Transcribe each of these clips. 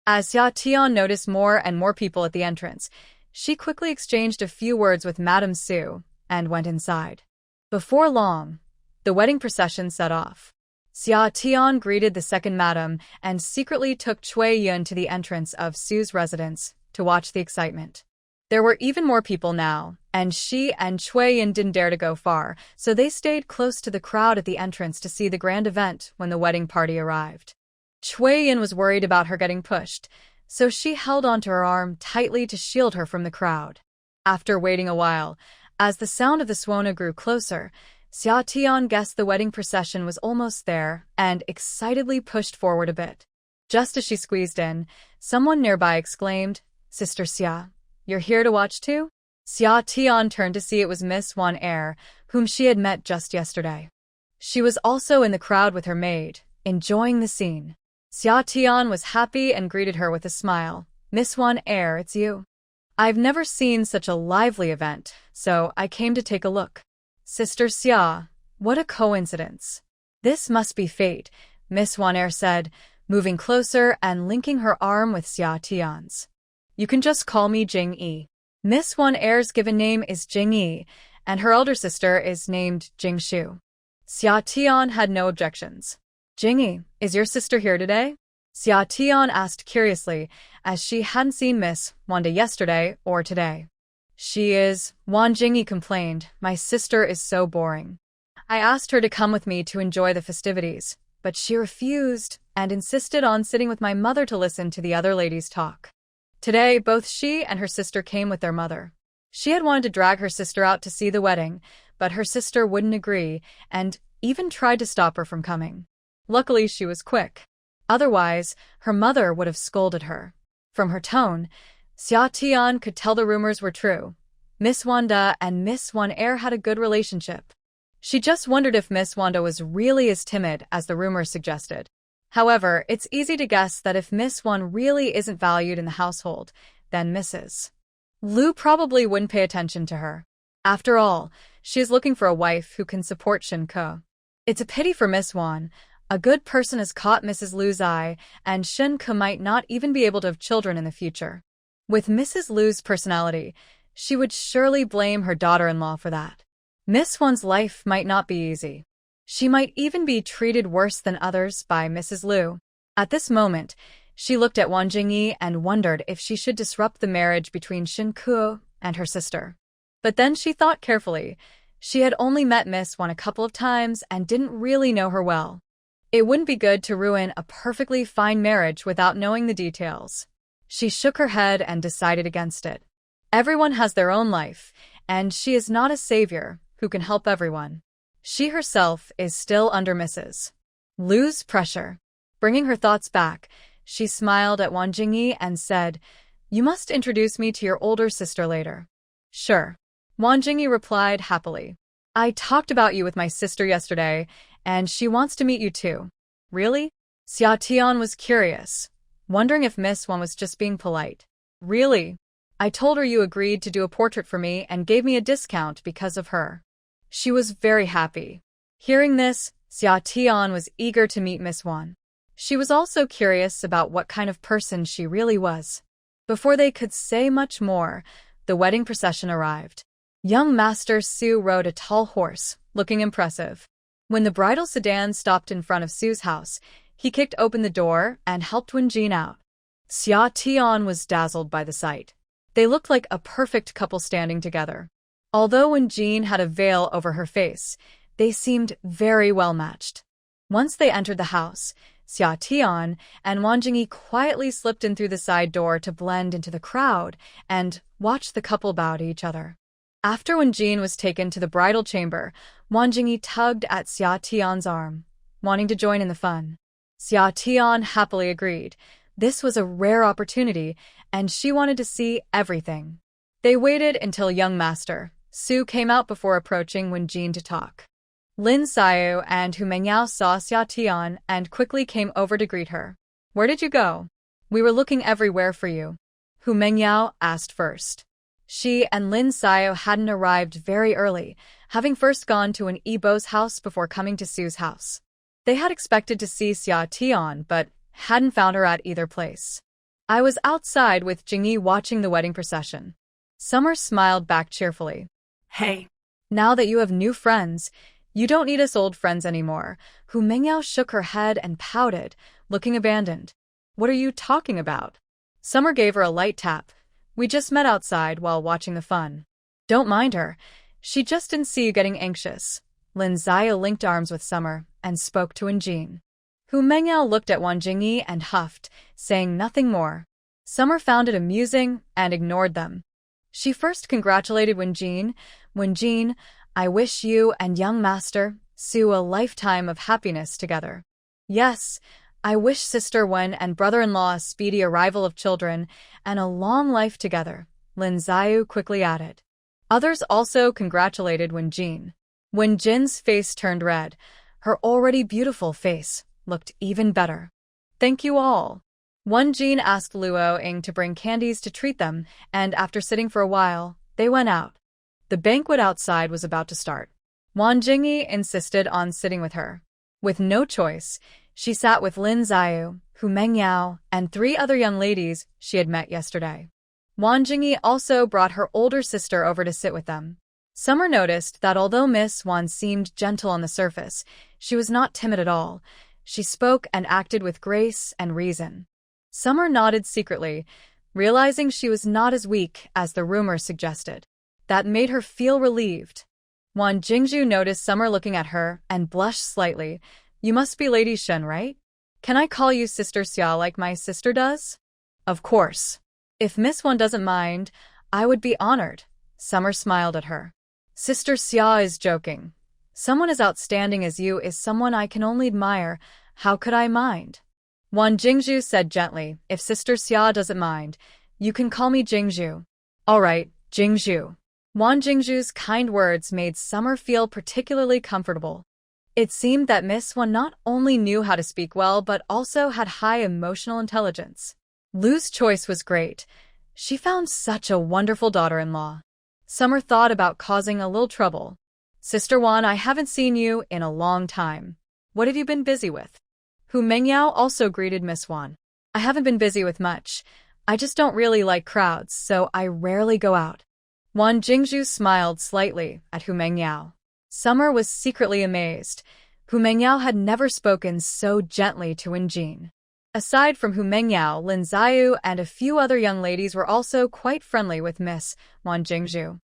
As Xia Tian noticed more and more people at the entrance, she quickly exchanged a few words with Madame Su and went inside. Before long, the wedding procession set off. Xia Tian greeted the second madam and secretly took Cui Yun to the entrance of Su's residence to watch the excitement. There were even more people now, and she and Cui Yun didn't dare to go far, so they stayed close to the crowd at the entrance to see the grand event when the wedding party arrived. Cui Yun was worried about her getting pushed, so she held onto her arm tightly to shield her from the crowd. After waiting a while, as the sound of the suona grew closer, Xia Tian guessed the wedding procession was almost there and excitedly pushed forward a bit. Just as she squeezed in, someone nearby exclaimed, "Sister Xia, you're here to watch too?" Xia Tian turned to see it was Miss Wan Er, whom she had met just yesterday. She was also in the crowd with her maid, enjoying the scene. Xia Tian was happy and greeted her with a smile. "Miss Wan Er, it's you. I've never seen such a lively event, so I came to take a look." "Sister Xia, what a coincidence. This must be fate," Miss Wan Er said, moving closer and linking her arm with Xia Tian's. "You can just call me Jing Yi." Miss Wan Er's given name is Jing Yi, and her elder sister is named Jing Shu. Xia Tian had no objections. "Jing Yi, is your sister here today?" Xia Tian asked curiously, as she hadn't seen Miss Wanda yesterday or today. "She is," Wan Jingyi complained. "My sister is so boring. I asked her to come with me to enjoy the festivities, but she refused and insisted on sitting with my mother to listen to the other ladies talk." Today, both she and her sister came with their mother. She had wanted to drag her sister out to see the wedding, but her sister wouldn't agree and even tried to stop her from coming. Luckily, she was quick. Otherwise, her mother would have scolded her. From her tone, Xia Tian could tell the rumors were true. Miss Wanda and Miss Wan Er had a good relationship. She just wondered if Miss Wanda was really as timid as the rumors suggested. However, it's easy to guess that if Miss Wan really isn't valued in the household, then Mrs. Liu probably wouldn't pay attention to her. After all, she is looking for a wife who can support Shin Ke. It's a pity for Miss Wan. A good person has caught Mrs. Liu's eye, and Shin Ke might not even be able to have children in the future. With Mrs. Liu's personality, she would surely blame her daughter-in-law for that. Miss Wan's life might not be easy. She might even be treated worse than others by Mrs. Liu. At this moment, she looked at Wan Jingyi and wondered if she should disrupt the marriage between Shin Ke and her sister. But then she thought carefully. She had only met Miss Wan a couple of times and didn't really know her well. It wouldn't be good to ruin a perfectly fine marriage without knowing the details. She shook her head and decided against it. Everyone has their own life, and she is not a savior who can help everyone. She herself is still under Mrs. Liu's pressure. Bringing her thoughts back, she smiled at Wan Jingyi and said, "You must introduce me to your older sister later." "Sure," Wan Jingyi replied happily. "I talked about you with my sister yesterday, and she wants to meet you too." "Really?" Xia Tian was curious, wondering if Miss Wan was just being polite. "Really? I told her you agreed to do a portrait for me and gave me a discount because of her." She was very happy. Hearing this, Xia Tian was eager to meet Miss Wan. She was also curious about what kind of person she really was. Before they could say much more, the wedding procession arrived. Young Master Su rode a tall horse, looking impressive. When the bridal sedan stopped in front of Su's house, he kicked open the door and helped Wen Jin out. Xia Tian was dazzled by the sight. They looked like a perfect couple standing together. Although Wen Jin had a veil over her face, they seemed very well matched. Once they entered the house, Xia Tian and Wan Jingyi quietly slipped in through the side door to blend into the crowd and watch the couple bow to each other. After Wen Jin was taken to the bridal chamber, Wan Jingyi tugged at Xia Tian's arm, wanting to join in the fun. Xia Tian happily agreed. This was a rare opportunity, and she wanted to see everything. They waited until young Master Su came out before approaching Wen Jin to talk. Lin Xiao and Hu Mengyao saw Xia Tian and quickly came over to greet her. "Where did you go? We were looking everywhere for you," Hu Mengyao asked first. She and Lin Xiao hadn't arrived very early, having first gone to an Yibo's house before coming to Su's house. They had expected to see Xia Tian, but hadn't found her at either place. I was outside with Jingyi watching the wedding procession. Summer smiled back cheerfully. Hey. Now that you have new friends, you don't need us old friends anymore. Hu Mengyao shook her head and pouted, looking abandoned. What are you talking about? Summer gave her a light tap. We just met outside while watching the fun. Don't mind her. She just didn't see you getting anxious. Lin Ziyu linked arms with Summer and spoke to Wenjin. Hu Mengyao looked at Wang Jingyi and huffed, saying nothing more. Summer found it amusing and ignored them. She first congratulated Wenjin. Wenjin, I wish you and young master Su a lifetime of happiness together. Yes, I wish Sister Wen and brother-in-law a speedy arrival of children and a long life together, Lin Ziyu quickly added. Others also congratulated Wenjin. Wenjin's face turned red. Her already beautiful face looked even better. Thank you all. Wenjin asked Luo Ying to bring candies to treat them, and after sitting for a while, they went out. The banquet outside was about to start. Wang Jingyi insisted on sitting with her. With no choice, she sat with Lin Ziyu, Hu Mengyao, and 3 other young ladies she had met yesterday. Wang Jingyi also brought her older sister over to sit with them. Summer noticed that although Miss Wan seemed gentle on the surface, she was not timid at all. She spoke and acted with grace and reason. Summer nodded secretly, realizing she was not as weak as the rumors suggested. That made her feel relieved. Wang Jingzhu noticed Summer looking at her and blushed slightly. You must be Lady Shen, right? Can I call you Sister Xia like my sister does? Of course. If Miss Wan doesn't mind, I would be honored. Summer smiled at her. Sister Xia is joking. Someone as outstanding as you is someone I can only admire. How could I mind? Wang Jingzhu said gently, if Sister Xia doesn't mind, you can call me Jingzhu. All right, Jingzhu. Wang Jingzhu's kind words made Summer feel particularly comfortable. It seemed that Miss Wan not only knew how to speak well but also had high emotional intelligence. Lu's choice was great. She found such a wonderful daughter-in-law. Summer thought about causing a little trouble. Sister Wan, I haven't seen you in a long time. What have you been busy with? Hu Mengyao also greeted Miss Wan. I haven't been busy with much. I just don't really like crowds, so I rarely go out. Wang Jingzhu smiled slightly at Hu Mengyao. Summer was secretly amazed. Hu Mengyao had never spoken so gently to Wenjin. Aside from Hu Mengyao, Lin Ziyu and a few other young ladies were also quite friendly with Miss Wang Jingzhu.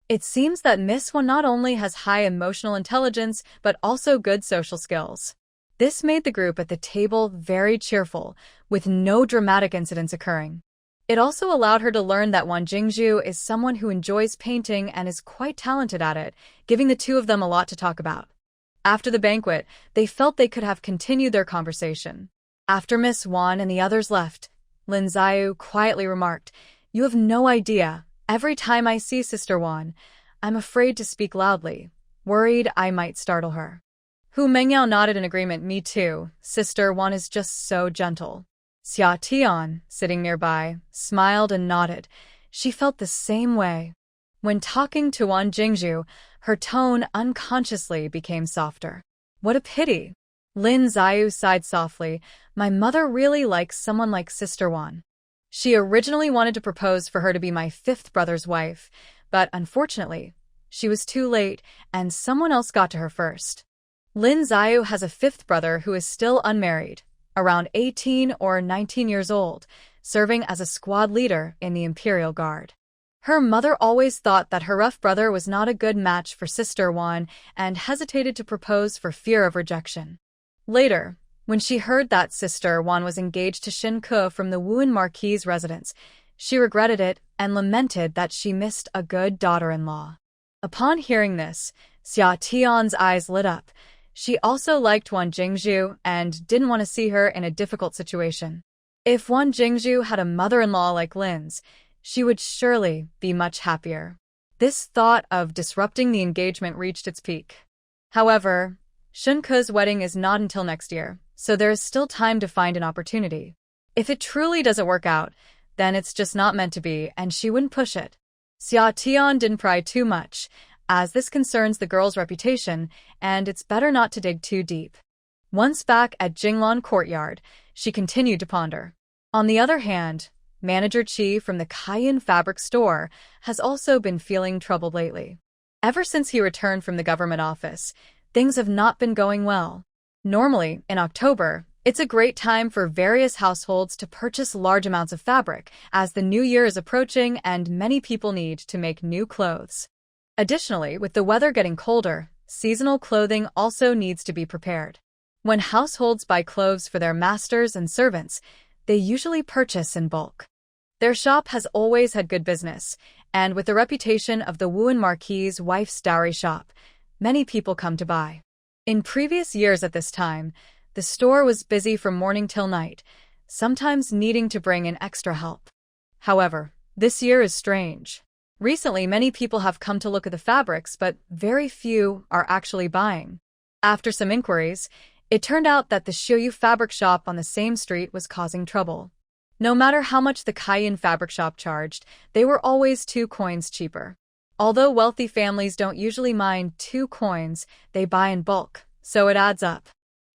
It seems that Miss Wan not only has high emotional intelligence but also good social skills. This made the group at the table very cheerful, with no dramatic incidents occurring. It also allowed her to learn that Wang Jingzhu is someone who enjoys painting and is quite talented at it, giving the two of them a lot to talk about. After the banquet, they felt they could have continued their conversation. After Miss Wan and the others left, Lin Ziyu quietly remarked, You have no idea. Every time I see Sister Wan, I'm afraid to speak loudly, worried I might startle her. Hu Mengyao nodded in agreement. Me too. Sister Wan is just so gentle. Xia Tian, sitting nearby, smiled and nodded. She felt the same way. When talking to Wang Jingzhu, her tone unconsciously became softer. What a pity. Lin Ziyu sighed softly. My mother really likes someone like Sister Wan. She originally wanted to propose for her to be my 5th brother's wife, but unfortunately, she was too late and someone else got to her first. Lin Ziyu has a 5th brother who is still unmarried, around 18 or 19 years old, serving as a squad leader in the Imperial Guard. Her mother always thought that her rough brother was not a good match for Sister Wan and hesitated to propose for fear of rejection. Later, when she heard that Sister Wan was engaged to Shin Ke from the Wuhan Marquis' residence, she regretted it and lamented that she missed a good daughter-in-law. Upon hearing this, Xia Tian's eyes lit up. She also liked Wang Jingzhu and didn't want to see her in a difficult situation. If Wang Jingzhu had a mother-in-law like Lin's, she would surely be much happier. This thought of disrupting the engagement reached its peak. However, Shun Ke's wedding is not until next year, so there is still time to find an opportunity. If it truly doesn't work out, then it's just not meant to be, and she wouldn't push it. Xia Tian didn't pry too much, as this concerns the girl's reputation, and it's better not to dig too deep. Once back at Jinglan Courtyard, she continued to ponder. On the other hand, Manager Chi from the Cayenne fabric store has also been feeling troubled lately. Ever since he returned from the government office, things have not been going well. Normally, in October, it's a great time for various households to purchase large amounts of fabric, as the new year is approaching and many people need to make new clothes. Additionally, with the weather getting colder, seasonal clothing also needs to be prepared. When households buy clothes for their masters and servants, they usually purchase in bulk. Their shop has always had good business, and with the reputation of the Wuhan Marquis's wife's dowry shop, many people come to buy. In previous years at this time, the store was busy from morning till night, sometimes needing to bring in extra help. However, this year is strange. Recently, many people have come to look at the fabrics, but very few are actually buying. After some inquiries, it turned out that the Shoyu fabric shop on the same street was causing trouble. No matter how much the Cayenne fabric shop charged, they were always 2 coins cheaper. Although wealthy families don't usually mind 2 coins, they buy in bulk, so it adds up.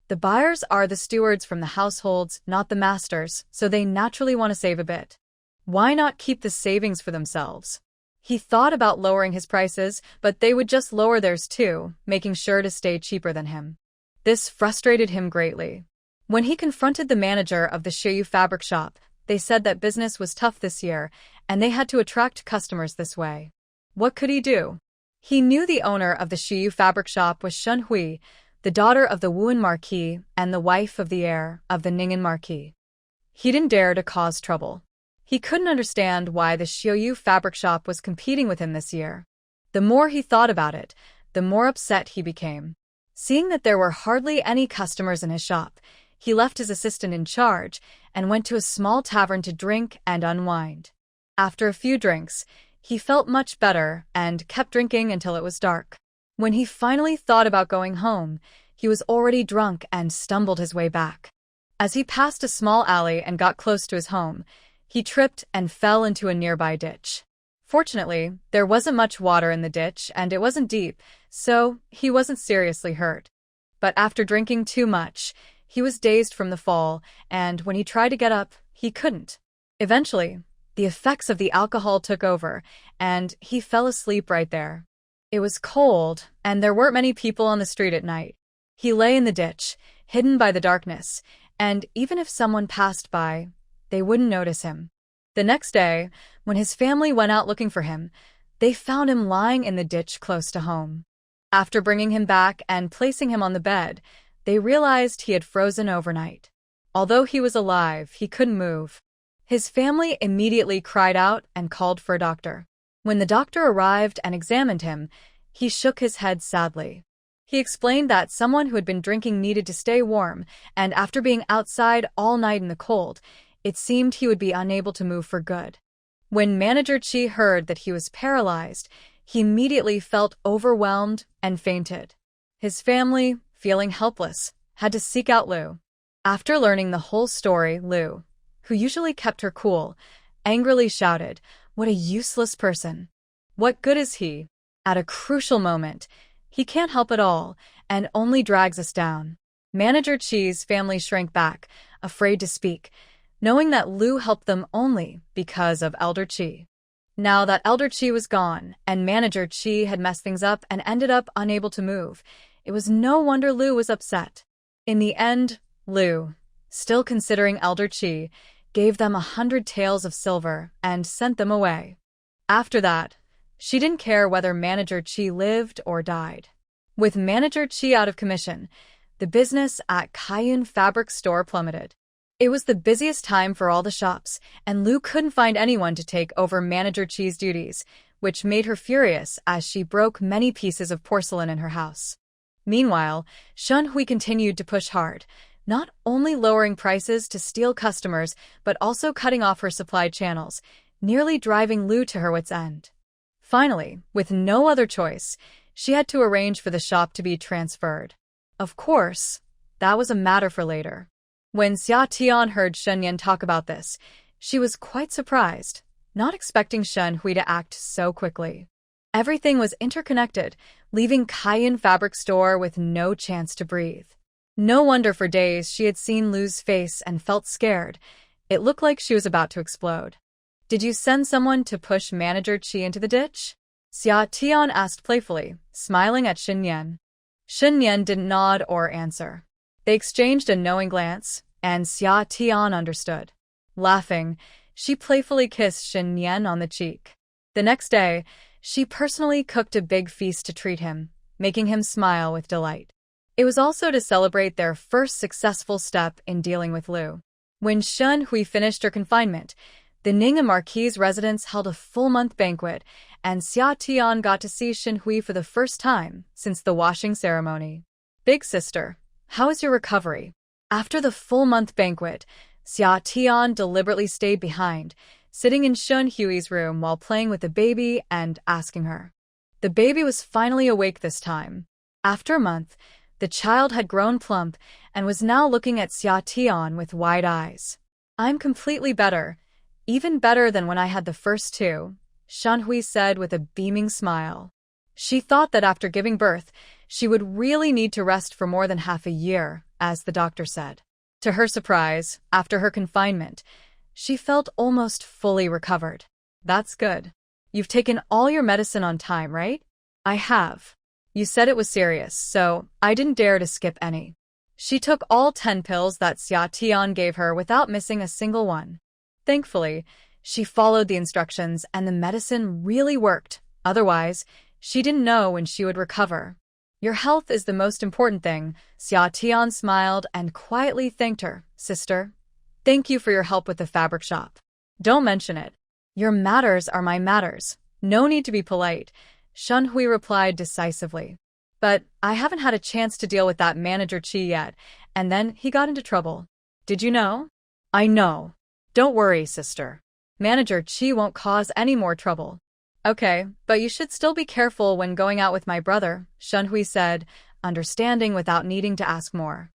The buyers are the stewards from the households, not the masters, so they naturally want to save a bit. Why not keep the savings for themselves? He thought about lowering his prices, but they would just lower theirs too, making sure to stay cheaper than him. This frustrated him greatly. When he confronted the manager of the Shoyu fabric shop, they said that business was tough this year, and they had to attract customers this way. What could he do? He knew the owner of the Shoyu fabric shop was Shun Hui, the daughter of the Wuhan Marquis and the wife of the heir of the Ning'an Marquis. He didn't dare to cause trouble. He couldn't understand why the Shoyu fabric shop was competing with him this year. The more he thought about it, the more upset he became. Seeing that there were hardly any customers in his shop, he left his assistant in charge and went to a small tavern to drink and unwind. After a few drinks, he felt much better and kept drinking until it was dark. When he finally thought about going home, he was already drunk and stumbled his way back. As he passed a small alley and got close to his home, he tripped and fell into a nearby ditch. Fortunately, there wasn't much water in the ditch and it wasn't deep, so he wasn't seriously hurt. But after drinking too much, he was dazed from the fall, and when he tried to get up, he couldn't. Eventually, the effects of the alcohol took over, and he fell asleep right there. It was cold, and there weren't many people on the street at night. He lay in the ditch, hidden by the darkness, and even if someone passed by, they wouldn't notice him. The next day, when his family went out looking for him, they found him lying in the ditch close to home. After bringing him back and placing him on the bed, they realized he had frozen overnight. Although he was alive, he couldn't move. His family immediately cried out and called for a doctor. When the doctor arrived and examined him, he shook his head sadly. He explained that someone who had been drinking needed to stay warm, and after being outside all night in the cold, it seemed he would be unable to move for good. When Manager Chi heard that he was paralyzed, he immediately felt overwhelmed and fainted. His family, feeling helpless, had to seek out Liu. After learning the whole story, Liu, who usually kept her cool, angrily shouted, "What a useless person! What good is he? At a crucial moment, he can't help at all and only drags us down." Manager Chi's family shrank back, afraid to speak, knowing that Liu helped them only because of Elder Chi. Now that Elder Chi was gone and Manager Chi had messed things up and ended up unable to move, it was no wonder Liu was upset. In the end, Liu, still considering Elder Chi, gave them 100 taels of silver and sent them away. After that, she didn't care whether Manager Chi lived or died. With Manager Chi out of commission, the business at Cayenne fabric store plummeted. It was the busiest time for all the shops, and Liu couldn't find anyone to take over Manager Chi's duties, which made her furious as she broke many pieces of porcelain in her house. Meanwhile, Shun Hui continued to push hard, not only lowering prices to steal customers, but also cutting off her supply channels, nearly driving Liu to her wits' end. Finally, with no other choice, she had to arrange for the shop to be transferred. Of course, that was a matter for later. When Xia Tian heard Shen Yan talk about this, she was quite surprised, not expecting Shun Hui to act so quickly. Everything was interconnected, leaving Cayenne fabric store with no chance to breathe. No wonder for days she had seen Liu's face and felt scared, It looked like she was about to explode. Did you send someone to push Manager Qi into the ditch? Xia Tian asked playfully, smiling at Xin Yan. Xin Yan didn't nod or answer. They exchanged a knowing glance, and Xia Tian understood. Laughing, she playfully kissed Xin Yan on the cheek. The next day, she personally cooked a big feast to treat him, making him smile with delight. It was also to celebrate their first successful step in dealing with Liu. When Shen Hui finished her confinement, the Ning and Marquis residence held a full-month banquet, and Xia Tian got to see Shen Hui for the first time since the washing ceremony. Big sister, how is your recovery? After the full-month banquet, Xia Tian deliberately stayed behind, sitting in Shen Hui's room while playing with the baby and asking her. The baby was finally awake this time. After a month, the child had grown plump and was now looking at Xia Tian with wide eyes. I'm completely better, even better than when I had the first two, Shen Hui said with a beaming smile. She thought that after giving birth, she would really need to rest for more than half a year, as the doctor said. To her surprise, after her confinement, she felt almost fully recovered. That's good. You've taken all your medicine on time, right? I have. You said it was serious, so I didn't dare to skip any. She took all 10 pills that Xia Tian gave her without missing a single one. Thankfully, she followed the instructions and the medicine really worked. Otherwise, she didn't know when she would recover. Your health is the most important thing, Xia Tian smiled and quietly thanked her. Sister, thank you for your help with the fabric shop. Don't mention it. Your matters are my matters. No need to be polite, Shen Hui replied decisively. But I haven't had a chance to deal with that Manager Qi yet, and then he got into trouble. Did you know? I know. Don't worry, sister. Manager Qi won't cause any more trouble. Okay, but you should still be careful when going out with my brother, Shen Hui said, understanding without needing to ask more.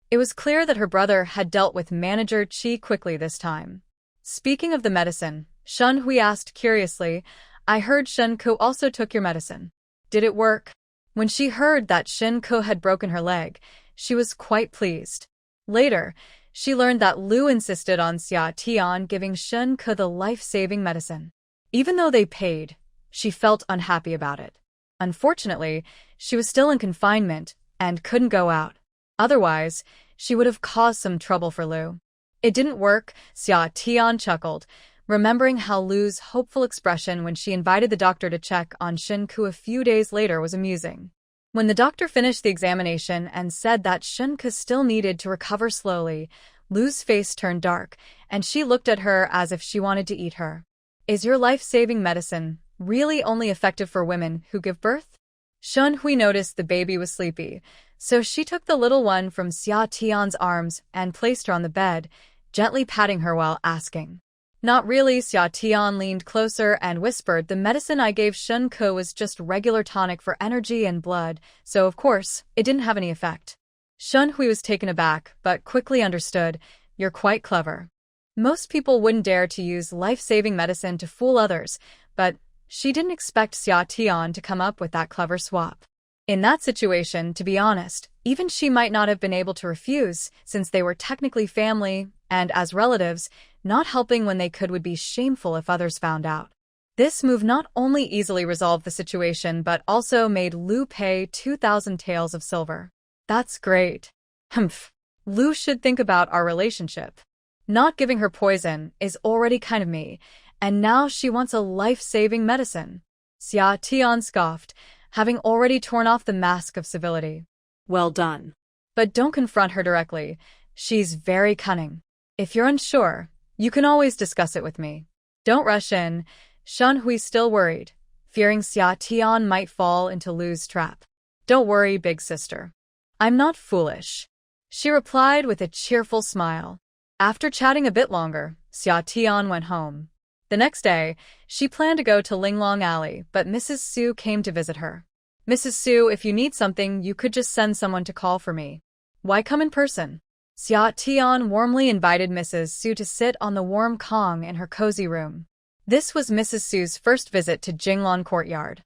It was clear that her brother had dealt with Manager Qi quickly this time. Speaking of the medicine, Shen Hui asked curiously, I heard Shen Ke also took your medicine. Did it work? When she heard that Shen Ke had broken her leg, she was quite pleased. Later, she learned that Liu insisted on Xia Tian giving Shen Ke the life-saving medicine. Even though they paid, she felt unhappy about it. Unfortunately, she was still in confinement and couldn't go out. Otherwise, she would have caused some trouble for Liu. It didn't work, Xia Tian chuckled, remembering how Liu's hopeful expression when she invited the doctor to check on Shen Ke a few days later was amusing. When the doctor finished the examination and said that Shen Ke still needed to recover slowly, Liu's face turned dark, and she looked at her as if she wanted to eat her. Is your life-saving medicine really only effective for women who give birth? Shen Hui noticed the baby was sleepy, so she took the little one from Xia Tian's arms and placed her on the bed, gently patting her while asking. Not really, Xia Tian leaned closer and whispered, the medicine I gave Shen Ke was just regular tonic for energy and blood, so of course, it didn't have any effect. Shen Hui was taken aback, but quickly understood, you're quite clever. Most people wouldn't dare to use life-saving medicine to fool others, but she didn't expect Xia Tian to come up with that clever swap. In that situation, to be honest, even she might not have been able to refuse, since they were technically family, and as relatives, not helping when they could would be shameful if others found out. This move not only easily resolved the situation but also made Liu pay 2,000 taels of silver. That's great. Humph. Liu should think about our relationship. Not giving her poison is already kind of me, and now she wants a life-saving medicine. Xia Tian scoffed, having already torn off the mask of civility. Well done. But don't confront her directly. She's very cunning. If you're unsure, you can always discuss it with me. Don't rush in. Shen Hui still worried, fearing Xia Tian might fall into Liu's trap. Don't worry, big sister. I'm not foolish, she replied with a cheerful smile. After chatting a bit longer, Xia Tian went home. The next day, she planned to go to Linglong Alley, but Mrs. Su came to visit her. Mrs. Su, if you need something, you could just send someone to call for me. Why come in person? Xia Tian warmly invited Mrs. Su to sit on the warm Kong in her cozy room. This was Mrs. Su's first visit to Jinglong Courtyard.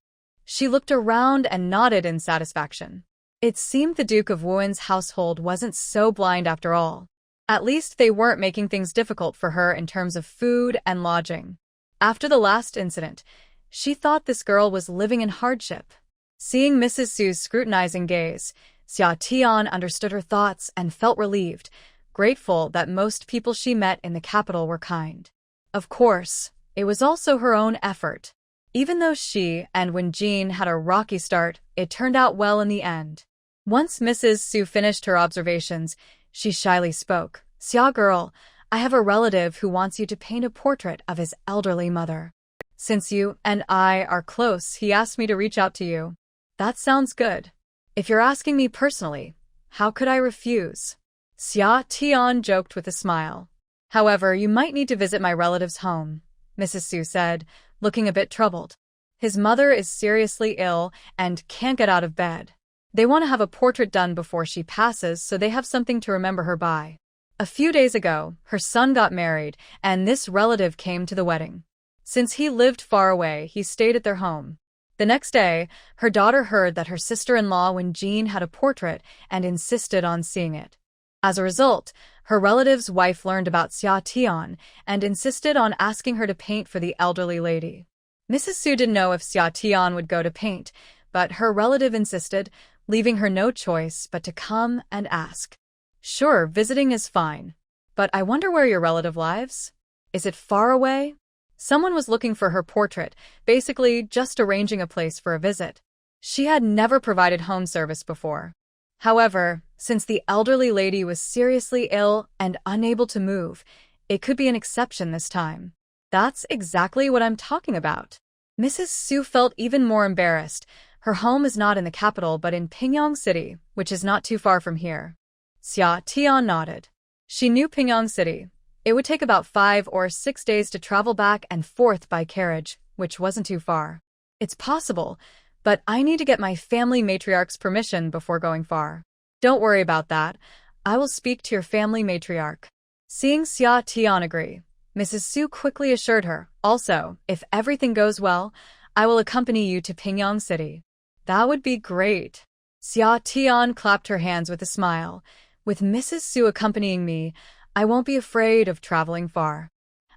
She looked around and nodded in satisfaction. It seemed the Duke of Wuan's household wasn't so blind after all. At least they weren't making things difficult for her in terms of food and lodging. After the last incident, she thought this girl was living in hardship. Seeing Mrs. Su's scrutinizing gaze, Xia Tian understood her thoughts and felt relieved, grateful that most people she met in the capital were kind. Of course, it was also her own effort. Even though she and Wenjin had a rocky start, it turned out well in the end. Once Mrs. Su finished her observations, she shyly spoke. "Xia girl, I have a relative who wants you to paint a portrait of his elderly mother. Since you and I are close, he asked me to reach out to you." "That sounds good. If you're asking me personally, how could I refuse?" Xia Tian joked with a smile. "However, you might need to visit my relative's home," Mrs. Su said, looking a bit troubled. "His mother is seriously ill and can't get out of bed. They want to have a portrait done before she passes so they have something to remember her by. A few days ago, her son got married, and this relative came to the wedding. Since he lived far away, he stayed at their home. The next day, her daughter heard that her sister-in-law Wenjin had a portrait and insisted on seeing it. As a result, her relative's wife learned about Xia Tian and insisted on asking her to paint for the elderly lady. Mrs. Su didn't know if Xia Tian would go to paint, but her relative insisted, leaving her no choice but to come and ask. "Sure, visiting is fine. But I wonder where your relative lives? Is it far away?" Someone was looking for her portrait, basically just arranging a place for a visit. She had never provided home service before. However, since the elderly lady was seriously ill and unable to move, it could be an exception this time. "That's exactly what I'm talking about." Mrs. Su felt even more embarrassed. Her home is not in the capital but in Pingyang City, which is not too far from here. Xia Tian nodded. She knew Pingyang City. It would take about 5 or 6 days to travel back and forth by carriage, which wasn't too far. "It's possible, but I need to get my family matriarch's permission before going far." "Don't worry about that. I will speak to your family matriarch." Seeing Xia Tian agree, Mrs. Su quickly assured her, "Also, if everything goes well, I will accompany you to Pingyang City." "That would be great." Xia Tian clapped her hands with a smile. "With Mrs. Su accompanying me, I won't be afraid of traveling far.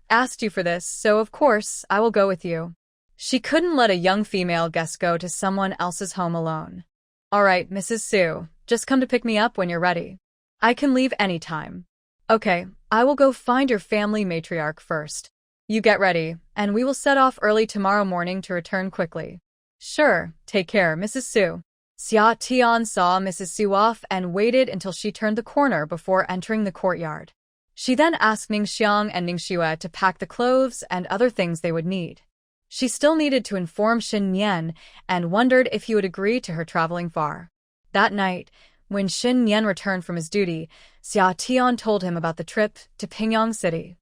Asked you for this, so of course I will go with you." She couldn't let a young female guest go to someone else's home alone. "All right, Mrs. Su, just come to pick me up when you're ready. I can leave any time." "Okay, I will go find your family matriarch first. You get ready, and we will set off early tomorrow morning to return quickly." "Sure, take care, Mrs. Su." Xia Tian saw Mrs. Su off and waited until she turned the corner before entering the courtyard. She then asked Ningxiang and Ningxue to pack the clothes and other things they would need. She still needed to inform Xin Yan and wondered if he would agree to her traveling far. That night, when Xin Yan returned from his duty, Xia Tian told him about the trip to Pingyang City.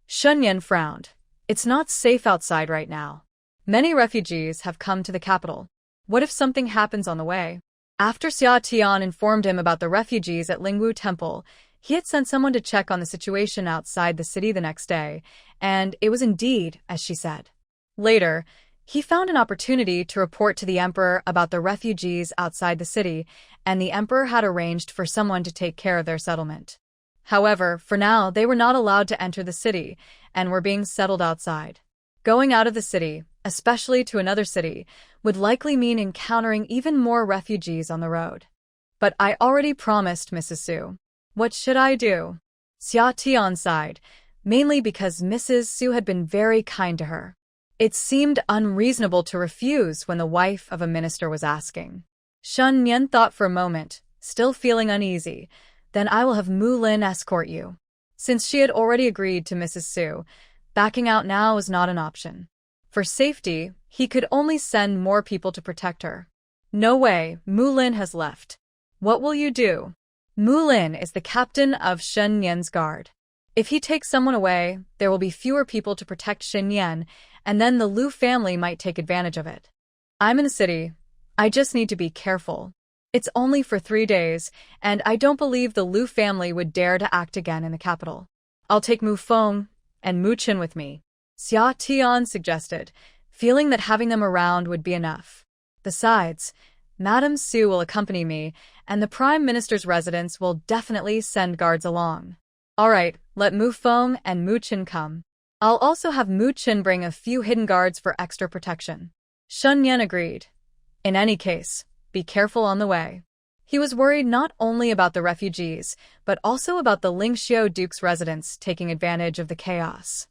Xin Yan frowned. "It's not safe outside right now. Many refugees have come to the capital. What if something happens on the way?" After Xia Tian informed him about the refugees at Lingwu Temple, he had sent someone to check on the situation outside the city the next day, and it was indeed as she said. Later, he found an opportunity to report to the emperor about the refugees outside the city, and the emperor had arranged for someone to take care of their settlement. However, for now, they were not allowed to enter the city and were being settled outside. Going out of the city, especially to another city, would likely mean encountering even more refugees on the road. "But I already promised Mrs. Su. What should I do?" Xia Tian sighed, mainly because Mrs. Su had been very kind to her. It seemed unreasonable to refuse when the wife of a minister was asking. Shun Yan thought for a moment, still feeling uneasy. "Then I will have Mu Lin escort you." Since she had already agreed to Mrs. Su, backing out now was not an option. For safety, he could only send more people to protect her. "No way, Mu Lin has left." "What will you do?" Mu Lin is the captain of Shen Yan's guard. If he takes someone away, there will be fewer people to protect Shen Yan, and then the Liu family might take advantage of it. "I'm in the city. I just need to be careful. It's only for 3 days, and I don't believe the Liu family would dare to act again in the capital. I'll take Mu Feng and Mu Qin with me," Xia Tian suggested, feeling that having them around would be enough. "Besides, Madame Su will accompany me, and the Prime Minister's residence will definitely send guards along." All right, let Mu Feng and Mu Qin come. I'll also have Mu Qin bring a few hidden guards for extra protection. Shen Yan agreed. In any case, be careful on the way. He was worried not only about the refugees, but also about the Lingxiu Duke's residents taking advantage of the chaos.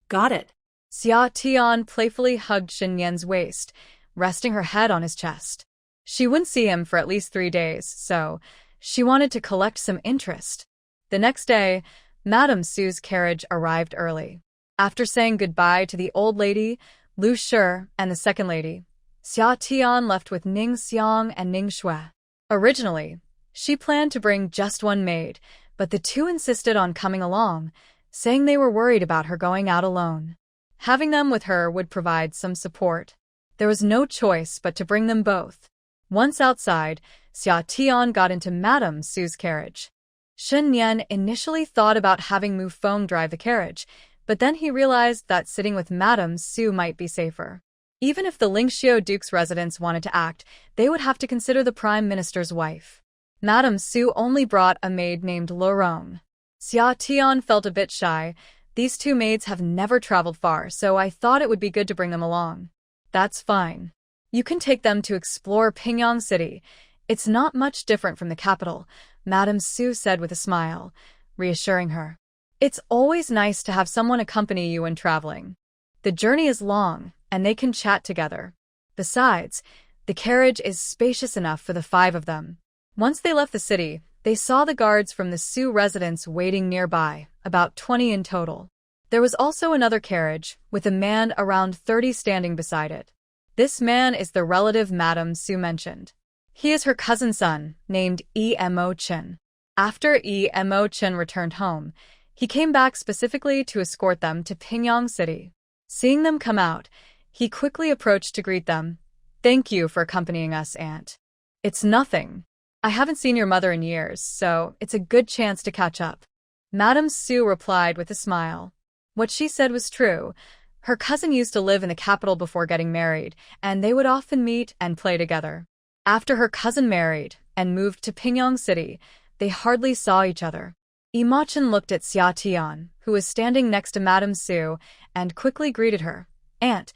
Got it. Xia Tian playfully hugged Shen Yan's waist, resting her head on his chest. She wouldn't see him for at least 3 days, so she wanted to collect some interest. The next day, Madame Su's carriage arrived early. After saying goodbye to the old lady, Lu Shi, and the second lady, Xia Tian left with Ning Xiang and Ning Shui. Originally, she planned to bring just one maid, but the two insisted on coming along, saying they were worried about her going out alone. Having them with her would provide some support. There was no choice but to bring them both. Once outside, Xia Tian got into Madame Su's carriage. Shen Yan initially thought about having Mu Feng drive the carriage, but then he realized that sitting with Madame Su might be safer. Even if the Lingxiu Duke's residents wanted to act, they would have to consider the Prime Minister's wife. Madame Su only brought a maid named Lorong. Xia Tian felt a bit shy. These two maids have never traveled far, so I thought it would be good to bring them along. That's fine. You can take them to explore Pingyang City. It's not much different from the capital, Madame Su said with a smile, reassuring her. It's always nice to have someone accompany you when traveling. The journey is long, and they can chat together. Besides, the carriage is spacious enough for the 5 of them. Once they left the city, they saw the guards from the Su residence waiting nearby, about 20 in total. There was also another carriage, with a man around 30 standing beside it. This man is the relative Madame Su mentioned. He is her cousin's son, named Emo Chen. After Emo Chen returned home, he came back specifically to escort them to Pingyang City. Seeing them come out, he quickly approached to greet them. Thank you for accompanying us, Aunt. It's nothing. I haven't seen your mother in years, so it's a good chance to catch up. Madame Su replied with a smile. What she said was true. Her cousin used to live in the capital before getting married, and they would often meet and play together. After her cousin married and moved to Pingyang City, they hardly saw each other. Imachin looked at Xia Tian, who was standing next to Madame Su, and quickly greeted her. Aunt,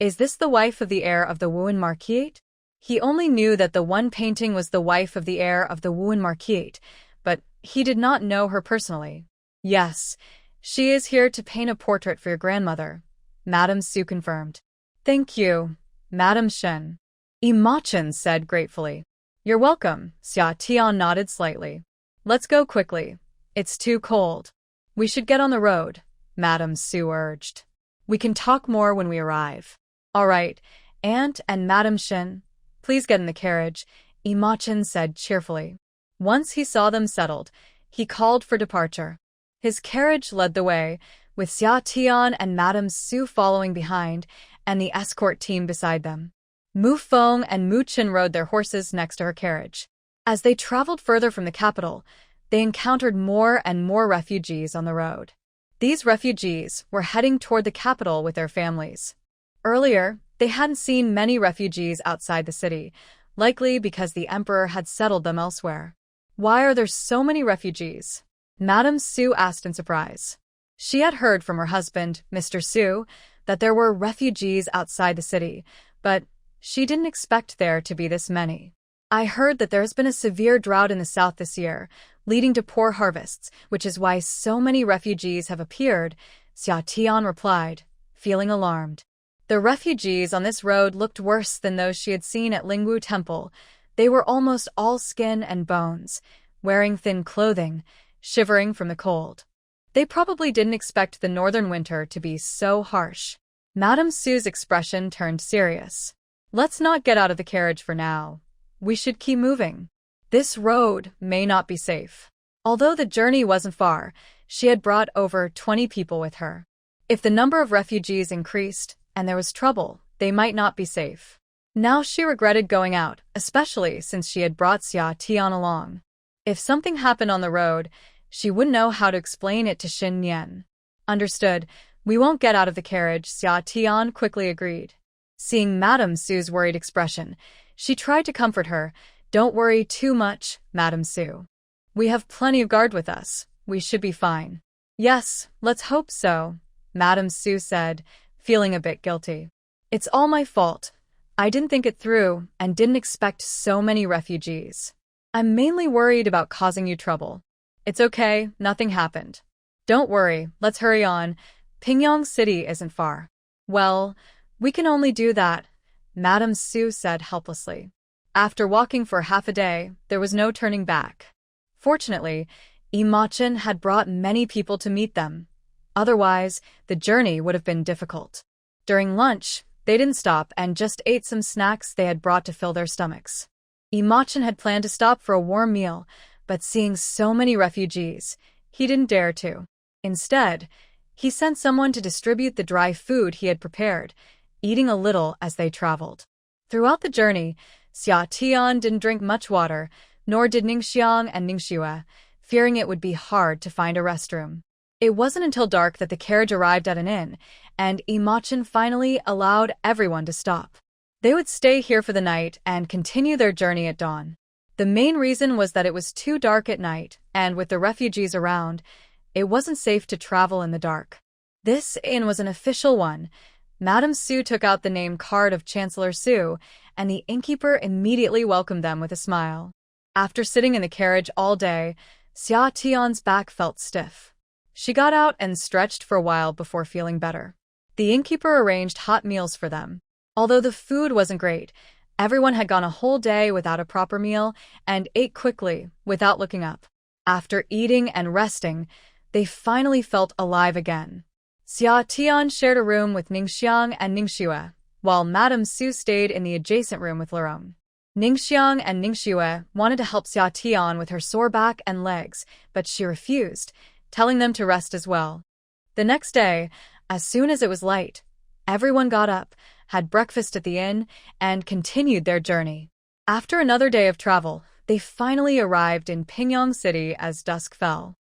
is this the wife of the heir of the Wuan Marquis? He only knew that the one painting was the wife of the heir of the Wuan Marquis, but he did not know her personally. Yes, she is here to paint a portrait for your grandmother, Madame Su confirmed. Thank you, Madame Shen. Imachin said gratefully. You're welcome, Xia Tian nodded slightly. Let's go quickly. It's too cold. We should get on the road, Madame Su urged. We can talk more when we arrive. All right, Aunt and Madame Shen, please get in the carriage, Imachin said cheerfully. Once he saw them settled, he called for departure. His carriage led the way, with Xia Tian and Madame Su following behind, and the escort team beside them. Mu Feng and Mu Qin rode their horses next to her carriage. As they traveled further from the capital, they encountered more and more refugees on the road. These refugees were heading toward the capital with their families. Earlier, they hadn't seen many refugees outside the city, likely because the emperor had settled them elsewhere. Why are there so many refugees? Madame Su asked in surprise. She had heard from her husband, Mr. Su, that there were refugees outside the city, but she didn't expect there to be this many. I heard that there has been a severe drought in the south this year, leading to poor harvests, which is why so many refugees have appeared, Xia Tian replied, feeling alarmed. The refugees on this road looked worse than those she had seen at Lingwu Temple. They were almost all skin and bones, wearing thin clothing, shivering from the cold. They probably didn't expect the northern winter to be so harsh. Madame Su's expression turned serious. Let's not get out of the carriage for now. We should keep moving. This road may not be safe. Although the journey wasn't far, she had brought over 20 people with her. If the number of refugees increased and there was trouble, they might not be safe. Now she regretted going out, especially since she had brought Xia Tian along. If something happened on the road, she wouldn't know how to explain it to Shen Yan. Understood. We won't get out of the carriage, Xia Tian quickly agreed. Seeing Madame Su's worried expression, she tried to comfort her. Don't worry too much, Madame Su. We have plenty of guard with us. we should be fine. Yes, let's hope so, Madame Su said, feeling a bit guilty. It's all my fault. I didn't think it through and didn't expect so many refugees. I'm mainly worried about causing you trouble. It's okay, nothing happened. Don't worry, let's hurry on. Pingyang City isn't far. Well, we can only do that, Madame Su said helplessly. After walking for half a day, there was no turning back. Fortunately, Imachin had brought many people to meet them. Otherwise, the journey would have been difficult. During lunch, they didn't stop and just ate some snacks they had brought to fill their stomachs. Imachin had planned to stop for a warm meal, but seeing so many refugees, he didn't dare to. Instead, he sent someone to distribute the dry food he had prepared, eating a little as they traveled. Throughout the journey, Xia Tian didn't drink much water, nor did Ningxiang and Ningxue, fearing it would be hard to find a restroom. It wasn't until dark that the carriage arrived at an inn, and Imachin finally allowed everyone to stop. They would stay here for the night and continue their journey at dawn. The main reason was that it was too dark at night, and with the refugees around, it wasn't safe to travel in the dark. This inn was an official one. Madame Su took out the name card of Chancellor Su, and the innkeeper immediately welcomed them with a smile. After sitting in the carriage all day, Xia Tian's back felt stiff. She got out and stretched for a while before feeling better. The innkeeper arranged hot meals for them. Although the food wasn't great, everyone had gone a whole day without a proper meal and ate quickly, without looking up. After eating and resting, they finally felt alive again. Xia Tian shared a room with Ningxiang and Ningxue, while Madame Su stayed in the adjacent room with Laurent. Ningxiang and Ningxue wanted to help Xia Tian with her sore back and legs, but she refused, telling them to rest as well. The next day, as soon as it was light, everyone got up, had breakfast at the inn, and continued their journey. After another day of travel, they finally arrived in Pingyang City as dusk fell.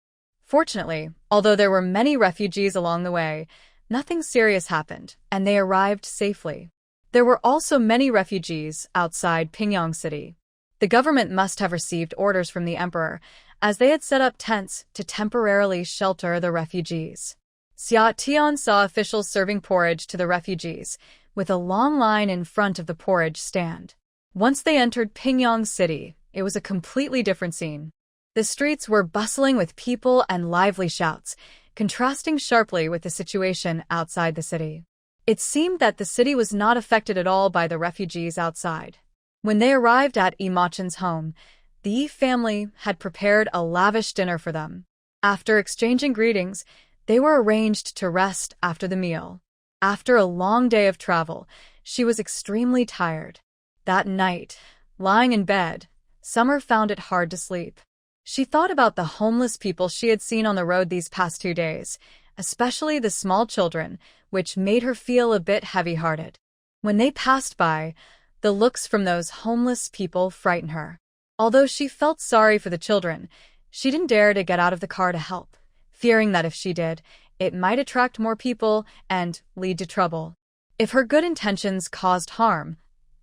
Fortunately, although there were many refugees along the way, nothing serious happened, and they arrived safely. There were also many refugees outside Pingyang City. The government must have received orders from the emperor, as they had set up tents to temporarily shelter the refugees. Xia Tian saw officials serving porridge to the refugees, with a long line in front of the porridge stand. Once they entered Pingyang City, it was a completely different scene. The streets were bustling with people and lively shouts, contrasting sharply with the situation outside the city. It seemed that the city was not affected at all by the refugees outside. When they arrived at Imachin's home, the Yi family had prepared a lavish dinner for them. After exchanging greetings, they were arranged to rest after the meal. After a long day of travel, she was extremely tired. That night, lying in bed, Summer found it hard to sleep. She thought about the homeless people she had seen on the road these past 2 days, especially the small children, which made her feel a bit heavy-hearted. When they passed by, the looks from those homeless people frightened her. Although she felt sorry for the children, she didn't dare to get out of the car to help, fearing that if she did, it might attract more people and lead to trouble. If her good intentions caused harm,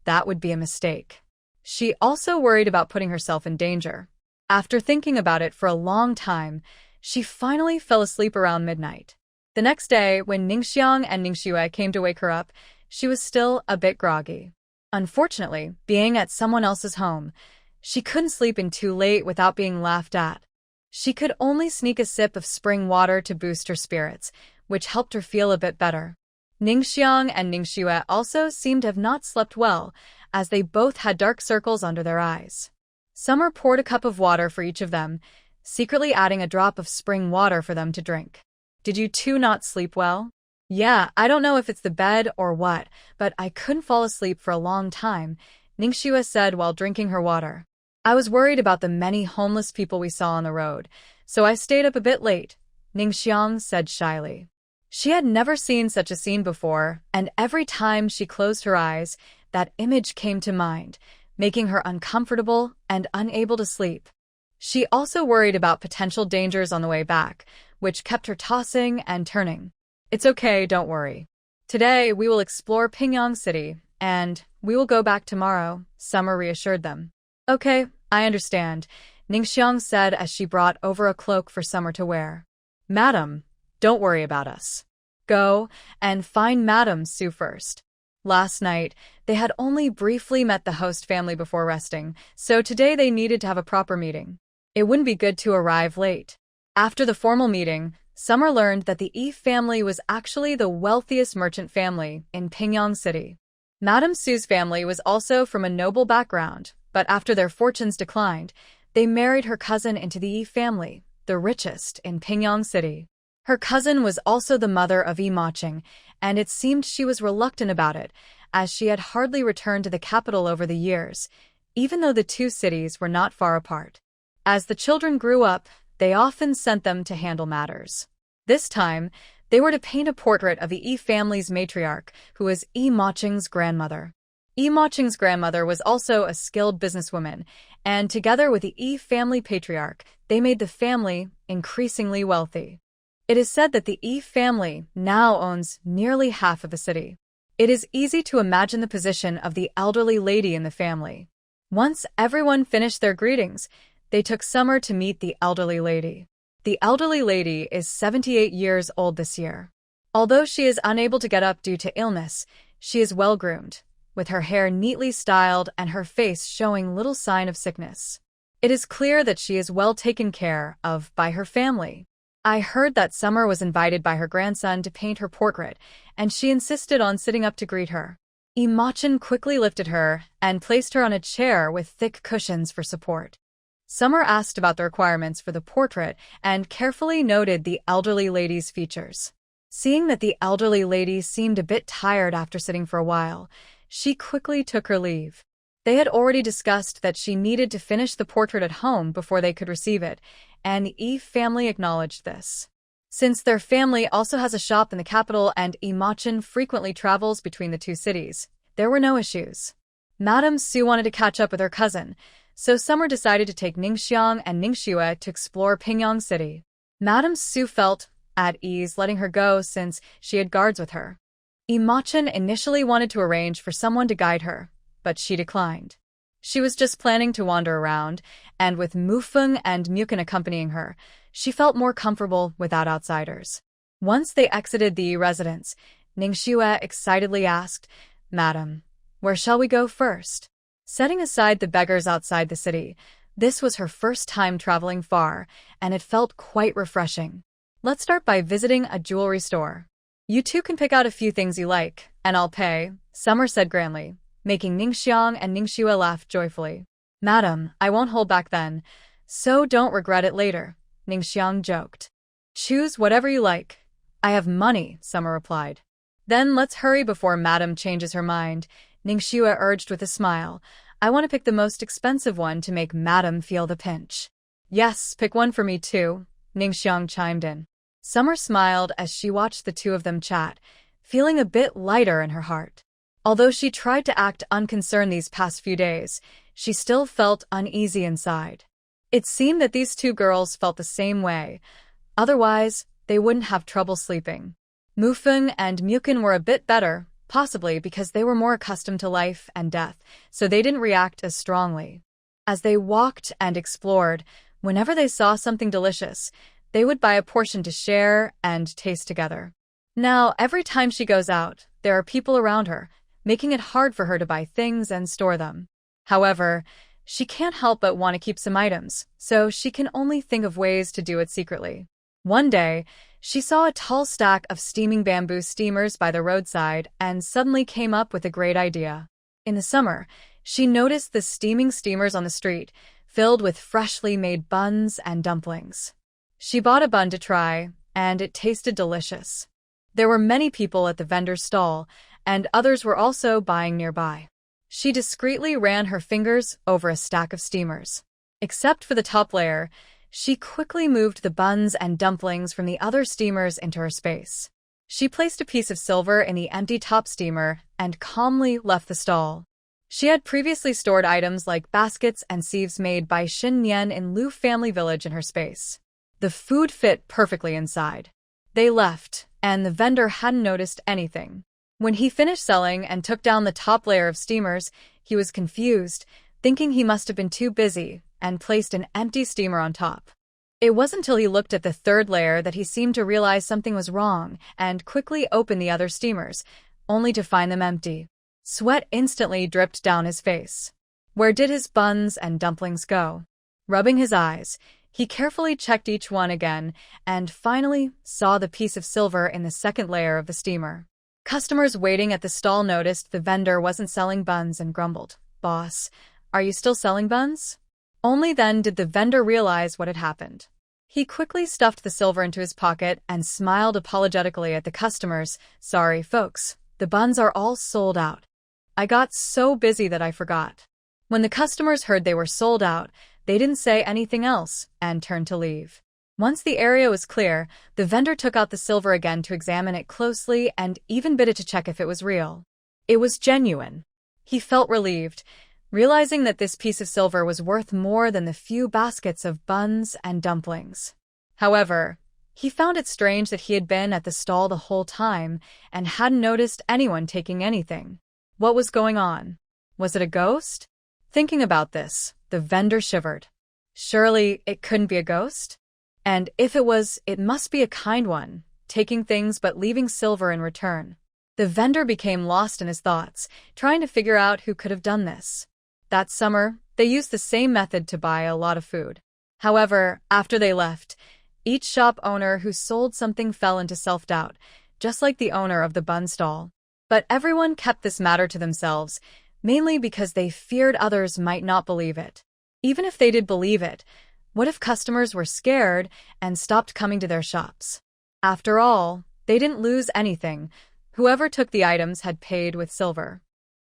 that would be a mistake. She also worried about putting herself in danger. After thinking about it for a long time, she finally fell asleep around midnight. The next day, when Ningxiang and Ningxue came to wake her up, she was still a bit groggy. Unfortunately, being at someone else's home, she couldn't sleep in too late without being laughed at. She could only sneak a sip of spring water to boost her spirits, which helped her feel a bit better. Ningxiang and Ningxue also seemed to have not slept well, as they both had dark circles under their eyes. Summer poured a cup of water for each of them, secretly adding a drop of spring water for them to drink. Did you two not sleep well? Yeah, I don't know if it's the bed or what, but I couldn't fall asleep for a long time, Ningxue said while drinking her water. I was worried about the many homeless people we saw on the road, so I stayed up a bit late, Ningxiang said shyly. She had never seen such a scene before, and every time she closed her eyes, that image came to mind, making her uncomfortable and unable to sleep. She also worried about potential dangers on the way back, which kept her tossing and turning. It's okay, don't worry. Today, we will explore Pingyang City, and we will go back tomorrow, Summer reassured them. Okay, I understand, Ningxiang said as she brought over a cloak for Summer to wear. Madam, don't worry about us. Go and find Madam Su first. Last night, they had only briefly met the host family before resting, so today they needed to have a proper meeting. It wouldn't be good to arrive late. After the formal meeting, Summer learned that the Yi family was actually the wealthiest merchant family in Pingyang City. Madame Su's family was also from a noble background, but after their fortunes declined, they married her cousin into the Yi family, the richest in Pingyang City. Her cousin was also the mother of Yi Maching, and it seemed she was reluctant about it, as she had hardly returned to the capital over the years, even though the two cities were not far apart. As the children grew up, they often sent them to handle matters. This time, they were to paint a portrait of the Yi family's matriarch, who was Yi Maching's grandmother. Yi Maching's grandmother was also a skilled businesswoman, and together with the Yi family patriarch, they made the family increasingly wealthy. It is said that the Yi family now owns nearly half of the city. It is easy to imagine the position of the elderly lady in the family. Once everyone finished their greetings, they took Summer to meet the elderly lady. The elderly lady is 78 years old this year. Although she is unable to get up due to illness, she is well-groomed, with her hair neatly styled and her face showing little sign of sickness. It is clear that she is well taken care of by her family. I heard that Summer was invited by her grandson to paint her portrait, and she insisted on sitting up to greet her. Yi Maching quickly lifted her and placed her on a chair with thick cushions for support. Summer asked about the requirements for the portrait and carefully noted the elderly lady's features. Seeing that the elderly lady seemed a bit tired after sitting for a while, she quickly took her leave. They had already discussed that she needed to finish the portrait at home before they could receive it, and the Yi family acknowledged this. Since their family also has a shop in the capital and Yi Maching frequently travels between the two cities, there were no issues. Madame Su wanted to catch up with her cousin, so Summer decided to take Ningxiang and Ningxue to explore Pingyang City. Madame Su felt at ease letting her go since she had guards with her. Yi Maching initially wanted to arrange for someone to guide her, but she declined. She was just planning to wander around, and with Mufeng and Muken accompanying her, she felt more comfortable without outsiders. Once they exited the Yi residence, Ningxue excitedly asked, "Madam, where shall we go first?" Setting aside the beggars outside the city, this was her first time traveling far, and it felt quite refreshing. "Let's start by visiting a jewelry store. You two can pick out a few things you like, and I'll pay," Summer said grandly, making Ningxiang and Ningxue laugh joyfully. "Madam, I won't hold back then, so don't regret it later," Ningxiang joked. "Choose whatever you like. I have money," Summer replied. "Then let's hurry before Madam changes her mind," Ningxue urged with a smile. "I want to pick the most expensive one to make Madam feel the pinch." "Yes, pick one for me too," Ningxiang chimed in. Summer smiled as she watched the two of them chat, feeling a bit lighter in her heart. Although she tried to act unconcerned these past few days, she still felt uneasy inside. It seemed that these two girls felt the same way. Otherwise, they wouldn't have trouble sleeping. Mufeng and Muken were a bit better, possibly because they were more accustomed to life and death, so they didn't react as strongly. As they walked and explored, whenever they saw something delicious, they would buy a portion to share and taste together. Now, every time she goes out, there are people around her, making it hard for her to buy things and store them. However, she can't help but want to keep some items, so she can only think of ways to do it secretly. One day, she saw a tall stack of steaming bamboo steamers by the roadside and suddenly came up with a great idea. In the summer, she noticed the steaming steamers on the street, filled with freshly made buns and dumplings. She bought a bun to try, and it tasted delicious. There were many people at the vendor's stall, and others were also buying nearby. She discreetly ran her fingers over a stack of steamers. Except for the top layer, she quickly moved the buns and dumplings from the other steamers into her space. She placed a piece of silver in the empty top steamer and calmly left the stall. She had previously stored items like baskets and sieves made by Xin Nian in Liu family village in her space. The food fit perfectly inside. They left, and the vendor hadn't noticed anything. When he finished selling and took down the top layer of steamers, he was confused, thinking he must have been too busy, and placed an empty steamer on top. It wasn't until he looked at the third layer that he seemed to realize something was wrong and quickly opened the other steamers, only to find them empty. Sweat instantly dripped down his face. Where did his buns and dumplings go? Rubbing his eyes, he carefully checked each one again and finally saw the piece of silver in the second layer of the steamer. Customers waiting at the stall noticed the vendor wasn't selling buns and grumbled, "Boss, are you still selling buns?" Only then did the vendor realize what had happened. He quickly stuffed the silver into his pocket and smiled apologetically at the customers. "Sorry, folks, the buns are all sold out. I got so busy that I forgot." When the customers heard they were sold out, they didn't say anything else and turned to leave. Once the area was clear, the vendor took out the silver again to examine it closely and even bit it to check if it was real. It was genuine. He felt relieved, realizing that this piece of silver was worth more than the few baskets of buns and dumplings. However, he found it strange that he had been at the stall the whole time and hadn't noticed anyone taking anything. What was going on? Was it a ghost? Thinking about this, the vendor shivered. Surely it couldn't be a ghost? And if it was, it must be a kind one, taking things but leaving silver in return. The vendor became lost in his thoughts, trying to figure out who could have done this. That summer, they used the same method to buy a lot of food. However, after they left, each shop owner who sold something fell into self-doubt, just like the owner of the bun stall. But everyone kept this matter to themselves, mainly because they feared others might not believe it. Even if they did believe it, what if customers were scared and stopped coming to their shops? After all, they didn't lose anything. Whoever took the items had paid with silver.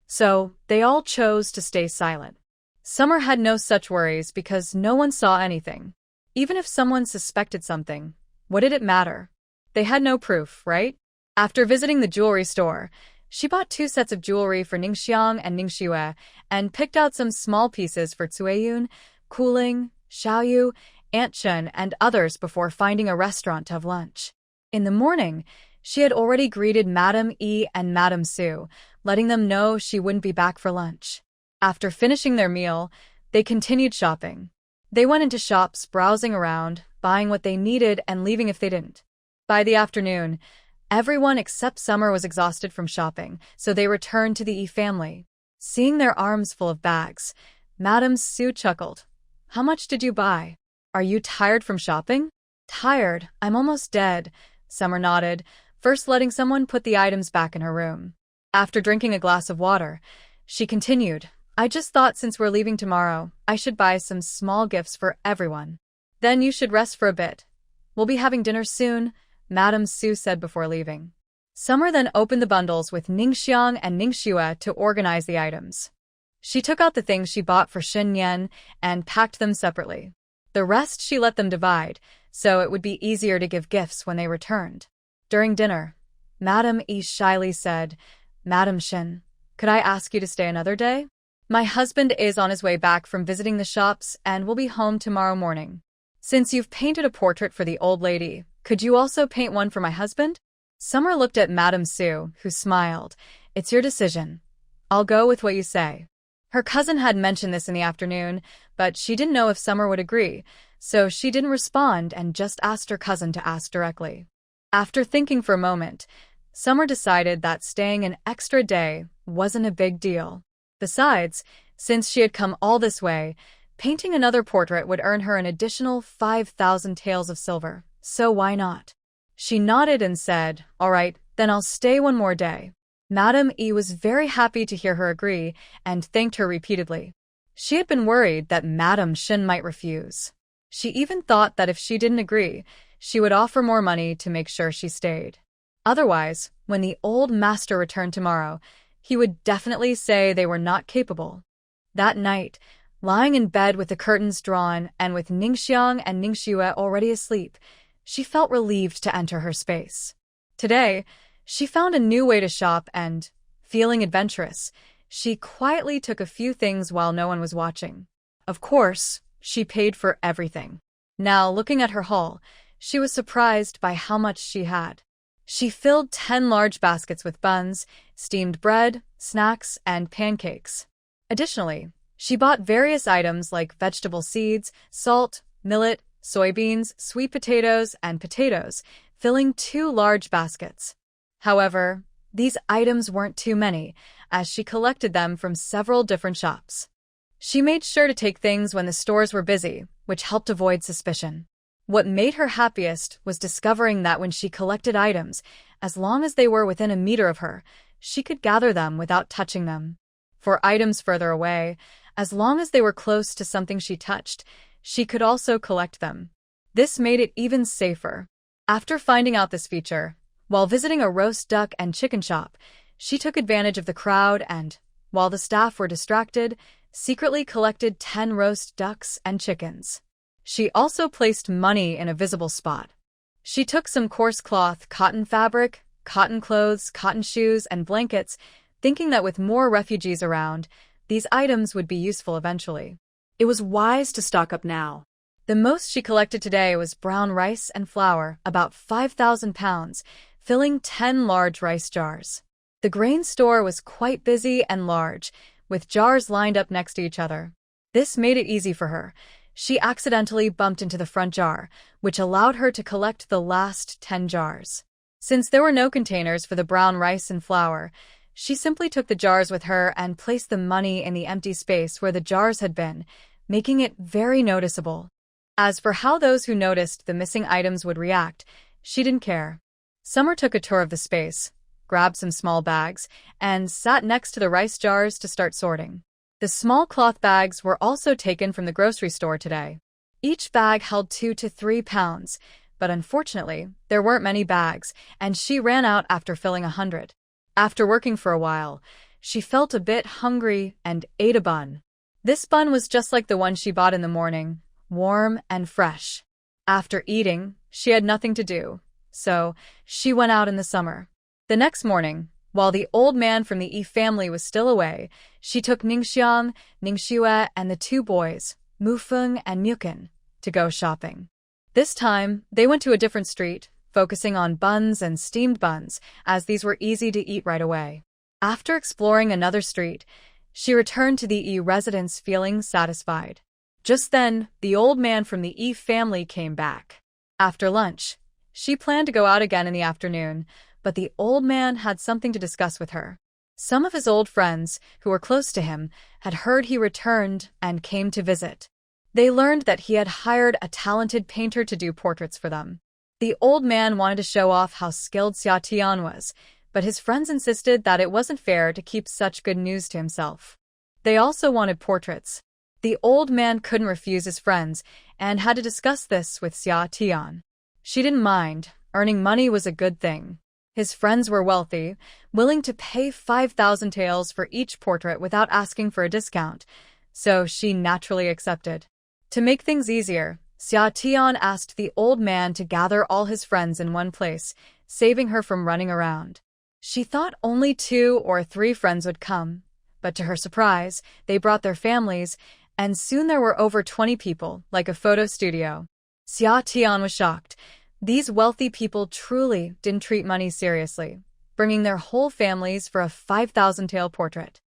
So, they all chose to stay silent. Summer had no such worries because no one saw anything. Even if someone suspected something, what did it matter? They had no proof, right? After visiting the jewelry store, she bought 2 sets of jewelry for Ningxiang and Ningxue and picked out some small pieces for Cueyun, Kuling, Xiaoyu, Aunt Chen, and others before finding a restaurant to have lunch. In the morning, she had already greeted Madame E and Madame Su, letting them know she wouldn't be back for lunch. After finishing their meal, they continued shopping. They went into shops, browsing around, buying what they needed and leaving if they didn't. By the afternoon, everyone except Summer was exhausted from shopping, so they returned to the E family. Seeing their arms full of bags, Madame Su chuckled. "How much did you buy? Are you tired from shopping?" "Tired, I'm almost dead," Summer nodded, first letting someone put the items back in her room. After drinking a glass of water, she continued, "I just thought since we're leaving tomorrow, I should buy some small gifts for everyone. Then you should rest for a bit. We'll be having dinner soon," Madame Su said before leaving. Summer then opened the bundles with Ningxiang and Ningxue to organize the items. She took out the things she bought for Xin Yan and packed them separately. The rest she let them divide, so it would be easier to give gifts when they returned. During dinner, Madame E shyly said, "Madame Xin, could I ask you to stay another day? My husband is on his way back from visiting the shops and will be home tomorrow morning. Since you've painted a portrait for the old lady, could you also paint one for my husband?" Summer looked at Madame Su, who smiled. "It's your decision. I'll go with what you say." Her cousin had mentioned this in the afternoon, but she didn't know if Summer would agree, so she didn't respond and just asked her cousin to ask directly. After thinking for a moment, Summer decided that staying an extra day wasn't a big deal. Besides, since she had come all this way, painting another portrait would earn her an additional 5,000 taels of silver, so why not? She nodded and said, "All right, then I'll stay one more day." Madame E was very happy to hear her agree and thanked her repeatedly. She had been worried that Madame Xin might refuse. She even thought that if she didn't agree, she would offer more money to make sure she stayed. Otherwise, when the old master returned tomorrow, he would definitely say they were not capable. That night, lying in bed with the curtains drawn and with Ningxiang and Ningxue already asleep, she felt relieved to enter her space. Today, she found a new way to shop and, feeling adventurous, she quietly took a few things while no one was watching. Of course, she paid for everything. Now, looking at her haul, she was surprised by how much she had. She filled 10 large baskets with buns, steamed bread, snacks, and pancakes. Additionally, She bought various items like vegetable seeds, salt, millet, soybeans, sweet potatoes, and potatoes, filling 2 large baskets. However, these items weren't too many, as she collected them from several different shops. She made sure to take things when the stores were busy, which helped avoid suspicion. What made her happiest was discovering that when she collected items, as long as they were within a meter of her, she could gather them without touching them. For items further away, as long as they were close to something she touched, she could also collect them. This made it even safer. After finding out this feature, while visiting a roast duck and chicken shop, she took advantage of the crowd and, while the staff were distracted, secretly collected 10 roast ducks and chickens. She also placed money in a visible spot. She took some coarse cloth, cotton fabric, cotton clothes, cotton shoes, and blankets, thinking that with more refugees around, these items would be useful eventually. It was wise to stock up now. The most she collected today was brown rice and flour, about 5,000 pounds, filling 10 large rice jars. The grain store was quite busy and large, with jars lined up next to each other. This made it easy for her. She accidentally bumped into the front jar, which allowed her to collect the last 10 jars. Since there were no containers for the brown rice and flour, she simply took the jars with her and placed the money in the empty space where the jars had been, making it very noticeable. As for how those who noticed the missing items would react, she didn't care. Summer took a tour of the space, grabbed some small bags, and sat next to the rice jars to start sorting. The small cloth bags were also taken from the grocery store today. Each bag held 2 to 3 pounds, but unfortunately, there weren't many bags, and she ran out after filling 100. After working for a while, she felt a bit hungry and ate a bun. This bun was just like the one she bought in the morning, warm and fresh. After eating, she had nothing to do, so she went out in the summer. The next morning, while the old man from the Yi family was still away, she took Ningxiang, Ningxue, and the 2 boys, Mufeng and Mukin, to go shopping. This time, they went to a different street, focusing on buns and steamed buns, as these were easy to eat right away. After exploring another street, she returned to the Yi residence feeling satisfied. Just then, the old man from the Yi family came back. After lunch, she planned to go out again in the afternoon, but the old man had something to discuss with her. Some of his old friends, who were close to him, had heard he returned and came to visit. They learned that he had hired a talented painter to do portraits for them. The old man wanted to show off how skilled Xia Tian was, but his friends insisted that it wasn't fair to keep such good news to himself. They also wanted portraits. The old man couldn't refuse his friends and had to discuss this with Xia Tian. She didn't mind. Earning money was a good thing. His friends were wealthy, willing to pay 5,000 taels for each portrait without asking for a discount, so she naturally accepted. To make things easier, Xia Tian asked the old man to gather all his friends in one place, saving her from running around. She thought only 2 or 3 friends would come, but to her surprise, they brought their families, and soon there were over 20 people, like a photo studio. Xia Tian was shocked. These wealthy people truly didn't treat money seriously, bringing their whole families for a 5,000 tael portrait.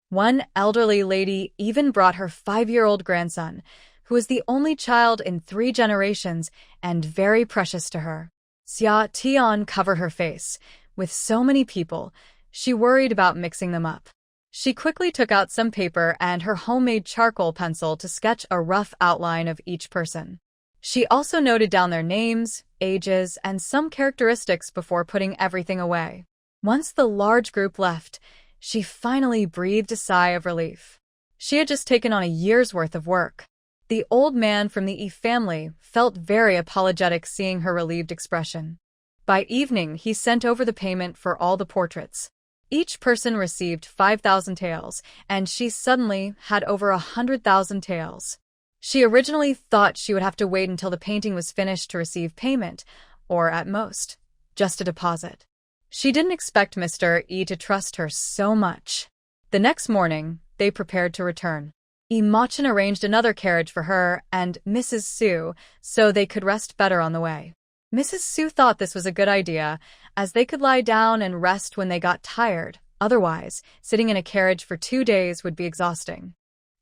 One elderly lady even brought her 5-year-old grandson, who was the only child in 3 generations and very precious to her. Xia Tian covered her face. With so many people, she worried about mixing them up. She quickly took out some paper and her homemade charcoal pencil to sketch a rough outline of each person. She also noted down their names, ages, and some characteristics before putting everything away. Once the large group left, she finally breathed a sigh of relief. She had just taken on a year's worth of work. The old man from the Yi family felt very apologetic seeing her relieved expression. By evening, he sent over the payment for all the portraits. Each person received 5,000 taels, and she suddenly had over 100,000 taels. She originally thought she would have to wait until the painting was finished to receive payment, or at most, just a deposit. She didn't expect Mr. Yi to trust her so much. The next morning, they prepared to return. Yi Machin arranged another carriage for her and Mrs. Su so they could rest better on the way. Mrs. Su thought this was a good idea, as they could lie down and rest when they got tired. Otherwise, sitting in a carriage for 2 days would be exhausting.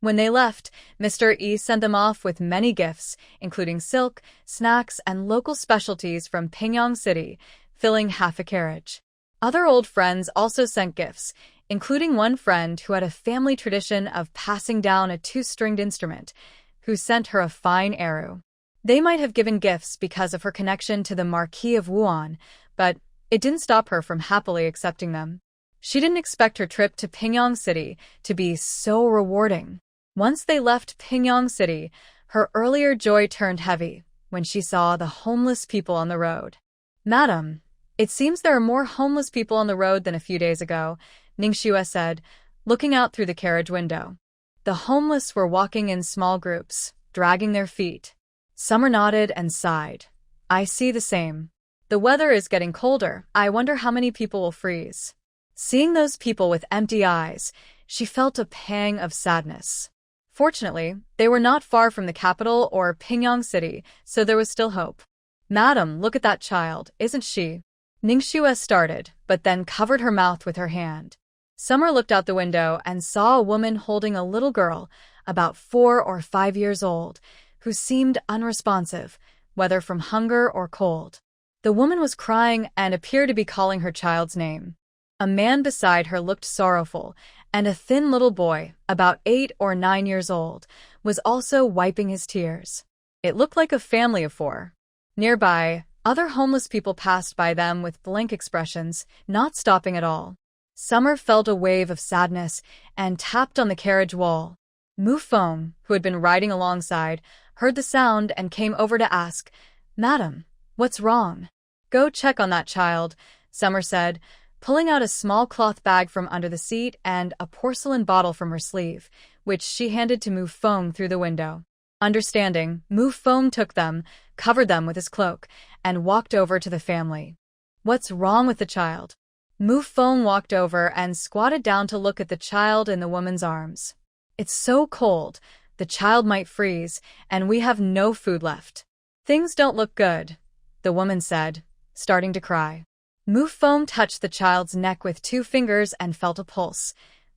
When they left, Mr. E sent them off with many gifts, including silk, snacks, and local specialties from Pingyang City, filling half a carriage. Other old friends also sent gifts, including one friend who had a family tradition of passing down a two-stringed instrument, who sent her a fine arrow. They might have given gifts because of her connection to the Marquis of Wuan, but it didn't stop her from happily accepting them. She didn't expect her trip to Pingyang City to be so rewarding. Once they left Pingyang City, her earlier joy turned heavy when she saw the homeless people on the road. "Madam, it seems there are more homeless people on the road than a few days ago," Ningxue said, looking out through the carriage window. The homeless were walking in small groups, dragging their feet. Summer nodded and sighed. "I see the same. The weather is getting colder. I wonder how many people will freeze." Seeing those people with empty eyes, she felt a pang of sadness. Fortunately, they were not far from the capital or Pingyang City, so there was still hope. "Madam, look at that child, isn't she?" Ningxue started, but then covered her mouth with her hand. Summer looked out the window and saw a woman holding a little girl, about 4 or 5 years old, who seemed unresponsive, whether from hunger or cold. The woman was crying and appeared to be calling her child's name. A man beside her looked sorrowful, and a thin little boy, about 8 or 9 years old, was also wiping his tears. It looked like a family of 4. Nearby, other homeless people passed by them with blank expressions, not stopping at all. Summer felt a wave of sadness and tapped on the carriage wall. Mu Feng, who had been riding alongside, heard the sound and came over to ask, "Madam, what's wrong?" "Go check on that child," Summer said, pulling out a small cloth bag from under the seat and a porcelain bottle from her sleeve, which she handed to Mu Feng through the window. Understanding, Mu Feng took them, covered them with his cloak, and walked over to the family. "What's wrong with the child?" Mu Feng walked over and squatted down to look at the child in the woman's arms. "It's so cold, the child might freeze, and we have no food left." "Things don't look good," the woman said, starting to cry. Mu Feng touched the child's neck with 2 fingers and felt a pulse.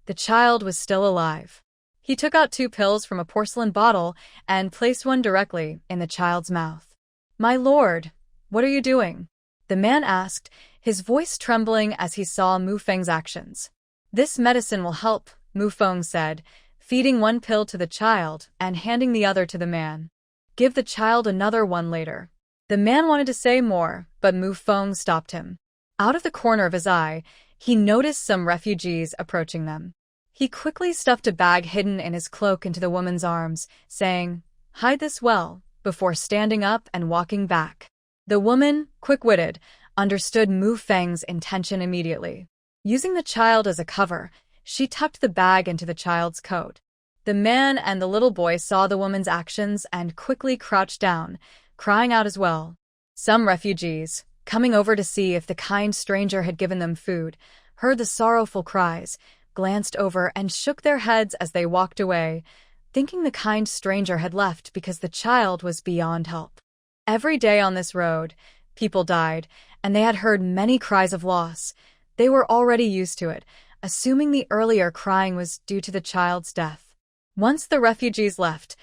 The child was still alive. He took out 2 pills from a porcelain bottle and placed one directly in the child's mouth. "My lord, what are you doing?" the man asked, his voice trembling as he saw Mu Feng's actions. "This medicine will help," Mu Feng said, feeding 1 pill to the child and handing the other to the man. "Give the child another one later." The man wanted to say more, but Mu Feng stopped him. Out of the corner of his eye, he noticed some refugees approaching them. He quickly stuffed a bag hidden in his cloak into the woman's arms, saying, "Hide this well," before standing up and walking back. The woman, quick-witted, understood Mu Feng's intention immediately. Using the child as a cover, she tucked the bag into the child's coat. The man and the little boy saw the woman's actions and quickly crouched down, crying out as well. Some refugees, coming over to see if the kind stranger had given them food, heard the sorrowful cries, glanced over and shook their heads as they walked away, thinking the kind stranger had left because the child was beyond help. Every day on this road, people died, and they had heard many cries of loss. They were already used to it, assuming the earlier crying was due to the child's death. Once the refugees left,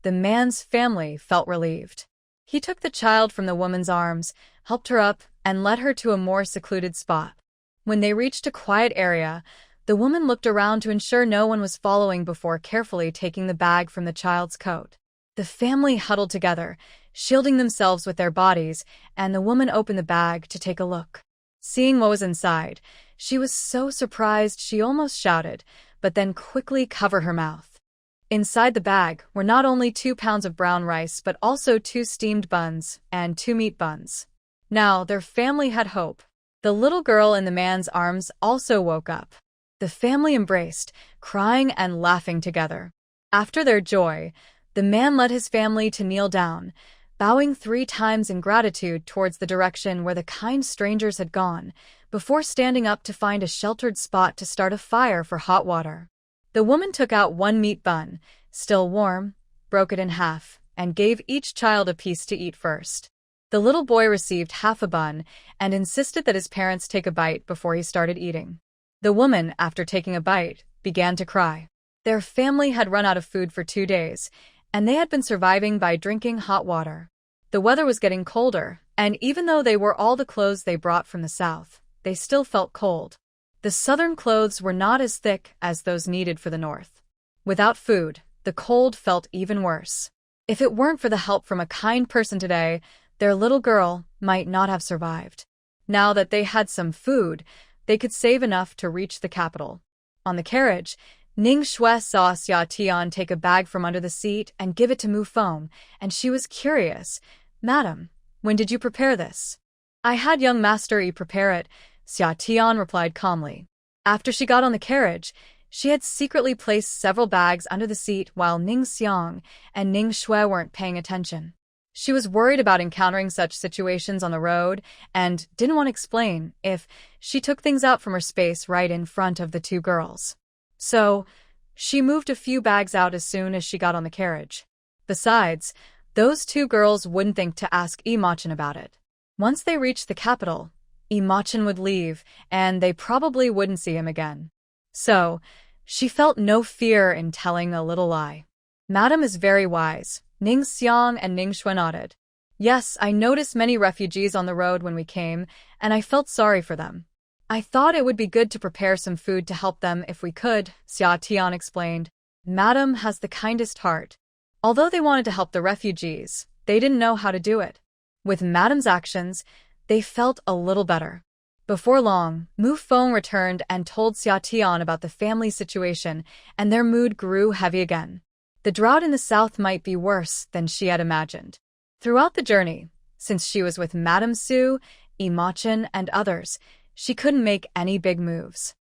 the man's family felt relieved. He took the child from the woman's arms, helped her up, and led her to a more secluded spot. When they reached a quiet area, the woman looked around to ensure no one was following before carefully taking the bag from the child's coat. The family huddled together, shielding themselves with their bodies, and the woman opened the bag to take a look. Seeing what was inside, she was so surprised she almost shouted, but then quickly covered her mouth. Inside the bag were not only 2 pounds of brown rice but also 2 steamed buns and 2 meat buns. Now their family had hope. The little girl in the man's arms also woke up. The family embraced, crying and laughing together. After their joy, the man led his family to kneel down, bowing 3 times in gratitude towards the direction where the kind strangers had gone, before standing up to find a sheltered spot to start a fire for hot water. The woman took out 1 meat bun, still warm, broke it in half, and gave each child a piece to eat first. The little boy received half a bun and insisted that his parents take a bite before he started eating. The woman, after taking a bite, began to cry. Their family had run out of food for 2 days, and they had been surviving by drinking hot water. The weather was getting colder, and even though they wore all the clothes they brought from the south, they still felt cold. The southern clothes were not as thick as those needed for the north. Without food, the cold felt even worse. If it weren't for the help from a kind person today, their little girl might not have survived. Now that they had some food, they could save enough to reach the capital. On the carriage, Ning Shui saw Xia Tian take a bag from under the seat and give it to Mu Feng, and she was curious. "Madam, when did you prepare this?" "I had young Master Yi prepare it," Xia Tian replied calmly. After she got on the carriage, she had secretly placed several bags under the seat while Ning Xiang and Ning Shui weren't paying attention. She was worried about encountering such situations on the road and didn't want to explain if she took things out from her space right in front of the two girls. So, she moved a few bags out as soon as she got on the carriage. Besides, those two girls wouldn't think to ask Imachin about it. Once they reached the capital, Imachin would leave, and they probably wouldn't see him again. So, she felt no fear in telling a little lie. "Madam is very wise," Ning Xiang and Ning Shui nodded. "Yes, I noticed many refugees on the road when we came, and I felt sorry for them. I thought it would be good to prepare some food to help them if we could," Xia Tian explained. "Madam has the kindest heart." Although they wanted to help the refugees, they didn't know how to do it. With Madam's actions, they felt a little better. Before long, Mu Feng returned and told Xia Tian about the family situation, and their mood grew heavy again. The drought in the south might be worse than she had imagined. Throughout the journey, since she was with Madame Su, Imachin, and others, she couldn't make any big moves.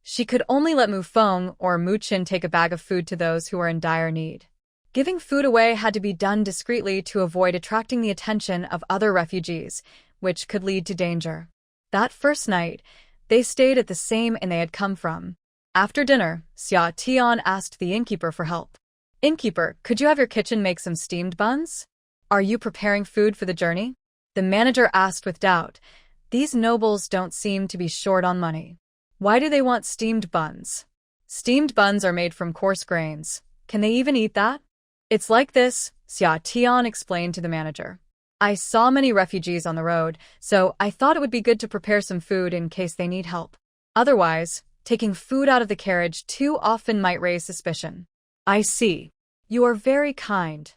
She could only let Mu Feng or Mu Qin take a bag of food to those who were in dire need. Giving food away had to be done discreetly to avoid attracting the attention of other refugees, which could lead to danger. That first night, they stayed at the same inn they had come from. After dinner, Xia Tian asked the innkeeper for help. "Innkeeper, could you have your kitchen make some steamed buns? Are you preparing food for the journey?" The manager asked with doubt. These nobles don't seem to be short on money. Why do they want steamed buns? Steamed buns are made from coarse grains. Can they even eat that? "It's like this," Xia Tian explained to the manager. "I saw many refugees on the road, so I thought it would be good to prepare some food in case they need help. Otherwise, taking food out of the carriage too often might raise suspicion." "I see. You are very kind,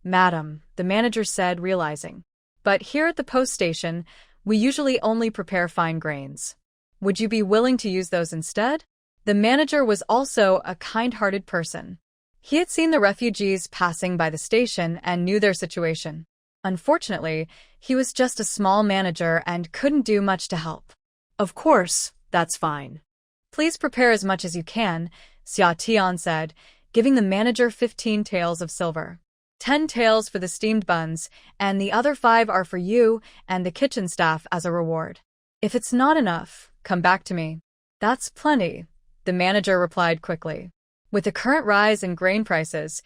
madam," the manager said, realizing. "But here at the post station, we usually only prepare fine grains. Would you be willing to use those instead?" The manager was also a kind-hearted person. He had seen the refugees passing by the station and knew their situation. Unfortunately, he was just a small manager and couldn't do much to help. "Of course, that's fine. Please prepare as much as you can," Xia Tian said, giving the manager 15 taels of silver. 10 taels for the steamed buns, and the other 5 are for you and the kitchen staff as a reward. "If it's not enough, come back to me." "That's plenty," the manager replied quickly. With the current rise in grain prices,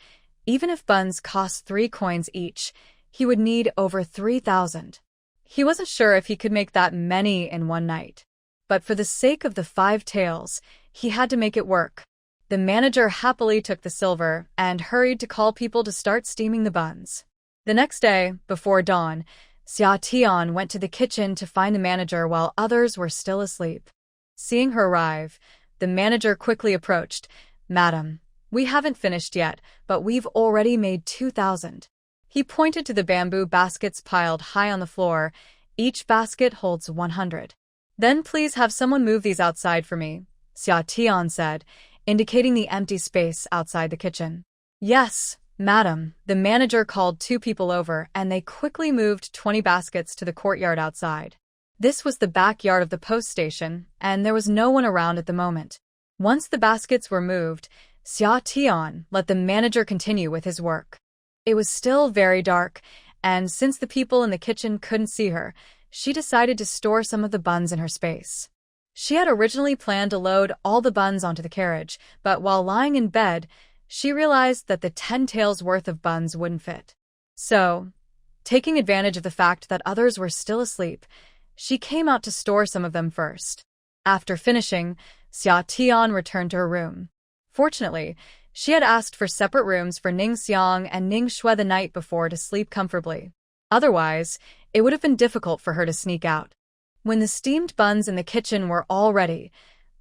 even if buns cost 3 coins each, he would need over 3,000. He wasn't sure if he could make that many in one night. But for the sake of the 5 taels, he had to make it work. The manager happily took the silver and hurried to call people to start steaming the buns. The next day, before dawn, Xia Tian went to the kitchen to find the manager while others were still asleep. Seeing her arrive, the manager quickly approached. "Madam, we haven't finished yet, but we've already made 2,000. He pointed to the bamboo baskets piled high on the floor. "Each basket holds 100. "Then please have someone move these outside for me," Xia Tian said, indicating the empty space outside the kitchen. "Yes, madam." The manager called 2 people over and they quickly moved 20 baskets to the courtyard outside. This was the backyard of the post station, and there was no one around at the moment. Once the baskets were moved, Xia Tian let the manager continue with his work. It was still very dark, and since the people in the kitchen couldn't see her, she decided to store some of the buns in her space. She had originally planned to load all the buns onto the carriage, but while lying in bed, she realized that the 10 taels worth of buns wouldn't fit. So, taking advantage of the fact that others were still asleep, she came out to store some of them first. After finishing, Xia Tian returned to her room. Fortunately, She had asked for separate rooms for Ning Xiang and Ning Shui the night before to sleep comfortably. Otherwise, it would have been difficult for her to sneak out. When the steamed buns in the kitchen were all ready,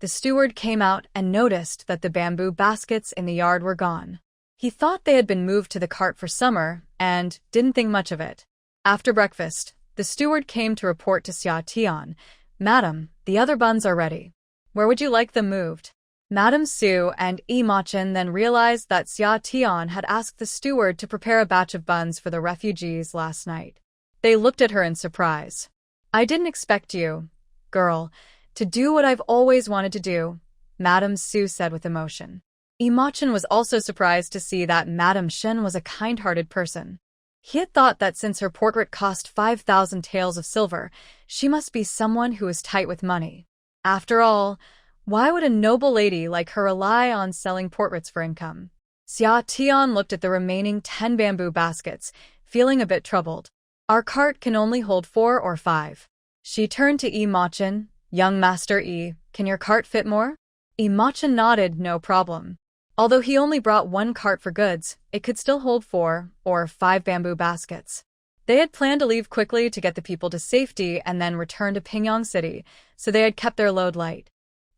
the steward came out and noticed that the bamboo baskets in the yard were gone. He thought they had been moved to the cart for summer and didn't think much of it. After breakfast, the steward came to report to Xia Tian, "Madam, the other buns are ready. Where would you like them moved?" Madame Su and Yi Machen then realized that Xia Tian had asked the steward to prepare a batch of buns for the refugees last night. They looked at her in surprise. "I didn't expect you, girl, to do what I've always wanted to do," Madame Su said with emotion. Yi Machen was also surprised to see that Madame Shen was a kind-hearted person. He had thought that since her portrait cost 5,000 taels of silver, she must be someone who was tight with money. After all, why would a noble lady like her rely on selling portraits for income? Xia Tian looked at the remaining 10 bamboo baskets, feeling a bit troubled. "Our cart can only hold 4 or 5. She turned to Yi Machen. "Young Master Yi, can your cart fit more?" Yi Machen nodded, no problem. Although he only brought 1 cart for goods, it could still hold 4 or 5 bamboo baskets. They had planned to leave quickly to get the people to safety and then return to Pingyang City, so they had kept their load light.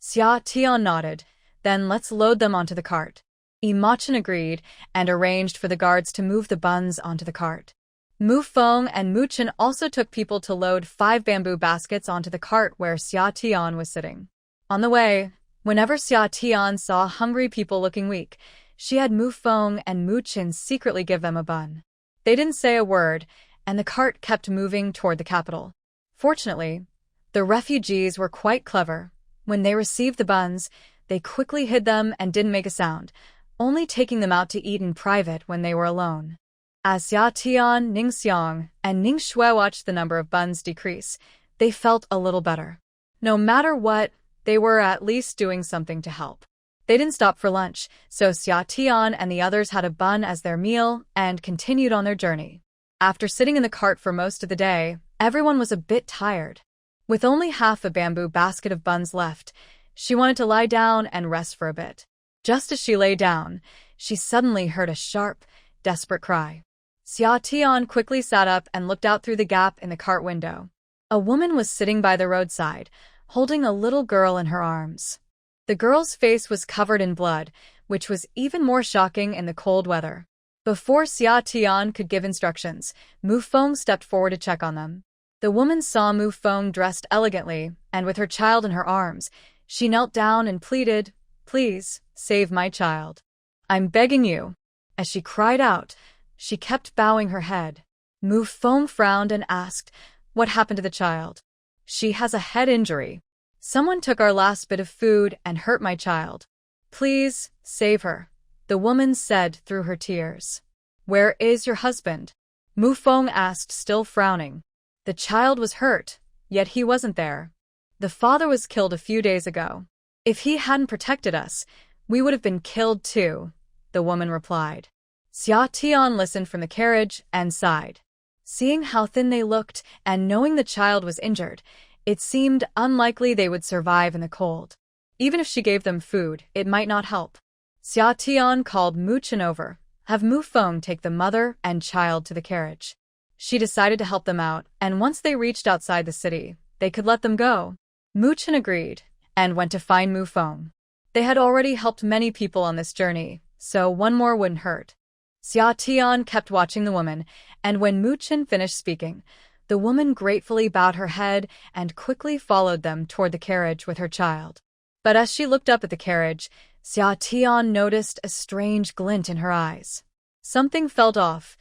Xia Tian nodded. "Then let's load them onto the cart." Yi Machen agreed and arranged for the guards to move the buns onto the cart. Mu Feng and Mu Chen also took people to load 5 bamboo baskets onto the cart where Xia Tian was sitting. On the way, whenever Xia Tian saw hungry people looking weak, she had Mu Feng and Mu Chen secretly give them a bun. They didn't say a word, and the cart kept moving toward the capital. Fortunately, the refugees were quite clever. When they received the buns, they quickly hid them and didn't make a sound, only taking them out to eat in private when they were alone. As Xia Tian, Ning Xiang, and Ning Shui watched the number of buns decrease, they felt a little better. No matter what, they were at least doing something to help. They didn't stop for lunch, so Xia Tian and the others had a bun as their meal and continued on their journey. After sitting in the cart for most of the day, everyone was a bit tired. With only half a bamboo basket of buns left, she wanted to lie down and rest for a bit. Just as she lay down, she suddenly heard a sharp, desperate cry. Xia Tian quickly sat up and looked out through the gap in the cart window. A woman was sitting by the roadside, holding a little girl in her arms. The girl's face was covered in blood, which was even more shocking in the cold weather. Before Xia Tian could give instructions, Mu Feng stepped forward to check on them. The woman saw Mu Feng dressed elegantly, and with her child in her arms, she knelt down and pleaded, "Please, save my child. I'm begging you." As she cried out, she kept bowing her head. Mu Feng frowned and asked, "What happened to the child?" "She has a head injury. Someone took our last bit of food and hurt my child. Please, save her," the woman said through her tears. "Where is your husband?" Mu Feng asked, still frowning. The child was hurt, yet he wasn't there. The father was killed a few days ago. If he hadn't protected us, we would have been killed too, the woman replied. Xia Tian listened from the carriage and sighed. Seeing how thin they looked and knowing the child was injured, it seemed unlikely they would survive in the cold. Even if she gave them food, it might not help. Xia Tian called Mu Chen over. "Have Mu Feng take the mother and child to the carriage." She decided to help them out, and once they reached outside the city, they could let them go. Mu Chen agreed, and went to find Mu Feng. They had already helped many people on this journey, so one more wouldn't hurt. Xia Tian kept watching the woman, and when Mu Chen finished speaking, the woman gratefully bowed her head and quickly followed them toward the carriage with her child. But as she looked up at the carriage, Xia Tian noticed a strange glint in her eyes. Something felt off.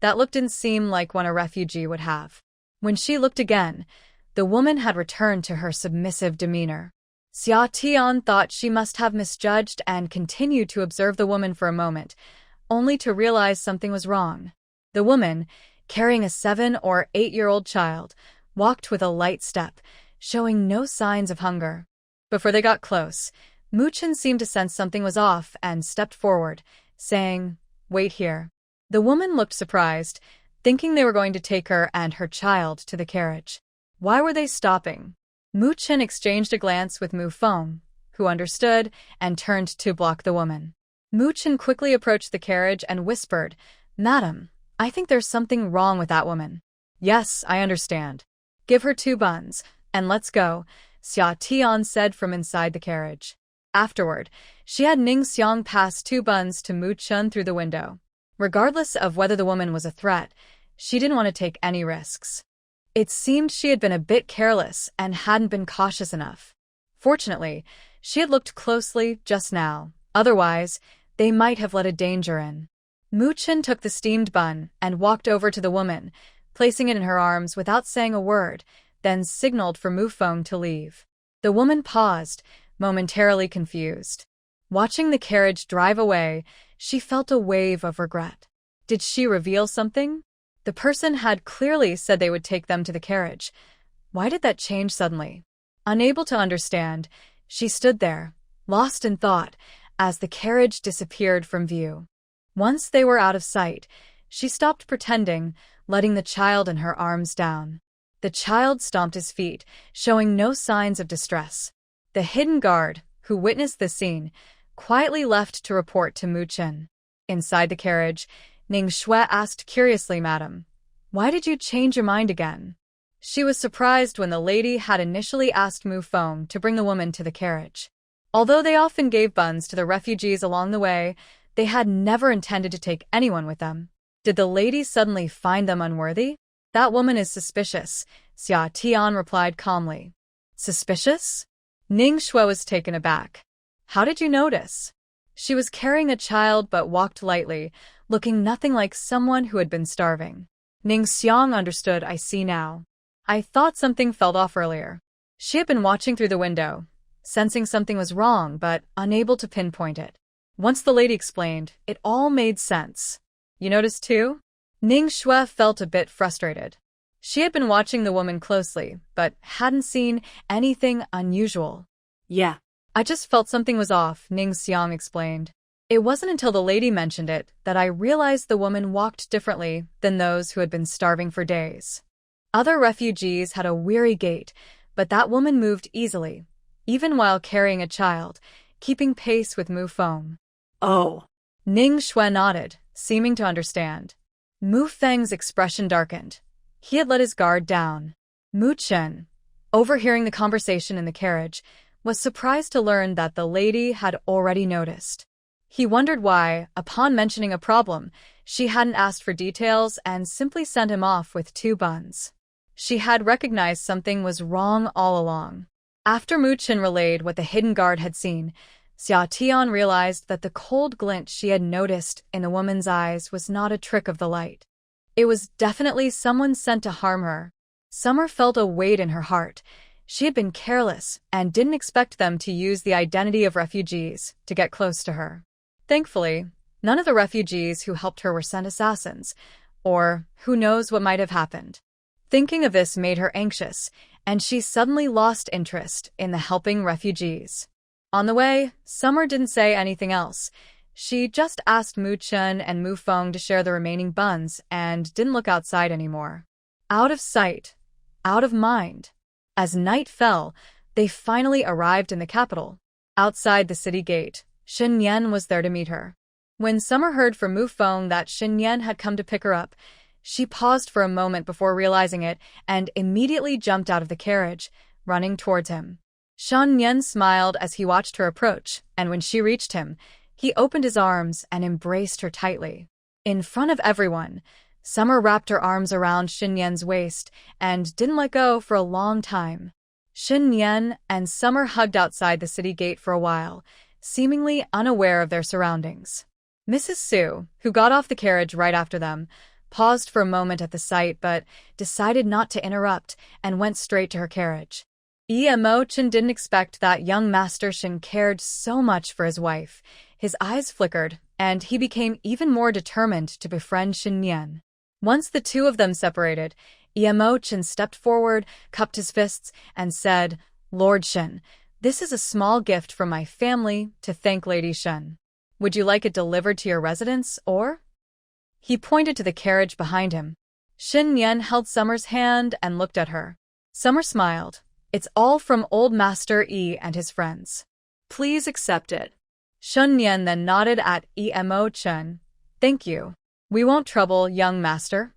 That look didn't seem like one a refugee would have. When she looked again, the woman had returned to her submissive demeanor. Xia Tian thought she must have misjudged and continued to observe the woman for a moment, only to realize something was wrong. The woman, carrying a 7- or 8-year-old child, walked with a light step, showing no signs of hunger. Before they got close, Mu Chen seemed to sense something was off and stepped forward, saying, "Wait here." The woman looked surprised, thinking they were going to take her and her child to the carriage. Why were they stopping? Mu Chen exchanged a glance with Mu Feng, who understood and turned to block the woman. Mu Chen quickly approached the carriage and whispered, "Madam, I think there's something wrong with that woman." "Yes, I understand. Give her 2 buns, and let's go," Xia Tian said from inside the carriage. Afterward, she had Ning Xiang pass 2 buns to Mu Chen through the window. Regardless of whether the woman was a threat, she didn't want to take any risks. It seemed she had been a bit careless and hadn't been cautious enough. Fortunately, she had looked closely just now. Otherwise, they might have let a danger in. Mu Chen took the steamed bun and walked over to the woman, placing it in her arms without saying a word, then signaled for Mu Feng to leave. The woman paused, momentarily confused. Watching the carriage drive away, she felt a wave of regret. Did she reveal something? The person had clearly said they would take them to the carriage. Why did that change suddenly? Unable to understand, she stood there, lost in thought, as the carriage disappeared from view. Once they were out of sight, she stopped pretending, letting the child in her arms down. The child stomped his feet, showing no signs of distress. The hidden guard, who witnessed the scene, quietly left to report to Mu Chen. Inside the carriage, Ning Shui asked curiously, "Madam, why did you change your mind again?" She was surprised when the lady had initially asked Mu Feng to bring the woman to the carriage. Although they often gave buns to the refugees along the way, they had never intended to take anyone with them. Did the lady suddenly find them unworthy? "That woman is suspicious," Xia Tian replied calmly. "Suspicious?" Ning Shui was taken aback. "How did you notice?" She was carrying a child but walked lightly, looking nothing like someone who had been starving. Ning Xiang understood. "I see now. I thought something felt off earlier." She had been watching through the window, sensing something was wrong but unable to pinpoint it. Once the lady explained, it all made sense. "You noticed too?" Ning Shui felt a bit frustrated. She had been watching the woman closely, but hadn't seen anything unusual. "Yeah. I just felt something was off," Ning Xiang explained. "It wasn't until the lady mentioned it that I realized the woman walked differently than those who had been starving for days. Other refugees had a weary gait, but that woman moved easily, even while carrying a child, keeping pace with Mu Feng." "Oh." Ning Shui nodded, seeming to understand. Mu Feng's expression darkened. He had let his guard down. Mu Chen, overhearing the conversation in the carriage, was surprised to learn that the lady had already noticed. He wondered why, upon mentioning a problem, she hadn't asked for details and simply sent him off with 2 buns. She had recognized something was wrong all along. After Mu Chen relayed what the hidden guard had seen, Xia Tian realized that the cold glint she had noticed in the woman's eyes was not a trick of the light. It was definitely someone sent to harm her. Summer felt a weight in her heart. She had been careless and didn't expect them to use the identity of refugees to get close to her. Thankfully, none of the refugees who helped her were sent assassins, or who knows what might have happened. Thinking of this made her anxious, and she suddenly lost interest in the helping refugees. On the way, Summer didn't say anything else. She just asked Mu Chen and Mu Feng to share the remaining buns and didn't look outside anymore. Out of sight, out of mind. As night fell, they finally arrived in the capital. Outside the city gate, Shen Yan was there to meet her. When Summer heard from Mu Feng that Shen Yan had come to pick her up, she paused for a moment before realizing it and immediately jumped out of the carriage, running towards him. Shen Yan smiled as he watched her approach, and when she reached him, he opened his arms and embraced her tightly. In front of everyone, Summer wrapped her arms around Shen Yan's waist and didn't let go for a long time. Shen Yan and Summer hugged outside the city gate for a while, seemingly unaware of their surroundings. Mrs. Su, who got off the carriage right after them, paused for a moment at the sight but decided not to interrupt and went straight to her carriage. Mo Chen didn't expect that young Master Shen cared so much for his wife. His eyes flickered, and he became even more determined to befriend Shen Yan. Once the two of them separated, Mo Chen stepped forward, cupped his fists, and said, "Lord Shen, this is a small gift from my family to thank Lady Shen. Would you like it delivered to your residence, or?" He pointed to the carriage behind him. Shen Yan held Summer's hand and looked at her. Summer smiled. "It's all from old Master Yi and his friends. Please accept it." Shun Nian then nodded at Emo Chen. Thank you. We won't trouble, young master.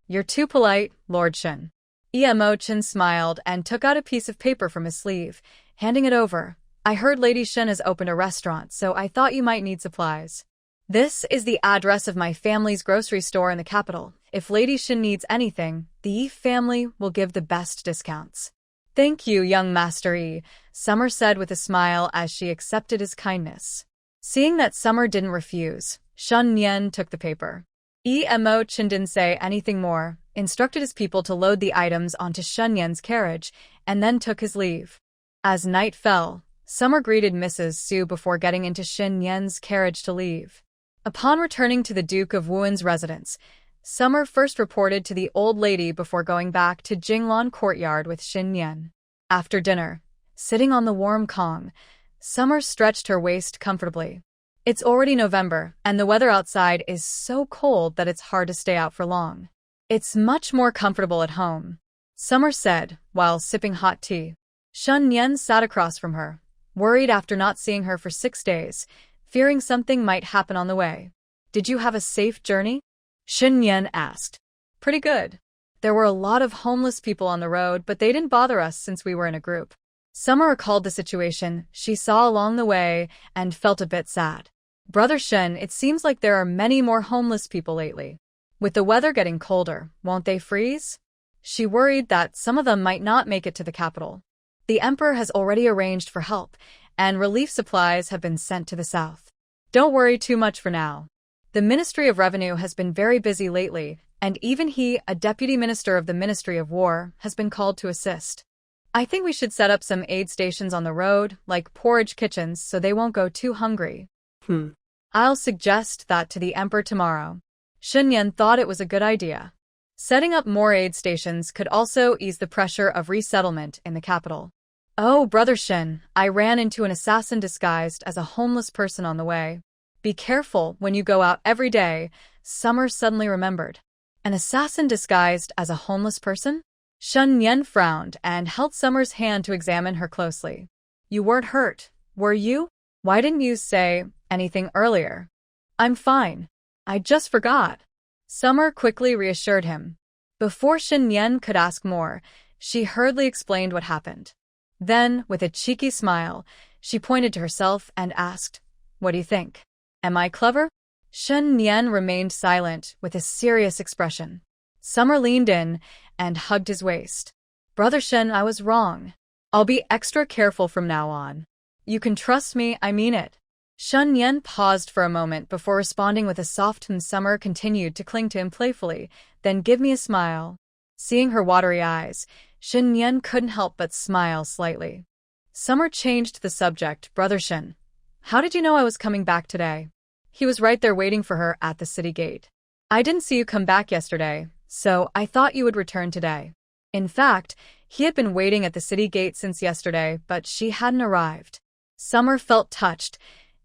You're too polite, Lord Shen. Emo Chen smiled and took out a piece of paper from his sleeve, handing it over. I heard Lady Shen has opened a restaurant, so I thought you might need supplies. This is the address of my family's grocery store in the capital. If Lady Shen needs anything, the Yi family will give the best discounts. Thank you, young Master Yi, Summer said with a smile as she accepted his kindness. Seeing that Summer didn't refuse, Shun Nian took the paper. Emo Chen didn't say anything more, instructed his people to load the items onto Shun Nian's carriage, and then took his leave. As night fell, Summer greeted Mrs. Su before getting into Shun Nian's carriage to leave. Upon returning to the Duke of Wuan's residence, Summer first reported to the old lady before going back to Jinglan courtyard with Shun Nian. After dinner, sitting on the warm Kong, Summer stretched her waist comfortably. It's already November, and the weather outside is so cold that it's hard to stay out for long. It's much more comfortable at home, Summer said, while sipping hot tea. Shun Nian sat across from her, worried after not seeing her for 6 days, fearing something might happen on the way. Did you have a safe journey? Shun Nian asked. Pretty good. There were a lot of homeless people on the road, but they didn't bother us since we were in a group. Summer recalled the situation she saw along the way and felt a bit sad. Brother Shen, it seems like there are many more homeless people lately. With the weather getting colder, won't they freeze? She worried that some of them might not make it to the capital. The emperor has already arranged for help, and relief supplies have been sent to the south. Don't worry too much for now. The Ministry of Revenue has been very busy lately, and even he, a deputy minister of the Ministry of War, has been called to assist. I think we should set up some aid stations on the road, like porridge kitchens, so they won't go too hungry. I'll suggest that to the emperor tomorrow. Shun Nian thought it was a good idea. Setting up more aid stations could also ease the pressure of resettlement in the capital. Oh, Brother Shen, I ran into an assassin disguised as a homeless person on the way. Be careful when you go out every day, Summer suddenly remembered. An assassin disguised as a homeless person? Shun Nian frowned and held Summer's hand to examine her closely. You weren't hurt, were you? Why didn't you say anything earlier? I'm fine. I just forgot. Summer quickly reassured him. Before Shun Nian could ask more, she hurriedly explained what happened. Then, with a cheeky smile, she pointed to herself and asked, What do you think? Am I clever? Shun Nian remained silent with a serious expression. Summer leaned in and hugged his waist. Brother Shen, I was wrong. I'll be extra careful from now on. You can trust me, I mean it. Shun Nian paused for a moment before responding with a soft Summer continued to cling to him playfully, then give me a smile. Seeing her watery eyes, Shun Nian couldn't help but smile slightly. Summer changed the subject. Brother Shen, how did you know I was coming back today? He was right there waiting for her at the city gate. I didn't see you come back yesterday, so I thought you would return today. In fact, he had been waiting at the city gate since yesterday, but she hadn't arrived. Summer felt touched.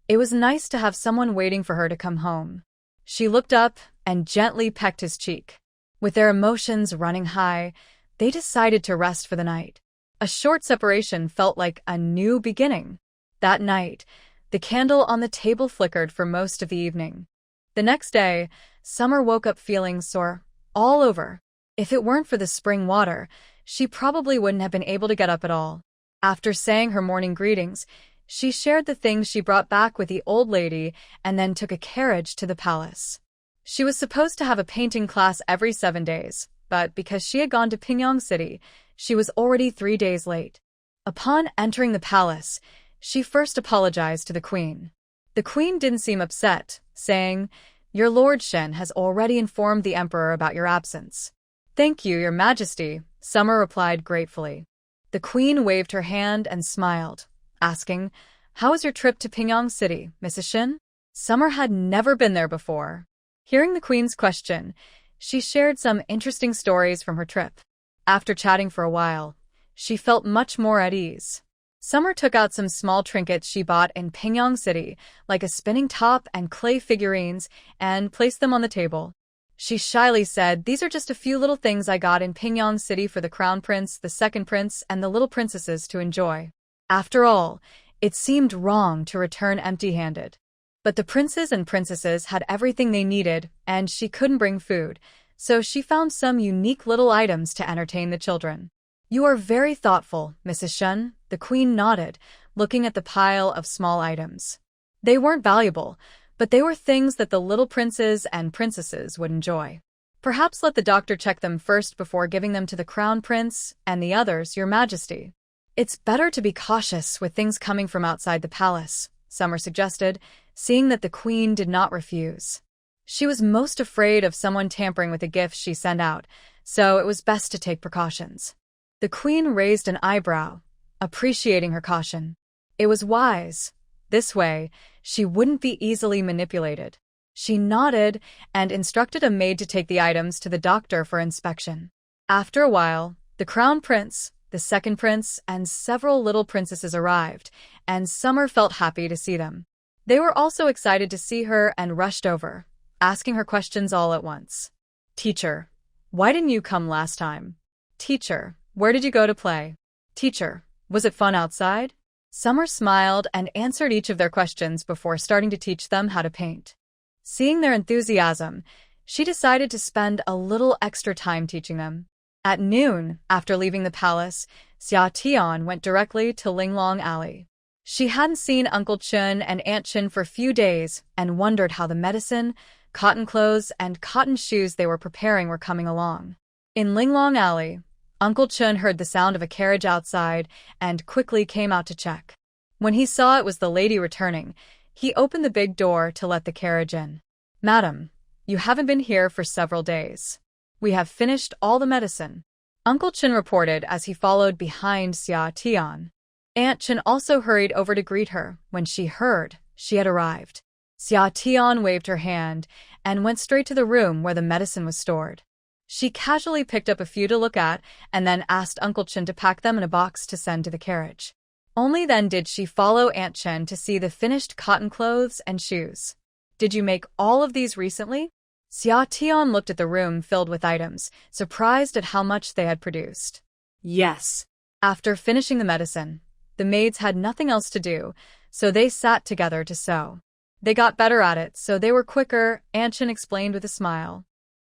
It was nice to have someone waiting for her to come home. She looked up and gently pecked his cheek. With their emotions running high, they decided to rest for the night. A short separation felt like a new beginning. That night, the candle on the table flickered for most of the evening. The next day, Summer woke up feeling sore all over. If it weren't for the spring water, she probably wouldn't have been able to get up at all. After saying her morning greetings, she shared the things she brought back with the old lady and then took a carriage to the palace. She was supposed to have a painting class every 7 days, but because she had gone to Pingyang City, she was already 3 days late. Upon entering the palace, she first apologized to the queen. The queen didn't seem upset, saying, Your Lord Shen has already informed the emperor about your absence. Thank you, Your Majesty, Summer replied gratefully. The queen waved her hand and smiled, asking, How was your trip to Pingyang City, Mrs. Shen? Summer had never been there before. Hearing the queen's question, she shared some interesting stories from her trip. After chatting for a while, she felt much more at ease. Summer took out some small trinkets she bought in Pingyang City, like a spinning top and clay figurines, and placed them on the table. She shyly said, These are just a few little things I got in Pingyang City for the crown prince, the second prince, and the little princesses to enjoy. After all, It seemed wrong to return empty-handed. But the princes and princesses had everything they needed, and she couldn't bring food, so she found some unique little items to entertain the children. "You are very thoughtful, Mrs. Shun," the queen nodded, looking at the pile of small items. They weren't valuable, but they were things that the little princes and princesses would enjoy. "Perhaps let the doctor check them first before giving them to the crown prince and the others, your majesty." "It's better to be cautious with things coming from outside the palace," Summer suggested, seeing that the queen did not refuse. She was most afraid of someone tampering with the gifts she sent out, so it was best to take precautions. The queen raised an eyebrow, appreciating her caution. It was wise. This way, she wouldn't be easily manipulated. She nodded and instructed a maid to take the items to the doctor for inspection. After a while, the crown prince, the second prince, and several little princesses arrived, and Summer felt happy to see them. They were also excited to see her and rushed over, asking her questions all at once. "Teacher, why didn't you come last time?" "Teacher, where did you go to play?" "Teacher, was it fun outside?" Summer smiled and answered each of their questions before starting to teach them how to paint. Seeing their enthusiasm, she decided to spend a little extra time teaching them. At noon, after leaving the palace, Xia Tian went directly to Linglong Alley. She hadn't seen Uncle Chun and Aunt Chin for a few days and wondered how the medicine, cotton clothes, and cotton shoes they were preparing were coming along. In Linglong Alley, Uncle Chun heard the sound of a carriage outside and quickly came out to check. When he saw it was the lady returning, he opened the big door to let the carriage in. "Madam, you haven't been here for several days. We have finished all the medicine," Uncle Chun reported as he followed behind Xia Tian. Aunt Chin also hurried over to greet her when she heard she had arrived. Xia Tian waved her hand and went straight to the room where the medicine was stored. She casually picked up a few to look at and then asked Uncle Chin to pack them in a box to send to the carriage. Only then did she follow Aunt Chen to see the finished cotton clothes and shoes. "Did you make all of these recently?" Xia Tian looked at the room filled with items, surprised at how much they had produced. "Yes." After finishing the medicine, the maids had nothing else to do, so they sat together to sew. They got better at it, so they were quicker, Aunt Chen explained with a smile.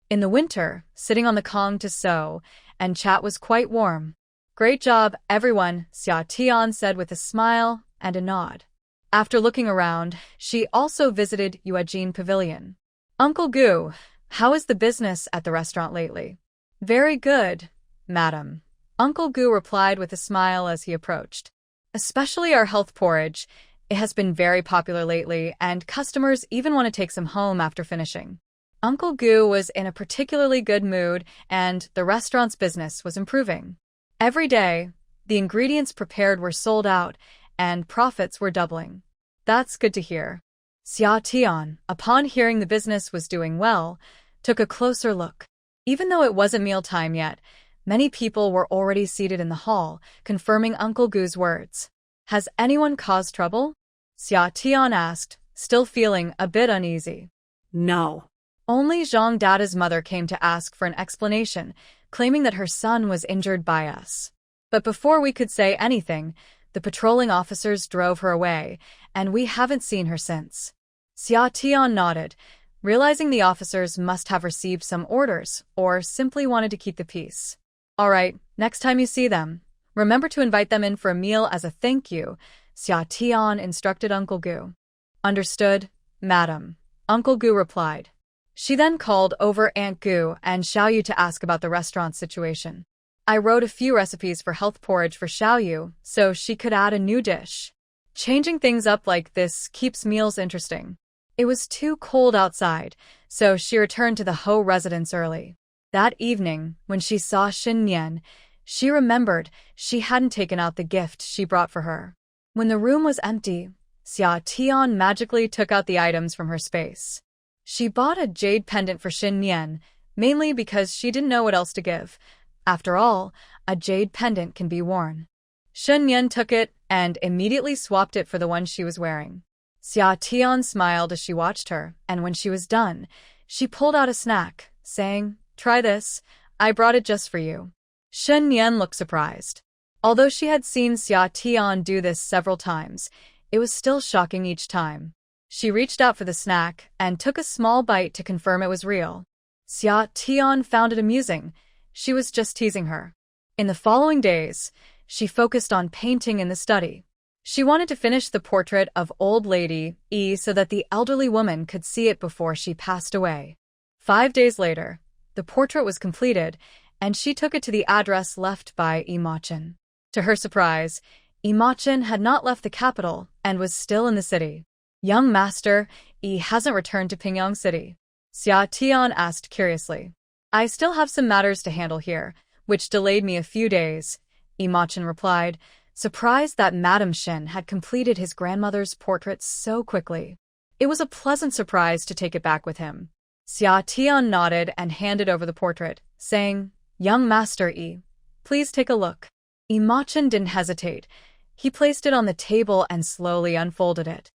In the winter, sitting on the kong to sew, and chat was quite warm. "Great job, everyone," Xia Tian said with a smile and a nod. After looking around, she also visited Yuejin Pavilion. "Uncle Gu, how is the business at the restaurant lately?" "Very good, madam," Uncle Gu replied with a smile as he approached. "Especially our health porridge. It has been very popular lately, and customers even want to take some home after finishing." Uncle Gu was in a particularly good mood, and the restaurant's business was improving. Every day, the ingredients prepared were sold out, and profits were doubling. "That's good to hear." Xia Tian, upon hearing the business was doing well, took a closer look. Even though it wasn't mealtime yet, many people were already seated in the hall, confirming Uncle Gu's words. "Has anyone caused trouble?" Xia Tian asked, still feeling a bit uneasy. "No." Only Zhang Dada's mother came to ask for an explanation, claiming that her son was injured by us. But before we could say anything, the patrolling officers drove her away, and we haven't seen her since. Xia Tian nodded, realizing the officers must have received some orders or simply wanted to keep the peace. "All right, next time you see them, remember to invite them in for a meal as a thank you," Xia Tian instructed Uncle Gu. "Understood, madam," Uncle Gu replied. She then called over Aunt Gu and Xiaoyu to ask about the restaurant situation. "I wrote a few recipes for health porridge for Xiaoyu, so she could add a new dish. Changing things up like this keeps meals interesting." It was too cold outside, so she returned to the Ho residence early. That evening, when she saw Xin Nian, she remembered she hadn't taken out the gift she brought for her. When the room was empty, Xia Tian magically took out the items from her space. She bought a jade pendant for Xin Nian, mainly because she didn't know what else to give. After all, a jade pendant can be worn. Xin Nian took it and immediately swapped it for the one she was wearing. Xia Tian smiled as she watched her, and when she was done, she pulled out a snack, saying, "Try this. I brought it just for you." Xin Nian looked surprised. Although she had seen Xia Tian do this several times, it was still shocking each time. She reached out for the snack and took a small bite to confirm it was real. Xia Tian found it amusing. She was just teasing her. In the following days, she focused on painting in the study. She wanted to finish the portrait of old lady E so that the elderly woman could see it before she passed away. 5 days later, the portrait was completed, and she took it to the address left by Imachin. To her surprise, Imachin had not left the capital and was still in the city. Young master, E hasn't returned to Pingyang City. Xia Tian asked curiously. I still have some matters to handle here, which delayed me a few days, Imachin replied, surprised that Madame Shen had completed his grandmother's portrait so quickly. It was a pleasant surprise to take it back with him. Xia Tian nodded and handed over the portrait, saying, Young Master E, please take a look. Imachin didn't hesitate. He placed it on the table and slowly unfolded it.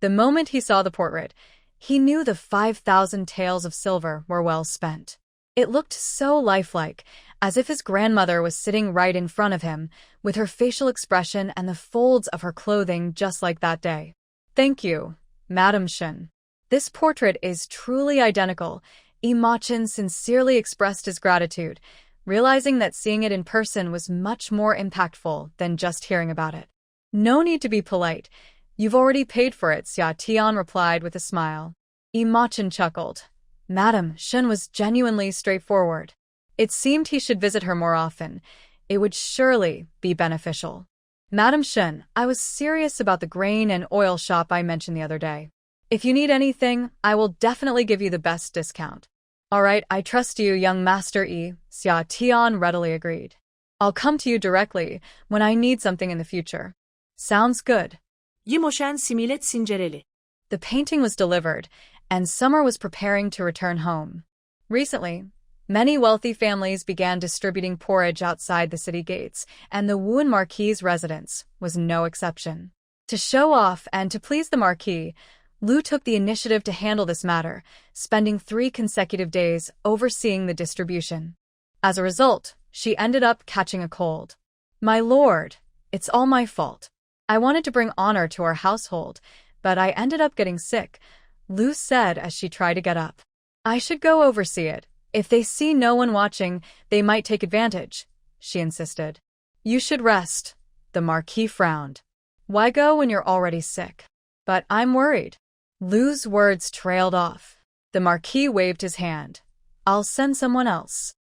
The moment he saw the portrait, he knew the 5,000 taels of silver were well spent. It looked so lifelike, as if his grandmother was sitting right in front of him, with her facial expression and the folds of her clothing just like that day. Thank you, Madame Shen. This portrait is truly identical. Imachin sincerely expressed his gratitude, realizing that seeing it in person was much more impactful than just hearing about it. No need to be polite. You've already paid for it, Xia Tian replied with a smile. Imachin chuckled. Madame Shen was genuinely straightforward. It seemed he should visit her more often. It would surely be beneficial. Madame Shen, I was serious about the grain and oil shop I mentioned the other day. If you need anything, I will definitely give you the best discount. All right, I trust you, young Master E, Xia Tian readily agreed. I'll come to you directly when I need something in the future. Sounds good. Yimoshan Similet Singereli. The painting was delivered, and Summer was preparing to return home. Recently, many wealthy families began distributing porridge outside the city gates, and the Wuan Marquis's residence was no exception. To show off and to please the Marquis, Liu took the initiative to handle this matter, spending 3 consecutive days overseeing the distribution. As a result, she ended up catching a cold. My lord, it's all my fault. I wanted to bring honor to our household, but I ended up getting sick, Liu said as she tried to get up. I should go oversee it. If they see no one watching, they might take advantage, she insisted. You should rest, the Marquis frowned. Why go when you're already sick? But I'm worried. Liu's words trailed off. The Marquis waved his hand. I'll send someone else.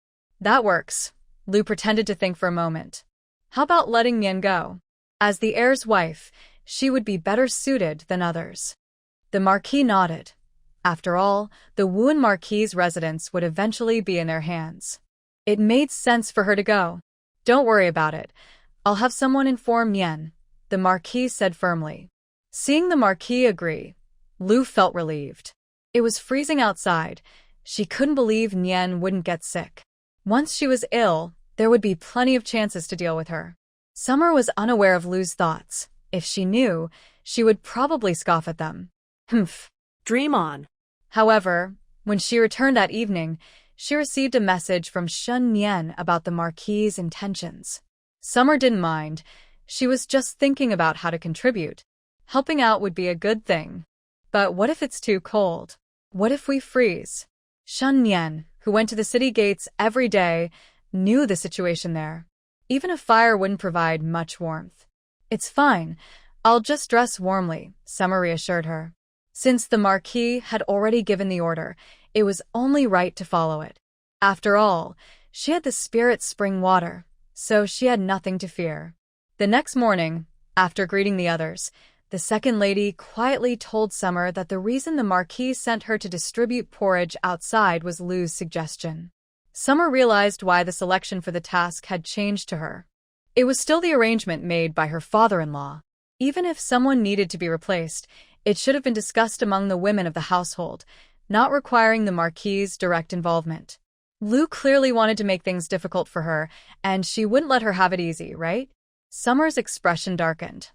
That works, Liu pretended to think for a moment. How about letting Mian go? As the heir's wife, she would be better suited than others. The Marquis nodded. After all, the Wuan Marquis's residence would eventually be in their hands. It made sense for her to go. Don't worry about it. I'll have someone inform Mian, the Marquis said firmly. Seeing the Marquis agree, Liu felt relieved. It was freezing outside. She couldn't believe Nian wouldn't get sick. Once she was ill, there would be plenty of chances to deal with her. Summer was unaware of Liu's thoughts. If she knew, she would probably scoff at them. Humph. Dream on. However, when she returned that evening, she received a message from Shun Nian about the Marquis's intentions. Summer didn't mind. She was just thinking about how to contribute. Helping out would be a good thing. But what if it's too cold? What if we freeze? Shun Nian, who went to the city gates every day, knew the situation there. Even a fire wouldn't provide much warmth. It's fine. I'll just dress warmly, Summer reassured her. Since the Marquis had already given the order, it was only right to follow it. After all, she had the spirit spring water, so she had nothing to fear. The next morning, after greeting the others, the second lady quietly told Summer that the reason the Marquis sent her to distribute porridge outside was Liu's suggestion. Summer realized why the selection for the task had changed to her. It was still the arrangement made by her father-in-law. Even if someone needed to be replaced, it should have been discussed among the women of the household, not requiring the Marquis's direct involvement. Liu clearly wanted to make things difficult for her, and she wouldn't let her have it easy, right? Summer's expression darkened.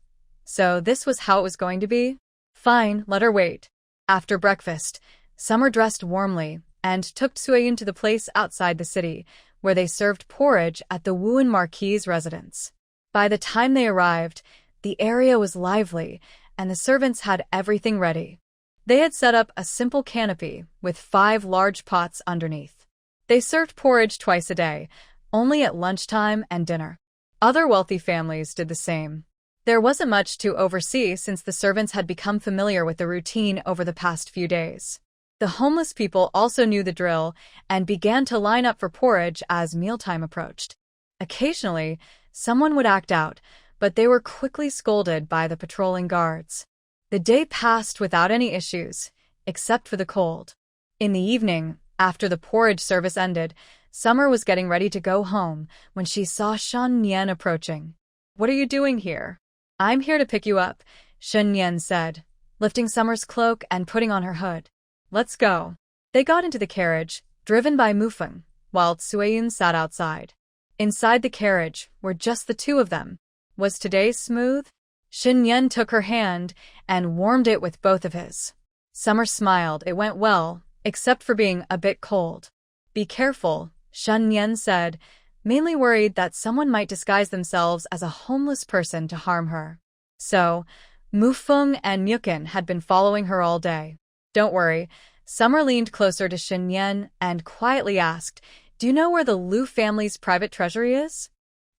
So this was how it was going to be? Fine, let her wait. After breakfast, Summer dressed warmly and took Tsuyin to the place outside the city, where they served porridge at the Wuan Marquis's residence. By the time they arrived, the area was lively, and the servants had everything ready. They had set up a simple canopy with 5 large pots underneath. They served porridge twice a day, only at lunchtime and dinner. Other wealthy families did the same. There wasn't much to oversee since the servants had become familiar with the routine over the past few days. The homeless people also knew the drill and began to line up for porridge as mealtime approached. Occasionally, someone would act out, but they were quickly scolded by the patrolling guards. The day passed without any issues, except for the cold. In the evening, after the porridge service ended, Summer was getting ready to go home when she saw Shen Yan approaching. "What are you doing here?" "I'm here to pick you up," Shen Yan said, lifting Summer's cloak and putting on her hood. "Let's go." They got into the carriage, driven by Mufeng, while Sueyun sat outside. Inside the carriage were just the two of them. Was today smooth? Shen Yan took her hand and warmed it with both of his. Summer smiled. It went well, except for being a bit cold. "Be careful," Shen Yan said, mainly worried that someone might disguise themselves as a homeless person to harm her. So, Mufeng and Mukun had been following her all day. "Don't worry." Summer leaned closer to Shen Yan and quietly asked, "Do you know where the Liu family's private treasury is?"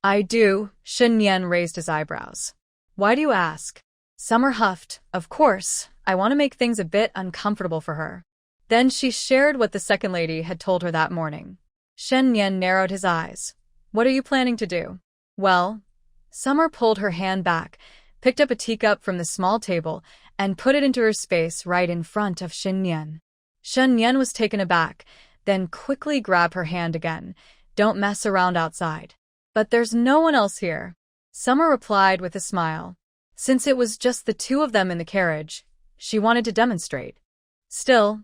"I do." Shen Yan raised his eyebrows. "Why do you ask?" Summer huffed. "Of course, I want to make things a bit uncomfortable for her." Then she shared what the second lady had told her that morning. Shen Yan narrowed his eyes. "What are you planning to do?" "Well," Summer pulled her hand back, picked up a teacup from the small table, and put it into her space right in front of Shen Yan. Shen Yan was taken aback, then quickly grabbed her hand again. "Don't mess around outside." "But there's no one else here," Summer replied with a smile. Since it was just the two of them in the carriage, she wanted to demonstrate. "Still,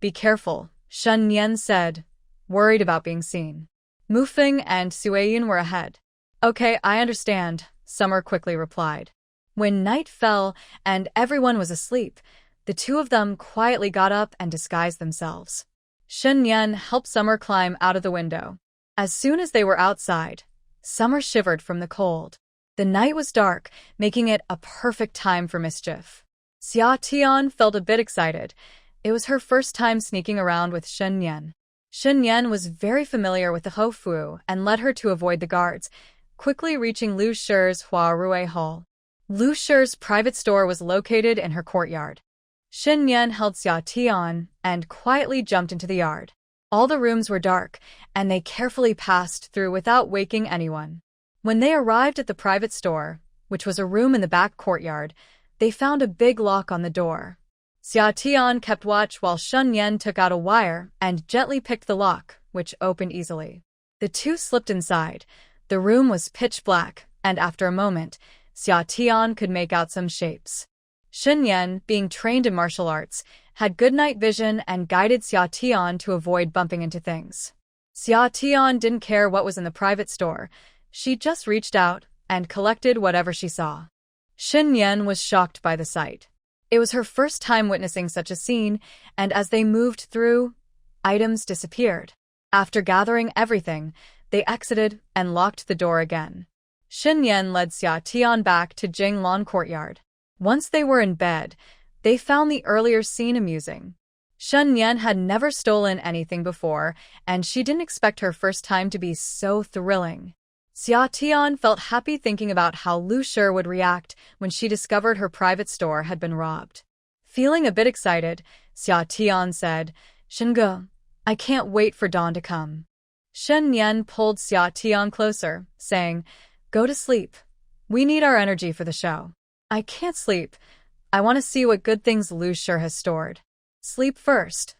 be careful," Shen Yan said, worried about being seen. Mufeng and Sueyun were ahead. "Okay, I understand," Summer quickly replied. When night fell and everyone was asleep, the two of them quietly got up and disguised themselves. Shen Yan helped Summer climb out of the window. As soon as they were outside, Summer shivered from the cold. The night was dark, making it a perfect time for mischief. Xia Tian felt a bit excited. It was her first time sneaking around with Shen Yan. Shen Yan was very familiar with the Hofu and led her to avoid the guards, quickly reaching Liu Shi's Huarui Hall. Liu Shi's private store was located in her courtyard. Shen Yan held Xia Tian and quietly jumped into the yard. All the rooms were dark, and they carefully passed through without waking anyone. When they arrived at the private store, which was a room in the back courtyard, they found a big lock on the door. Xia Tian kept watch while Shen Yan took out a wire and gently picked the lock, which opened easily. The two slipped inside. The room was pitch black, and after a moment, Xia Tian could make out some shapes. Shen Yan, being trained in martial arts, had good night vision and guided Xia Tian to avoid bumping into things. Xia Tian didn't care what was in the private store. She just reached out and collected whatever she saw. Shen Yan was shocked by the sight. It was her first time witnessing such a scene, and as they moved through, items disappeared. After gathering everything, they exited and locked the door again. Shen Yan led Xia Tian back to Jinglan courtyard. Once they were in bed, they found the earlier scene amusing. Shen Yan had never stolen anything before, and she didn't expect her first time to be so thrilling. Xia Tian felt happy thinking about how Liu Shi would react when she discovered her private store had been robbed. Feeling a bit excited, Xia Tian said, "Shenge, I can't wait for dawn to come." Shen Yan pulled Xia Tian closer, saying, "Go to sleep. We need our energy for the show." "I can't sleep. I want to see what good things Liu Shi has stored." "Sleep first.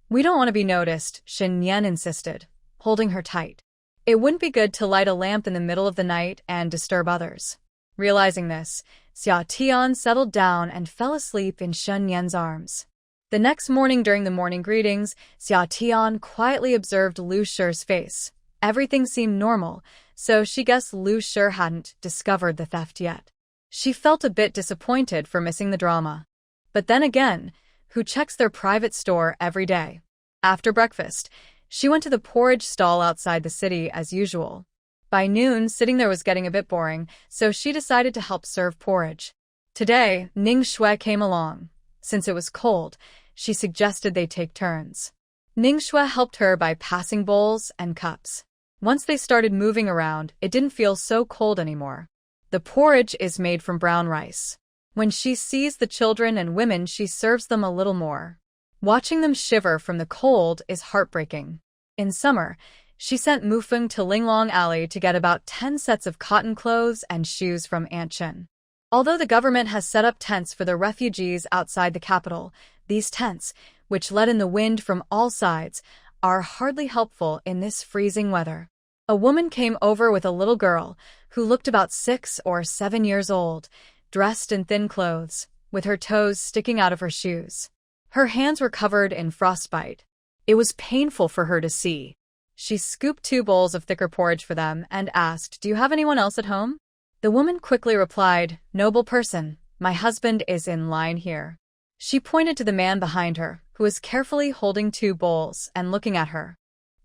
We don't want to be noticed," Shen Yan insisted, holding her tight. It wouldn't be good to light a lamp in the middle of the night and disturb others. Realizing this, Xia Tian settled down and fell asleep in Shen Yan's arms. The next morning during the morning greetings, Xia Tian quietly observed Liu Shi's face. Everything seemed normal, so she guessed Liu Shi hadn't discovered the theft yet. She felt a bit disappointed for missing the drama. But then again, who checks their private store every day? After breakfast, she went to the porridge stall outside the city as usual. By noon, sitting there was getting a bit boring, so she decided to help serve porridge. Today, Ning Shui came along. Since it was cold, she suggested they take turns. Ning Shui helped her by passing bowls and cups. Once they started moving around, it didn't feel so cold anymore. The porridge is made from brown rice. When she sees the children and women, she serves them a little more. Watching them shiver from the cold is heartbreaking. In summer, she sent Mufeng to Linglong Alley to get about 10 sets of cotton clothes and shoes from Aunt Chen. Although the government has set up tents for the refugees outside the capital, these tents, which let in the wind from all sides, are hardly helpful in this freezing weather. A woman came over with a little girl, who looked about 6 or 7 years old, dressed in thin clothes, with her toes sticking out of her shoes. Her hands were covered in frostbite. It was painful for her to see. She scooped 2 bowls of thicker porridge for them and asked, "Do you have anyone else at home?" The woman quickly replied, "Noble person, my husband is in line here." She pointed to the man behind her, who was carefully holding 2 bowls and looking at her.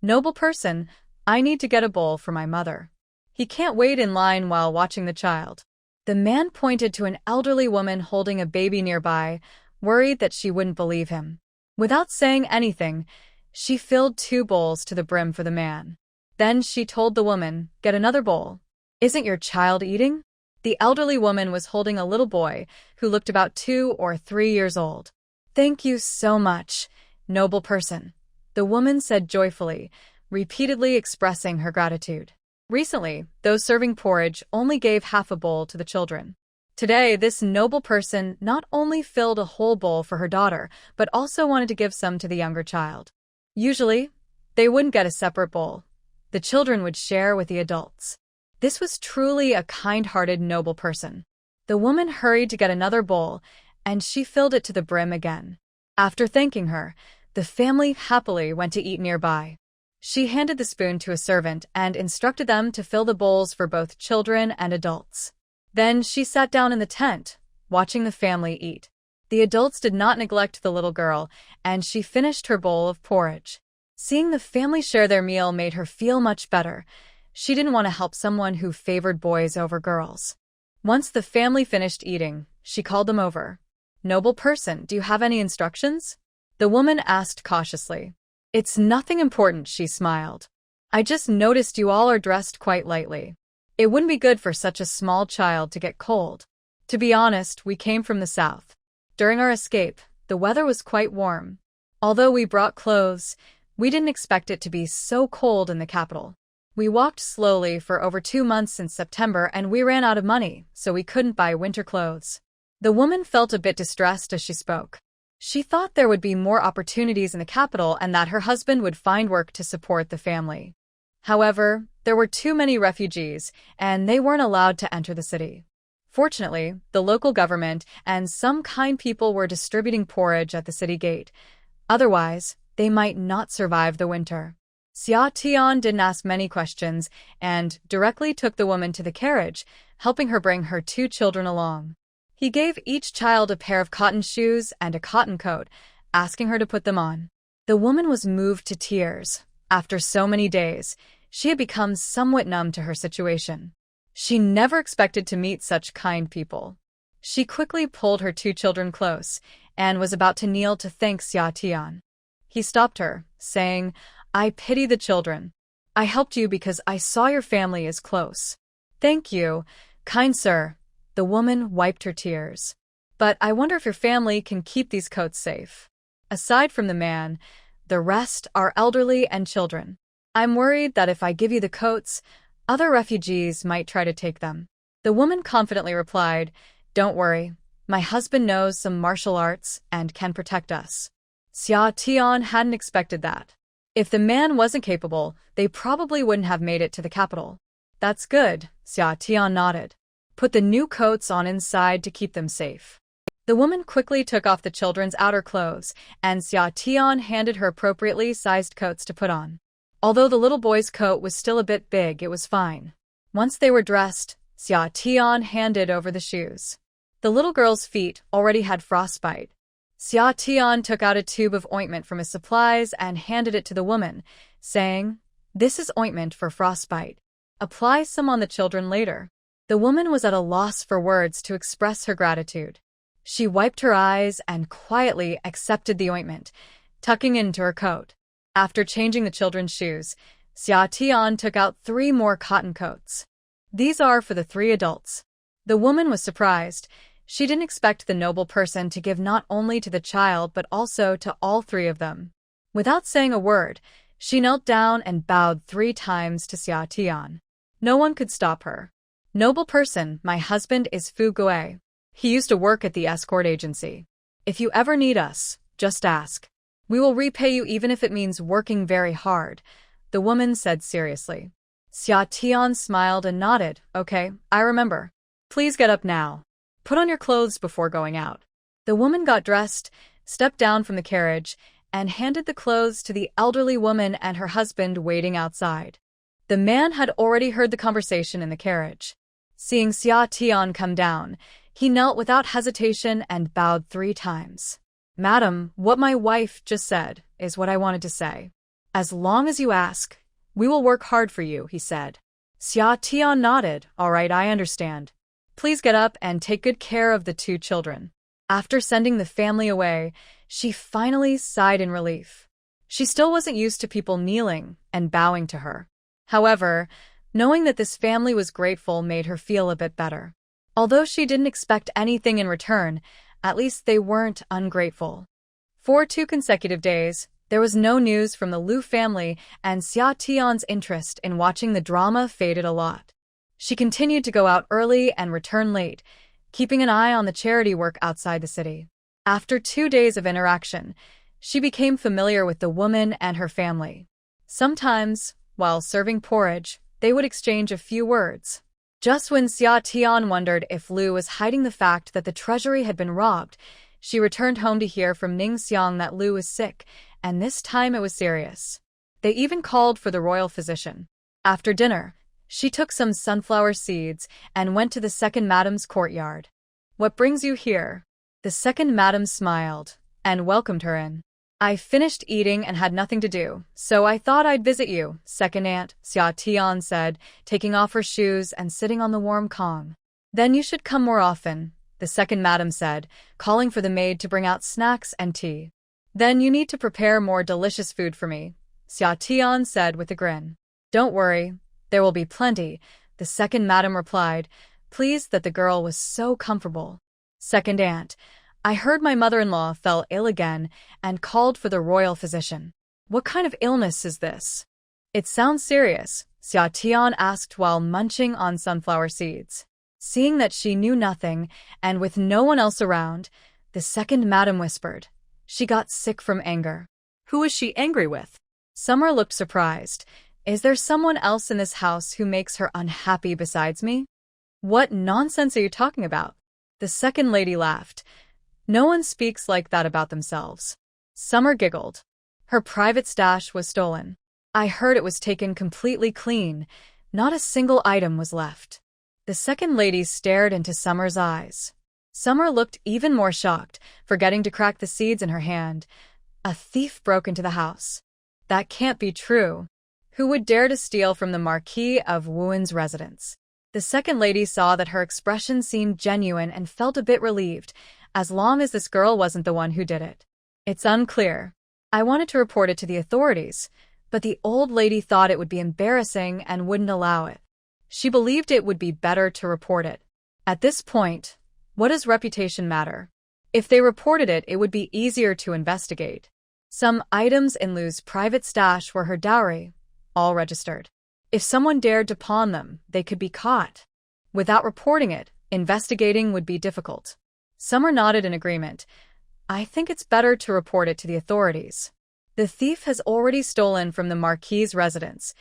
"Noble person, I need to get a bowl for my mother. He can't wait in line while watching the child." The man pointed to an elderly woman holding a baby nearby, worried that she wouldn't believe him. Without saying anything, she filled 2 bowls to the brim for the man. Then she told the woman, "Get another bowl. Isn't your child eating?" The elderly woman was holding a little boy who looked about 2 or 3 years old. "Thank you so much, noble person," the woman said joyfully, repeatedly expressing her gratitude. Recently, those serving porridge only gave half a bowl to the children. Today, this noble person not only filled a whole bowl for her daughter, but also wanted to give some to the younger child. Usually, they wouldn't get a separate bowl. The children would share with the adults. This was truly a kind-hearted, noble person. The woman hurried to get another bowl, and she filled it to the brim again. After thanking her, the family happily went to eat nearby. She handed the spoon to a servant and instructed them to fill the bowls for both children and adults. Then she sat down in the tent, watching the family eat. The adults did not neglect the little girl, and she finished her bowl of porridge. Seeing the family share their meal made her feel much better. She didn't want to help someone who favored boys over girls. Once the family finished eating, she called them over. "Noble person, do you have any instructions?" The woman asked cautiously. "It's nothing important," she smiled. "I just noticed you all are dressed quite lightly. It wouldn't be good for such a small child to get cold. To be honest, we came from the south. During our escape, the weather was quite warm. Although we brought clothes, we didn't expect it to be so cold in the capital. We walked slowly for over 2 months since September, and we ran out of money, so we couldn't buy winter clothes." The woman felt a bit distressed as she spoke. She thought there would be more opportunities in the capital and that her husband would find work to support the family. However, there were too many refugees, and they weren't allowed to enter the city. Fortunately, the local government and some kind people were distributing porridge at the city gate. Otherwise, they might not survive the winter. Xia Tian didn't ask many questions and directly took the woman to the carriage, helping her bring her 2 children along. He gave each child a pair of cotton shoes and a cotton coat, asking her to put them on. The woman was moved to tears. After so many days, she had become somewhat numb to her situation. She never expected to meet such kind people. She quickly pulled her 2 children close and was about to kneel to thank Xia Tian. He stopped her, saying, "I pity the children. I helped you because I saw your family is close." "Thank you, kind sir." The woman wiped her tears. "But I wonder if your family can keep these coats safe. Aside from the man, the rest are elderly and children. I'm worried that if I give you the coats, other refugees might try to take them." The woman confidently replied, "Don't worry. My husband knows some martial arts and can protect us." Xia Tian hadn't expected that. If the man wasn't capable, they probably wouldn't have made it to the capital. "That's good," Xia Tian nodded. "Put the new coats on inside to keep them safe." The woman quickly took off the children's outer clothes, and Xia Tian handed her appropriately sized coats to put on. Although the little boy's coat was still a bit big, it was fine. Once they were dressed, Xia Tian handed over the shoes. The little girl's feet already had frostbite. Xia Tian took out a tube of ointment from his supplies and handed it to the woman, saying, "This is ointment for frostbite. Apply some on the children later. The woman was at a loss for words to express her gratitude. She wiped her eyes and quietly accepted the ointment, tucking into her coat. After changing the children's shoes, Xia Tian took out 3 more cotton coats. These are for the 3 adults. The woman was surprised. She didn't expect the noble person to give not only to the child but also to all 3 of them. Without saying a word, she knelt down and bowed 3 times to Xia Tian. No one could stop her. Noble person, my husband is Fu Gui. He used to work at the escort agency. If you ever need us, just ask. We will repay you even if it means working very hard, the woman said seriously. Xia Tian smiled and nodded. Okay, I remember. Please get up now. Put on your clothes before going out. The woman got dressed, stepped down from the carriage, and handed the clothes to the elderly woman and her husband waiting outside. The man had already heard the conversation in the carriage. Seeing Xia Tian come down, he knelt without hesitation and bowed 3 times. Madam, what my wife just said is what I wanted to say. As long as you ask, we will work hard for you, he said. Xia Tian nodded. All right, I understand. Please get up and take good care of the 2 children. After sending the family away, she finally sighed in relief. She still wasn't used to people kneeling and bowing to her. However, knowing that this family was grateful made her feel a bit better. Although she didn't expect anything in return, at least they weren't ungrateful. For 2 consecutive days, there was no news from the Liu family, and Xia Tian's interest in watching the drama faded a lot. She continued to go out early and return late, keeping an eye on the charity work outside the city. After 2 days of interaction, she became familiar with the woman and her family. Sometimes, while serving porridge, they would exchange a few words. Just when Xia Tian wondered if Liu was hiding the fact that the treasury had been robbed, she returned home to hear from Ning Xiang that Liu was sick, and this time it was serious. They even called for the royal physician. After dinner, she took some sunflower seeds and went to the second madam's courtyard. What brings you here? The second madam smiled and welcomed her in. I finished eating and had nothing to do, so I thought I'd visit you, second aunt, Xia Tian said, taking off her shoes and sitting on the warm kong. Then you should come more often, the second madam said, calling for the maid to bring out snacks and tea. Then you need to prepare more delicious food for me, Xia Tian said with a grin. Don't worry, there will be plenty, the second madam replied, pleased that the girl was so comfortable. Second aunt, I heard my mother-in-law fell ill again and called for the royal physician. What kind of illness is this? It sounds serious, Xia Tian asked while munching on sunflower seeds. Seeing that she knew nothing, and with no one else around, the second madam whispered. She got sick from anger. Who is she angry with? Summer looked surprised. Is there someone else in this house who makes her unhappy besides me? What nonsense are you talking about? The second lady laughed. No one speaks like that about themselves. Summer giggled. Her private stash was stolen. I heard it was taken completely clean. Not a single item was left. The second lady stared into Summer's eyes. Summer looked even more shocked, forgetting to crack the seeds in her hand. A thief broke into the house. That can't be true. Who would dare to steal from the Marquis of Wuan's residence? The second lady saw that her expression seemed genuine and felt a bit relieved, as long as this girl wasn't the one who did it. It's unclear. I wanted to report it to the authorities, but the old lady thought it would be embarrassing and wouldn't allow it. She believed it would be better to report it. At this point, what does reputation matter? If they reported it, it would be easier to investigate. Some items in Liu's private stash were her dowry, all registered. If someone dared to pawn them, they could be caught. Without reporting it, investigating would be difficult. Summer nodded in agreement. I think it's better to report it to the authorities. The thief has already stolen from the Marquis's residence.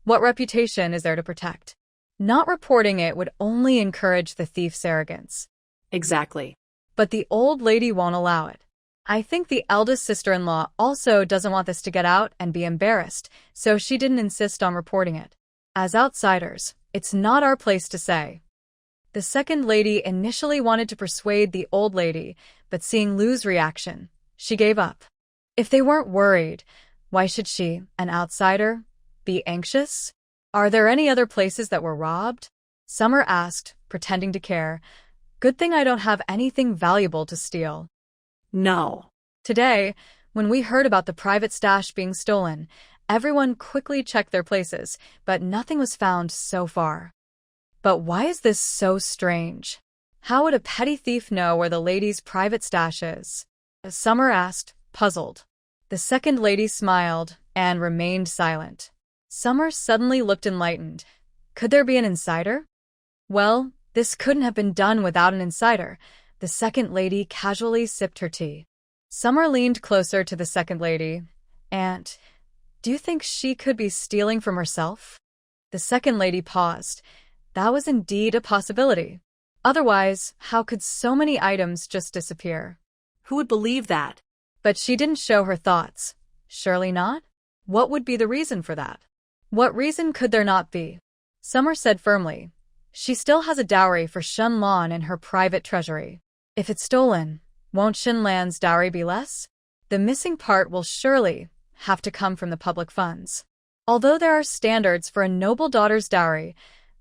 What reputation is there to protect? Not reporting it would only encourage the thief's arrogance. Exactly. But the old lady won't allow it. I think the eldest sister-in-law also doesn't want this to get out and be embarrassed, so she didn't insist on reporting it. As outsiders, it's not our place to say. The second lady initially wanted to persuade the old lady, but seeing Liu's reaction, she gave up. If they weren't worried, why should she, an outsider, be anxious? Are there any other places that were robbed? Summer asked, pretending to care. Good thing I don't have anything valuable to steal. No. Today, when we heard about the private stash being stolen, everyone quickly checked their places, but nothing was found so far. But why is this so strange? How would a petty thief know where the lady's private stash is? Summer asked, puzzled. The second lady smiled and remained silent. Summer suddenly looked enlightened. Could there be an insider? Well, this couldn't have been done without an insider. The second lady casually sipped her tea. Summer leaned closer to the second lady. Aunt, do you think she could be stealing from herself? The second lady paused. That was indeed a possibility. Otherwise, how could so many items just disappear? Who would believe that? But she didn't show her thoughts. Surely not? What would be the reason for that? What reason could there not be? Summer said firmly. She still has a dowry for Shun Lan in her private treasury. If it's stolen, won't Shun Lan's dowry be less? The missing part will surely have to come from the public funds. Although there are standards for a noble daughter's dowry,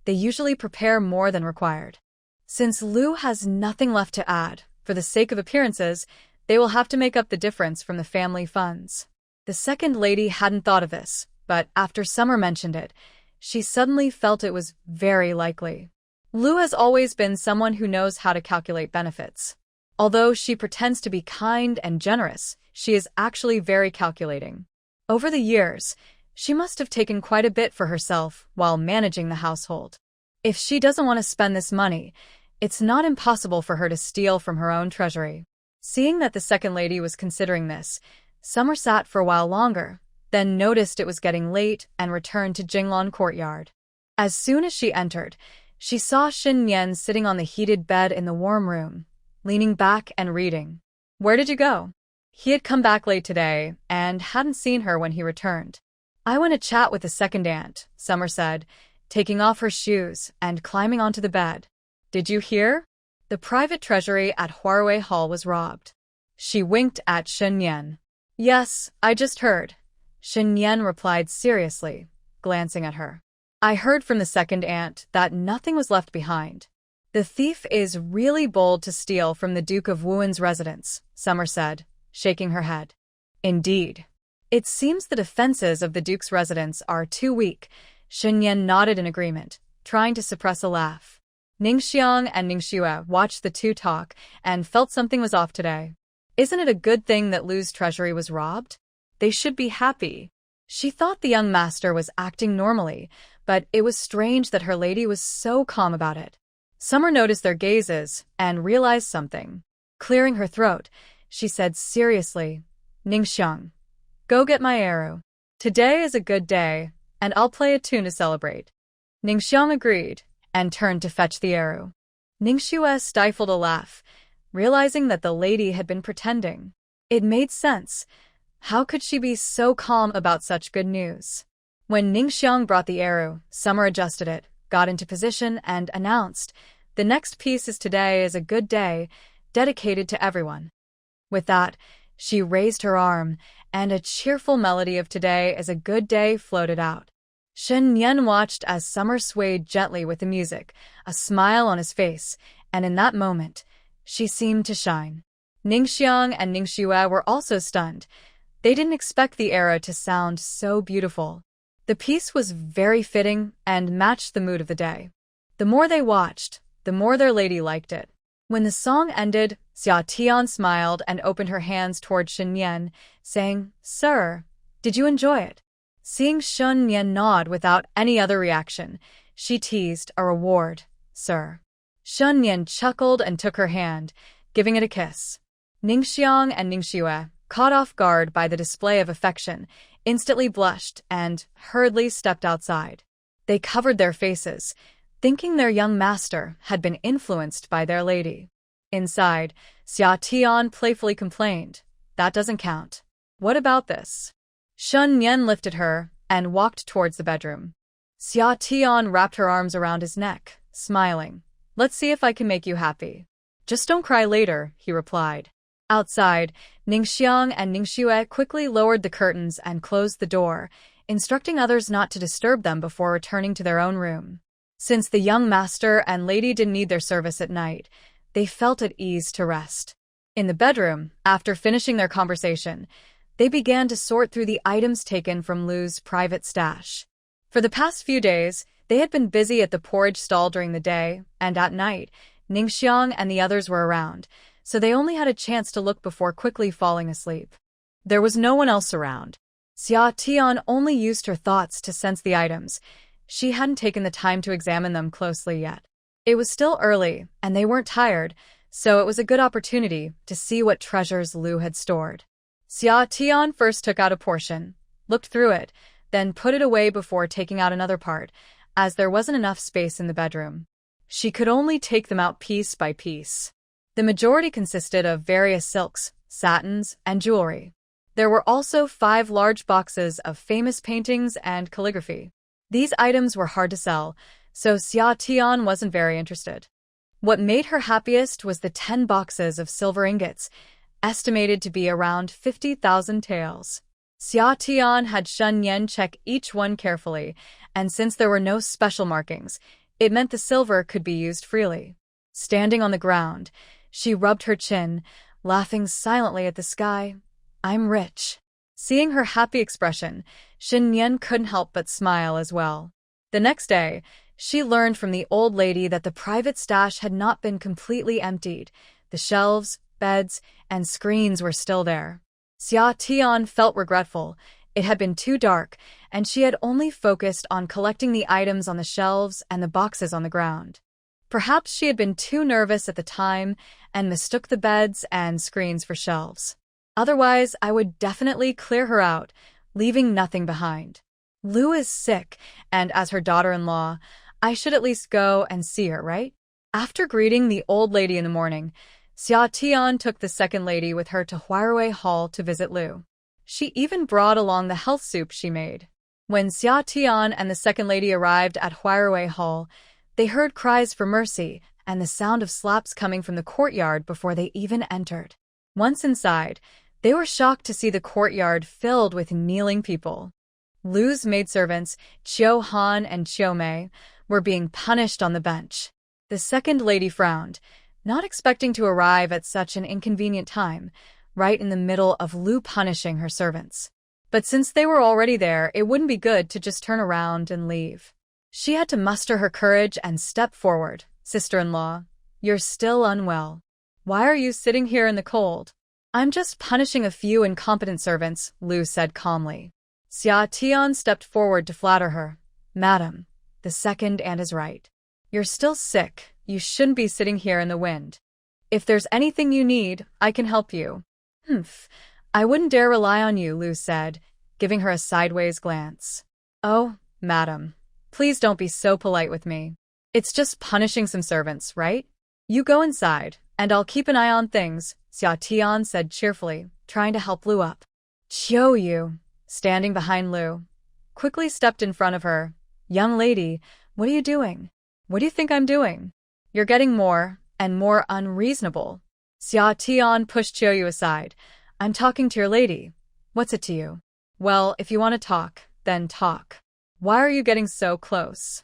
they usually prepare more than required. Since Liu has nothing left to add, for the sake of appearances, they will have to make up the difference from the family funds. The second lady hadn't thought of this, but after Summer mentioned it, she suddenly felt it was very likely. Liu has always been someone who knows how to calculate benefits. Although she pretends to be kind and generous, she is actually very calculating. Over the years, she must have taken quite a bit for herself while managing the household. If she doesn't want to spend this money, it's not impossible for her to steal from her own treasury. Seeing that the second lady was considering this, Summer sat for a while longer, then noticed it was getting late and returned to Jinglan courtyard. As soon as she entered, she saw Shin Nian sitting on the heated bed in the warm room, leaning back and reading. Where did you go? He had come back late today and hadn't seen her when he returned. I went to chat with the second aunt, Summer said, taking off her shoes and climbing onto the bed. Did you hear? The private treasury at Huarui Hall was robbed. She winked at Shin Nian. Yes, I just heard. Shin Nian replied seriously, glancing at her. I heard from the second aunt that nothing was left behind. The thief is really bold to steal from the Duke of Wuan's residence, Summer said, shaking her head. Indeed. It seems the defenses of the Duke's residence are too weak. Shin Nian nodded in agreement, trying to suppress a laugh. Ningxiang and Ningxue watched the two talk and felt something was off today. Isn't it a good thing that Liu's treasury was robbed? They should be happy. She thought the young master was acting normally, but it was strange that her lady was so calm about it. Summer noticed their gazes and realized something. Clearing her throat, she said seriously, Ningxiang, go get my arrow. Today is a good day, and I'll play a tune to celebrate. Ningxiang agreed and turned to fetch the arrow. Ningxue stifled a laugh, realizing that the lady had been pretending. It made sense. How could she be so calm about such good news? When Ningxiang brought the arrow, Summer adjusted it, got into position, and announced, the next piece is Today is a Good Day, dedicated to everyone. With that, she raised her arm, and a cheerful melody of Today is a Good Day floated out. Shen Nian watched as Summer swayed gently with the music, a smile on his face, and in that moment, she seemed to shine. Ningxiang and Ningxue were also stunned. They didn't expect the arrow to sound so beautiful. The piece was very fitting and matched the mood of the day. The more they watched, the more their lady liked it. When the song ended, Xia Tian smiled and opened her hands toward Shen Nian, saying, Sir, did you enjoy it? Seeing Shen Nian nod without any other reaction, she teased, a reward, sir. Shen Nian chuckled and took her hand, giving it a kiss. Ningxiang and Ningxue, caught off guard by the display of affection, instantly blushed and hurriedly stepped outside. They covered their faces, thinking their young master had been influenced by their lady. Inside, Xia Tian playfully complained, that doesn't count. What about this? Shen Nian lifted her and walked towards the bedroom. Xia Tian wrapped her arms around his neck, smiling. Let's see if I can make you happy. Just don't cry later, he replied. Outside, Ningxiang and Ningxue quickly lowered the curtains and closed the door, instructing others not to disturb them before returning to their own room. Since the young master and lady didn't need their service at night, they felt at ease to rest. In the bedroom, after finishing their conversation, they began to sort through the items taken from Lu's private stash. For the past few days, they had been busy at the porridge stall during the day, and at night, Ningxiang and the others were around, so they only had a chance to look before quickly falling asleep. There was no one else around. Xia Tian only used her thoughts to sense the items. She hadn't taken the time to examine them closely yet. It was still early, and they weren't tired, so it was a good opportunity to see what treasures Lu had stored. Xia Tian first took out a portion, looked through it, then put it away before taking out another part, as there wasn't enough space in the bedroom. She could only take them out piece by piece. The majority consisted of various silks, satins, and jewelry. There were also 5 large boxes of famous paintings and calligraphy. These items were hard to sell, so Xia Tian wasn't very interested. What made her happiest was the 10 boxes of silver ingots, estimated to be around 50,000 taels. Xia Tian had Shun Yan check each one carefully, and since there were no special markings, it meant the silver could be used freely. Standing on the ground, she rubbed her chin, laughing silently at the sky. "I'm rich." Seeing her happy expression, Shin Yan couldn't help but smile as well. The next day, she learned from the old lady that the private stash had not been completely emptied. The shelves, beds, and screens were still there. Xia Tian felt regretful. It had been too dark, and she had only focused on collecting the items on the shelves and the boxes on the ground. Perhaps she had been too nervous at the time and mistook the beds and screens for shelves. Otherwise, I would definitely clear her out, leaving nothing behind. Lu is sick, and as her daughter-in-law, I should at least go and see her, right? After greeting the old lady in the morning, Xia Tian took the second lady with her to Huarui Hall to visit Lu. She even brought along the health soup she made. When Xia Tian and the second lady arrived at Huarui Hall, they heard cries for mercy and the sound of slaps coming from the courtyard before they even entered. Once inside, they were shocked to see the courtyard filled with kneeling people. Lu's maidservants, Qiu Han and Qiu Mei, were being punished on the bench. The second lady frowned, not expecting to arrive at such an inconvenient time, right in the middle of Lu punishing her servants. But since they were already there, it wouldn't be good to just turn around and leave. She had to muster her courage and step forward. "Sister-in-law, you're still unwell. Why are you sitting here in the cold?" "I'm just punishing a few incompetent servants," Lu said calmly. Xia Tian stepped forward to flatter her. "Madam, the second and is right. You're still sick. You shouldn't be sitting here in the wind. If there's anything you need, I can help you." "Humph, I wouldn't dare rely on you," Lu said, giving her a sideways glance. "Oh, madam, please don't be so polite with me. It's just punishing some servants, right? You go inside, and I'll keep an eye on things," Xia Tian said cheerfully, trying to help Lu up. Qiu Yu, standing behind Lu, quickly stepped in front of her. "Young lady, what are you doing? What do you think I'm doing? You're getting more and more unreasonable." Xia Tian pushed Qiu Yu aside. "I'm talking to your lady. What's it to you?" "Well, if you want to talk, then talk. Why are you getting so close?"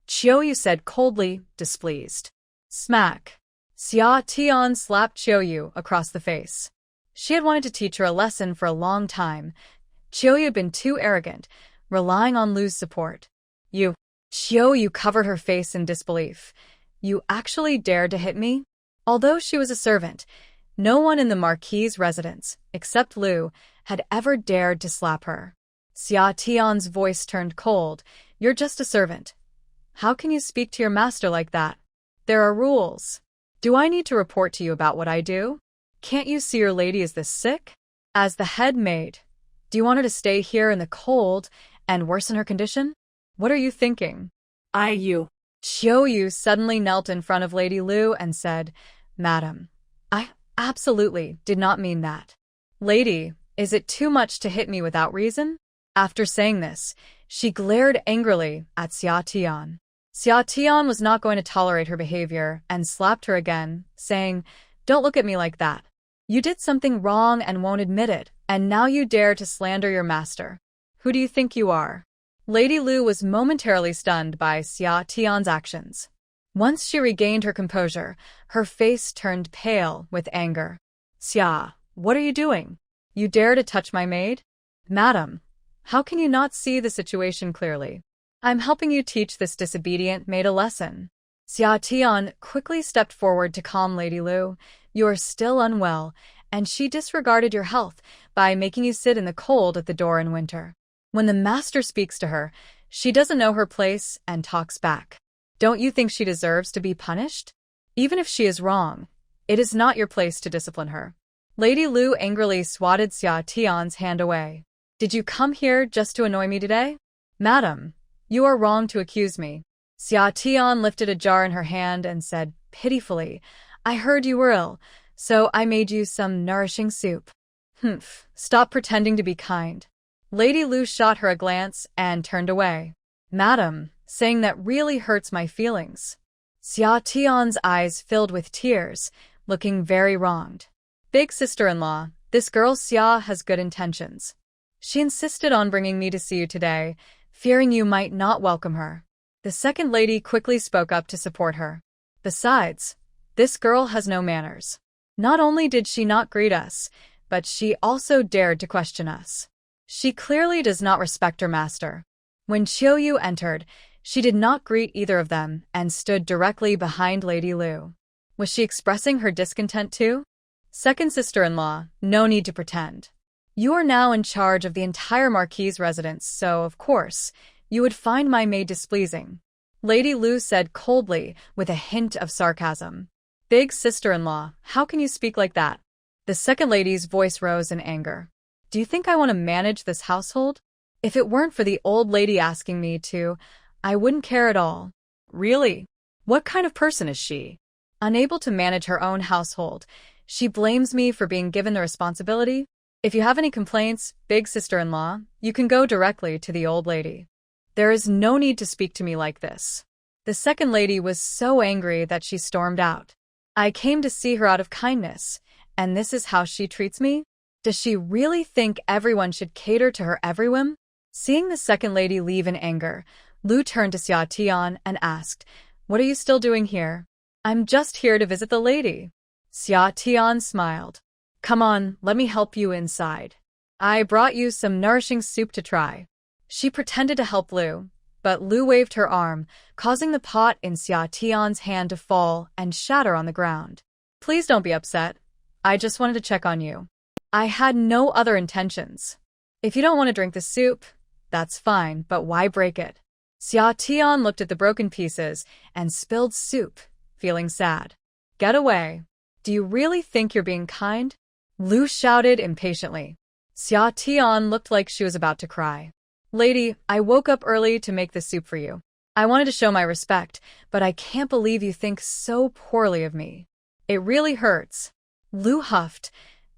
Qiu Yu said coldly, displeased. Smack. Xia Tian slapped Qiu Yu across the face. She had wanted to teach her a lesson for a long time. Qiu Yu had been too arrogant, relying on Lu's support. "You." Qiu Yu covered her face in disbelief. "You actually dared to hit me?" Although she was a servant, no one in the Marquis's residence, except Lu, had ever dared to slap her. Xia Tian's voice turned cold. "You're just a servant. How can you speak to your master like that? There are rules. Do I need to report to you about what I do? Can't you see your lady is this sick? As the head maid, do you want her to stay here in the cold and worsen her condition? What are you thinking?" You. Qiu Yu suddenly knelt in front of Lady Lu and said, "Madam, I absolutely did not mean that. Lady, is it too much to hit me without reason?" After saying this, she glared angrily at Xia Tian. Xia Tian was not going to tolerate her behavior and slapped her again, saying, "Don't look at me like that. You did something wrong and won't admit it, and now you dare to slander your master. Who do you think you are? Lady Lu was momentarily stunned by Xia Tian's actions. Once she regained her composure, her face turned pale with anger. Xia, what are you doing? You dare to touch my maid? Madam, how can you not see the situation clearly? I'm helping you teach this disobedient maid a lesson. Xia Tian quickly stepped forward to calm Lady Lu. You are still unwell, and she disregarded your health by making you sit in the cold at the door in winter. When the master speaks to her, she doesn't know her place and talks back. Don't you think she deserves to be punished? Even if she is wrong, it is not your place to discipline her. Lady Lu angrily swatted Xia Tian's hand away. Did you come here just to annoy me today? Madam, you are wrong to accuse me. Xia Tian lifted a jar in her hand and said pitifully, I heard you were ill, so I made you some nourishing soup. Humph, stop pretending to be kind. Lady Lu shot her a glance and turned away. Madam, saying that really hurts my feelings. Xia Tian's eyes filled with tears, looking very wronged. Big sister-in-law, this girl Xia has good intentions. She insisted on bringing me to see you today, fearing you might not welcome her. The second lady quickly spoke up to support her. Besides, this girl has no manners. Not only did she not greet us, but she also dared to question us. She clearly does not respect her master. When Qiu Yu entered, she did not greet either of them and stood directly behind Lady Lu. Was she expressing her discontent too? Second sister-in-law, no need to pretend. You are now in charge of the entire Marquis' residence, so, of course, you would find my maid displeasing. Lady Lu said coldly, with a hint of sarcasm. Big sister-in-law, how can you speak like that? The second lady's voice rose in anger. Do you think I want to manage this household? If it weren't for the old lady asking me to, I wouldn't care at all. Really? What kind of person is she? Unable to manage her own household, she blames me for being given the responsibility. If you have any complaints, big sister-in-law, you can go directly to the old lady. There is no need to speak to me like this. The second lady was so angry that she stormed out. I came to see her out of kindness, and this is how she treats me? Does she really think everyone should cater to her every whim? Seeing the second lady leave in anger, Lu turned to Xia Tian and asked, What are you still doing here? I'm just here to visit the lady. Xia Tian smiled. Come on, let me help you inside. I brought you some nourishing soup to try. She pretended to help Lu, but Lu waved her arm, causing the pot in Xia Tian's hand to fall and shatter on the ground. Please don't be upset. I just wanted to check on you. I had no other intentions. If you don't want to drink the soup, that's fine, but why break it? Xia Tian looked at the broken pieces and spilled soup, feeling sad. Get away. Do you really think you're being kind? Lu shouted impatiently. Xia Tian looked like she was about to cry. Lady, I woke up early to make the soup for you. I wanted to show my respect, but I can't believe you think so poorly of me. It really hurts. Lu huffed,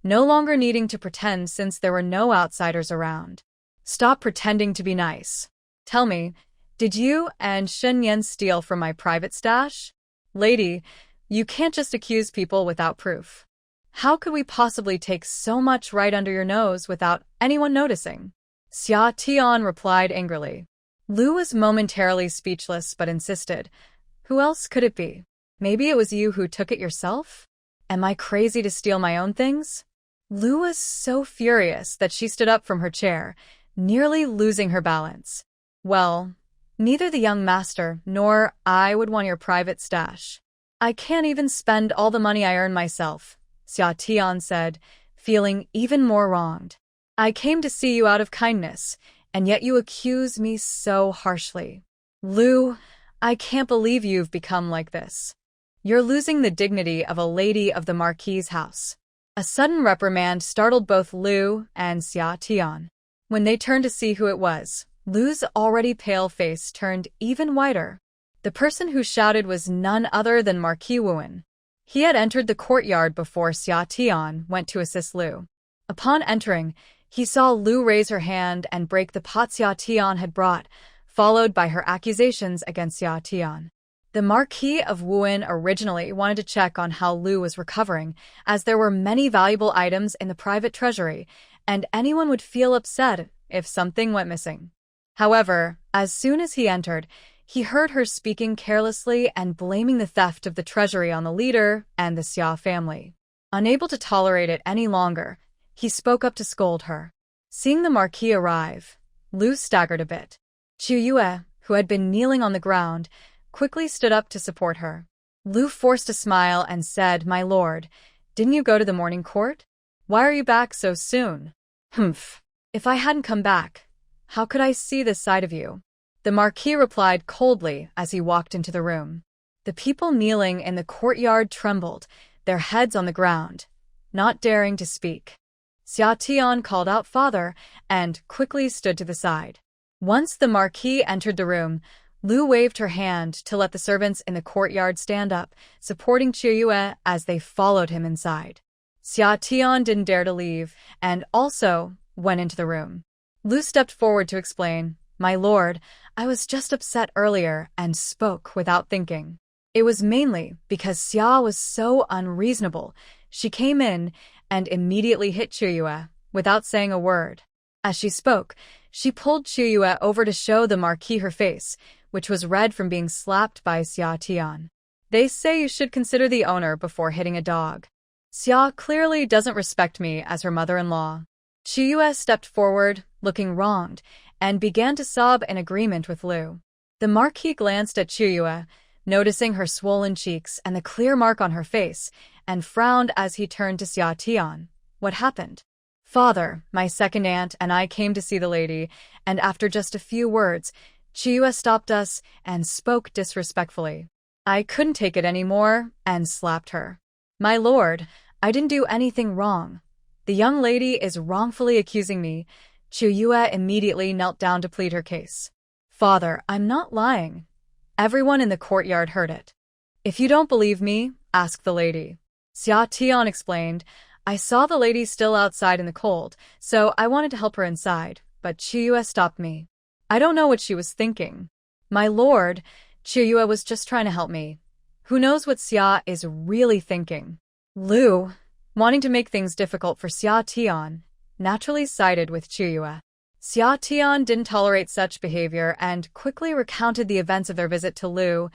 no longer needing to pretend since there were no outsiders around. Stop pretending to be nice. Tell me, did you and Shen Yan steal from my private stash? Lady, you can't just accuse people without proof. How could we possibly take so much right under your nose without anyone noticing? Xia Tian replied angrily. Lu was momentarily speechless but insisted. Who else could it be? Maybe it was you who took it yourself? Am I crazy to steal my own things? Lu was so furious that she stood up from her chair, nearly losing her balance. Well, neither the young master nor I would want your private stash. I can't even spend all the money I earn myself, Xia Tian said, feeling even more wronged. I came to see you out of kindness, and yet you accuse me so harshly. Lu, I can't believe you've become like this. You're losing the dignity of a lady of the Marquis' house. A sudden reprimand startled both Lu and Xia Tian. When they turned to see who it was, Lu's already pale face turned even whiter. The person who shouted was none other than Marquis Wuan. He had entered the courtyard before Xia Tian went to assist Lu. Upon entering, he saw Lu raise her hand and break the pot Xia Tian had brought, followed by her accusations against Xia Tian. The Marquis of Wuan originally wanted to check on how Lu was recovering, as there were many valuable items in the private treasury, and anyone would feel upset if something went missing. However, as soon as he entered, he heard her speaking carelessly and blaming the theft of the treasury on the leader and the Xia family. Unable to tolerate it any longer, he spoke up to scold her. Seeing the Marquis arrive, Liu staggered a bit. Chu Yue, who had been kneeling on the ground, quickly stood up to support her. Liu forced a smile and said, "My lord, didn't you go to the morning court? Why are you back so soon?" "Humph. If I hadn't come back, how could I see this side of you?" The Marquis replied coldly as he walked into the room. The people kneeling in the courtyard trembled, their heads on the ground, not daring to speak. Xia Tian called out "Father," and quickly stood to the side. Once the Marquis entered the room, Liu waved her hand to let the servants in the courtyard stand up, supporting Chu Yue as they followed him inside. Xia Tian didn't dare to leave, and also went into the room. Liu stepped forward to explain, "My lord, I was just upset earlier and spoke without thinking. It was mainly because Xia was so unreasonable. She came in and immediately hit Chu Yue without saying a word." As she spoke, she pulled Chu Yue over to show the Marquis her face, which was red from being slapped by Xia Tian. "They say you should consider the owner before hitting a dog. Xia clearly doesn't respect me as her mother-in-law." Chu Yue stepped forward, looking wronged, and began to sob in agreement with Liu. The Marquis glanced at Chu Yue, noticing her swollen cheeks and the clear mark on her face, and frowned as he turned to Xia Tian. "What happened?" "Father, my second aunt and I came to see the lady, and after just a few words, Chu Yue stopped us and spoke disrespectfully. I couldn't take it anymore and slapped her." "My lord, I didn't do anything wrong. The young lady is wrongfully accusing me." Chu Yue immediately knelt down to plead her case. "Father, I'm not lying." Everyone in the courtyard heard it. "If you don't believe me, ask the lady." Xia Tian explained, "I saw the lady still outside in the cold, so I wanted to help her inside, but Chu Yue stopped me. I don't know what she was thinking." "My lord, Chu Yue was just trying to help me. Who knows what Xia is really thinking?" Liu, wanting to make things difficult for Xia Tian, naturally sided with Chu Yue. Xia Tian didn't tolerate such behavior and quickly recounted the events of their visit to Liu,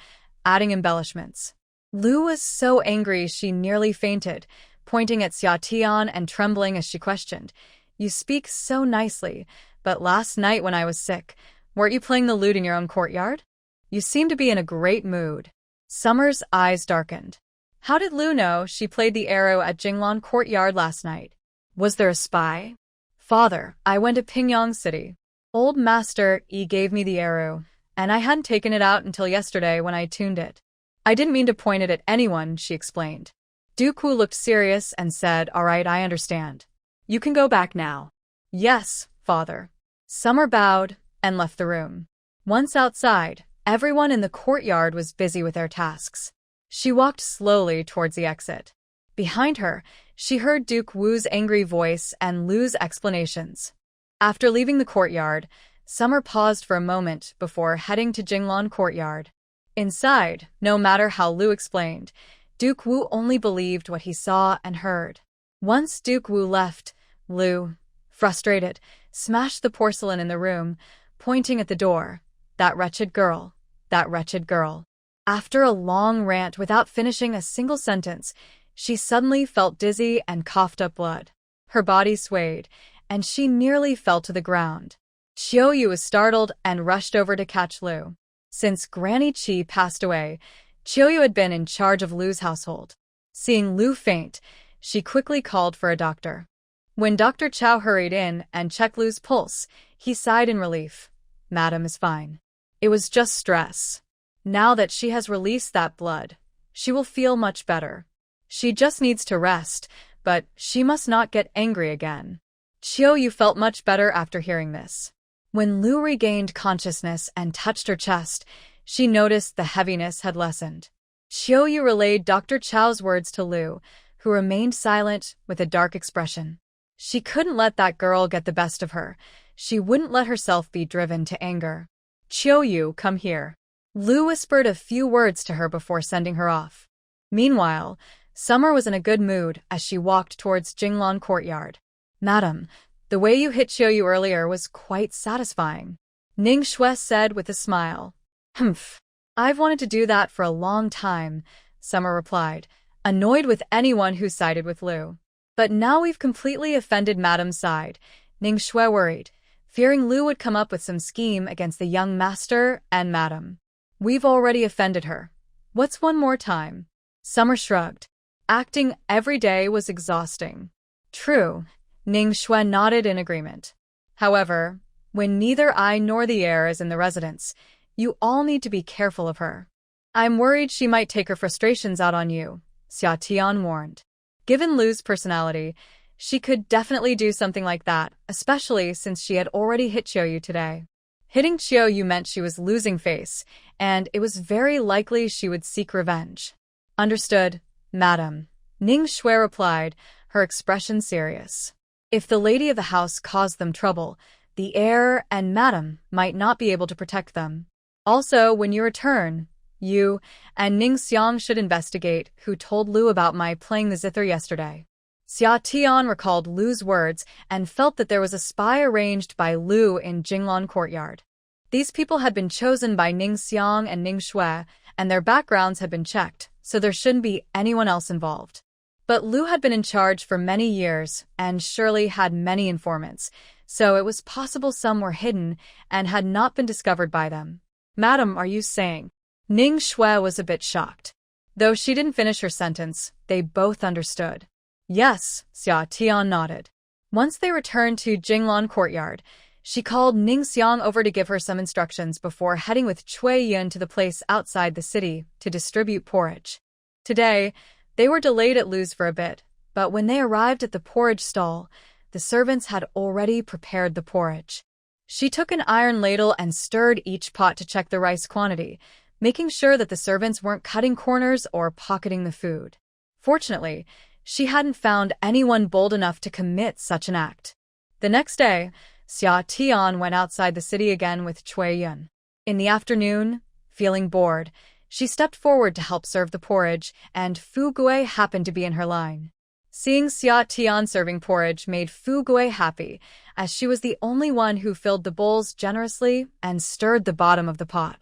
adding embellishments. Liu was so angry she nearly fainted, pointing at Xia Tian and trembling as she questioned, "You speak so nicely, but last night when I was sick, weren't you playing the lute in your own courtyard? You seem to be in a great mood." Summer's eyes darkened. How did Liu know she played the arrow at Jinglan courtyard last night? Was there a spy? "Father, I went to Pingyang City. Old Master Yi gave me the arrow, and I hadn't taken it out until yesterday when I tuned it. I didn't mean to point it at anyone," she explained. Duke Wu looked serious and said, "All right, I understand. You can go back now." "Yes, father." Summer bowed and left the room. Once outside, everyone in the courtyard was busy with their tasks. She walked slowly towards the exit. Behind her, she heard Duke Wu's angry voice and Liu's explanations. After leaving the courtyard, Summer paused for a moment before heading to Jinglan courtyard. Inside, no matter how Liu explained, Duke Wu only believed what he saw and heard. Once Duke Wu left, Liu, frustrated, smashed the porcelain in the room, pointing at the door. "That wretched girl. That wretched girl." After a long rant without finishing a single sentence, she suddenly felt dizzy and coughed up blood. Her body swayed, and she nearly fell to the ground. Xiao Yu was startled and rushed over to catch Liu. Since Granny Qi passed away, Xiao Yu had been in charge of Liu's household. Seeing Liu faint, she quickly called for a doctor. When Dr. Chow hurried in and checked Liu's pulse, he sighed in relief. "Madam is fine. It was just stress. Now that she has released that blood, she will feel much better. She just needs to rest, but she must not get angry again." Xiao Yu felt much better after hearing this. When Liu regained consciousness and touched her chest, she noticed the heaviness had lessened. Xiao Yu relayed Dr. Chow's words to Liu, who remained silent with a dark expression. She couldn't let that girl get the best of her. She wouldn't let herself be driven to anger. "Xiao Yu, come here." Liu whispered a few words to her before sending her off. Meanwhile, Summer was in a good mood as she walked towards Jinglan courtyard. "Madam, The way you hit Xiaoyu earlier was quite satisfying, Ning Shui said with a smile. Humph. I've wanted to do that for a long time, Summer replied, annoyed with anyone who sided with Liu. But now we've completely offended Madam's side, Ning Shui worried, fearing Liu would come up with some scheme against the young master and Madam. We've already offended her. What's one more time? Summer shrugged. Acting every day was exhausting. True, Ning Shui nodded in agreement. However, when neither I nor the heir is in the residence, you all need to be careful of her. I'm worried she might take her frustrations out on you, Xia Tian warned. Given Liu's personality, she could definitely do something like that, especially since she had already hit Xiaoyu today. Hitting Xiaoyu meant she was losing face, and it was very likely she would seek revenge. Understood, Madam, Ning Shui replied, her expression serious. If the lady of the house caused them trouble, the heir and Madam might not be able to protect them. Also, when you return, you and Ning Xiang should investigate who told Liu about my playing the zither yesterday. Xia Tian recalled Liu's words and felt that there was a spy arranged by Liu in Jinglan Courtyard. These people had been chosen by Ning Xiang and Ning Shui, and their backgrounds had been checked, so there shouldn't be anyone else involved. But Liu had been in charge for many years and surely had many informants, so it was possible some were hidden and had not been discovered by them. Madam, are you saying? Ning Shui was a bit shocked. Though she didn't finish her sentence, they both understood. Yes, Xia Tian nodded. Once they returned to Jinglan Courtyard, she called Ning Xiang over to give her some instructions before heading with Cui Yun to the place outside the city to distribute porridge. Today, they were delayed at Liu's for a bit, but when they arrived at the porridge stall, the servants had already prepared the porridge. She took an iron ladle and stirred each pot to check the rice quantity, making sure that the servants weren't cutting corners or pocketing the food. Fortunately, she hadn't found anyone bold enough to commit such an act. The next day, Xia Tian went outside the city again with Cui Yun. In the afternoon, feeling bored, she stepped forward to help serve the porridge, and Fu Gui happened to be in her line. Seeing Xia Tian serving porridge made Fu Gui happy, as she was the only one who filled the bowls generously and stirred the bottom of the pot.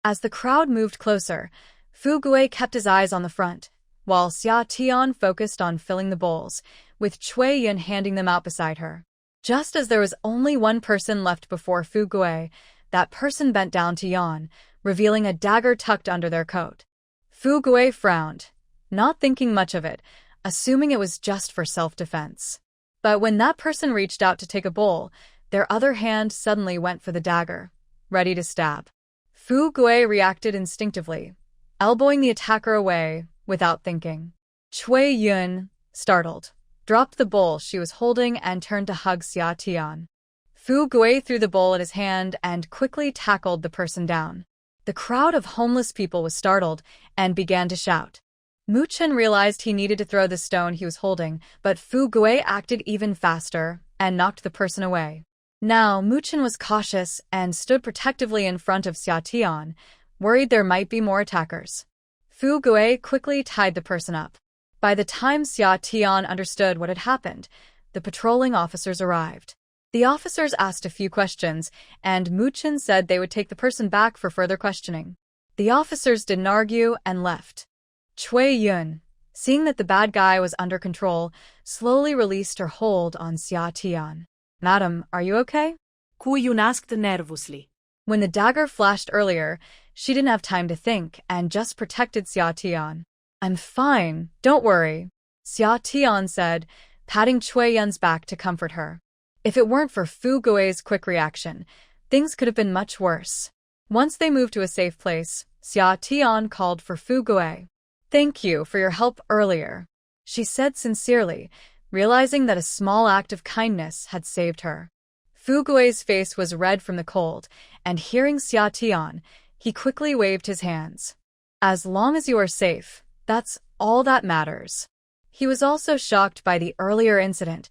As the crowd moved closer, Fu Gui kept his eyes on the front, while Xia Tian focused on filling the bowls, with Cui Yun handing them out beside her. Just as there was only one person left before Fu Gui, that person bent down to yawn, revealing a dagger tucked under their coat. Fu Gui frowned, not thinking much of it, assuming it was just for self-defense. But when that person reached out to take a bowl, their other hand suddenly went for the dagger, ready to stab. Fu Gui reacted instinctively, elbowing the attacker away without thinking. Cui Yun, startled, dropped the bowl she was holding and turned to hug Xia Tian. Fu Gui threw the bowl at his hand and quickly tackled the person down. The crowd of homeless people was startled and began to shout. Mu Chen realized he needed to throw the stone he was holding, but Fu Gui acted even faster and knocked the person away. Now, Mu Chen was cautious and stood protectively in front of Xia Tian, worried there might be more attackers. Fu Gui quickly tied the person up. By the time Xia Tian understood what had happened, the patrolling officers arrived. The officers asked a few questions, and Mu Chen said they would take the person back for further questioning. The officers didn't argue and left. Cui Yun, seeing that the bad guy was under control, slowly released her hold on Xia Tian. Madam, are you okay? Cui Yun asked nervously. When the dagger flashed earlier, she didn't have time to think and just protected Xia Tian. I'm fine, don't worry, Xia Tian said, patting Cui Yun's back to comfort her. If it weren't for Fu Gui's quick reaction, things could have been much worse. Once they moved to a safe place, Xia Tian called for Fu Gui. Thank you for your help earlier, she said sincerely, realizing that a small act of kindness had saved her. Fu Gui's face was red from the cold, and hearing Xia Tian, he quickly waved his hands. As long as you are safe, that's all that matters. He was also shocked by the earlier incident,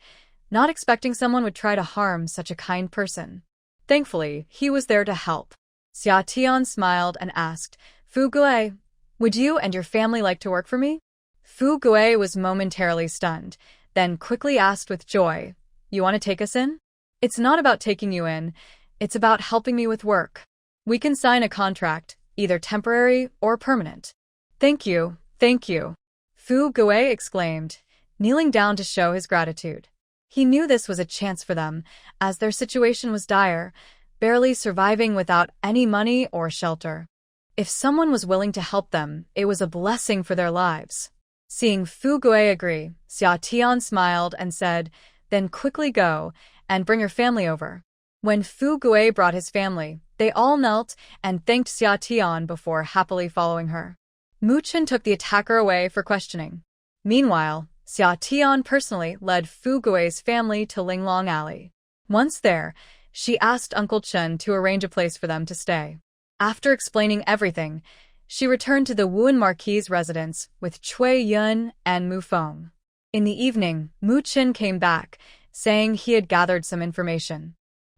not expecting someone would try to harm such a kind person. Thankfully, he was there to help. Xia Tian smiled and asked, Fu Gui, would you and your family like to work for me? Fu Gui was momentarily stunned, then quickly asked with joy, You want to take us in? It's not about taking you in, it's about helping me with work. We can sign a contract, either temporary or permanent. Thank you, thank you. Fu Gui exclaimed, kneeling down to show his gratitude. He knew this was a chance for them, as their situation was dire, barely surviving without any money or shelter. If someone was willing to help them, it was a blessing for their lives. Seeing Fu Gui agree, Xia Tian smiled and said, then quickly go and bring your family over. When Fu Gui brought his family, they all knelt and thanked Xia Tian before happily following her. Mu Chen took the attacker away for questioning. Meanwhile, Xia Tian personally led Fu Gui's family to Linglong Alley. Once there, she asked Uncle Chen to arrange a place for them to stay. After explaining everything, she returned to the Wuan Marquis' residence with Cui Yun and Mu Feng. In the evening, Mu Chen came back, saying he had gathered some information.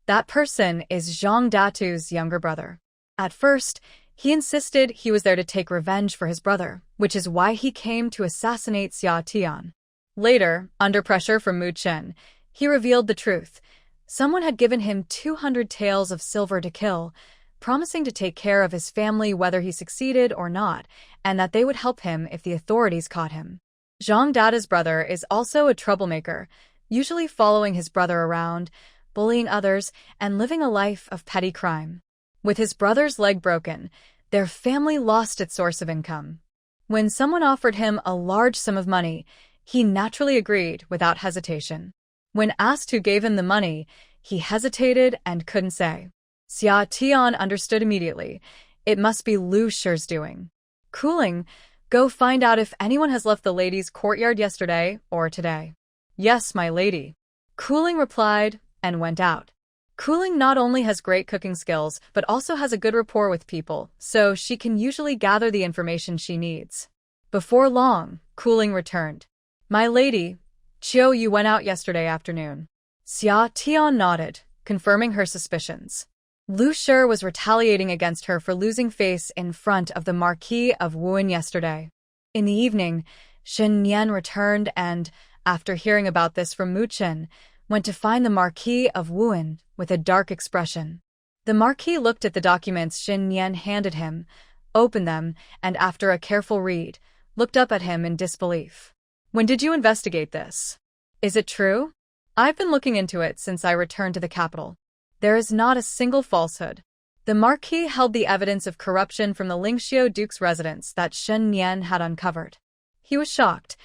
That person is Zhang Datu's younger brother. At first, he insisted he was there to take revenge for his brother, which is why he came to assassinate Xia Tian. Later, under pressure from Mu Chen, he revealed the truth. Someone had given him 200 taels of silver to kill, promising to take care of his family whether he succeeded or not, and that they would help him if the authorities caught him. Zhang Dada's brother is also a troublemaker, usually following his brother around, bullying others, and living a life of petty crime. With his brother's leg broken, their family lost its source of income. When someone offered him a large sum of money, he naturally agreed without hesitation. When asked who gave him the money, he hesitated and couldn't say. Xia Tian understood immediately. It must be Liu Shi's doing. Cooling, go find out if anyone has left the ladies' courtyard yesterday or today. Yes, my lady. Cooling replied and went out. Cooling not only has great cooking skills, but also has a good rapport with people, so she can usually gather the information she needs. Before long, Cooling returned. My lady, Chiu, you went out yesterday afternoon. Xia Tian nodded, confirming her suspicions. Liu Shi was retaliating against her for losing face in front of the Marquis of Wuan yesterday. In the evening, Shen Nian returned and, after hearing about this from Mu Chen, went to find the Marquis of Wuan with a dark expression. The Marquis looked at the documents Shen Nian handed him, opened them, and after a careful read, looked up at him in disbelief. When did you investigate this? Is it true? I've been looking into it since I returned to the capital. There is not a single falsehood. The Marquis held the evidence of corruption from the Lingxiu Duke's residence that Shen Nian had uncovered. He was shocked.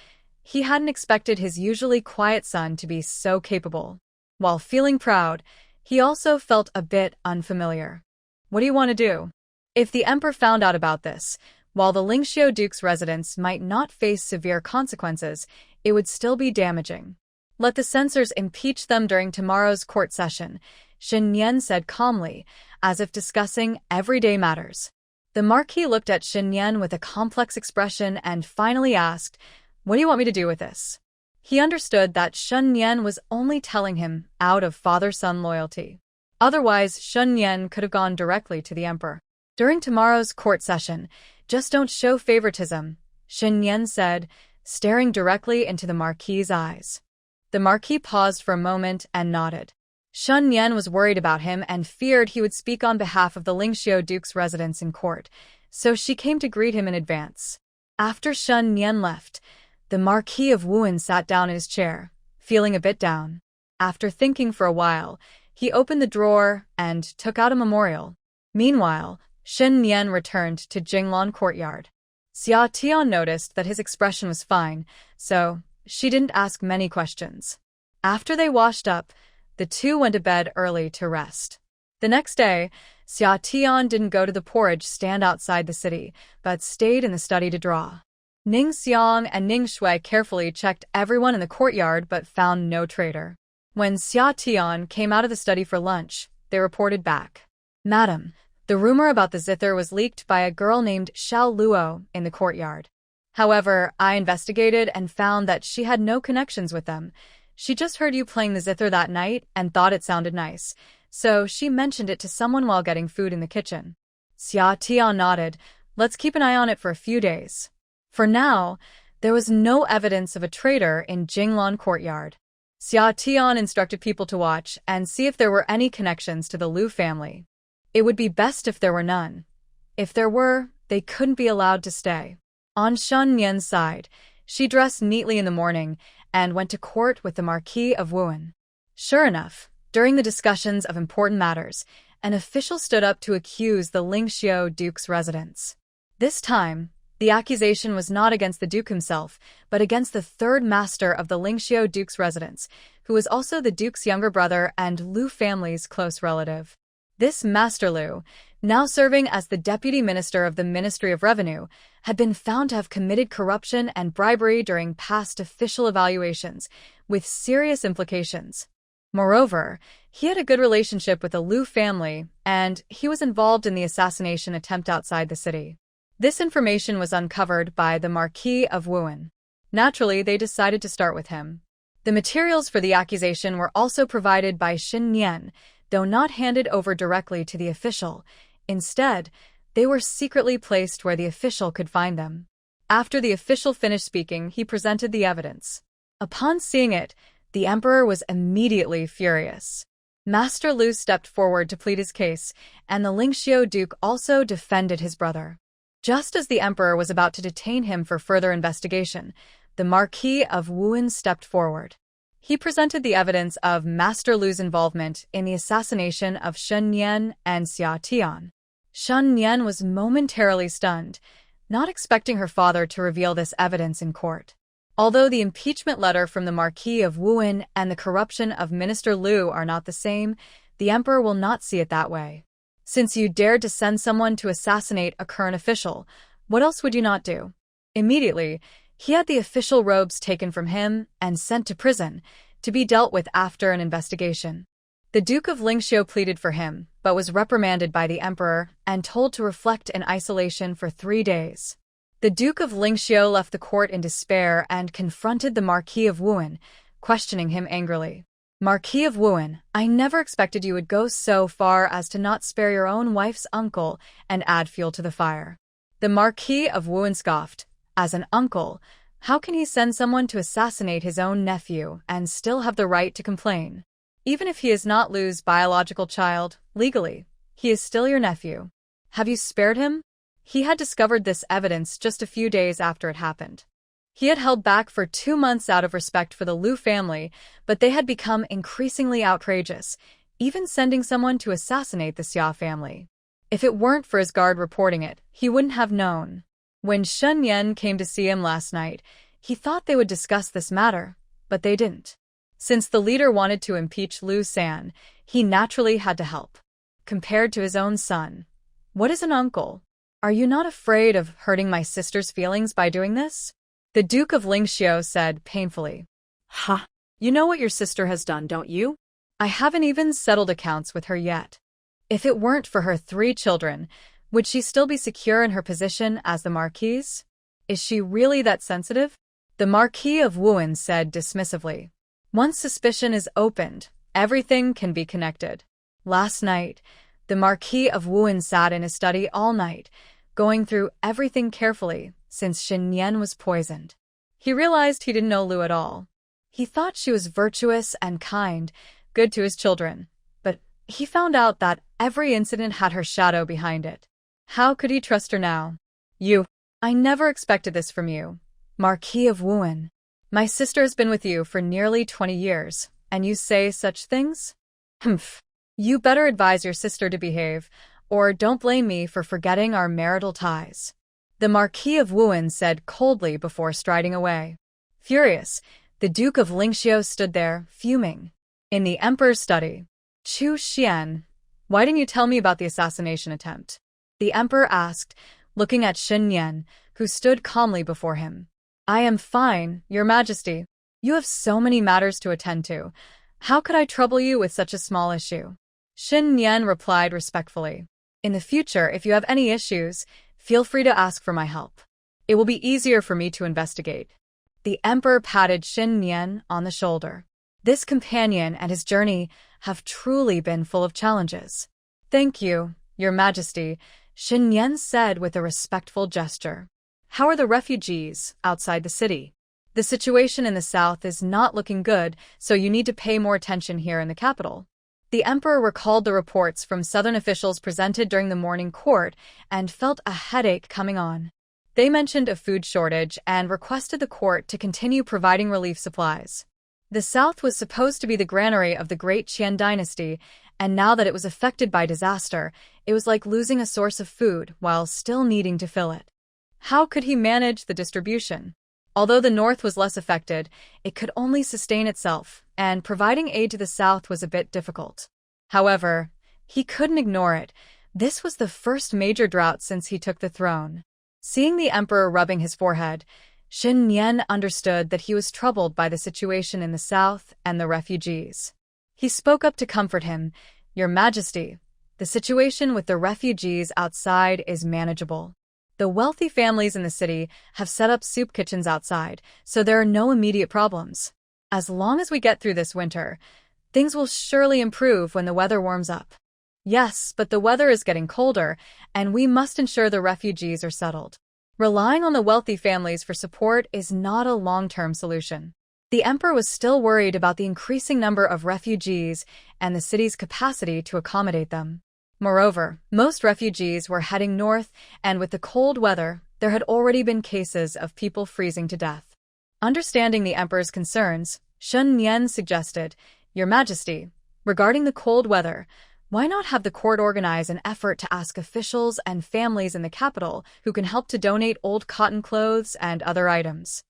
He hadn't expected his usually quiet son to be so capable. While feeling proud, he also felt a bit unfamiliar. What do you want to do? If the Emperor found out about this, while the Lingxiu Duke's residence might not face severe consequences, it would still be damaging. Let the censors impeach them during tomorrow's court session, Shen Nian said calmly, as if discussing everyday matters. The Marquis looked at Shen Nian with a complex expression and finally asked, what do you want me to do with this? He understood that Shen Nian was only telling him out of father-son loyalty. Otherwise, Shen Nian could have gone directly to the Emperor. During tomorrow's court session, just don't show favoritism, Shen Nian said, staring directly into the Marquis's eyes. The Marquis paused for a moment and nodded. Shen Nian was worried about him and feared he would speak on behalf of the Lingxiu Duke's residence in court, so she came to greet him in advance. After Shen Nian left, the Marquis of Wuan sat down in his chair, feeling a bit down. After thinking for a while, he opened the drawer and took out a memorial. Meanwhile, Shen Nian returned to Jinglan courtyard. Xia Tian noticed that his expression was fine, so she didn't ask many questions. After they washed up, the two went to bed early to rest. The next day, Xia Tian didn't go to the porridge stand outside the city, but stayed in the study to draw. Ning Xiang and Ning Shui carefully checked everyone in the courtyard but found no traitor. When Xia Tian came out of the study for lunch, they reported back. Madam, the rumor about the zither was leaked by a girl named Xiao Luo in the courtyard. However, I investigated and found that she had no connections with them. She just heard you playing the zither that night and thought it sounded nice, so she mentioned it to someone while getting food in the kitchen. Xia Tian nodded. Let's keep an eye on it for a few days. For now, there was no evidence of a traitor in Jinglan courtyard. Xia Tian instructed people to watch and see if there were any connections to the Liu family. It would be best if there were none. If there were, they couldn't be allowed to stay. On Shen Yan's side, she dressed neatly in the morning and went to court with the Marquis of Wuhan. Sure enough, during the discussions of important matters, an official stood up to accuse the Lingxiu Duke's residence. This time, the accusation was not against the Duke himself, but against the third master of the Lingxiu Duke's residence, who was also the Duke's younger brother and Liu family's close relative. This Master Liu, now serving as the Deputy Minister of the Ministry of Revenue, had been found to have committed corruption and bribery during past official evaluations, with serious implications. Moreover, he had a good relationship with the Liu family, and he was involved in the assassination attempt outside the city. This information was uncovered by the Marquis of Wuhan. Naturally, they decided to start with him. The materials for the accusation were also provided by Xin Yan, though not handed over directly to the official. Instead, they were secretly placed where the official could find them. After the official finished speaking, he presented the evidence. Upon seeing it, the emperor was immediately furious. Master Liu stepped forward to plead his case, and the Lingxiu Duke also defended his brother. Just as the emperor was about to detain him for further investigation, the Marquis of Wuhan stepped forward. He presented the evidence of Master Liu's involvement in the assassination of Shen Yan and Xia Tian. Shen Yan was momentarily stunned, not expecting her father to reveal this evidence in court. Although the impeachment letter from the Marquis of Wuhan and the corruption of Minister Liu are not the same, the emperor will not see it that way. Since you dared to send someone to assassinate a current official, what else would you not do? Immediately, he had the official robes taken from him and sent to prison, to be dealt with after an investigation. The Duke of Lingxiu pleaded for him, but was reprimanded by the emperor and told to reflect in isolation for 3 days. The Duke of Lingxiu left the court in despair and confronted the Marquis of Wuhan, questioning him angrily. Marquis of Wuhan, I never expected you would go so far as to not spare your own wife's uncle and add fuel to the fire. The Marquis of Wuhan scoffed. As an uncle, how can he send someone to assassinate his own nephew and still have the right to complain? Even if he is not Liu's biological child, legally, he is still your nephew. Have you spared him? He had discovered this evidence just a few days after it happened. He had held back for 2 months out of respect for the Liu family, but they had become increasingly outrageous, even sending someone to assassinate the Xia family. If it weren't for his guard reporting it, he wouldn't have known. When Shen Yan came to see him last night, he thought they would discuss this matter, but they didn't. Since the leader wanted to impeach Liu San, he naturally had to help. Compared to his own son, what is an uncle? Are you not afraid of hurting my sister's feelings by doing this? The Duke of Lingxiu said painfully. Ha! You know what your sister has done, don't you? I haven't even settled accounts with her yet. If it weren't for her 3 children, would she still be secure in her position as the Marquise? Is she really that sensitive? The Marquis of Wuhan said dismissively. Once suspicion is opened, everything can be connected. Last night, the Marquis of Wuhan sat in his study all night, going through everything carefully since Xin Yan was poisoned. He realized he didn't know Liu at all. He thought she was virtuous and kind, good to his children, but he found out that every incident had her shadow behind it. How could he trust her now? I never expected this from you, Marquis of Wuhan. My sister has been with you for nearly 20 years, and you say such things? Humph. You better advise your sister to behave, or don't blame me for forgetting our marital ties. The Marquis of Wuhan said coldly before striding away. Furious, the Duke of Lingxiu stood there, fuming. In the Emperor's study, Chu Xian, why didn't you tell me about the assassination attempt? The Emperor asked, looking at Xin Yan, who stood calmly before him. I am fine, Your Majesty. You have so many matters to attend to. How could I trouble you with such a small issue? Xin Yan replied respectfully. In the future, if you have any issues, feel free to ask for my help. It will be easier for me to investigate. The Emperor patted Xin Yan on the shoulder. This companion and his journey have truly been full of challenges. Thank you, Your Majesty, Xin Yan said with a respectful gesture. How are the refugees outside the city? The situation in the south is not looking good, so you need to pay more attention here in the capital. The emperor recalled the reports from southern officials presented during the morning court and felt a headache coming on. They mentioned a food shortage and requested the court to continue providing relief supplies. The south was supposed to be the granary of the great Qian dynasty, and now that it was affected by disaster, it was like losing a source of food while still needing to fill it. How could he manage the distribution? Although the north was less affected, it could only sustain itself, and providing aid to the south was a bit difficult. However, he couldn't ignore it. This was the first major drought since he took the throne. Seeing the emperor rubbing his forehead, Shen Nian understood that he was troubled by the situation in the south and the refugees. He spoke up to comfort him. "Your Majesty, the situation with the refugees outside is manageable. The wealthy families in the city have set up soup kitchens outside, so there are no immediate problems. As long as we get through this winter, things will surely improve when the weather warms up." Yes, but the weather is getting colder, and we must ensure the refugees are settled. Relying on the wealthy families for support is not a long-term solution. The emperor was still worried about the increasing number of refugees and the city's capacity to accommodate them. Moreover, most refugees were heading north, and with the cold weather, there had already been cases of people freezing to death. Understanding the emperor's concerns, Shen Nian suggested, "Your Majesty, regarding the cold weather, why not have the court organize an effort to ask officials and families in the capital who can help to donate old cotton clothes and other items?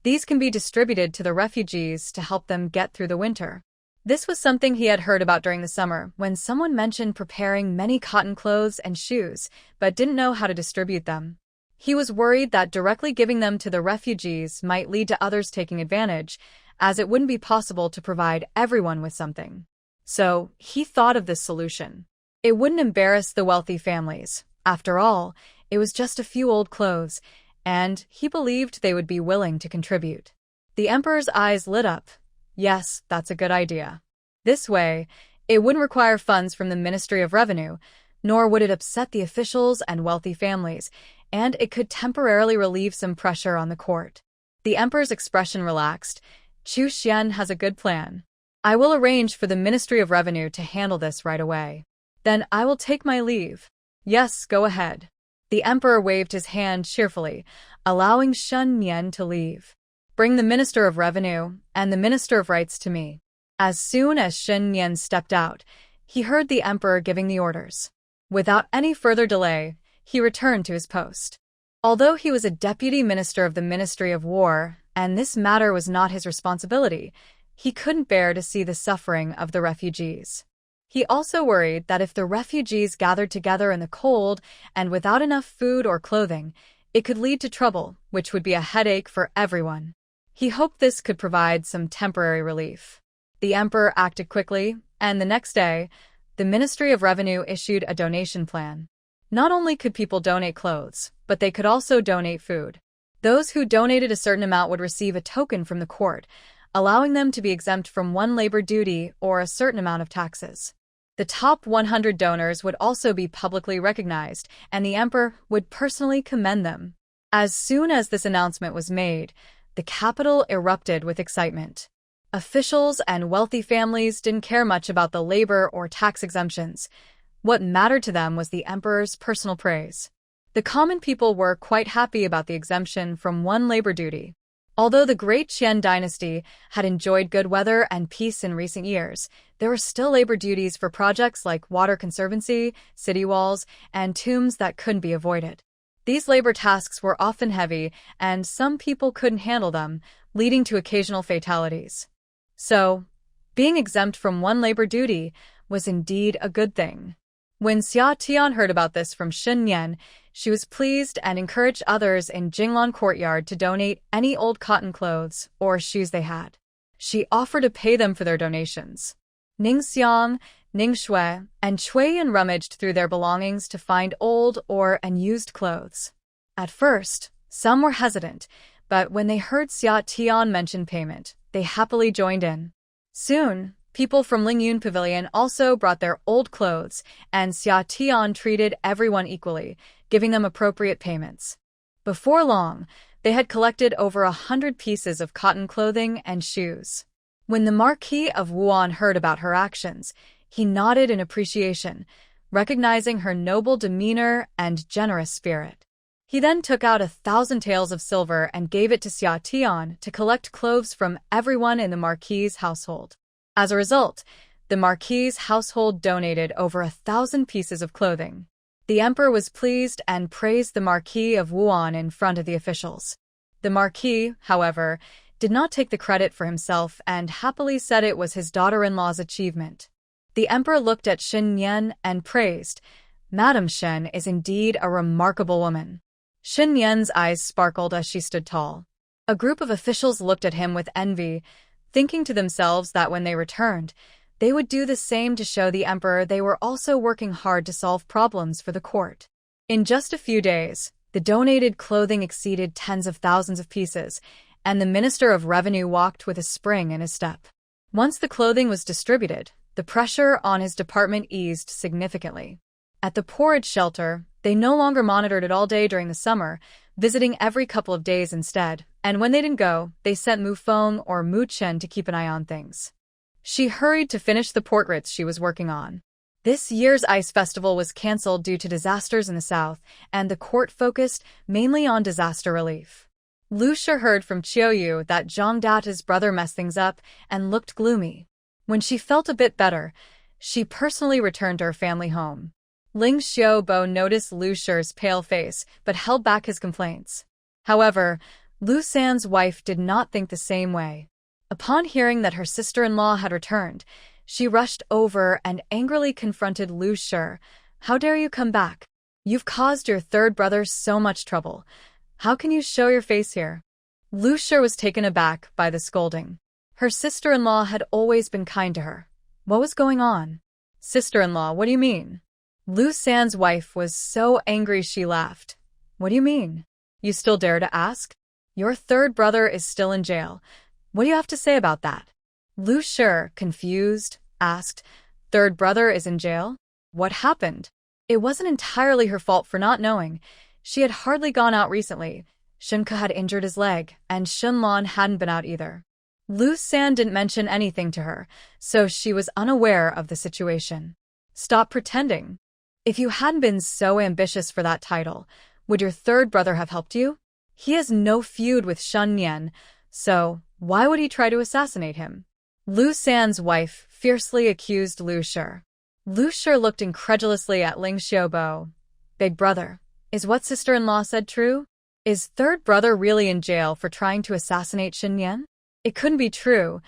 These can be distributed to the refugees to help them get through the winter." This was something he had heard about during the summer, when someone mentioned preparing many cotton clothes and shoes, but didn't know how to distribute them. He was worried that directly giving them to the refugees might lead to others taking advantage, as it wouldn't be possible to provide everyone with something. So, he thought of this solution. It wouldn't embarrass the wealthy families. After all, it was just a few old clothes, and he believed they would be willing to contribute. The emperor's eyes lit up. Yes, that's a good idea. This way, it wouldn't require funds from the Ministry of Revenue, nor would it upset the officials and wealthy families, and it could temporarily relieve some pressure on the court. The emperor's expression relaxed. "Chu Xian has a good plan. I will arrange for the Ministry of Revenue to handle this right away. Then I will take my leave." "Yes, go ahead." The emperor waved his hand cheerfully, allowing Shen Nian to leave. "Bring the Minister of Revenue and the Minister of Rights to me." As soon as Shen Nian stepped out, he heard the emperor giving the orders. Without any further delay, he returned to his post. Although he was a deputy minister of the Ministry of War, and this matter was not his responsibility, he couldn't bear to see the suffering of the refugees. He also worried that if the refugees gathered together in the cold and without enough food or clothing, it could lead to trouble, which would be a headache for everyone. He hoped this could provide some temporary relief. The emperor acted quickly, and the next day, the Ministry of Revenue issued a donation plan. Not only could people donate clothes, but they could also donate food. Those who donated a certain amount would receive a token from the court, allowing them to be exempt from one labor duty or a certain amount of taxes. The top 100 donors would also be publicly recognized, and the emperor would personally commend them. As soon as this announcement was made, the capital erupted with excitement. Officials and wealthy families didn't care much about the labor or tax exemptions. What mattered to them was the emperor's personal praise. The common people were quite happy about the exemption from one labor duty. Although the great Qian dynasty had enjoyed good weather and peace in recent years, there were still labor duties for projects like water conservancy, city walls, and tombs that couldn't be avoided. These labor tasks were often heavy, and some people couldn't handle them, leading to occasional fatalities. So, being exempt from one labor duty was indeed a good thing. When Xia Tian heard about this from Shen Nian, she was pleased and encouraged others in Jinglan Courtyard to donate any old cotton clothes or shoes they had. She offered to pay them for their donations. Ning Xiang, Ning Shui, and Cui Yan rummaged through their belongings to find old or unused clothes. At first, some were hesitant, but when they heard Xia Tian mention payment, they happily joined in. Soon, people from Lingyun Pavilion also brought their old clothes, and Xia Tian treated everyone equally, giving them appropriate payments. Before long, They had collected over 100 pieces of cotton clothing and shoes. When the Marquis of Wuan heard about her actions, he nodded in appreciation, recognizing her noble demeanor and generous spirit. He then took out 1,000 taels of silver and gave it to Xia Tian to collect clothes from everyone in the Marquis's household. As a result, the Marquis's household donated over 1,000 pieces of clothing. The emperor was pleased and praised the Marquis of Wuan in front of the officials. The Marquis, however, did not take the credit for himself and happily said it was his daughter-in-law's achievement. The emperor looked at Shen Yan and praised, "Madame Shen is indeed a remarkable woman." Shen Yan's eyes sparkled as she stood tall. A group of officials looked at him with envy, thinking to themselves that when they returned, they would do the same to show the emperor they were also working hard to solve problems for the court. In just a few days, the donated clothing exceeded tens of thousands of pieces, and the Minister of Revenue walked with a spring in his step. Once the clothing was distributed, the pressure on his department eased significantly. At the porridge shelter, they no longer monitored it all day during the summer, visiting every couple of days instead, and when they didn't go, they sent Mu Feng or Mu Chen to keep an eye on things. She hurried to finish the portraits she was working on. This year's ice festival was cancelled due to disasters in the south, and the court focused mainly on disaster relief. Liu Shi heard from Qiuyu that Zhang Data's brother messed things up and looked gloomy. When she felt a bit better, she personally returned to her family home. Ling Xiaobo noticed Liu Shi's pale face, but held back his complaints. However, Liu San's wife did not think the same way. Upon hearing that her sister-in-law had returned, she rushed over and angrily confronted Liu Shi. "How dare you come back? You've caused your third brother so much trouble. How can you show your face here?" Liu Shi was taken aback by the scolding. Her sister-in-law had always been kind to her. What was going on? "Sister-in-law, what do you mean?" Liu San's wife was so angry she laughed. "What do you mean? You still dare to ask? Your third brother is still in jail. What do you have to say about that?" Liu Shi, confused, asked, "Third brother is in jail? What happened?" It wasn't entirely her fault for not knowing. She had hardly gone out recently. Shen Ke had injured his leg, and Shen Lan hadn't been out either. Liu San didn't mention anything to her, so she was unaware of the situation. "Stop pretending. If you hadn't been so ambitious for that title, would your third brother have helped you? He has no feud with Shen Yan, so why would he try to assassinate him?" Liu San's wife fiercely accused Liu Shi. Liu Shi looked incredulously at Ling Xiaobo. "Big brother, is what sister-in-law said true? Is third brother really in jail for trying to assassinate Shen Yan?" It couldn't be true.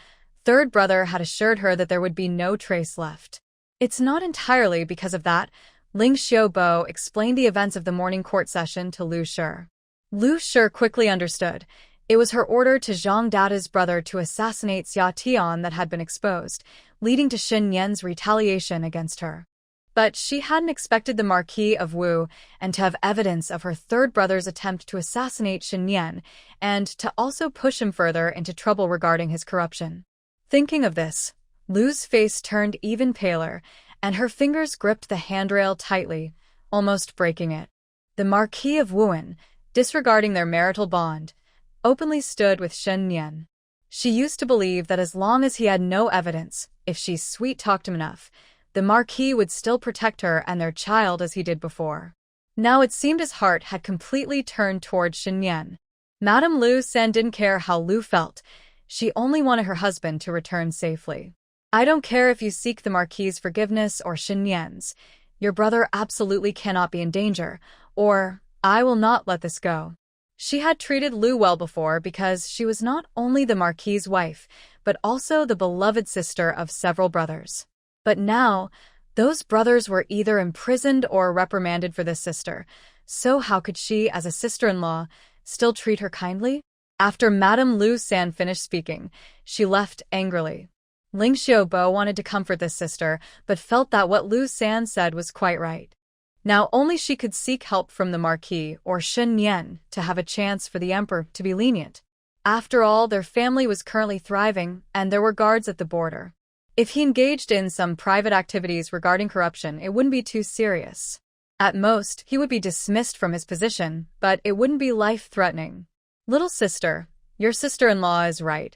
Third brother had assured her that there would be no trace left. "It's not entirely because of that." Ling Xiaobo explained the events of the morning court session to Liu Shi. Liu Shi quickly understood. It was her order to Zhang Data's brother to assassinate Xia Tian that had been exposed, leading to Shen Yan's retaliation against her. But she hadn't expected the Marquis of Wu and to have evidence of her third brother's attempt to assassinate Shen Yan, and to also push him further into trouble regarding his corruption. Thinking of this, Liu's face turned even paler, and her fingers gripped the handrail tightly, almost breaking it. The Marquis of Wuan, disregarding their marital bond, openly stood with Shen Yan. She used to believe that as long as he had no evidence, if she sweet-talked him enough, the Marquis would still protect her and their child as he did before. Now it seemed his heart had completely turned toward Shen Yan. Madame Liu San didn't care how Liu felt. She only wanted her husband to return safely. "I don't care if you seek the Marquis's forgiveness or Shen Yan's. Your brother absolutely cannot be in danger, or I will not let this go." She had treated Liu well before because she was not only the Marquis's wife, but also the beloved sister of several brothers. But now, those brothers were either imprisoned or reprimanded for this sister, so how could she, as a sister-in-law, still treat her kindly? After Madame Liu San finished speaking, she left angrily. Ling Xiaobo wanted to comfort this sister, but felt that what Liu San said was quite right. Now only she could seek help from the Marquis or Shen Yan to have a chance for the emperor to be lenient. After all, their family was currently thriving, and there were guards at the border. If he engaged in some private activities regarding corruption, it wouldn't be too serious. At most, he would be dismissed from his position, but it wouldn't be life-threatening. Little sister, your sister-in-law is right.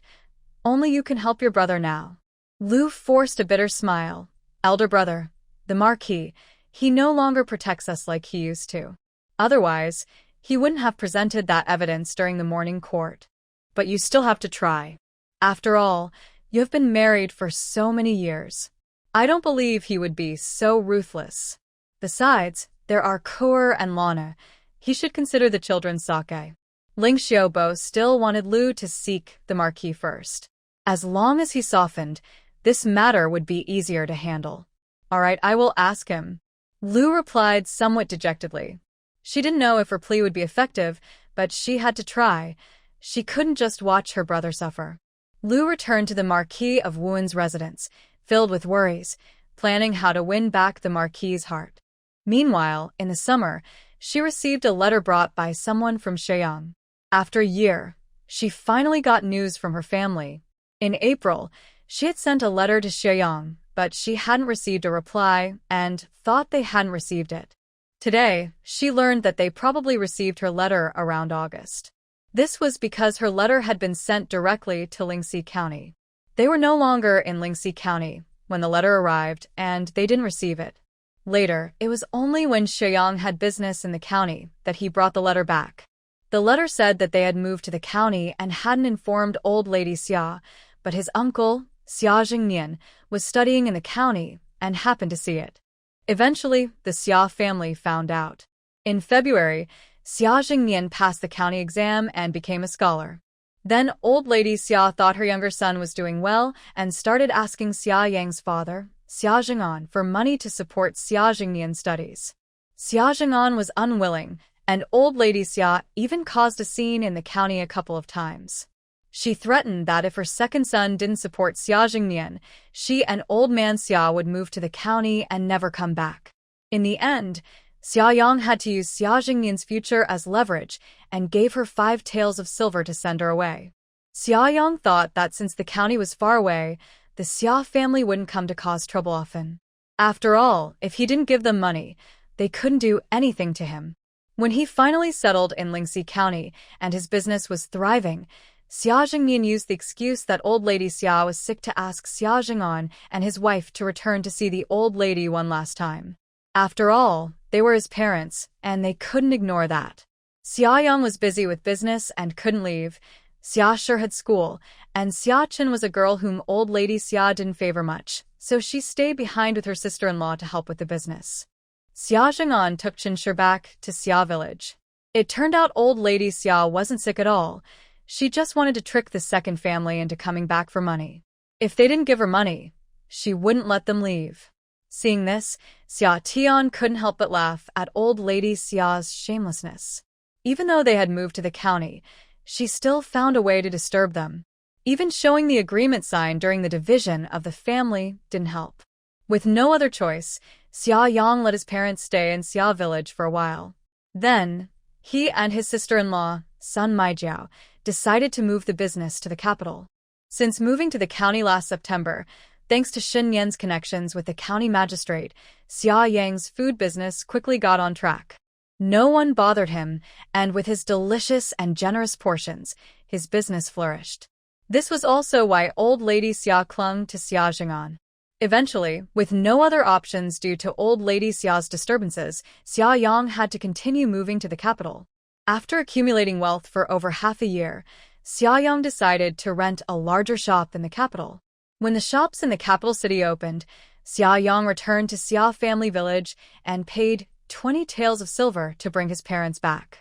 Only you can help your brother now. Liu forced a bitter smile. Elder brother, the Marquis, he no longer protects us like he used to. Otherwise, he wouldn't have presented that evidence during the morning court. But you still have to try. After all, you have been married for so many years. I don't believe he would be so ruthless. Besides, there are Kuer and Lana. He should consider the children's sake. Ling Xiaobo still wanted Liu to seek the Marquis first. As long as he softened, this matter would be easier to handle. All right, I will ask him. Liu replied somewhat dejectedly. She didn't know if her plea would be effective, but she had to try. She couldn't just watch her brother suffer. Liu returned to the Marquis of Wuan's residence, filled with worries, planning how to win back the Marquis's heart. Meanwhile, in the summer, she received a letter brought by someone from Shenyang. After a year, she finally got news from her family. In April, she had sent a letter to Shenyang, but she hadn't received a reply and thought they hadn't received it. Today, she learned that they probably received her letter around August. This was because her letter had been sent directly to Lingxi County. They were no longer in Lingxi County when the letter arrived, and they didn't receive it. Later, it was only when Shenyang had business in the county that he brought the letter back. The letter said that they had moved to the county and hadn't informed old lady Xia, but his uncle, Xia Jingnian, was studying in the county and happened to see it. Eventually, the Xia family found out. In February, Xia Jingnian passed the county exam and became a scholar. Then old lady Xia thought her younger son was doing well and started asking Xia Yang's father, Xia Jing'an, for money to support Xia Jingnian's studies. Xia Jing'an was unwilling, and old lady Xia even caused a scene in the county a couple of times. She threatened that if her second son didn't support Xia Jingnian, she and old man Xia would move to the county and never come back. In the end, Xia Yang had to use Xia Jingnian's future as leverage and gave her 5 taels of silver to send her away. Xia Yang thought that since the county was far away, the Xia family wouldn't come to cause trouble often. After all, if he didn't give them money, they couldn't do anything to him. When he finally settled in Lingxi County and his business was thriving, Xia Jingnian used the excuse that old lady Xia was sick to ask Xia Jing'an and his wife to return to see the old lady one last time. After all, they were his parents, and they couldn't ignore that. Xia Yang was busy with business and couldn't leave. Xia Shi had school, and Xia Chen was a girl whom old lady Xia didn't favor much, so she stayed behind with her sister-in-law to help with the business. Xia Jing'an took Chen Shi back to Xia village. It turned out old lady Xia wasn't sick at all. She just wanted to trick the second family into coming back for money. If they didn't give her money, she wouldn't let them leave. Seeing this, Xia Tian couldn't help but laugh at old lady Xia's shamelessness. Even though they had moved to the county, she still found a way to disturb them. Even showing the agreement signed during the division of the family didn't help. With no other choice, Xia Yang let his parents stay in Xia village for a while. Then, he and his sister-in-law, Sun Maijiao, decided to move the business to the capital. Since moving to the county last September, thanks to Shen Yan's connections with the county magistrate, Xia Yang's food business quickly got on track. No one bothered him, and with his delicious and generous portions, his business flourished. This was also why old lady Xia clung to Xia Jing'an. Eventually, with no other options due to old lady Xia's disturbances, Xia Yang had to continue moving to the capital. After accumulating wealth for over half a year, Xia Yang decided to rent a larger shop in the capital. When the shops in the capital city opened, Xia Yang returned to Xia family village and paid 20 taels of silver to bring his parents back.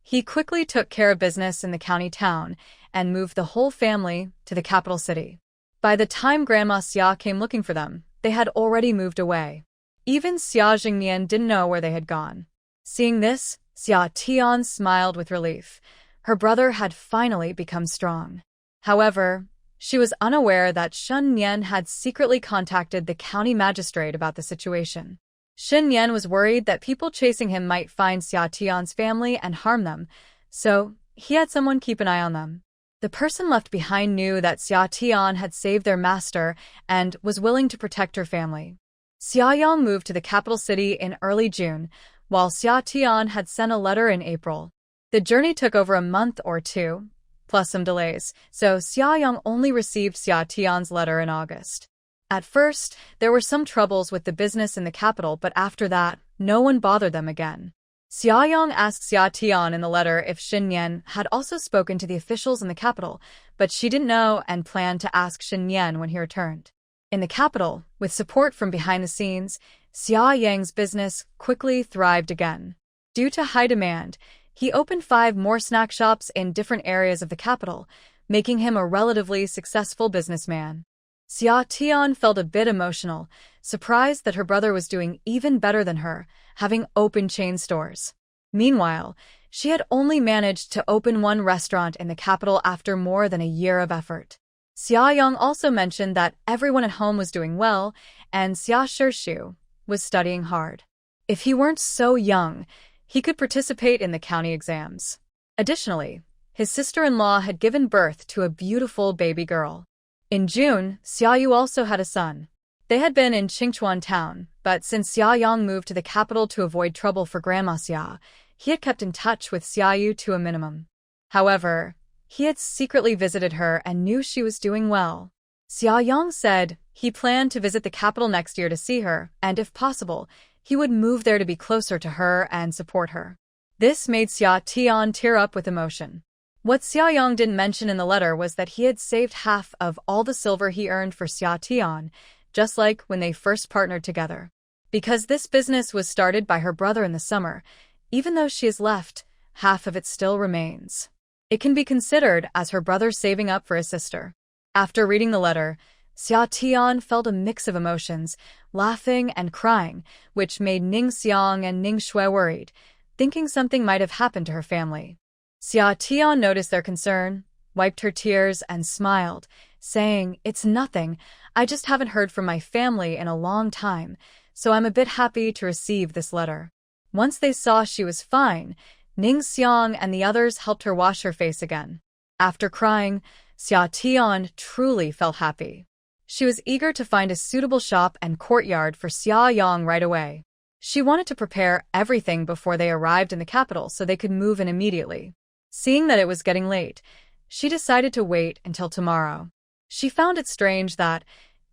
He quickly took care of business in the county town and moved the whole family to the capital city. By the time Grandma Xia came looking for them, they had already moved away. Even Xia Jingnian didn't know where they had gone. Seeing this, Xia Tian smiled with relief. Her brother had finally become strong. However, she was unaware that Shen Yan had secretly contacted the county magistrate about the situation. Shen Yan was worried that people chasing him might find Xia Tian's family and harm them, so he had someone keep an eye on them. The person left behind knew that Xia Tian had saved their master and was willing to protect her family. Xia Yang moved to the capital city in early June, while Xia Tian had sent a letter in April. The journey took over a month or two, plus some delays, so Xiaoyang only received Xia Tian's letter in August. At first, there were some troubles with the business in the capital, but after that, no one bothered them again. Xiaoyang asked Xia Tian in the letter if Xin Yan had also spoken to the officials in the capital, but she didn't know and planned to ask Xin Yan when he returned. In the capital, with support from behind the scenes, Xia Yang's business quickly thrived again. Due to high demand, he opened 5 more snack shops in different areas of the capital, making him a relatively successful businessman. Xia Tian felt a bit emotional, surprised that her brother was doing even better than her, having opened chain stores. Meanwhile, she had only managed to open 1 restaurant in the capital after more than a year of effort. Xiaoyang also mentioned that everyone at home was doing well, and Xia Shishu was studying hard. If he weren't so young, he could participate in the county exams. Additionally, his sister-in-law had given birth to a beautiful baby girl. In June, Xiaoyu also had a son. They had been in Qingchuan town, but since Xiaoyang moved to the capital to avoid trouble for Grandma Xia, he had kept in touch with Xiaoyu to a minimum. However, he had secretly visited her and knew she was doing well. Xiaoyang said he planned to visit the capital next year to see her, and if possible, he would move there to be closer to her and support her. This made Xia Tian tear up with emotion. What Xiaoyang didn't mention in the letter was that he had saved half of all the silver he earned for Xia Tian, just like when they first partnered together. Because this business was started by her brother in the summer, even though she has left, half of it still remains. It can be considered as her brother saving up for his sister. After reading the letter, Xia Tian felt a mix of emotions, laughing and crying, which made Ning Xiang and Ning Shui worried, thinking something might have happened to her family. Xia Tian noticed their concern, wiped her tears, and smiled, saying, "It's nothing, I just haven't heard from my family in a long time, so I'm a bit happy to receive this letter." Once they saw she was fine, Ning Xiang and the others helped her wash her face again. After crying, Xia Tian truly felt happy. She was eager to find a suitable shop and courtyard for Xiaoyang right away. She wanted to prepare everything before they arrived in the capital so they could move in immediately. Seeing that it was getting late, she decided to wait until tomorrow. She found it strange that,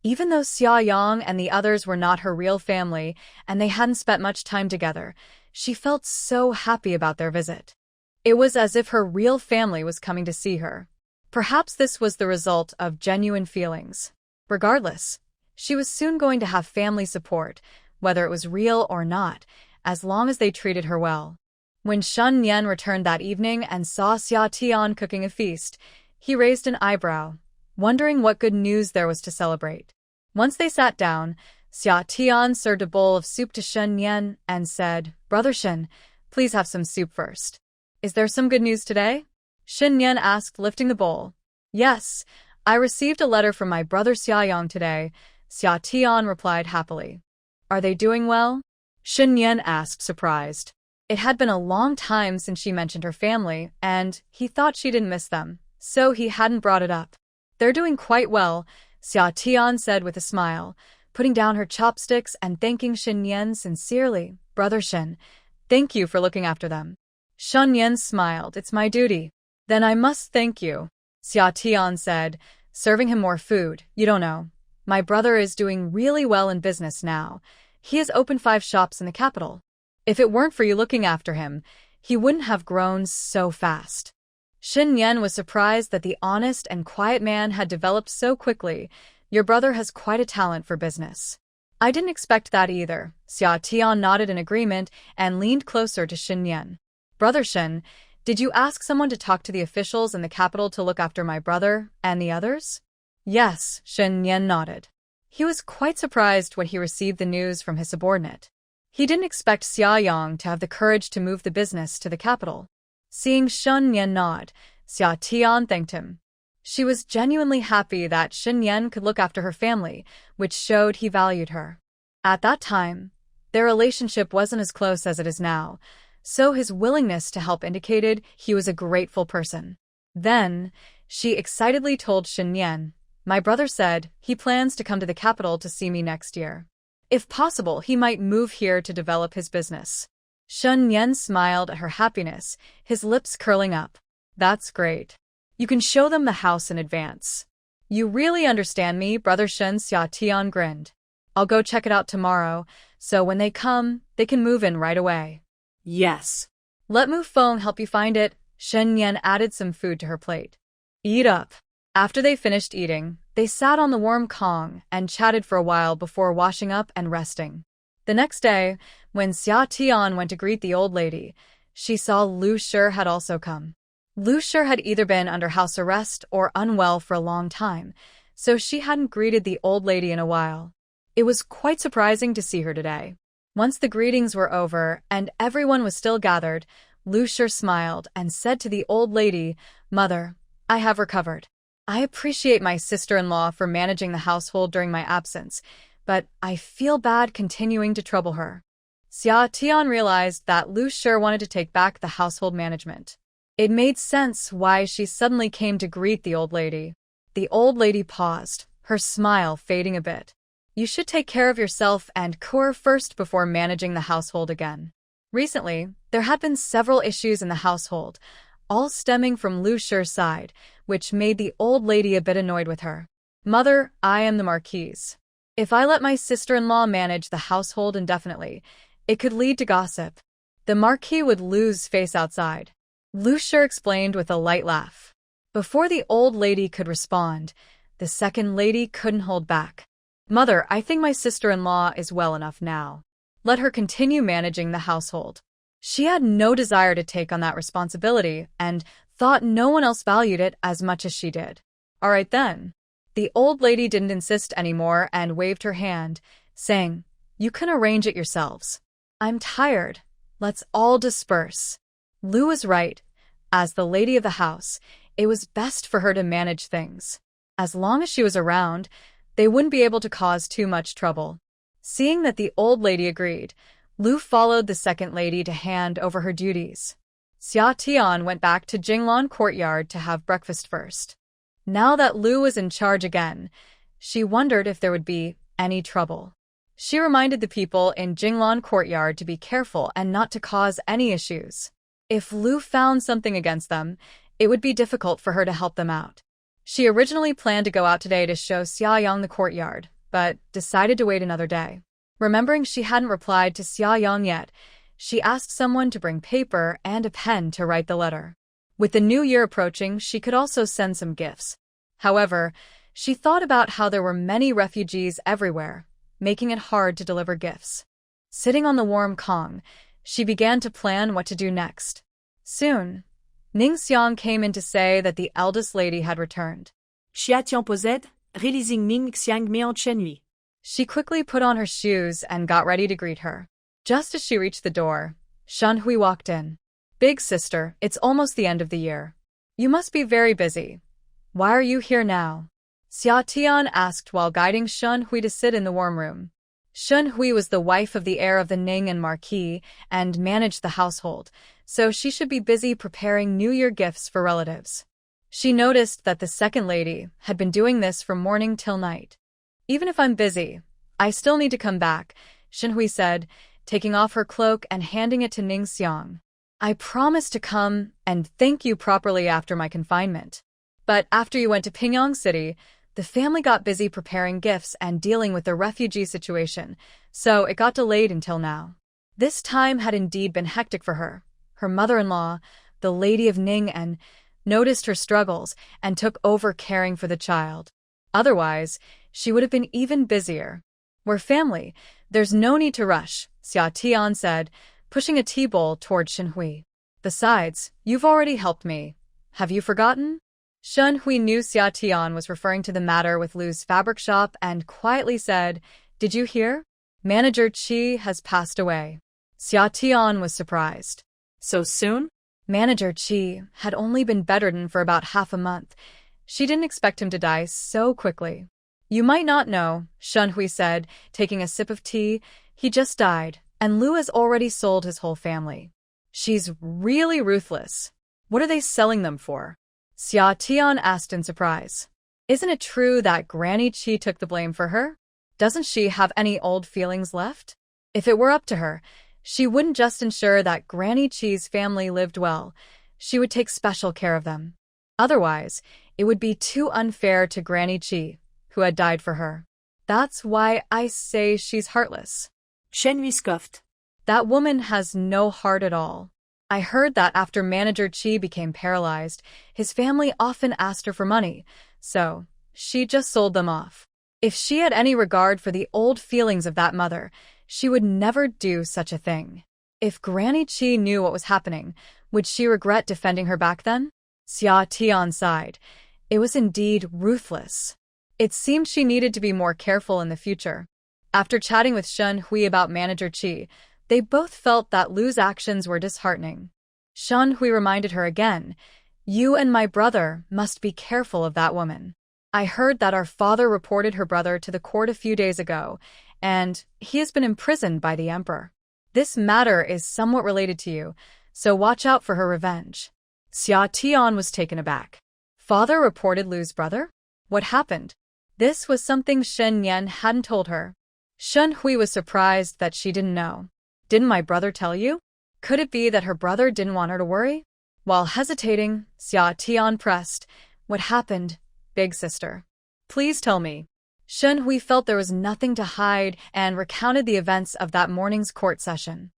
even though Xiaoyang and the others were not her real family and they hadn't spent much time together, she felt so happy about their visit. It was as if her real family was coming to see her. Perhaps this was the result of genuine feelings. Regardless, she was soon going to have family support, whether it was real or not, as long as they treated her well. When Shen Yan returned that evening and saw Xia Tian cooking a feast, he raised an eyebrow, wondering what good news there was to celebrate. Once they sat down, Xia Tian served a bowl of soup to Shen Yan and said, "Brother Shen, please have some soup first." "Is there some good news today?" Shen Yan asked, lifting the bowl. "Yes, I received a letter from my brother Xiaoyang today," Xia Tian replied happily. "Are they doing well?" Shen Yan asked, surprised. It had been a long time since she mentioned her family, and he thought she didn't miss them, so he hadn't brought it up. "They're doing quite well," Xia Tian said with a smile, putting down her chopsticks and thanking Shen Yan sincerely. "Brother Shen, thank you for looking after them." Shen Yan smiled. "It's my duty." "Then I must thank you," Xia Tian said, serving him more food. "You don't know. My brother is doing really well in business now. He has opened 5 shops in the capital. If it weren't for you looking after him, he wouldn't have grown so fast." Shen Yan was surprised that the honest and quiet man had developed so quickly. "Your brother has quite a talent for business." "I didn't expect that either." Xia Tian nodded in agreement and leaned closer to Shen Yan. "Brother Shen, did you ask someone to talk to the officials in the capital to look after my brother and the others?" "Yes," Shen Yan nodded. He was quite surprised when he received the news from his subordinate. He didn't expect Xiaoyang to have the courage to move the business to the capital. Seeing Shen Yan nod, Xia Tian thanked him. She was genuinely happy that Shen Yan could look after her family, which showed he valued her. At that time, their relationship wasn't as close as it is now, so his willingness to help indicated he was a grateful person. Then, she excitedly told Shen Yan, "My brother said he plans to come to the capital to see me next year. If possible, he might move here to develop his business." Shun Yan smiled at her happiness, his lips curling up. That's great. You can show them the house in advance. You really understand me, Brother Shun. Xia Tian grinned. I'll go check it out tomorrow, so when they come, they can move in right away. Yes. Let Mu Feng help you find it. Shen Yan added some food to her plate. Eat up. After they finished eating, they sat on the warm Kong and chatted for a while before washing up and resting. The next day, when Xia Tian went to greet the old lady, she saw Liu Shi had also come. Liu Shi had either been under house arrest or unwell for a long time, so she hadn't greeted the old lady in a while. It was quite surprising to see her today. Once the greetings were over and everyone was still gathered, Liu Shi smiled and said to the old lady, "Mother, I have recovered. I appreciate my sister-in-law for managing the household during my absence, but I feel bad continuing to trouble her." Xia Tian realized that Liu Shi wanted to take back the household management. It made sense why she suddenly came to greet the old lady. The old lady paused, her smile fading a bit. You should take care of yourself and Kur first before managing the household again. Recently, there had been several issues in the household, all stemming from Liu Shi's side, which made the old lady a bit annoyed with her. Mother, I am the Marquise. If I let my sister-in-law manage the household indefinitely, it could lead to gossip. The Marquis would lose face outside. Liu Shi explained with a light laugh. Before the old lady could respond, the second lady couldn't hold back. Mother, I think my sister-in-law is well enough now. Let her continue managing the household. She had no desire to take on that responsibility and thought no one else valued it as much as she did. All right then. The old lady didn't insist anymore and waved her hand, saying, You can arrange it yourselves. I'm tired. Let's all disperse. Liu was right. As the lady of the house, it was best for her to manage things. As long as she was around, they wouldn't be able to cause too much trouble. Seeing that the old lady agreed, Liu followed the second lady to hand over her duties. Xia Tian went back to Jinglan courtyard to have breakfast first. Now that Liu was in charge again, she wondered if there would be any trouble. She reminded the people in Jinglan courtyard to be careful and not to cause any issues. If Liu found something against them, it would be difficult for her to help them out. She originally planned to go out today to show Xiaoyang the courtyard, but decided to wait another day. Remembering she hadn't replied to Xiaoyang yet, she asked someone to bring paper and a pen to write the letter. With the new year approaching, she could also send some gifts. However, she thought about how there were many refugees everywhere, making it hard to deliver gifts. Sitting on the warm Kong, she began to plan what to do next. Soon, Ning Xiang came in to say that the eldest lady had returned. Xia Tian posède, réalising Ning Xiang me enchaîne. She quickly put on her shoes and got ready to greet her. Just as she reached the door, Shen Hui walked in. Big sister, it's almost the end of the year. You must be very busy. Why are you here now? Xia Tian asked while guiding Shen Hui to sit in the warm room. Shen Hui was the wife of the heir of the Ning and Marquis and managed the household, so she should be busy preparing New Year gifts for relatives. She noticed that the second lady had been doing this from morning till night. Even if I'm busy, I still need to come back, Shen Hui said, taking off her cloak and handing it to Ning Xiang. I promised to come and thank you properly after my confinement. But after you went to Pingyang City, the family got busy preparing gifts and dealing with the refugee situation, so it got delayed until now. This time had indeed been hectic for her. Her mother-in-law, the lady of Ning, noticed her struggles and took over caring for the child. Otherwise, she would have been even busier. We're family. There's no need to rush, Xia Tian said, pushing a tea bowl toward Shen Hui. Besides, you've already helped me. Have you forgotten? Shen Hui knew Xia Tian was referring to the matter with Liu's fabric shop and quietly said, Did you hear? Manager Qi has passed away. Xia Tian was surprised. So soon? Manager Qi had only been bedridden for about half a month. She didn't expect him to die so quickly. You might not know, Shen Hui said, taking a sip of tea. He just died, and Liu has already sold his whole family. She's really ruthless. What are they selling them for? Xia Tian asked in surprise. Isn't it true that Granny Qi took the blame for her? Doesn't she have any old feelings left? If it were up to her, She wouldn't just ensure that Granny Qi's family lived well, she would take special care of them. Otherwise, it would be too unfair to Granny Qi, who had died for her. That's why I say she's heartless. Shen Hui scoffed. That woman has no heart at all. I heard that after Manager Qi became paralyzed, his family often asked her for money, so she just sold them off. If she had any regard for the old feelings of that mother, she would never do such a thing. If Granny Qi knew what was happening, would she regret defending her back then? Xia Tian sighed. It was indeed ruthless. It seemed she needed to be more careful in the future. After chatting with Shen Hui about Manager Qi, they both felt that Lu's actions were disheartening. Shen Hui reminded her again, "You and my brother must be careful of that woman. I heard that our father reported her brother to the court a few days ago, and he has been imprisoned by the emperor. This matter is somewhat related to you, so watch out for her revenge." Xia Tian was taken aback. Father reported Lu's brother? What happened? This was something Shen Yan hadn't told her. Shen Hui was surprised that she didn't know. Didn't my brother tell you? Could it be that her brother didn't want her to worry? While hesitating, Xia Tian pressed, "What happened, big sister? Please tell me." Shen Hui felt there was nothing to hide and recounted the events of that morning's court session.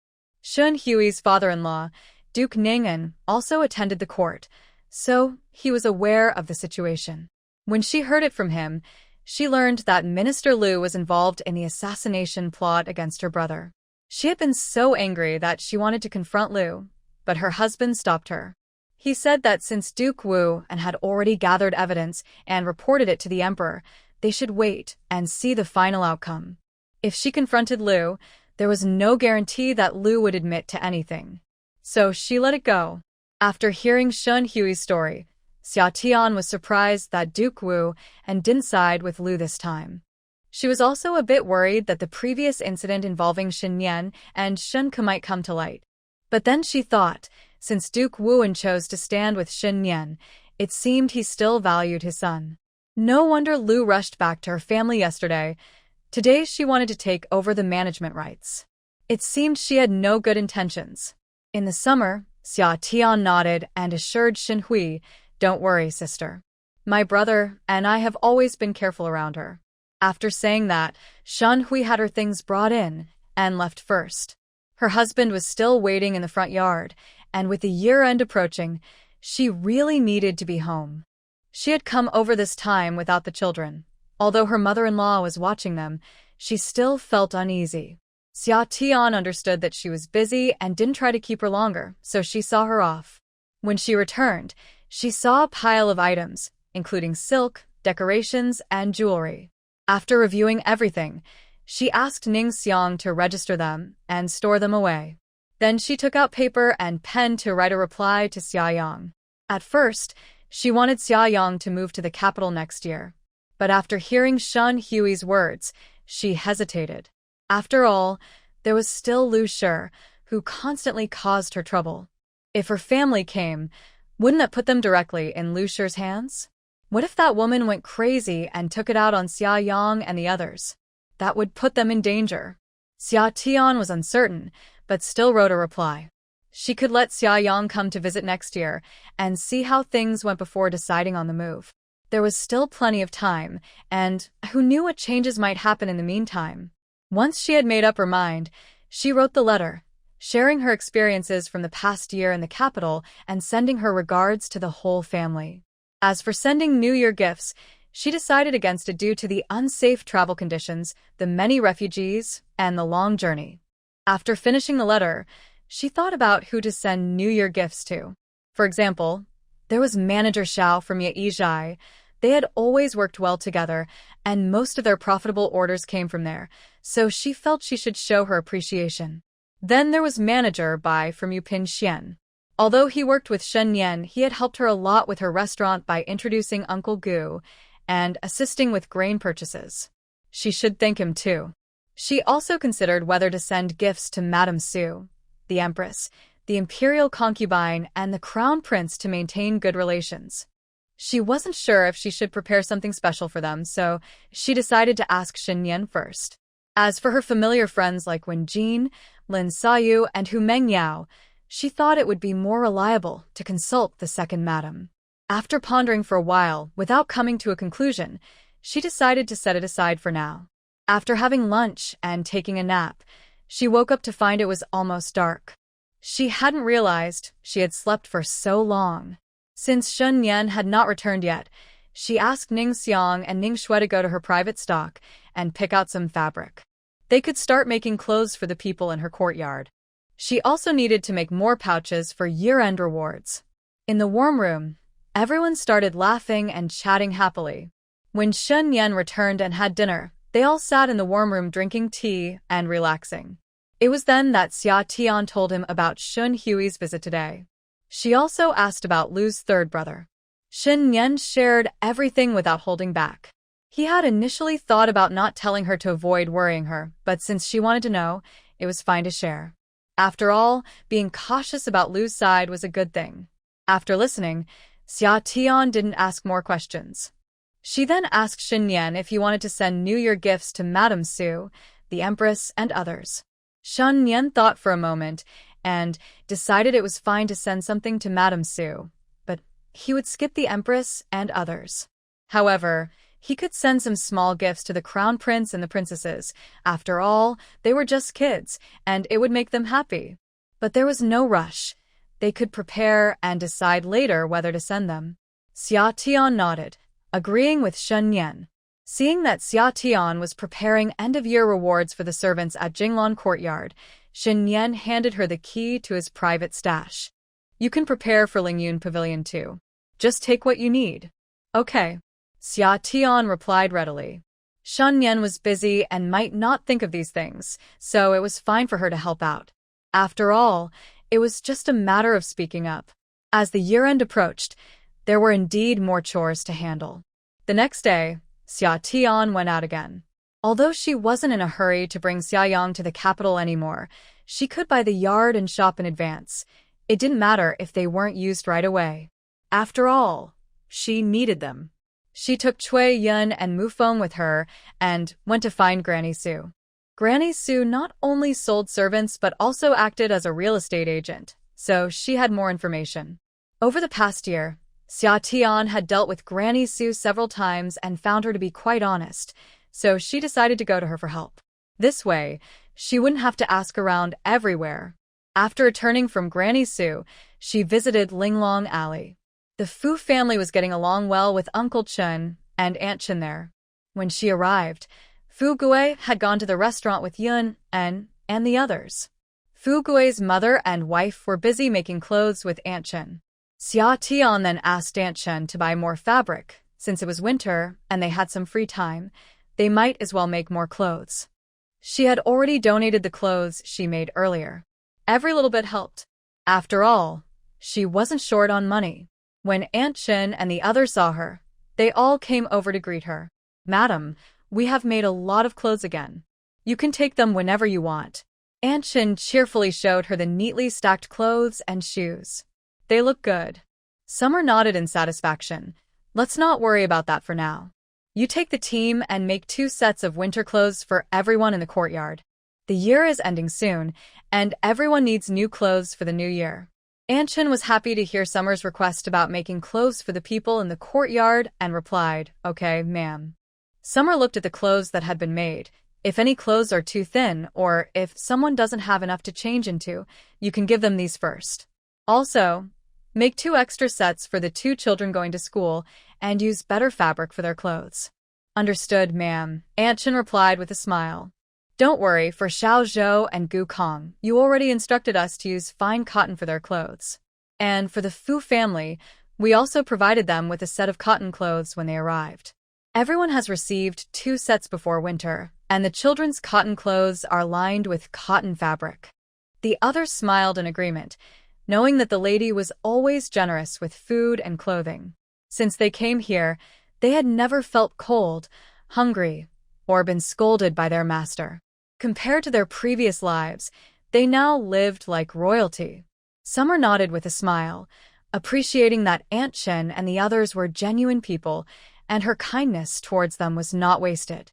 Shen Hui's father-in-law, Duke Ning'an, also attended the court, so he was aware of the situation. When she heard it from him, she learned that Minister Liu was involved in the assassination plot against her brother. She had been so angry that she wanted to confront Liu, but her husband stopped her. He said that since Duke Wu and had already gathered evidence and reported it to the emperor, they should wait and see the final outcome. If she confronted Liu, there was no guarantee that Liu would admit to anything. So she let it go. After hearing Shen Hui's story, Xia Tian was surprised that Duke Wu and didn't side with Liu this time. She was also a bit worried that the previous incident involving Shen Yan and Shen Ke might come to light. But then she thought, since Duke Wuan chose to stand with Shen Yan, it seemed he still valued his son. No wonder Liu rushed back to her family yesterday. Today she wanted to take over the management rights. It seemed she had no good intentions. In the summer, Xia Tian nodded and assured Shen Hui, "Don't worry, sister. My brother and I have always been careful around her." After saying that, Shen Hui had her things brought in and left first. Her husband was still waiting in the front yard, and with the year-end approaching, she really needed to be home. She had come over this time without the children. Although her mother-in-law was watching them, she still felt uneasy. Xia Tian understood that she was busy and didn't try to keep her longer, so she saw her off. When she returned, she saw a pile of items, including silk, decorations, and jewelry. After reviewing everything, she asked Ning Xiang to register them and store them away. Then she took out paper and pen to write a reply to Xia Yang. At first, she wanted Xia Yang to move to the capital next year. But after hearing Shen Hui's words, she hesitated. After all, there was still Liu Shi, who constantly caused her trouble. If her family came, wouldn't it put them directly in Liu Shi's hands? What if that woman went crazy and took it out on Xia Yang and the others? That would put them in danger. Xia Tian was uncertain, but still wrote a reply. She could let Xia Yang come to visit next year and see how things went before deciding on the move. There was still plenty of time, and who knew what changes might happen in the meantime. Once she had made up her mind, she wrote the letter, sharing her experiences from the past year in the capital and sending her regards to the whole family. As for sending New Year gifts, she decided against it due to the unsafe travel conditions, the many refugees, and the long journey. After finishing the letter, she thought about who to send New Year gifts to. For example, there was Manager Xiao from Yeizhai. They had always worked well together, and most of their profitable orders came from there, so she felt she should show her appreciation. Then there was Manager Bai from Yupin Xian. Although he worked with Shen Yan, he had helped her a lot with her restaurant by introducing Uncle Gu and assisting with grain purchases. She should thank him too. She also considered whether to send gifts to Madame Su, the Empress, the imperial concubine, and the crown prince to maintain good relations. She wasn't sure if she should prepare something special for them, so she decided to ask Shen Yan first. As for her familiar friends like Wen Jin, Lin Sayu, and Hu Mengyao, she thought it would be more reliable to consult the second madam. After pondering for a while without coming to a conclusion, she decided to set it aside for now. After having lunch and taking a nap, she woke up to find it was almost dark. She hadn't realized she had slept for so long. Since Shun Yan had not returned yet, she asked Ning Xiang and Ning Shui to go to her private stock and pick out some fabric. They could start making clothes for the people in her courtyard. She also needed to make more pouches for year-end rewards. In the warm room, everyone started laughing and chatting happily. When Shun Yan returned and had dinner, they all sat in the warm room drinking tea and relaxing. It was then that Xia Tian told him about Shun Hui's visit today. She also asked about Lu's third brother. Shun Yan shared everything without holding back. He had initially thought about not telling her to avoid worrying her, but since she wanted to know, it was fine to share. After all, being cautious about Lu's side was a good thing. After listening, Xia Tian didn't ask more questions. She then asked Shun Yan if he wanted to send New Year gifts to Madame Su, the Empress, and others. Shun Yan thought for a moment and decided it was fine to send something to Madame Su, but he would skip the Empress and others. However, he could send some small gifts to the Crown Prince and the princesses. After all, they were just kids, and it would make them happy. But there was no rush. They could prepare and decide later whether to send them. Xia Tian nodded, agreeing with Shun Yan. Seeing that Xia Tian was preparing end-of-year rewards for the servants at Jinglan Courtyard, Shun Yan handed her the key to his private stash. You can prepare for Lingyun Pavilion too. Just take what you need. Okay. Xia Tian replied readily. Shun Yan was busy and might not think of these things, so it was fine for her to help out. After all, it was just a matter of speaking up. As the year-end approached, there were indeed more chores to handle. The next day, Xia Tian went out again. Although she wasn't in a hurry to bring Xiaoyang to the capital anymore, she could buy the yard and shop in advance. It didn't matter if they weren't used right away. After all, she needed them. She took Cui Yun and Mu Feng with her and went to find Granny Su. Granny Su not only sold servants but also acted as a real estate agent, so she had more information. Over the past year, Xia Tian had dealt with Granny Su several times and found her to be quite honest, so she decided to go to her for help. This way, she wouldn't have to ask around everywhere. After returning from Granny Su, she visited Linglong Alley. The Fu family was getting along well with Uncle Chun and Aunt Chen there. When she arrived, Fu Gui had gone to the restaurant with Yun and the others. Fu Gui's mother and wife were busy making clothes with Aunt Chen. Xia Tian then asked Aunt Chen to buy more fabric. Since it was winter and they had some free time, they might as well make more clothes. She had already donated the clothes she made earlier. Every little bit helped. After all, she wasn't short on money. When Aunt Chen and the others saw her, they all came over to greet her. Madam, we have made a lot of clothes again. You can take them whenever you want. Aunt Chen cheerfully showed her the neatly stacked clothes and shoes. They look good. Summer nodded in satisfaction. Let's not worry about that for now. You take the team and make 2 sets of winter clothes for everyone in the courtyard. The year is ending soon, and everyone needs new clothes for the new year. Aunt Chen was happy to hear Summer's request about making clothes for the people in the courtyard and replied, "Okay, ma'am." Summer looked at the clothes that had been made. If any clothes are too thin, or if someone doesn't have enough to change into, you can give them these first. Also, make 2 extra sets for the 2 children going to school and use better fabric for their clothes. Understood, ma'am, Aunt Chen replied with a smile. Don't worry, for Xiao Zhou and Gu Kong, you already instructed us to use fine cotton for their clothes. And for the Fu family, we also provided them with a set of cotton clothes when they arrived. Everyone has received 2 sets before winter, and the children's cotton clothes are lined with cotton fabric. The others smiled in agreement, knowing that the lady was always generous with food and clothing. Since they came here, they had never felt cold, hungry, or been scolded by their master. Compared to their previous lives, they now lived like royalty. Summer nodded with a smile, appreciating that Aunt Chen and the others were genuine people, and her kindness towards them was not wasted.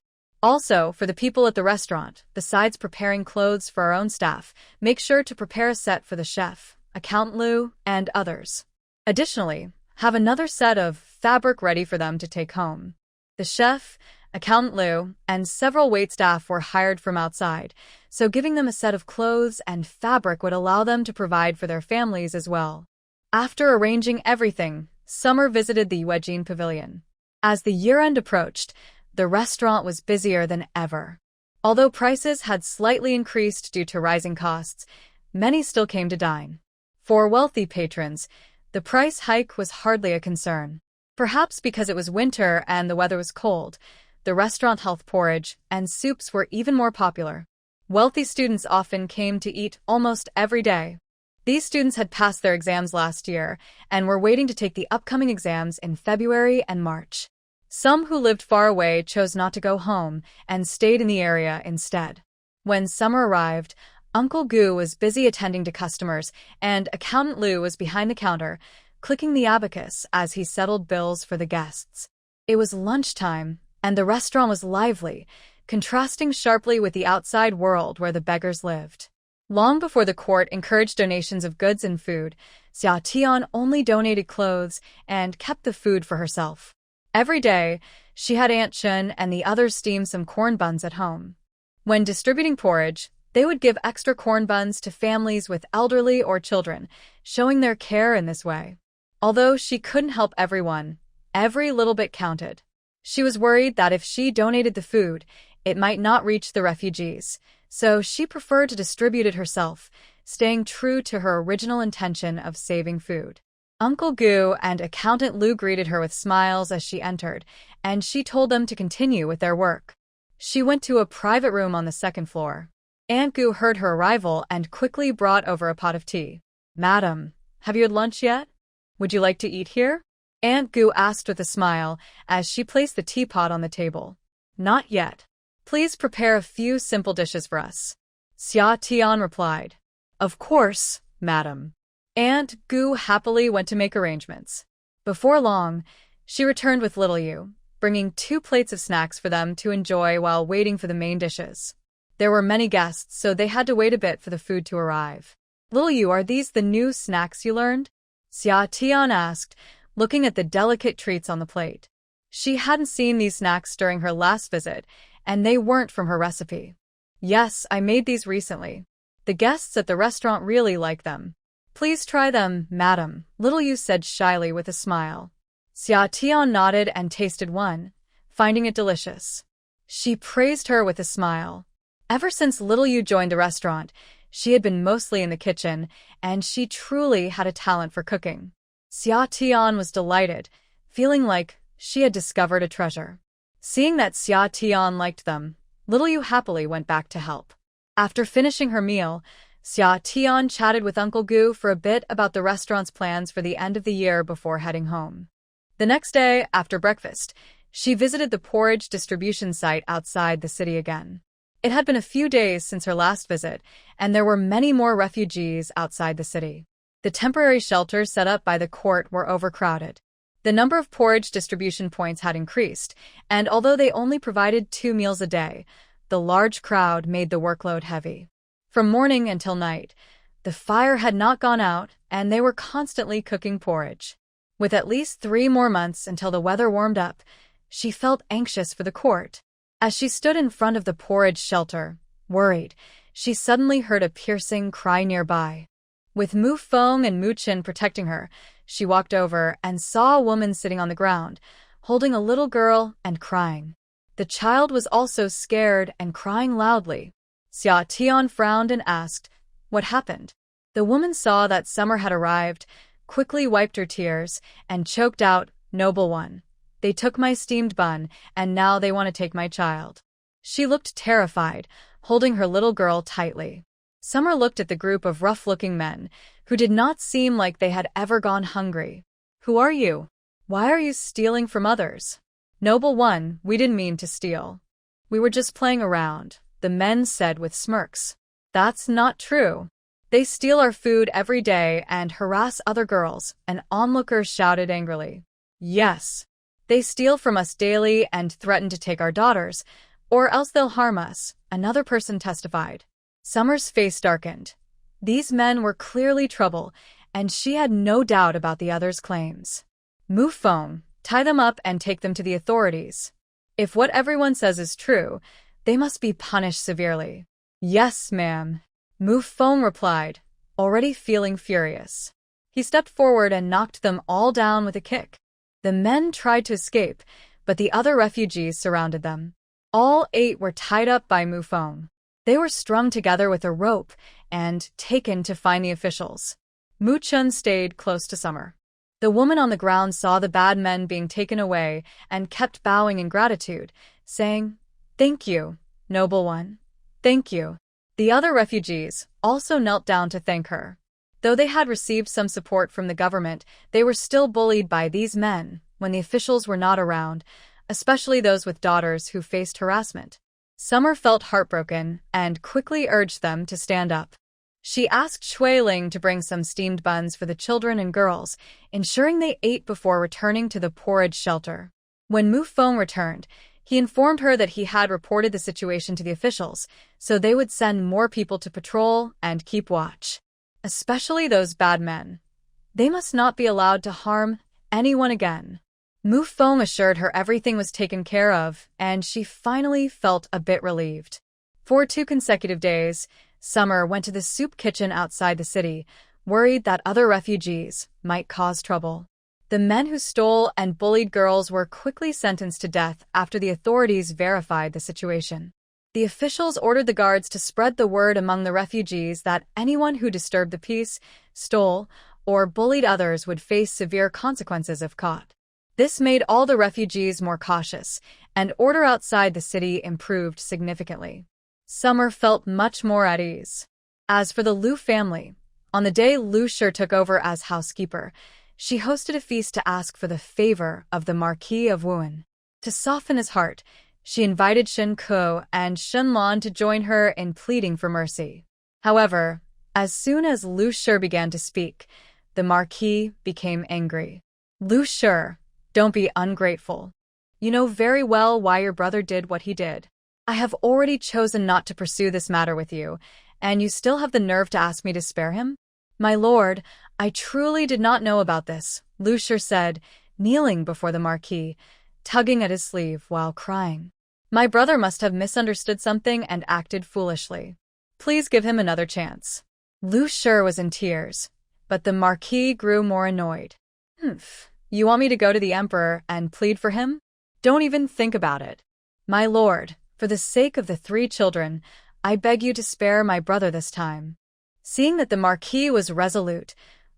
Also, for the people at the restaurant, besides preparing clothes for our own staff, make sure to prepare a set for the chef, Accountant Liu, and others. Additionally, have another set of fabric ready for them to take home. The chef, Accountant Liu, and several waitstaff were hired from outside, so giving them a set of clothes and fabric would allow them to provide for their families as well. After arranging everything, Summer visited the Yuejin Pavilion. As the year-end approached, the restaurant was busier than ever. Although prices had slightly increased due to rising costs, many still came to dine. For wealthy patrons, the price hike was hardly a concern. Perhaps because it was winter and the weather was cold, the restaurant health porridge and soups were even more popular. Wealthy students often came to eat almost every day. These students had passed their exams last year and were waiting to take the upcoming exams in February and March. Some who lived far away chose not to go home and stayed in the area instead. When summer arrived, Uncle Gu was busy attending to customers, and Accountant Liu was behind the counter, clicking the abacus as he settled bills for the guests. It was lunchtime, and the restaurant was lively, contrasting sharply with the outside world where the beggars lived. Long before the court encouraged donations of goods and food, Xia Tian only donated clothes and kept the food for herself. Every day, she had Aunt Chun and the others steam some corn buns at home. When distributing porridge, they would give extra corn buns to families with elderly or children, showing their care in this way. Although she couldn't help everyone, every little bit counted. She was worried that if she donated the food, it might not reach the refugees, so she preferred to distribute it herself, staying true to her original intention of saving food. Uncle Gu and Accountant Liu greeted her with smiles as she entered, and she told them to continue with their work. She went to a private room on the second floor. Aunt Gu heard her arrival and quickly brought over a pot of tea. "Madam, have you had lunch yet? Would you like to eat here?" Aunt Gu asked with a smile as she placed the teapot on the table. "Not yet. Please prepare a few simple dishes for us." Xia Tian replied. "Of course, madam." Aunt Gu happily went to make arrangements. Before long, she returned with little Yu, bringing 2 plates of snacks for them to enjoy while waiting for the main dishes. There were many guests, so they had to wait a bit for the food to arrive. "Little Yu, are these the new snacks you learned?" Xia Tian asked, looking at the delicate treats on the plate. She hadn't seen these snacks during her last visit, and they weren't from her recipe. "Yes, I made these recently. The guests at the restaurant really like them." "Please try them, madam," little Yu said shyly with a smile. Xia Tian nodded and tasted one, finding it delicious. She praised her with a smile. Ever since little Yu joined the restaurant, she had been mostly in the kitchen, and she truly had a talent for cooking. Xia Tian was delighted, feeling like she had discovered a treasure. Seeing that Xia Tian liked them, little Yu happily went back to help. After finishing her meal, Xia Tian chatted with Uncle Gu for a bit about the restaurant's plans for the end of the year before heading home. The next day, after breakfast, she visited the porridge distribution site outside the city again. It had been a few days since her last visit, and there were many more refugees outside the city. The temporary shelters set up by the court were overcrowded. The number of porridge distribution points had increased, and although they only provided 2 meals a day, the large crowd made the workload heavy. From morning until night, the fire had not gone out, and they were constantly cooking porridge. With at least 3 more months until the weather warmed up, she felt anxious for the court. As she stood in front of the porridge shelter, worried, she suddenly heard a piercing cry nearby. With Mu Feng and Mu Qin protecting her, she walked over and saw a woman sitting on the ground, holding a little girl and crying. The child was also scared and crying loudly. Xia Tian frowned and asked, "What happened?" The woman saw that summer had arrived, quickly wiped her tears, and choked out, "Noble one. They took my steamed bun, and now they want to take my child." She looked terrified, holding her little girl tightly. Summer looked at the group of rough-looking men, who did not seem like they had ever gone hungry. "Who are you? Why are you stealing from others?" "Noble one, we didn't mean to steal. We were just playing around," the men said with smirks. "That's not true. They steal our food every day and harass other girls," an onlooker shouted angrily. "Yes. They steal from us daily and threaten to take our daughters, Or else they'll harm us, another person testified. Summer's face darkened. These men were clearly trouble, and she had no doubt about the others' claims. Mu Feng, tie them up and take them to the authorities. If what everyone says is true, they must be punished severely. Yes, ma'am, Mu Feng replied, already feeling furious. He stepped forward and knocked them all down with a kick. The men tried to escape, but the other refugees surrounded them. All 8 were tied up by Mu Feng. They were strung together with a rope and taken to find the officials. Mu Chun stayed close to Summer. The woman on the ground saw the bad men being taken away and kept bowing in gratitude, saying, "Thank you, noble one. Thank you." The other refugees also knelt down to thank her. Though they had received some support from the government, they were still bullied by these men when the officials were not around, especially those with daughters who faced harassment. Summer felt heartbroken and quickly urged them to stand up. She asked Shui Ling to bring some steamed buns for the children and girls, ensuring they ate before returning to the porridge shelter. When Mu Feng returned, he informed her that he had reported the situation to the officials, so they would send more people to patrol and keep watch. Especially those bad men. They must not be allowed to harm anyone again. Mu Feng assured her everything was taken care of, and she finally felt a bit relieved. For 2 consecutive days, Summer went to the soup kitchen outside the city, worried that other refugees might cause trouble. The men who stole and bullied girls were quickly sentenced to death after the authorities verified the situation. The officials ordered the guards to spread the word among the refugees that anyone who disturbed the peace, stole, or bullied others would face severe consequences if caught. This made all the refugees more cautious, and order outside the city improved significantly. Summer felt much more at ease. As for the Liu family, on the day Liu Shi took over as housekeeper, she hosted a feast to ask for the favor of the Marquis of Wuhan. To soften his heart, she invited Shen Ke and Shen Lan to join her in pleading for mercy. However, as soon as Liu Shi began to speak, the Marquis became angry. "Liu Shi, don't be ungrateful. You know very well why your brother did what he did. I have already chosen not to pursue this matter with you, and you still have the nerve to ask me to spare him? My lord, I truly did not know about this," Liu Shi said, kneeling before the Marquis, tugging at his sleeve while crying. "My brother must have misunderstood something and acted foolishly. Please give him another chance." Liu Shi was in tears, but the Marquis grew more annoyed. You want me to go to the Emperor and plead for him? Don't even think about it. My lord, for the sake of the 3 children, I beg you to spare my brother this time." Seeing that the Marquis was resolute,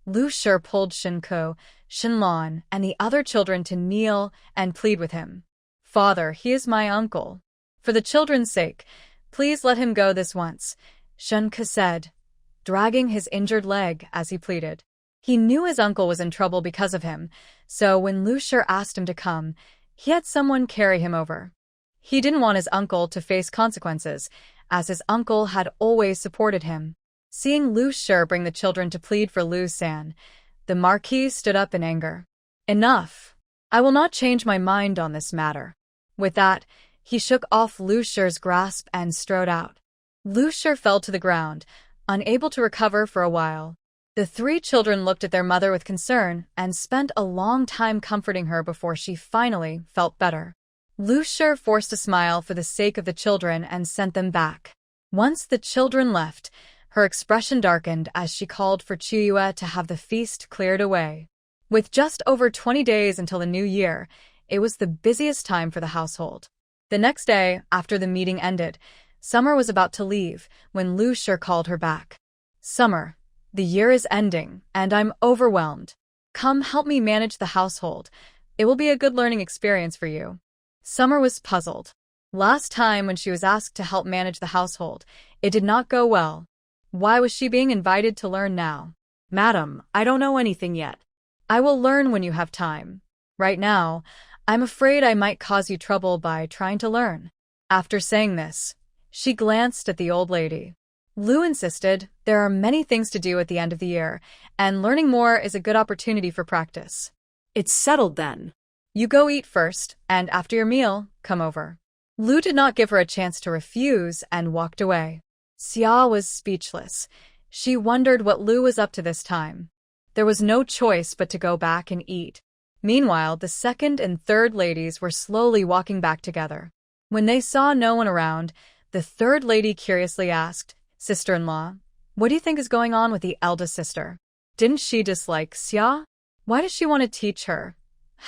Liu Shi pulled Shen Ke, Shen Lan, and the other children to kneel and plead with him. "Father, he is my uncle. For the children's sake, please let him go this once," Shen Ke said, dragging his injured leg as he pleaded. He knew his uncle was in trouble because of him, so when Liu Shi asked him to come, he had someone carry him over. He didn't want his uncle to face consequences, as his uncle had always supported him. Seeing Liu Shi bring the children to plead for Liu San, the Marquis stood up in anger. "Enough! I will not change my mind on this matter." With that, he shook off Liu Shi's grasp and strode out. Liu Shi fell to the ground, unable to recover for a while. The 3 children looked at their mother with concern and spent a long time comforting her before she finally felt better. Liu Shi forced a smile for the sake of the children and sent them back. Once the children left, her expression darkened as she called for Chiyue to have the feast cleared away. With just over 20 days until the new year, it was the busiest time for the household. The next day, after the meeting ended, Summer was about to leave when Liu Shi called her back. "Summer, the year is ending, and I'm overwhelmed. Come help me manage the household. It will be a good learning experience for you." Summer was puzzled. Last time when she was asked to help manage the household, it did not go well. Why was she being invited to learn now? "Madam, I don't know anything yet." "I will learn when you have time. Right now, I'm afraid I might cause you trouble by trying to learn." After saying this, she glanced at the old lady. Liu insisted there are many things to do at the end of the year, and learning more is a good opportunity for practice. "It's settled then." "You go eat first, and after your meal, come over." Lu did not give her a chance to refuse and walked away. Xia was speechless. She wondered what Lu was up to this time. There was no choice but to go back and eat. Meanwhile, the second and third ladies were slowly walking back together. When they saw no one around, the third lady curiously asked, "Sister-in-law, what do you think is going on with the eldest sister? Didn't she dislike Xia? Why does she want to teach her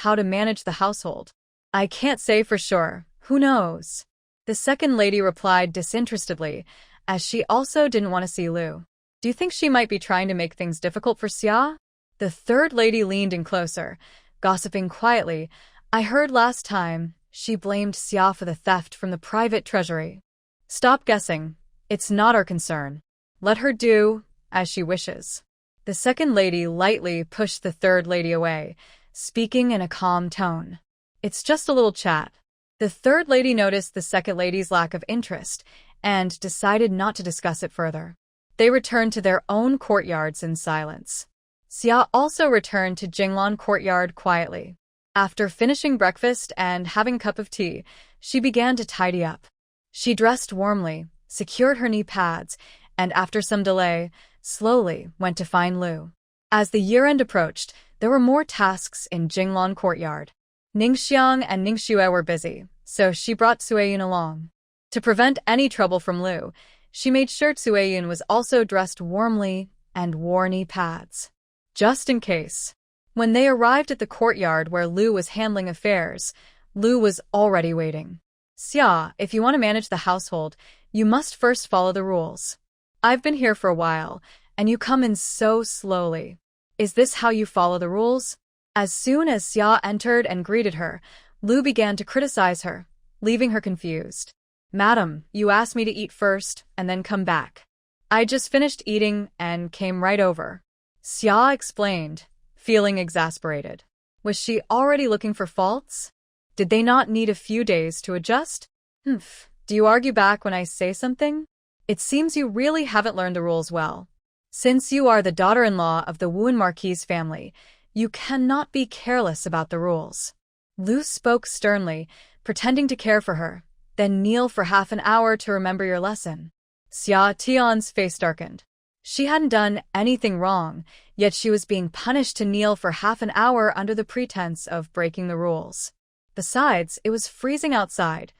how to manage the household?" "I can't say for sure. Who knows?" The second lady replied disinterestedly, as she also didn't want to see Lu. "Do you think she might be trying to make things difficult for Xia?" The third lady leaned in closer, gossiping quietly. "I heard last time she blamed Xia for the theft from the private treasury." "Stop guessing. It's not our concern. Let her do as she wishes." The second lady lightly pushed the third lady away, speaking in a calm tone. "It's just a little chat." The third lady noticed the second lady's lack of interest and decided not to discuss it further. They returned to their own courtyards in silence. Xia also returned to Jinglan courtyard quietly. After finishing breakfast and having a cup of tea, she began to tidy up. She dressed warmly, secured her knee pads, and after some delay, slowly went to find Lu. As the year-end approached, there were more tasks in Jinglan courtyard. Ningxiang and Ningxue were busy, so she brought Sueyun along. To prevent any trouble from Lu, she made sure Sueyun was also dressed warmly and wore knee pads. Just in case. When they arrived at the courtyard where Lu was handling affairs, Lu was already waiting. "Xia, if you want to manage the household, you must first follow the rules. I've been here for a while, and you come in so slowly. Is this how you follow the rules?" As soon as Xia entered and greeted her, Lu began to criticize her, leaving her confused. "Madam, you asked me to eat first and then come back. I just finished eating and came right over," Xia explained, feeling exasperated. Was she already looking for faults? Did they not need a few days to adjust? Do you argue back when I say something? It seems you really haven't learned the rules well. Since you are the daughter-in-law of the Wuan Marquis family, you cannot be careless about the rules. Lu spoke sternly, pretending to care for her, then kneel for half an hour to remember your lesson. Xia Tian's face darkened. She hadn't done anything wrong, yet she was being punished to kneel for half an hour under the pretense of breaking the rules. Besides, it was freezing outside.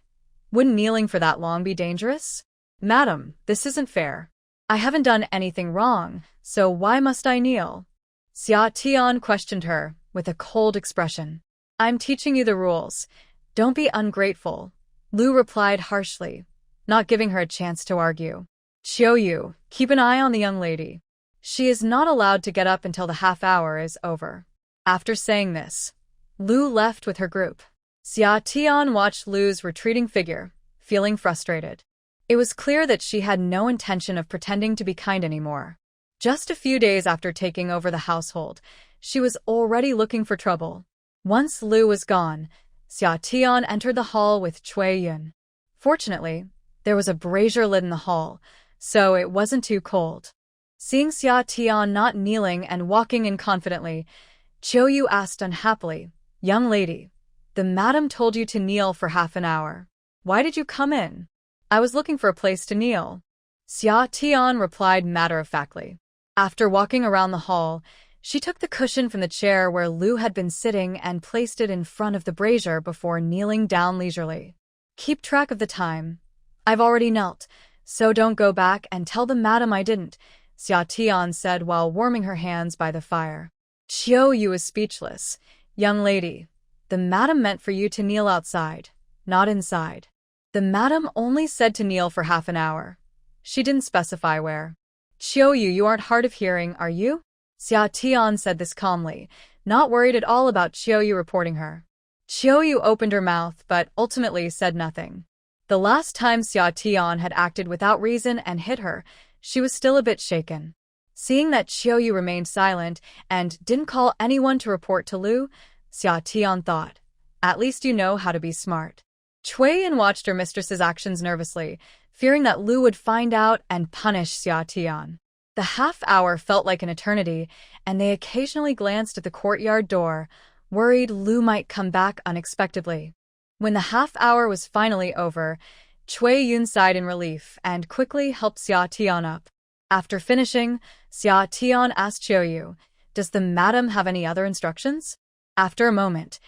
Wouldn't kneeling for that long be dangerous? "Madam, this isn't fair. I haven't done anything wrong, so why must I kneel?" Xia Tian questioned her, with a cold expression. "I'm teaching you the rules. Don't be ungrateful," Lu replied harshly, not giving her a chance to argue. "Qiuyu, keep an eye on the young lady. She is not allowed to get up until the half hour is over." After saying this, Lu left with her group. Xia Tian watched Lu's retreating figure, feeling frustrated. It was clear that she had no intention of pretending to be kind anymore. Just a few days after taking over the household, she was already looking for trouble. Once Lu was gone, Xia Tian entered the hall with Cui Yun. Fortunately, there was a brazier lit in the hall, so it wasn't too cold. Seeing Xia Tian not kneeling and walking in confidently, Qiuyu asked unhappily, "Young lady, the madam told you to kneel for half an hour. Why did you come in?" "I was looking for a place to kneel," Xia Tian replied matter-of-factly. After walking around the hall, she took the cushion from the chair where Lu had been sitting and placed it in front of the brazier before kneeling down leisurely. "Keep track of the time. I've already knelt, so don't go back and tell the madam I didn't," Xia Tian said while warming her hands by the fire. Qiuyu was speechless. "Young lady, the madam meant for you to kneel outside, not inside. The madam only said to kneel for half an hour. She didn't specify where." "Qiuyu, you aren't hard of hearing, are you?" Xia Tian said this calmly, not worried at all about Qiuyu reporting her. Qiuyu opened her mouth but ultimately said nothing. The last time Xia Tian had acted without reason and hit her, she was still a bit shaken. Seeing that Qiuyu remained silent and didn't call anyone to report to Lu, Xia Tian thought, "At least you know how to be smart." Cui Yin watched her mistress's actions nervously, fearing that Lu would find out and punish Xia Tian. The half-hour felt like an eternity, and they occasionally glanced at the courtyard door, worried Lu might come back unexpectedly. When the half-hour was finally over, Cui Yun sighed in relief and quickly helped Xia Tian up. After finishing, Xia Tian asked Qiu, "Does the madam have any other instructions?" After a moment,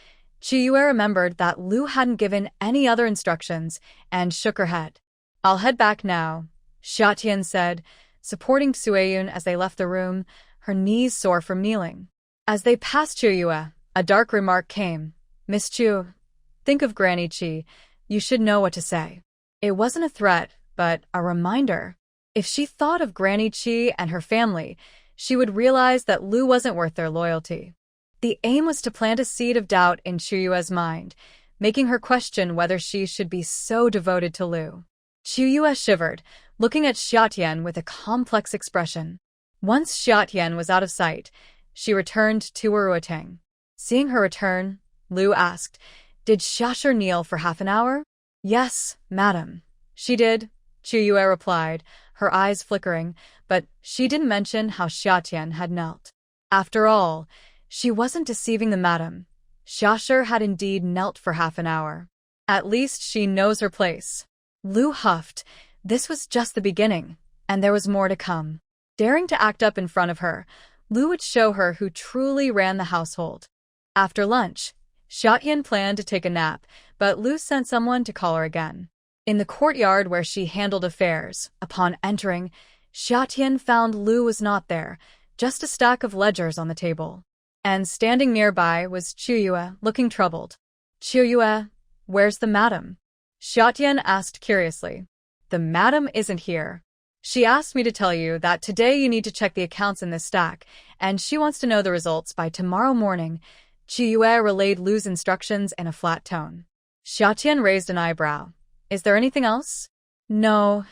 Qiu remembered that Lu hadn't given any other instructions and shook her head. "I'll head back now," Xia Tian said, supporting Cui Yun as they left the room, her knees sore from kneeling. As they passed Qiu, a dark remark came. "Miss Chu, think of Granny Qi. You should know what to say." It wasn't a threat, but a reminder. If she thought of Granny Qi and her family, she would realize that Lu wasn't worth their loyalty. The aim was to plant a seed of doubt in Chuyue's mind, making her question whether she should be so devoted to Lu. Chuyue shivered, looking at Xiatian with a complex expression. Once Xiatian was out of sight, she returned to Uruotang. Seeing her return, Lu asked, "Did Xiasher kneel for half an hour?" "Yes, madam." "She did," Chuyue replied, her eyes flickering, but she didn't mention how Xiatian had knelt. After all, she wasn't deceiving the madam. Xiasher had indeed knelt for half an hour. At least she knows her place. Lu huffed. This was just the beginning, and there was more to come. Daring to act up in front of her, Lu would show her who truly ran the household. After lunch, Xiatian planned to take a nap, but Lu sent someone to call her again. In the courtyard where she handled affairs, upon entering, Xiatian found Lu was not there, just a stack of ledgers on the table. And standing nearby was Chuyue, looking troubled. "Chuyue, where's the madam?" Xiatian asked curiously. "The madam isn't here. She asked me to tell you that today you need to check the accounts in this stack, and she wants to know the results by tomorrow morning." Chuyue relayed Lu's instructions in a flat tone. Xiatian raised an eyebrow. "Is there anything else?" "No,"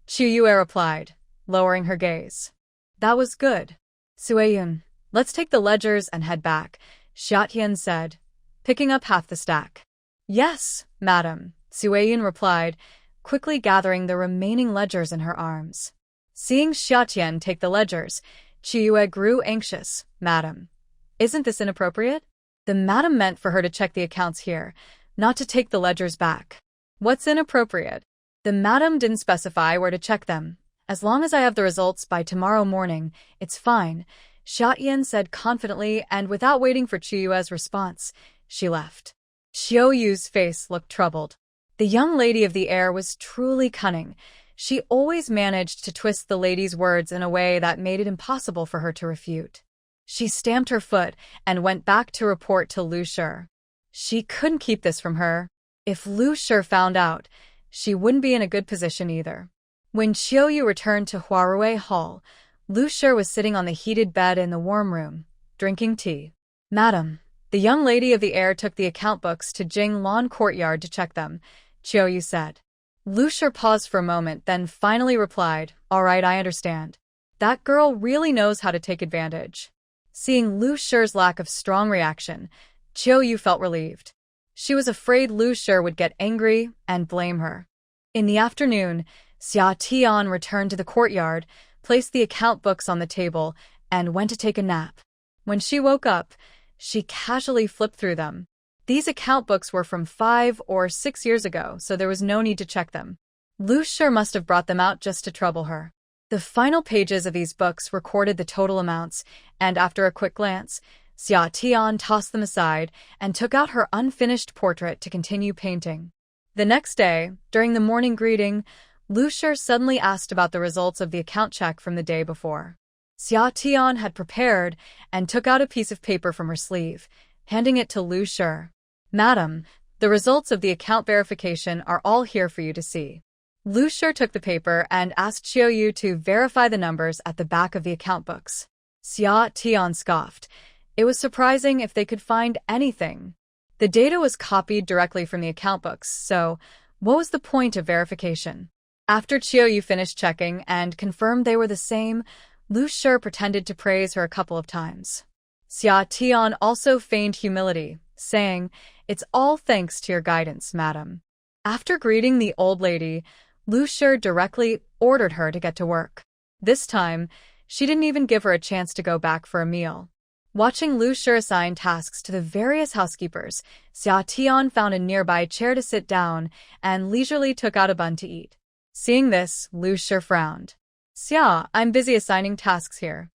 Chuyue replied, lowering her gaze. "That was good. Sueyun, let's take the ledgers and head back," Xiatian said, picking up half the stack. "Yes, madam," Sueyun replied, quickly gathering the remaining ledgers in her arms. Seeing Xiatian take the ledgers, Chuyue grew anxious. "Madam, isn't this inappropriate? The madam meant for her to check the accounts here, not to take the ledgers back." "What's inappropriate?" "The madam didn't specify where to check them. As long as I have the results by tomorrow morning, it's fine," Xiatian said confidently, and without waiting for Chuyue's response, she left. Qiuyu's face looked troubled. The young lady of the air was truly cunning. She always managed to twist the lady's words in a way that made it impossible for her to refute. She stamped her foot and went back to report to Lu Shi. She couldn't keep this from her. If Lu Shi found out, she wouldn't be in a good position either. When Qiuyu returned to Huarui Hall, Lu Shi was sitting on the heated bed in the warm room, drinking tea. "Madam, the young lady of the air took the account books to Jing Lan Courtyard to check them," Qiuyu said. Lu Shi paused for a moment, then finally replied, "All right, I understand. That girl really knows how to take advantage." Seeing Lu Shi's lack of strong reaction, Qiuyu felt relieved. She was afraid Lu Shi would get angry and blame her. In the afternoon, Xia Tian returned to the courtyard, placed the account books on the table, and went to take a nap. When she woke up, she casually flipped through them. These account books were from 5 or 6 years ago, so there was no need to check them. Lu Shi must have brought them out just to trouble her. The final pages of these books recorded the total amounts, and after a quick glance, Xia Tian tossed them aside and took out her unfinished portrait to continue painting. The next day, during the morning greeting, Lu Shi suddenly asked about the results of the account check from the day before. Xia Tian had prepared and took out a piece of paper from her sleeve, handing it to Lu Shi. "Madam, the results of the account verification are all here for you to see." Lu Shi took the paper and asked Qiuyu to verify the numbers at the back of the account books. Xia Tian scoffed. It was surprising if they could find anything. The data was copied directly from the account books, so what was the point of verification? After Qiuyu finished checking and confirmed they were the same, Lu Shi pretended to praise her a couple of times. Xia Tian also feigned humility, saying, "It's all thanks to your guidance, madam." After greeting the old lady, Lu Shi directly ordered her to get to work. This time, she didn't even give her a chance to go back for a meal. Watching Liu Shi assign tasks to the various housekeepers, Xia Tian found a nearby chair to sit down and leisurely took out a bun to eat. Seeing this, Liu Shi frowned. Xia, I'm busy assigning tasks here.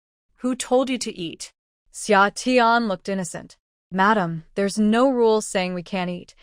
Who told you to eat? Xia Tian looked innocent. Madam, there's no rule saying we can't eat.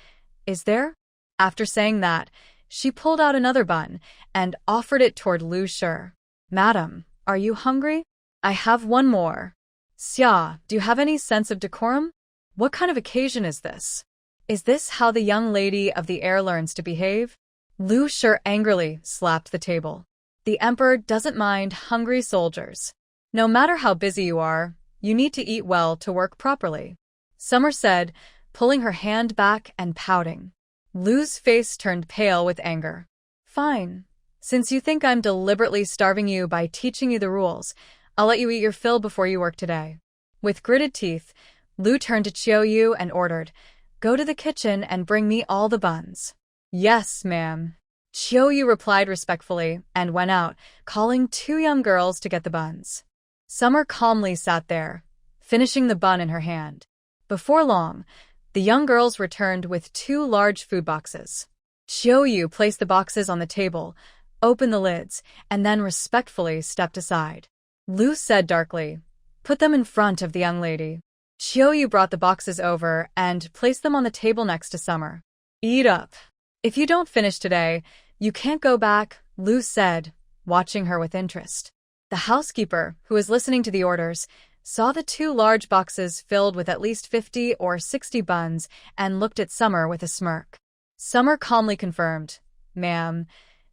Is there? After saying that, she pulled out another bun and offered it toward Liu Shi. Madam, are you hungry? I have one more. Xia, do you have any sense of decorum? What kind of occasion is this? Is this how the young lady of the air learns to behave? Liu Shi angrily slapped the table. The emperor doesn't mind hungry soldiers. No matter how busy you are, you need to eat well to work properly. Summer said, pulling her hand back and pouting. Liu's face turned pale with anger. Fine. Since you think I'm deliberately starving you by teaching you the rules, I'll let you eat your fill before you work today. With gritted teeth, Liu turned to Qiuyu and ordered, Go to the kitchen and bring me all the buns. Yes, ma'am. Qiuyu replied respectfully and went out, calling 2 young girls to get the buns. Summer calmly sat there, finishing the bun in her hand. Before long, the young girls returned with 2 large food boxes. Qiuyu placed the boxes on the table, opened the lids, and then respectfully stepped aside. Liu said darkly, Put them in front of the young lady. Qiuyu brought the boxes over and placed them on the table next to Summer. Eat up. If you don't finish today, you can't go back, Liu said, watching her with interest. The housekeeper, who was listening to the orders, saw the 2 large boxes filled with at least 50 or 60 buns and looked at Summer with a smirk. Summer calmly confirmed, Ma'am,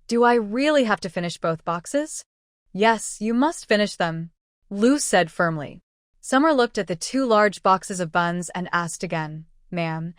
do I really have to finish both boxes? Yes, you must finish them, Liu said firmly. Summer looked at the 2 large boxes of buns and asked again, Ma'am,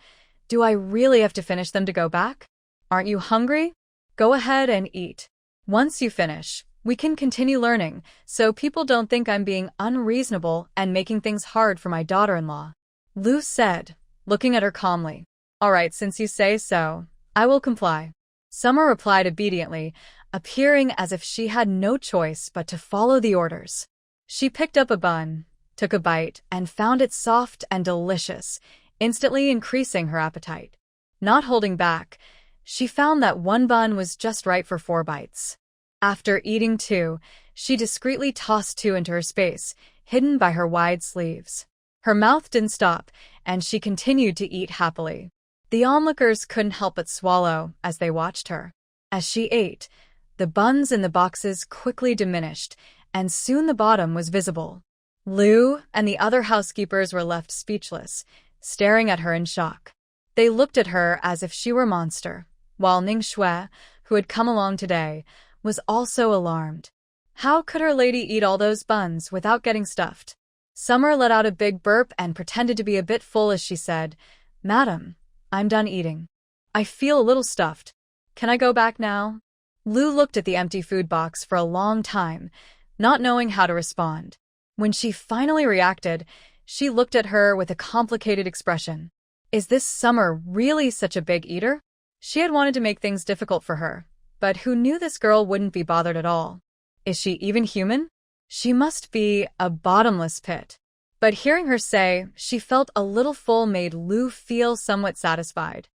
do I really have to finish them to go back? Aren't you hungry? Go ahead and eat. Once you finish, we can continue learning, so people don't think I'm being unreasonable and making things hard for my daughter-in-law. Liu said, looking at her calmly. All right, since you say so, I will comply. Summer replied obediently, appearing as if she had no choice but to follow the orders. She picked up a bun, took a bite, and found it soft and delicious, instantly increasing her appetite. Not holding back, she found that one bun was just right for 4 bites. After eating 2, she discreetly tossed 2 into her space, hidden by her wide sleeves. Her mouth didn't stop, and she continued to eat happily. The onlookers couldn't help but swallow as they watched her. As she ate, the buns in the boxes quickly diminished, and soon the bottom was visible. Liu and the other housekeepers were left speechless, staring at her in shock. They looked at her as if she were a monster, while Ning Shui, who had come along today, was also alarmed. How could her lady eat all those buns without getting stuffed? Summer let out a big burp and pretended to be a bit full as she said, Madam, I'm done eating. I feel a little stuffed. Can I go back now? Liu looked at the empty food box for a long time, not knowing how to respond. When she finally reacted, she looked at her with a complicated expression. Is this Summer really such a big eater? She had wanted to make things difficult for her, but who knew this girl wouldn't be bothered at all? Is she even human? She must be a bottomless pit. But hearing her say she felt a little full made Liu feel somewhat satisfied.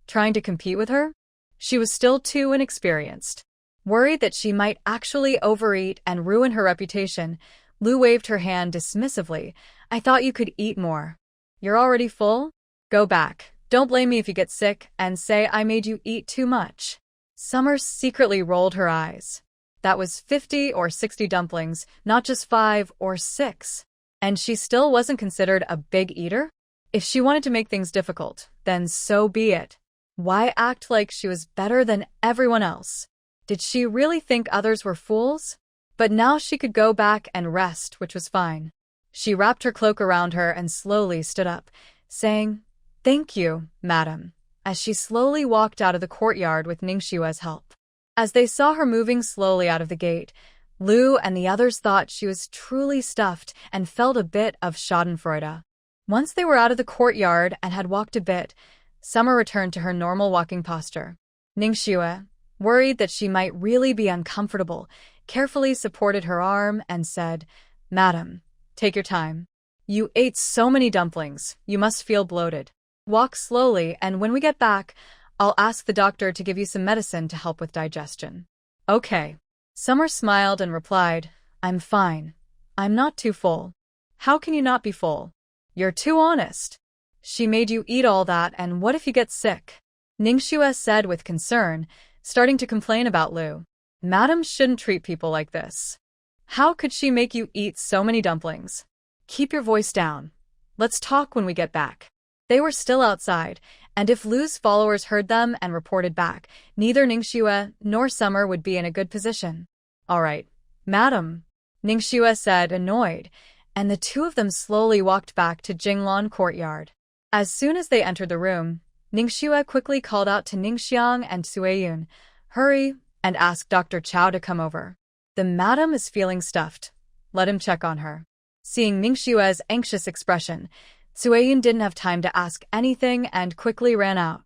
Trying to compete with her? She was still too inexperienced. Worried that she might actually overeat and ruin her reputation, Liu waved her hand dismissively. I thought you could eat more. You're already full? Go back. Don't blame me if you get sick and say I made you eat too much. Summer secretly rolled her eyes. That was 50 or 60 dumplings, not just 5 or 6. And she still wasn't considered a big eater? If she wanted to make things difficult, then so be it. Why act like she was better than everyone else? Did she really think others were fools? But now she could go back and rest, which was fine. She wrapped her cloak around her and slowly stood up, saying, Thank you, madam, as she slowly walked out of the courtyard with Ningxue's help. As they saw her moving slowly out of the gate, Liu and the others thought she was truly stuffed and felt a bit of schadenfreude. Once they were out of the courtyard and had walked a bit, Summer returned to her normal walking posture. Ningxue, worried that she might really be uncomfortable, carefully supported her arm and said, Madam, take your time. You ate so many dumplings, you must feel bloated. Walk slowly, and when we get back, I'll ask the doctor to give you some medicine to help with digestion. Okay. Summer smiled and replied, I'm fine. I'm not too full. How can you not be full? You're too honest. She made you eat all that, and what if you get sick? Ningxue said with concern, starting to complain about Liu. Madam shouldn't treat people like this. How could she make you eat so many dumplings? Keep your voice down. Let's talk when we get back. They were still outside, and if Liu's followers heard them and reported back, neither Ningxue nor Summer would be in a good position. All right, madam, Ningxue said, annoyed, and the two of them slowly walked back to Jinglan courtyard. As soon as they entered the room, Ningxue quickly called out to Ningxiang and Sueyun, hurry, and asked Dr. Chow to come over. The madam is feeling stuffed. Let him check on her. Seeing Ningxue's anxious expression, Sueyun didn't have time to ask anything and quickly ran out.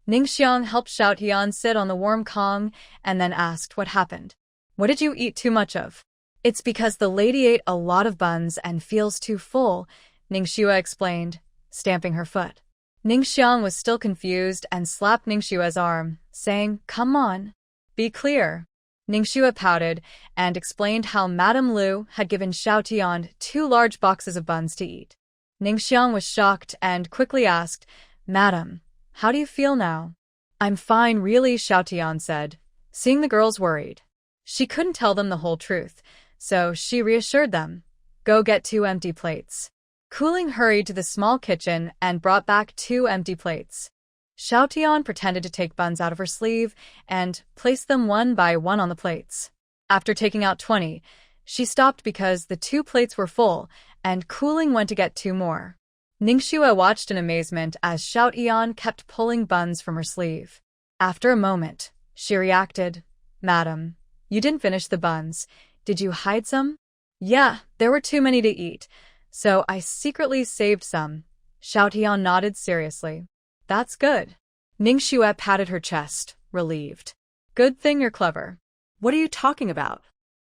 Ningxiang helped Xiaotian sit on the warm kong and then asked what happened. What did you eat too much of? It's because the lady ate a lot of buns and feels too full, Ningxue explained, stamping her foot. Ningxiang was still confused and slapped Ningxue's arm, saying, come on. Be clear. Ningxue pouted and explained how Madame Liu had given Xiaotian 2 large boxes of buns to eat. Ningxiang was shocked and quickly asked, Madam, how do you feel now? I'm fine really, Xiaotian said, seeing the girls worried. She couldn't tell them the whole truth, so she reassured them. Go get 2 empty plates. Cooling hurried to the small kitchen and brought back 2 empty plates. Xiaotian pretended to take buns out of her sleeve and placed them one by one on the plates. After taking out 20, she stopped because the 2 plates were full, and Cooling went to get 2 more. Ningxue watched in amazement as Xiaotian kept pulling buns from her sleeve. After a moment, she reacted, Madam, you didn't finish the buns. Did you hide some? Yeah, there were too many to eat, so I secretly saved some. Xiaotian nodded seriously. That's good. Ningxue patted her chest, relieved. Good thing you're clever. What are you talking about?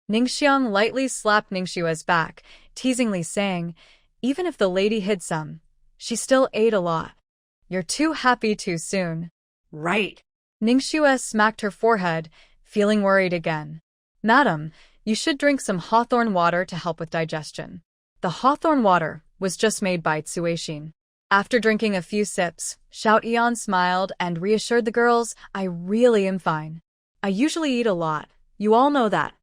Ningxiang lightly slapped Ningxue's back, teasingly saying, even if the lady hid some, she still ate a lot. You're too happy too soon. Right. Ningxue smacked her forehead, feeling worried again. Madam, you should drink some hawthorn water to help with digestion. The hawthorn water was just made by Tsueixin. After drinking a few sips, Xiaotian smiled and reassured the girls, I really am fine. I usually eat a lot. You all know that.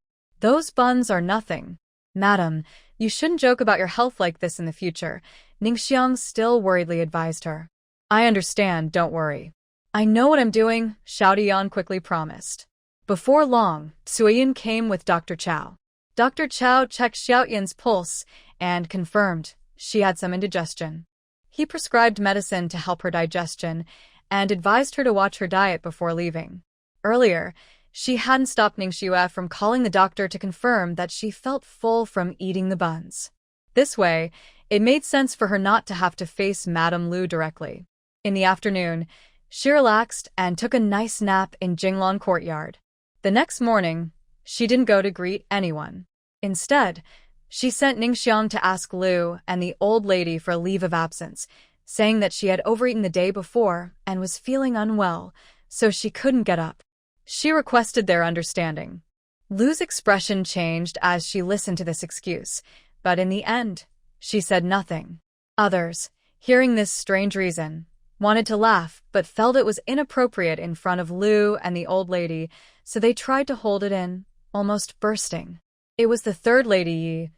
Those buns are nothing. Madam, you shouldn't joke about your health like this in the future, Ningxiang still worriedly advised her. I understand, don't worry. I know what I'm doing, Xiaotian quickly promised. Before long, Sueyun came with Dr. Chow. Dr. Chow checked Xiaotian's pulse and confirmed she had some indigestion. He prescribed medicine to help her digestion and advised her to watch her diet before leaving. Earlier, she hadn't stopped Ningxue from calling the doctor to confirm that she felt full from eating the buns. This way, it made sense for her not to have to face Madame Liu directly. In the afternoon, she relaxed and took a nice nap in Jinglan courtyard. The next morning, she didn't go to greet anyone. Instead, she sent Ningxiang to ask Liu and the old lady for a leave of absence, saying that she had overeaten the day before and was feeling unwell, so she couldn't get up. She requested their understanding. Liu's expression changed as she listened to this excuse, but in the end, she said nothing. Others, hearing this strange reason, wanted to laugh but felt it was inappropriate in front of Liu and the old lady, so they tried to hold it in, almost bursting. It was the third lady Yi,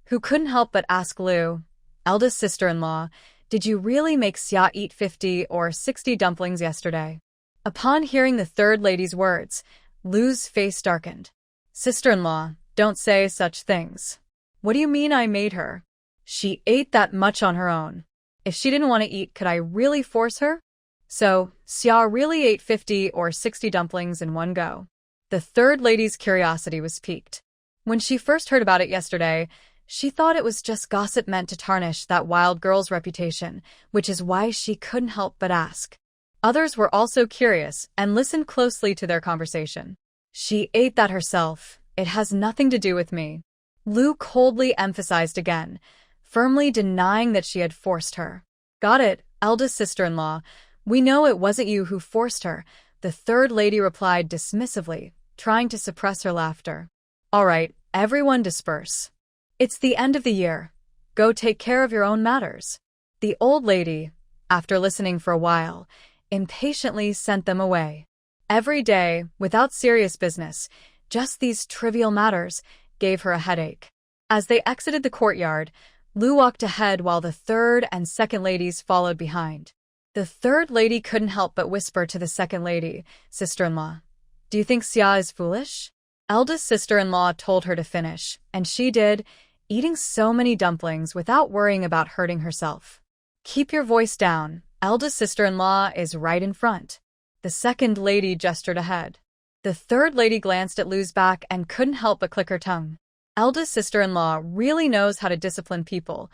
who couldn't help but ask Liu, eldest sister-in-law, did you really make Xia eat 50 or 60 dumplings yesterday? Upon hearing the third lady's words, Liu's face darkened. Sister-in-law, don't say such things. What do you mean I made her? She ate that much on her own. If she didn't want to eat, could I really force her? So, Xia really ate 50 or 60 dumplings in one go. The third lady's curiosity was piqued. When she first heard about it yesterday, she thought it was just gossip meant to tarnish that wild girl's reputation, which is why she couldn't help but ask. Others were also curious and listened closely to their conversation. She ate that herself. It has nothing to do with me. Liu coldly emphasized again, firmly denying that she had forced her. Got it, eldest sister-in-law. We know it wasn't you who forced her, the third lady replied dismissively, trying to suppress her laughter. All right, everyone disperse. It's the end of the year. Go take care of your own matters. The old lady, after listening for a while, impatiently sent them away. Every day, without serious business, just these trivial matters, gave her a headache. As they exited the courtyard, Lu walked ahead while the third and second ladies followed behind. The third lady couldn't help but whisper to the second lady, sister-in-law, "Do you think Xia is foolish?" Eldest sister-in-law told her to finish, and she did, eating so many dumplings without worrying about hurting herself. Keep your voice down. Eldest sister-in-law is right in front. The second lady gestured ahead. The third lady glanced at Lu's back and couldn't help but click her tongue. Eldest sister-in-law really knows how to discipline people.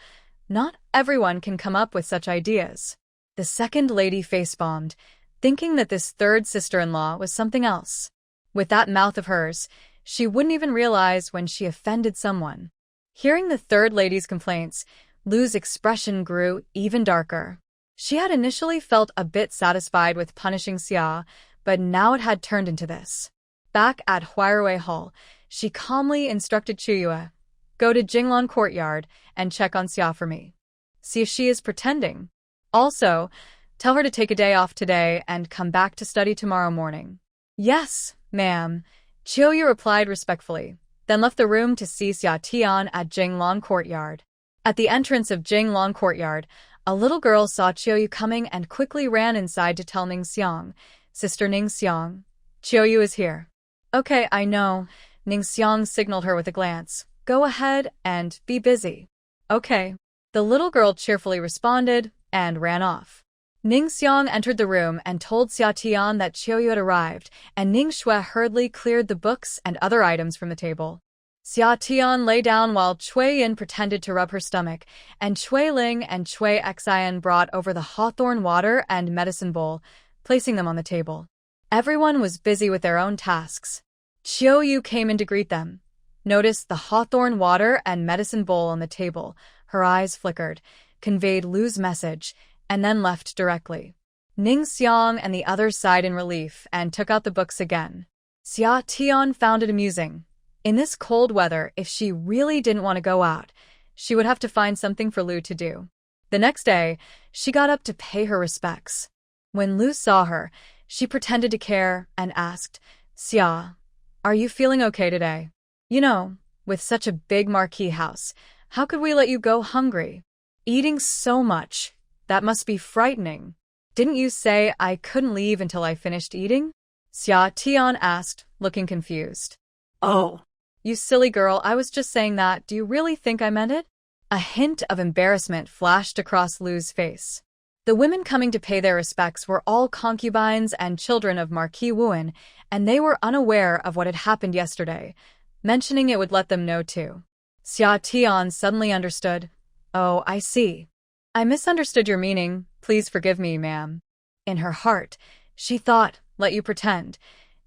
Not everyone can come up with such ideas. The second lady face-bombed, thinking that this third sister-in-law was something else. With that mouth of hers, she wouldn't even realize when she offended someone. Hearing the third lady's complaints, Lu's expression grew even darker. She had initially felt a bit satisfied with punishing Xia, but now it had turned into this. Back at Huirui Hall, she calmly instructed Chuyue, "Go to Jinglan Courtyard and check on Xia for me. See if she is pretending. Also, tell her to take a day off today and come back to study tomorrow morning." "Yes, ma'am," Chuyue replied respectfully, then left the room to see Xia Tian at Jinglan Courtyard. At the entrance of Jinglan Courtyard, a little girl saw Chuyue coming and quickly ran inside to tell Ning Xiang, "Sister Ning Xiang, Chuyue is here." "Okay, I know." Ning Xiang signaled her with a glance. "Go ahead and be busy." "Okay." The little girl cheerfully responded and ran off. Ning Xiang entered the room and told Xia Tian that Chuyue had arrived, and Ning Shui hurriedly cleared the books and other items from the table. Xia Tian lay down while Cui Yin pretended to rub her stomach, and Cui Ling and Cui Xian brought over the hawthorn water and medicine bowl, placing them on the table. Everyone was busy with their own tasks. Chiu Yu came in to greet them, noticed the hawthorn water and medicine bowl on the table. Her eyes flickered, conveyed Lu's message, and then left directly. Ning Xiang and the others sighed in relief and took out the books again. Xia Tian found it amusing. In this cold weather, if she really didn't want to go out, she would have to find something for Lu to do. The next day, she got up to pay her respects. When Lu saw her, she pretended to care and asked, "Xia, are you feeling okay today? You know, with such a big marquee house, how could we let you go hungry? Eating so much, that must be frightening. Didn't you say I couldn't leave until I finished eating?" Xia Tian asked, looking confused. Oh. "You silly girl, I was just saying that. Do you really think I meant it?" A hint of embarrassment flashed across Lu's face. The women coming to pay their respects were all concubines and children of Marquis Wuan, and they were unaware of what had happened yesterday. Mentioning it would let them know too. Xia Tian suddenly understood. "Oh, I see. I misunderstood your meaning. Please forgive me, ma'am." In her heart, she thought, "Let you pretend.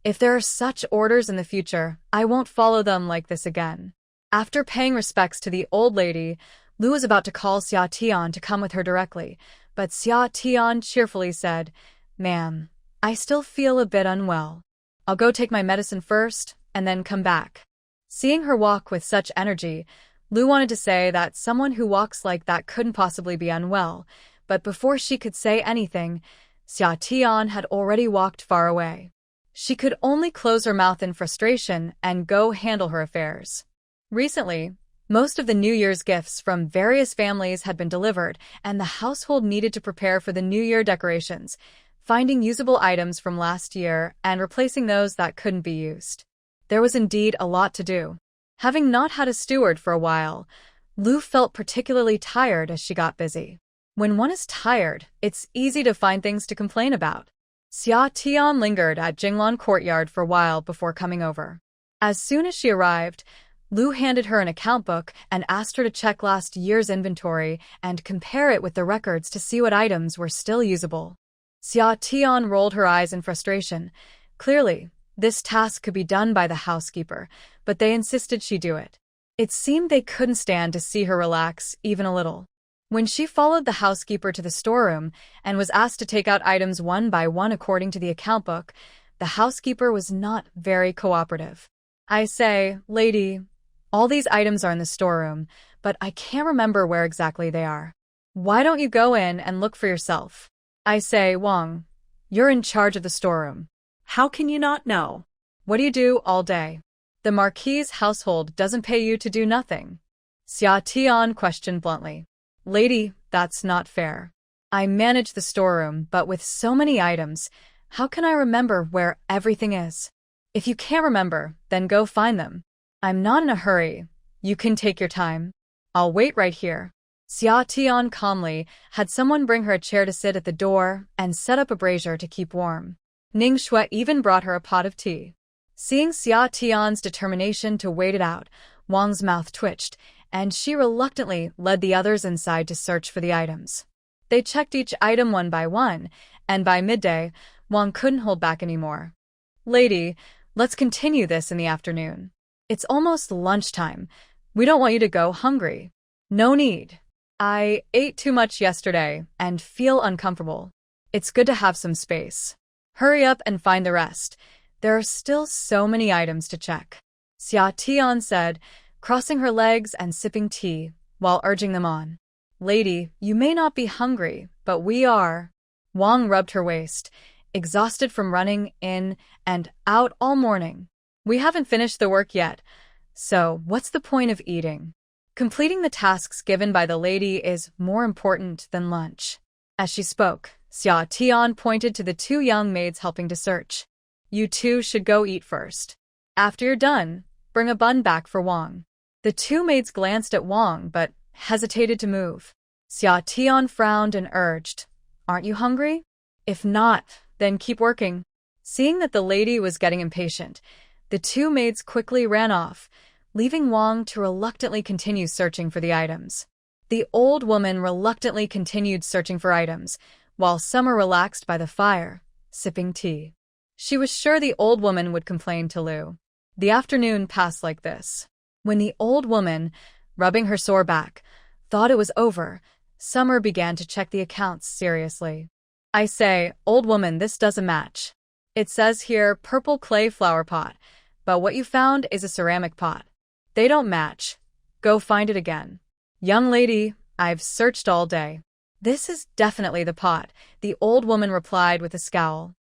If there are such orders in the future, I won't follow them like this again." After paying respects to the old lady, Lu was about to call Xia Tian to come with her directly, but Xia Tian cheerfully said, "Ma'am, I still feel a bit unwell. I'll go take my medicine first, and then come back." Seeing her walk with such energy, Lu wanted to say that someone who walks like that couldn't possibly be unwell, but before she could say anything, Xia Tian had already walked far away. She could only close her mouth in frustration and go handle her affairs. Recently, most of the New Year's gifts from various families had been delivered, and the household needed to prepare for the New Year decorations, finding usable items from last year and replacing those that couldn't be used. There was indeed a lot to do. Having not had a steward for a while, Lu felt particularly tired as she got busy. When one is tired, it's easy to find things to complain about. Xia Tian lingered at Jinglan Courtyard for a while before coming over. As soon as she arrived, Lu handed her an account book and asked her to check last year's inventory and compare it with the records to see what items were still usable. Xia Tian rolled her eyes in frustration. Clearly, this task could be done by the housekeeper, but they insisted she do it. It seemed they couldn't stand to see her relax even a little. When she followed the housekeeper to the storeroom and was asked to take out items one by one according to the account book, the housekeeper was not very cooperative. I say, lady, all these items are in the storeroom, but I can't remember where exactly they are. Why don't you go in and look for yourself? I say, Wang, you're in charge of the storeroom. How can you not know? What do you do all day? The Marquis's household doesn't pay you to do nothing. Xia Tian questioned bluntly. Lady, that's not fair. I manage the storeroom, but with so many items, how can I remember where everything is? If you can't remember, then go find them. I'm not in a hurry. You can take your time. I'll wait right here. Xia Tian calmly had someone bring her a chair to sit at the door and set up a brazier to keep warm. Ning Shui even brought her a pot of tea. Seeing Xia Tian's determination to wait it out, Wang's mouth twitched, and she reluctantly led the others inside to search for the items. They checked each item one by one, and by midday, Wang couldn't hold back anymore. Lady, let's continue this in the afternoon. It's almost lunchtime. We don't want you to go hungry. No need. I ate too much yesterday and feel uncomfortable. It's good to have some space. Hurry up and find the rest. There are still so many items to check. Xia Tian said, crossing her legs and sipping tea while urging them on. Lady, you may not be hungry, but we are. Wang rubbed her waist, exhausted from running in and out all morning. We haven't finished the work yet, so what's the point of eating? Completing the tasks given by the lady is more important than lunch. As she spoke, Xia Tian pointed to the two young maids helping to search. You two should go eat first. After you're done, bring a bun back for Wang. The two maids glanced at Wang but hesitated to move. Xia Tian frowned and urged, Aren't you hungry? If not, then keep working. Seeing that the lady was getting impatient, the two maids quickly ran off, leaving Wang to reluctantly continue searching for the items. The old woman reluctantly continued searching for items, while Summer relaxed by the fire, sipping tea. She was sure the old woman would complain to Liu. The afternoon passed like this. When the old woman, rubbing her sore back, thought it was over, Summer began to check the accounts seriously. I say, old woman, this doesn't match. It says here purple clay flower pot, but what you found is a ceramic pot. They don't match. Go find it again. Young lady, I've searched all day. This is definitely the pot, the old woman replied with a scowl.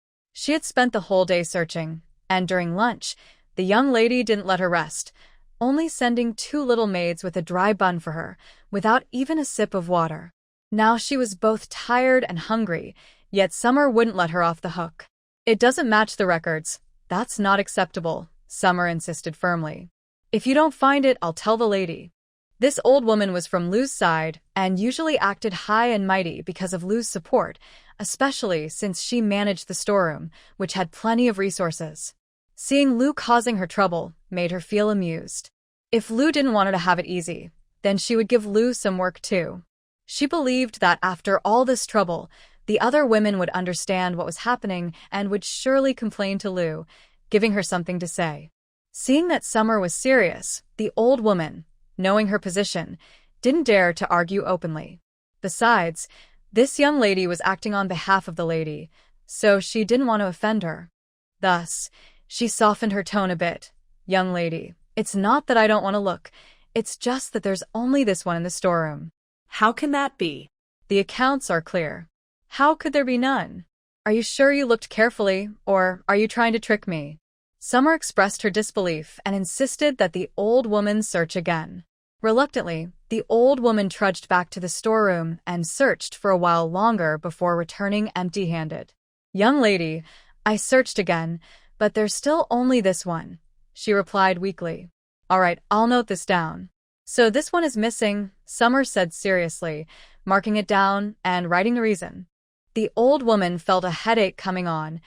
She had spent the whole day searching, and during lunch, the young lady didn't let her rest, only sending two little maids with a dry bun for her, without even a sip of water. Now she was both tired and hungry, yet Summer wouldn't let her off the hook. It doesn't match the records. That's not acceptable, Summer insisted firmly. If you don't find it, I'll tell the lady. This old woman was from Liu's side and usually acted high and mighty because of Liu's support, especially since she managed the storeroom, which had plenty of resources. Seeing Liu causing her trouble made her feel amused. If Liu didn't want her to have it easy, then she would give Liu some work too. She believed that after all this trouble, the other women would understand what was happening and would surely complain to Liu, giving her something to say. Seeing that Summer was serious, the old woman, knowing her position, didn't dare to argue openly. Besides, this young lady was acting on behalf of the lady, so she didn't want to offend her. Thus, she softened her tone a bit. Young lady, it's not that I don't want to look, it's just that there's only this one in the storeroom. How can that be? The accounts are clear. How could there be none? Are you sure you looked carefully, or are you trying to trick me? Summer expressed her disbelief and insisted that the old woman search again. Reluctantly, the old woman trudged back to the storeroom and searched for a while longer before returning empty-handed. Young lady, I searched again, but there's still only this one, she replied weakly. All right, I'll note this down. So this one is missing, Summer said seriously, marking it down and writing the reason. The old woman felt a headache coming on.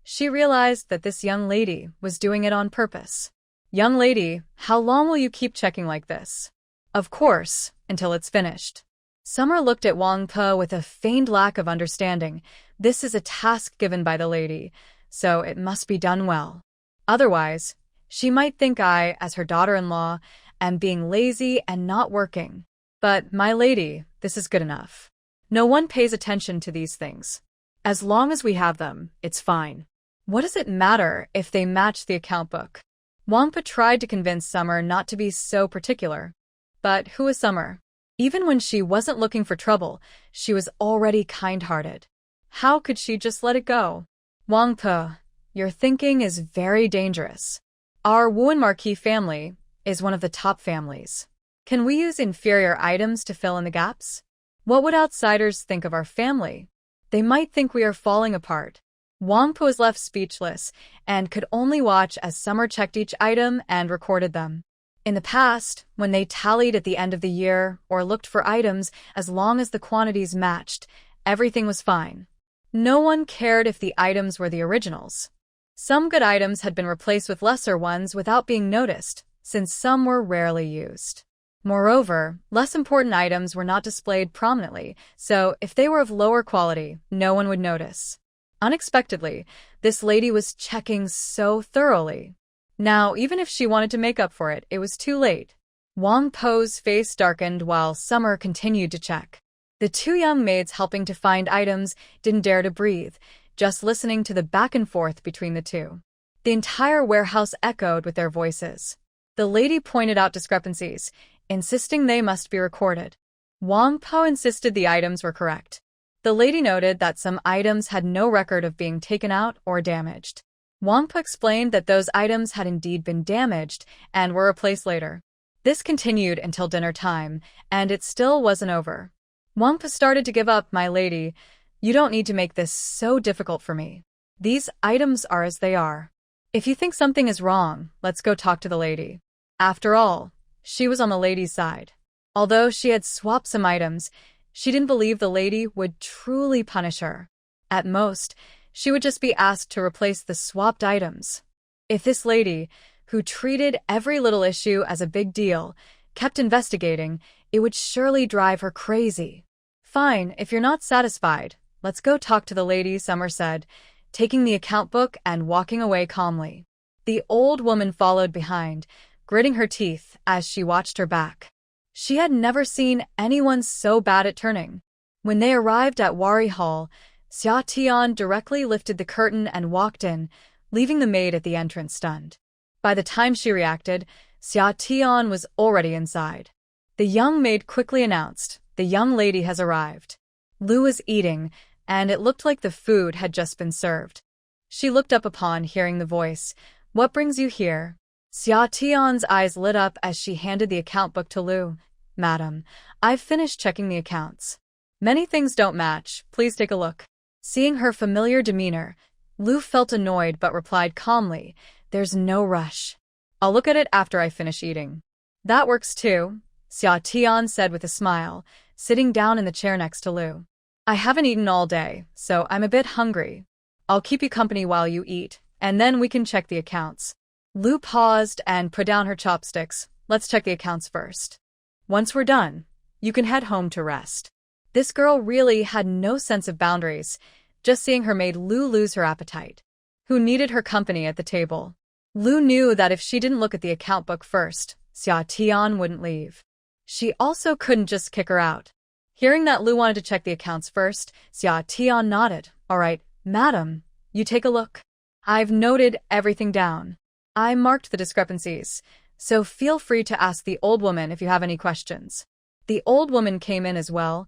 She realized that this young lady was doing it on purpose. Young lady, how long will you keep checking like this? Of course, until it's finished. Summer looked at Wang Po with a feigned lack of understanding. This is a task given by the lady, so it must be done well. Otherwise, she might think I, as her daughter-in-law, and being lazy and not working. But, my lady, this is good enough. No one pays attention to these things. As long as we have them, it's fine. What does it matter if they match the account book? Wangpa tried to convince Summer not to be so particular. But who is Summer? Even when she wasn't looking for trouble, she was already kind-hearted. How could she just let it go? Wangpa, your thinking is very dangerous. Our Wuan Marquis family is one of the top families. Can we use inferior items to fill in the gaps? What would outsiders think of our family? They might think we are falling apart. Wangpa was left speechless and could only watch as Summer checked each item and recorded them. In the past, when they tallied at the end of the year or looked for items, as long as the quantities matched, everything was fine. No one cared if the items were the originals. Some good items had been replaced with lesser ones without being noticed, since some were rarely used. Moreover, less important items were not displayed prominently, so if they were of lower quality, no one would notice. Unexpectedly, this lady was checking so thoroughly. Now, even if she wanted to make up for it, it was too late. Wang Po's face darkened while Summer continued to check. The two young maids helping to find items didn't dare to breathe, just listening to the back and forth between the two. The entire warehouse echoed with their voices. The lady pointed out discrepancies, insisting they must be recorded. Wang Po insisted the items were correct. The lady noted that some items had no record of being taken out or damaged. Wang Po explained that those items had indeed been damaged and were replaced later. This continued until dinner time, and it still wasn't over. Wang Po started to give up. My lady, you don't need to make this so difficult for me. These items are as they are. If you think something is wrong, let's go talk to the lady. After all, she was on the lady's side. Although she had swapped some items, she didn't believe the lady would truly punish her. At most, she would just be asked to replace the swapped items. If this lady, who treated every little issue as a big deal, kept investigating, it would surely drive her crazy. Fine, if you're not satisfied, let's go talk to the lady, Summer said, taking the account book and walking away calmly. The old woman followed behind, gritting her teeth as she watched her back. She had never seen anyone so bad at turning. When they arrived at Wari Hall, Xia Tian directly lifted the curtain and walked in, leaving the maid at the entrance stunned. By the time she reacted, Xia Tian was already inside. The young maid quickly announced, "The young lady has arrived." Lu was eating, and it looked like the food had just been served. She looked up upon hearing the voice. "What brings you here?" Xia Tian's eyes lit up as she handed the account book to Lu. "Madam, I've finished checking the accounts. Many things don't match. Please take a look." Seeing her familiar demeanor, Lu felt annoyed but replied calmly, "There's no rush. I'll look at it after I finish eating." "That works too," Xia Tian said with a smile, sitting down in the chair next to Lu. "I haven't eaten all day, so I'm a bit hungry. I'll keep you company while you eat, and then we can check the accounts." Lu paused and put down her chopsticks. "Let's check the accounts first. Once we're done, you can head home to rest." This girl really had no sense of boundaries. Just seeing her made Lu lose her appetite. Who needed her company at the table? Lu knew that if she didn't look at the account book first, Xia Tian wouldn't leave. She also couldn't just kick her out. Hearing that Lu wanted to check the accounts first, Xia Tian nodded. "All right, madam, you take a look. I've noted everything down. I marked the discrepancies, so feel free to ask the old woman if you have any questions." The old woman came in as well,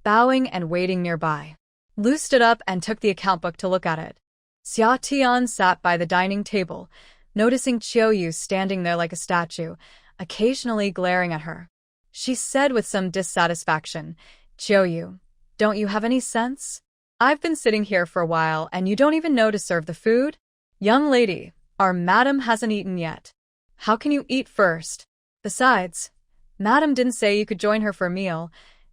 bowing and waiting nearby. Lu stood up and took the account book to look at it. Xia Tian sat by the dining table, noticing Qiuyu standing there like a statue, occasionally glaring at her. She said with some dissatisfaction, "Qiuyu, don't you have any sense? I've been sitting here for a while and you don't even know to serve the food? Young lady, our madam hasn't eaten yet. How can you eat first? Besides, madam didn't say you could join her for a meal."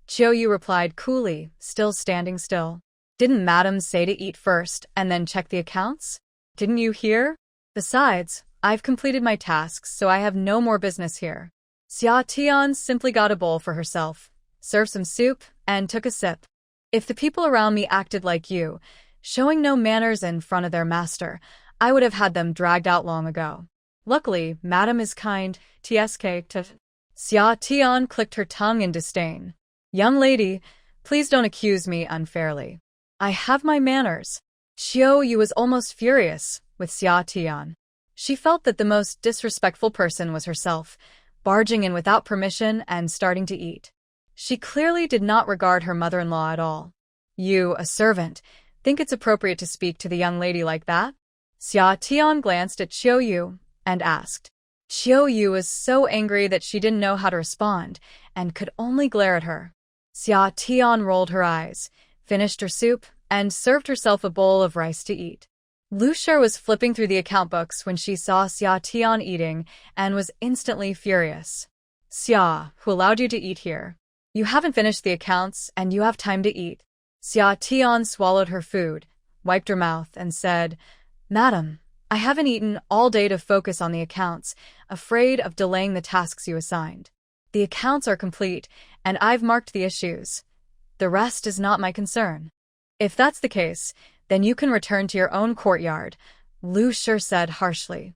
Qiuyu replied coolly, still standing still. "Didn't madam say to eat first and then check the accounts? Didn't you hear? Besides, I've completed my tasks, so I have no more business here." Xia Tian simply got a bowl for herself, served some soup, and took a sip. "If the people around me acted like you, showing no manners in front of their master, I would have had them dragged out long ago. Luckily, Madam is kind, tsk to. Xia Tian clicked her tongue in disdain. Young lady, please don't accuse me unfairly. I have my manners. Xiao Yu was almost furious with Xia Tian. She felt that the most disrespectful person was herself, barging in without permission and starting to eat. She clearly did not regard her mother-in-law at all. You, a servant, think it's appropriate to speak to the young lady like that? Xia Tian glanced at Xiao Yu and asked. Xiao Yu was so angry that she didn't know how to respond and could only glare at her. Xia Tian rolled her eyes, finished her soup, and served herself a bowl of rice to eat. Liu Shi was flipping through the account books when she saw Xia Tian eating and was instantly furious. Xia, who allowed you to eat here? You haven't finished the accounts and you have time to eat. Xia Tian swallowed her food, wiped her mouth, and said, Madam, I haven't eaten all day to focus on the accounts, afraid of delaying the tasks you assigned. The accounts are complete, and I've marked the issues. The rest is not my concern. If that's the case, then you can return to your own courtyard, Liu Shi said harshly.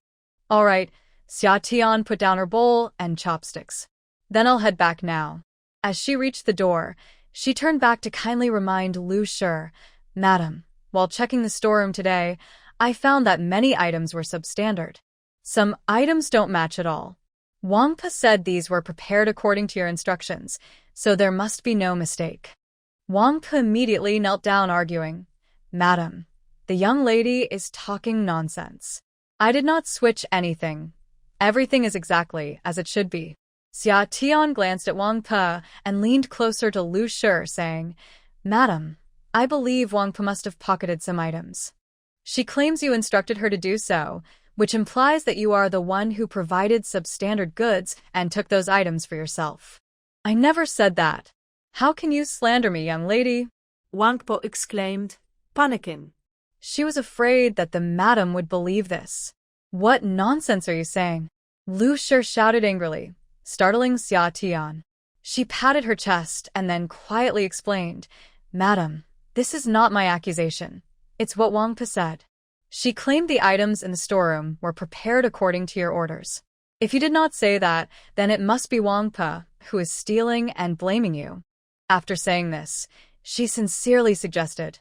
All right, Xia Tian put down her bowl and chopsticks. Then I'll head back now. As she reached the door, she turned back to kindly remind Liu Shi, Madam, while checking the storeroom today, I found that many items were substandard. Some items don't match at all. Wang Pa said these were prepared according to your instructions, so there must be no mistake. Wang Pa immediately knelt down arguing, Madam, the young lady is talking nonsense. I did not switch anything. Everything is exactly as it should be. Xia Tian glanced at Wang Pa and leaned closer to Liu Shi, saying, Madam, I believe Wang Pa must have pocketed some items. She claims you instructed her to do so, which implies that you are the one who provided substandard goods and took those items for yourself. I never said that. How can you slander me, young lady? Wang Po exclaimed, panicking. She was afraid that the madam would believe this. What nonsense are you saying? Liu Shi shouted angrily, startling Xia Tian. She patted her chest and then quietly explained, Madam, this is not my accusation. It's what Wang Pa said. She claimed the items in the storeroom were prepared according to your orders. If you did not say that, then it must be Wang Pa who is stealing and blaming you. After saying this, she sincerely suggested,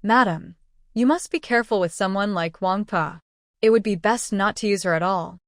Madam, you must be careful with someone like Wang Pa. It would be best not to use her at all.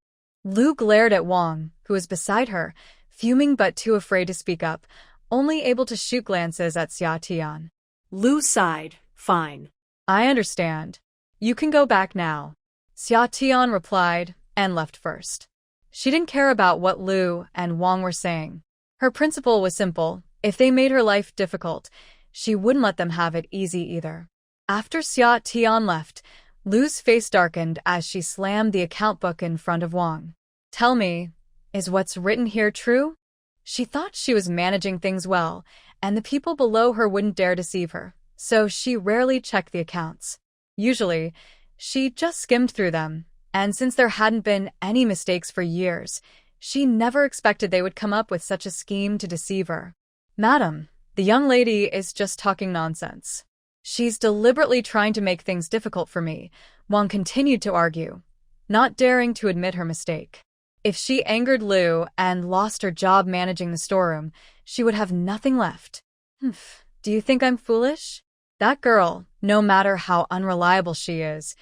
Liu glared at Wang, who was beside her, fuming but too afraid to speak up, only able to shoot glances at Xia Tian. Liu sighed, fine. I understand. You can go back now. Xia Tian replied and left first. She didn't care about what Liu and Wang were saying. Her principle was simple. If they made her life difficult, she wouldn't let them have it easy either. After Xia Tian left, Liu's face darkened as she slammed the account book in front of Wang. Tell me, is what's written here true? She thought she was managing things well, and the people below her wouldn't dare deceive her, so she rarely checked the accounts. Usually, she just skimmed through them, and since there hadn't been any mistakes for years, she never expected they would come up with such a scheme to deceive her. Madam, the young lady is just talking nonsense. She's deliberately trying to make things difficult for me, Wang continued to argue, not daring to admit her mistake. If she angered Liu and lost her job managing the storeroom, she would have nothing left. Do you think I'm foolish? That girl, no matter how unreliable she is,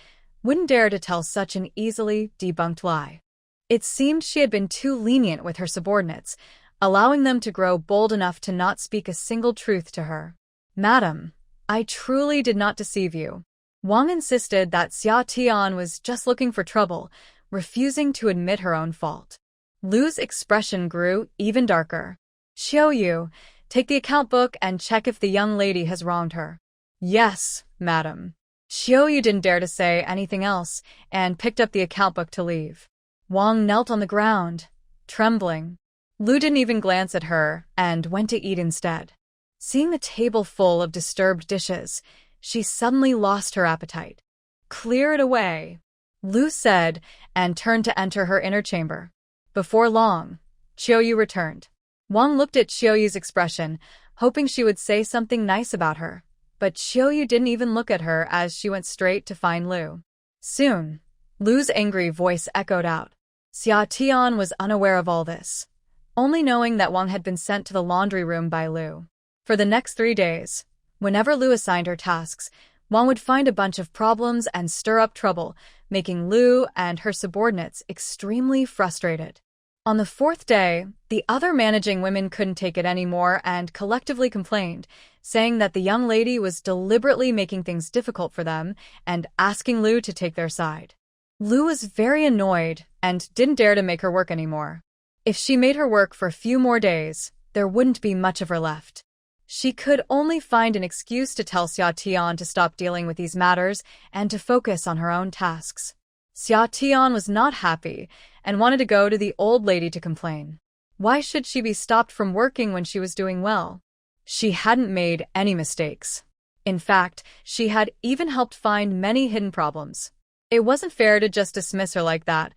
wouldn't dare to tell such an easily debunked lie. It seemed she had been too lenient with her subordinates, allowing them to grow bold enough to not speak a single truth to her. Madam, I truly did not deceive you. Wang insisted that Xia Tian was just looking for trouble, refusing to admit her own fault. Liu's expression grew even darker. Xiao Yu, take the account book and check if the young lady has wronged her. Yes, madam. Xiao Yu didn't dare to say anything else and picked up the account book to leave. Wang knelt on the ground, trembling. Liu didn't even glance at her and went to eat instead. Seeing the table full of disturbed dishes, she suddenly lost her appetite. Clear it away, Liu said and turned to enter her inner chamber. Before long, Xiao Yu returned. Wang looked at Xiao Yu's expression, hoping she would say something nice about her. But Xiao Yu didn't even look at her as she went straight to find Liu. Soon, Liu's angry voice echoed out. Xia Tian was unaware of all this, only knowing that Wang had been sent to the laundry room by Liu. For the next 3 days, whenever Liu assigned her tasks, Wang would find a bunch of problems and stir up trouble, making Liu and her subordinates extremely frustrated. On the 4th day, the other managing women couldn't take it anymore and collectively complained, saying that the young lady was deliberately making things difficult for them and asking Liu to take their side. Liu was very annoyed and didn't dare to make her work anymore. If she made her work for a few more days, there wouldn't be much of her left. She could only find an excuse to tell Xia Tian to stop dealing with these matters and to focus on her own tasks. Xia Tian was not happy and wanted to go to the old lady to complain. Why should she be stopped from working when she was doing well? She hadn't made any mistakes. In fact, she had even helped find many hidden problems. It wasn't fair to just dismiss her like that.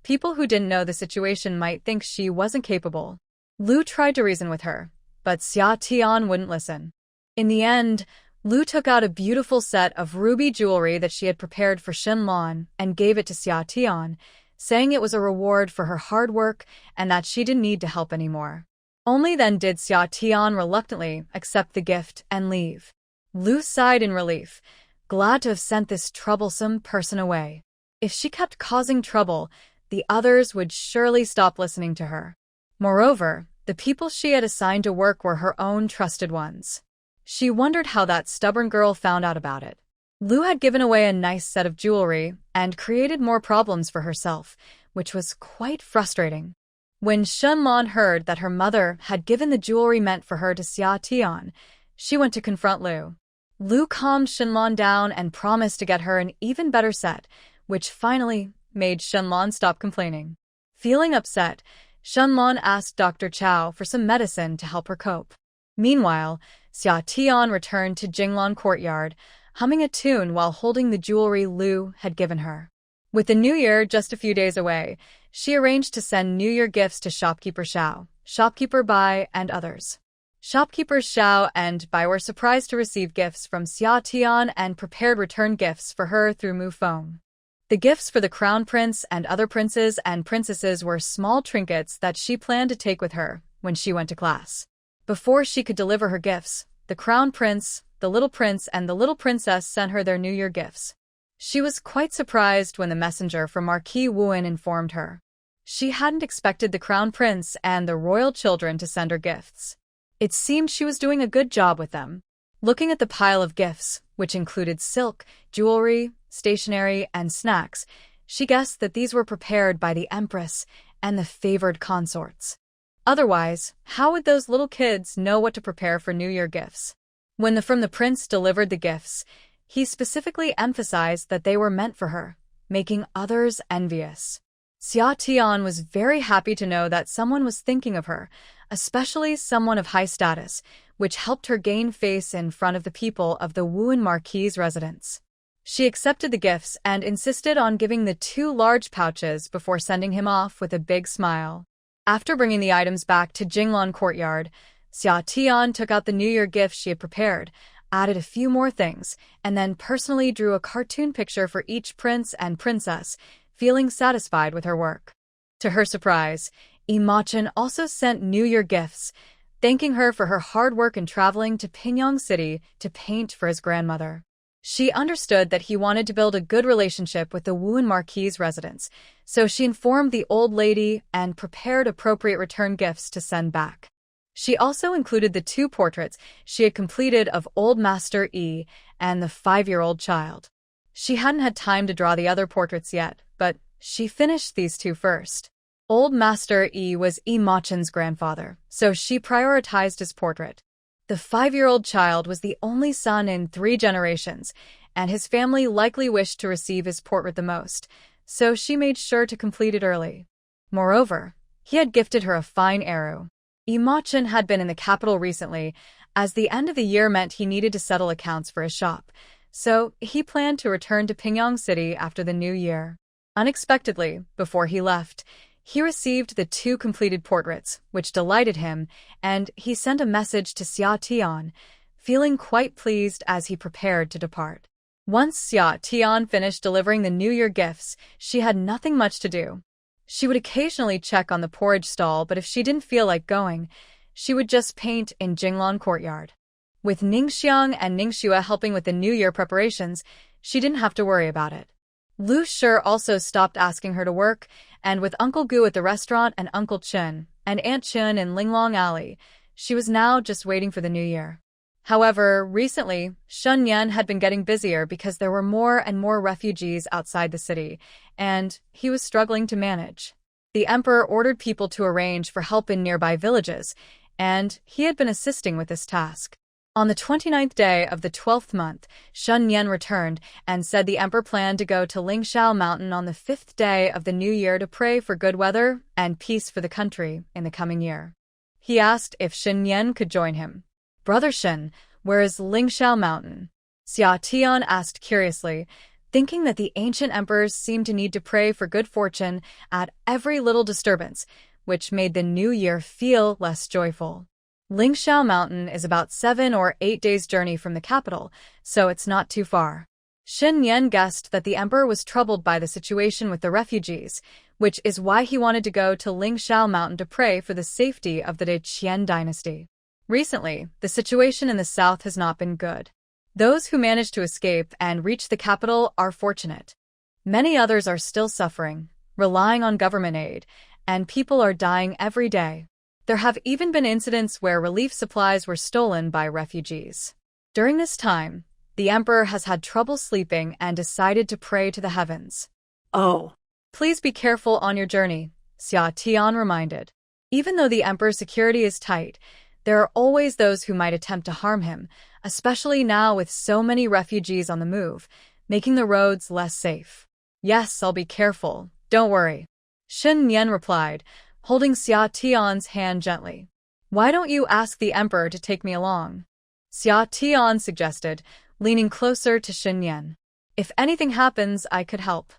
People who didn't know the situation might think she wasn't capable. Liu tried to reason with her, but Xia Tian wouldn't listen. In the end, Liu took out a beautiful set of ruby jewelry that she had prepared for Shenlong and gave it to Xia Tian, saying it was a reward for her hard work and that she didn't need to help anymore. Only then did Xia Tian reluctantly accept the gift and leave. Liu sighed in relief, glad to have sent this troublesome person away. If she kept causing trouble, the others would surely stop listening to her. Moreover, the people she had assigned to work were her own trusted ones. She wondered how that stubborn girl found out about it. Liu had given away a nice set of jewelry and created more problems for herself, which was quite frustrating. When Shenlong heard that her mother had given the jewelry meant for her to Xia Tian, she went to confront Liu. Liu calmed Shenlong down and promised to get her an even better set, which finally made Shenlong stop complaining. Feeling upset, Shenlong asked Dr. Chow for some medicine to help her cope. Meanwhile, Xia Tian returned to Jinglong Courtyard, humming a tune while holding the jewelry Liu had given her. With the New Year just a few days away, she arranged to send New Year gifts to shopkeeper Xiao, shopkeeper Bai, and others. Shopkeepers Xiao and Bai were surprised to receive gifts from Xia Tian and prepared return gifts for her through Mufeng. The gifts for the crown prince and other princes and princesses were small trinkets that she planned to take with her when she went to class. Before she could deliver her gifts, the crown prince, the little prince, and the little princess sent her their New Year gifts. She was quite surprised when the messenger from Marquis Wuan informed her. She hadn't expected the crown prince and the royal children to send her gifts. It seemed she was doing a good job with them. Looking at the pile of gifts, which included silk, jewelry, stationery, and snacks, she guessed that these were prepared by the empress and the favored consorts. Otherwise, how would those little kids know what to prepare for New Year gifts? When the prince delivered the gifts, he specifically emphasized that they were meant for her, making others envious. Xia Tian was very happy to know that someone was thinking of her, especially someone of high status, which helped her gain face in front of the people of the Wuan Marquis' residence. She accepted the gifts and insisted on giving the 2 large pouches before sending him off with a big smile. After bringing the items back to Jinglong Courtyard, Xia Tian took out the New Year gifts she had prepared, added a few more things, and then personally drew a cartoon picture for each prince and princess, feeling satisfied with her work. To her surprise, Imachan also sent New Year gifts, thanking her for her hard work in traveling to Pingyang City to paint for his grandmother. She understood that he wanted to build a good relationship with the Wuan Marquis' residence, so she informed the old lady and prepared appropriate return gifts to send back. She also included the 2 portraits she had completed of Old Master Yi and the 5-year-old child. She hadn't had time to draw the other portraits yet, but she finished these 2 first. Old Master Yi was Imachan's grandfather, so she prioritized his portrait. The 5-year-old child was the only son in 3 generations, and his family likely wished to receive his portrait the most, so she made sure to complete it early. Moreover, he had gifted her a fine arrow. Imachan had been in the capital recently, as the end of the year meant he needed to settle accounts for his shop, so he planned to return to Pingyang City after the new year. Unexpectedly, before he left, he received the 2 completed portraits, which delighted him, and he sent a message to Xia Tian, feeling quite pleased as he prepared to depart. Once Xia Tian finished delivering the New Year gifts, she had nothing much to do. She would occasionally check on the porridge stall, but if she didn't feel like going, she would just paint in Jinglan Courtyard. With Ningxiang and Ningxue helping with the New Year preparations, she didn't have to worry about it. Liu Shi also stopped asking her to work, and with Uncle Gu at the restaurant and Uncle Chen and Aunt Chen in Linglong Alley, she was now just waiting for the New Year. However, recently, Shun Yan had been getting busier because there were more and more refugees outside the city, and he was struggling to manage. The emperor ordered people to arrange for help in nearby villages, and he had been assisting with this task. On the 29th day of the 12th month, Shun Yan returned and said the emperor planned to go to Lingshao Mountain on the 5th day of the new year to pray for good weather and peace for the country in the coming year. He asked if Shun Yan could join him. "Brother Shen, where is Lingshao Mountain?" Xia Tian asked curiously, thinking that the ancient emperors seemed to need to pray for good fortune at every little disturbance, which made the new year feel less joyful. Lingshao Mountain is about 7 or 8 days' journey from the capital, so it's not too far. Shen Yan guessed that the emperor was troubled by the situation with the refugees, which is why he wanted to go to Lingshao Mountain to pray for the safety of the Qian dynasty. Recently, the situation in the south has not been good. Those who managed to escape and reach the capital are fortunate. Many others are still suffering, relying on government aid, and people are dying every day. There have even been incidents where relief supplies were stolen by refugees. During this time, the emperor has had trouble sleeping and decided to pray to the heavens. Oh. Please be careful on your journey, Xia Tian reminded. Even though the emperor's security is tight, there are always those who might attempt to harm him, especially now with so many refugees on the move, making the roads less safe. Yes, I'll be careful, don't worry. Shen Yan replied, holding Xia Tian's hand gently. Why don't you ask the emperor to take me along? Xia Tian suggested, leaning closer to Shen Yan. If anything happens, I could help.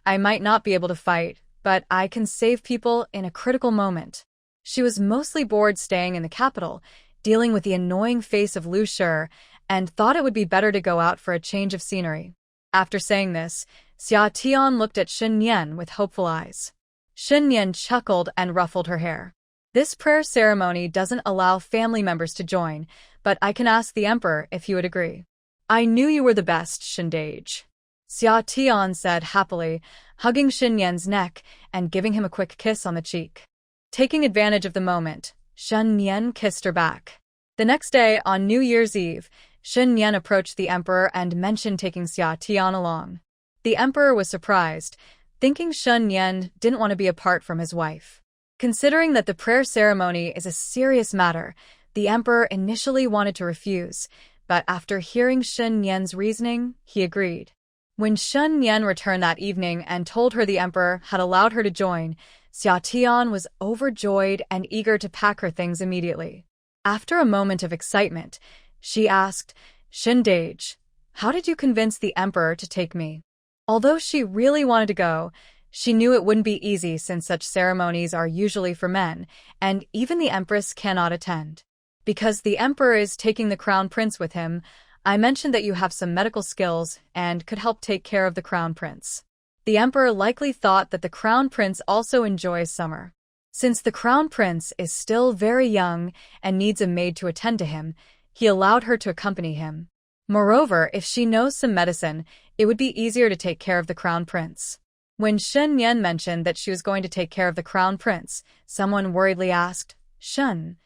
I might not be able to fight, but I can save people in a critical moment. She was mostly bored staying in the capital, dealing with the annoying face of Liu Shi, and thought it would be better to go out for a change of scenery. After saying this, Xia Tian looked at Shen Yan with hopeful eyes. Shen Yan chuckled and ruffled her hair. This prayer ceremony doesn't allow family members to join, but I can ask the emperor if he would agree. I knew you were the best, Shindage. Xia Tian said happily, hugging Shen Yan's neck and giving him a quick kiss on the cheek. Taking advantage of the moment, Shen Yan kissed her back. The next day, on New Year's Eve, Shen Yan approached the emperor and mentioned taking Xia Tian along. The emperor was surprised, thinking Shen Yan didn't want to be apart from his wife. Considering that the prayer ceremony is a serious matter, the emperor initially wanted to refuse, but after hearing Shen Yan's reasoning, he agreed. When Shen Yan returned that evening and told her the emperor had allowed her to join, Xia Tian was overjoyed and eager to pack her things immediately. After a moment of excitement, she asked, Shindage, how did you convince the emperor to take me? Although she really wanted to go, she knew it wouldn't be easy since such ceremonies are usually for men, and even the empress cannot attend. Because the emperor is taking the crown prince with him, I mentioned that you have some medical skills and could help take care of the crown prince. The emperor likely thought that the crown prince also enjoys summer. Since the crown prince is still very young and needs a maid to attend to him, he allowed her to accompany him. Moreover, if she knows some medicine, it would be easier to take care of the crown prince. When Shen Yan mentioned that she was going to take care of the crown prince, someone worriedly asked, Shen,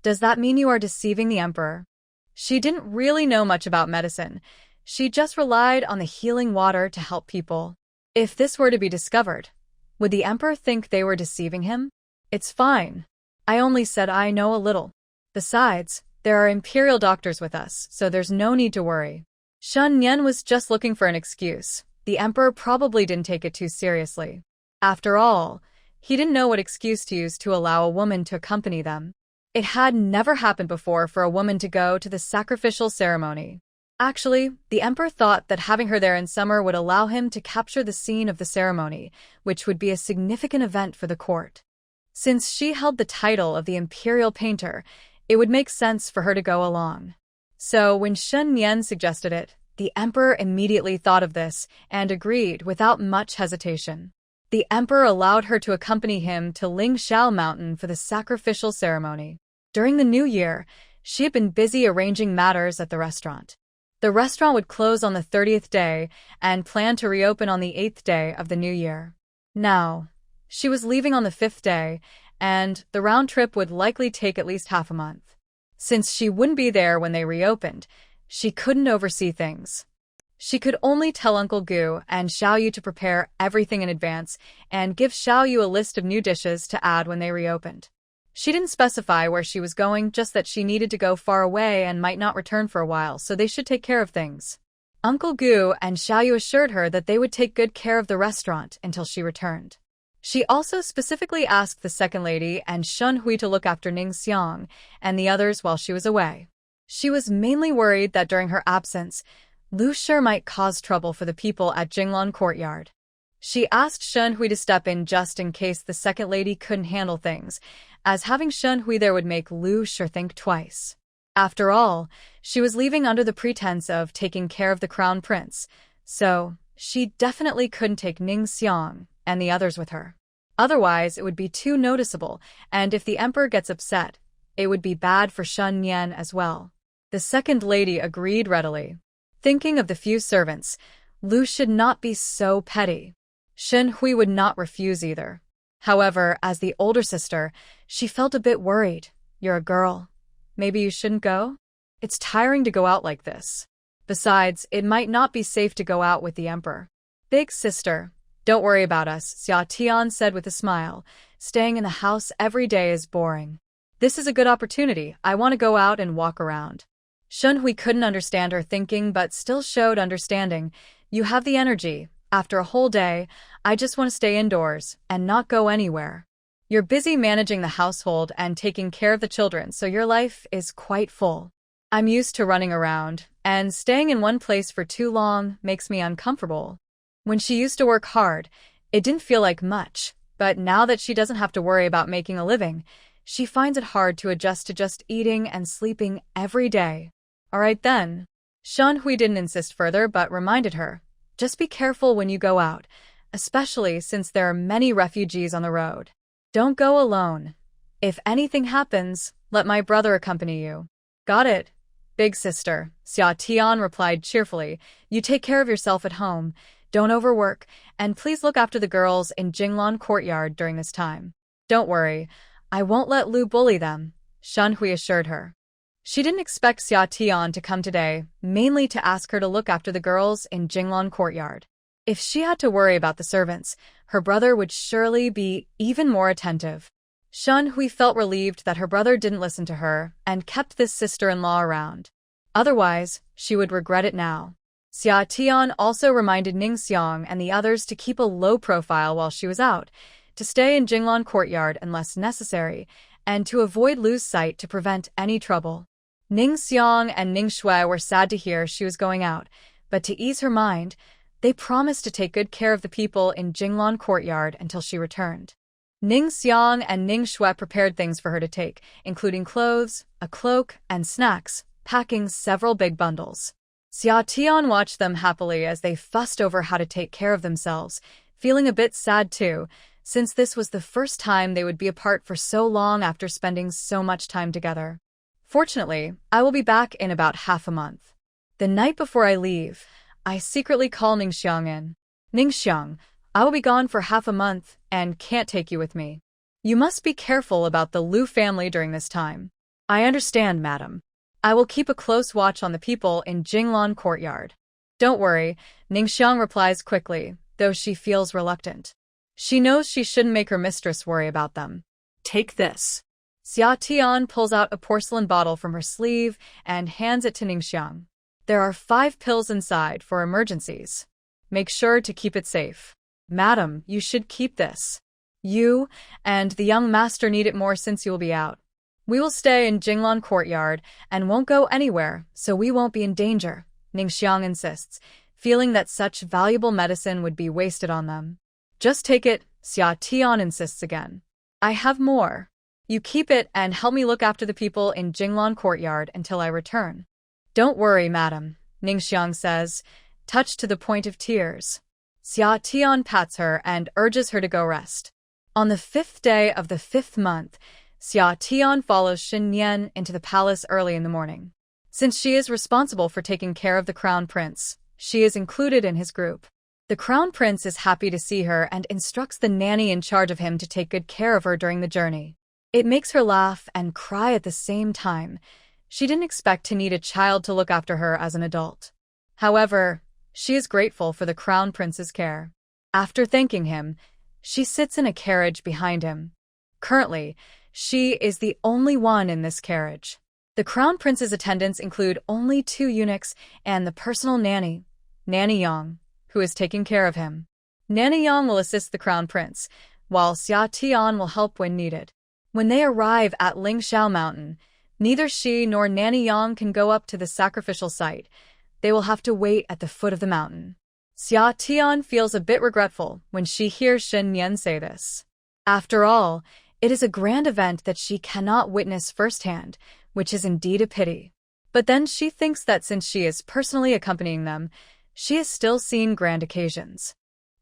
does that mean you are deceiving the emperor? She didn't really know much about medicine. She just relied on the healing water to help people. If this were to be discovered, would the emperor think they were deceiving him? It's fine. I only said I know a little. Besides, there are imperial doctors with us, so there's no need to worry. Shen Yan was just looking for an excuse. The emperor probably didn't take it too seriously. After all, he didn't know what excuse to use to allow a woman to accompany them. It had never happened before for a woman to go to the sacrificial ceremony. Actually, the emperor thought that having her there in summer would allow him to capture the scene of the ceremony, which would be a significant event for the court. Since she held the title of the imperial painter, it would make sense for her to go along. So when Shen Yan suggested it, the emperor immediately thought of this and agreed without much hesitation. The emperor allowed her to accompany him to Lingshao Mountain for the sacrificial ceremony. During the new year, she had been busy arranging matters at the restaurant. The restaurant would close on the 30th day and planned to reopen on the 8th day of the new year. Now, she was leaving on the 5th day, and the round trip would likely take at least half a month. Since she wouldn't be there when they reopened, she couldn't oversee things. She could only tell Uncle Gu and Xiaoyu to prepare everything in advance and give Xiaoyu a list of new dishes to add when they reopened. She didn't specify where she was going, just that she needed to go far away and might not return for a while, so they should take care of things. Uncle Gu and Xiaoyu assured her that they would take good care of the restaurant until she returned. She also specifically asked the second lady and Shun Hui to look after Ning Xiang and the others while she was away. She was mainly worried that during her absence, Liu Shi might cause trouble for the people at Jinglan Courtyard. She asked Shun Hui to step in just in case the second lady couldn't handle things, as having Shun Hui there would make Liu Shi think twice. After all, she was leaving under the pretense of taking care of the crown prince, so she definitely couldn't take Ning Xiang and the others with her. Otherwise, it would be too noticeable, and if the emperor gets upset, it would be bad for Shun Yan as well. The second lady agreed readily. Thinking of the few servants, Liu should not be so petty. Shun Hui would not refuse either. However, as the older sister, she felt a bit worried. You're a girl. Maybe you shouldn't go? It's tiring to go out like this. Besides, it might not be safe to go out with the emperor. Big sister, don't worry about us, Xia Tian said with a smile. Staying in the house every day is boring. This is a good opportunity. I want to go out and walk around. Shun Hui couldn't understand her thinking but still showed understanding. You have the energy. After a whole day, I just want to stay indoors and not go anywhere. You're busy managing the household and taking care of the children, so your life is quite full. I'm used to running around, and staying in one place for too long makes me uncomfortable. When she used to work hard, it didn't feel like much, but now that she doesn't have to worry about making a living, she finds it hard to adjust to just eating and sleeping every day. All right then. Shun Hui didn't insist further but reminded her, just be careful when you go out, especially since there are many refugees on the road. Don't go alone. If anything happens, let my brother accompany you. Got it, big sister, Xia Tian replied cheerfully. You take care of yourself at home, don't overwork, and please look after the girls in Jinglan Courtyard during this time. Don't worry, I won't let Liu bully them, Shun Hui assured her. She didn't expect Xia Tian to come today, mainly to ask her to look after the girls in Jinglan Courtyard. If she had to worry about the servants, her brother would surely be even more attentive. Shun Hui felt relieved that her brother didn't listen to her and kept this sister-in-law around. Otherwise, she would regret it now. Xia Tian also reminded Ning Xiang and the others to keep a low profile while she was out, to stay in Jinglan Courtyard unless necessary, and to avoid Liu's sight to prevent any trouble. Ning Xiang and Ning Shui were sad to hear she was going out, but to ease her mind, they promised to take good care of the people in Jinglan Courtyard until she returned. Ning Xiang and Ning Shui prepared things for her to take, including clothes, a cloak, and snacks, packing several big bundles. Xia Tian watched them happily as they fussed over how to take care of themselves, feeling a bit sad too, since this was the first time they would be apart for so long after spending so much time together. Fortunately, I will be back in about half a month. The night before I leave, I secretly call Ning Xiang in. Ning Xiang, I will be gone for half a month and can't take you with me. You must be careful about the Liu family during this time. I understand, madam. I will keep a close watch on the people in Jinglan Courtyard. Don't worry, Ning Xiang replies quickly, though she feels reluctant. She knows she shouldn't make her mistress worry about them. Take this. Xia Tian pulls out a porcelain bottle from her sleeve and hands it to Ning Xiang. There are 5 pills inside for emergencies. Make sure to keep it safe. Madam, you should keep this. You and the young master need it more since you will be out. We will stay in Jinglan Courtyard and won't go anywhere, so we won't be in danger, Ning Xiang insists, feeling that such valuable medicine would be wasted on them. Just take it, Xia Tian insists again. I have more. You keep it and help me look after the people in Jinglan Courtyard until I return. Don't worry, madam, Ning Xiang says, touched to the point of tears. Xia Tian pats her and urges her to go rest. On the 5th day of the 5th month, Xia Tian follows Shen Yan into the palace early in the morning. Since she is responsible for taking care of the crown prince, she is included in his group. The crown prince is happy to see her and instructs the nanny in charge of him to take good care of her during the journey. It makes her laugh and cry at the same time. She didn't expect to need a child to look after her as an adult. However, she is grateful for the crown prince's care. After thanking him, she sits in a carriage behind him. Currently, she is the only one in this carriage. The crown prince's attendants include only 2 eunuchs and the personal nanny, Nanny Yang, who is taking care of him. Nanny Yang will assist the crown prince, while Xia Tian will help when needed. When they arrive at Lingxiao Mountain, neither she nor Nanny Yang can go up to the sacrificial site. They will have to wait at the foot of the mountain. Xia Tian feels a bit regretful when she hears Shen Yan say this. After all, it is a grand event that she cannot witness firsthand, which is indeed a pity. But then she thinks that since she is personally accompanying them, she has still seen grand occasions.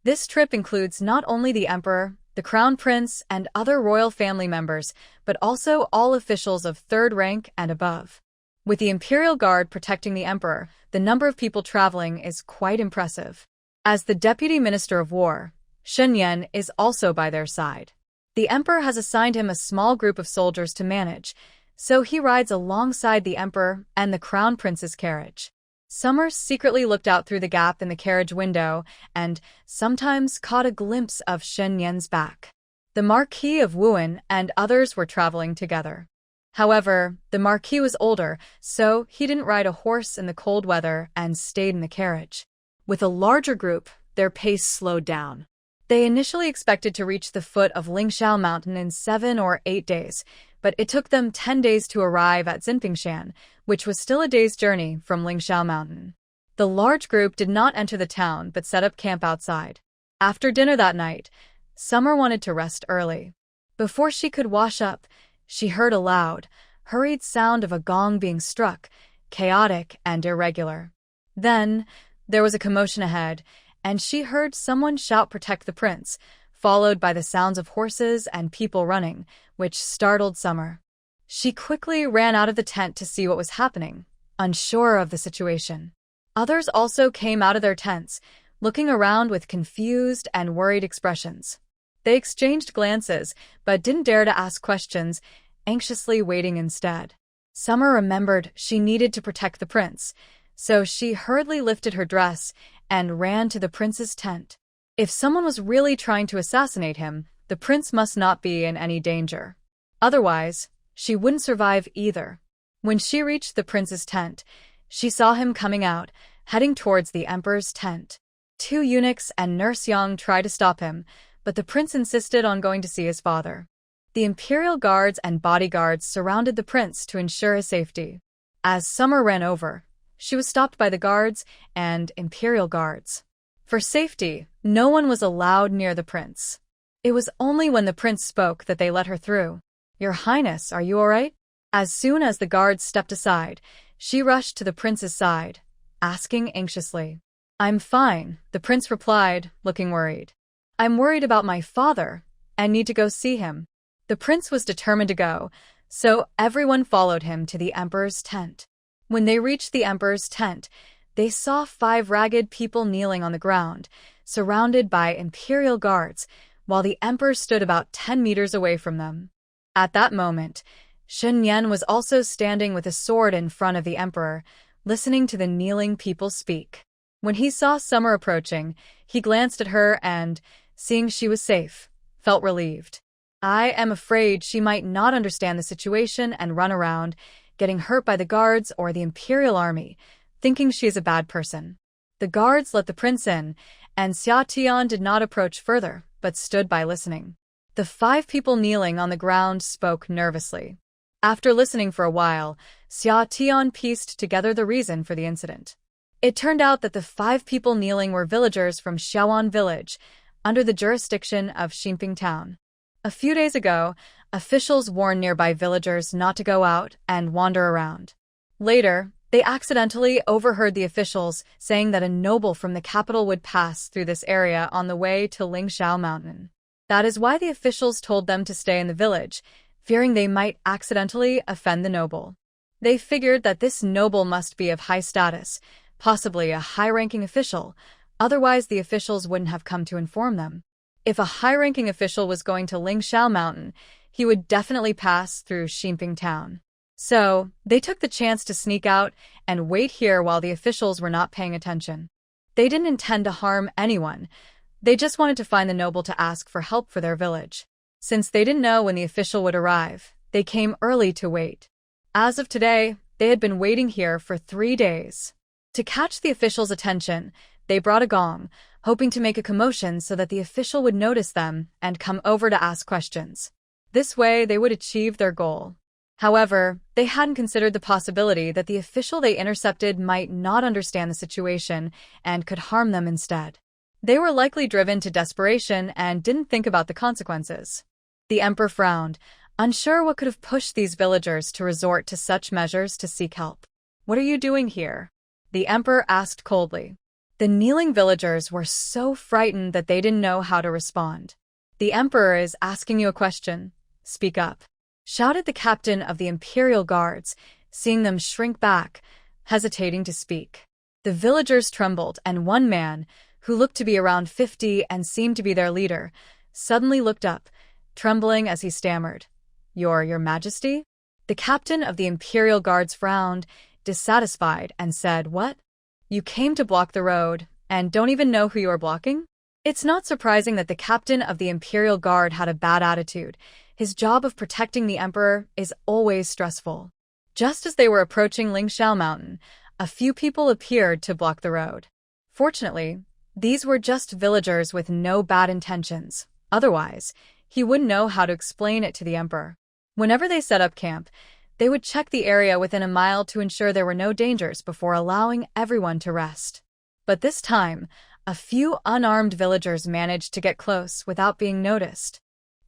This trip includes not only the emperor, the crown prince, and other royal family members, but also all officials of 3rd rank and above. With the Imperial Guard protecting the emperor, the number of people traveling is quite impressive. As the Deputy Minister of War, Shen Yan is also by their side. The emperor has assigned him a small group of soldiers to manage, so he rides alongside the emperor and the crown prince's carriage. Summer secretly looked out through the gap in the carriage window and sometimes caught a glimpse of Shen Yan's back. The Marquis of Wuan and others were traveling together. However, the Marquis was older, so he didn't ride a horse in the cold weather and stayed in the carriage. With a larger group, their pace slowed down. They initially expected to reach the foot of Lingxiao Mountain in 7 or 8 days, but it took them 10 days to arrive at Xinpingshan, which was still a day's journey from Lingxiao Mountain. The large group did not enter the town but set up camp outside. After dinner that night, Summer wanted to rest early. Before she could wash up, she heard a loud, hurried sound of a gong being struck, chaotic and irregular. Then, there was a commotion ahead, and she heard someone shout "Protect the prince," followed by the sounds of horses and people running, which startled Summer. She quickly ran out of the tent to see what was happening, unsure of the situation. Others also came out of their tents, looking around with confused and worried expressions. They exchanged glances, but didn't dare to ask questions, anxiously waiting instead. Summer remembered she needed to protect the prince, so she hurriedly lifted her dress and ran to the prince's tent. If someone was really trying to assassinate him, the prince must not be in any danger. Otherwise, she wouldn't survive either. When she reached the prince's tent, she saw him coming out, heading towards the emperor's tent. 2 eunuchs and Nurse Yang tried to stop him, but the prince insisted on going to see his father. The imperial guards and bodyguards surrounded the prince to ensure his safety. As Summer ran over, she was stopped by the guards and imperial guards. For safety, no one was allowed near the prince. It was only when the prince spoke that they let her through. "Your Highness, are you all right?" As soon as the guards stepped aside, she rushed to the prince's side, asking anxiously. "I'm fine," the prince replied, looking worried. "I'm worried about my father and need to go see him." The prince was determined to go, so everyone followed him to the emperor's tent. When they reached the emperor's tent, they saw 5 ragged people kneeling on the ground, surrounded by imperial guards, while the emperor stood about 10 meters away from them. At that moment, Shen Yan was also standing with a sword in front of the emperor, listening to the kneeling people speak. When he saw Summer approaching, he glanced at her and, seeing she was safe, felt relieved. "I am afraid she might not understand the situation and run around, getting hurt by the guards or the imperial army, thinking she is a bad person." The guards let the prince in, and Xia Tian did not approach further, but stood by listening. The 5 people kneeling on the ground spoke nervously. After listening for a while, Xia Tian pieced together the reason for the incident. It turned out that the 5 people kneeling were villagers from Xiaoan village, under the jurisdiction of Xinping town. A few days ago, officials warned nearby villagers not to go out and wander around. Later, They accidentally overheard the officials saying that a noble from the capital would pass through this area on the way to Lingxiao Mountain. That is why the officials told them to stay in the village, fearing they might accidentally offend the noble. They figured that this noble must be of high status, possibly a high-ranking official, otherwise the officials wouldn't have come to inform them. If a high-ranking official was going to Lingxiao Mountain, he would definitely pass through Xinping Town. So, they took the chance to sneak out and wait here while the officials were not paying attention. They didn't intend to harm anyone. They just wanted to find the noble to ask for help for their village. Since they didn't know when the official would arrive, they came early to wait. As of today, they had been waiting here for 3 days. To catch the official's attention, they brought a gong, hoping to make a commotion so that the official would notice them and come over to ask questions. This way, they would achieve their goal. However, they hadn't considered the possibility that the official they intercepted might not understand the situation and could harm them instead. They were likely driven to desperation and didn't think about the consequences. The emperor frowned, unsure what could have pushed these villagers to resort to such measures to seek help. "What are you doing here?" the emperor asked coldly. The kneeling villagers were so frightened that they didn't know how to respond. "The emperor is asking you a question. Speak up," shouted the captain of the imperial guards, seeing them shrink back, hesitating to speak. The villagers trembled, and one man, who looked to be around 50 and seemed to be their leader, suddenly looked up, trembling as he stammered, Your Majesty?" The captain of the imperial guards frowned, dissatisfied, and said, "What? You came to block the road, and don't even know who you are blocking?" It's not surprising that the captain of the imperial guard had a bad attitude. His job of protecting the emperor is always stressful. Just as they were approaching Lingxiao Mountain, a few people appeared to block the road. Fortunately, these were just villagers with no bad intentions. Otherwise, he wouldn't know how to explain it to the emperor. Whenever they set up camp, they would check the area within a mile to ensure there were no dangers before allowing everyone to rest. But this time, a few unarmed villagers managed to get close without being noticed.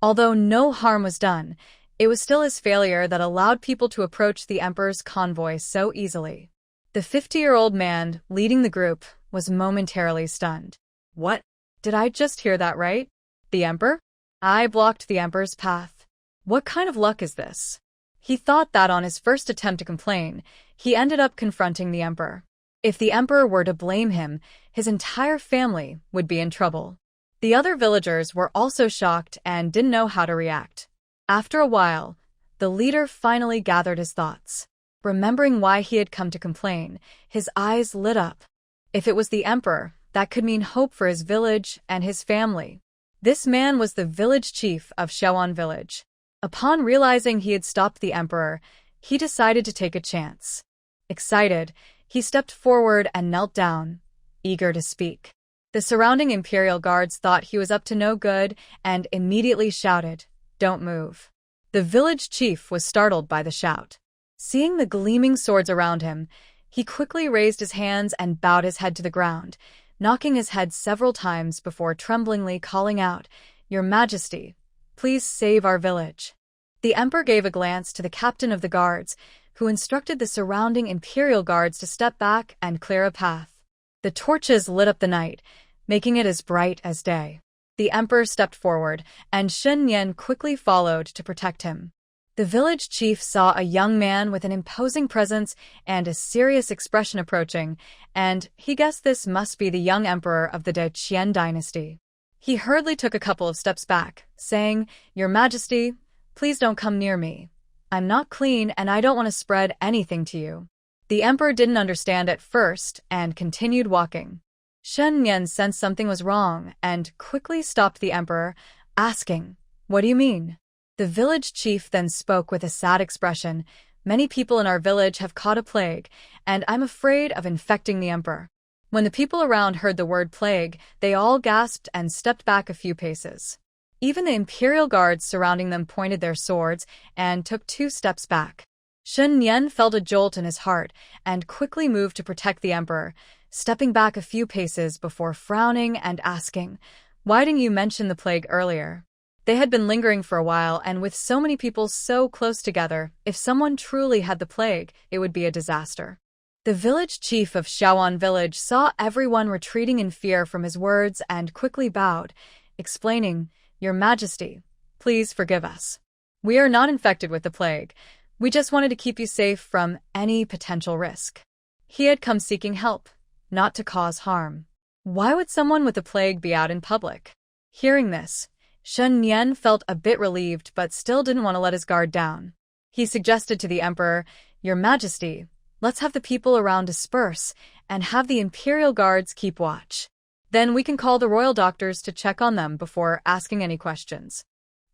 Although no harm was done, it was still his failure that allowed people to approach the emperor's convoy so easily. The 50-year-old man leading the group was momentarily stunned. "What? Did I just hear that right? The emperor? I blocked the emperor's path. What kind of luck is this?" He thought that on his first attempt to complain, he ended up confronting the emperor. If the emperor were to blame him, his entire family would be in trouble. The other villagers were also shocked and didn't know how to react. After a while, the leader finally gathered his thoughts. Remembering why he had come to complain, his eyes lit up. If it was the emperor, that could mean hope for his village and his family. This man was the village chief of Shaoan village. Upon realizing he had stopped the emperor, he decided to take a chance. Excited, he stepped forward and knelt down, eager to speak. The surrounding imperial guards thought he was up to no good and immediately shouted, "Don't move." The village chief was startled by the shout. Seeing the gleaming swords around him, he quickly raised his hands and bowed his head to the ground, knocking his head several times before tremblingly calling out, "Your Majesty, please save our village." The emperor gave a glance to the captain of the guards, who instructed the surrounding imperial guards to step back and clear a path. The torches lit up the night, making it as bright as day. The emperor stepped forward, and Shen Yan quickly followed to protect him. The village chief saw a young man with an imposing presence and a serious expression approaching, and he guessed this must be the young emperor of the De Qian dynasty. He hurriedly took a couple of steps back, saying, "Your Majesty, please don't come near me. I'm not clean and I don't want to spread anything to you." The emperor didn't understand at first and continued walking. Shen Yan sensed something was wrong and quickly stopped the emperor, asking, "What do you mean?" The village chief then spoke with a sad expression, "Many people in our village have caught a plague, and I'm afraid of infecting the emperor." When the people around heard the word plague, they all gasped and stepped back a few paces. Even the imperial guards surrounding them pointed their swords and took 2 steps back. Shen Yan felt a jolt in his heart and quickly moved to protect the emperor, stepping back a few paces before frowning and asking, "Why didn't you mention the plague earlier?" They had been lingering for a while, and with so many people so close together, if someone truly had the plague, it would be a disaster. The village chief of Shaoan village saw everyone retreating in fear from his words and quickly bowed, explaining, "Your Majesty, please forgive us. We are not infected with the plague. We just wanted to keep you safe from any potential risk." He had come seeking help, not to cause harm. Why would someone with the plague be out in public? Hearing this, Shen Nian felt a bit relieved but still didn't want to let his guard down. He suggested to the emperor, "Your Majesty, let's have the people around disperse and have the imperial guards keep watch. Then we can call the royal doctors to check on them before asking any questions."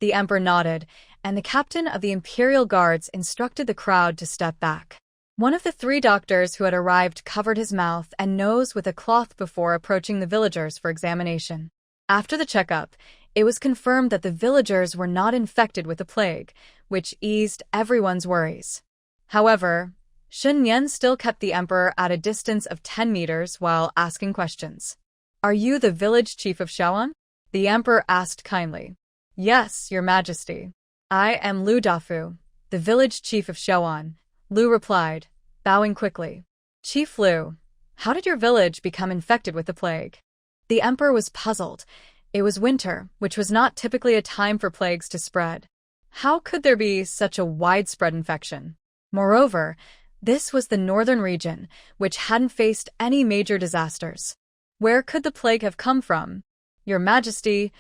The emperor nodded, and the captain of the imperial guards instructed the crowd to step back. One of the 3 doctors who had arrived covered his mouth and nose with a cloth before approaching the villagers for examination. After the checkup, it was confirmed that the villagers were not infected with the plague, which eased everyone's worries. However, Shen Nian still kept the emperor at a distance of 10 meters while asking questions. "Are you the village chief of Shaoan?" the emperor asked kindly. "Yes, Your Majesty. I am Lu Dafu, the village chief of Shaoan," Lu replied, bowing quickly. "Chief Lu, how did your village become infected with the plague?" The emperor was puzzled. It was winter, which was not typically a time for plagues to spread. How could there be such a widespread infection? Moreover, this was the northern region, which hadn't faced any major disasters. Where could the plague have come from? "Your Majesty,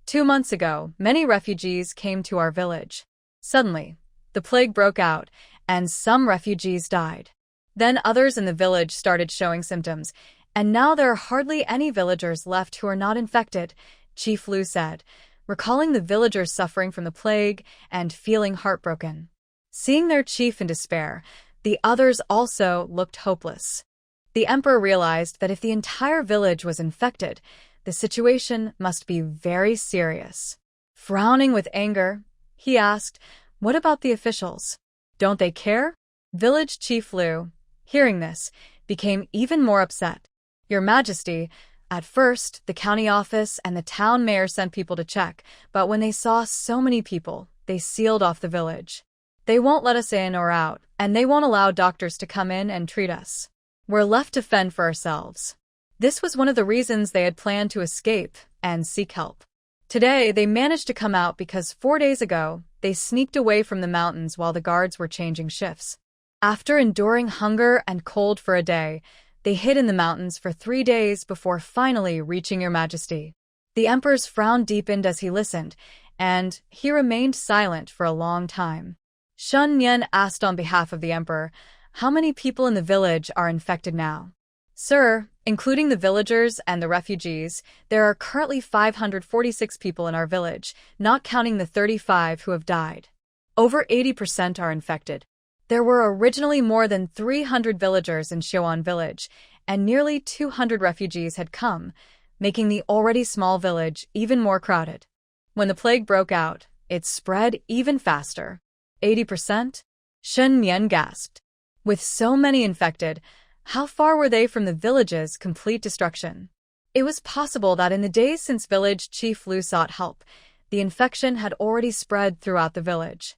2 months ago, many refugees came to our village. Suddenly, the plague broke out, and some refugees died. Then others in the village started showing symptoms, and now there are hardly any villagers left who are not infected," Chief Lu said, recalling the villagers suffering from the plague and feeling heartbroken. Seeing their chief in despair, the others also looked hopeless. The emperor realized that if the entire village was infected, the situation must be very serious. Frowning with anger, he asked, "What about the officials? Don't they care?" Village Chief Lu, hearing this, became even more upset. "Your Majesty, at first, the county office and the town mayor sent people to check, but when they saw so many people, they sealed off the village. They won't let us in or out, and they won't allow doctors to come in and treat us. We're left to fend for ourselves." This was one of the reasons they had planned to escape and seek help. Today, they managed to come out because 4 days ago, they sneaked away from the mountains while the guards were changing shifts. After enduring hunger and cold for a day, they hid in the mountains for 3 days before finally reaching Your Majesty. The emperor's frown deepened as he listened, and he remained silent for a long time. Shen Nian asked on behalf of the emperor, "How many people in the village are infected now?" "Sir, including the villagers and the refugees, there are currently 546 people in our village, not counting the 35 who have died. Over 80% are infected. There were originally more than 300 villagers in Shaoan village, and nearly 200 refugees had come, making the already small village even more crowded. When the plague broke out, it spread even faster." 80%? Shen Nian gasped. With so many infected, how far were they from the village's complete destruction? It was possible that in the days since village Chief Lu sought help, the infection had already spread throughout the village.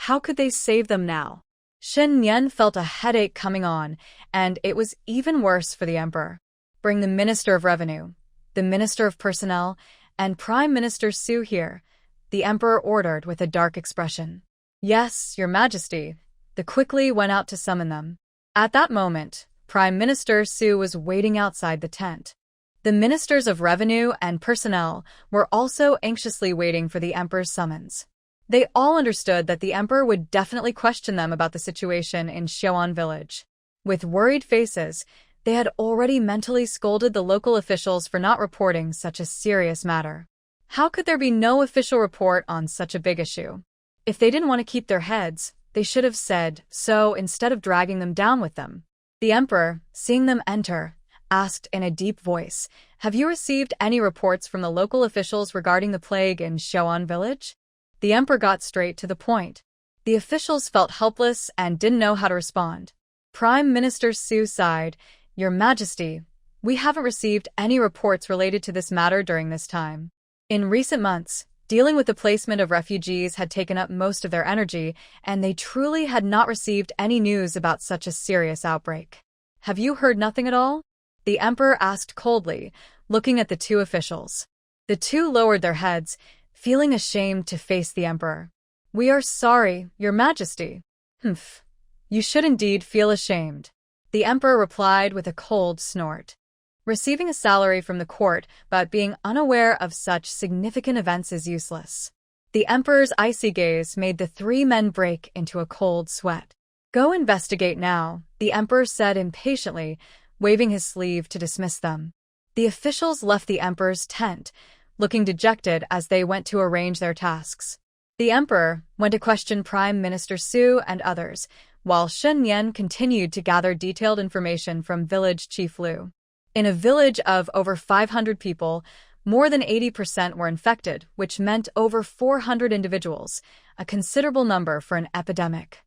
How could they save them now? Shen Nian felt a headache coming on, and it was even worse for the emperor. "Bring the Minister of Revenue, the Minister of Personnel, and Prime Minister Su here," the emperor ordered with a dark expression. "Yes, Your Majesty." They quickly went out to summon them. At that moment, Prime Minister Su was waiting outside the tent. The Ministers of Revenue and Personnel were also anxiously waiting for the emperor's summons. They all understood that the emperor would definitely question them about the situation in Shaoan village. With worried faces, they had already mentally scolded the local officials for not reporting such a serious matter. How could there be no official report on such a big issue? If they didn't want to keep their heads, they should have said so instead of dragging them down with them. The emperor, seeing them enter, asked in a deep voice, "Have you received any reports from the local officials regarding the plague in Shaoan village?" The emperor got straight to the point. The officials felt helpless and didn't know how to respond. Prime Minister Su sighed, "Your Majesty, we haven't received any reports related to this matter during this time. In recent months, dealing with the placement of refugees had taken up most of their energy, and they truly had not received any news about such a serious outbreak." Have you heard nothing at all? The emperor asked coldly, looking at the two officials. The two lowered their heads, feeling ashamed to face the emperor. We are sorry, Your Majesty. Humph. You should indeed feel ashamed. The emperor replied with a cold snort. Receiving a salary from the court, but being unaware of such significant events is useless. The emperor's icy gaze made the three men break into a cold sweat. Go investigate now, the emperor said impatiently, waving his sleeve to dismiss them. The officials left the emperor's tent, looking dejected as they went to arrange their tasks. The emperor went to question Prime Minister Su and others, while Shen Yan continued to gather detailed information from village chief Liu. In a village of over 500 people, more than 80% were infected, which meant over 400 individuals, a considerable number for an epidemic.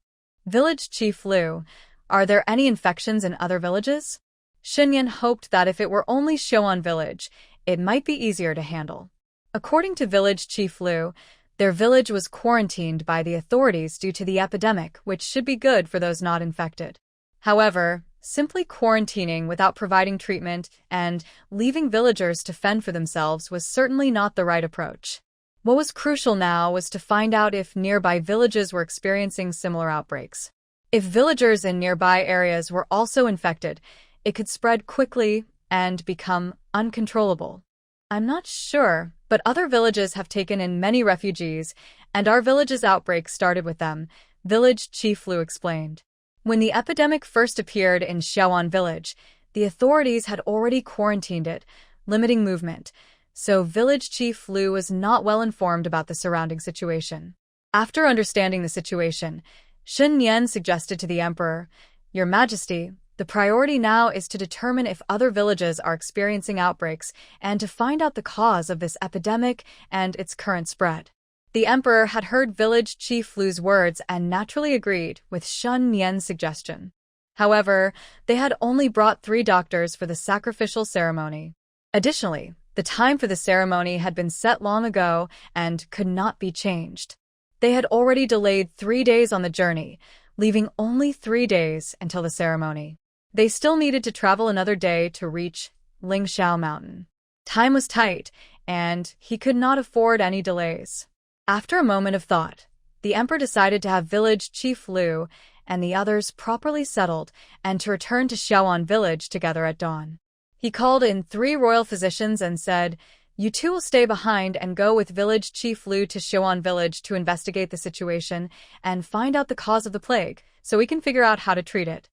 Village Chief Liu, are there any infections in other villages? Xinyan hoped that if it were only Shouan village, it might be easier to handle. According to Village Chief Liu, their village was quarantined by the authorities due to the epidemic, which should be good for those not infected. However, simply quarantining without providing treatment and leaving villagers to fend for themselves was certainly not the right approach. What was crucial now was to find out if nearby villages were experiencing similar outbreaks. If villagers in nearby areas were also infected, it could spread quickly and become uncontrollable. I'm not sure, but other villages have taken in many refugees, and our village's outbreak started with them, Village Chief Liu explained. When the epidemic first appeared in Xiaoan village, the authorities had already quarantined it, limiting movement, so Village Chief Liu was not well informed about the surrounding situation. After understanding the situation, Shen Yan suggested to the emperor, Your Majesty, the priority now is to determine if other villages are experiencing outbreaks and to find out the cause of this epidemic and its current spread. The emperor had heard Village Chief Liu's words and naturally agreed with Shen Yan's suggestion. However, they had only brought 3 doctors for the sacrificial ceremony. Additionally, the time for the ceremony had been set long ago and could not be changed. They had already delayed 3 days on the journey, leaving only 3 days until the ceremony. They still needed to travel another day to reach Lingxiao Mountain. Time was tight, and he could not afford any delays. After a moment of thought, the emperor decided to have Village Chief Liu and the others properly settled and to return to Xiaoan village together at dawn. He called in 3 royal physicians and said, You two will stay behind and go with Village Chief Liu to Xiaoan village to investigate the situation and find out the cause of the plague so we can figure out how to treat it.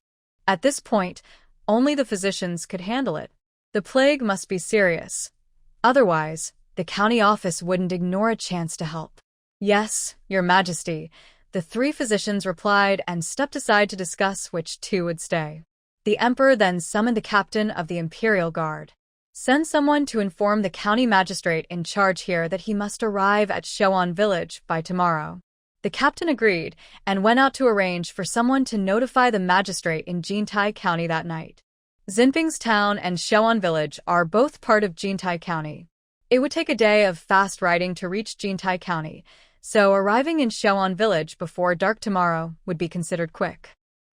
At this point, only the physicians could handle it. The plague must be serious. Otherwise, the county office wouldn't ignore a chance to help. Yes, Your Majesty, the 3 physicians replied and stepped aside to discuss which 2 would stay. The emperor then summoned the captain of the Imperial Guard. Send someone to inform the county magistrate in charge here that he must arrive at Xiaoan village by tomorrow. The captain agreed and went out to arrange for someone to notify the magistrate in Jintai County that night. Xinping's town and Xiaoan village are both part of Jintai County. It would take a day of fast riding to reach Jintai County, so arriving in Xiaoan village before dark tomorrow would be considered quick.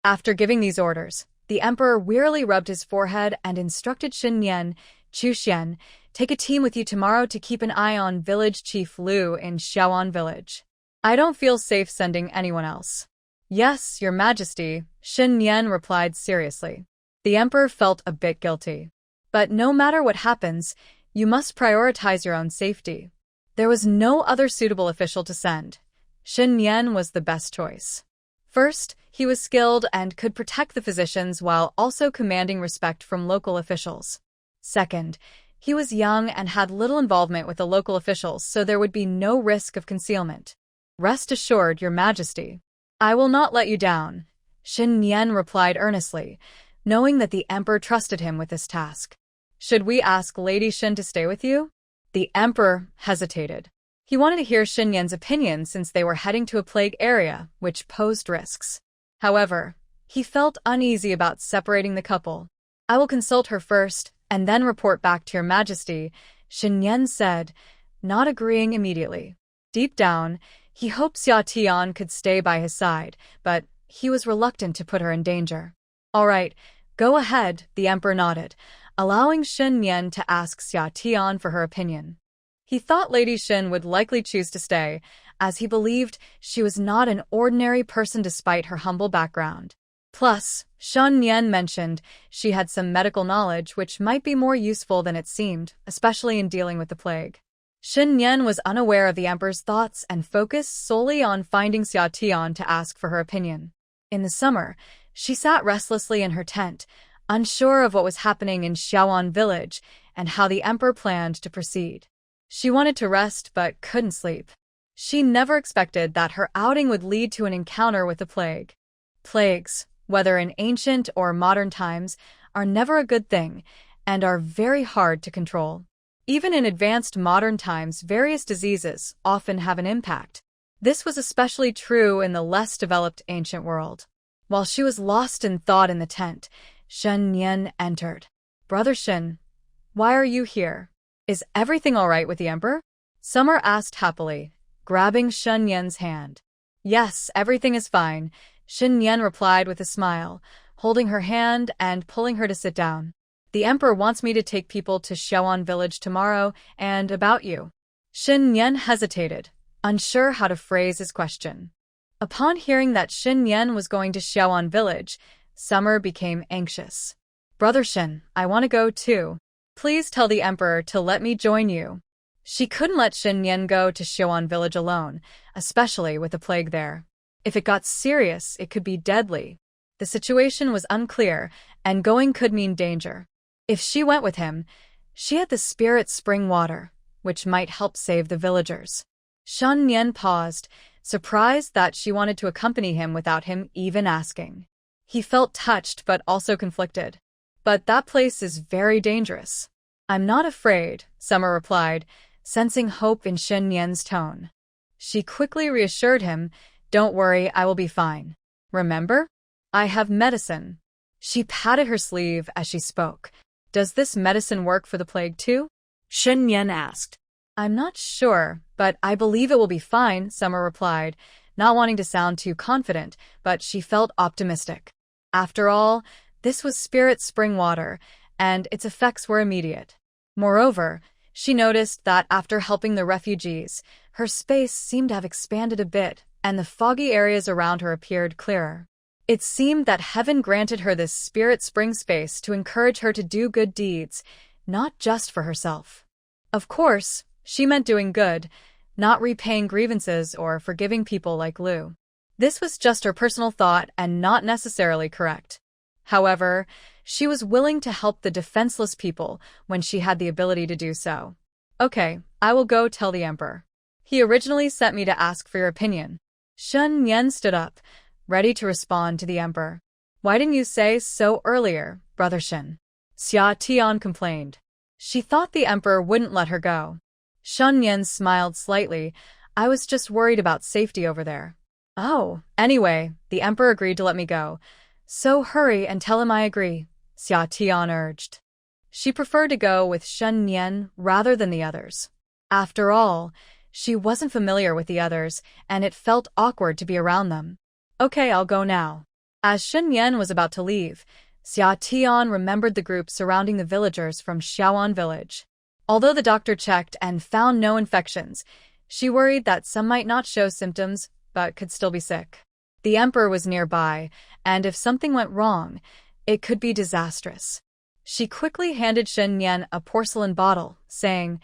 After giving these orders, the emperor wearily rubbed his forehead and instructed Xin Yan, Chu Xian, take a team with you tomorrow to keep an eye on Village Chief Liu in Xiaoan village. I don't feel safe sending anyone else. Yes, Your Majesty, Xin Yan replied seriously. The emperor felt a bit guilty. But no matter what happens, you must prioritize your own safety. There was no other suitable official to send. Xin Yan was the best choice. First, he was skilled and could protect the physicians while also commanding respect from local officials. Second, he was young and had little involvement with the local officials, so there would be no risk of concealment. Rest assured, Your Majesty. I will not let you down, Xin Yan replied earnestly, knowing that the emperor trusted him with this task. Should we ask Lady Xin to stay with you? The emperor hesitated. He wanted to hear Xin Yan's opinion since they were heading to a plague area, which posed risks. However, he felt uneasy about separating the couple. I will consult her first, and then report back to Your Majesty, Xin Yan said, not agreeing immediately. Deep down, he hoped Xia Tian could stay by his side, but he was reluctant to put her in danger. All right, Go ahead, the emperor nodded, allowing Shen Yan to ask Xia Tian for her opinion. He thought Lady Shen would likely choose to stay, as he believed she was not an ordinary person despite her humble background. Plus, Shen Yan mentioned she had some medical knowledge which might be more useful than it seemed, especially in dealing with the plague. Shen Yan was unaware of the emperor's thoughts and focused solely on finding Xia Tian to ask for her opinion. In the summer, she sat restlessly in her tent, unsure of what was happening in Xiaoan village and how the emperor planned to proceed. She wanted to rest but couldn't sleep. She never expected that her outing would lead to an encounter with the plague. Plagues, whether in ancient or modern times, are never a good thing and are very hard to control. Even in advanced modern times, various diseases often have an impact. This was especially true in the less developed ancient world. While she was lost in thought in the tent, Shen Yan entered. "Brother Shen, why are you here? Is everything all right with the emperor?" Summer asked happily, grabbing Shen Yan's hand. "Yes, everything is fine," Shen Yan replied with a smile, holding her hand and pulling her to sit down. "The emperor wants me to take people to Xiaoan village tomorrow, and about you." Shen Yan hesitated, unsure how to phrase his question. Upon hearing that Shen Yan was going to Xiaoan village, Summer became anxious. "Brother Shen, I want to go too. Please tell the emperor to let me join you." She couldn't let Shen Yan go to Xiaoan village alone, especially with the plague there. If it got serious, it could be deadly. The situation was unclear, and going could mean danger. If she went with him, she had the spirit spring water, which might help save the villagers. Shen Yan paused, surprised that she wanted to accompany him without him even asking. He felt touched but also conflicted. "But that place is very dangerous." "I'm not afraid," Summer replied, sensing hope in Shen Yan's tone. She quickly reassured him, "Don't worry, I will be fine. Remember? I have medicine." She patted her sleeve as she spoke. "Does this medicine work for the plague too?" Shen Yan asked. "I'm not sure, but I believe it will be fine," Summer replied, not wanting to sound too confident, but she felt optimistic. After all, this was spirit spring water, and its effects were immediate. Moreover, she noticed that after helping the refugees, her space seemed to have expanded a bit, and the foggy areas around her appeared clearer. It seemed that heaven granted her this spirit spring space to encourage her to do good deeds, not just for herself. Of course, she meant doing good, not repaying grievances or forgiving people like Liu. This was just her personal thought and not necessarily correct. However, she was willing to help the defenseless people when she had the ability to do so. "Okay, I will go tell the emperor. He originally sent me to ask for your opinion." Shen Yan stood up, ready to respond to the emperor. "Why didn't you say so earlier, Brother Shen?" Xia Tian complained. She thought the emperor wouldn't let her go. Shen Yan smiled slightly. "I was just worried about safety over there." "Oh, anyway, the emperor agreed to let me go. So hurry and tell him I agree," Xia Tian urged. She preferred to go with Shen Yan rather than the others. After all, she wasn't familiar with the others, and it felt awkward to be around them. "Okay, I'll go now." As Shen Yan was about to leave, Xia Tian remembered the group surrounding the villagers from Xiaoan village. Although the doctor checked and found no infections, she worried that some might not show symptoms but could still be sick. The emperor was nearby, and if something went wrong, it could be disastrous. She quickly handed Shen Yan a porcelain bottle, saying,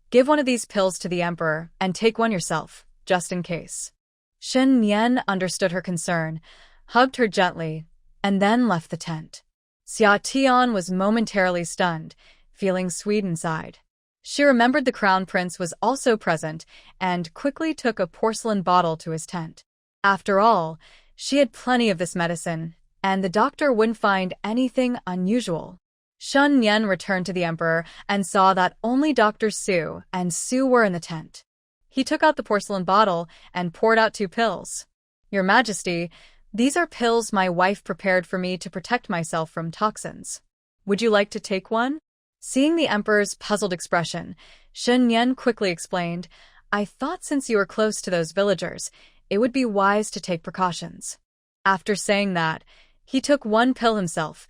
"Give one of these pills to the emperor and take one yourself, just in case." Shen Yan understood her concern, hugged her gently, and then left the tent. Xia Tian was momentarily stunned, feeling sweet inside. She remembered the crown prince was also present and quickly took a porcelain bottle to his tent. After all, she had plenty of this medicine, and the doctor wouldn't find anything unusual. Shen Yan returned to the emperor and saw that only Dr. Su and Su were in the tent. He took out the porcelain bottle and poured out 2 pills. "Your Majesty, these are pills my wife prepared for me to protect myself from toxins. Would you like to take one?" Seeing the emperor's puzzled expression, Shen Yan quickly explained, "I thought since you were close to those villagers, it would be wise to take precautions." After saying that, he took 1 pill himself,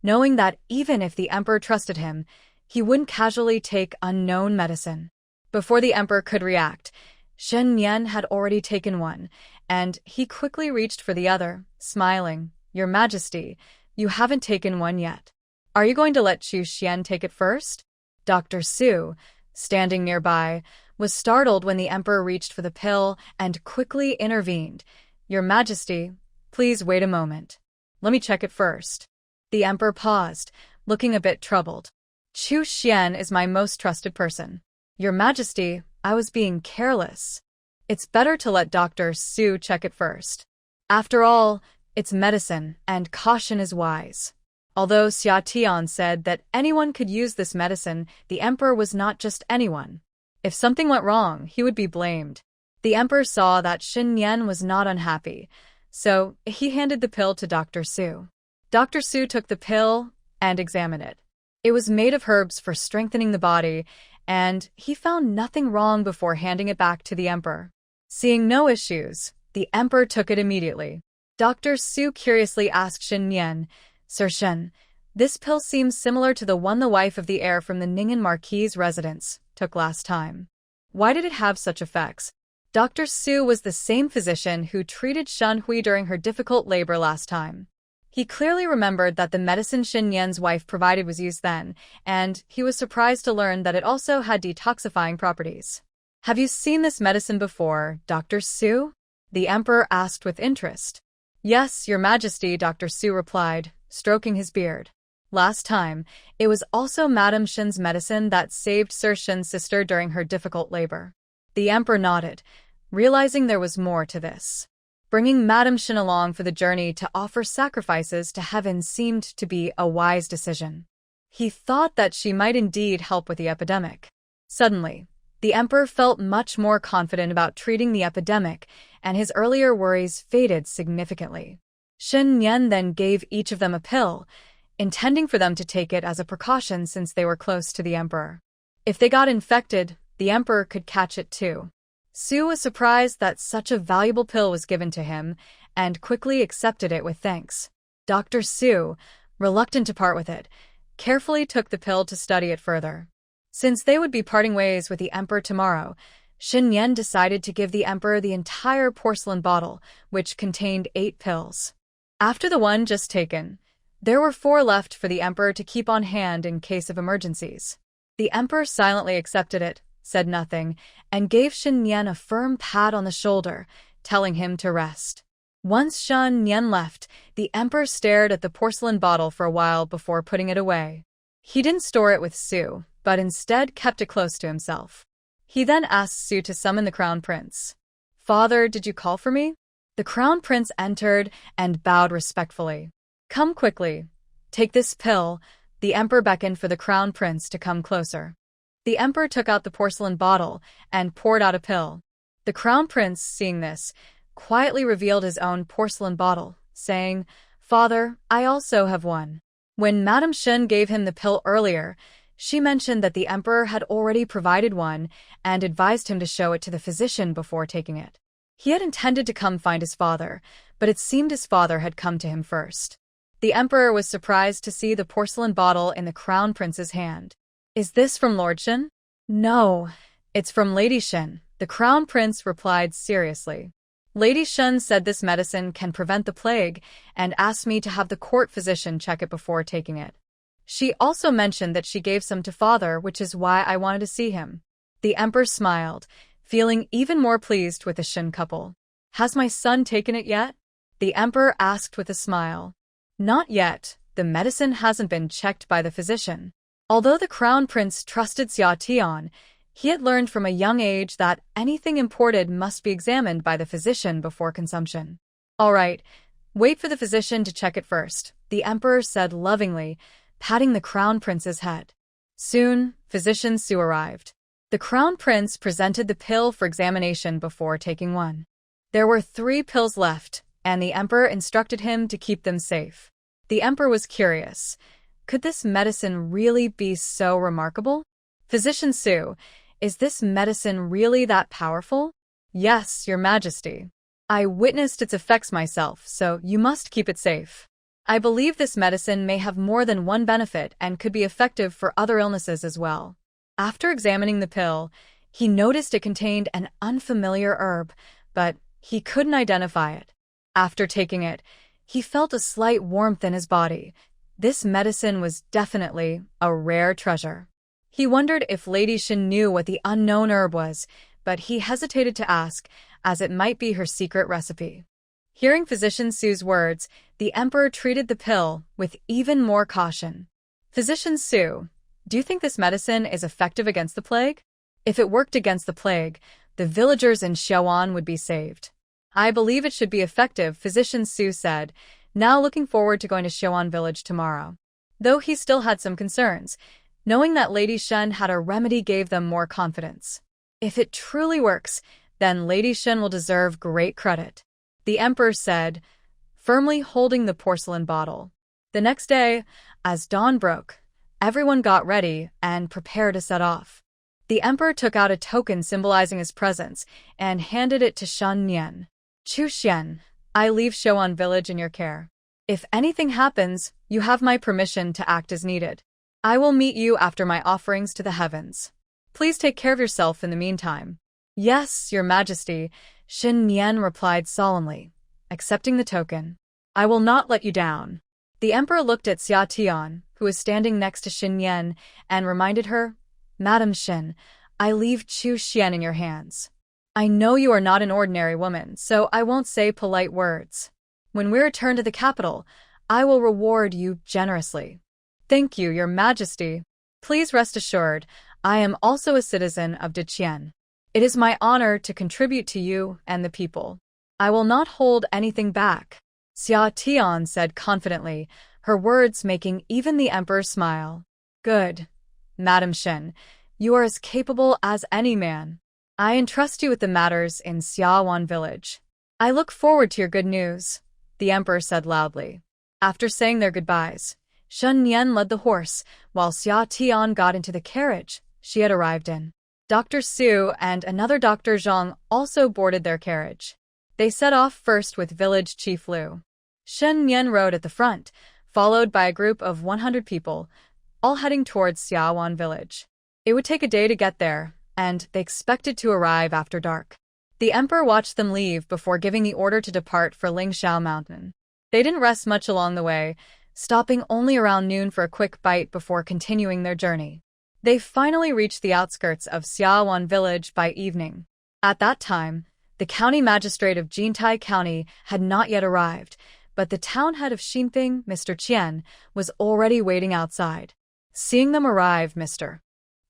knowing that even if the emperor trusted him, he wouldn't casually take unknown medicine. Before the emperor could react, Shen Nian had already taken one, and he quickly reached for the other, smiling. "Your Majesty, you haven't taken one yet. Are you going to let Chu Xian take it first?" Dr. Su, standing nearby, was startled when the emperor reached for the pill and quickly intervened. "Your Majesty, please wait a moment. Let me check it first." The emperor paused, looking a bit troubled. "Chu Xian is my most trusted person. Your Majesty, I was being careless. It's better to let Dr. Su check it first. After all, it's medicine, and caution is wise." Although Xia Tian said that anyone could use this medicine, the emperor was not just anyone. If something went wrong, he would be blamed. The emperor saw that Shen Nian was not unhappy, so he handed the pill to Dr. Su. Dr. Su took the pill and examined it. It was made of herbs for strengthening the body, and he found nothing wrong before handing it back to the emperor. Seeing no issues, the emperor took it immediately. Dr. Su curiously asked Shen Nian, "Sir Shen, this pill seems similar to the one the wife of the heir from the Ning'an Marquis' residence took last time. Why did it have such effects?" Dr. Su was the same physician who treated Shen Hui during her difficult labor last time. He clearly remembered that the medicine Shen Yan's wife provided was used then, and he was surprised to learn that it also had detoxifying properties. "Have you seen this medicine before, Dr. Su?" the emperor asked with interest. "Yes, Your Majesty," Dr. Su replied, stroking his beard. "Last time, it was also Madame Shen's medicine that saved Sir Shen's sister during her difficult labor." The emperor nodded, realizing there was more to this. Bringing Madame Shen along for the journey to offer sacrifices to heaven seemed to be a wise decision. He thought that she might indeed help with the epidemic. Suddenly, the emperor felt much more confident about treating the epidemic, and his earlier worries faded significantly. Shen Nian then gave each of them a pill, intending for them to take it as a precaution since they were close to the emperor. If they got infected, the emperor could catch it too. Su was surprised that such a valuable pill was given to him, and quickly accepted it with thanks. Dr. Su, reluctant to part with it, carefully took the pill to study it further. Since they would be parting ways with the emperor tomorrow, Shen Nian decided to give the emperor the entire porcelain bottle, which contained 8 pills. After the one just taken, there were 4 left for the emperor to keep on hand in case of emergencies. The emperor silently accepted it, said nothing, and gave Shen Nian a firm pat on the shoulder, telling him to rest. Once Shen Nian left, the emperor stared at the porcelain bottle for a while before putting it away. He didn't store it with Su, but instead kept it close to himself. He then asked Su to summon the crown prince. "Father, did you call for me?" The crown prince entered and bowed respectfully. "Come quickly. Take this pill." The emperor beckoned for the crown prince to come closer. The emperor took out the porcelain bottle and poured out a pill. The crown prince, seeing this, quietly revealed his own porcelain bottle, saying, "Father, I also have one." When Madame Shen gave him the pill earlier, she mentioned that the emperor had already provided one and advised him to show it to the physician before taking it. He had intended to come find his father, but it seemed his father had come to him first. The emperor was surprised to see the porcelain bottle in the crown prince's hand. "Is this from Lord Shen?" "No, it's from Lady Shen," the crown prince replied seriously. "Lady Shen said this medicine can prevent the plague and asked me to have the court physician check it before taking it. She also mentioned that she gave some to father, which is why I wanted to see him." The emperor smiled, feeling even more pleased with the Shen couple. "Has my son taken it yet?" the emperor asked with a smile. "Not yet. The medicine hasn't been checked by the physician." Although the crown prince trusted Xia Tian, he had learned from a young age that anything imported must be examined by the physician before consumption. "All right, wait for the physician to check it first," the emperor said lovingly, patting the crown prince's head. Soon, physician Su arrived. The crown prince presented the pill for examination before taking one. There were 3 pills left, and the emperor instructed him to keep them safe. The emperor was curious. Could this medicine really be so remarkable? "Physician Su, is this medicine really that powerful?" "Yes, Your Majesty. I witnessed its effects myself, so you must keep it safe." I believe this medicine may have more than one benefit and could be effective for other illnesses as well. After examining the pill, he noticed it contained an unfamiliar herb, but he couldn't identify it. After taking it, he felt a slight warmth in his body. This medicine was definitely a rare treasure. He wondered if Lady Shin knew what the unknown herb was, but he hesitated to ask, as it might be her secret recipe. Hearing Physician Su's words, the emperor treated the pill with even more caution. Physician Su, do you think this medicine is effective against the plague? If it worked against the plague, the villagers in Xiaoan would be saved. I believe it should be effective, Physician Su said, now looking forward to going to Xiaoan village tomorrow. Though he still had some concerns, knowing that Lady Shen had a remedy gave them more confidence. If it truly works, then Lady Shen will deserve great credit, the emperor said, firmly holding the porcelain bottle. The next day, as dawn broke, everyone got ready and prepared to set off. The emperor took out a token symbolizing his presence and handed it to Shen Nian. Chu Xian, I leave Xiaoan village in your care. If anything happens, you have my permission to act as needed. I will meet you after my offerings to the heavens. Please take care of yourself in the meantime. Yes, Your Majesty, Shen Nian replied solemnly, accepting the token. I will not let you down. The emperor looked at Xia Tian, who was standing next to Shen Nian, and reminded her, Madam Shen, I leave Chu Xian in your hands. I know you are not an ordinary woman, so I won't say polite words. When we return to the capital, I will reward you generously. Thank you, Your Majesty. Please rest assured, I am also a citizen of Deqian. It is my honor to contribute to you and the people. I will not hold anything back, Xia Tian said confidently, her words making even the emperor smile. Good. Madam Shen, you are as capable as any man. I entrust you with the matters in Xiaoan village. I look forward to your good news, the emperor said loudly. After saying their goodbyes, Shen Nian led the horse, while Xia Tian got into the carriage she had arrived in. Dr. Su and another Dr. Zhang also boarded their carriage. They set off first with village chief Liu. Shen Nian rode at the front, followed by a group of 100 people, all heading towards Xiaoan village. It would take a day to get there, and they expected to arrive after dark. The emperor watched them leave before giving the order to depart for Lingxiao Mountain. They didn't rest much along the way, stopping only around noon for a quick bite before continuing their journey. They finally reached the outskirts of Xiaoan village by evening. At that time, the county magistrate of Jintai County had not yet arrived, but the town head of Xinping, Mr. Qian, was already waiting outside. Seeing them arrive, Mr.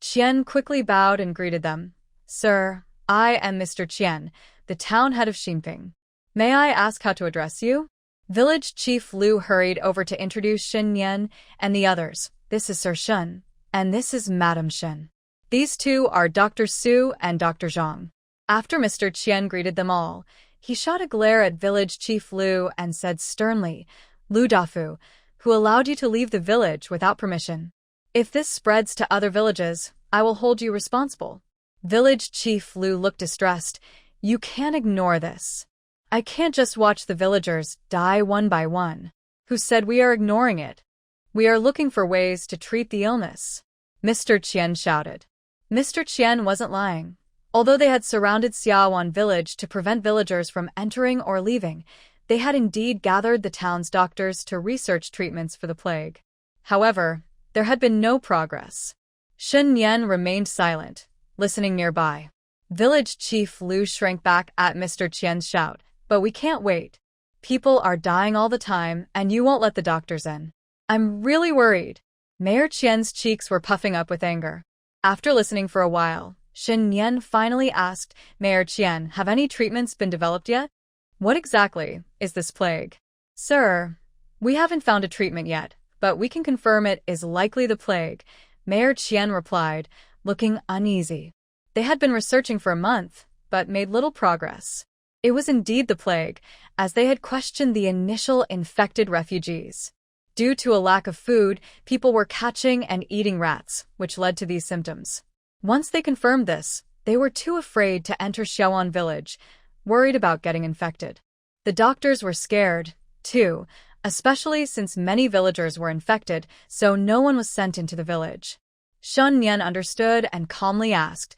Qian quickly bowed and greeted them. Sir, I am Mr. Qian, the town head of Xinping. May I ask how to address you? Village Chief Liu hurried over to introduce Shen Nian and the others. This is Sir Shen, and this is Madam Shen. These two are Dr. Su and Dr. Zhang. After Mr. Qian greeted them all, he shot a glare at Village Chief Liu and said sternly, Lu Dafu, who allowed you to leave the village without permission. If this spreads to other villages, I will hold you responsible. Village Chief Liu looked distressed. You can't ignore this. I can't just watch the villagers die one by one. Who said we are ignoring it? We are looking for ways to treat the illness, Mr. Qian shouted. Mr. Qian wasn't lying. Although they had surrounded Xiaoan village to prevent villagers from entering or leaving, they had indeed gathered the town's doctors to research treatments for the plague. However, there had been no progress. Shen Nian remained silent, listening nearby. Village Chief Liu shrank back at Mr. Qian's shout, but we can't wait. People are dying all the time, and you won't let the doctors in. I'm really worried. Mayor Qian's cheeks were puffing up with anger. After listening for a while, Shen Nian finally asked, Mayor Qian, have any treatments been developed yet? What exactly is this plague? Sir, we haven't found a treatment yet, but we can confirm it is likely the plague, Mayor Qian replied, looking uneasy. They had been researching for a month, but made little progress. It was indeed the plague, as they had questioned the initial infected refugees. Due to a lack of food, people were catching and eating rats, which led to these symptoms. Once they confirmed this, they were too afraid to enter Xiaoan village, worried about getting infected. The doctors were scared, too, especially since many villagers were infected, so no one was sent into the village. Shun Nian understood and calmly asked,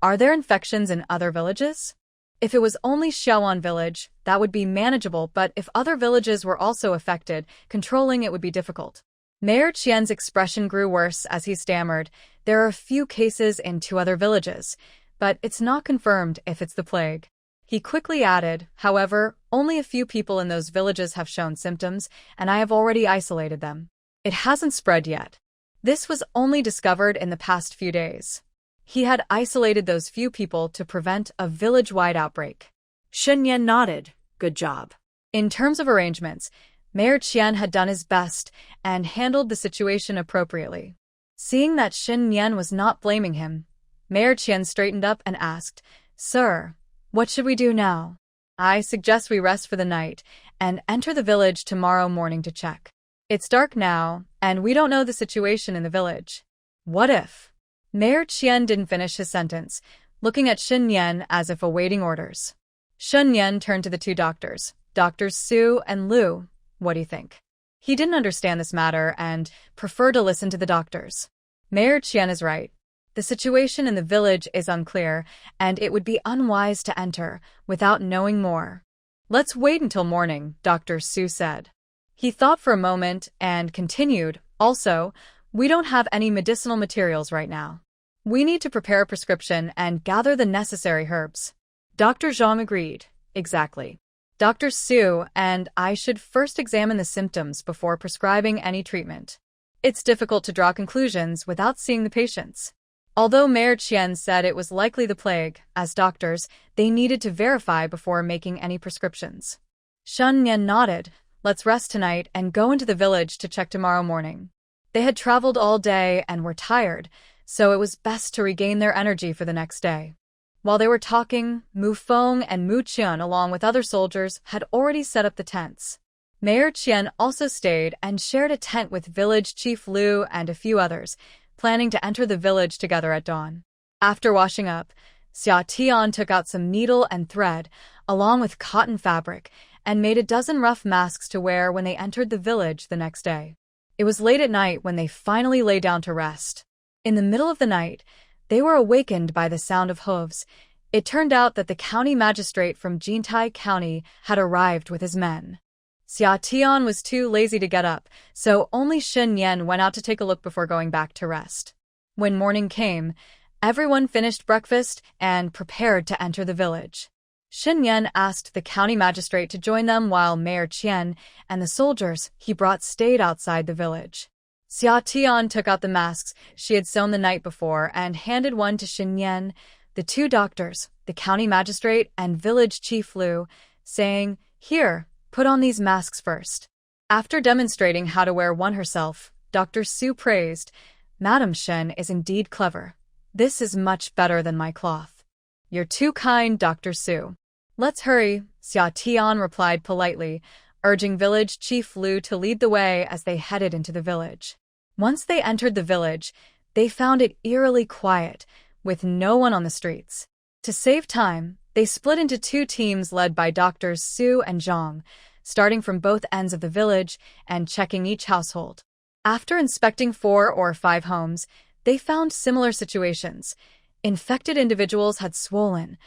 "Are there infections in other villages?" If it was only Xiaoan village, that would be manageable, but if other villages were also affected, controlling it would be difficult. Mayor Qian's expression grew worse as he stammered, "There are a few cases in 2 other villages, but it's not confirmed if it's the plague." He quickly added, "However, only a few people in those villages have shown symptoms, and I have already isolated them. It hasn't spread yet." This was only discovered in the past few days. He had isolated those few people to prevent a village-wide outbreak. Shun Yan nodded. Good job. In terms of arrangements, Mayor Qian had done his best and handled the situation appropriately. Seeing that Shin Nian was not blaming him, Mayor Qian straightened up and asked, "Sir, what should we do now?" "I suggest we rest for the night and enter the village tomorrow morning to check. It's dark now, and we don't know the situation in the village." "What if?" Mayor Qian didn't finish his sentence, looking at Shin Nian as if awaiting orders. Shun Nian turned to the 2 doctors, Doctors Su and Liu. "What do you think?" He didn't understand this matter and preferred to listen to the doctors. Mayor Qian is right. The situation in the village is unclear, and it would be unwise to enter without knowing more. "Let's wait until morning," Dr. Su said. He thought for a moment and continued, "Also, we don't have any medicinal materials right now. We need to prepare a prescription and gather the necessary herbs." Dr. Zhang agreed. "Exactly. Dr. Su and I should first examine the symptoms before prescribing any treatment. It's difficult to draw conclusions without seeing the patients." Although Mayor Qian said it was likely the plague, as doctors, they needed to verify before making any prescriptions. Shun Nian nodded. "Let's rest tonight and go into the village to check tomorrow morning." They had traveled all day and were tired, so it was best to regain their energy for the next day. While they were talking, Mu Feng and Mu Qian, along with other soldiers, had already set up the tents. Mayor Qian also stayed and shared a tent with village chief Liu and a few others, planning to enter the village together at dawn. After washing up, Xia Tian took out some needle and thread, along with cotton fabric, and made a dozen rough masks to wear when they entered the village the next day. It was late at night when they finally lay down to rest. In the middle of the night, they were awakened by the sound of hooves. It turned out that the county magistrate from Jintai County had arrived with his men. Xia Tian was too lazy to get up, so only Shin Nian went out to take a look before going back to rest. When morning came, everyone finished breakfast and prepared to enter the village. Shin Nian asked the county magistrate to join them while Mayor Qian and the soldiers he brought stayed outside the village. Xia Tian took out the masks she had sewn the night before and handed one to Shin Nian, the 2 doctors, the county magistrate, and village chief Liu, saying, "Here, put on these masks first." After demonstrating how to wear one herself, Dr. Su praised, "Madam Shen is indeed clever. This is much better than my cloth." "You're too kind, Dr. Su." "Let's hurry," Xia Tian replied politely, urging village chief Liu to lead the way as they headed into the village. Once they entered the village, they found it eerily quiet, with no one on the streets. To save time, they split into 2 teams led by Doctors Su and Zhang, starting from both ends of the village and checking each household. After inspecting 4 or 5 homes, they found similar situations. Infected individuals had swollen,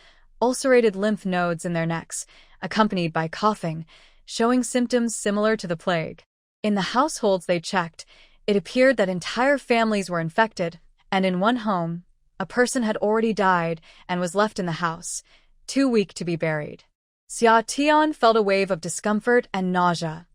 ulcerated lymph nodes in their necks, accompanied by coughing, showing symptoms similar to the plague. In the households they checked, it appeared that entire families were infected, and in one home, a person had already died and was left in the house, too weak to be buried. Xia Tian felt a wave of discomfort and nausea.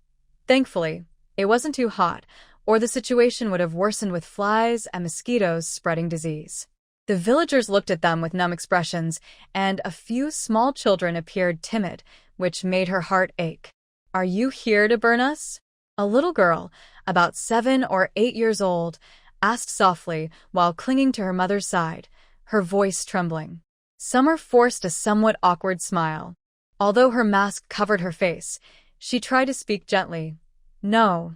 Thankfully, it wasn't too hot, or the situation would have worsened with flies and mosquitoes spreading disease. The villagers looked at them with numb expressions, and a few small children appeared timid, which made her heart ache. "Are you here to burn us?" A little girl, about 7 or 8 years old, asked softly while clinging to her mother's side, her voice trembling. Summer forced a somewhat awkward smile. Although her mask covered her face, she tried to speak gently. "No,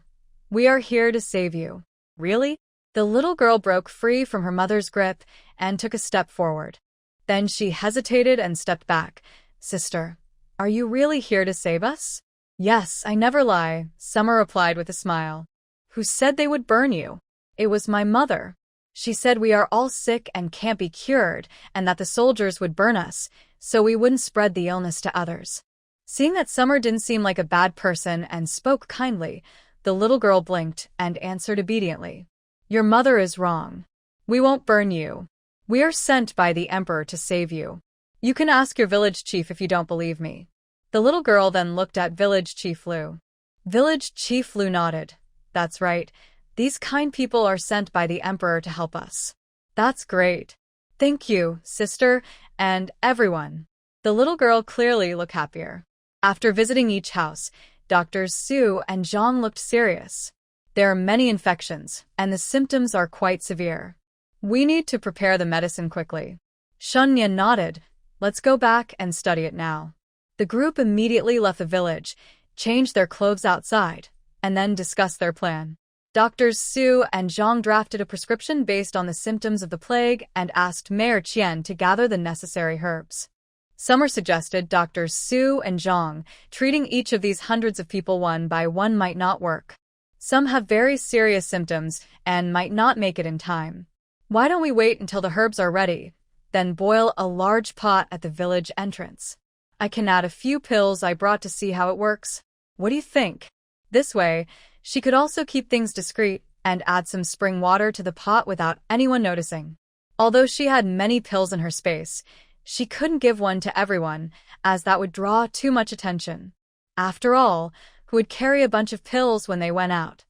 we are here to save you." "Really?" The little girl broke free from her mother's grip and took a step forward. Then she hesitated and stepped back. "Sister, are you really here to save us?" Yes, I never lie, Summer replied with a smile. Who said they would burn you? It was my mother. She said we are all sick and can't be cured, and that the soldiers would burn us, so we wouldn't spread the illness to others. Seeing that Summer didn't seem like a bad person and spoke kindly, the little girl blinked and answered obediently. Your mother is wrong. We won't burn you. We are sent by the emperor to save you. You can ask your village chief if you don't believe me. The little girl then looked at village chief Liu. Village chief Liu nodded. That's right. These kind people are sent by the emperor to help us. That's great. Thank you, sister, and everyone. The little girl clearly looked happier. After visiting each house, Doctors Su and Zhang looked serious. There are many infections, and the symptoms are quite severe. We need to prepare the medicine quickly. Shun Yan nodded. Let's go back and study it now. The group immediately left the village, changed their clothes outside, and then discussed their plan. Doctors Su and Zhang drafted a prescription based on the symptoms of the plague and asked Mayor Qian to gather the necessary herbs. Summer suggested Doctors Su and Zhang, treating each of these hundreds of people one by one might not work. Some have very serious symptoms and might not make it in time. Why don't we wait until the herbs are ready, then boil a large pot at the village entrance? I can add a few pills I brought to see how it works. What do you think? This way, she could also keep things discreet and add some spring water to the pot without anyone noticing. Although she had many pills in her space, she couldn't give one to everyone, as that would draw too much attention. After all, who would carry a bunch of pills when they went out?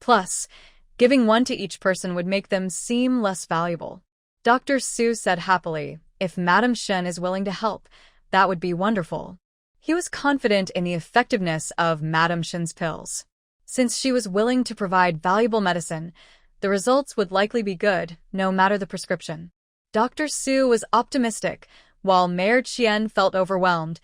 Plus, giving one to each person would make them seem less valuable. Dr. Su said happily, if Madame Shen is willing to help, that would be wonderful. He was confident in the effectiveness of Madame Shen's pills. Since she was willing to provide valuable medicine, the results would likely be good, no matter the prescription. Dr. Su was optimistic, while Mayor Qian felt overwhelmed,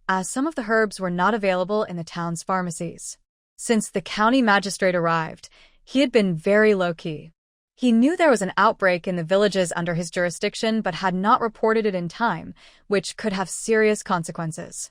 as some of the herbs were not available in the town's pharmacies. Since the county magistrate arrived, he had been very low-key. He knew there was an outbreak in the villages under his jurisdiction but had not reported it in time, which could have serious consequences.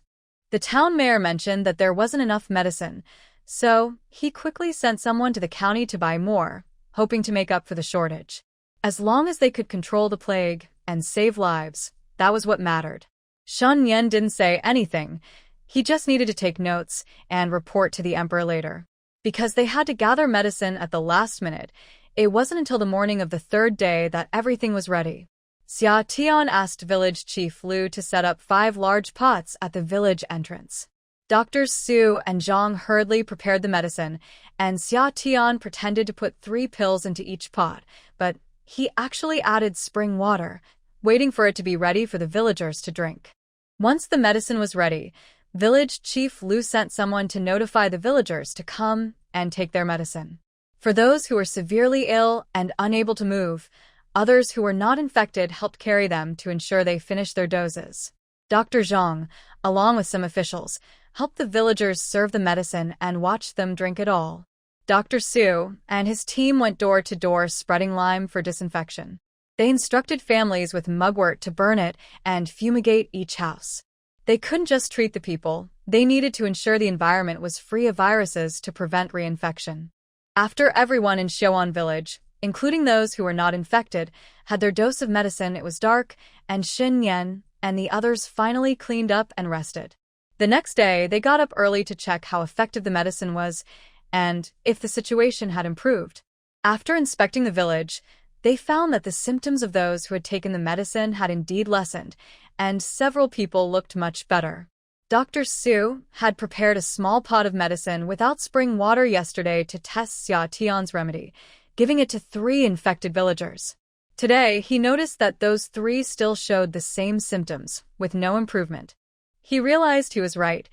The town mayor mentioned that there wasn't enough medicine, so he quickly sent someone to the county to buy more, hoping to make up for the shortage. As long as they could control the plague and save lives, that was what mattered. Shun Yan didn't say anything. He just needed to take notes and report to the emperor later. Because they had to gather medicine at the last minute, it wasn't until the morning of the third day that everything was ready. Xia Tian asked village chief Liu to set up 5 large pots at the village entrance. Doctors Su and Zhang hurriedly prepared the medicine, and Xia Tian pretended to put 3 pills into each pot, but he actually added spring water, waiting for it to be ready for the villagers to drink. Once the medicine was ready, village chief Liu sent someone to notify the villagers to come and take their medicine. For those who were severely ill and unable to move, others who were not infected helped carry them to ensure they finished their doses. Dr. Zhang, along with some officials, helped the villagers serve the medicine and watched them drink it all. Dr. Su and his team went door to door spreading lime for disinfection. They instructed families with mugwort to burn it and fumigate each house. They couldn't just treat the people, they needed to ensure the environment was free of viruses to prevent reinfection. After everyone in Shouan village, including those who were not infected, had their dose of medicine, it was dark, and Xin Yan and the others finally cleaned up and rested. The next day, they got up early to check how effective the medicine was and if the situation had improved. After inspecting the village, they found that the symptoms of those who had taken the medicine had indeed lessened, and several people looked much better. Dr. Su had prepared a small pot of medicine without spring water yesterday to test Xia Tian's remedy, giving it to 3 infected villagers. Today, he noticed that those 3 still showed the same symptoms, with no improvement. He realized he was right.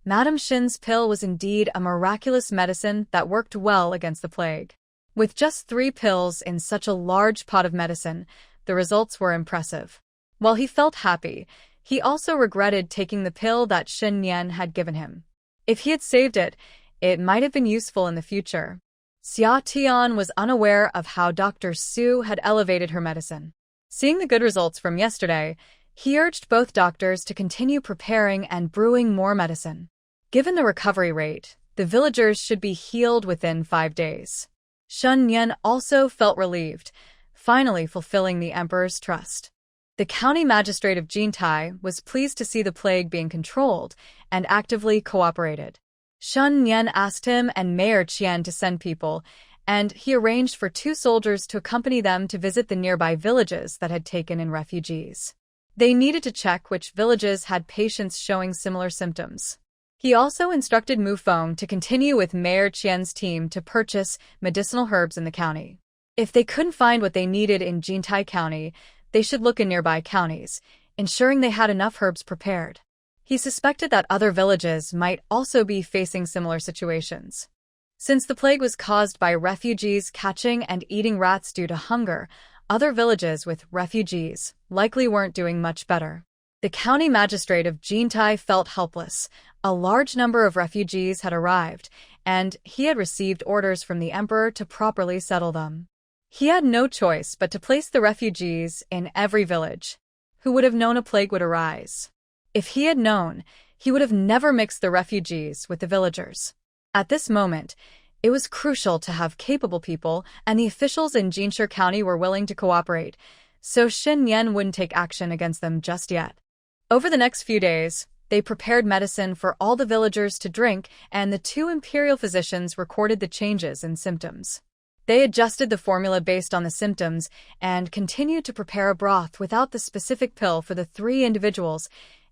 Madame Shen's pill was indeed a miraculous medicine that worked well against the plague. With just 3 pills in such a large pot of medicine, the results were impressive. While he felt happy, he also regretted taking the pill that Xin Yan had given him. If he had saved it, it might have been useful in the future. Xia Tian was unaware of how Dr. Su had elevated her medicine. Seeing the good results from yesterday, he urged both doctors to continue preparing and brewing more medicine. Given the recovery rate, the villagers should be healed within 5 days. Shen Yan also felt relieved, finally fulfilling the emperor's trust. The county magistrate of Jintai was pleased to see the plague being controlled and actively cooperated. Shen Yan asked him and Mayor Qian to send people, and he arranged for 2 soldiers to accompany them to visit the nearby villages that had taken in refugees. They needed to check which villages had patients showing similar symptoms. He also instructed Mu Feng to continue with Mayor Qian's team to purchase medicinal herbs in the county. If they couldn't find what they needed in Jintai County, they should look in nearby counties, ensuring they had enough herbs prepared. He suspected that other villages might also be facing similar situations. Since the plague was caused by refugees catching and eating rats due to hunger, other villages with refugees likely weren't doing much better. The county magistrate of Jintai felt helpless. A large number of refugees had arrived, and he had received orders from the emperor to properly settle them. He had no choice but to place the refugees in every village. Who would have known a plague would arise? If he had known, he would have never mixed the refugees with the villagers. At this moment, it was crucial to have capable people, and the officials in Jinshi County were willing to cooperate, so Shen Yan wouldn't take action against them just yet. Over the next few days, they prepared medicine for all the villagers to drink, and the 2 imperial physicians recorded the changes in symptoms. They adjusted the formula based on the symptoms and continued to prepare a broth without the specific pill for the 3 individuals,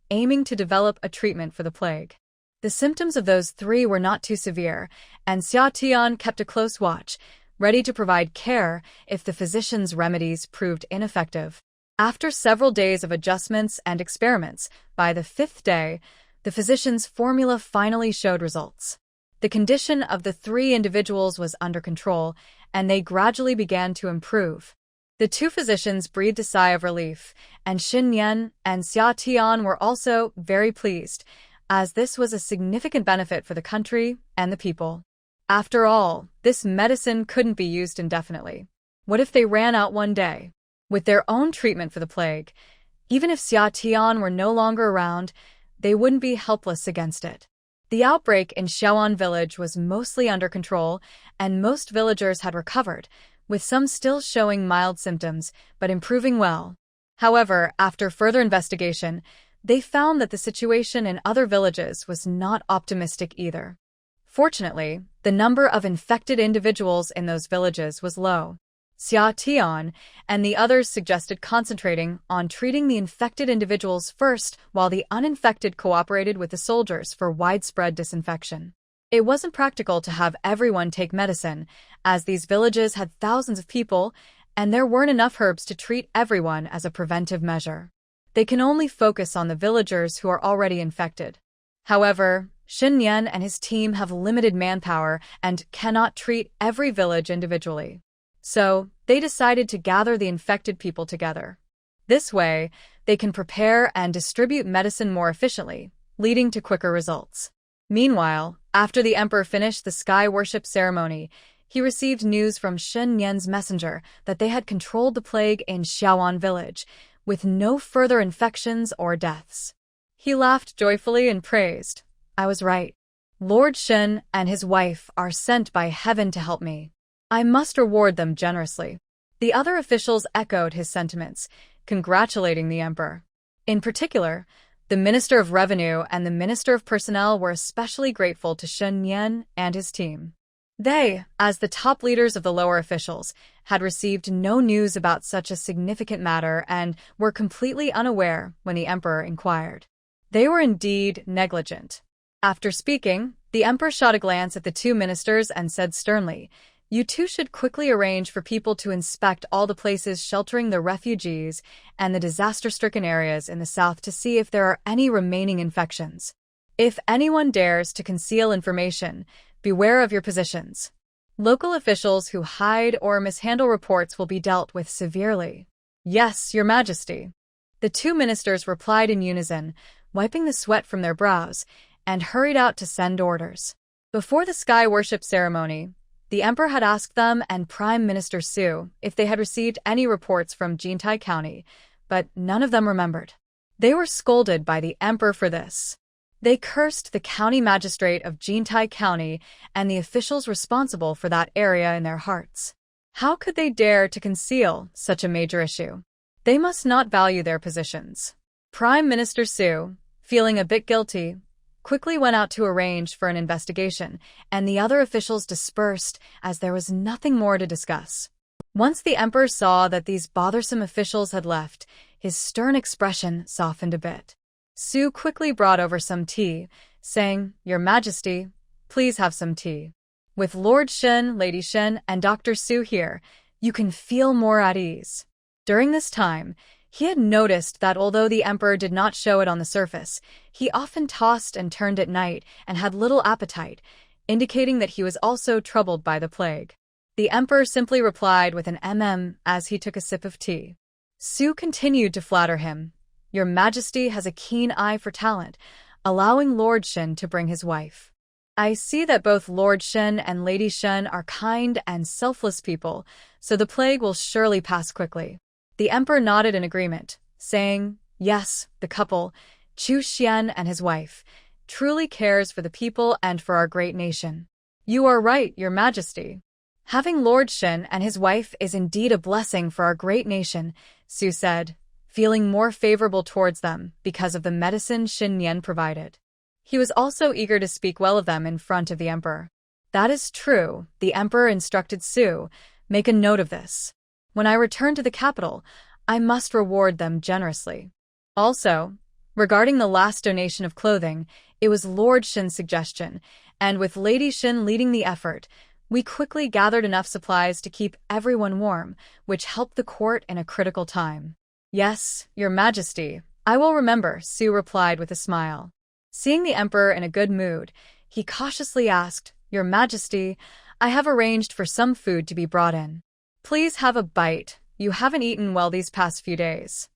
aiming to develop a treatment for the plague. The symptoms of those 3 were not too severe, and Xia Tian kept a close watch, ready to provide care if the physician's remedies proved ineffective. After several days of adjustments and experiments, by the 5th day, the physician's formula finally showed results. The condition of the 3 individuals was under control, and they gradually began to improve. The 2 physicians breathed a sigh of relief, and Xin Yan and Xia Tian were also very pleased, as this was a significant benefit for the country and the people. After all, this medicine couldn't be used indefinitely. What if they ran out one day? With their own treatment for the plague, even if Xia Tian were no longer around, they wouldn't be helpless against it. The outbreak in Xiaoan village was mostly under control, and most villagers had recovered, with some still showing mild symptoms, but improving well. However, after further investigation, they found that the situation in other villages was not optimistic either. Fortunately, the number of infected individuals in those villages was low. Xia Tian and the others suggested concentrating on treating the infected individuals first while the uninfected cooperated with the soldiers for widespread disinfection. It wasn't practical to have everyone take medicine, as these villages had thousands of people, and there weren't enough herbs to treat everyone as a preventive measure. They can only focus on the villagers who are already infected. However, Xin Yan and his team have limited manpower and cannot treat every village individually. So, they decided to gather the infected people together. This way, they can prepare and distribute medicine more efficiently, leading to quicker results. Meanwhile, after the emperor finished the sky worship ceremony, he received news from Shen Yan's messenger that they had controlled the plague in Xiaoan village, with no further infections or deaths. He laughed joyfully and praised, "I was right. Lord Shen and his wife are sent by heaven to help me. I must reward them generously." The other officials echoed his sentiments, congratulating the emperor. In particular, the Minister of Revenue and the Minister of Personnel were especially grateful to Shen Yan and his team. They, as the top leaders of the lower officials, had received no news about such a significant matter and were completely unaware when the emperor inquired. They were indeed negligent. After speaking, the emperor shot a glance at the 2 ministers and said sternly, "You 2 should quickly arrange for people to inspect all the places sheltering the refugees and the disaster-stricken areas in the south to see if there are any remaining infections. If anyone dares to conceal information, beware of your positions. Local officials who hide or mishandle reports will be dealt with severely." "Yes, Your Majesty." The 2 ministers replied in unison, wiping the sweat from their brows, and hurried out to send orders. Before the sky worship ceremony, the emperor had asked them and Prime Minister Su if they had received any reports from Jintai County, but none of them remembered. They were scolded by the emperor for this. They cursed the county magistrate of Jintai County and the officials responsible for that area in their hearts. How could they dare to conceal such a major issue? They must not value their positions. Prime Minister Su, feeling a bit guilty, quickly went out to arrange for an investigation, and the other officials dispersed as there was nothing more to discuss. Once the emperor saw that these bothersome officials had left, his stern expression softened a bit. Su quickly brought over some tea, saying, "Your Majesty, please have some tea. With Lord Shen, Lady Shen, and Dr. Su here, you can feel more at ease." During this time, he had noticed that although the emperor did not show it on the surface, he often tossed and turned at night and had little appetite, indicating that he was also troubled by the plague. The emperor simply replied with an as he took a sip of tea. Su continued to flatter him. "Your Majesty has a keen eye for talent," allowing Lord Shen to bring his wife. "I see that both Lord Shen and Lady Shen are kind and selfless people, so the plague will surely pass quickly." The emperor nodded in agreement, saying, "Yes, the couple, Chu Xian and his wife, truly cares for the people and for our great nation." "You are right, Your Majesty. Having Lord Shen and his wife is indeed a blessing for our great nation," Su said, feeling more favorable towards them because of the medicine Xin Yan provided. He was also eager to speak well of them in front of the emperor. "That is true," the emperor instructed Su. "Make a note of this. When I return to the capital, I must reward them generously." Also, regarding the last donation of clothing, it was Lord Shen's suggestion, and with Lady Shen leading the effort, we quickly gathered enough supplies to keep everyone warm, which helped the court in a critical time. "Yes, Your Majesty, I will remember," Su replied with a smile. Seeing the emperor in a good mood, he cautiously asked, "Your Majesty, I have arranged for some food to be brought in. Please have a bite. You haven't eaten well these past few days.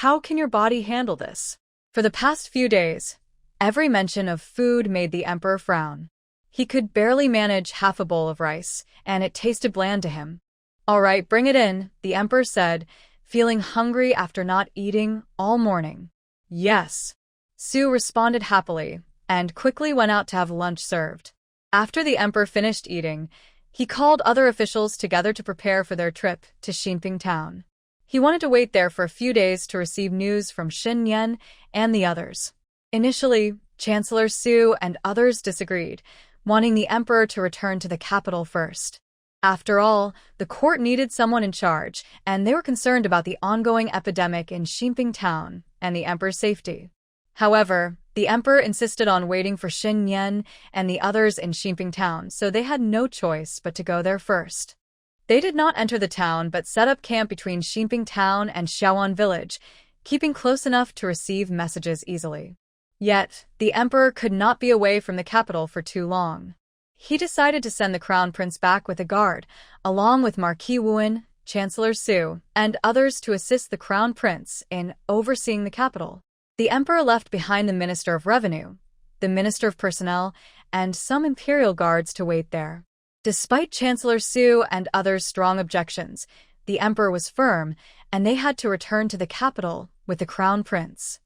How can your body handle this?" For the past few days, every mention of food made the emperor frown. He could barely manage half a bowl of rice, and it tasted bland to him. "All right, bring it in," the emperor said, feeling hungry after not eating all morning. "Yes." Su responded happily, and quickly went out to have lunch served. After the emperor finished eating, he called other officials together to prepare for their trip to Xinping town. He wanted to wait there for a few days to receive news from Xin Yan and the others. Initially, Chancellor Su and others disagreed, wanting the emperor to return to the capital first. After all, the court needed someone in charge, and they were concerned about the ongoing epidemic in Xinping town and the emperor's safety. However, the emperor insisted on waiting for Xin Yan and the others in Xinping town, so they had no choice but to go there first. They did not enter the town but set up camp between Xinping town and Shaoan village, keeping close enough to receive messages easily. Yet, the emperor could not be away from the capital for too long. He decided to send the crown prince back with a guard, along with Marquis Wuan, Chancellor Su, and others to assist the crown prince in overseeing the capital. The emperor left behind the Minister of Revenue, the Minister of Personnel, and some imperial guards to wait there. Despite Chancellor Su and others' strong objections, the emperor was firm, and they had to return to the capital with the crown prince.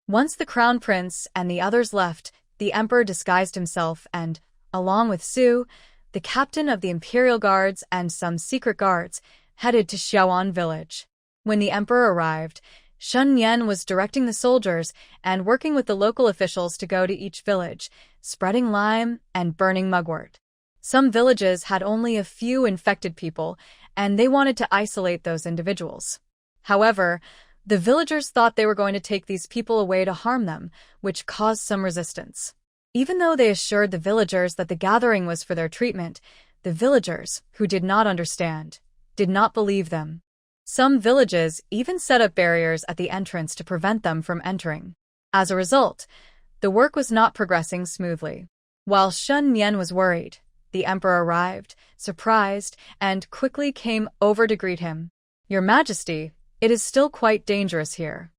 Once the crown prince and the others left, the emperor disguised himself and, along with Su, the captain of the imperial guards and some secret guards, headed to Shaoan village. When the emperor arrived, Shun Yan was directing the soldiers and working with the local officials to go to each village, spreading lime and burning mugwort. Some villages had only a few infected people, and they wanted to isolate those individuals. However, the villagers thought they were going to take these people away to harm them, which caused some resistance. Even though they assured the villagers that the gathering was for their treatment, the villagers, who did not understand, did not believe them. Some villages even set up barriers at the entrance to prevent them from entering. As a result, the work was not progressing smoothly. While Shun Yan was worried, the emperor arrived, surprised, and quickly came over to greet him. "Your Majesty, it is still quite dangerous here.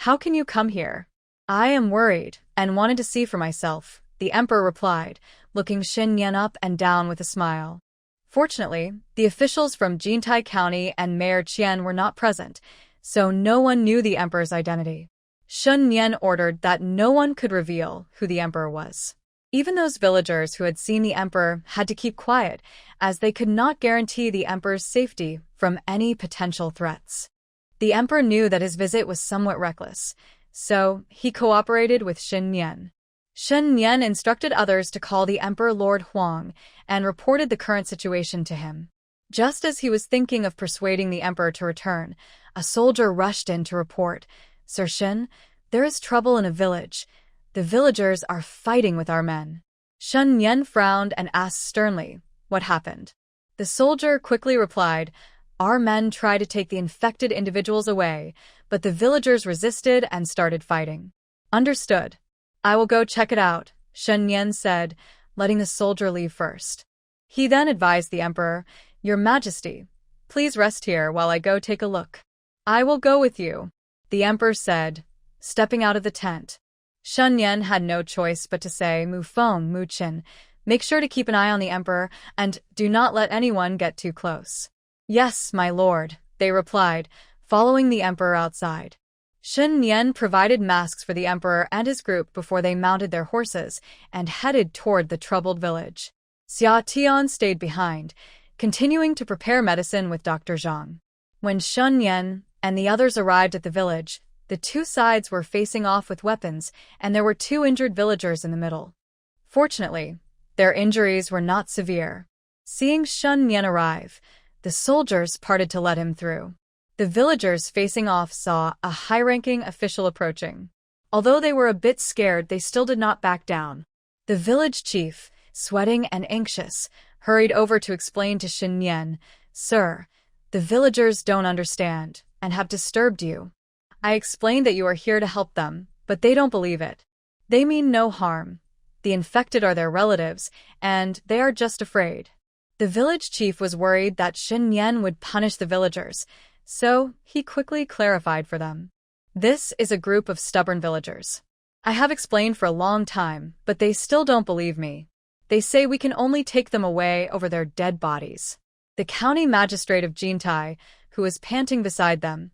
How can you come here?" "I am worried and wanted to see for myself," the emperor replied, looking Xin Yan up and down with a smile. Fortunately, the officials from Jintai County and Mayor Qian were not present, so no one knew the emperor's identity. Shun Nian ordered that no one could reveal who the emperor was. Even those villagers who had seen the emperor had to keep quiet, as they could not guarantee the emperor's safety from any potential threats. The emperor knew that his visit was somewhat reckless, so he cooperated with Shun Nian. Shun Nian instructed others to call the emperor Lord Huang and reported the current situation to him. Just as he was thinking of persuading the emperor to return, a soldier rushed in to report, "Sir Shun, there is trouble in a village. The villagers are fighting with our men." Shun Nian frowned and asked sternly, "What happened?" The soldier quickly replied, "Our men tried to take the infected individuals away, but the villagers resisted and started fighting." "Understood. I will go check it out," Shun Nian said, letting the soldier leave first. He then advised the emperor, "Your Majesty, please rest here while I go take a look." "I will go with you," the emperor said, stepping out of the tent. Shun Nian had no choice but to say, "Mu Feng, Mu Qin, make sure to keep an eye on the emperor and do not let anyone get too close." "Yes, my lord," they replied, following the emperor outside. Shun Nian provided masks for the emperor and his group before they mounted their horses and headed toward the troubled village. Xia Tian stayed behind, continuing to prepare medicine with Dr. Zhang. When Shun Nian and the others arrived at the village, the two sides were facing off with weapons, and there were two injured villagers in the middle. Fortunately, their injuries were not severe. Seeing Shun Nian arrive, the soldiers parted to let him through. The villagers facing off saw a high-ranking official approaching. Although they were a bit scared, they still did not back down. The village chief, sweating and anxious, hurried over to explain to Shun Nian, "Sir, the villagers don't understand and have disturbed you. I explained that you are here to help them, but they don't believe it. They mean no harm. The infected are their relatives, and they are just afraid." The village chief was worried that Shun Nian would punish the villagers, so he quickly clarified for them. "This is a group of stubborn villagers. I have explained for a long time, but they still don't believe me. They say we can only take them away over their dead bodies." The county magistrate of Jintai, who was panting beside them,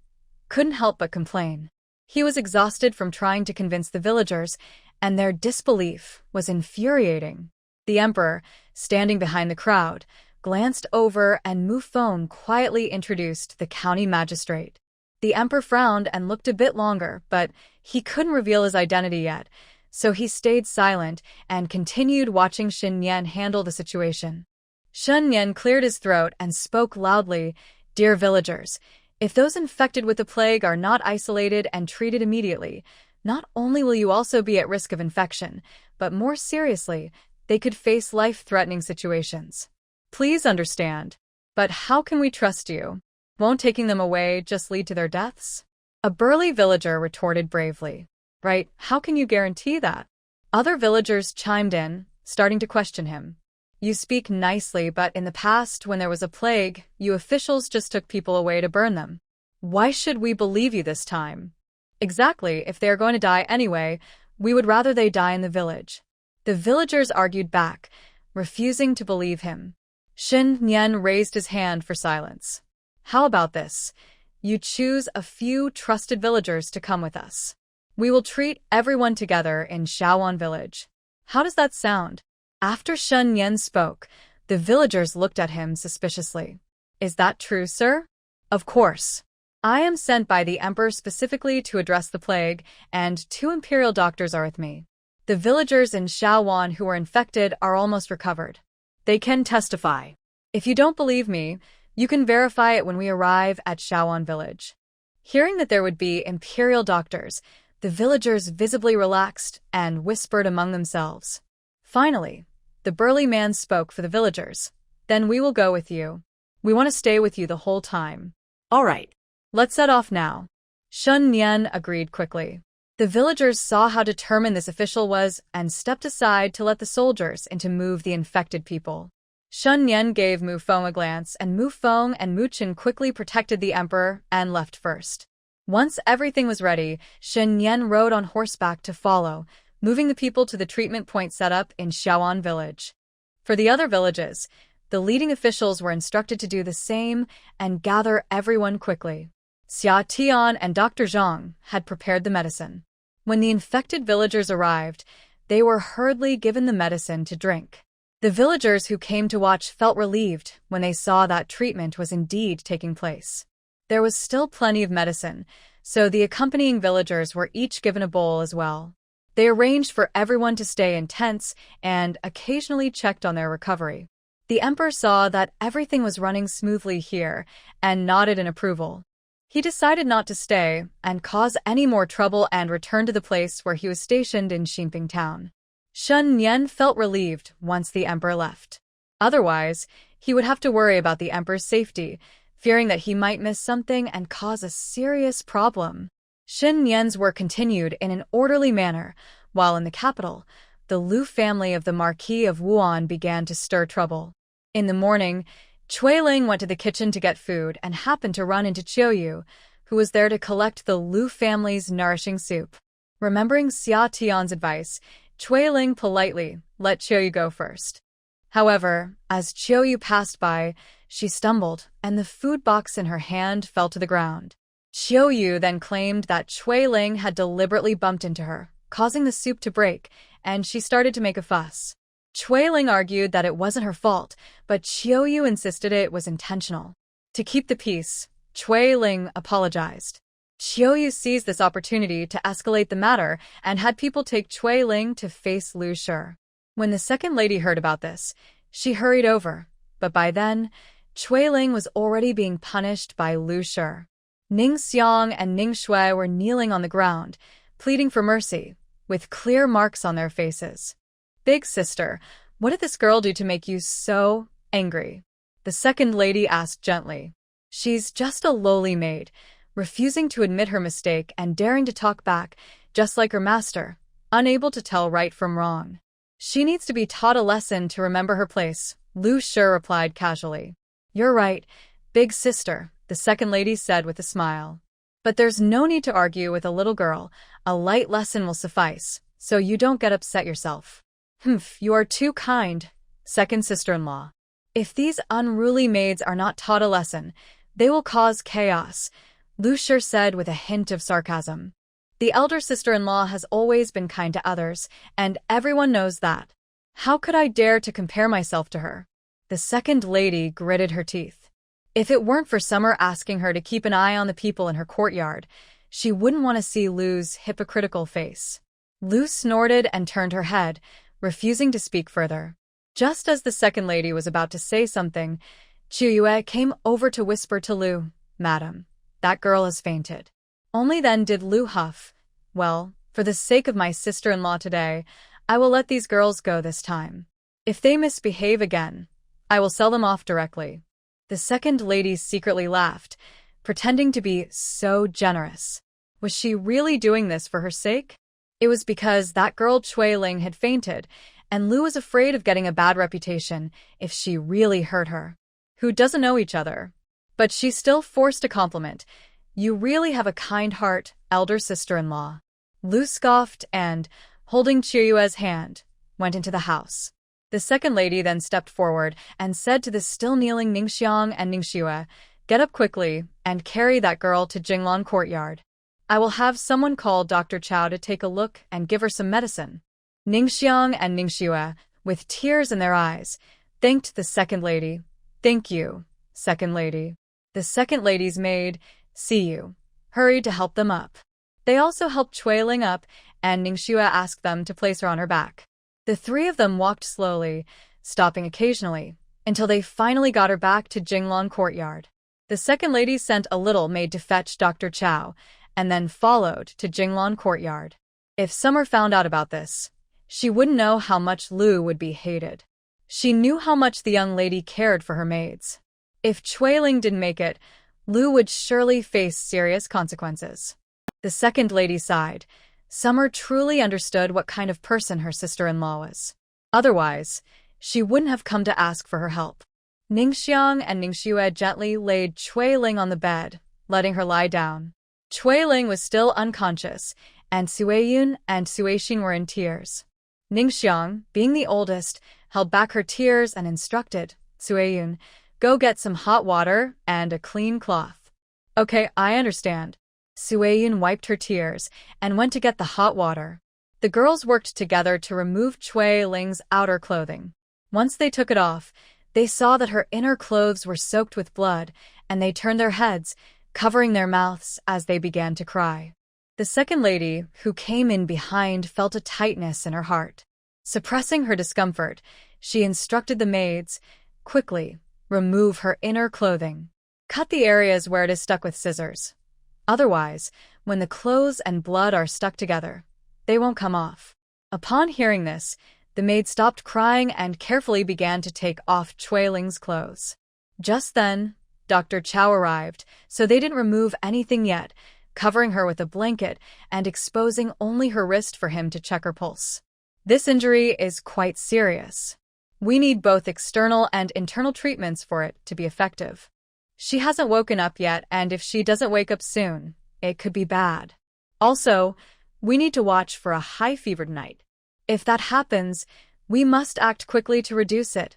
couldn't help but complain. He was exhausted from trying to convince the villagers, and their disbelief was infuriating. The emperor, standing behind the crowd, glanced over and Mu Feng quietly introduced the county magistrate. The emperor frowned and looked a bit longer, but he couldn't reveal his identity yet, so he stayed silent and continued watching Shun Nian handle the situation. Shun Nian cleared his throat and spoke loudly, "Dear villagers, if those infected with the plague are not isolated and treated immediately, not only will you also be at risk of infection, but more seriously, they could face life-threatening situations. Please understand. But how can we trust you? Won't taking them away just lead to their deaths?" A burly villager retorted bravely. "Right, how can you guarantee that?" Other villagers chimed in, starting to question him. "You speak nicely, but in the past, when there was a plague, you officials just took people away to burn them. Why should we believe you this time?" "Exactly, if they are going to die anyway, we would rather they die in the village." The villagers argued back, refusing to believe him. Shun Nian raised his hand for silence. "How about this? You choose a few trusted villagers to come with us. We will treat everyone together in Shaoan village. How does that sound?" After Shun Nian spoke, the villagers looked at him suspiciously. "Is that true, sir?" "Of course. I am sent by the emperor specifically to address the plague, and 2 imperial doctors are with me. The villagers in Shaoan who were infected are almost recovered. They can testify. If you don't believe me, you can verify it when we arrive at Shaoan village." Hearing that there would be imperial doctors, the villagers visibly relaxed and whispered among themselves. Finally, the burly man spoke for the villagers. "Then we will go with you. We want to stay with you the whole time." All right. "Let's set off now." Shun Nian agreed quickly. The villagers saw how determined this official was and stepped aside to let the soldiers in to move the infected people. Shun Nian gave Mu Feng a glance, and Mu Feng and Mu Qin quickly protected the emperor and left first. Once everything was ready, Shun Nian rode on horseback to follow, moving the people to the treatment point set up in Shaoan village. For the other villages, the leading officials were instructed to do the same and gather everyone quickly. Xia Tian and Dr. Zhang had prepared the medicine. When the infected villagers arrived, they were hurriedly given the medicine to drink. The villagers who came to watch felt relieved when they saw that treatment was indeed taking place. There was still plenty of medicine, so the accompanying villagers were each given a bowl as well. They arranged for everyone to stay in tents and occasionally checked on their recovery. The emperor saw that everything was running smoothly here and nodded in approval. He decided not to stay and cause any more trouble and returned to the place where he was stationed in Xinping town. Shun Nian felt relieved once the emperor left. Otherwise, he would have to worry about the emperor's safety, fearing that he might miss something and cause a serious problem. Shun Nian's work continued in an orderly manner, while in the capital, the Liu family of the Marquis of Wuan began to stir trouble. In the morning, Cui Ling went to the kitchen to get food and happened to run into Qiuyu, who was there to collect the Liu family's nourishing soup. Remembering Xia Tian's advice, Cui Ling politely let Qiuyu go first. However, as Qiuyu passed by, she stumbled, and the food box in her hand fell to the ground. Qiuyu then claimed that Cui Ling had deliberately bumped into her, causing the soup to break, and she started to make a fuss. Cui Ling argued that it wasn't her fault, but Qiuyu insisted it was intentional. To keep the peace, Cui Ling apologized. Qiuyu seized this opportunity to escalate the matter and had people take Cui Ling to face Liu Shi. When the second lady heard about this, she hurried over, but by then, Cui Ling was already being punished by Liu Shi. Ning Xiang and Ning Shui were kneeling on the ground, pleading for mercy, with clear marks on their faces. "Big sister, what did this girl do to make you so angry?" the second lady asked gently. "She's just a lowly maid, refusing to admit her mistake and daring to talk back, just like her master, unable to tell right from wrong. She needs to be taught a lesson to remember her place," Liu Shi replied casually. "You're right, big sister," the second lady said with a smile. "But there's no need to argue with a little girl. A light lesson will suffice, so you don't get upset yourself." "Humph, you are too kind, second sister-in-law. If these unruly maids are not taught a lesson, they will cause chaos," Liu Shi said with a hint of sarcasm. "The elder sister-in-law has always been kind to others, and everyone knows that. How could I dare to compare myself to her?" The second lady gritted her teeth. If it weren't for Summer asking her to keep an eye on the people in her courtyard, she wouldn't want to see Liu's hypocritical face. Liu snorted and turned her head, refusing to speak further. Just as the second lady was about to say something, Qiuyu came over to whisper to Liu, "Madam, that girl has fainted." Only then did Liu huff, "Well, for the sake of my sister-in-law today, I will let these girls go this time. If they misbehave again, I will sell them off directly." The second lady secretly laughed, pretending to be so generous. Was she really doing this for her sake? It was because that girl Cui Ling had fainted, and Liu was afraid of getting a bad reputation if she really hurt her. Who doesn't know each other? But she still forced a compliment. "You really have a kind heart, elder sister-in-law." Liu scoffed and, holding Qiuyu's hand, went into the house. The second lady then stepped forward and said to the still kneeling Ningxiang and Ningxue, "Get up quickly and carry that girl to Jinglan courtyard. I will have someone call Dr. Chao to take a look and give her some medicine." Ningxiang and Ningxue, with tears in their eyes, thanked the second lady. "Thank you, second lady." The second lady's maid, Siyu, hurried to help them up. They also helped Cui Ling up, and Ningxue asked them to place her on her back. The three of them walked slowly, stopping occasionally, until they finally got her back to Jinglan courtyard. The second lady sent a little maid to fetch Dr. Chao, and then followed to Jinglan courtyard. If Summer found out about this, she wouldn't know how much Liu would be hated. She knew how much the young lady cared for her maids. If Cui Ling didn't make it, Liu would surely face serious consequences. The second lady sighed. Summer truly understood what kind of person her sister-in-law was. Otherwise, she wouldn't have come to ask for her help. Ningxiang and Ningxue gently laid Cui Ling on the bed, letting her lie down. Cui Ling was still unconscious, and Suiyun and Suixin were in tears. Ningxiang, being the oldest, held back her tears and instructed Suiyun, "Go get some hot water and a clean cloth." "Okay, I understand." Sueyun wiped her tears and went to get the hot water. The girls worked together to remove Cui Ling's outer clothing. Once they took it off, they saw that her inner clothes were soaked with blood, and they turned their heads, covering their mouths as they began to cry. The second lady, who came in behind, felt a tightness in her heart. Suppressing her discomfort, she instructed the maids, "Quickly, remove her inner clothing. Cut the areas where it is stuck with scissors. Otherwise, when the clothes and blood are stuck together, they won't come off." Upon hearing this, the maid stopped crying and carefully began to take off Cui Ling's clothes. Just then, Dr. Chow arrived, so they didn't remove anything yet, covering her with a blanket and exposing only her wrist for him to check her pulse. "This injury is quite serious. We need both external and internal treatments for it to be effective. She hasn't woken up yet, and if she doesn't wake up soon, it could be bad. Also, we need to watch for a high-fevered night. If that happens, we must act quickly to reduce it.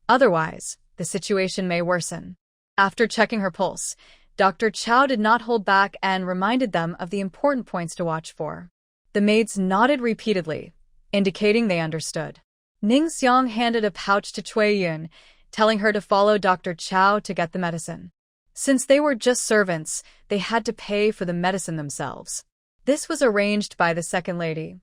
Otherwise, the situation may worsen." After checking her pulse, Dr. Chow did not hold back and reminded them of the important points to watch for. The maids nodded repeatedly, indicating they understood. Ning Xiang handed a pouch to Cui Yun, telling her to follow Dr. Chow to get the medicine. Since they were just servants, they had to pay for the medicine themselves. This was arranged by the second lady.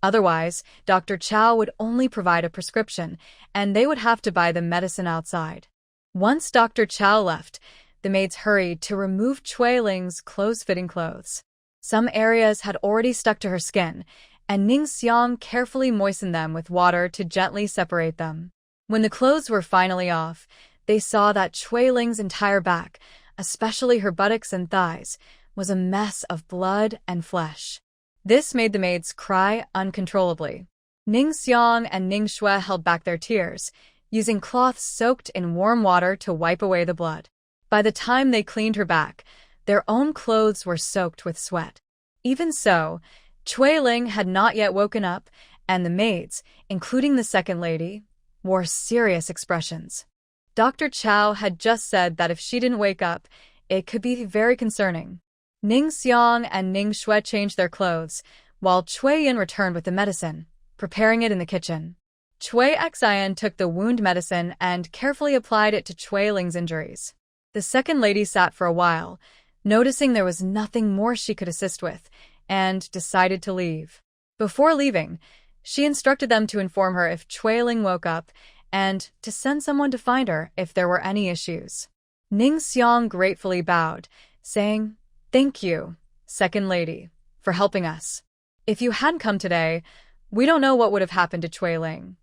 Otherwise, Dr. Chow would only provide a prescription, and they would have to buy the medicine outside. Once Dr. Chow left, the maids hurried to remove Cui Ling's close-fitting clothes. Some areas had already stuck to her skin, and Ning Xiang carefully moistened them with water to gently separate them. When the clothes were finally off, they saw that Cui Ling's entire back, especially her buttocks and thighs, was a mess of blood and flesh. This made the maids cry uncontrollably. Ning Xiang and Ning Shui held back their tears, using cloths soaked in warm water to wipe away the blood. By the time they cleaned her back, their own clothes were soaked with sweat. Even so, Cui Ling had not yet woken up, and the maids, including the second lady, wore serious expressions. Dr. Chow had just said that if she didn't wake up, it could be very concerning. Ning Xiang and Ning Shui changed their clothes, while Cui Yun returned with the medicine, preparing it in the kitchen. Cui Xian took the wound medicine and carefully applied it to Cui Ling's injuries. The second lady sat for a while, noticing there was nothing more she could assist with, and decided to leave. Before leaving, she instructed them to inform her if Cui Ling woke up and to send someone to find her if there were any issues. Ning Xiang gratefully bowed, saying, "Thank you, second lady, for helping us. If you hadn't come today, we don't know what would have happened to Cui Ling.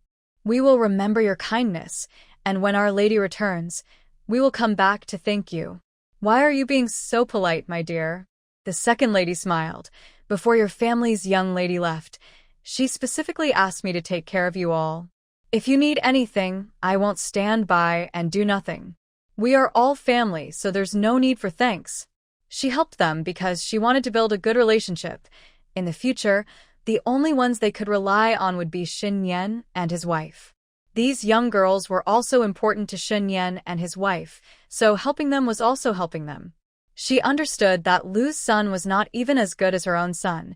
We will remember your kindness, and when Our Lady returns, we will come back to thank you." "Why are you being so polite, my dear?" The second lady smiled. "Before your family's young lady left, she specifically asked me to take care of you all. If you need anything, I won't stand by and do nothing. We are all family, so there's no need for thanks." She helped them because she wanted to build a good relationship. In the future, the only ones they could rely on would be Xin Yan and his wife. These young girls were also important to Xin Yan and his wife, so helping them was also helping them. She understood that Lu's son was not even as good as her own son,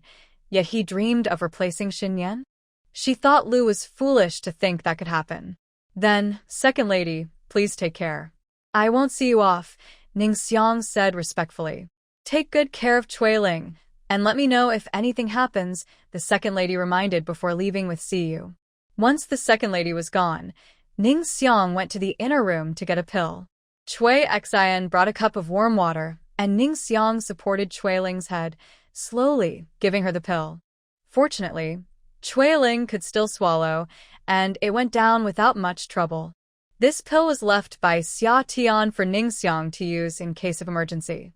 yet he dreamed of replacing Xin Yan. She thought Lu was foolish to think that could happen. "Then, second lady, please take care." "I won't see you off," Ning Xiang said respectfully. "Take good care of Cui Ling, and let me know if anything happens," the second lady reminded before leaving with "see you." Once the second lady was gone, Ning Xiang went to the inner room to get a pill. Cui Xian brought a cup of warm water, and Ning Xiang supported Cui Ling's head, slowly giving her the pill. Fortunately, Cui Ling could still swallow, and it went down without much trouble. This pill was left by Xia Tian for Ning Xiang to use in case of emergency.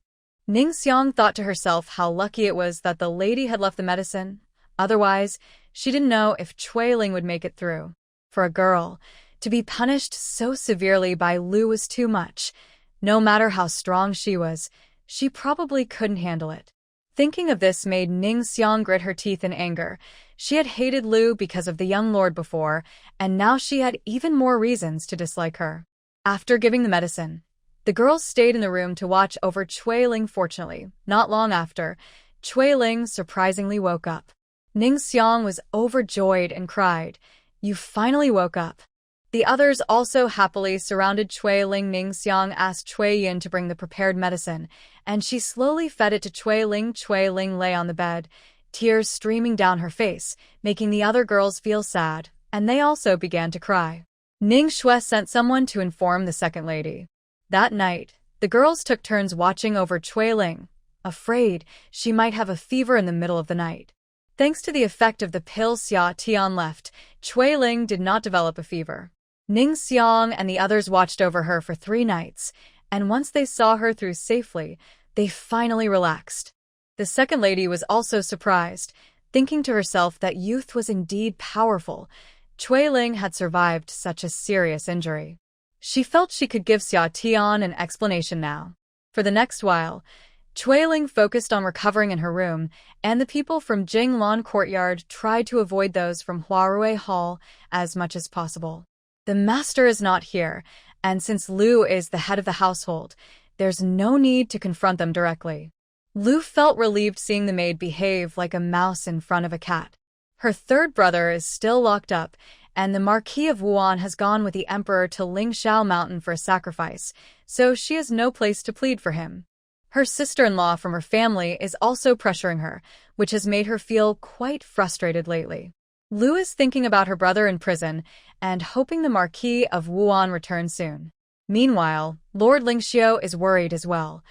Ning Xiang thought to herself how lucky it was that the lady had left the medicine. Otherwise, she didn't know if Cui Ling would make it through. For a girl, to be punished so severely by Lu was too much. No matter how strong she was, she probably couldn't handle it. Thinking of this made Ning Xiang grit her teeth in anger. She had hated Lu because of the young lord before, and now she had even more reasons to dislike her. After giving the medicine, The girls stayed in the room to watch over Cui Ling. Fortunately, not long after, Cui Ling surprisingly woke up. Ning Xiang was overjoyed and cried, "You finally woke up." The others also happily surrounded Cui Ling. Ning Xiang asked Cui Yin to bring the prepared medicine, and she slowly fed it to Cui Ling. Cui Ling lay on the bed, tears streaming down her face, making the other girls feel sad, and they also began to cry. Ning Shui sent someone to inform the second lady. That night, the girls took turns watching over Cui Ling, afraid she might have a fever in the middle of the night. Thanks to the effect of the pill Xia Tian left, Cui Ling did not develop a fever. Ning Xiang and the others watched over her for 3 nights, and once they saw her through safely, they finally relaxed. The second lady was also surprised, thinking to herself that youth was indeed powerful. Cui Ling had survived such a serious injury. She felt she could give Xia Tian an explanation now. For the next while, Cui Ling focused on recovering in her room, and the people from Jinglan Courtyard tried to avoid those from Huarui Hall as much as possible. The master is not here, and since Liu is the head of the household, there's no need to confront them directly. Liu felt relieved seeing the maid behave like a mouse in front of a cat. Her third brother is still locked up, and the Marquis of Wuan has gone with the emperor to Lingshao Mountain for a sacrifice, so she has no place to plead for him. Her sister-in-law from her family is also pressuring her, which has made her feel quite frustrated lately. Liu is thinking about her brother in prison and hoping the Marquis of Wuan returns soon. Meanwhile, Lord Lingxiu is worried as well.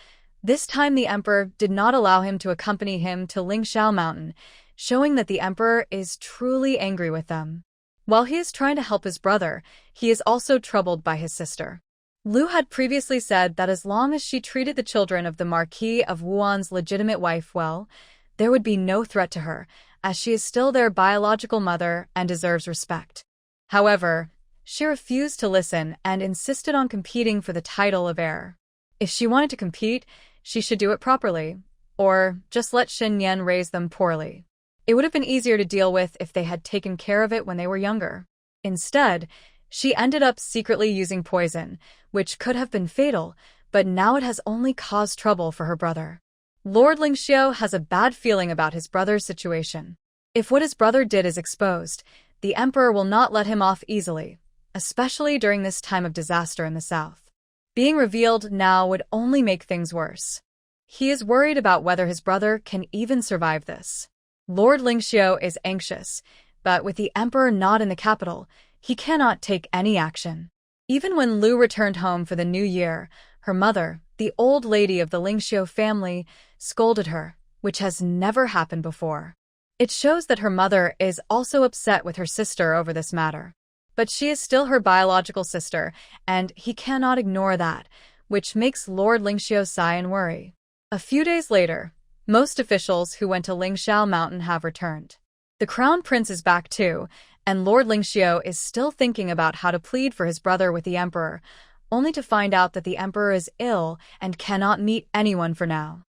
This time the emperor did not allow him to accompany him to Lingshao Mountain, showing that the emperor is truly angry with them. While he is trying to help his brother, he is also troubled by his sister. Liu had previously said that as long as she treated the children of the Marquis of Wuan's legitimate wife well, there would be no threat to her, as she is still their biological mother and deserves respect. However, she refused to listen and insisted on competing for the title of heir. If she wanted to compete, she should do it properly, or just let Xin Yan raise them poorly. It would have been easier to deal with if they had taken care of it when they were younger. Instead, she ended up secretly using poison, which could have been fatal, but now it has only caused trouble for her brother. Lord Lingxiu has a bad feeling about his brother's situation. If what his brother did is exposed, the emperor will not let him off easily, especially during this time of disaster in the south. Being revealed now would only make things worse. He is worried about whether his brother can even survive this. Lord Lingxiu is anxious, but with the emperor not in the capital, he cannot take any action. Even when Liu returned home for the new year, her mother, the old lady of the Lingxiu family, scolded her, which has never happened before. It shows that her mother is also upset with her sister over this matter. But she is still her biological sister, and he cannot ignore that, which makes Lord Lingxiu sigh and worry. A few days later, most officials who went to Lingshao Mountain have returned. The crown prince is back too, and Lord Lingxiu is still thinking about how to plead for his brother with the emperor, only to find out that the emperor is ill and cannot meet anyone for now.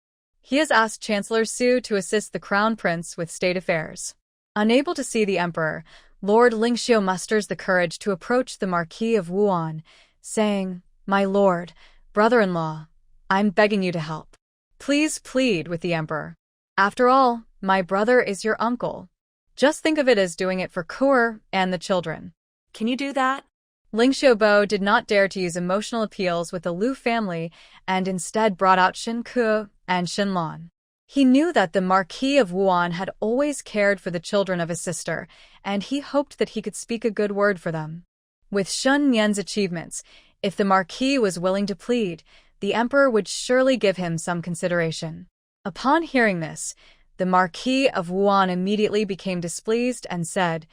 He has asked Chancellor Su to assist the crown prince with state affairs. Unable to see the emperor, Lord Lingxiu musters the courage to approach the Marquis of Wuan, saying, "My lord, brother-in-law, I'm begging you to help. Please plead with the emperor. After all, my brother is your uncle. Just think of it as doing it for Kuer and the children." Can you do that? Ling Xiaobo did not dare to use emotional appeals with the Liu family and instead brought out Xin Ke and Xin Lan. He knew that the Marquis of Wuan had always cared for the children of his sister, and he hoped that he could speak a good word for them. With Shun Yan's achievements, if the Marquis was willing to plead, the emperor would surely give him some consideration. Upon hearing this, the Marquis of Wuan immediately became displeased and said,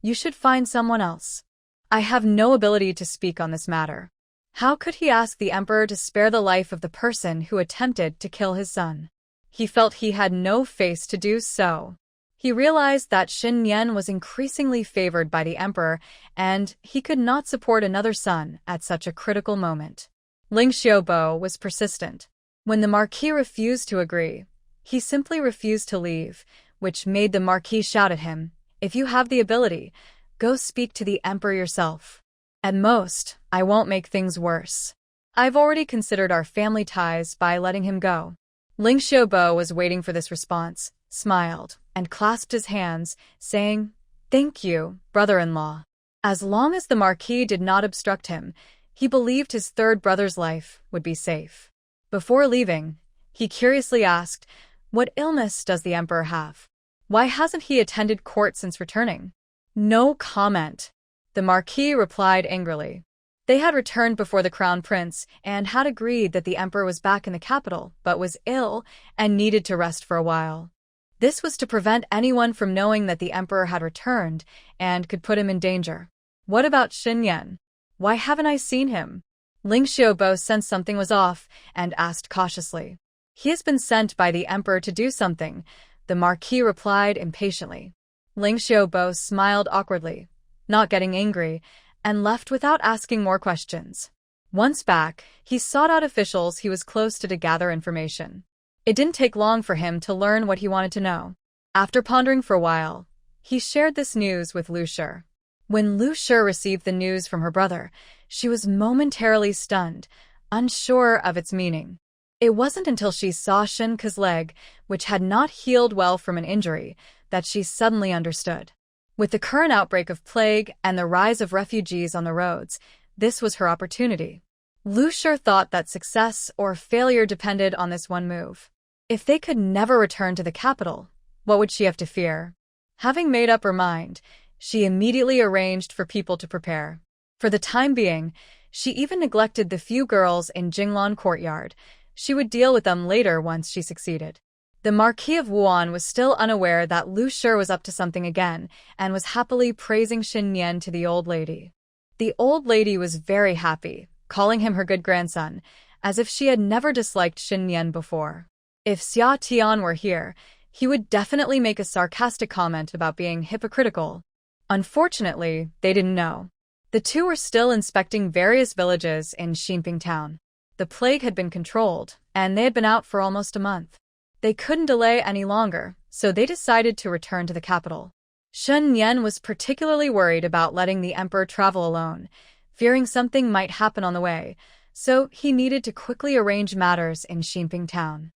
"You should find someone else. I have no ability to speak on this matter." How could he ask the emperor to spare the life of the person who attempted to kill his son? He felt he had no face to do so. He realized that Xin Yan was increasingly favored by the emperor, and he could not support another son at such a critical moment. Ling Xiaobo was persistent. When the Marquis refused to agree, he simply refused to leave, which made the Marquis shout at him, "If you have the ability, go speak to the emperor yourself. At most, I won't make things worse." I've already considered our family ties by letting him go. Ling Xiaobo was waiting for this response, smiled, and clasped his hands, saying, "Thank you, brother-in-law." As long as the Marquis did not obstruct him, he believed his third brother's life would be safe. Before leaving, he curiously asked, "What illness does the Emperor have? Why hasn't he attended court since returning?" "No comment," the Marquis replied angrily. They had returned before the Crown Prince and had agreed that the Emperor was back in the capital but was ill and needed to rest for a while. This was to prevent anyone from knowing that the Emperor had returned and could put him in danger. "What about Xin Yan? Why haven't I seen him?" Ling Xiaobo sensed something was off and asked cautiously. "He has been sent by the Emperor to do something," the Marquis replied impatiently. Ling Xiaobo smiled awkwardly, not getting angry, and left without asking more questions. Once back, he sought out officials he was close to gather information. It didn't take long for him to learn what he wanted to know. After pondering for a while, he shared this news with Liu Shi. When Liu Shi received the news from her brother, she was momentarily stunned, unsure of its meaning. It wasn't until she saw Shen Ke's leg, which had not healed well from an injury, that she suddenly understood. With the current outbreak of plague and the rise of refugees on the roads, this was her opportunity. Liu Shi thought that success or failure depended on this one move. If they could never return to the capital, what would she have to fear? Having made up her mind, she immediately arranged for people to prepare. For the time being, she even neglected the few girls in Jinglan Courtyard. She would deal with them later once she succeeded. The Marquis of Wuan was still unaware that Liu Shi was up to something again and was happily praising Xin Yan to the old lady. The old lady was very happy, calling him her good grandson, as if she had never disliked Xin Yan before. If Xia Tian were here, he would definitely make a sarcastic comment about being hypocritical. Unfortunately, they didn't know. The two were still inspecting various villages in Xinping town. The plague had been controlled, and they had been out for almost a month. They couldn't delay any longer, so they decided to return to the capital. Shen Yan was particularly worried about letting the Emperor travel alone, fearing something might happen on the way, so he needed to quickly arrange matters in Xinping town.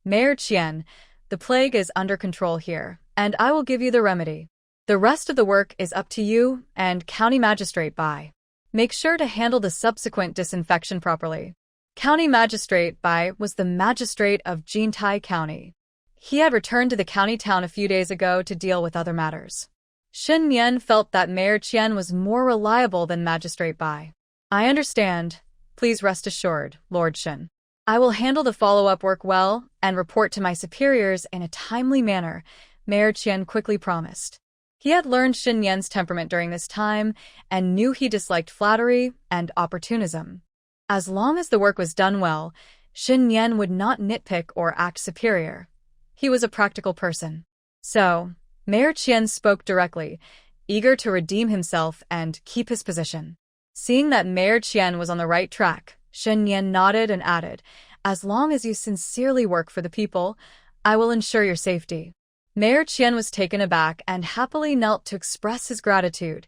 "Mayor Qian, the plague is under control here, and I will give you the remedy. The rest of the work is up to you and County Magistrate Bai. Make sure to handle the subsequent disinfection properly." County Magistrate Bai was the magistrate of Jintai County. He had returned to the county town a few days ago to deal with other matters. Shen Yan felt that Mayor Qian was more reliable than Magistrate Bai. "I understand. Please rest assured, Lord Shen. I will handle the follow-up work well and report to my superiors in a timely manner," Mayor Qian quickly promised. He had learned Shen Yan's temperament during this time and knew he disliked flattery and opportunism. As long as the work was done well, Shen Yan would not nitpick or act superior. He was a practical person. So, Mayor Qian spoke directly, eager to redeem himself and keep his position. Seeing that Mayor Qian was on the right track, Shen Yan nodded and added, "As long as you sincerely work for the people, I will ensure your safety." Mayor Qian was taken aback and happily knelt to express his gratitude.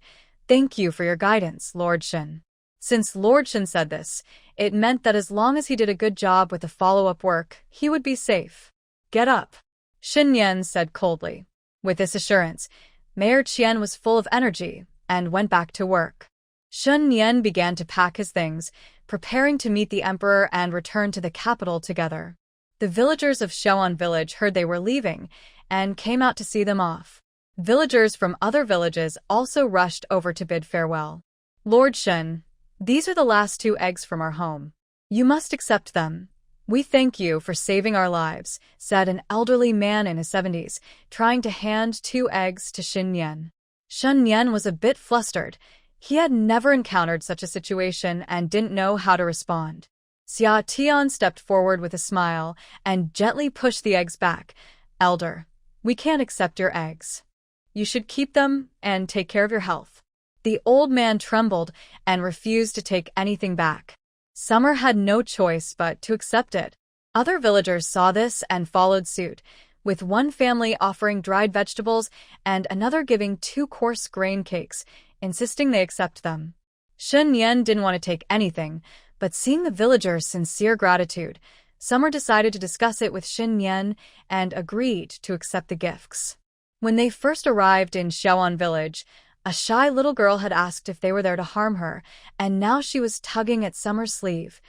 "Thank you for your guidance, Lord Shen." Since Lord Shen said this, it meant that as long as he did a good job with the follow-up work, he would be safe. "Get up," Shen Yan said coldly. With this assurance, Mayor Qian was full of energy and went back to work. Shen Yan began to pack his things, preparing to meet the Emperor and return to the capital together. The villagers of Shaoan village heard they were leaving and came out to see them off. Villagers from other villages also rushed over to bid farewell. "Lord Shen, these are the last 2 eggs from our home. You must accept them. We thank you for saving our lives," said an elderly man in his 70s, trying to hand 2 eggs to Shen Yan. Shen Yan was a bit flustered. He had never encountered such a situation and didn't know how to respond. Xia Tian stepped forward with a smile and gently pushed the eggs back. "Elder, we can't accept your eggs. You should keep them and take care of your health." The old man trembled and refused to take anything back. Summer had no choice but to accept it. Other villagers saw this and followed suit, with one family offering dried vegetables and another giving 2 coarse grain cakes, insisting they accept them. Shen Yan didn't want to take anything, But seeing the villagers' sincere gratitude, Summer decided to discuss it with Xin Yan and agreed to accept the gifts. When they first arrived in Xiaoan village, a shy little girl had asked if they were there to harm her, and now she was tugging at Summer's sleeve,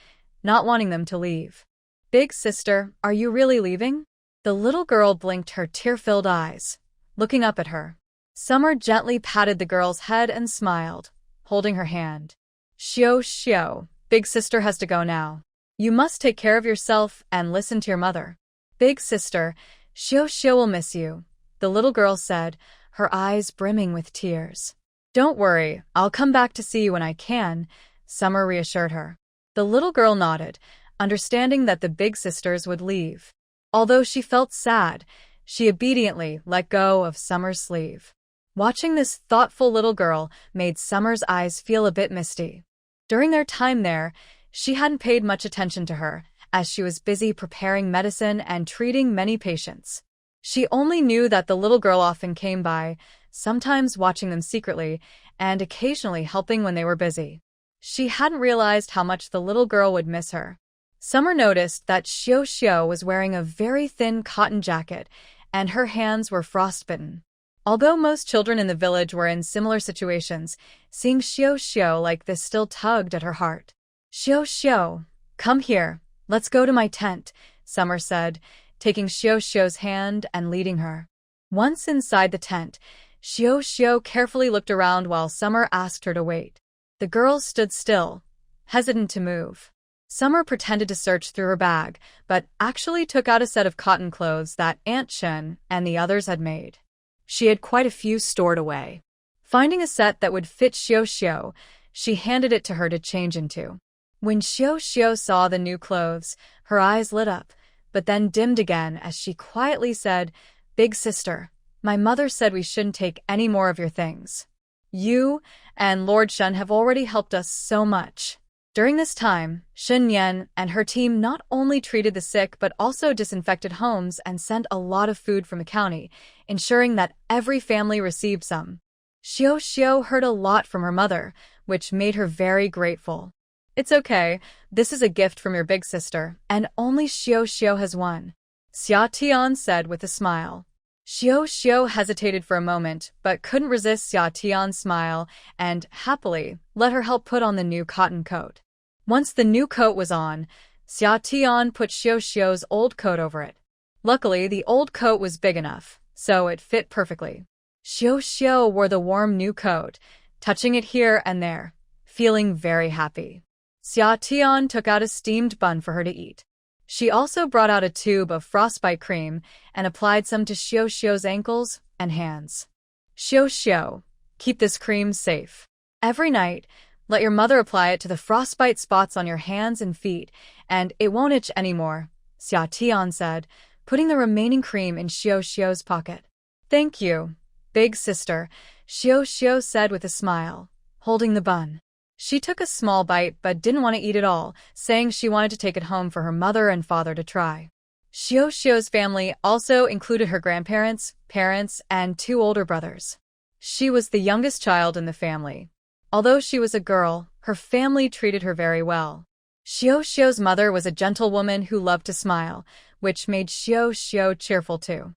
not wanting them to leave. "Big sister, are you really leaving?" The little girl blinked her tear-filled eyes, looking up at her. Summer gently patted the girl's head and smiled, holding her hand. Xiao, big sister has to go now. You must take care of yourself and listen to your mother." "Big sister, Xiao will miss you," the little girl said, her eyes brimming with tears. "Don't worry, I'll come back to see you when I can," Summer reassured her. The little girl nodded, understanding that the big sisters would leave. Although she felt sad, she obediently let go of Summer's sleeve. Watching this thoughtful little girl made Summer's eyes feel a bit misty. During their time there, she hadn't paid much attention to her, as she was busy preparing medicine and treating many patients. She only knew that the little girl often came by, sometimes watching them secretly, and occasionally helping when they were busy. She hadn't realized how much the little girl would miss her. Summer noticed that Xiao was wearing a very thin cotton jacket, and her hands were frostbitten. Although most children in the village were in similar situations, seeing Xiao like this still tugged at her heart. "Xiao, come here, let's go to my tent," Summer said, taking Xiao's hand and leading her. Once inside the tent, Xiao carefully looked around while Summer asked her to wait. The girls stood still, hesitant to move. Summer pretended to search through her bag, but actually took out a set of cotton clothes that Aunt Shen and the others had made. She had quite a few stored away. Finding a set that would fit Xiao, she handed it to her to change into. When Xiao saw the new clothes, her eyes lit up, but then dimmed again as she quietly said, "Big sister, my mother said we shouldn't take any more of your things. You and Lord Shen have already helped us so much." During this time, Xin Yan and her team not only treated the sick but also disinfected homes and sent a lot of food from the county, ensuring that every family received some. Xiao heard a lot from her mother, which made her very grateful. "It's okay, this is a gift from your big sister, and only Xiao has one," Xia Tian said with a smile. Xiao hesitated for a moment, but couldn't resist Xia Tian's smile and, happily, let her help put on the new cotton coat. Once the new coat was on, Xia Tian put Xiao's old coat over it. Luckily, the old coat was big enough, so it fit perfectly. Xiao wore the warm new coat, touching it here and there, feeling very happy. Xia Tian took out a steamed bun for her to eat. She also brought out a tube of frostbite cream and applied some to Xiao's ankles and hands. "Xiao, keep this cream safe. Every night, let your mother apply it to the frostbite spots on your hands and feet, and it won't itch anymore," Xia Tian said, putting the remaining cream in Xiao's pocket. "Thank you, big sister," Xiao said with a smile, holding the bun. She took a small bite but didn't want to eat it all, saying she wanted to take it home for her mother and father to try. Xiao's family also included her grandparents, parents, and 2 older brothers. She was the youngest child in the family. Although she was a girl, her family treated her very well. Xiao's mother was a gentle woman who loved to smile, which made Xiao cheerful too.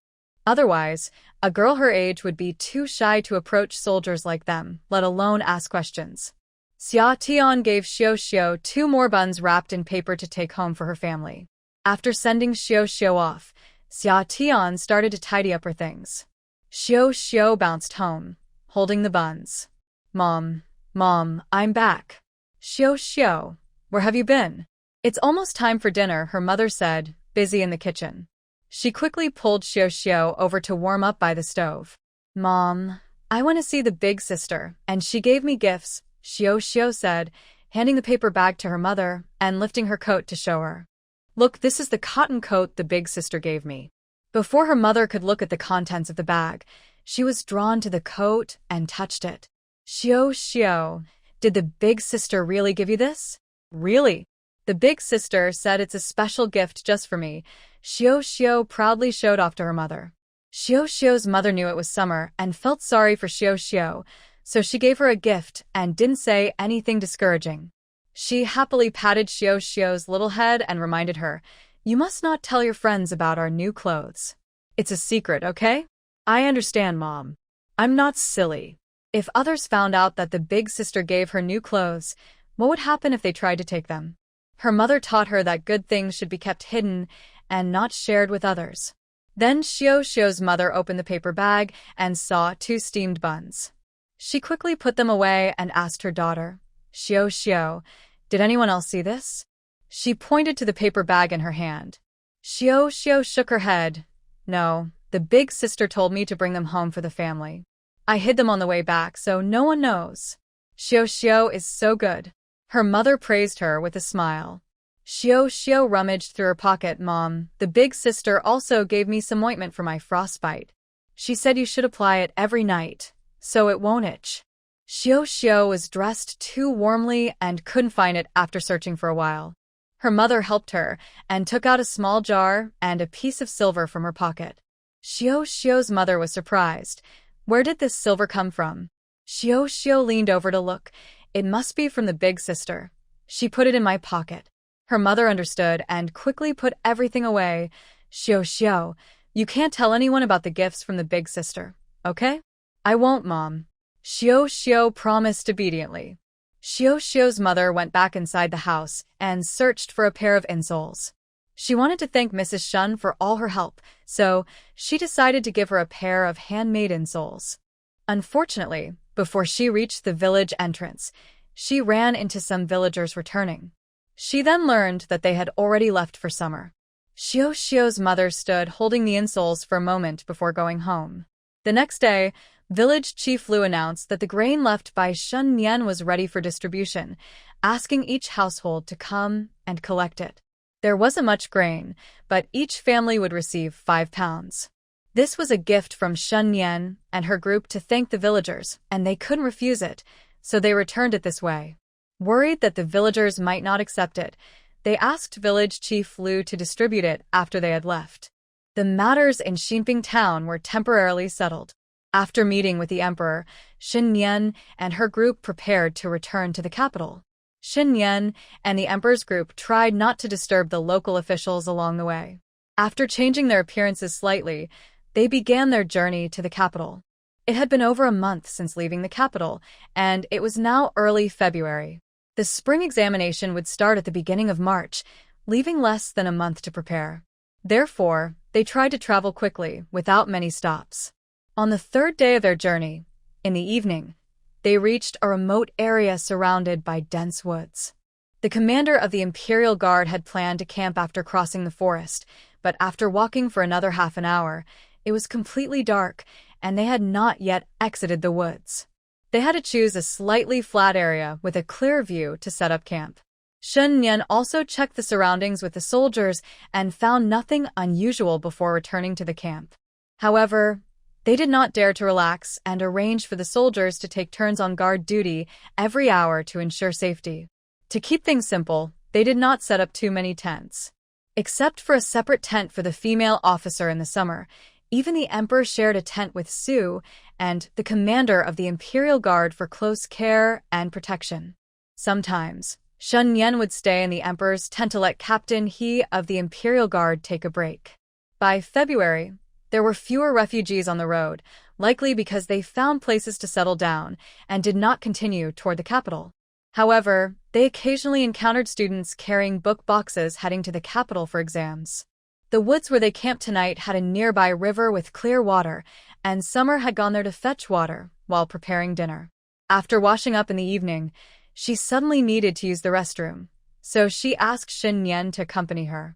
Otherwise, a girl her age would be too shy to approach soldiers like them, let alone ask questions. Xia Tian gave Xiao 2 more buns wrapped in paper to take home for her family. After sending Xiao off, Xia Tian started to tidy up her things. Xiao bounced home, holding the buns. Mom, I'm back." "Xiao, where have you been?" "It's almost time for dinner," her mother said, busy in the kitchen. She quickly pulled Xiao over to warm up by the stove. "Mom, I want to see the big sister, and she gave me gifts," Xiao said, handing the paper bag to her mother and lifting her coat to show her. "Look, this is the cotton coat the big sister gave me." Before her mother could look at the contents of the bag, she was drawn to the coat and touched it. "Xiao, did the big sister really give you this?" "Really?" "The big sister said it's a special gift just for me," Xiao proudly showed off to her mother. Xiao's mother knew it was Summer and felt sorry for Xiao, so she gave her a gift and didn't say anything discouraging. She happily patted Xiao's little head and reminded her, "You must not tell your friends about our new clothes. It's a secret, okay?" "I understand, Mom. I'm not silly." If others found out that the big sister gave her new clothes, what would happen if they tried to take them? Her mother taught her that good things should be kept hidden and not shared with others. Then Xiao's mother opened the paper bag and saw 2 steamed buns. She quickly put them away and asked her daughter, Xiao, "Did anyone else see this?" She pointed to the paper bag in her hand. Xiao shook her head. "No, the big sister told me to bring them home for the family. I hid them on the way back so no one knows." Xiao is so good. Her mother praised her with a smile. Xiao rummaged through her pocket. "Mom, the big sister also gave me some ointment for my frostbite. She said you should apply it every night, so it won't itch." Xiao was dressed too warmly and couldn't find it after searching for a while. Her mother helped her and took out a small jar and a piece of silver from her pocket. Xiao's mother was surprised. "Where did this silver come from?" Xiao leaned over to look. "It must be from the big sister. She put it in my pocket." Her mother understood and quickly put everything away. Xiao, you can't tell anyone about the gifts from the big sister, okay?" "I won't, Mom." Xiao promised obediently. Xiao's mother went back inside the house and searched for a pair of insoles. She wanted to thank Mrs. Shun for all her help, so she decided to give her a pair of handmade insoles. Unfortunately, before she reached the village entrance, she ran into some villagers returning. She then learned that they had already left for summer. Xiao's mother stood holding the insoles for a moment before going home. The next day, Village Chief Liu announced that the grain left by Shun Nian was ready for distribution, asking each household to come and collect it. There wasn't much grain, but each family would receive 5 pounds. This was a gift from Shun Nian and her group to thank the villagers, and they couldn't refuse it, so they returned it this way. Worried that the villagers might not accept it, they asked Village Chief Liu to distribute it after they had left. The matters in Xinping town were temporarily settled. After meeting with the emperor, Xin Nian and her group prepared to return to the capital. Xin Nian and the emperor's group tried not to disturb the local officials along the way. After changing their appearances slightly, they began their journey to the capital. It had been over a month since leaving the capital, and it was now early February. The spring examination would start at the beginning of March, leaving less than a month to prepare. Therefore, they tried to travel quickly, without many stops. On the 3rd day of their journey, in the evening, they reached a remote area surrounded by dense woods. The commander of the Imperial Guard had planned to camp after crossing the forest, but after walking for another half an hour, it was completely dark, and they had not yet exited the woods. They had to choose a slightly flat area with a clear view to set up camp. Shun Nian also checked the surroundings with the soldiers and found nothing unusual before returning to the camp. However, they did not dare to relax and arranged for the soldiers to take turns on guard duty every hour to ensure safety. To keep things simple, they did not set up too many tents. Except for a separate tent for the female officer in the summer, even the emperor shared a tent with Su and the commander of the Imperial Guard for close care and protection. Sometimes, Shun Nian would stay in the emperor's tent to let Captain He of the Imperial Guard take a break. By February, there were fewer refugees on the road, likely because they found places to settle down and did not continue toward the capital. However, they occasionally encountered students carrying book boxes heading to the capital for exams. The woods where they camped tonight had a nearby river with clear water, and Summer had gone there to fetch water while preparing dinner. After washing up in the evening, she suddenly needed to use the restroom, so she asked Xin Nian to accompany her.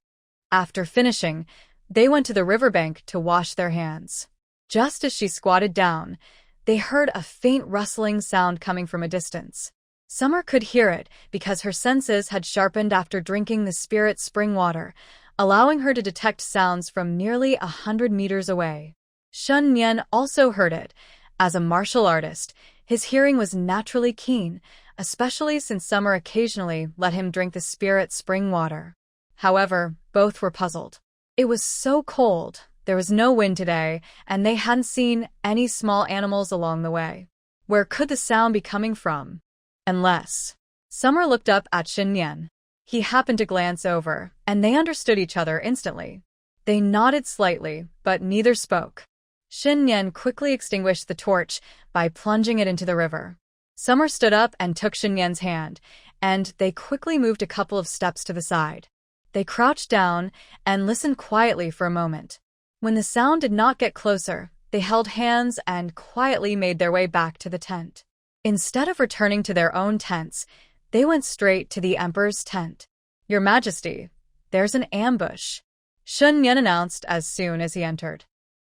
After finishing, they went to the riverbank to wash their hands. Just as she squatted down, they heard a faint rustling sound coming from a distance. Summer could hear it because her senses had sharpened after drinking the spirit spring water, allowing her to detect sounds from nearly 100 meters away. Shun Nian also heard it. As a martial artist, his hearing was naturally keen, especially since Summer occasionally let him drink the spirit spring water. However, both were puzzled. It was so cold, there was no wind today, and they hadn't seen any small animals along the way. Where could the sound be coming from? Unless Summer looked up at Xin Yan. He happened to glance over, and they understood each other instantly. They nodded slightly, but neither spoke. Xin Yan quickly extinguished the torch by plunging it into the river. Summer stood up and took Xin Yan's hand, and they quickly moved a couple of steps to the side. They crouched down and listened quietly for a moment. When the sound did not get closer, they held hands and quietly made their way back to the tent. Instead of returning to their own tents, they went straight to the Emperor's tent. "Your Majesty, there's an ambush," Shun Yan announced as soon as he entered.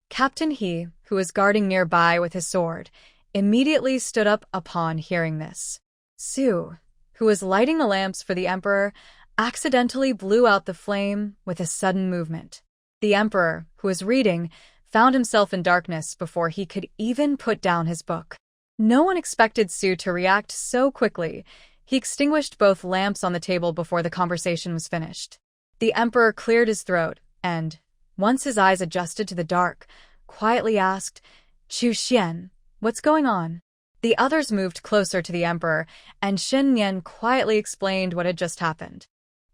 Captain He, who was guarding nearby with his sword, immediately stood up upon hearing this. Su, who was lighting the lamps for the Emperor, accidentally blew out the flame with a sudden movement. The Emperor, who was reading, found himself in darkness before he could even put down his book. No one expected Su to react so quickly. He extinguished both lamps on the table before the conversation was finished. The Emperor cleared his throat and, once his eyes adjusted to the dark, quietly asked, "Chu Xian, what's going on?" The others moved closer to the Emperor, and Xin Yan quietly explained what had just happened.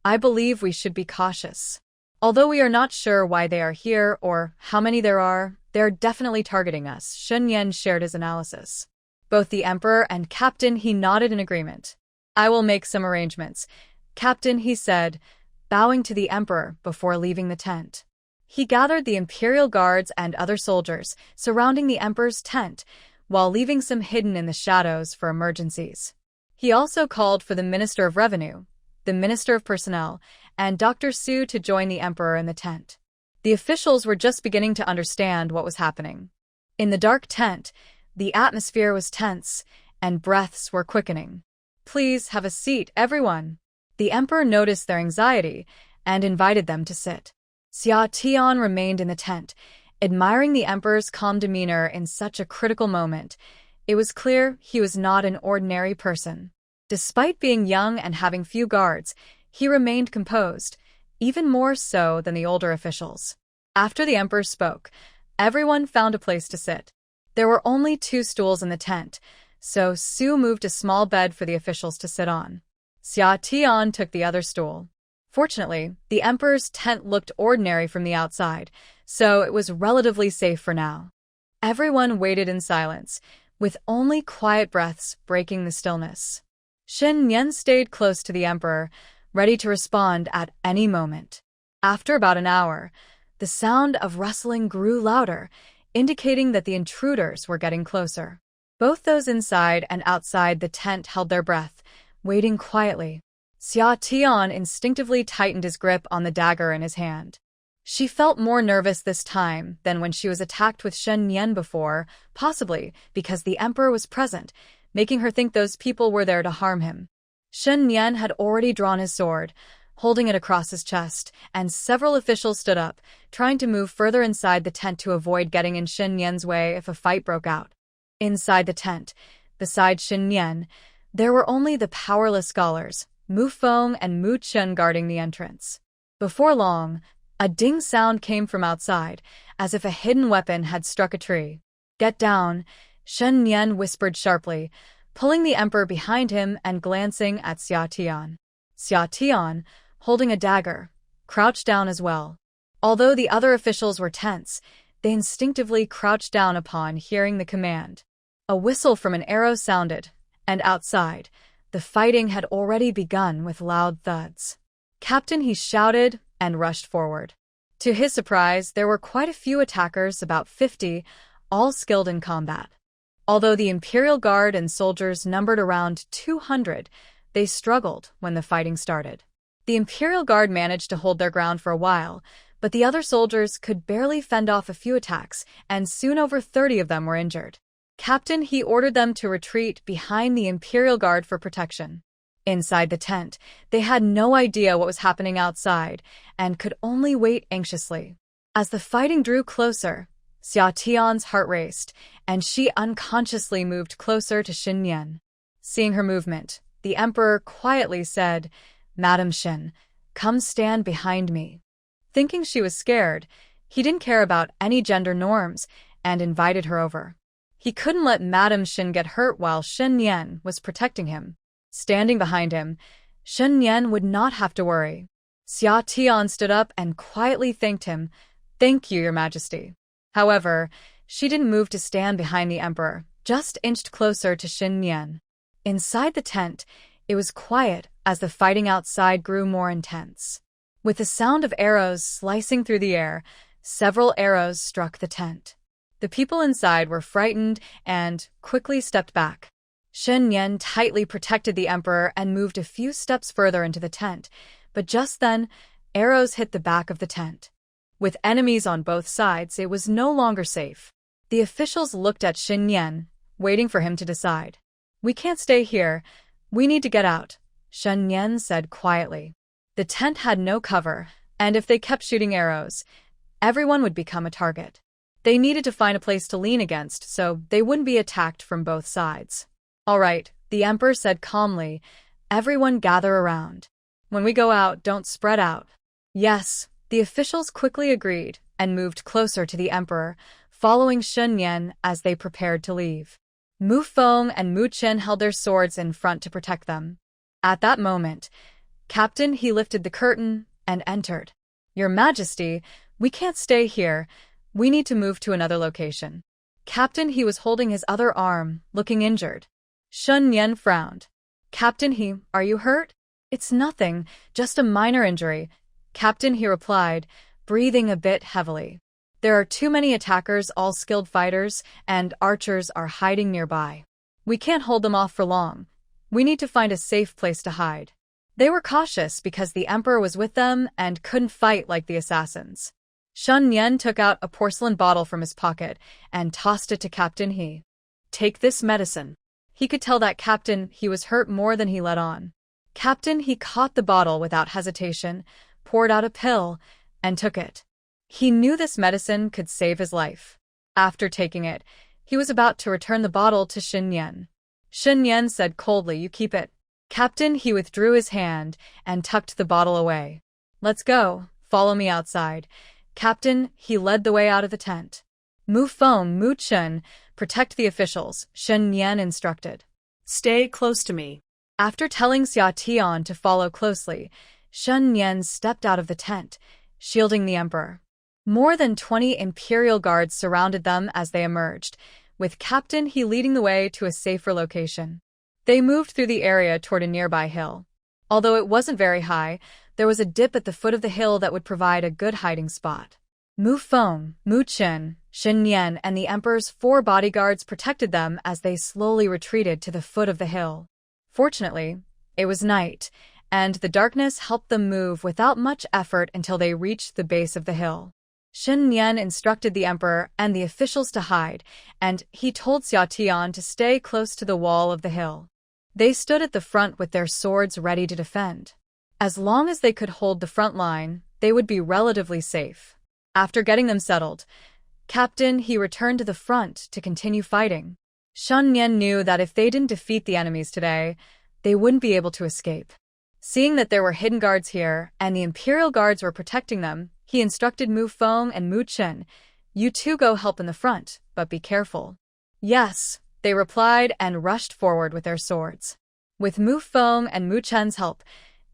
"I believe we should be cautious. Although we are not sure why they are here or how many there are, they're definitely targeting us," Xin Yan shared his analysis. Both the Emperor and Captain He nodded in agreement. "I will make some arrangements," Captain He said, bowing to the Emperor before leaving the tent. He gathered the Imperial Guards and other soldiers surrounding the Emperor's tent, while leaving some hidden in the shadows for emergencies. He also called for the Minister of Revenue, the Minister of Personnel, and Dr. Su to join the Emperor in the tent. The officials were just beginning to understand what was happening. In the dark tent, the atmosphere was tense, and breaths were quickening. "Please have a seat, everyone." The Emperor noticed their anxiety and invited them to sit. Xia Tian remained in the tent, admiring the Emperor's calm demeanor in such a critical moment. It was clear he was not an ordinary person. Despite being young and having few guards, he remained composed, even more so than the older officials. After the Emperor spoke, everyone found a place to sit. There were only 2 stools in the tent, so Su moved a small bed for the officials to sit on. Xia Tian took the other stool. Fortunately, the Emperor's tent looked ordinary from the outside, so it was relatively safe for now. Everyone waited in silence, with only quiet breaths breaking the stillness. Xin Yan stayed close to the Emperor, ready to respond at any moment. After about an hour, the sound of rustling grew louder, indicating that the intruders were getting closer. Both those inside and outside the tent held their breath, waiting quietly. Xia Tian instinctively tightened his grip on the dagger in his hand. She felt more nervous this time than when she was attacked with Shen Yan before, possibly because the Emperor was present, making her think those people were there to harm him. Shen Yan had already drawn his sword, holding it across his chest, and several officials stood up, trying to move further inside the tent to avoid getting in Shen Yan's way if a fight broke out. Inside the tent, beside Shen Yan, there were only the powerless scholars, Mu Feng and Mu Chen guarding the entrance. Before long, a ding sound came from outside, as if a hidden weapon had struck a tree. "Get down," Shen Yan whispered sharply, pulling the Emperor behind him and glancing at Xia Tian. Xia Tian, holding a dagger, crouched down as well. Although the other officials were tense, they instinctively crouched down upon hearing the command. A whistle from an arrow sounded, and outside, the fighting had already begun with loud thuds. Captain He shouted and rushed forward. To his surprise, there were quite a few attackers, about 50, all skilled in combat. Although the Imperial Guard and soldiers numbered around 200, they struggled when the fighting started. The Imperial Guard managed to hold their ground for a while, but the other soldiers could barely fend off a few attacks, and soon over 30 of them were injured. Captain He ordered them to retreat behind the Imperial Guard for protection. Inside the tent, they had no idea what was happening outside and could only wait anxiously. As the fighting drew closer, Xia Tian's heart raced, and she unconsciously moved closer to Xin Yan. Seeing her movement, the Emperor quietly said, "Madam Xin, come stand behind me." Thinking she was scared, he didn't care about any gender norms and invited her over. He couldn't let Madam Xin get hurt while Xin Yan was protecting him. Standing behind him, Shen Yan would not have to worry. Xia Tian stood up and quietly thanked him. "Thank you, Your Majesty." However, she didn't move to stand behind the emperor, just inched closer to Shen Yan. Inside the tent, it was quiet as the fighting outside grew more intense. With the sound of arrows slicing through the air, several arrows struck the tent. The people inside were frightened and quickly stepped back. Shen Yan tightly protected the emperor and moved a few steps further into the tent, but just then, arrows hit the back of the tent. With enemies on both sides, it was no longer safe. The officials looked at Shen Yan, waiting for him to decide. "We can't stay here. We need to get out," Shen Yan said quietly. The tent had no cover, and if they kept shooting arrows, everyone would become a target. They needed to find a place to lean against so they wouldn't be attacked from both sides. "All right," the emperor said calmly. "Everyone gather around. When we go out, don't spread out." "Yes," the officials quickly agreed and moved closer to the emperor, following Shen Yan as they prepared to leave. Mu Feng and Mu Chen held their swords in front to protect them. At that moment, Captain He lifted the curtain and entered. "Your Majesty, we can't stay here. We need to move to another location." Captain He was holding his other arm, looking injured. Shen Yan frowned. "Captain He, are you hurt?" "It's nothing, just a minor injury," Captain He replied, breathing a bit heavily. "There are too many attackers, all skilled fighters, and archers are hiding nearby. We can't hold them off for long. We need to find a safe place to hide." They were cautious because the emperor was with them and couldn't fight like the assassins. Shen Yan took out a porcelain bottle from his pocket and tossed it to Captain He. "Take this medicine." He could tell that Captain He was hurt more than he let on. Captain He caught the bottle without hesitation, poured out a pill, and took it. He knew this medicine could save his life. After taking it, he was about to return the bottle to Shen Yan. Shen Yan said coldly, "You keep it." Captain He withdrew his hand and tucked the bottle away. "Let's go. Follow me outside." Captain He led the way out of the tent. "Mu Feng, Mu Chen, protect the officials," Shen Yan instructed. "Stay close to me." After telling Xia Tian to follow closely, Shen Yan stepped out of the tent, shielding the emperor. More than 20 imperial guards surrounded them as they emerged, with Captain He leading the way to a safer location. They moved through the area toward a nearby hill. Although it wasn't very high, there was a dip at the foot of the hill that would provide a good hiding spot. Mu Feng, Mu Chen, Shen Yan, and the emperor's 4 bodyguards protected them as they slowly retreated to the foot of the hill. Fortunately, it was night, and the darkness helped them move without much effort until they reached the base of the hill. Shen Yan instructed the emperor and the officials to hide, and he told Xia Tian to stay close to the wall of the hill. They stood at the front with their swords ready to defend. As long as they could hold the front line, they would be relatively safe. After getting them settled, Captain He returned to the front to continue fighting. Shen Yan knew that if they didn't defeat the enemies today, they wouldn't be able to escape. Seeing that there were hidden guards here and the imperial guards were protecting them, he instructed Mu Feng and Mu Chen, "You two go help in the front, but be careful." "Yes," they replied and rushed forward with their swords. With Mu Feng and Mu Chen's help,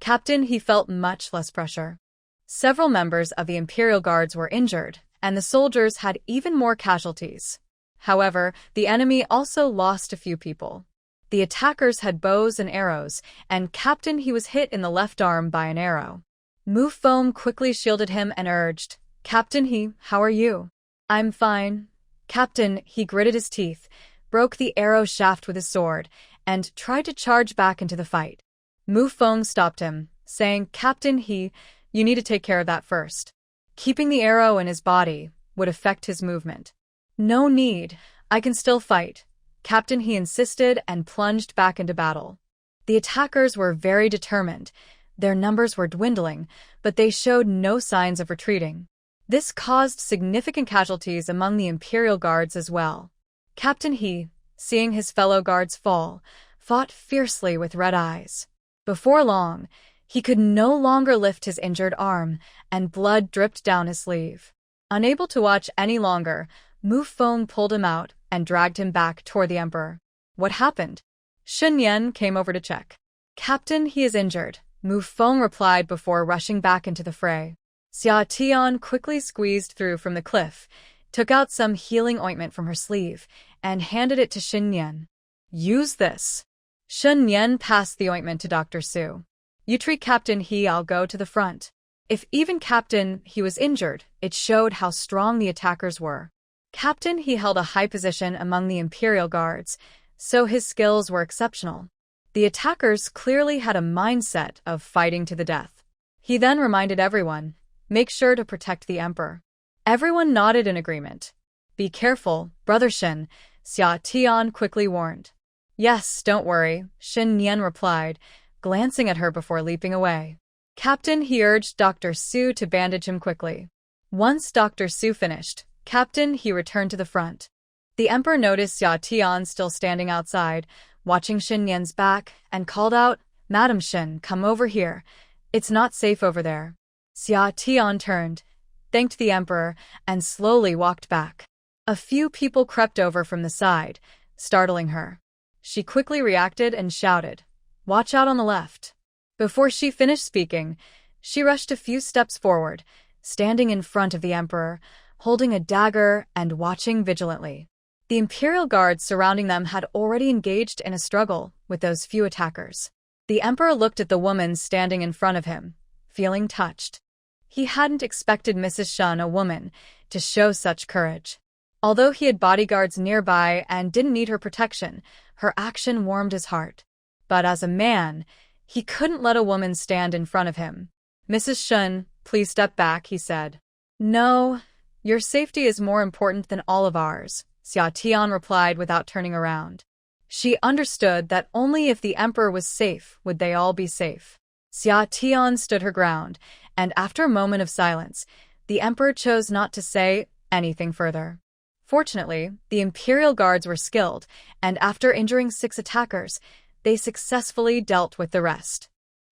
Captain He felt much less pressure. Several members of the imperial guards were injured, and the soldiers had even more casualties. However, the enemy also lost a few people. The attackers had bows and arrows, and Captain He was hit in the left arm by an arrow. Mu Feng quickly shielded him and urged, "Captain He, how are you?" "I'm fine." Captain He gritted his teeth, broke the arrow shaft with his sword, and tried to charge back into the fight. Mu Feng stopped him, saying, "Captain He, you need to take care of that first. Keeping the arrow in his body would affect his movement." "No need, I can still fight," Captain He insisted and plunged back into battle. The attackers were very determined. Their numbers were dwindling, but they showed no signs of retreating. This caused significant casualties among the imperial guards as well. Captain He, seeing his fellow guards fall, fought fiercely with red eyes. Before long, he could no longer lift his injured arm, and blood dripped down his sleeve. Unable to watch any longer, Mu Feng pulled him out and dragged him back toward the emperor. "What happened?" Shen Yan came over to check. Captain, he is injured, Mu Feng replied before rushing back into the fray. Xia Tian quickly squeezed through from the cliff, took out some healing ointment from her sleeve, and handed it to Shen Nian. Use this. Shen Nian passed the ointment to Dr. Su. You treat Captain He, I'll go to the front. If even Captain He was injured, it showed how strong the attackers were. Captain He held a high position among the Imperial Guards, so his skills were exceptional. The attackers clearly had a mindset of fighting to the death. He then reminded everyone, make sure to protect the Emperor. Everyone nodded in agreement. Be careful, Brother Shen, Xia Tian quickly warned. Yes, don't worry, Shen Nian replied, glancing at her before leaping away. Captain He urged Dr. Su to bandage him quickly. Once Dr. Su finished, Captain He returned to the front. The Emperor noticed Xia Tian still standing outside, watching Shen Nian's back, and called out, Madam Shen, come over here. It's not safe over there. Xia Tian turned, thanked the Emperor, and slowly walked back. A few people crept over from the side, startling her. She quickly reacted and shouted, Watch out on the left. Before she finished speaking, she rushed a few steps forward, standing in front of the Emperor, holding a dagger and watching vigilantly. The Imperial Guards surrounding them had already engaged in a struggle with those few attackers. The Emperor looked at the woman standing in front of him, feeling touched. He hadn't expected Mrs. Shen, a woman, to show such courage. Although he had bodyguards nearby and didn't need her protection, her action warmed his heart. But as a man, he couldn't let a woman stand in front of him. Mrs. Shen, please step back, he said. No, your safety is more important than all of ours, Xia Tian replied without turning around. She understood that only if the Emperor was safe would they all be safe. Xia Tian stood her ground, and after a moment of silence, the Emperor chose not to say anything further. Fortunately, the Imperial Guards were skilled, and after injuring 6 attackers, they successfully dealt with the rest.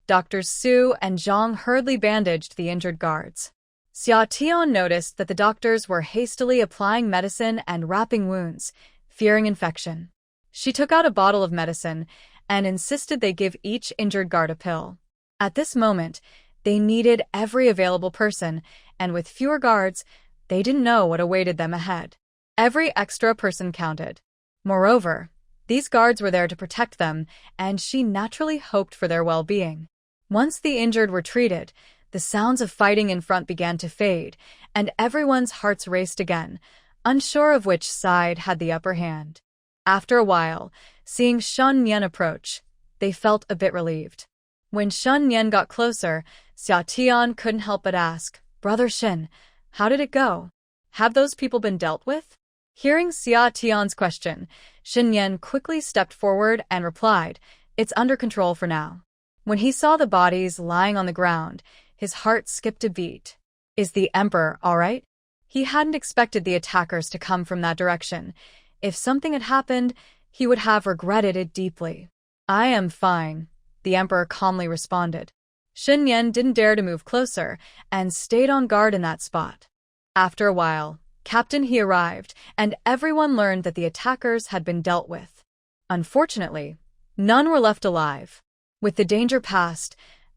Doctors Su and Zhang hurriedly bandaged the injured guards. Xia Tian noticed that the doctors were hastily applying medicine and wrapping wounds, fearing infection. She took out a bottle of medicine and insisted they give each injured guard a pill. At this moment, they needed every available person, and with fewer guards, they didn't know what awaited them ahead. Every extra person counted. Moreover, these guards were there to protect them, and she naturally hoped for their well-being. Once the injured were treated, the sounds of fighting in front began to fade, and everyone's hearts raced again, unsure of which side had the upper hand. After a while, seeing Shen Nian approach, they felt a bit relieved. When Shen Nian got closer, Xia Tian couldn't help but ask, Brother Shen, how did it go? Have those people been dealt with? Hearing Xia Tian's question, Shen Nian quickly stepped forward and replied, It's under control for now. When he saw the bodies lying on the ground, his heart skipped a beat. Is the Emperor all right? He hadn't expected the attackers to come from that direction. If something had happened, he would have regretted it deeply. I am fine, the Emperor calmly responded. Shen Nian didn't dare to move closer and stayed on guard in that spot. After a while, Captain He arrived, and everyone learned that the attackers had been dealt with. Unfortunately, none were left alive. With the danger past,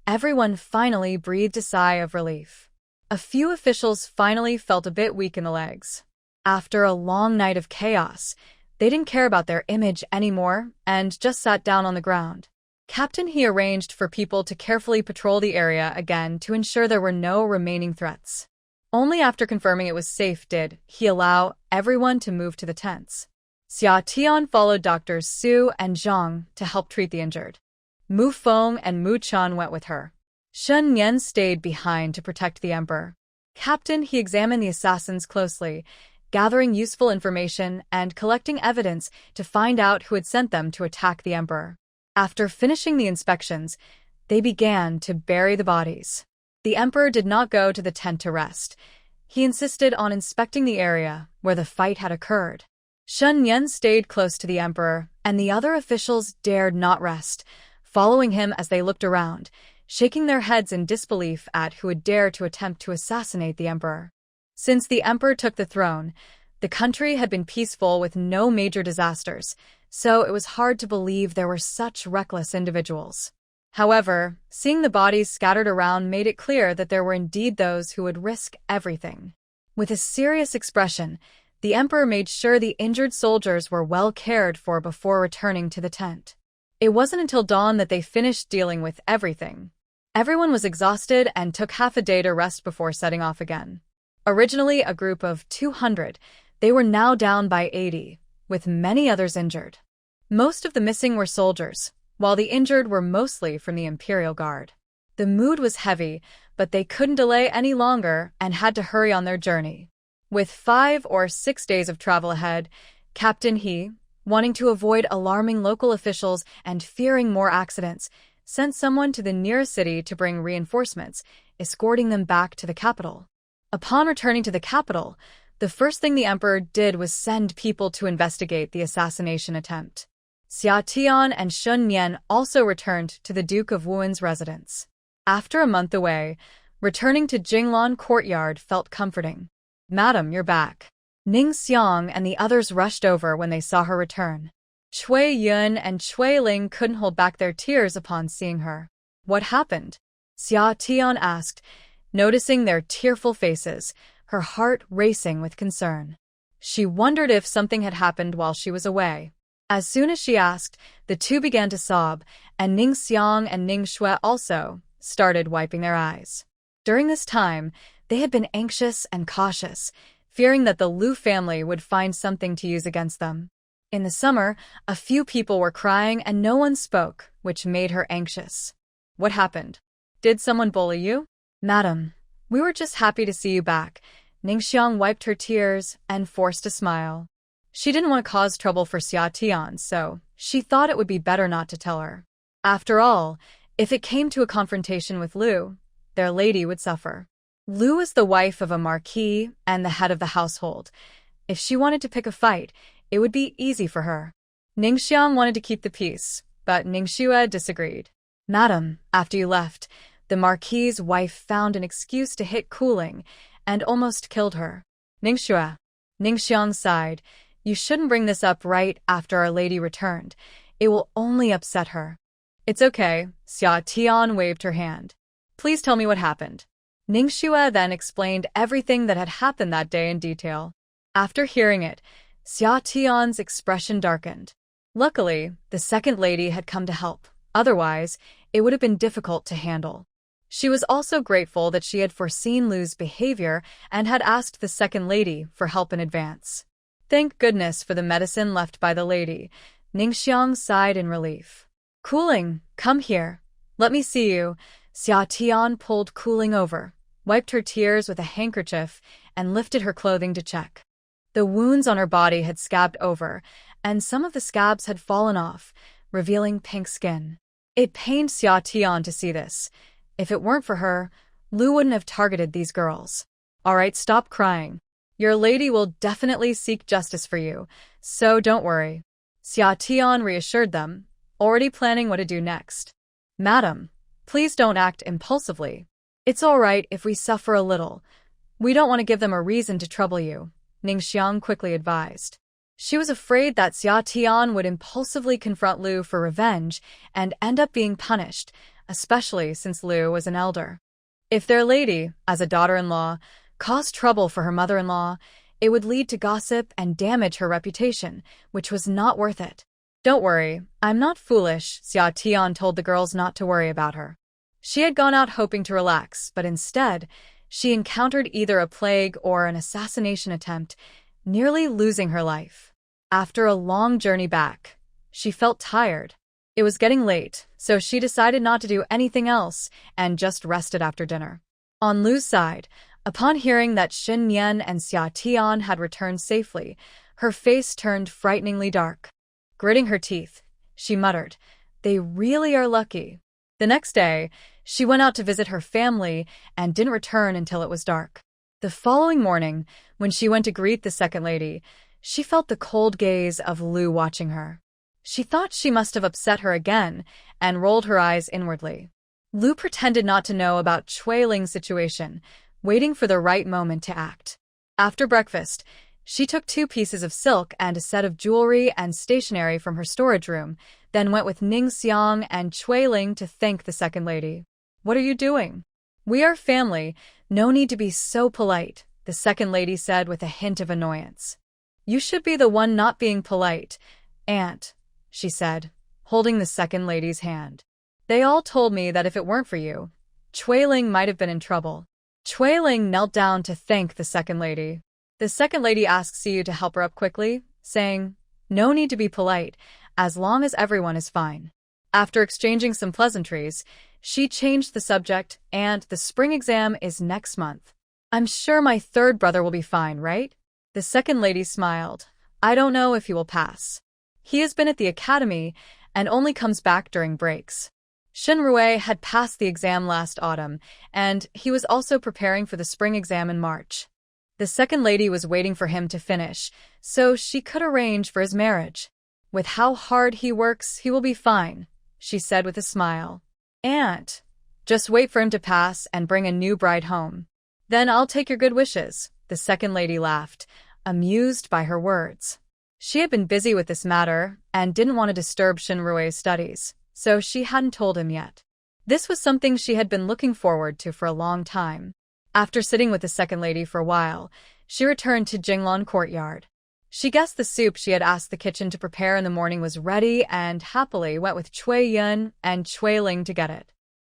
everyone finally breathed a sigh of relief. A few officials finally felt a bit weak in the legs. After a long night of chaos, they didn't care about their image anymore and just sat down on the ground. Captain He arranged for people to carefully patrol the area again to ensure there were no remaining threats. Only after confirming it was safe did he allow everyone to move to the tents. Xia Tian followed Doctors Su and Zhang to help treat the injured. Mu Feng and Mu Chan went with her. Shen Nian stayed behind to protect the Emperor. Captain He examined the assassins closely, gathering useful information and collecting evidence to find out who had sent them to attack the Emperor. After finishing the inspections, they began to bury the bodies. The Emperor did not go to the tent to rest. He insisted on inspecting the area where the fight had occurred. Shen Nian stayed close to the Emperor, and the other officials dared not rest, following him as they looked around, shaking their heads in disbelief at who would dare to attempt to assassinate the Emperor. Since the Emperor took the throne, the country had been peaceful with no major disasters, so it was hard to believe there were such reckless individuals. However, seeing the bodies scattered around made it clear that there were indeed those who would risk everything. With a serious expression, the emperor made sure the injured soldiers were well cared for before returning to the tent. It wasn't until dawn that they finished dealing with everything. Everyone was exhausted and took half a day to rest before setting off again. Originally a group of 200, they were now down by 80, with many others injured. Most of the missing were soldiers, while the injured were mostly from the Imperial Guard. The mood was heavy, but they couldn't delay any longer and had to hurry on their journey. With 5 or 6 days of travel ahead, Captain He, wanting to avoid alarming local officials and fearing more accidents, sent someone to the nearest city to bring reinforcements, escorting them back to the capital. Upon returning to the capital, the first thing the emperor did was send people to investigate the assassination attempt. Xia Tian and Shun Nian also returned to the Duke of Wuan's residence. After a month away, returning to Jinglan Courtyard felt comforting. "Madam, you're back." Ning Xiang and the others rushed over when they saw her return. Cui Yun and Cui Ling couldn't hold back their tears upon seeing her. "What happened?" Xia Tian asked, noticing their tearful faces, her heart racing with concern. She wondered if something had happened while she was away. As soon as she asked, the two began to sob, and Ning Xiang and Ning Shui also started wiping their eyes. During this time, they had been anxious and cautious, fearing that the Liu family would find something to use against them. In the summer, a few people were crying and no one spoke, which made her anxious. "What happened? Did someone bully you?" "Madam, we were just happy to see you back." Ning Xiang wiped her tears and forced a smile. She didn't want to cause trouble for Xia Tian, so she thought it would be better not to tell her. After all, if it came to a confrontation with Liu, their lady would suffer. Liu was the wife of a marquis and the head of the household. If she wanted to pick a fight, it would be easy for her. Ning Xiang wanted to keep the peace, but Ning Shui disagreed. "Madam, after you left, the marquis's wife found an excuse to hit Cooling and almost killed her." "Ning Shui." Ning Xiang sighed. "You shouldn't bring this up right after Our Lady returned. It will only upset her." "It's okay." Xia Tian waved her hand. "Please tell me what happened." Ning Shui then explained everything that had happened that day in detail. After hearing it, Xia Tian's expression darkened. Luckily, the second lady had come to help. Otherwise, it would have been difficult to handle. She was also grateful that she had foreseen Liu's behavior and had asked the second lady for help in advance. "Thank goodness for the medicine left by the lady." Ning Xiang sighed in relief. "Cooling, come here. Let me see you." Xia Tian pulled Cooling over, wiped her tears with a handkerchief, and lifted her clothing to check. The wounds on her body had scabbed over, and some of the scabs had fallen off, revealing pink skin. It pained Xia Tian to see this. If it weren't for her, Liu wouldn't have targeted these girls. "All right, stop crying. Your lady will definitely seek justice for you, so don't worry." Xia Tian reassured them, already planning what to do next. "Madam, please don't act impulsively. It's all right if we suffer a little. We don't want to give them a reason to trouble you," Ning Xiang quickly advised. She was afraid that Xia Tian would impulsively confront Liu for revenge and end up being punished, especially since Liu was an elder. If their lady, as a daughter-in-law, caused trouble for her mother-in-law, it would lead to gossip and damage her reputation, which was not worth it. "Don't worry, I'm not foolish." Xia Tian told the girls not to worry about her. She had gone out hoping to relax, but instead, she encountered either a plague or an assassination attempt, nearly losing her life. After a long journey back, she felt tired. It was getting late, so she decided not to do anything else and just rested after dinner. On Liu's side, upon hearing that Xin Nian and Xia Tian had returned safely, her face turned frighteningly dark. Gritting her teeth, she muttered, "They really are lucky." The next day, she went out to visit her family and didn't return until it was dark. The following morning, when she went to greet the second lady, she felt the cold gaze of Liu watching her. She thought she must have upset her again and rolled her eyes inwardly. Liu pretended not to know about Cui Ling's situation, waiting for the right moment to act. After breakfast, she took 2 pieces of silk and a set of jewelry and stationery from her storage room, then went with Ning Xiang and Cui Ling to thank the second lady. What are you doing? We are family, no need to be so polite, the second lady said with a hint of annoyance. You should be the one not being polite, Aunt, she said, holding the second lady's hand. They all told me that if it weren't for you, Cui Ling might have been in trouble. Cui Ling knelt down to thank the second lady. The second lady asked Siyu to help her up quickly, saying, no need to be polite, as long as everyone is fine. After exchanging some pleasantries, she changed the subject, and the spring exam is next month. I'm sure my third brother will be fine, right? The second lady smiled. I don't know if he will pass. He has been at the academy and only comes back during breaks. Shinrui had passed the exam last autumn, and he was also preparing for the spring exam in March. The second lady was waiting for him to finish, so she could arrange for his marriage. With how hard he works, he will be fine, she said with a smile. Aunt, just wait for him to pass and bring a new bride home. Then I'll take your good wishes, the second lady laughed, amused by her words. She had been busy with this matter and didn't want to disturb Shinrue's studies, so she hadn't told him yet. This was something she had been looking forward to for a long time. After sitting with the second lady for a while, she returned to Jinglan Courtyard. She guessed the soup she had asked the kitchen to prepare in the morning was ready and happily went with Cui Yun and Cui Ling to get it.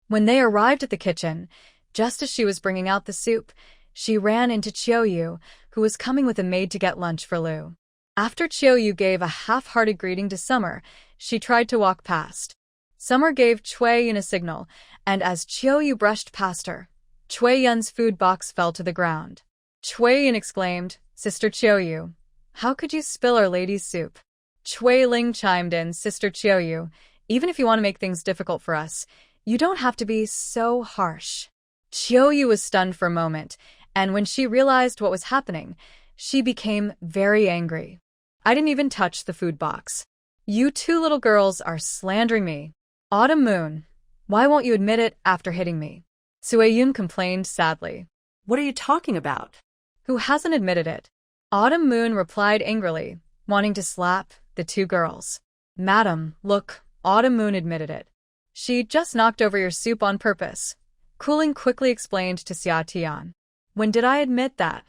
When they arrived at the kitchen, just as she was bringing out the soup, she ran into Chiu, who was coming with a maid to get lunch for Liu. After Chiu gave a half-hearted greeting to Summer, she tried to walk past. Summer gave Cui Yun a signal, and as Chiu brushed past her, Cui Yun's food box fell to the ground. Cui Yun exclaimed, Sister Chiu, how could you spill Our Lady's soup? Cui Ling chimed in, Sister Chiu, even if you want to make things difficult for us, you don't have to be so harsh. Chiu was stunned for a moment, and when she realized what was happening, she became very angry. I didn't even touch the food box. You two little girls are slandering me. Autumn Moon, why won't you admit it after hitting me? Sueyun complained sadly. What are you talking about? Who hasn't admitted it? Autumn Moon replied angrily, wanting to slap the two girls. Madam, look, Autumn Moon admitted it. She just knocked over your soup on purpose. Cooling quickly explained to Xia Tian. When did I admit that?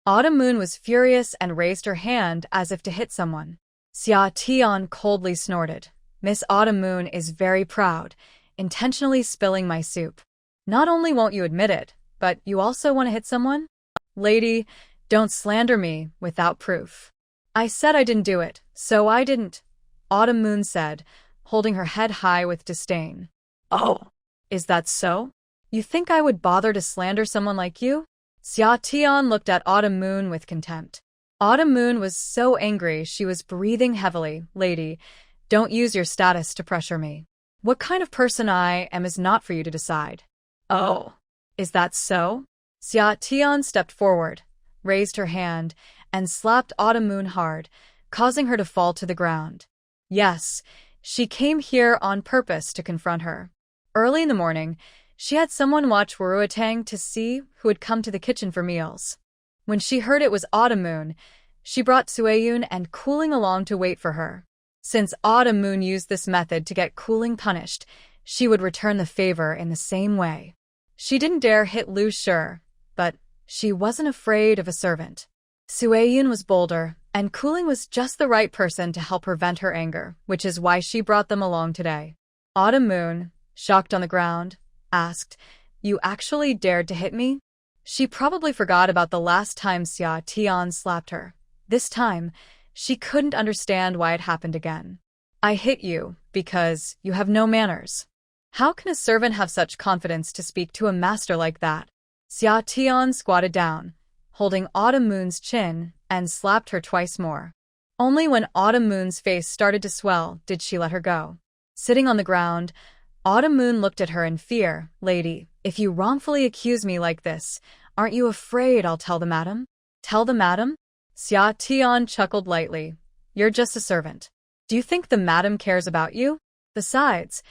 Autumn Moon was furious and raised her hand as if to hit someone. Xia Tian coldly snorted. Miss Autumn Moon is very proud, intentionally spilling my soup. Not only won't you admit it, but you also want to hit someone? Lady, don't slander me without proof. I said I didn't do it, so I didn't, Autumn Moon said, holding her head high with disdain. Oh, is that so? You think I would bother to slander someone like you? Xia Tian looked at Autumn Moon with contempt. Autumn Moon was so angry she was breathing heavily. Lady, don't use your status to pressure me. What kind of person I am is not for you to decide. Oh, is that so? Xia Tian stepped forward, raised her hand, and slapped Autumn Moon hard, causing her to fall to the ground. Yes, she came here on purpose to confront her. Early in the morning, she had someone watch Waruatang to see who had come to the kitchen for meals. When she heard it was Autumn Moon, she brought Sueyun and Cooling along to wait for her. Since Autumn Moon used this method to get Cooling punished, she would return the favor in the same way. She didn't dare hit Liu Shi, but she wasn't afraid of a servant. Sueyun was bolder, and Cooling was just the right person to help her vent her anger, which is why she brought them along today. Autumn Moon, shocked on the ground, asked, You actually dared to hit me? She probably forgot about the last time Xia Tian slapped her. This time, she couldn't understand why it happened again. I hit you because you have no manners. How can a servant have such confidence to speak to a master like that? Xia Tian squatted down, holding Autumn Moon's chin, and slapped her twice more. Only when Autumn Moon's face started to swell did she let her go. Sitting on the ground, Autumn Moon looked at her in fear. Lady, if you wrongfully accuse me like this, aren't you afraid I'll tell the madam? Tell the madam? Xia Tian chuckled lightly. You're just a servant. Do you think the madam cares about you? Besides,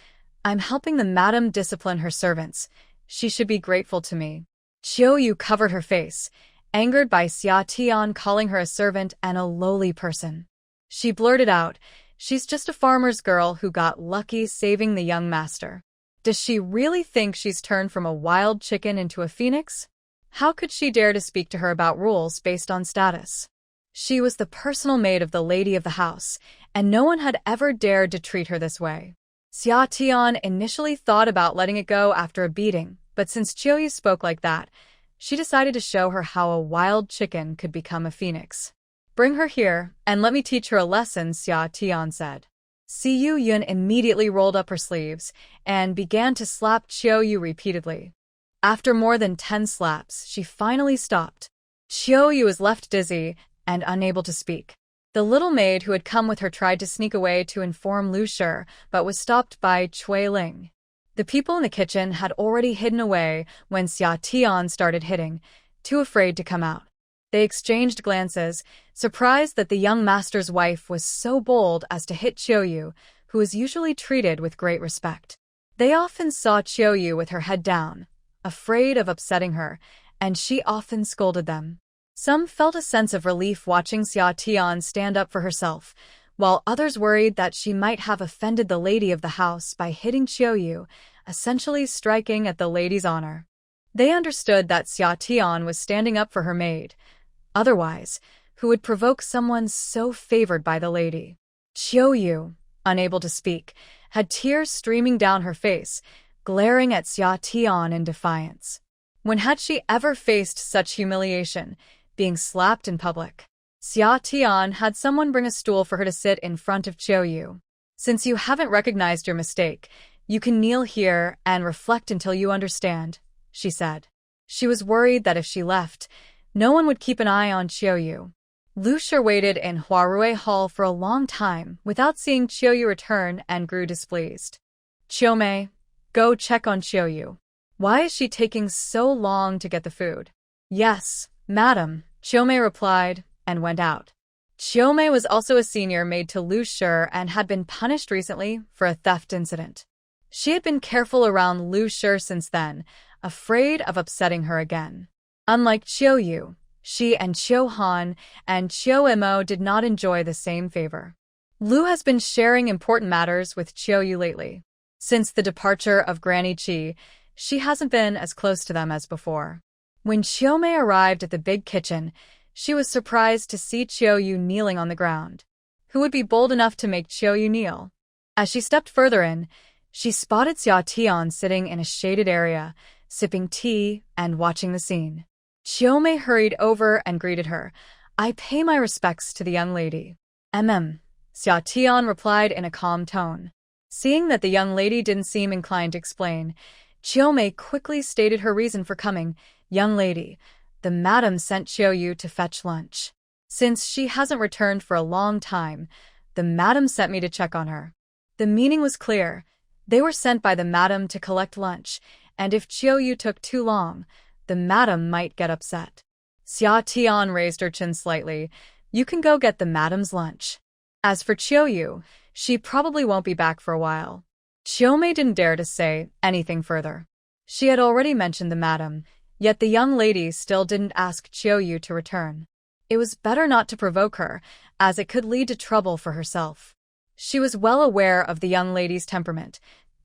I'm helping the madam discipline her servants. She should be grateful to me. Chiu covered her face, angered by Xia Tian calling her a servant and a lowly person. She blurted out, She's just a farmer's girl who got lucky saving the young master. Does she really think she's turned from a wild chicken into a phoenix? How could she dare to speak to her about rules based on status? She was the personal maid of the lady of the house, and no one had ever dared to treat her this way. Xia Tian initially thought about letting it go after a beating, but since Chiu spoke like that, she decided to show her how a wild chicken could become a phoenix. Bring her here, and let me teach her a lesson, Xia Tian said. Xiu Yun immediately rolled up her sleeves and began to slap Chiu repeatedly. After more than 10 slaps, she finally stopped. Chiu was left dizzy and unable to speak. The little maid who had come with her tried to sneak away to inform Liu Shi, but was stopped by Cui Ling. The people in the kitchen had already hidden away when Xia Tian started hitting, too afraid to come out. They exchanged glances, surprised that the young master's wife was so bold as to hit Chiu, who was usually treated with great respect. They often saw Chiu with her head down, afraid of upsetting her, and she often scolded them. Some felt a sense of relief watching Xia Tian stand up for herself, while others worried that she might have offended the lady of the house by hitting Chiu, essentially striking at the lady's honor. They understood that Xia Tian was standing up for her maid. Otherwise, who would provoke someone so favored by the lady? Chiu, unable to speak, had tears streaming down her face, glaring at Xia Tian in defiance. When had she ever faced such humiliation, being slapped in public? Xia Tian had someone bring a stool for her to sit in front of Chiu. Since you haven't recognized your mistake, you can kneel here and reflect until you understand, she said. She was worried that if she left, no one would keep an eye on Chiu. Liu Shi waited in Huarui Hall for a long time without seeing Chiu return and grew displeased. Chiu, go check on Chiu. Why is she taking so long to get the food? Yes, madam, Chiu replied and went out. Chiu was also a senior maid to Liu Shi and had been punished recently for a theft incident. She had been careful around Liu Shi since then, afraid of upsetting her again. Unlike Chiu, she and Chiu Han and Chiu Mo did not enjoy the same favor. Liu has been sharing important matters with Chiu lately. Since the departure of Granny Chi, she hasn't been as close to them as before. When Chiu arrived at the big kitchen, she was surprised to see Chiu kneeling on the ground. Who would be bold enough to make Chiu kneel? As she stepped further in, she spotted Xia Tian sitting in a shaded area, sipping tea and watching the scene. Chiu hurried over and greeted her. I pay my respects to the young lady. Xia Tian replied in a calm tone. Seeing that the young lady didn't seem inclined to explain, Chiu quickly stated her reason for coming. Young lady, the madam sent Chiu to fetch lunch. Since she hasn't returned for a long time, the madam sent me to check on her. The meaning was clear. They were sent by the madam to collect lunch, and if Chiu took too long, the madam might get upset. Xia Tian raised her chin slightly. You can go get the madam's lunch. As for Chiu, she probably won't be back for a while. Chiu didn't dare to say anything further. She had already mentioned the madam, yet the young lady still didn't ask Chiu to return. It was better not to provoke her, as it could lead to trouble for herself. She was well aware of the young lady's temperament.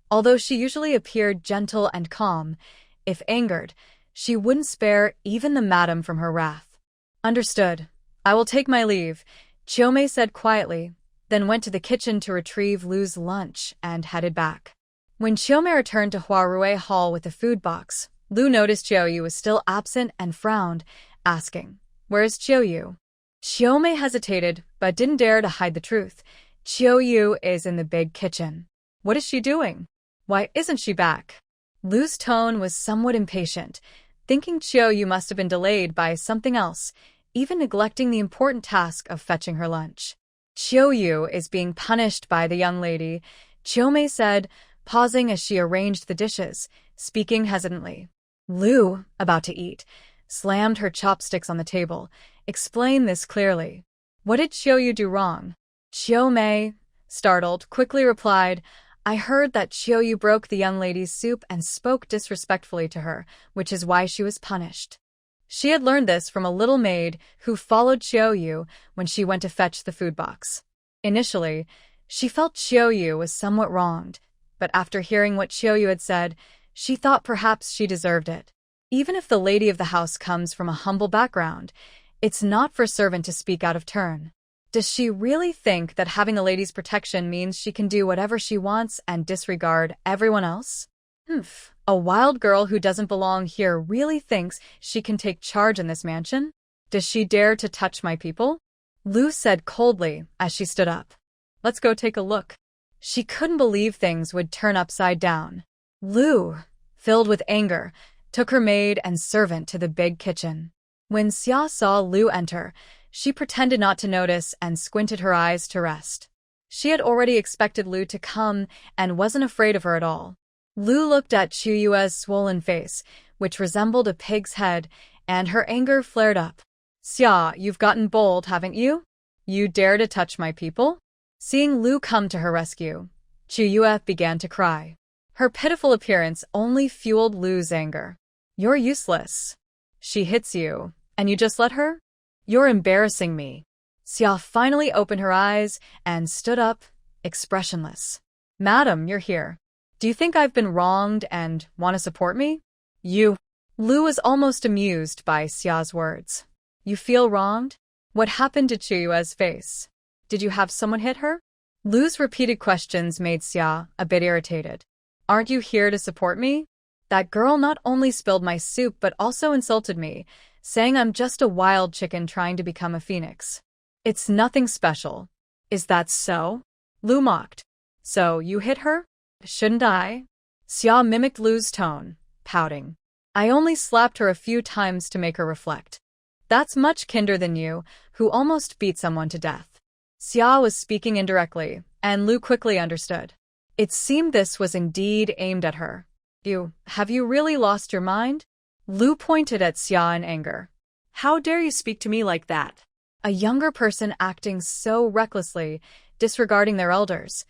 Although she usually appeared gentle and calm, if angered, she wouldn't spare even the madam from her wrath. Understood. I will take my leave, Chiu said quietly, then went to the kitchen to retrieve Liu's lunch and headed back. When Chiu returned to Huarui Hall with the food box, Liu noticed Chiu was still absent and frowned, asking, Where is Chiu? Chiu hesitated, but didn't dare to hide the truth. Chiu is in the big kitchen. What is she doing? Why isn't she back? Liu's tone was somewhat impatient, thinking Chiu must have been delayed by something else, even neglecting the important task of fetching her lunch. Chiu is being punished by the young lady, Chiu said, pausing as she arranged the dishes, speaking hesitantly. Liu, about to eat, slammed her chopsticks on the table. Explain this clearly. What did Chiu do wrong? Chiu, startled, quickly replied, I heard that Chiu broke the young lady's soup and spoke disrespectfully to her, which is why she was punished. She had learned this from a little maid who followed Chiu when she went to fetch the food box. Initially, She felt Qiuyu was somewhat wronged, but after hearing what Qiuyu had said, she thought perhaps she deserved it. Even if the lady of the house comes from a humble background, it's not for a servant to speak out of turn. Does she really think that having the lady's protection means she can do whatever she wants and disregard everyone else? A wild girl who doesn't belong here really thinks she can take charge in this mansion? Does she dare to touch my people? Lu said coldly as she stood up. Let's go take a look. She couldn't believe things would turn upside down. Lu, filled with anger, took her maid and servant to the big kitchen. When Xia saw Lu enter, she pretended not to notice and squinted her eyes to rest. She had already expected Lu to come and wasn't afraid of her at all. Lu looked at Qiuyu's swollen face, which resembled a pig's head, and her anger flared up. Xia, you've gotten bold, haven't you? You dare to touch my people? Seeing Lu come to her rescue, Qiuyu began to cry. Her pitiful appearance only fueled Lu's anger. You're useless. She hits you, and you just let her? You're embarrassing me. Xia finally opened her eyes and stood up, expressionless. Madam, you're here. Do you think I've been wronged and want to support me? You. Lu was almost amused by Xia's words. You feel wronged? What happened to Qiuyu's face? Did you have someone hit her? Lu's repeated questions made Xia a bit irritated. Aren't you here to support me? That girl not only spilled my soup but also insulted me, saying I'm just a wild chicken trying to become a phoenix. It's nothing special. Is that so? Lu mocked. So you hit her? Shouldn't I? Xia mimicked Lu's tone, pouting. I only slapped her a few times to make her reflect. That's much kinder than you, who almost beat someone to death. Xia was speaking indirectly, and Lu quickly understood. It seemed this was indeed aimed at her. Have you really lost your mind? Lu pointed at Xia in anger. How dare you speak to me like that? A younger person acting so recklessly, disregarding their elders.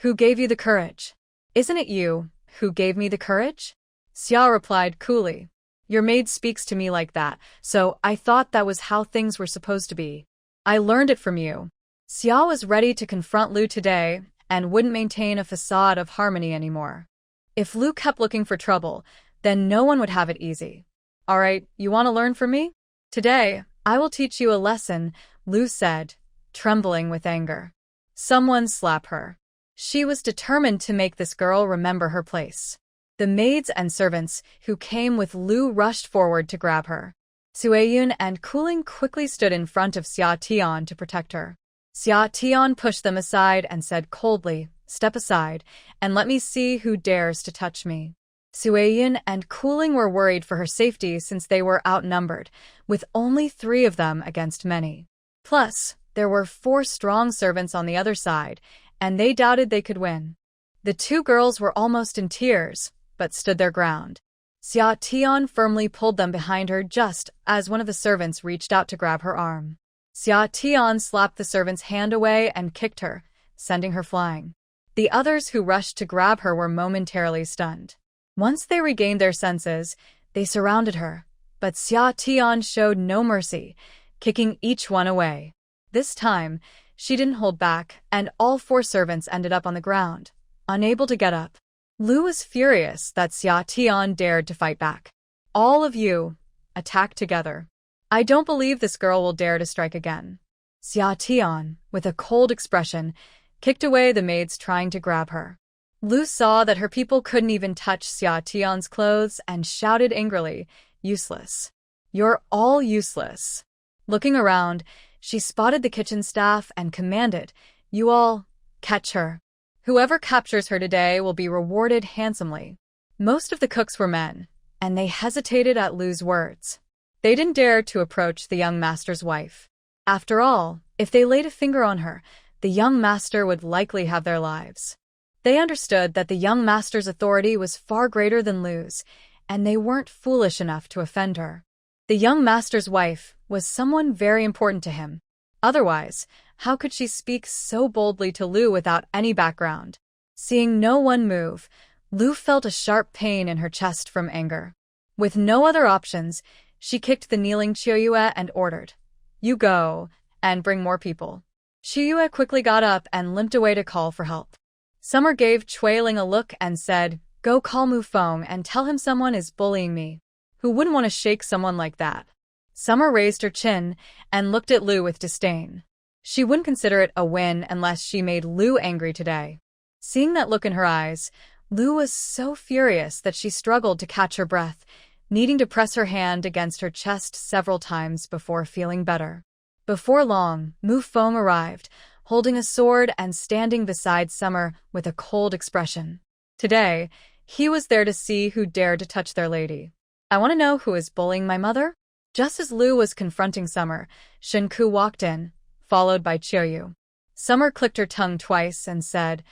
Who gave you the courage? Isn't it you who gave me the courage? Xia replied coolly. Your maid speaks to me like that, so I thought that was how things were supposed to be. I learned it from you. Xia was ready to confront Lu today and wouldn't maintain a facade of harmony anymore. If Lu kept looking for trouble, then no one would have it easy. All right, you want to learn from me? Today, I will teach you a lesson, Lu said, trembling with anger. Someone slap her. She was determined to make this girl remember her place. The maids and servants who came with Lu rushed forward to grab her. Sueyun and Kuling quickly stood in front of Xia Tian to protect her. Xia Tian pushed them aside and said coldly, Step aside, and let me see who dares to touch me. Sueyun and Kuling were worried for her safety since they were outnumbered, with only 3 of them against many. Plus, there were 4 strong servants on the other side, and they doubted they could win. The 2 girls were almost in tears, but stood their ground. Xia Tian firmly pulled them behind her just as one of the servants reached out to grab her arm. Xia Tian slapped the servant's hand away and kicked her, sending her flying. The others who rushed to grab her were momentarily stunned. Once they regained their senses, they surrounded her, but Xia Tian showed no mercy, kicking each one away. This time, she didn't hold back, and all 4 servants ended up on the ground, unable to get up. Lu was furious that Xia Tian dared to fight back. All of you, attack together. I don't believe this girl will dare to strike again. Xia Tian, with a cold expression, kicked away the maids trying to grab her. Lu saw that her people couldn't even touch Xia Tian's clothes and shouted angrily, Useless. You're all useless. Looking around, she spotted the kitchen staff and commanded, You all, catch her. Whoever captures her today will be rewarded handsomely. Most of the cooks were men, and they hesitated at Lu's words. They didn't dare to approach the young master's wife. After all, if they laid a finger on her, the young master would likely have their lives. They understood that the young master's authority was far greater than Lu's, and they weren't foolish enough to offend her. The young master's wife was someone very important to him. Otherwise, how could she speak so boldly to Lu without any background? Seeing no one move, Lu felt a sharp pain in her chest from anger. With no other options, she kicked the kneeling Qiuyu and ordered, You go, and bring more people. Qiuyue quickly got up and limped away to call for help. Summer gave Chuiling a look and said, "Go call Mu Feng and tell him someone is bullying me. Who wouldn't want to shake someone like that?" Summer raised her chin and looked at Lu with disdain. She wouldn't consider it a win unless she made Lu angry today. Seeing that look in her eyes, Lu was so furious that she struggled to catch her breath, needing to press her hand against her chest several times before feeling better. Before long, Mu Feng arrived, holding a sword and standing beside Summer with a cold expression. Today, he was there to see who dared to touch their lady. "I want to know who is bullying my mother?" Just as Lu was confronting Summer, Shenku walked in, followed by Qiuyu. Summer clicked her tongue twice and said,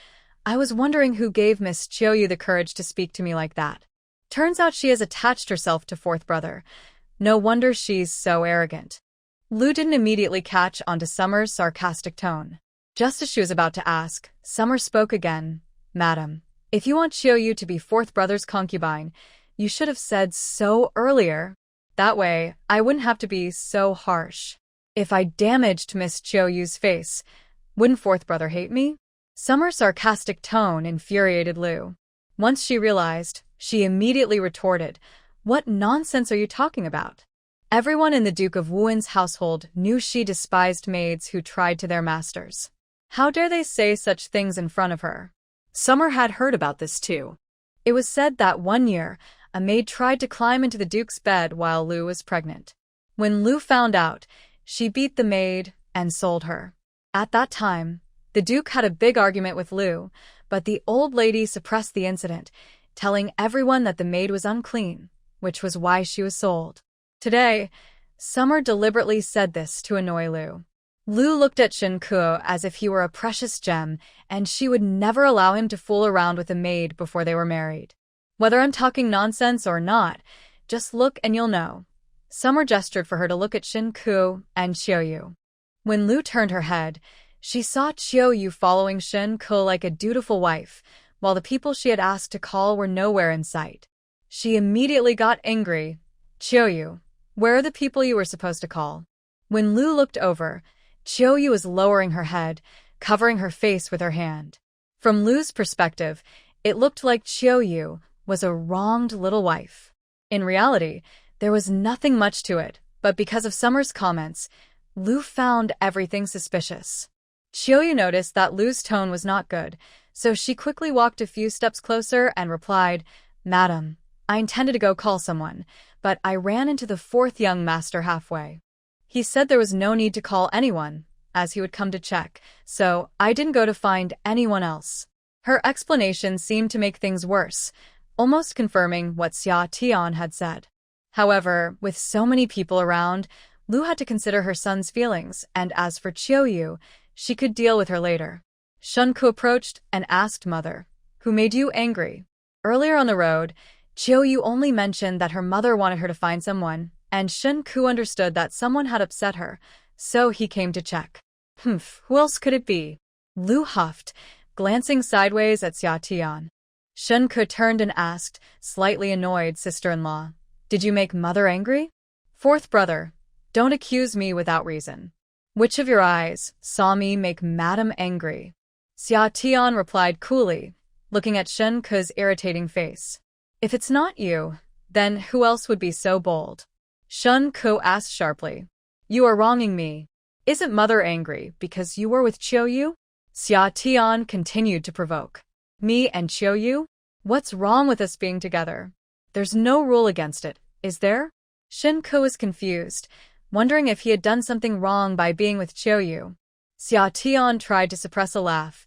"I was wondering who gave Miss Qiuyu the courage to speak to me like that. Turns out she has attached herself to fourth brother. No wonder she's so arrogant." Lu didn't immediately catch onto Summer's sarcastic tone. Just as she was about to ask, Summer spoke again. "Madam, if you want Qiuyu to be fourth brother's concubine, you should have said so earlier. That way, I wouldn't have to be so harsh. If I damaged Miss Qiuyu's face, wouldn't fourth brother hate me?" Summer's sarcastic tone infuriated Lu. Once she realized, she immediately retorted, "What nonsense are you talking about?" Everyone in the Duke of Wuan's household knew she despised maids who tried to their masters. How dare they say such things in front of her? Summer had heard about this too. It was said that one year, a maid tried to climb into the Duke's bed while Lu was pregnant. When Lu found out, she beat the maid and sold her. At that time, the Duke had a big argument with Lu, but the old lady suppressed the incident, telling everyone that the maid was unclean, which was why she was sold. Today, Summer deliberately said this to annoy Lu. Lu looked at Shenku as if he were a precious gem, and she would never allow him to fool around with a maid before they were married. "Whether I'm talking nonsense or not, just look and you'll know." Summer gestured for her to look at Shenku and Qiuyu. When Lu turned her head, she saw Qiuyu following Shenku like a dutiful wife, while the people she had asked to call were nowhere in sight. She immediately got angry. "Qiuyu, where are the people you were supposed to call?" When Lu looked over, Qiuyu was lowering her head, covering her face with her hand. From Lu's perspective, it looked like Qiuyu was a wronged little wife. In reality, there was nothing much to it, but because of Summer's comments, Lu found everything suspicious. Qiuyu noticed that Lu's tone was not good, so she quickly walked a few steps closer and replied, "Madam, I intended to go call someone, but I ran into the fourth young master halfway. He said there was no need to call anyone, as he would come to check, so I didn't go to find anyone else." Her explanation seemed to make things worse, almost confirming what Xia Tian had said. However, with so many people around, Lu had to consider her son's feelings, and as for Qiuyu, she could deal with her later. Shenku approached and asked Mother, "Who made you angry?" Earlier on the road, Qiuyu only mentioned that her mother wanted her to find someone, and Shenku understood that someone had upset her, so he came to check. Who else could it be?" Lu huffed, glancing sideways at Xia Tian. Shenku turned and asked, slightly annoyed sister-in-law, "Did you make Mother angry?" "Fourth brother, don't accuse me without reason. Which of your eyes saw me make Madam angry?" Xia Tian replied coolly, looking at Shenku's irritating face. "If it's not you, then who else would be so bold?" Shenku asked sharply. "You are wronging me. Isn't Mother angry because you were with Qiuyu?" Xia Tian continued to provoke. "Me and Qiuyu? What's wrong with us being together? There's no rule against it, is there?" Shenku was confused, wondering if he had done something wrong by being with Qiuyu. Xia Tian tried to suppress a laugh,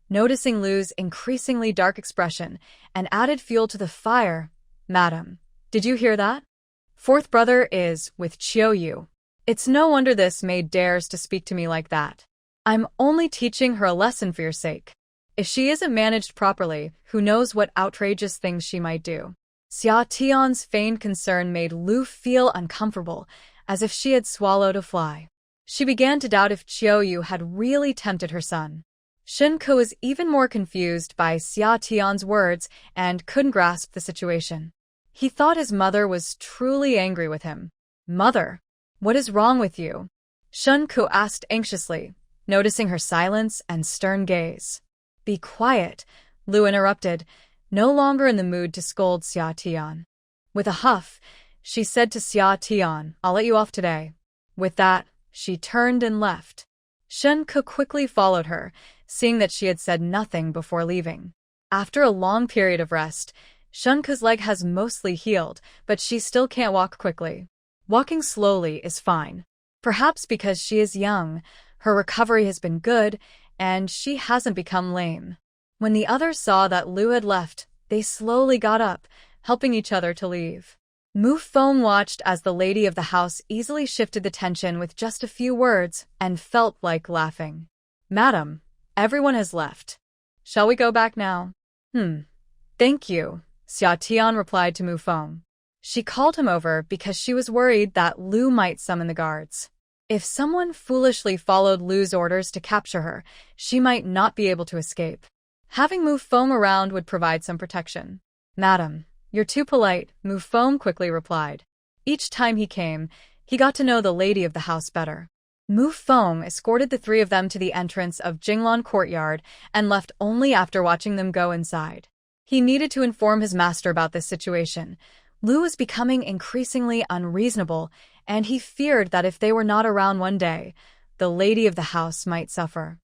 noticing Lu's increasingly dark expression, and added fuel to the fire. "Madam, did you hear that? Fourth brother is with Qiuyu. It's no wonder this maid dares to speak to me like that. I'm only teaching her a lesson for your sake. If she isn't managed properly, who knows what outrageous things she might do." Xia Tian's feigned concern made Lu feel uncomfortable, as if she had swallowed a fly. She began to doubt if Qiuyu had really tempted her son. Shenku was even more confused by Xia Tian's words and couldn't grasp the situation. He thought his mother was truly angry with him. "Mother, what is wrong with you?" Shenku asked anxiously, noticing her silence and stern gaze. "Be quiet," Liu interrupted, no longer in the mood to scold Xia Tian. With a huff, she said to Xia Tian, "I'll let you off today." With that, she turned and left. Shen Ke quickly followed her, seeing that she had said nothing before leaving. After a long period of rest, Shen Ke's leg has mostly healed, but she still can't walk quickly. Walking slowly is fine. Perhaps because she is young, her recovery has been good, and she hasn't become lame. When the others saw that Liu had left, they slowly got up, helping each other to leave. Mu Feng watched as the lady of the house easily shifted the tension with just a few words and felt like laughing. "Madam, everyone has left. Shall we go back now?" Thank you," Xia Tian replied to Mu Feng. She called him over because she was worried that Liu might summon the guards. If someone foolishly followed Liu's orders to capture her, she might not be able to escape. Having Mu Feng around would provide some protection. "Madam, you're too polite," Mu Feng quickly replied. Each time he came, he got to know the lady of the house better. Mu Feng escorted the three of them to the entrance of Jinglan courtyard and left only after watching them go inside. He needed to inform his master about this situation. Liu was becoming increasingly unreasonable, and he feared that if they were not around one day, the lady of the house might suffer.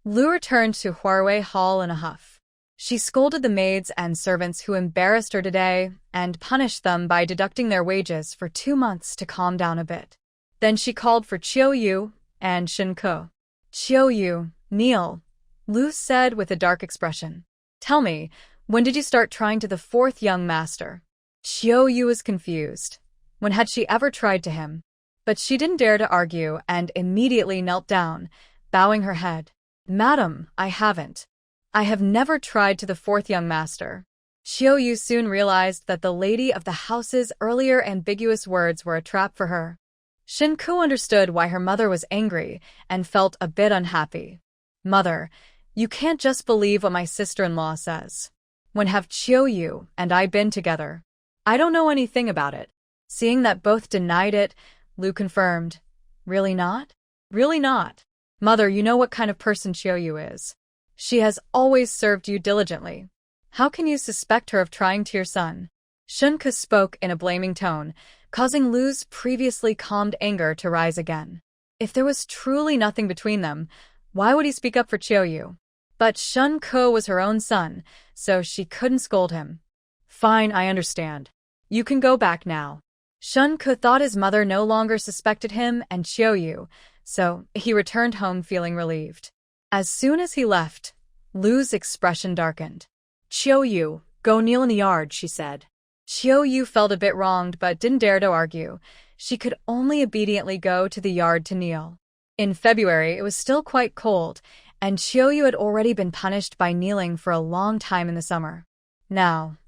Liu returned to Huarwei Hall in a huff. She scolded the maids and servants who embarrassed her today and punished them by deducting their wages for 2 months to calm down a bit. Then she called for Qiu Yu and Shen Ke. "Qiu Yu, kneel," Liu said with a dark expression. "Tell me, when did you start trying to the 4th young master?" Qiu Yu was confused. When had she ever tried to him? But she didn't dare to argue and immediately knelt down, bowing her head. "Madam, I haven't. I have never tried to the 4th young master." Qiu Yu soon realized that the lady of the house's earlier ambiguous words were a trap for her. Shen Ke understood why her mother was angry and felt a bit unhappy. "Mother, you can't just believe what my sister-in-law says. When have Qiu Yu and I been together? I don't know anything about it." Seeing that both denied it, Liu confirmed, "Really not? Really not? Mother, you know what kind of person Qiu Yu is. She has always served you diligently. How can you suspect her of trying to your son?" Shen Ke spoke in a blaming tone, causing Liu's previously calmed anger to rise again. If there was truly nothing between them, why would he speak up for Qiu Yu? But Shen Ke was her own son, so she couldn't scold him. "Fine, I understand. You can go back now." Shen Ke thought his mother no longer suspected him and Qiu Yu, so he returned home feeling relieved. As soon as he left, Liu's expression darkened. "Qiu Yu, go kneel in the yard," she said. Qiu Yu felt a bit wronged but didn't dare to argue. She could only obediently go to the yard to kneel. In February, it was still quite cold, and Qiu Yu had already been punished by kneeling for a long time in the summer. Now,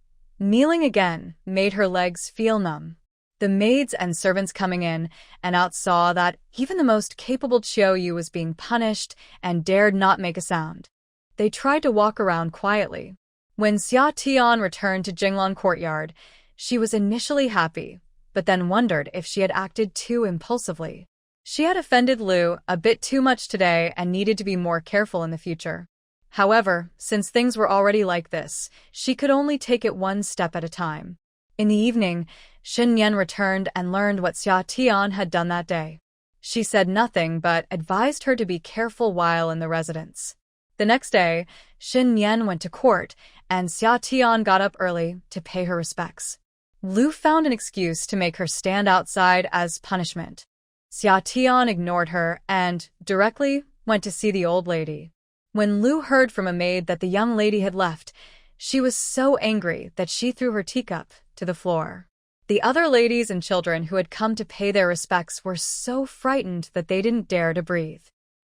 kneeling again made her legs feel numb. The maids and servants coming in and out saw that even the most capable Qiu Yu was being punished and dared not make a sound. They tried to walk around quietly. When Xia Tian returned to Jinglan courtyard, she was initially happy, but then wondered if she had acted too impulsively. She had offended Liu a bit too much today and needed to be more careful in the future. However, since things were already like this, she could only take it one step at a time. In the evening, Xin Yan returned and learned what Xia Tian had done that day. She said nothing but advised her to be careful while in the residence. The next day, Xin Yan went to court, and Xia Tian got up early to pay her respects. Liu found an excuse to make her stand outside as punishment. Xia Tian ignored her and, directly, went to see the old lady. When Liu heard from a maid that the young lady had left, she was so angry that she threw her teacup to the floor. The other ladies and children who had come to pay their respects were so frightened that they didn't dare to breathe.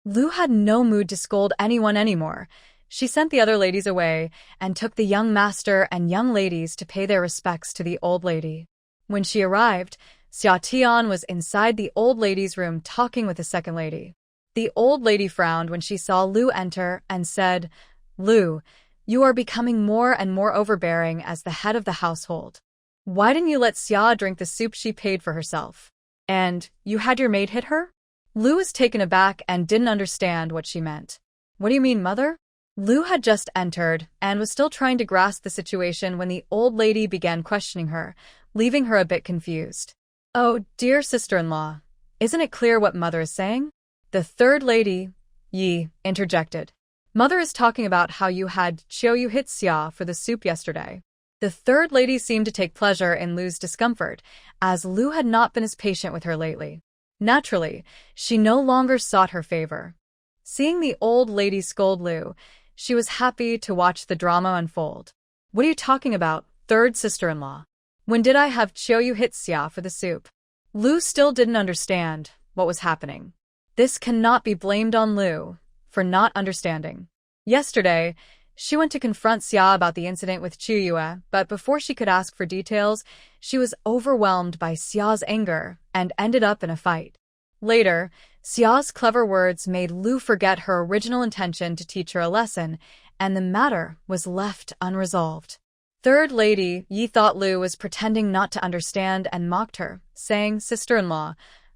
Liu had no mood to scold anyone anymore. She sent the other ladies away and took the young master and young ladies to pay their respects to the old lady. When she arrived, Xia Tian was inside the old lady's room talking with the second lady. The old lady frowned when she saw Liu enter and said, "Liu, you are becoming more and more overbearing as the head of the household. Why didn't you let Xia drink the soup she paid for herself? And you had your maid hit her?" Lu was taken aback and didn't understand what she meant. What do you mean, mother? Lu had just entered and was still trying to grasp the situation when the old lady began questioning her, leaving her a bit confused. Oh, dear sister-in-law, isn't it clear what mother is saying? The third lady, Yi, interjected. Mother is talking about how you had Qiu hit xia for the soup yesterday. The third lady seemed to take pleasure in Lu's discomfort, as Lu had not been as patient with her lately. Naturally, she no longer sought her favor. Seeing the old lady scold Lu, she was happy to watch the drama unfold. What are you talking about, third sister-in-law? When did I have Qiu hit xia for the soup? Lu still didn't understand what was happening. This cannot be blamed on Lu for not understanding. Yesterday, she went to confront Xia about the incident with Qiu, but before she could ask for details, she was overwhelmed by Xia's anger and ended up in a fight. Later, Xia's clever words made Lu forget her original intention to teach her a lesson, and the matter was left unresolved. Third lady Yi thought Lu was pretending not to understand and mocked her, saying, "Sister-in-law,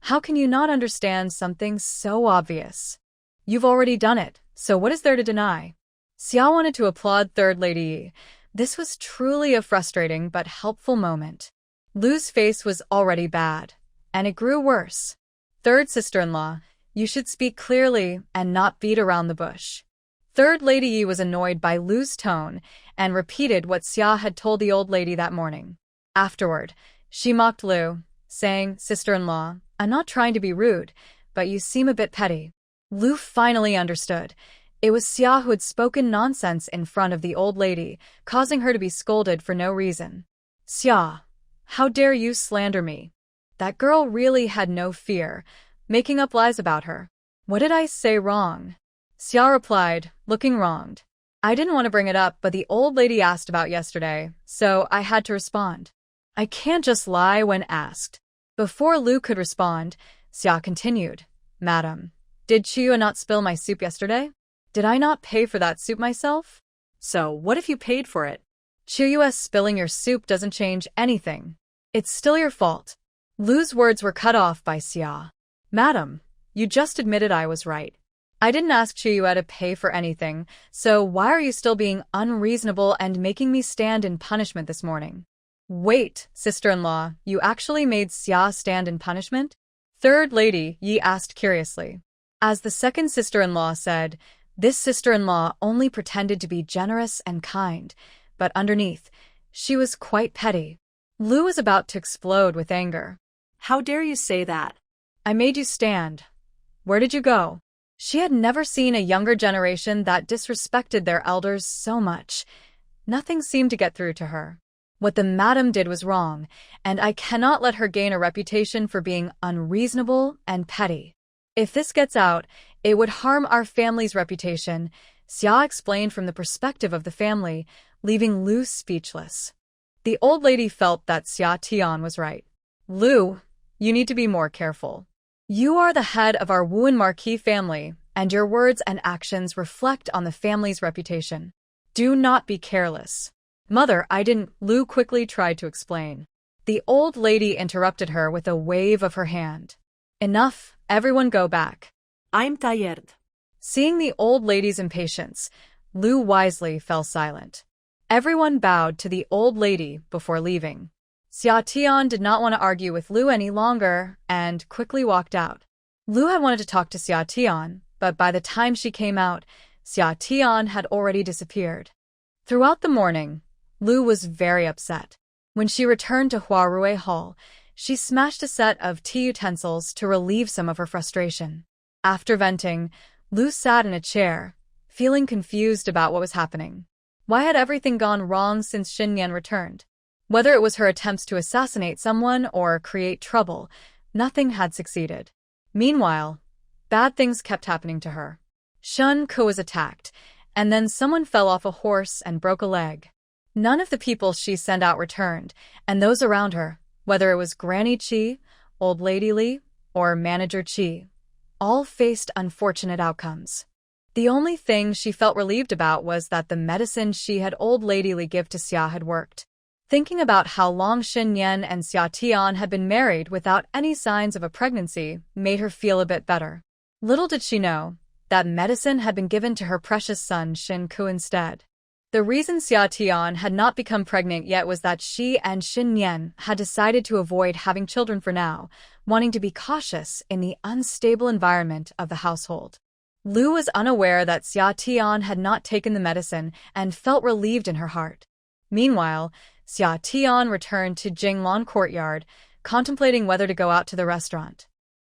how can you not understand something so obvious? You've already done it, so what is there to deny?" Xia wanted to applaud third lady Yi. This was truly a frustrating but helpful moment. Lu's face was already bad, and it grew worse. Third sister-in-law, you should speak clearly and not beat around the bush. Third lady Yi was annoyed by Lu's tone and repeated what Xia had told the old lady that morning. Afterward, she mocked Lu, saying, "Sister-in-law, I'm not trying to be rude, but you seem a bit petty." Lu finally understood. It was Xia who had spoken nonsense in front of the old lady, causing her to be scolded for no reason. "Xia, how dare you slander me? That girl really had no fear, making up lies about her. What did I say wrong?" Xia replied, looking wronged. "I didn't want to bring it up, but the old lady asked about yesterday, so I had to respond. I can't just lie when asked." Before Lu could respond, Xia continued, "Madam, did Qiu not spill my soup yesterday? Did I not pay for that soup myself? So what if you paid for it? Qiu's spilling your soup doesn't change anything. It's still your fault." Lu's words were cut off by Xia. "Madam, you just admitted I was right. I didn't ask Qiu to pay for anything, so why are you still being unreasonable and making me stand in punishment this morning?" "Wait, sister-in-law, you actually made Xia stand in punishment?" Third lady Yi asked curiously. As the second sister-in-law said, this sister-in-law only pretended to be generous and kind, but underneath, she was quite petty. Lu was about to explode with anger. How dare you say that? "I made you stand. Where did you go?" She had never seen a younger generation that disrespected their elders so much. Nothing seemed to get through to her. What the madam did was wrong, and I cannot let her gain a reputation for being unreasonable and petty. If this gets out, it would harm our family's reputation, Xia explained from the perspective of the family, leaving Lu speechless. The old lady felt that Xia Tian was right. "Lu, you need to be more careful. You are the head of our Wuan Marquis family, and your words and actions reflect on the family's reputation. Do not be careless." "Mother, I didn't," Lu quickly tried to explain. The old lady interrupted her with a wave of her hand. "Enough, everyone go back. I'm tired." Seeing the old lady's impatience, Lu wisely fell silent. Everyone bowed to the old lady before leaving. Xia Tian did not want to argue with Lu any longer and quickly walked out. Lu had wanted to talk to Xia Tian, but by the time she came out, Xia Tian had already disappeared. Throughout the morning, Lu was very upset. When she returned to Huarui Hall, she smashed a set of tea utensils to relieve some of her frustration. After venting, Lu sat in a chair, feeling confused about what was happening. Why had everything gone wrong since Xinyan returned? Whether it was her attempts to assassinate someone or create trouble, nothing had succeeded. Meanwhile, bad things kept happening to her. Shun Ke was attacked, and then someone fell off a horse and broke a leg. None of the people she sent out returned, and those around her, whether it was Granny Qi, Old Lady Li, or Manager Qi, all faced unfortunate outcomes. The only thing she felt relieved about was that the medicine she had Old Lady Li give to Xia had worked. Thinking about how long Xin Yan and Xia Tian had been married without any signs of a pregnancy made her feel a bit better. Little did she know that medicine had been given to her precious son Xin Ku instead. The reason Xia Tian had not become pregnant yet was that she and Xin Yan had decided to avoid having children for now, wanting to be cautious in the unstable environment of the household. Lu was unaware that Xia Tian had not taken the medicine and felt relieved in her heart. Meanwhile, Xia Tian returned to Jinglan Courtyard, contemplating whether to go out to the restaurant.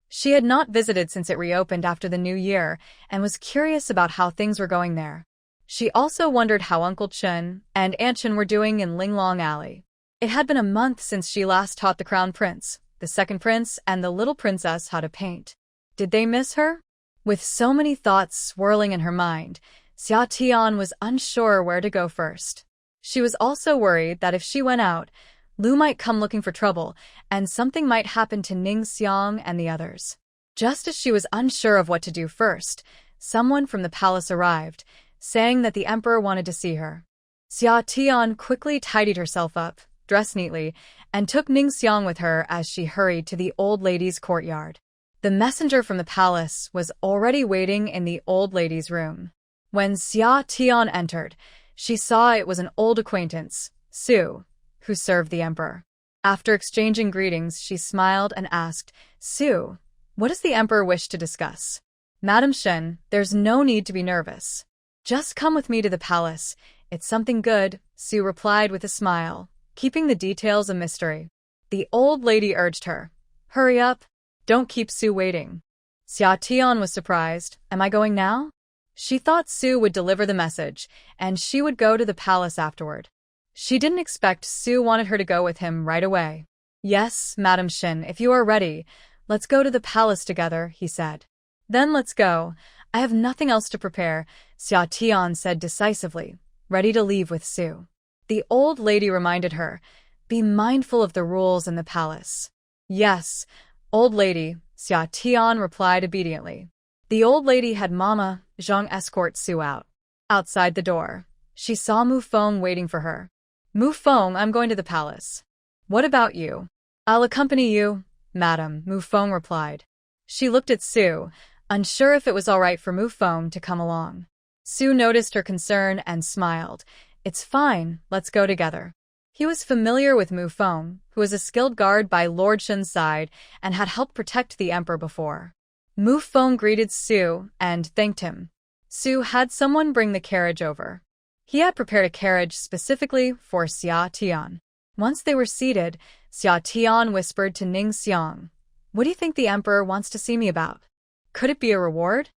She had not visited since it reopened after the new year and was curious about how things were going there. She also wondered how Uncle Chen and Aunt Chen were doing in Linglong Alley. It had been a month since she last taught the Crown Prince, the Second Prince, and the little princess how to paint. Did they miss her? With so many thoughts swirling in her mind, Xia Tian was unsure where to go first. She was also worried that if she went out, Lu might come looking for trouble, and something might happen to Ning Xiang and the others. Just as she was unsure of what to do first, someone from the palace arrived, saying that the emperor wanted to see her. Xia Tian quickly tidied herself up, dressed neatly, and took Ning Xiang with her as she hurried to the old lady's courtyard. The messenger from the palace was already waiting in the old lady's room. When Xia Tian entered, she saw it was an old acquaintance, Su, who served the emperor. After exchanging greetings, she smiled and asked, "Su, what does the emperor wish to discuss?" "Madam Shen, there's no need to be nervous. Just come with me to the palace. It's something good," Su replied with a smile, keeping the details a mystery. The old lady urged her, "Hurry up. Don't keep Su waiting." Xia Tian was surprised. "Am I going now?" She thought Su would deliver the message, and she would go to the palace afterward. She didn't expect Su wanted her to go with him right away. "Yes, Madam Shen, if you are ready, let's go to the palace together," he said. "Then let's go. I have nothing else to prepare," Xia Tian said decisively, ready to leave with Su. The old lady reminded her, "Be mindful of the rules in the palace." "Yes, old lady," Xia Tian replied obediently. The old lady had Mama Zhang escort Su out. Outside the door, she saw Mu Feng waiting for her. "Mu Feng, I'm going to the palace." "What about you?" "I'll accompany you, madam," Mu Feng replied. She looked at Su, unsure if it was all right for Mu Feng to come along. Su noticed her concern and smiled. "It's fine, let's go together." He was familiar with Mu Feng, who was a skilled guard by Lord Shen's side and had helped protect the emperor before. Mu Feng greeted Su and thanked him. Su had someone bring the carriage over. He had prepared a carriage specifically for Xia Tian. Once they were seated, Xia Tian whispered to Ning Xiang, "What do you think the emperor wants to see me about? Could it be a reward?"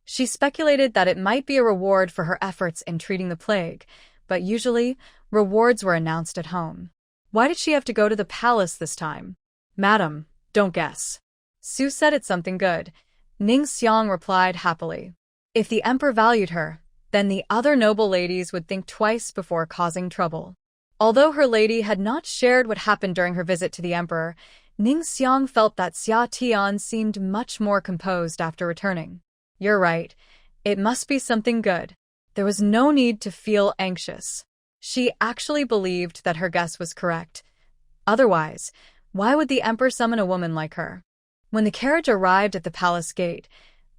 She speculated that it might be a reward for her efforts in treating the plague, but usually, rewards were announced at home. Why did she have to go to the palace this time? "Madam, don't guess." Su said it's something good. Ning Xiang replied happily. If the emperor valued her, then the other noble ladies would think twice before causing trouble. Although her lady had not shared what happened during her visit to the emperor, Ning Xiang felt that Xia Tian seemed much more composed after returning. "You're right. It must be something good." There was no need to feel anxious. She actually believed that her guess was correct. Otherwise, why would the emperor summon a woman like her? When the carriage arrived at the palace gate,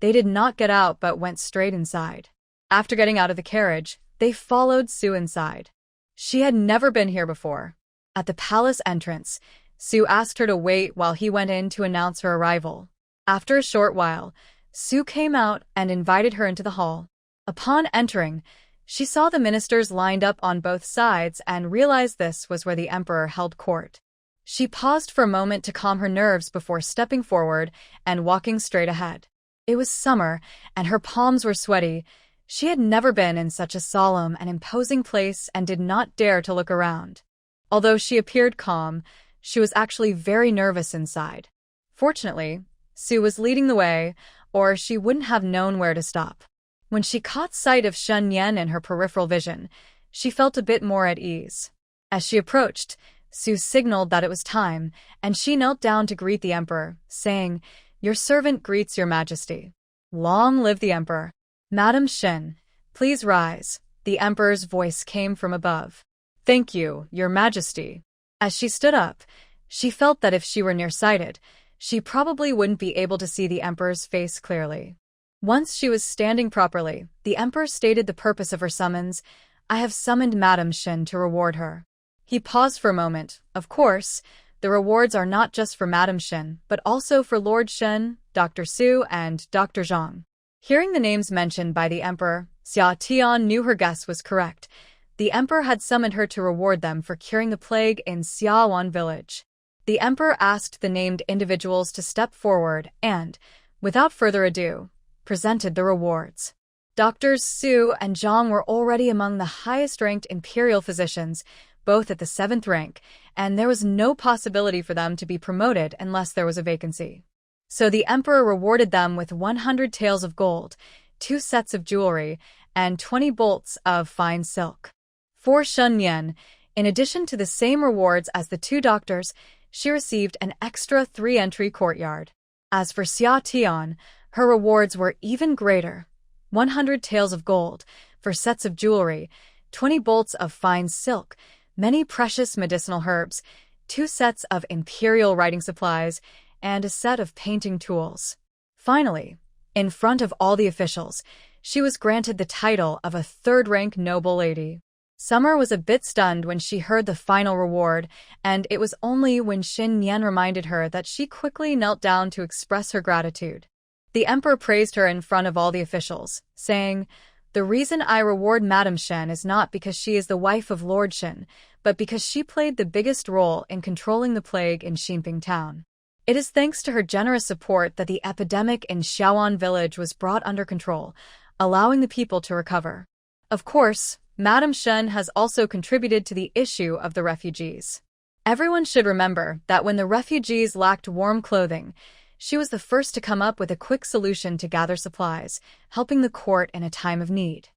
they did not get out but went straight inside. After getting out of the carriage, they followed Su inside. She had never been here before. At the palace entrance, Su asked her to wait while he went in to announce her arrival. After a short while, Su came out and invited her into the hall. Upon entering, she saw the ministers lined up on both sides and realized this was where the emperor held court. She paused for a moment to calm her nerves before stepping forward and walking straight ahead. It was summer, and her palms were sweaty. She had never been in such a solemn and imposing place and did not dare to look around. Although she appeared calm, she was actually very nervous inside. Fortunately, Su was leading the way, or she wouldn't have known where to stop. When she caught sight of Shen Yan in her peripheral vision, she felt a bit more at ease. As she approached, Su signaled that it was time, and she knelt down to greet the emperor, saying, "Your servant greets your majesty." "Long live the emperor." "Madam Shen, please rise," the emperor's voice came from above. "Thank you, Your Majesty." As she stood up, she felt that if she were nearsighted, she probably wouldn't be able to see the emperor's face clearly. Once she was standing properly, the emperor stated the purpose of her summons. "I have summoned Madame Shen to reward her." He paused for a moment. Of course, the rewards are not just for Madame Shen, but also for Lord Shen, Dr. Su, and Dr. Zhang. Hearing the names mentioned by the emperor, Xia Tian knew her guess was correct. The emperor had summoned her to reward them for curing the plague in Xiaowan village. The emperor asked the named individuals to step forward and, without further ado, presented the rewards. Doctors Su and Zhang were already among the highest-ranked imperial physicians, both at the 7th rank, and there was no possibility for them to be promoted unless there was a vacancy. So the emperor rewarded them with 100 taels of gold, 2 sets of jewelry, and 20 bolts of fine silk. For Shen Yan, in addition to the same rewards as the 2 doctors, she received an extra 3-entry courtyard. As for Xia Tian, her rewards were even greater: 100 taels of gold, for sets of jewelry, 20 bolts of fine silk, many precious medicinal herbs, 2 sets of imperial writing supplies, and a set of painting tools. Finally, in front of all the officials, she was granted the title of a 3rd-rank noble lady. Summer was a bit stunned when she heard the final reward, and it was only when Xin Yan reminded her that she quickly knelt down to express her gratitude. The emperor praised her in front of all the officials, saying, "The reason I reward Madame Shen is not because she is the wife of Lord Shen, but because she played the biggest role in controlling the plague in Xinping town. It is thanks to her generous support that the epidemic in Xiaowan village was brought under control, allowing the people to recover. Of course, Madame Shen has also contributed to the issue of the refugees. Everyone should remember that when the refugees lacked warm clothing, she was the first to come up with a quick solution to gather supplies, helping the court in a time of need."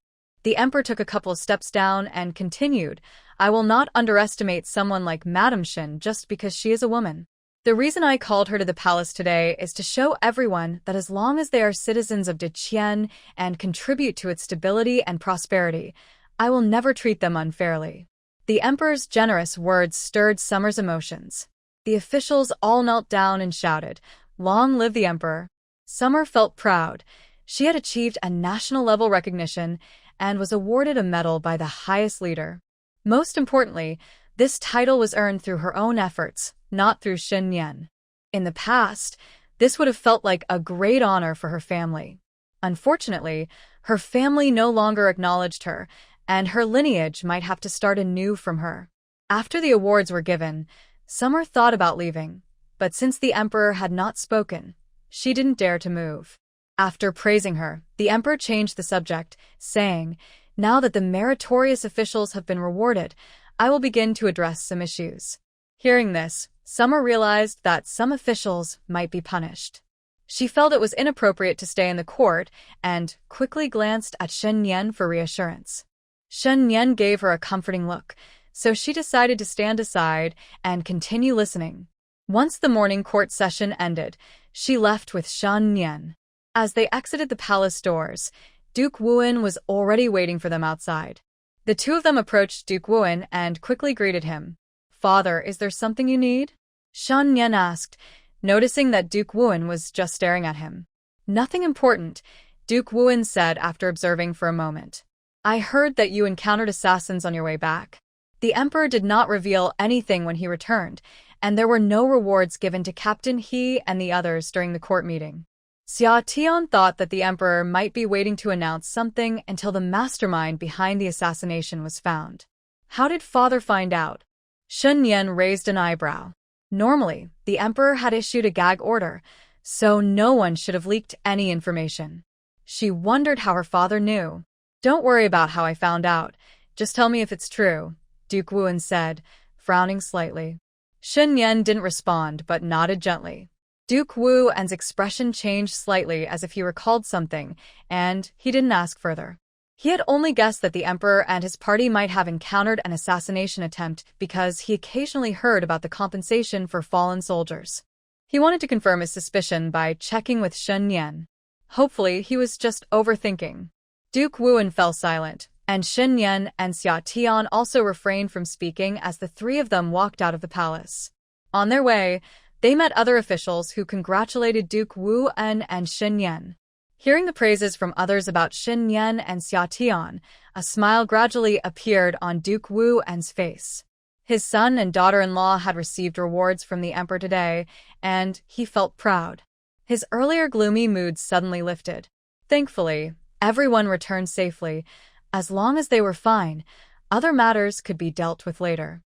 The emperor took a couple of steps down and continued, "I will not underestimate someone like Madame Shen just because she is a woman. The reason I called her to the palace today is to show everyone that as long as they are citizens of Deqian and contribute to its stability and prosperity, I will never treat them unfairly." The emperor's generous words stirred Summer's emotions. The officials all knelt down and shouted, "Long live the emperor!" Summer felt proud. She had achieved a national-level recognition and was awarded a medal by the highest leader. Most importantly, this title was earned through her own efforts, not through Xin Yan. In the past, this would have felt like a great honor for her family. Unfortunately, her family no longer acknowledged her, and her lineage might have to start anew from her. After the awards were given, Summer thought about leaving, but since the emperor had not spoken, she didn't dare to move. After praising her, the emperor changed the subject, saying, "Now that the meritorious officials have been rewarded, I will begin to address some issues." Hearing this, Summer realized that some officials might be punished. She felt it was inappropriate to stay in the court and quickly glanced at Shen Yan for reassurance. Shen Yan gave her a comforting look, so she decided to stand aside and continue listening. Once the morning court session ended, she left with Shen Yan. As they exited the palace doors, Duke Wuan was already waiting for them outside. The 2 of them approached Duke Wuan and quickly greeted him. "Father, is there something you need?" Shen Yan asked, noticing that Duke Wuan was just staring at him. "Nothing important," Duke Wuan said after observing for a moment. "I heard that you encountered assassins on your way back." The emperor did not reveal anything when he returned, and there were no rewards given to Captain He and the others during the court meeting. Xia Tian thought that the emperor might be waiting to announce something until the mastermind behind the assassination was found. How did father find out? Shen Yan raised an eyebrow. Normally, the emperor had issued a gag order, so no one should have leaked any information. She wondered how her father knew. "Don't worry about how I found out. Just tell me if it's true," Duke Wuan said, frowning slightly. Shen Yan didn't respond but nodded gently. Duke Wuan's expression changed slightly as if he recalled something, and he didn't ask further. He had only guessed that the emperor and his party might have encountered an assassination attempt because he occasionally heard about the compensation for fallen soldiers. He wanted to confirm his suspicion by checking with Shen Yan. Hopefully, he was just overthinking. Duke Wuan fell silent, and Xin Yan and Xia Tian also refrained from speaking as the three of them walked out of the palace. On their way, they met other officials who congratulated Duke Wu En and Xin Yan. Hearing the praises from others about Xin Yan and Xia Tian, a smile gradually appeared on Duke Wu En's face. His son and daughter-in-law had received rewards from the emperor today, and he felt proud. His earlier gloomy mood suddenly lifted. Thankfully, everyone returned safely. As long as they were fine, other matters could be dealt with later.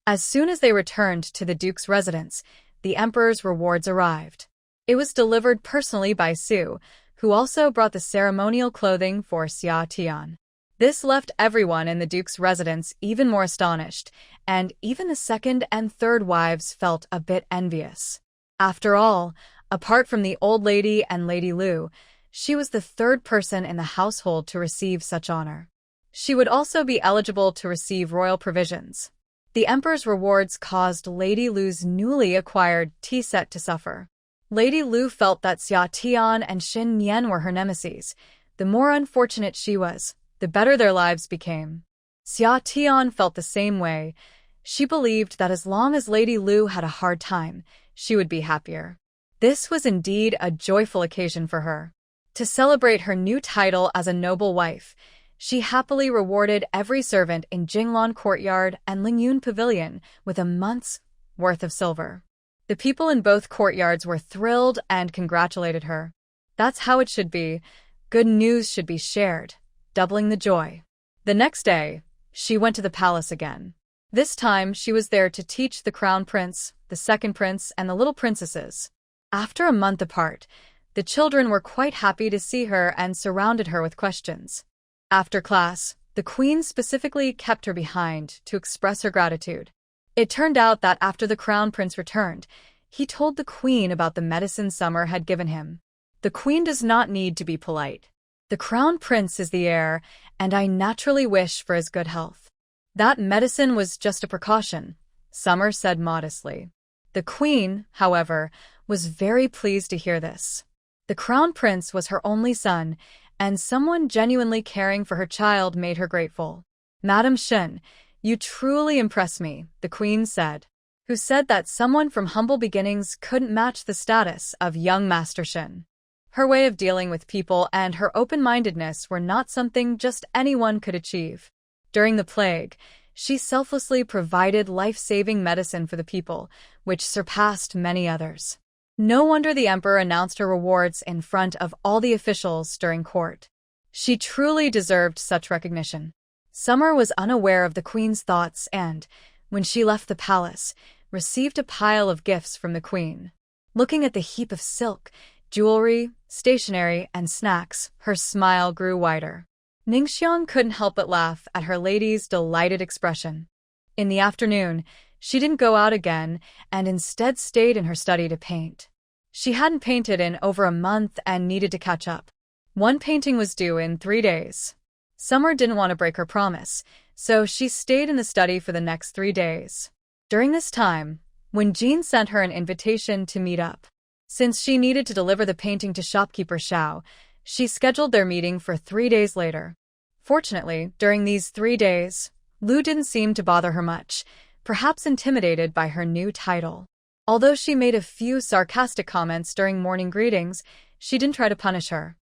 As soon as they returned to the duke's residence, the emperor's rewards arrived. It was delivered personally by Su, who also brought the ceremonial clothing for Xia Tian. This left everyone in the duke's residence even more astonished, and even the second and third wives felt a bit envious. After all, apart from the old lady and Lady Lu, she was the third person in the household to receive such honor. She would also be eligible to receive royal provisions. The emperor's rewards caused Lady Lu's newly acquired tea set to suffer. Lady Lu felt that Xia Tian and Xin Yan were her nemesis. The more unfortunate she was, the better their lives became. Xia Tian felt the same way. She believed that as long as Lady Lu had a hard time, she would be happier. This was indeed a joyful occasion for her. To celebrate her new title as a noble wife, she happily rewarded every servant in Jinglan Courtyard and Lingyun Pavilion with a month's worth of silver. The people in both courtyards were thrilled and congratulated her. That's how it should be. Good news should be shared, doubling the joy. The next day, she went to the palace again. This time, she was there to teach the crown prince, the second prince, and the little princesses. After a month apart, the children were quite happy to see her and surrounded her with questions. After class, the queen specifically kept her behind to express her gratitude. It turned out that after the crown prince returned, he told the queen about the medicine Summer had given him. The queen does not need to be polite. The crown prince is the heir, and I naturally wish for his good health. That medicine was just a precaution, Summer said modestly. The queen, however, was very pleased to hear this. The crown prince was her only son, and someone genuinely caring for her child made her grateful. Madam Shen, you truly impress me, the queen said, who said that someone from humble beginnings couldn't match the status of young Master Shen. Her way of dealing with people and her open-mindedness were not something just anyone could achieve. During the plague, she selflessly provided life-saving medicine for the people, which surpassed many others. No wonder the emperor announced her rewards in front of all the officials during court. She truly deserved such recognition. Summer was unaware of the queen's thoughts and, when she left the palace, received a pile of gifts from the queen. Looking at the heap of silk, jewelry, stationery, and snacks, her smile grew wider. Ningxiang couldn't help but laugh at her lady's delighted expression. In the afternoon, she didn't go out again and instead stayed in her study to paint. She hadn't painted in over a month and needed to catch up. One painting was due in 3 days. Summer didn't want to break her promise, so she stayed in the study for the next 3 days. During this time, when Jean sent her an invitation to meet up. Since she needed to deliver the painting to shopkeeper Xiao, she scheduled their meeting for 3 days later. Fortunately, during these 3 days, Lu didn't seem to bother her much, perhaps intimidated by her new title. Although she made a few sarcastic comments during morning greetings, she didn't try to punish her.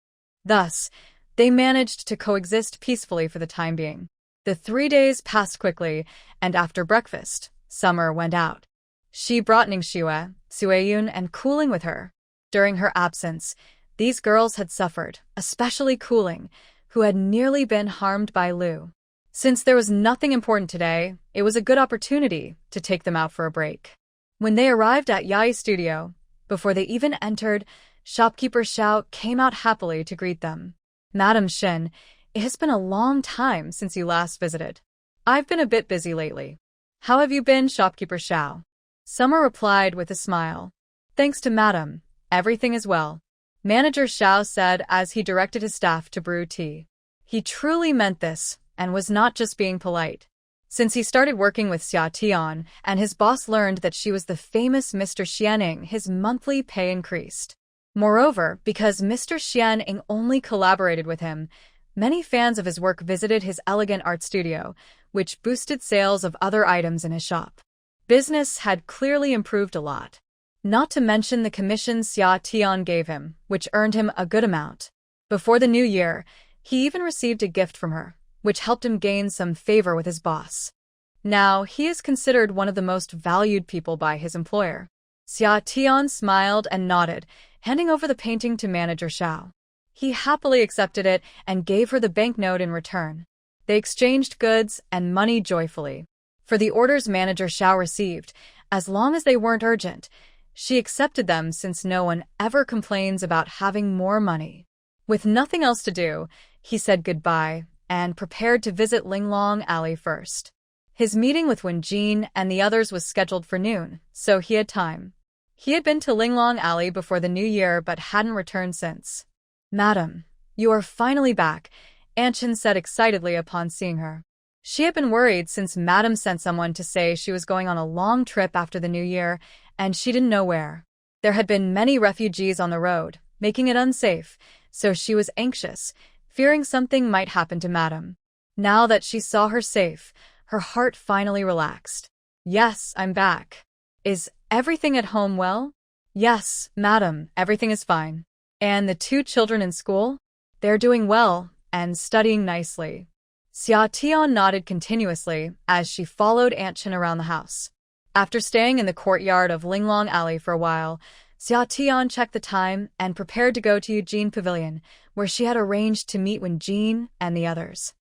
Thus, they managed to coexist peacefully for the time being. The 3 days passed quickly, and after breakfast, Summer went out. She brought Ningxue, Sueyun, and Cooling with her. During her absence, these girls had suffered, especially Cooling, who had nearly been harmed by Lu. Since there was nothing important today, it was a good opportunity to take them out for a break. When they arrived at Yai's studio, before they even entered, shopkeeper Xiao came out happily to greet them. Madam Shen, it has been a long time since you last visited. I've been a bit busy lately. How have you been, shopkeeper Xiao? Summer replied with a smile. Thanks to Madam, everything is well. Manager Xiao said as he directed his staff to brew tea. He truly meant this, and was not just being polite. Since he started working with Xia Tian, and his boss learned that she was the famous Mr. Xianing, his monthly pay increased. Moreover, because Mr. Xianing only collaborated with him, Many fans of his work visited his elegant art studio, which boosted sales of other items in his shop. Business had clearly improved a lot. Not to mention the commission Xia Tian gave him, which earned him a good amount. Before the new year, he even received a gift from her, which helped him gain some favor with his boss. Now, he is considered one of the most valued people by his employer. Xia Tian smiled and nodded, handing over the painting to manager Xiao. He happily accepted it and gave her the banknote in return. They exchanged goods and money joyfully. For the orders manager Xiao received, as long as they weren't urgent, she accepted them since no one ever complains about having more money. With nothing else to do, he said goodbye and prepared to visit Linglong Alley first. His meeting with Wenjin and the others was scheduled for noon, so he had time. He had been to Linglong Alley before the new year but hadn't returned since. "Madam, you are finally back," Anshin said excitedly upon seeing her. She had been worried since Madam sent someone to say she was going on a long trip after the new year, and she didn't know where. There had been many refugees on the road, making it unsafe, so she was anxious, fearing something might happen to Madam. Now that she saw her safe, her heart finally relaxed. "Yes, I'm back. Is everything at home well?" "Yes, Madam, everything is fine." "And the 2 children in school?" "They're doing well and studying nicely." Xia Tian nodded continuously as she followed Anshin around the house. After staying in the courtyard of Linglong Alley for a while, Xia Tian checked the time and prepared to go to Eugene Pavilion, where she had arranged to meet Wenjin and the others.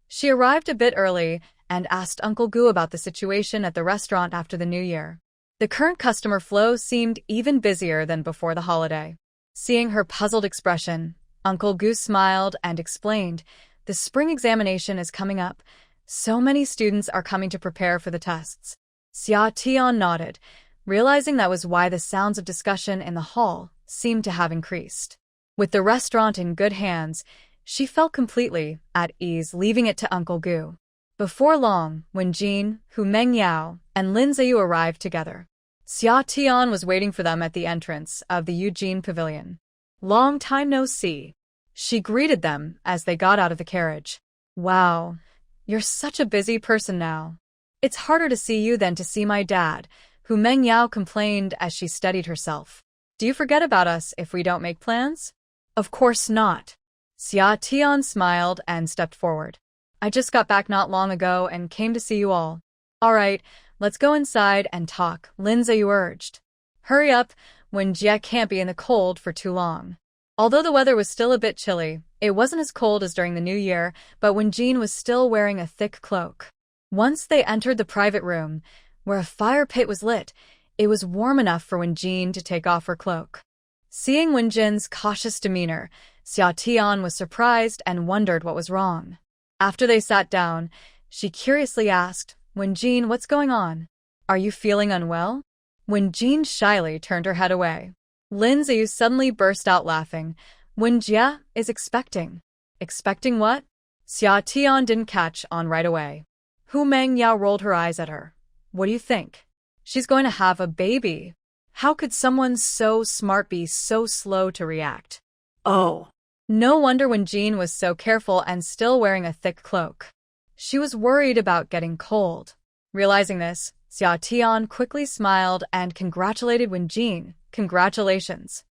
She arrived a bit early and asked Uncle Gu about the situation at the restaurant after the new year. The current customer flow seemed even busier than before the holiday. Seeing her puzzled expression, Uncle Gu smiled and explained, "The spring examination is coming up. So many students are coming to prepare for the tests." Xia Tian nodded, realizing that was why the sounds of discussion in the hall seemed to have increased. With the restaurant in good hands, she felt completely at ease leaving it to Uncle Gu. Before long, Wenjin, Hu Mengyao, and Lin Ziyu arrived together. Xia Tian was waiting for them at the entrance of the Eugene Pavilion. "Long time no see." She greeted them as they got out of the carriage. "Wow, you're such a busy person now. It's harder to see you than to see my dad," Hu Mengyao complained as she steadied herself. "Do you forget about us if we don't make plans?" "Of course not." Xia Tian smiled and stepped forward. "I just got back not long ago and came to see you all." "All right, let's go inside and talk," Lin Ziyu urged. "Hurry up, Wenjie can't be in the cold for too long." Although the weather was still a bit chilly, it wasn't as cold as during the new year, but Wenjin was still wearing a thick cloak. Once they entered the private room, where a fire pit was lit, it was warm enough for Wenjin to take off her cloak. Seeing Wenjin's cautious demeanor, Xia Tian was surprised and wondered what was wrong. After they sat down, she curiously asked, "Wenjin, what's going on? Are you feeling unwell?" Wenjin shyly turned her head away. Lin Ziyu suddenly burst out laughing. "Wenjie is expecting." "Expecting what?" Xia Tian didn't catch on right away. Hu Mengyao rolled her eyes at her. "What do you think? She's going to have a baby. How could someone so smart be so slow to react?" Oh. No wonder Wenjin was so careful and still wearing a thick cloak. She was worried about getting cold. Realizing this, Xia Tian quickly smiled and congratulated Wenjin. "Congratulations.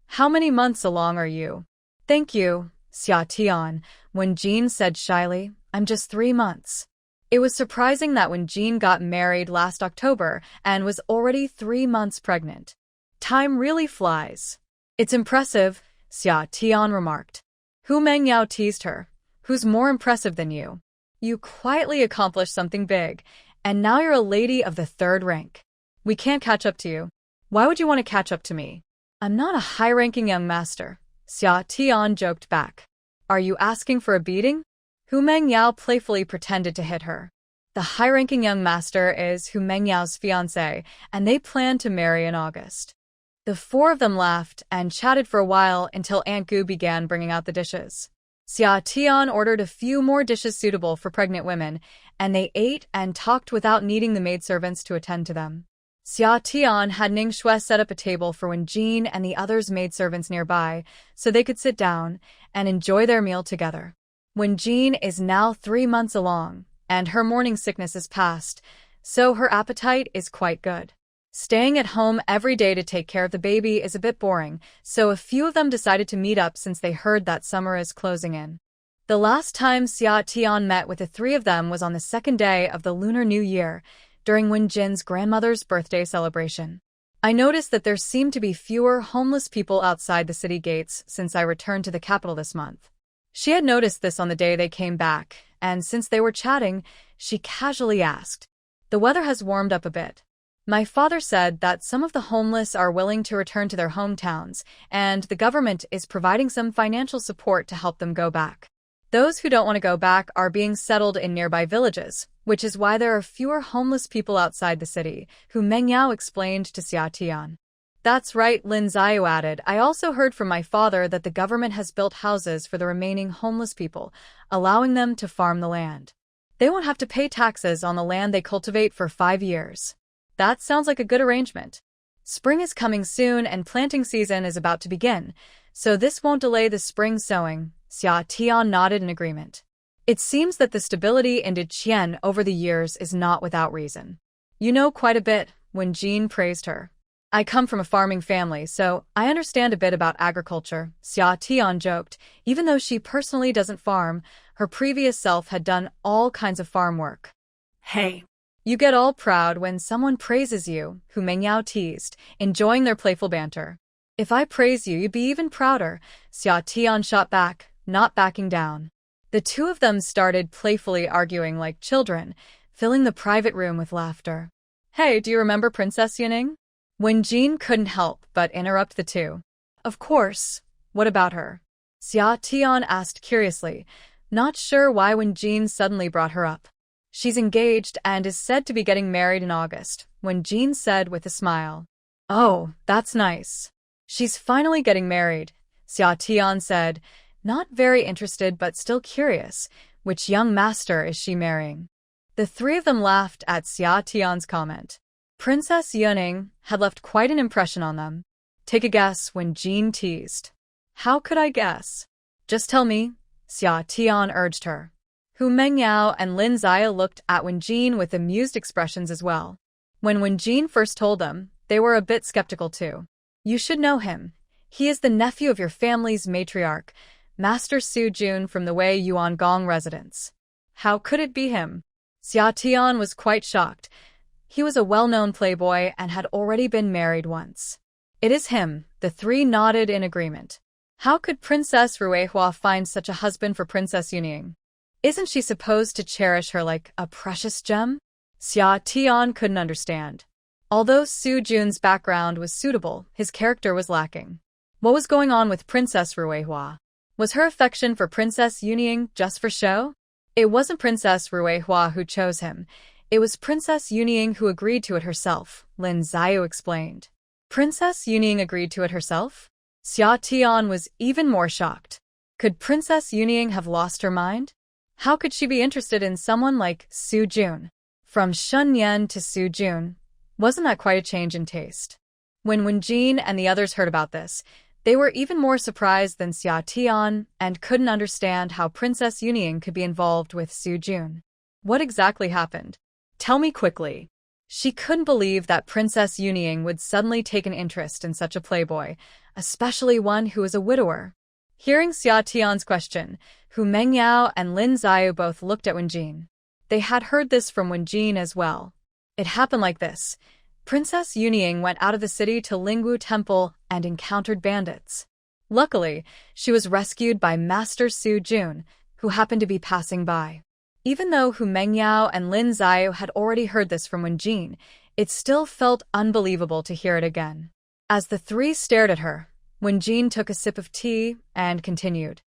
How many months along are you?" "Thank you, Xia Tian," Wenjin said shyly. "I'm just 3 months." It was surprising that Wenjin got married last October and was already 3 months pregnant. Time really flies. "It's impressive," Xia Tian remarked. Hu Mengyao teased her. "Who's more impressive than you? You quietly accomplished something big, and now you're a lady of the 3rd rank. We can't catch up to you. Why would you want to catch up to me?" "I'm not a high-ranking young master," Xia Tian joked back. "Are you asking for a beating?" Hu Mengyao playfully pretended to hit her. The high-ranking young master is Hu Mengyao's fiancé, and they plan to marry in August. The 4 of them laughed and chatted for a while until Aunt Gu began bringing out the dishes. Xia Tian ordered a few more dishes suitable for pregnant women, and they ate and talked without needing the maidservants to attend to them. Xia Tian had Ning Shui set up a table for Wenjin and the others maidservants nearby, so they could sit down and enjoy their meal together. Wenjin is now 3 months along, and her morning sickness is past, so her appetite is quite good. Staying at home every day to take care of the baby is a bit boring, so a few of them decided to meet up since they heard that summer is closing in. The last time Xia Tian met with the three of them was on the second day of the Lunar New Year, during Wenjin's grandmother's birthday celebration. I noticed that there seemed to be fewer homeless people outside the city gates since I returned to the capital this month. She had noticed this on the day they came back, and since they were chatting, she casually asked, "The weather has warmed up a bit. My father said that some of the homeless are willing to return to their hometowns, and the government is providing some financial support to help them go back. Those who don't want to go back are being settled in nearby villages, which is why there are fewer homeless people outside the city," Hu Mengyao explained to Xia Tian. "That's right," Lin Xiao added. "I also heard from my father that the government has built houses for the remaining homeless people, allowing them to farm the land. They won't have to pay taxes on the land they cultivate for 5 years. That sounds like a good arrangement. Spring is coming soon and planting season is about to begin, so this won't delay the spring sowing." Xia Tian nodded in agreement. It seems that the stability in Deqian over the years is not without reason. "You know quite a bit," Wenjin praised her. "I come from a farming family, so I understand a bit about agriculture," Xia Tian joked. Even though she personally doesn't farm, her previous self had done all kinds of farm work. Hey. "You get all proud when someone praises you," Hu Mengyao teased, enjoying their playful banter. "If I praise you, you'd be even prouder," Xia Tian shot back, not backing down. The two of them started playfully arguing like children, filling the private room with laughter. "Hey, do you remember Princess Yuning?" Wenjin couldn't help but interrupt the two. "Of course. What about her?" Xia Tian asked curiously, not sure why Wenjin suddenly brought her up. "She's engaged and is said to be getting married in August," Wenjin said with a smile. "Oh, that's nice. She's finally getting married," Xia Tian said, not very interested but still curious. Which young master is she marrying? The three of them laughed at Xia Tian's comment. Princess Yuning had left quite an impression on them. "Take a guess," Wenjin teased. "How could I guess?" "Just tell me," Xia Tian urged her. Hu Mengyao and Lin Xiao looked at Wenjin with amused expressions as well. When Wenjin first told them, they were a bit skeptical too. "You should know him. He is the nephew of your family's matriarch, Master Su Jun from the Wei Yuangong residence." "How could it be him?" Xia Tian was quite shocked. He was a well-known playboy and had already been married once. "It is him," the three nodded in agreement. "How could Princess Ruihua find such a husband for Princess Yuning? Isn't she supposed to cherish her like a precious gem?" Xia Tian couldn't understand. Although Su Jun's background was suitable, his character was lacking. What was going on with Princess Ruihua? Was her affection for Princess Yuning just for show? It wasn't Princess Ruihua who chose him. It was Princess Yuning who agreed to it herself, Lin Xiao explained. Princess Yuning agreed to it herself? Xia Tian was even more shocked. Could Princess Yuning have lost her mind? How could she be interested in someone like Su Jun? From Shun Yan to Su Jun, wasn't that quite a change in taste? When Wenjin and the others heard about this, they were even more surprised than Xia Tian and couldn't understand how Princess Yuning could be involved with Su Jun. What exactly happened? Tell me quickly. She couldn't believe that Princess Yuning would suddenly take an interest in such a playboy, especially one who was a widower. Hearing Xia Tian's question, Hu Mengyao and Lin Xiao both looked at Wenjin. They had heard this from Wenjin as well. It happened like this. Princess Yuning went out of the city to Lingwu Temple and encountered bandits. Luckily, she was rescued by Master Su Jun, who happened to be passing by. Even though Hu Mengyao and Lin Xiao had already heard this from Wenjin, it still felt unbelievable to hear it again. As the three stared at her, Wenjin took a sip of tea and continued.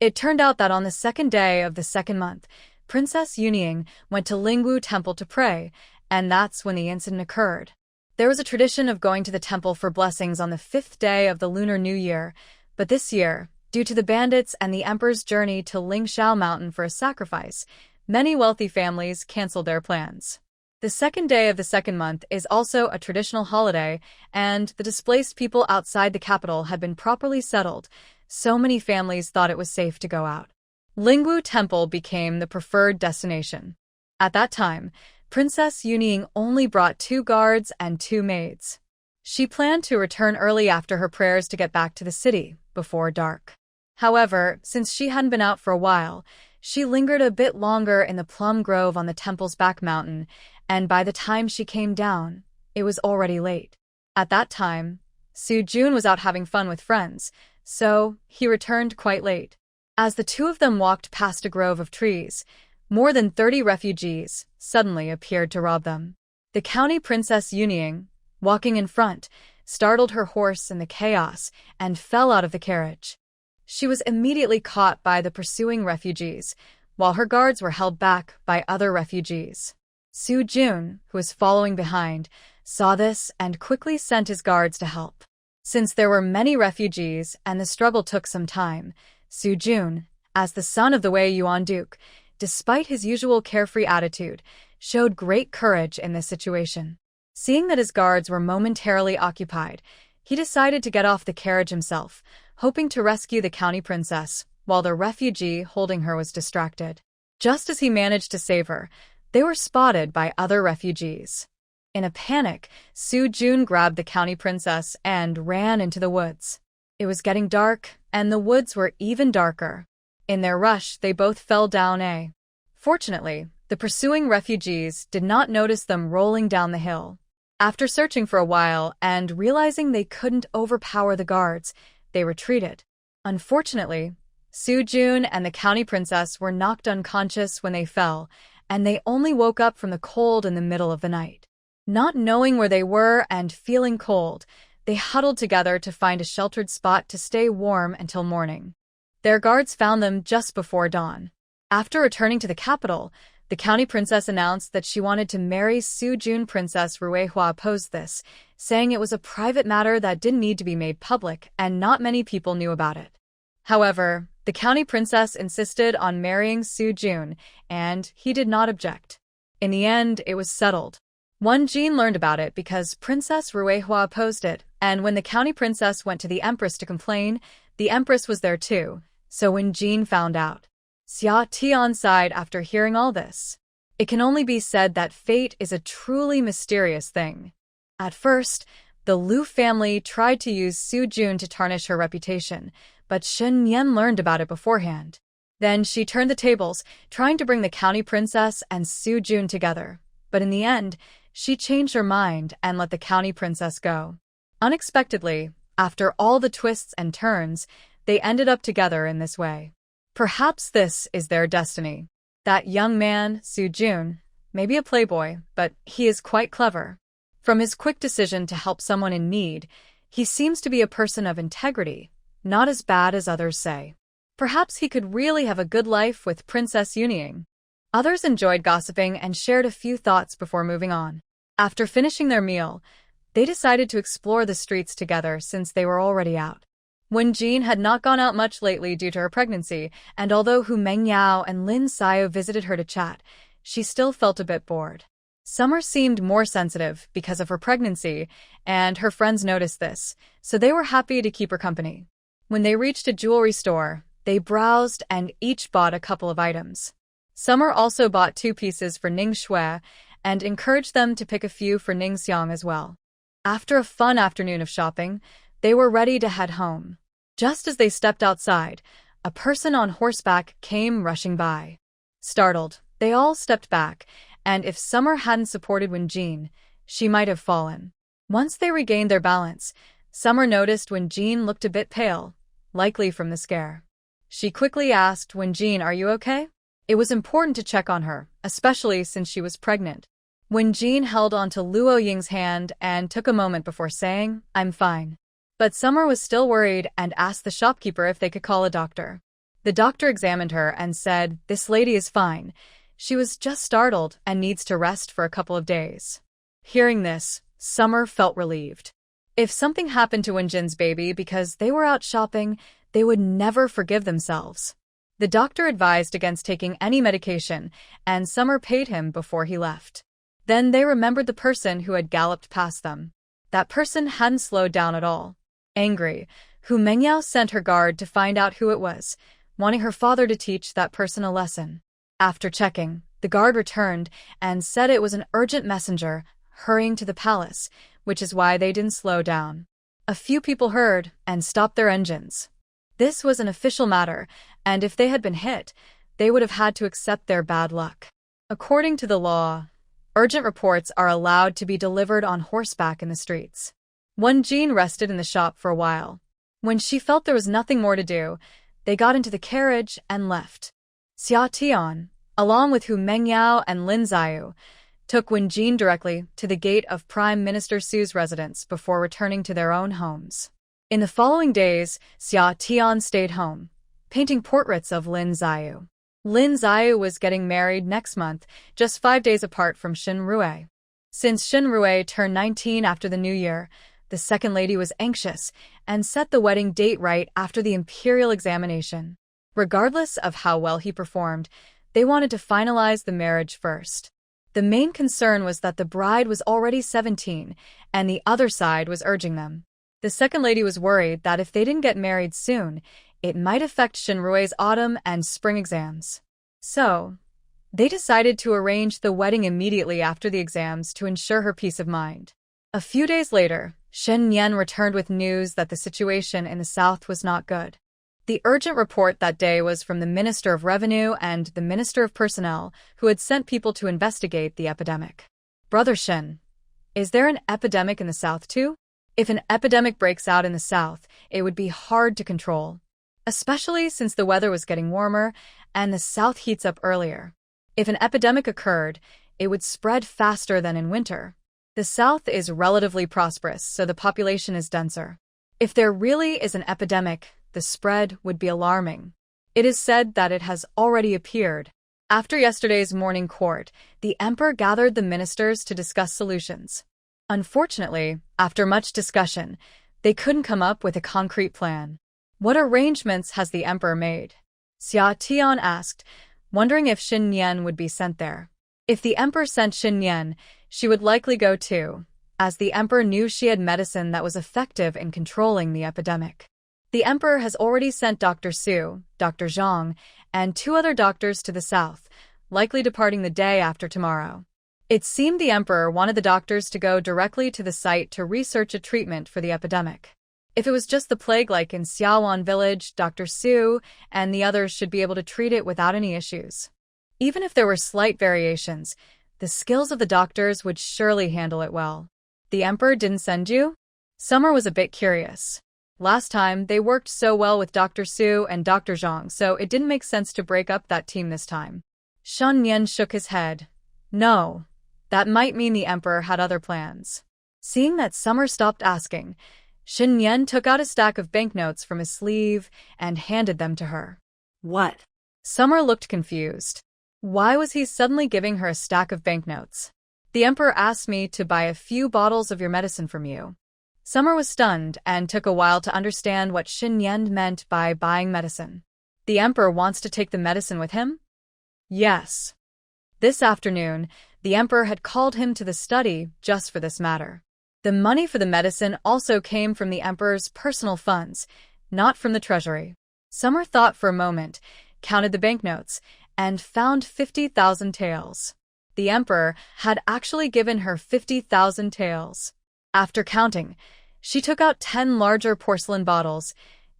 It turned out that on the second day of the second month, Princess Yuning went to Lingwu Temple to pray, and that's when the incident occurred. There was a tradition of going to the temple for blessings on the 5th day of the Lunar New Year, but this year, due to the bandits and the emperor's journey to Lingshao Mountain for a sacrifice, many wealthy families canceled their plans. The second day of the second month is also a traditional holiday, and the displaced people outside the capital had been properly settled, so many families thought it was safe to go out. Lingwu Temple became the preferred destination. At that time, Princess Yuning only brought 2 guards and 2 maids. She planned to return early after her prayers to get back to the city before dark. However, since she hadn't been out for a while, she lingered a bit longer in the plum grove on the temple's back mountain, and by the time she came down, it was already late. At that time, Su Jun was out having fun with friends, so he returned quite late. As the two of them walked past a grove of trees, more than 30 refugees suddenly appeared to rob them. The county princess Yuning, walking in front, startled her horse in the chaos and fell out of the carriage. She was immediately caught by the pursuing refugees, while her guards were held back by other refugees. Su Jun, who was following behind, saw this and quickly sent his guards to help. Since there were many refugees and the struggle took some time, Su Jun, as the son of the Wei Yuan Duke, despite his usual carefree attitude, showed great courage in this situation. Seeing that his guards were momentarily occupied, he decided to get off the carriage himself, hoping to rescue the county princess, while the refugee holding her was distracted. Just as he managed to save her, they were spotted by other refugees. In a panic, Su Jun grabbed the county princess and ran into the woods. It was getting dark, and the woods were even darker. In their rush, they both fell down. Fortunately, the pursuing refugees did not notice them rolling down the hill. After searching for a while and realizing they couldn't overpower the guards, they retreated. Unfortunately, Su Jun and the county princess were knocked unconscious when they fell, and they only woke up from the cold in the middle of the night. Not knowing where they were and feeling cold, they huddled together to find a sheltered spot to stay warm until morning. Their guards found them just before dawn. After returning to the capital, the county princess announced that she wanted to marry Su Jun. Princess Ruihua opposed this, saying it was a private matter that didn't need to be made public and not many people knew about it. However, the county princess insisted on marrying Su Jun, and he did not object. In the end, it was settled. Wen Jin learned about it because Princess Ruihua opposed it, and when the county princess went to the empress to complain, the empress was there too, so Wen Jin found out. Xia Tian sighed after hearing all this. It can only be said that fate is a truly mysterious thing. At first, the Liu family tried to use Su Jun to tarnish her reputation, but Shen Yan learned about it beforehand. Then she turned the tables, trying to bring the county princess and Su Jun together, but in the end, she changed her mind and let the county princess go. Unexpectedly, after all the twists and turns, they ended up together in this way. Perhaps this is their destiny. That young man, Su Jun, may be a playboy, but he is quite clever. From his quick decision to help someone in need, he seems to be a person of integrity, not as bad as others say. Perhaps he could really have a good life with Princess Yuning. Others enjoyed gossiping and shared a few thoughts before moving on. After finishing their meal, they decided to explore the streets together since they were already out. Wen Jin had not gone out much lately due to her pregnancy, and although Hu Mengyao and Lin Xiao visited her to chat, she still felt a bit bored. Summer seemed more sensitive because of her pregnancy, and her friends noticed this, so they were happy to keep her company. When they reached a jewelry store, they browsed and each bought a couple of items. Summer also bought 2 pieces for Ning Shui and encouraged them to pick a few for Ning Xiang as well. After a fun afternoon of shopping, they were ready to head home. Just as they stepped outside, a person on horseback came rushing by. Startled, they all stepped back, and if Summer hadn't supported Wen Jin, she might have fallen. Once they regained their balance, Summer noticed Wen Jin looked a bit pale, likely from the scare. She quickly asked Wen Jin, "Are you okay?" It was important to check on her, especially since she was pregnant. Wen Jin held onto Luo Ying's hand and took a moment before saying, "I'm fine." But Summer was still worried and asked the shopkeeper if they could call a doctor. The doctor examined her and said, "This lady is fine. She was just startled and needs to rest for a couple of days." Hearing this, Summer felt relieved. If something happened to Wen Jin's baby because they were out shopping, they would never forgive themselves. The doctor advised against taking any medication, and Summer paid him before he left. Then they remembered the person who had galloped past them. That person hadn't slowed down at all. Angry, Hu Mengyao sent her guard to find out who it was. wanting her father to teach that person a lesson. After checking, the guard returned and said it was an urgent messenger hurrying to the palace, which is why they didn't slow down. A few people heard and stopped their engines. This was an official matter, and if they had been hit, they would have had to accept their bad luck. According to the law, urgent reports are allowed to be delivered on horseback in the streets. Jean rested in the shop for a while. When she felt there was nothing more to do, they got into the carriage and left. Xia Tian, along with Hu Mengyao and Lin Ziyu, took Jean directly to the gate of Prime Minister Su's residence before returning to their own homes. In the following days, Xia Tian stayed home, painting portraits of Lin Ziyu. Lin Ziyu was getting married next month, just 5 days apart from Xin Rui. Since Xin Rui turned 19 after the new year, the second lady was anxious and set the wedding date right after the imperial examination. Regardless of how well he performed, they wanted to finalize the marriage first. The main concern was that the bride was already 17, and the other side was urging them. The second lady was worried that if they didn't get married soon, it might affect Xin Rui's autumn and spring exams. So, they decided to arrange the wedding immediately after the exams to ensure her peace of mind. A few days later, Shen Yan returned with news that the situation in the south was not good. The urgent report that day was from the Minister of Revenue and the Minister of Personnel, who had sent people to investigate the epidemic. Brother Shen, is there an epidemic in the south too? If an epidemic breaks out in the south, it would be hard to control, especially since the weather was getting warmer and the south heats up earlier. If an epidemic occurred, it would spread faster than in winter. The south is relatively prosperous, so the population is denser. If there really is an epidemic, the spread would be alarming. It is said that it has already appeared. After yesterday's morning court, the emperor gathered the ministers to discuss solutions. Unfortunately, after much discussion, they couldn't come up with a concrete plan. What arrangements has the emperor made? Xia Tian asked, wondering if Xin Yan would be sent there. If the emperor sent Xin Yan, she would likely go too, as the emperor knew she had medicine that was effective in controlling the epidemic. The emperor has already sent Dr. Su, Dr. Zhang, and 2 other doctors to the south, likely departing the day after tomorrow. It seemed the emperor wanted the doctors to go directly to the site to research a treatment for the epidemic. If it was just the plague like in Xiaowan village, Dr. Su and the others should be able to treat it without any issues. Even if there were slight variations, the skills of the doctors would surely handle it well. The emperor didn't send you? Summer was a bit curious. Last time, they worked so well with Dr. Su and Dr. Zhang, so it didn't make sense to break up that team this time. Shen Yan shook his head. No, that might mean the emperor had other plans. Seeing that Summer stopped asking, Shen Yan took out a stack of banknotes from his sleeve and handed them to her. What? Summer looked confused. Why was he suddenly giving her a stack of banknotes? The emperor asked me to buy a few bottles of your medicine from you. Summer was stunned and took a while to understand what Xin Yan meant by buying medicine. The emperor wants to take the medicine with him? Yes. This afternoon, the emperor had called him to the study just for this matter. The money for the medicine also came from the emperor's personal funds, not from the treasury. Summer thought for a moment, counted the banknotes, and found 50,000 taels. The emperor had actually given her 50,000 taels. After counting, she took out 10 larger porcelain bottles,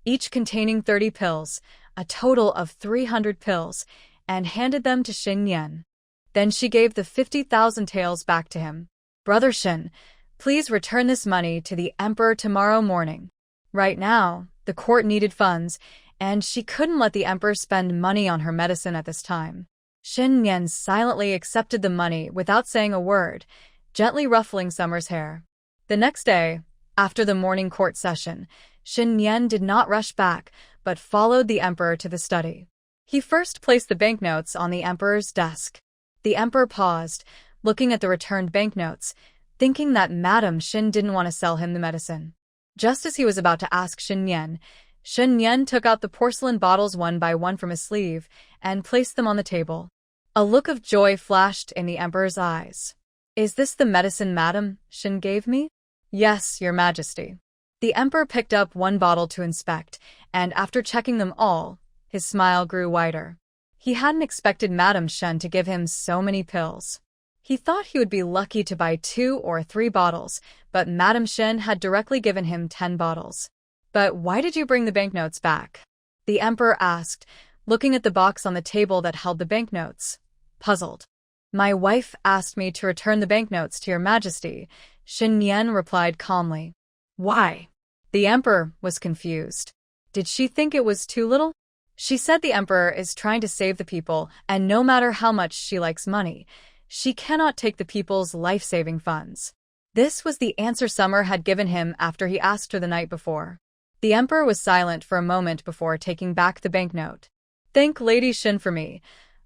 each containing 30 pills, a total of 300 pills, and handed them to Xin Yan. Then she gave the 50,000 taels back to him. Brother Shen, please return this money to the emperor tomorrow morning. Right now, the court needed funds, and she couldn't let the emperor spend money on her medicine at this time. Xin Yan silently accepted the money without saying a word, gently ruffling Summer's hair. The next day, after the morning court session, Xin Yan did not rush back, but followed the emperor to the study. He first placed the banknotes on the emperor's desk. The emperor paused, looking at the returned banknotes, thinking that Madame Xin didn't want to sell him the medicine. Just as he was about to ask Xin Yan took out the porcelain bottles one by one from his sleeve and placed them on the table. A look of joy flashed in the emperor's eyes. Is this the medicine Madame Xin gave me? Yes, Your Majesty. The emperor picked up one bottle to inspect, and after checking them all, His smile grew wider. He hadn't expected Madame Shen to give him so many pills. He thought he would be lucky to buy 2 or 3 bottles, but Madame Shen had directly given him 10 bottles. "But why did you bring the banknotes back?" the emperor asked, looking at the box on the table that held the banknotes, puzzled. "My wife asked me to return the banknotes to your majesty," Xin Yan replied calmly. "Why?" The emperor was confused. Did she think it was too little? She said the emperor is trying to save the people, and no matter how much she likes money, she cannot take the people's life-saving funds. This was the answer Summer had given him after he asked her the night before. The emperor was silent for a moment before taking back the banknote. "Thank Lady Xin for me.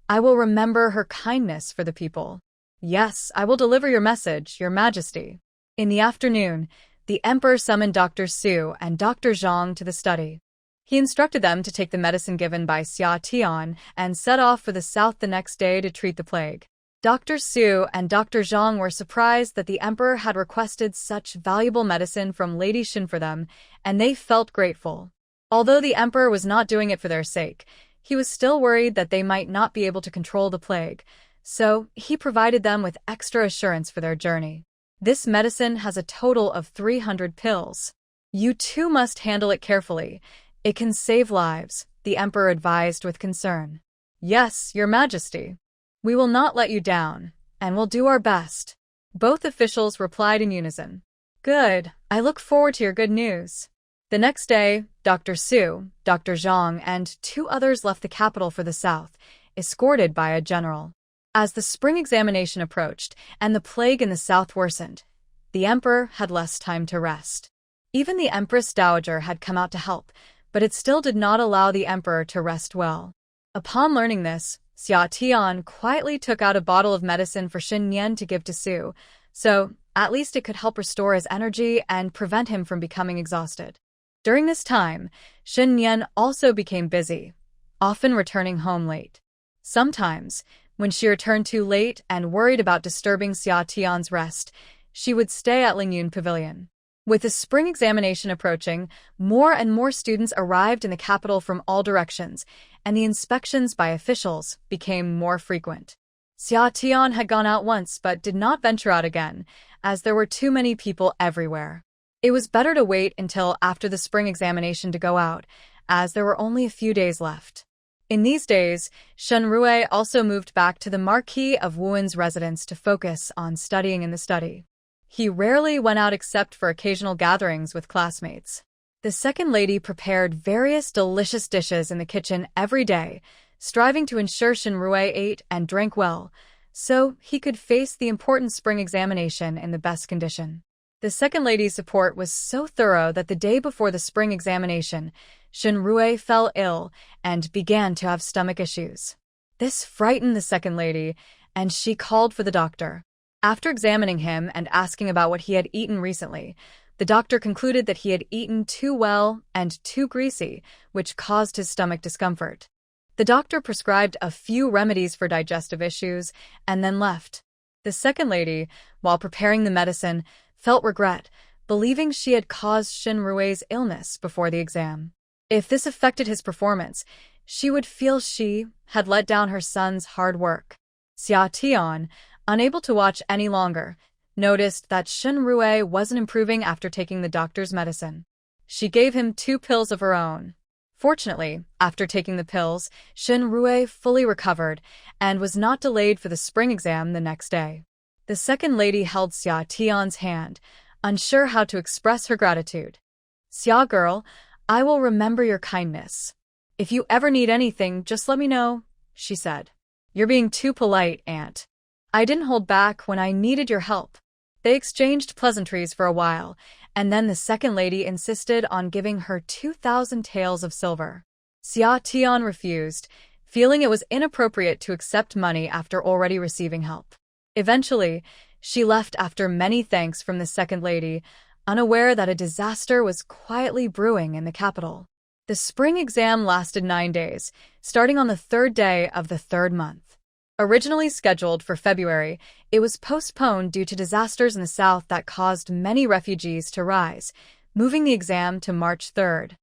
I will remember her kindness for the people." "Yes, I will deliver your message, your majesty." In the afternoon, the emperor summoned Dr. Su and Dr. Zhang to the study. He instructed them to take the medicine given by Xia Tian and set off for the south the next day to treat the plague. Dr. Su and Dr. Zhang were surprised that the emperor had requested such valuable medicine from Lady Xin for them, and they felt grateful. Although the emperor was not doing it for their sake, he was still worried that they might not be able to control the plague, so he provided them with extra assurance for their journey. "This medicine has a total of 300 pills. You too must handle it carefully. It can save lives," the emperor advised with concern. "Yes, your majesty. We will not let you down, and will do our best," both officials replied in unison. "Good. I look forward to your good news." The next day, Dr. Su, Dr. Zhang, and 2 others left the capital for the south, escorted by a general. As the spring examination approached and the plague in the south worsened, the emperor had less time to rest. Even the Empress Dowager had come out to help, but it still did not allow the emperor to rest well. Upon learning this, Xia Tian quietly took out a bottle of medicine for Xin Yan to give to Su, so at least it could help restore his energy and prevent him from becoming exhausted. During this time, Xin Yan also became busy, often returning home late. Sometimes, when she returned too late and worried about disturbing Xia Tian's rest, she would stay at Lingyun Pavilion. With the spring examination approaching, more and more students arrived in the capital from all directions, and the inspections by officials became more frequent. Xia Tian had gone out once but did not venture out again, as there were too many people everywhere. It was better to wait until after the spring examination to go out, as there were only a few days left. In these days, Shen Rui also moved back to the Marquis of Wuan's residence to focus on studying in the study. He rarely went out except for occasional gatherings with classmates. The second lady prepared various delicious dishes in the kitchen every day, striving to ensure Shen Rui ate and drank well, so he could face the important spring examination in the best condition. The second lady's support was so thorough that the day before the spring examination, Shen Rui fell ill and began to have stomach issues. This frightened the second lady, and she called for the doctor. After examining him and asking about what he had eaten recently, the doctor concluded that he had eaten too well and too greasy, which caused his stomach discomfort. The doctor prescribed a few remedies for digestive issues and then left. The second lady, while preparing the medicine, felt regret, believing she had caused Shen Rui's illness before the exam. If this affected his performance, she would feel she had let down her son's hard work. Xia Tian, unable to watch any longer, noticed that Shen Rui wasn't improving after taking the doctor's medicine. She gave him 2 pills of her own. Fortunately, after taking the pills, Shen Rui fully recovered and was not delayed for the spring exam the next day. The second lady held Xia Tian's hand, unsure how to express her gratitude. "Xia girl, I will remember your kindness. If you ever need anything, just let me know," she said. "You're being too polite, Aunt. I didn't hold back when I needed your help." They exchanged pleasantries for a while, and then the second lady insisted on giving her 2,000 taels of silver. Xia Tian refused, feeling it was inappropriate to accept money after already receiving help. Eventually, she left after many thanks from the second lady, unaware that a disaster was quietly brewing in the capital. The spring exam lasted 9 days, starting on the 3rd day of the 3rd month. Originally scheduled for February, it was postponed due to disasters in the south that caused many refugees to rise, moving the exam to March 3rd.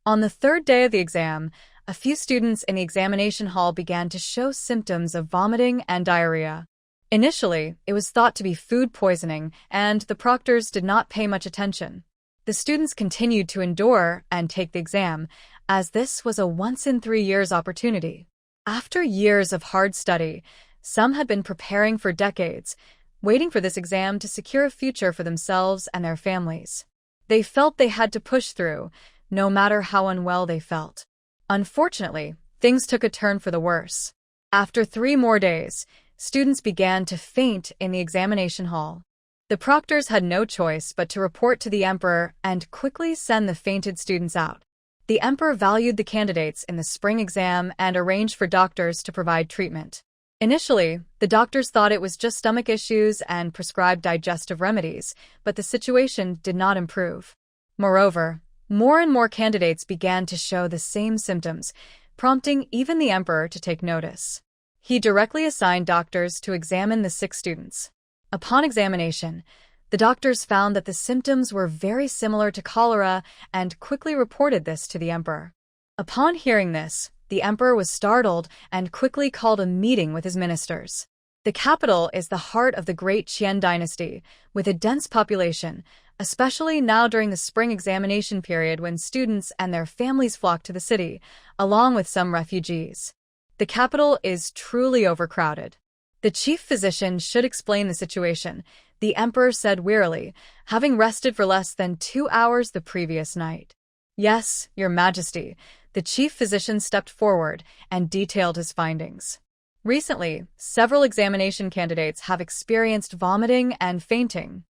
On the 3rd day of the exam, a few students in the examination hall began to show symptoms of vomiting and diarrhea. Initially, it was thought to be food poisoning, and the proctors did not pay much attention. The students continued to endure and take the exam, as this was a once-in-3 years opportunity. After years of hard study, some had been preparing for decades, waiting for this exam to secure a future for themselves and their families. They felt they had to push through, no matter how unwell they felt. Unfortunately, things took a turn for the worse. After 3 more days, students began to faint in the examination hall. The proctors had no choice but to report to the emperor and quickly send the fainted students out. The emperor valued the candidates in the spring exam and arranged for doctors to provide treatment. Initially, the doctors thought it was just stomach issues and prescribed digestive remedies, but the situation did not improve. Moreover, more and more candidates began to show the same symptoms, prompting even the emperor to take notice. He directly assigned doctors to examine the sick students. Upon examination, the doctors found that the symptoms were very similar to cholera and quickly reported this to the emperor. Upon hearing this, the emperor was startled and quickly called a meeting with his ministers. The capital is the heart of the great Qian dynasty, with a dense population, especially now during the spring examination period when students and their families flock to the city, along with some refugees. The capital is truly overcrowded. The chief physician should explain the situation, the emperor said wearily, having rested for less than 2 hours the previous night. Yes, Your Majesty, the chief physician stepped forward and detailed his findings. Recently, several examination candidates have experienced vomiting and fainting.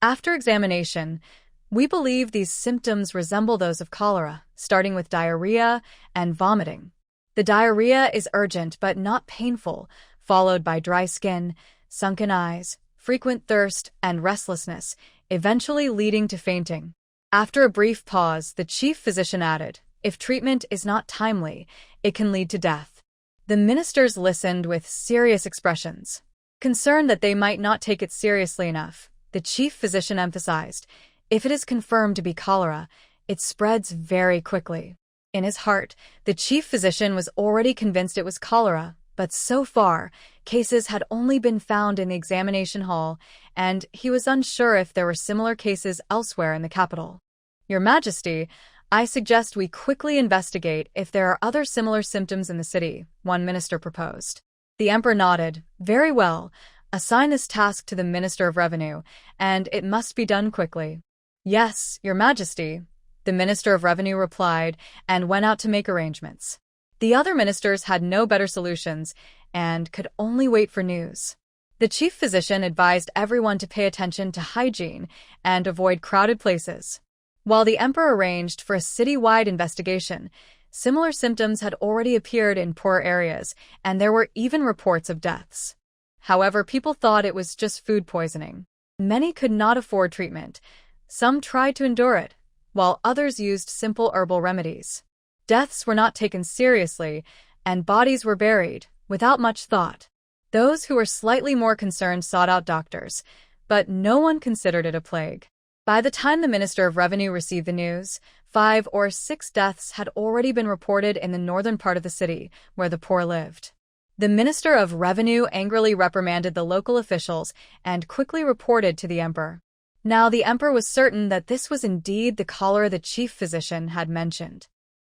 After examination, we believe these symptoms resemble those of cholera, starting with diarrhea and vomiting. The diarrhea is urgent but not painful, followed by dry skin, sunken eyes, frequent thirst, and restlessness, eventually leading to fainting. After a brief pause, the chief physician added, "If treatment is not timely, it can lead to death." The ministers listened with serious expressions. Concerned that they might not take it seriously enough, the chief physician emphasized, "If it is confirmed to be cholera, it spreads very quickly." In his heart, the chief physician was already convinced it was cholera, but so far, cases had only been found in the examination hall, and he was unsure if there were similar cases elsewhere in the capital. "Your Majesty, I suggest we quickly investigate if there are other similar symptoms in the city," one minister proposed. The emperor nodded. "Very well. Assign this task to the Minister of Revenue, and it must be done quickly." "Yes, Your Majesty," the Minister of Revenue replied and went out to make arrangements. The other ministers had no better solutions and could only wait for news. The chief physician advised everyone to pay attention to hygiene and avoid crowded places. While the emperor arranged for a city-wide investigation, similar symptoms had already appeared in poor areas, and there were even reports of deaths. However, people thought it was just food poisoning. Many could not afford treatment. Some tried to endure it, while others used simple herbal remedies. Deaths were not taken seriously, and bodies were buried, without much thought. Those who were slightly more concerned sought out doctors, but no one considered it a plague. By the time the Minister of Revenue received the news, 5 or 6 deaths had already been reported in the northern part of the city, where the poor lived. The Minister of Revenue angrily reprimanded the local officials and quickly reported to the emperor. Now the emperor was certain that this was indeed the cholera the chief physician had mentioned.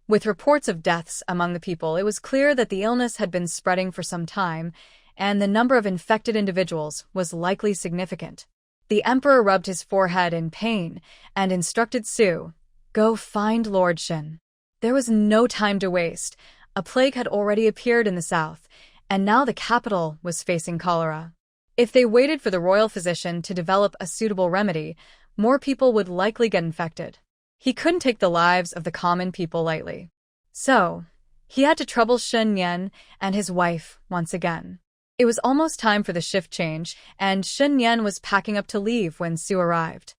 With reports of deaths among the people, it was clear that the illness had been spreading for some time, and the number of infected individuals was likely significant. The emperor rubbed his forehead in pain and instructed Su, "Go find Lord Shen." There was no time to waste. A plague had already appeared in the south, and now the capital was facing cholera. If they waited for the royal physician to develop a suitable remedy, more people would likely get infected. He couldn't take the lives of the common people lightly. So, he had to trouble Shen Yan and his wife once again. It was almost time for the shift change, and Shen Yan was packing up to leave when Su arrived.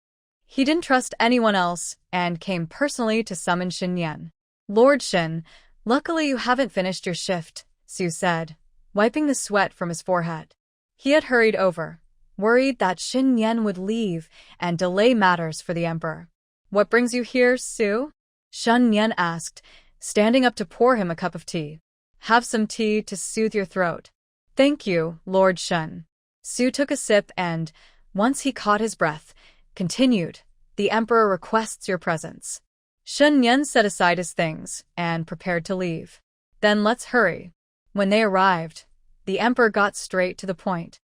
He didn't trust anyone else and came personally to summon Shen Yan. "Lord Shen, luckily you haven't finished your shift," Su said, wiping the sweat from his forehead. He had hurried over, worried that Shen Yan would leave and delay matters for the emperor. "What brings you here, Su?" Shen Yan asked, standing up to pour him a cup of tea. Have some tea to soothe your throat. Thank you, Lord Shun. Su took a sip and, once he caught his breath, continued, the Emperor requests your presence. Shun Yan set aside his things and prepared to leave. Then let's hurry. When they arrived, the Emperor got straight to the point.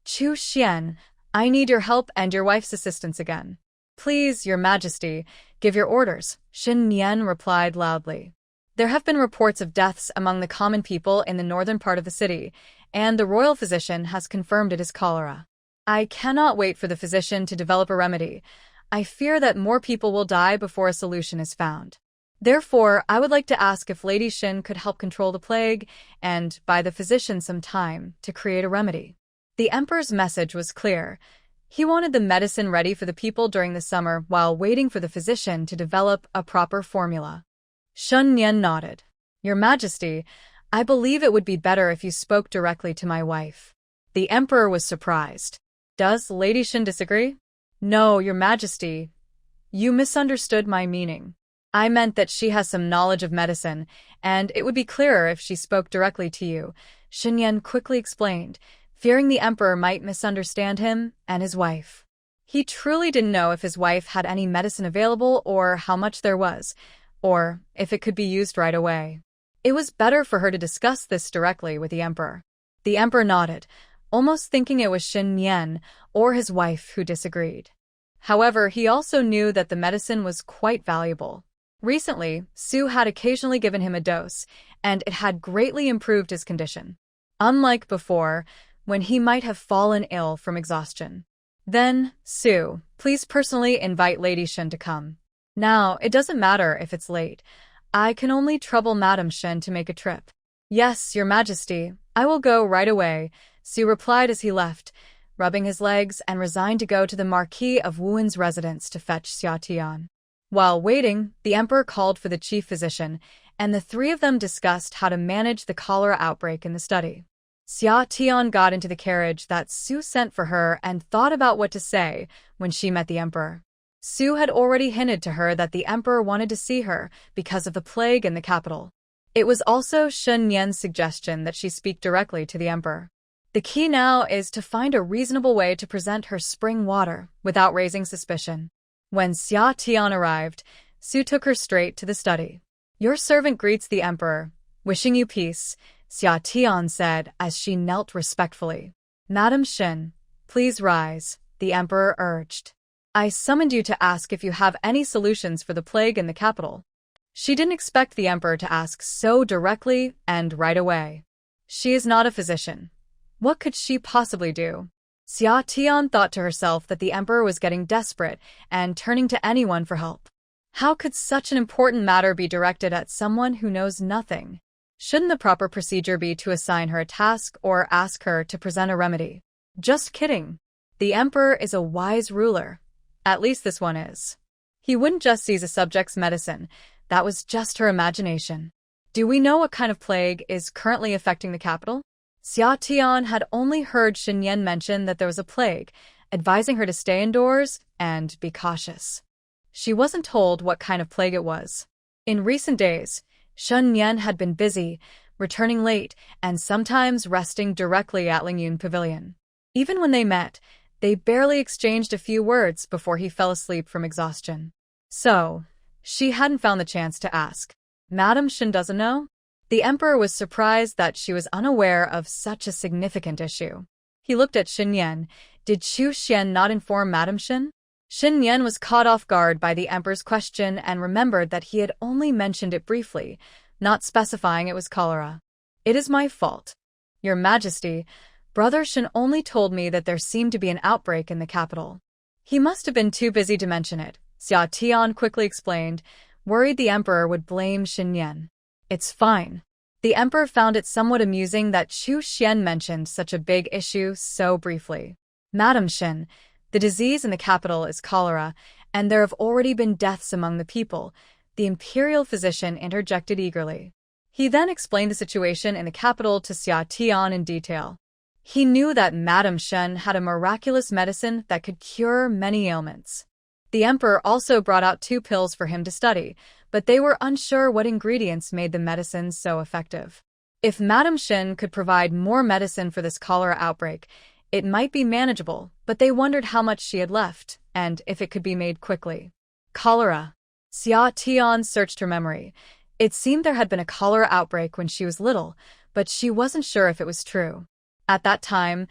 Chu Xian, I need your help and your wife's assistance again. Please, Your Majesty, give your orders, Shin Yan replied loudly. There have been reports of deaths among the common people in the northern part of the city, and the royal physician has confirmed it is cholera. I cannot wait for the physician to develop a remedy. I fear that more people will die before a solution is found. Therefore, I would like to ask if Lady Shin could help control the plague and buy the physician some time to create a remedy. The Emperor's message was clear. He wanted the medicine ready for the people during the summer while waiting for the physician to develop a proper formula. Shun Yan nodded. Your Majesty, I believe it would be better if you spoke directly to my wife. The Emperor was surprised. Does Lady Shin disagree? No, Your Majesty. You misunderstood my meaning. I meant that she has some knowledge of medicine, and it would be clearer if she spoke directly to you, Shin Yan quickly explained, fearing the Emperor might misunderstand him and his wife. He truly didn't know if his wife had any medicine available or how much there was, or if it could be used right away. It was better for her to discuss this directly with the Emperor. The Emperor nodded, almost thinking it was Shin Yan or his wife who disagreed. However, he also knew that the medicine was quite valuable. Recently, Su had occasionally given him a dose, and it had greatly improved his condition. Unlike before, when he might have fallen ill from exhaustion. Then, Su, please personally invite Lady Shin to come. Now, it doesn't matter if it's late. I can only trouble Madam Shin to make a trip. Yes, Your Majesty, I will go right away, Su replied as he left, rubbing his legs and resigned to go to the Marquis of Wuen's residence to fetch Xia Tian. While waiting, the Emperor called for the chief physician, and the three of them discussed how to manage the cholera outbreak in the study. Xia Tian got into the carriage that Su sent for her and thought about what to say when she met the Emperor. Su had already hinted to her that the Emperor wanted to see her because of the plague in the capital. It was also Shun Yan's suggestion that she speak directly to the Emperor. The key now is to find a reasonable way to present her spring water without raising suspicion. When Xia Tian arrived, Su took her straight to the study. Your servant greets the Emperor, wishing you peace, Xia Tian said as she knelt respectfully. Madam Shin, please rise, the Emperor urged. I summoned you to ask if you have any solutions for the plague in the capital. She didn't expect the Emperor to ask so directly and right away. She is not a physician. What could she possibly do? Xia Tian thought to herself that the Emperor was getting desperate and turning to anyone for help. How could such an important matter be directed at someone who knows nothing? Shouldn't the proper procedure be to assign her a task or ask her to present a remedy? Just kidding. The Emperor is a wise ruler. At least this one is. He wouldn't just seize a subject's medicine. That was just her imagination. Do we know what kind of plague is currently affecting the capital? Xia Tian had only heard Shin Yan mention that there was a plague, advising her to stay indoors and be cautious. She wasn't told what kind of plague it was. In recent days, Shun Yan had been busy, returning late, and sometimes resting directly at Lingyun Pavilion. Even when they met, they barely exchanged a few words before he fell asleep from exhaustion. So, she hadn't found the chance to ask. Madam Shin doesn't know? The Emperor was surprised that she was unaware of such a significant issue. He looked at Shin Yan. Did Chu Xian not inform Madam Shin? Shin Yan was caught off guard by the Emperor's question and remembered that he had only mentioned it briefly, not specifying it was cholera. It is my fault. Your Majesty, Brother Shin only told me that there seemed to be an outbreak in the capital. He must have been too busy to mention it, Xia Tian quickly explained, worried the Emperor would blame Shin Yan. It's fine. The Emperor found it somewhat amusing that Chu Xian mentioned such a big issue so briefly. Madam Shin, the disease in the capital is cholera, and there have already been deaths among the people, the imperial physician interjected eagerly. He then explained the situation in the capital to Xia Tian in detail. He knew that Madam Shin had a miraculous medicine that could cure many ailments. The emperor also brought out 2 pills for him to study, but they were unsure what ingredients made the medicines so effective. If Madame Shin could provide more medicine for this cholera outbreak, it might be manageable, but they wondered how much she had left, and if it could be made quickly. Cholera. Xia Tian searched her memory. It seemed there had been a cholera outbreak when she was little, but she wasn't sure if it was true. At that time,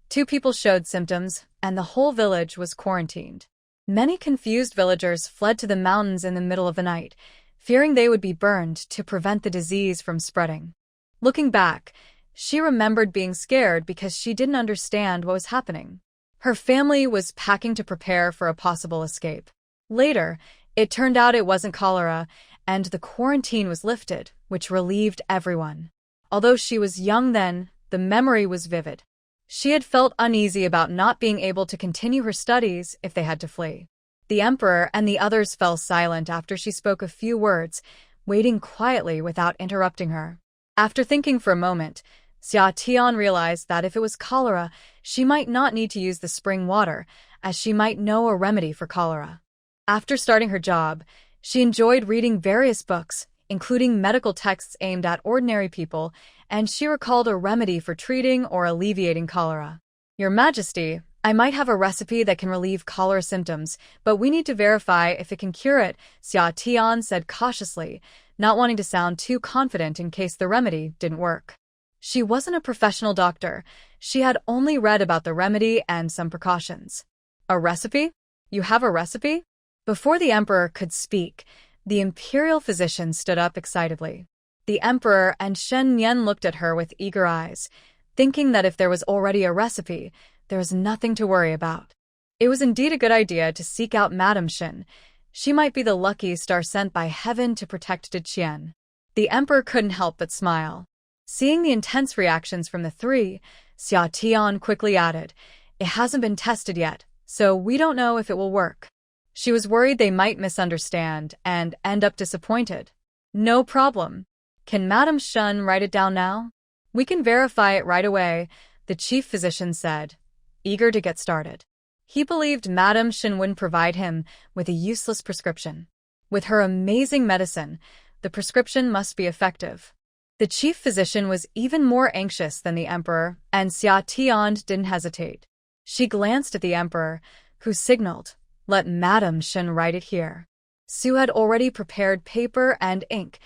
2 people showed symptoms, and the whole village was quarantined. Many confused villagers fled to the mountains in the middle of the night, fearing they would be burned to prevent the disease from spreading. Looking back, she remembered being scared because she didn't understand what was happening. Her family was packing to prepare for a possible escape. Later, it turned out it wasn't cholera, and the quarantine was lifted, which relieved everyone. Although she was young then, the memory was vivid. She had felt uneasy about not being able to continue her studies if they had to flee. The emperor and the others fell silent after she spoke a few words, waiting quietly without interrupting her. After thinking for a moment, Xia Tian realized that if it was cholera, she might not need to use the spring water, as she might know a remedy for cholera. After starting her job, she enjoyed reading various books, including medical texts aimed at ordinary people, and she recalled a remedy for treating or alleviating cholera. Your Majesty, I might have a recipe that can relieve cholera symptoms, but we need to verify if it can cure it, Xia Tian said cautiously, not wanting to sound too confident in case the remedy didn't work. She wasn't a professional doctor. She had only read about the remedy and some precautions. A recipe? You have a recipe? Before the emperor could speak, the imperial physician stood up excitedly. The emperor and Shen Nian looked at her with eager eyes, thinking that if there was already a recipe, there was nothing to worry about. It was indeed a good idea to seek out Madame Shin. She might be the lucky star sent by heaven to protect Diqian. The emperor couldn't help but smile. Seeing the intense reactions from the 3, Xia Tian quickly added, "It hasn't been tested yet, so we don't know if it will work." She was worried they might misunderstand and end up disappointed. "No problem. Can Madame Shen write it down now?" "We can verify it right away," the chief physician said, eager to get started. He believed Madame Shen wouldn't provide him with a useless prescription. With her amazing medicine, the prescription must be effective. The chief physician was even more anxious than the emperor, and Xia Tian didn't hesitate. She glanced at the emperor, who signaled, "Let Madame Shen write it here." Su had already prepared paper and ink,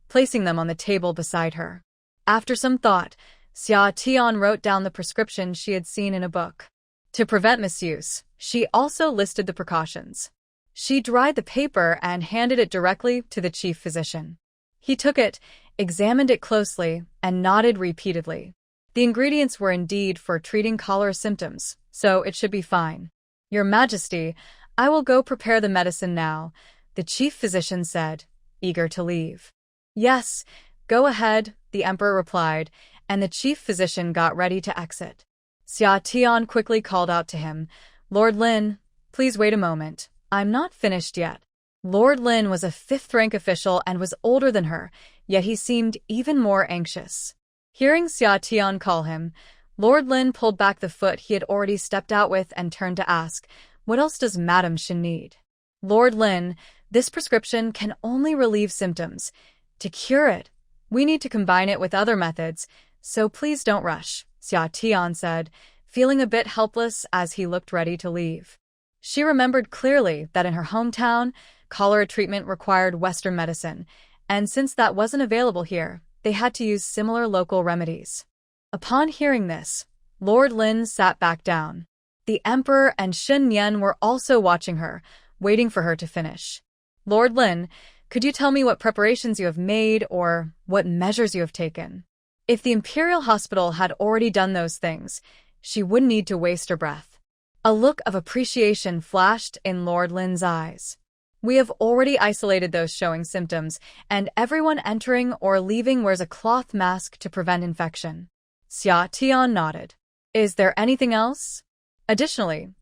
placing them on the table beside her. After some thought, Xia Tian wrote down the prescription she had seen in a book. To prevent misuse, she also listed the precautions. She dried the paper and handed it directly to the chief physician. He took it, examined it closely, and nodded repeatedly. The ingredients were indeed for treating cholera symptoms, so it should be fine. "Your Majesty, I will go prepare the medicine now," the chief physician said, eager to leave. "Yes, go ahead," the emperor replied, and the chief physician got ready to exit. Xia Tian quickly called out to him, "Lord Lin, please wait a moment. I'm not finished yet." Lord Lin was a 5th-rank official and was older than her, yet he seemed even more anxious. Hearing Xia Tian call him, Lord Lin pulled back the foot he had already stepped out with and turned to ask, "What else does Madame Shin need?" "Lord Lin, this prescription can only relieve symptoms. To cure it, we need to combine it with other methods, so please don't rush," Xia Tian said, feeling a bit helpless as he looked ready to leave. She remembered clearly that in her hometown, cholera treatment required Western medicine, and since that wasn't available here, they had to use similar local remedies. Upon hearing this, Lord Lin sat back down. The emperor and Shen Nian were also watching her, waiting for her to finish. "Lord Lin, could you tell me what preparations you have made or what measures you have taken?" If the imperial hospital had already done those things, she wouldn't need to waste her breath. A look of appreciation flashed in Lord Lin's eyes. "We have already isolated those showing symptoms, and everyone entering or leaving wears a cloth mask to prevent infection." Xia Tian nodded. "Is there anything else?" Additionally,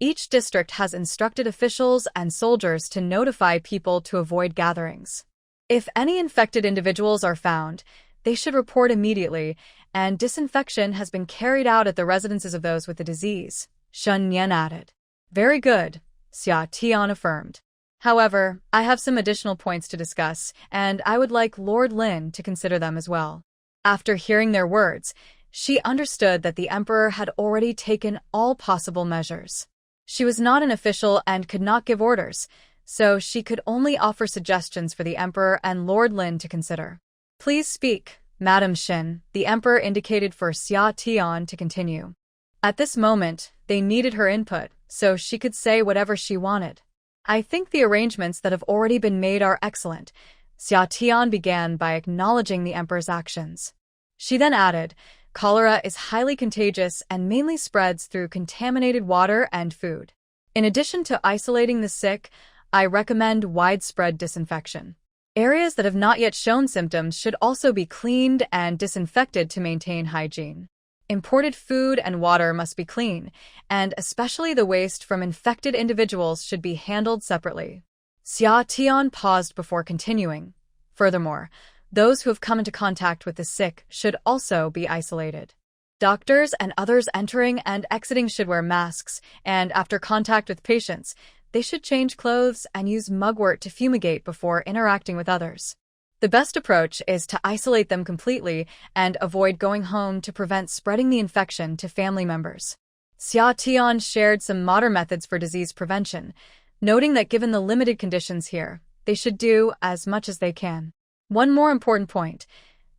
each district has instructed officials and soldiers to notify people to avoid gatherings. If any infected individuals are found, they should report immediately, and disinfection has been carried out at the residences of those with the disease, Shen Nian added. "Very good," Xia Tian affirmed. However, I have some additional points to discuss, and I would like Lord Lin to consider them as well. After hearing their words, she understood that the emperor had already taken all possible measures. She was not an official and could not give orders, so she could only offer suggestions for the emperor and Lord Lin to consider. Please speak, Madam Shen, the emperor indicated for Xia Tian to continue. At this moment, they needed her input, so she could say whatever she wanted. I think the arrangements that have already been made are excellent. Xia Tian began by acknowledging the emperor's actions. She then added, cholera is highly contagious and mainly spreads through contaminated water and food. In addition to isolating the sick, I recommend widespread disinfection. Areas that have not yet shown symptoms should also be cleaned and disinfected to maintain hygiene. Imported food and water must be clean, and especially the waste from infected individuals should be handled separately. Xia Tian paused before continuing. Furthermore, those who have come into contact with the sick should also be isolated. Doctors and others entering and exiting should wear masks, and after contact with patients, they should change clothes and use mugwort to fumigate before interacting with others. The best approach is to isolate them completely and avoid going home to prevent spreading the infection to family members. Xia Tian shared some modern methods for disease prevention, noting that given the limited conditions here, they should do as much as they can. One more important point.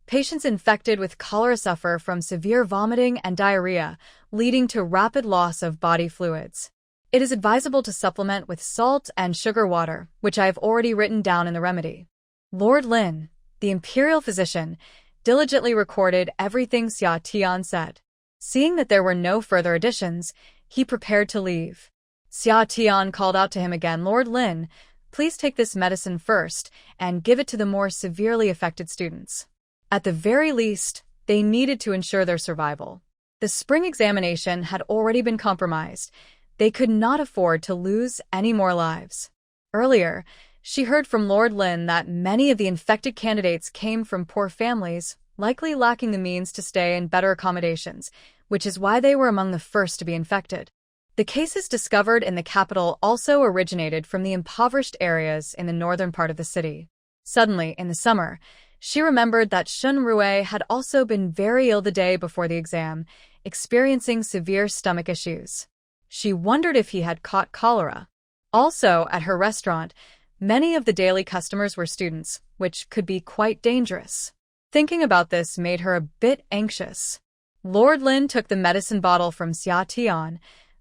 Patients infected with cholera suffer from severe vomiting and diarrhea, leading to rapid loss of body fluids. It is advisable to supplement with salt and sugar water, which I have already written down in the remedy. Lord Lin, the imperial physician, diligently recorded everything Xia Tian said. Seeing that there were no further additions, he prepared to leave. Xia Tian called out to him again, Lord Lin, please take this medicine first and give it to the more severely affected students. At the very least, they needed to ensure their survival. The spring examination had already been compromised. They could not afford to lose any more lives. Earlier, she heard from Lord Lin that many of the infected candidates came from poor families, likely lacking the means to stay in better accommodations, which is why they were among the first to be infected. The cases discovered in the capital also originated from the impoverished areas in the northern part of the city. Suddenly, in the summer, she remembered that Shun Rui had also been very ill the day before the exam, experiencing severe stomach issues. She wondered if he had caught cholera. Also, at her restaurant, many of the daily customers were students, which could be quite dangerous. Thinking about this made her a bit anxious. Lord Lin took the medicine bottle from Xia Tian,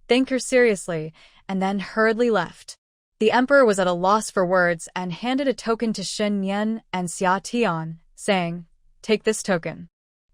thanked her seriously, and then hurriedly left. The emperor was at a loss for words and handed a token to Shen Yan and Xia Tian, saying, "Take this token.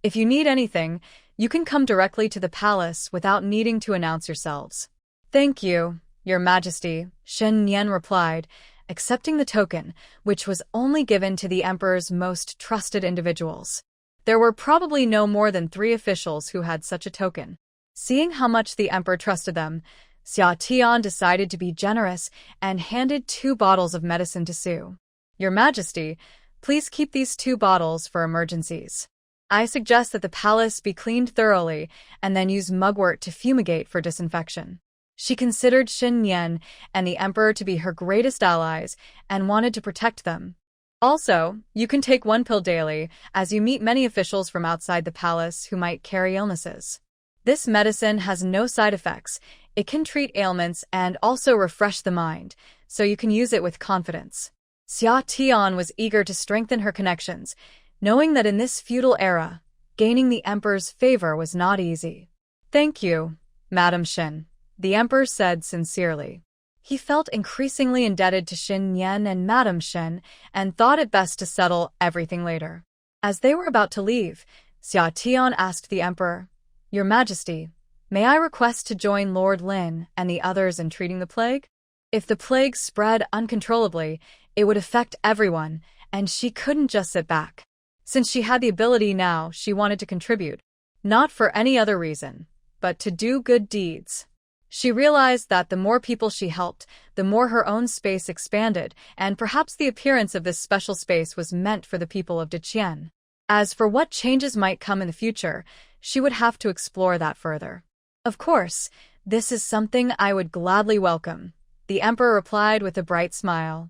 If you need anything, you can come directly to the palace without needing to announce yourselves." "Thank you, Your Majesty," Shen Yan replied, accepting the token, which was only given to the emperor's most trusted individuals. There were probably no more than 3 officials who had such a token. Seeing how much the emperor trusted them, Xia Tian decided to be generous and handed 2 bottles of medicine to Su. "Your Majesty, please keep these 2 bottles for emergencies. I suggest that the palace be cleaned thoroughly and then use mugwort to fumigate for disinfection." She considered Xin Yan and the emperor to be her greatest allies and wanted to protect them. "Also, you can take 1 pill daily, as you meet many officials from outside the palace who might carry illnesses. This medicine has no side effects. It can treat ailments and also refresh the mind, so you can use it with confidence." Xia Tian was eager to strengthen her connections, knowing that in this feudal era, gaining the emperor's favor was not easy. "Thank you, Madam Shen," the emperor said sincerely. He felt increasingly indebted to Xin Yan and Madam Shen and thought it best to settle everything later. As they were about to leave, Xia Tian asked the emperor, "Your Majesty, may I request to join Lord Lin and the others in treating the plague? If the plague spread uncontrollably, it would affect everyone, and she couldn't just sit back. Since she had the ability now, she wanted to contribute, not for any other reason, but to do good deeds." She realized that the more people she helped, the more her own space expanded, and perhaps the appearance of this special space was meant for the people of Deqian. As for what changes might come in the future, she would have to explore that further. "Of course, this is something I would gladly welcome," The emperor replied with a bright smile.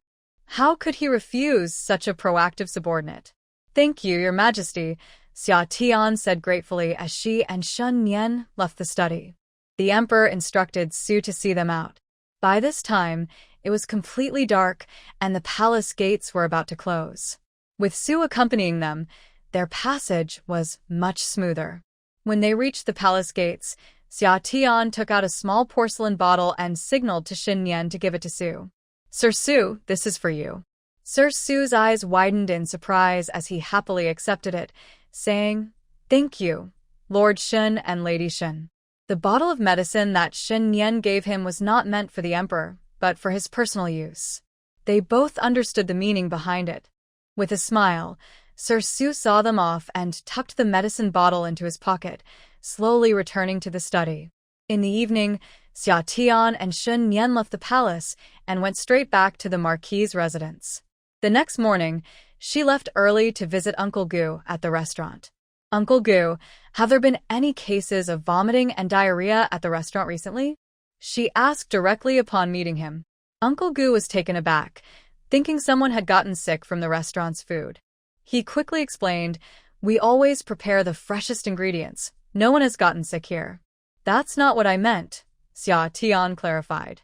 How could he refuse such a proactive subordinate? Thank you, Your Majesty, Xia Tian said gratefully as she and Shen Nian left the study. The emperor instructed Su to see them out. By this time, it was completely dark and the palace gates were about to close. With Su accompanying them, their passage was much smoother. When they reached the palace gates, Xia Tian took out a small porcelain bottle and signaled to Shen Nian to give it to Su. Sir Su, this is for you. Sir Su's eyes widened in surprise as he happily accepted it, saying, Thank you, Lord Shen and Lady Shen. The bottle of medicine that Shen Nian gave him was not meant for the emperor, but for his personal use. They both understood the meaning behind it. With a smile, Sir Su saw them off and tucked the medicine bottle into his pocket, slowly returning to the study. In the evening, Xia Tian and Shen Nian left the palace and went straight back to the Marquis's residence. The next morning, she left early to visit Uncle Gu at the restaurant. Uncle Gu, have there been any cases of vomiting and diarrhea at the restaurant recently? She asked directly upon meeting him. Uncle Gu was taken aback, thinking someone had gotten sick from the restaurant's food. He quickly explained, We always prepare the freshest ingredients. No one has gotten sick here. That's not what I meant, Xia Tian clarified.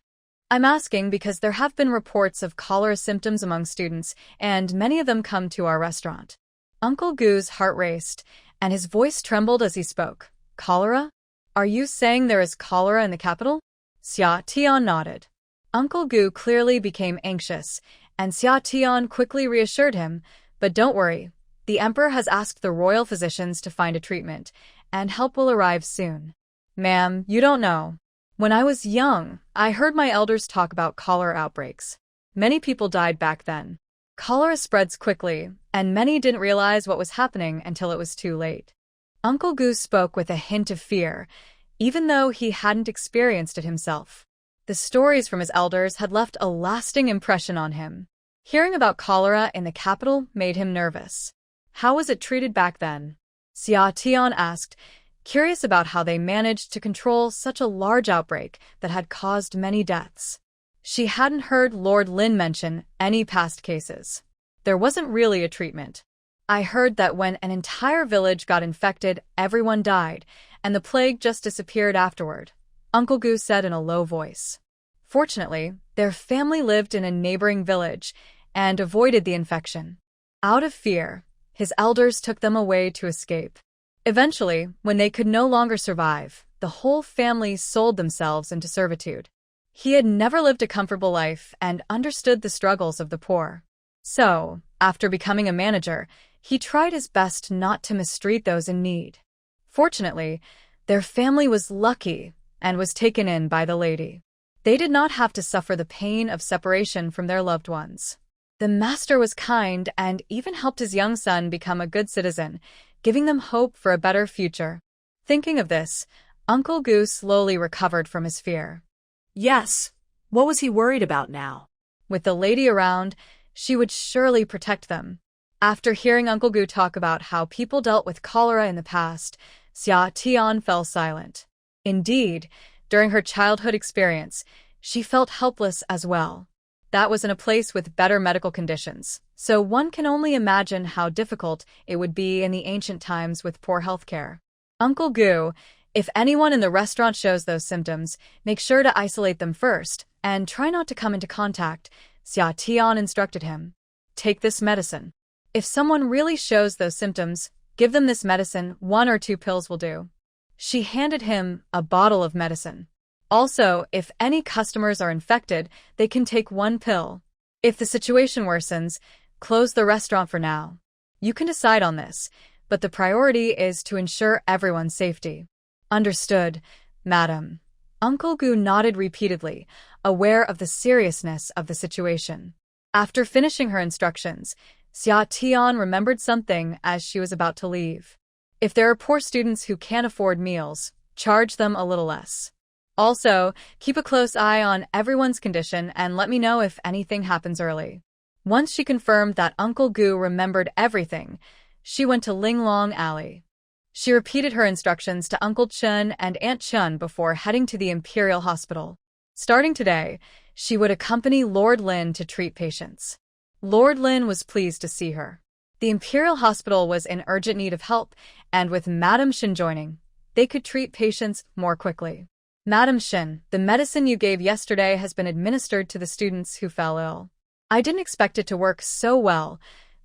I'm asking because there have been reports of cholera symptoms among students, and many of them come to our restaurant. Uncle Gu's heart raced, and his voice trembled as he spoke. Cholera? Are you saying there is cholera in the capital? Xia Tian nodded. Uncle Gu clearly became anxious, and Xia Tian quickly reassured him, but don't worry, the emperor has asked the royal physicians to find a treatment, and help will arrive soon. Ma'am, you don't know. When I was young, I heard my elders talk about cholera outbreaks. Many people died back then. Cholera spreads quickly, and many didn't realize what was happening until it was too late. Uncle Gu spoke with a hint of fear, even though he hadn't experienced it himself. The stories from his elders had left a lasting impression on him. Hearing about cholera in the capital made him nervous. How was it treated back then? Xia Tian asked, curious about how they managed to control such a large outbreak that had caused many deaths. She hadn't heard Lord Lin mention any past cases. There wasn't really a treatment. I heard that when an entire village got infected, everyone died, and the plague just disappeared afterward, Uncle Gu said in a low voice. Fortunately, their family lived in a neighboring village and avoided the infection. Out of fear, his elders took them away to escape. Eventually, when they could no longer survive, the whole family sold themselves into servitude. He had never lived a comfortable life and understood the struggles of the poor. So, after becoming a manager, he tried his best not to mistreat those in need. Fortunately, their family was lucky and was taken in by the lady. They did not have to suffer the pain of separation from their loved ones. The master was kind and even helped his young son become a good citizen, giving them hope for a better future. Thinking of this, Uncle Gu slowly recovered from his fear. Yes, what was he worried about now? With the lady around, she would surely protect them. After hearing Uncle Gu talk about how people dealt with cholera in the past, Xia Tian fell silent. Indeed, during her childhood experience, she felt helpless as well. That was in a place with better medical conditions, so one can only imagine how difficult it would be in the ancient times with poor healthcare. Uncle Gu, if anyone in the restaurant shows those symptoms, make sure to isolate them first, and try not to come into contact, Xia Tian instructed him. Take this medicine. If someone really shows those symptoms, give them this medicine, 1 or 2 pills will do. She handed him a bottle of medicine. Also, if any customers are infected, they can take 1 pill. If the situation worsens, close the restaurant for now. You can decide on this, but the priority is to ensure everyone's safety. Understood, madam. Uncle Gu nodded repeatedly, aware of the seriousness of the situation. After finishing her instructions, Xia Tian remembered something as she was about to leave. If there are poor students who can't afford meals, charge them a little less. Also, keep a close eye on everyone's condition and let me know if anything happens early. Once she confirmed that Uncle Gu remembered everything, she went to Linglong Alley. She repeated her instructions to Uncle Chun and Aunt Chun before heading to the Imperial Hospital. Starting today, she would accompany Lord Lin to treat patients. Lord Lin was pleased to see her. The Imperial Hospital was in urgent need of help, and with Madame Shin joining, they could treat patients more quickly. Madame Shin, the medicine you gave yesterday has been administered to the students who fell ill. I didn't expect it to work so well.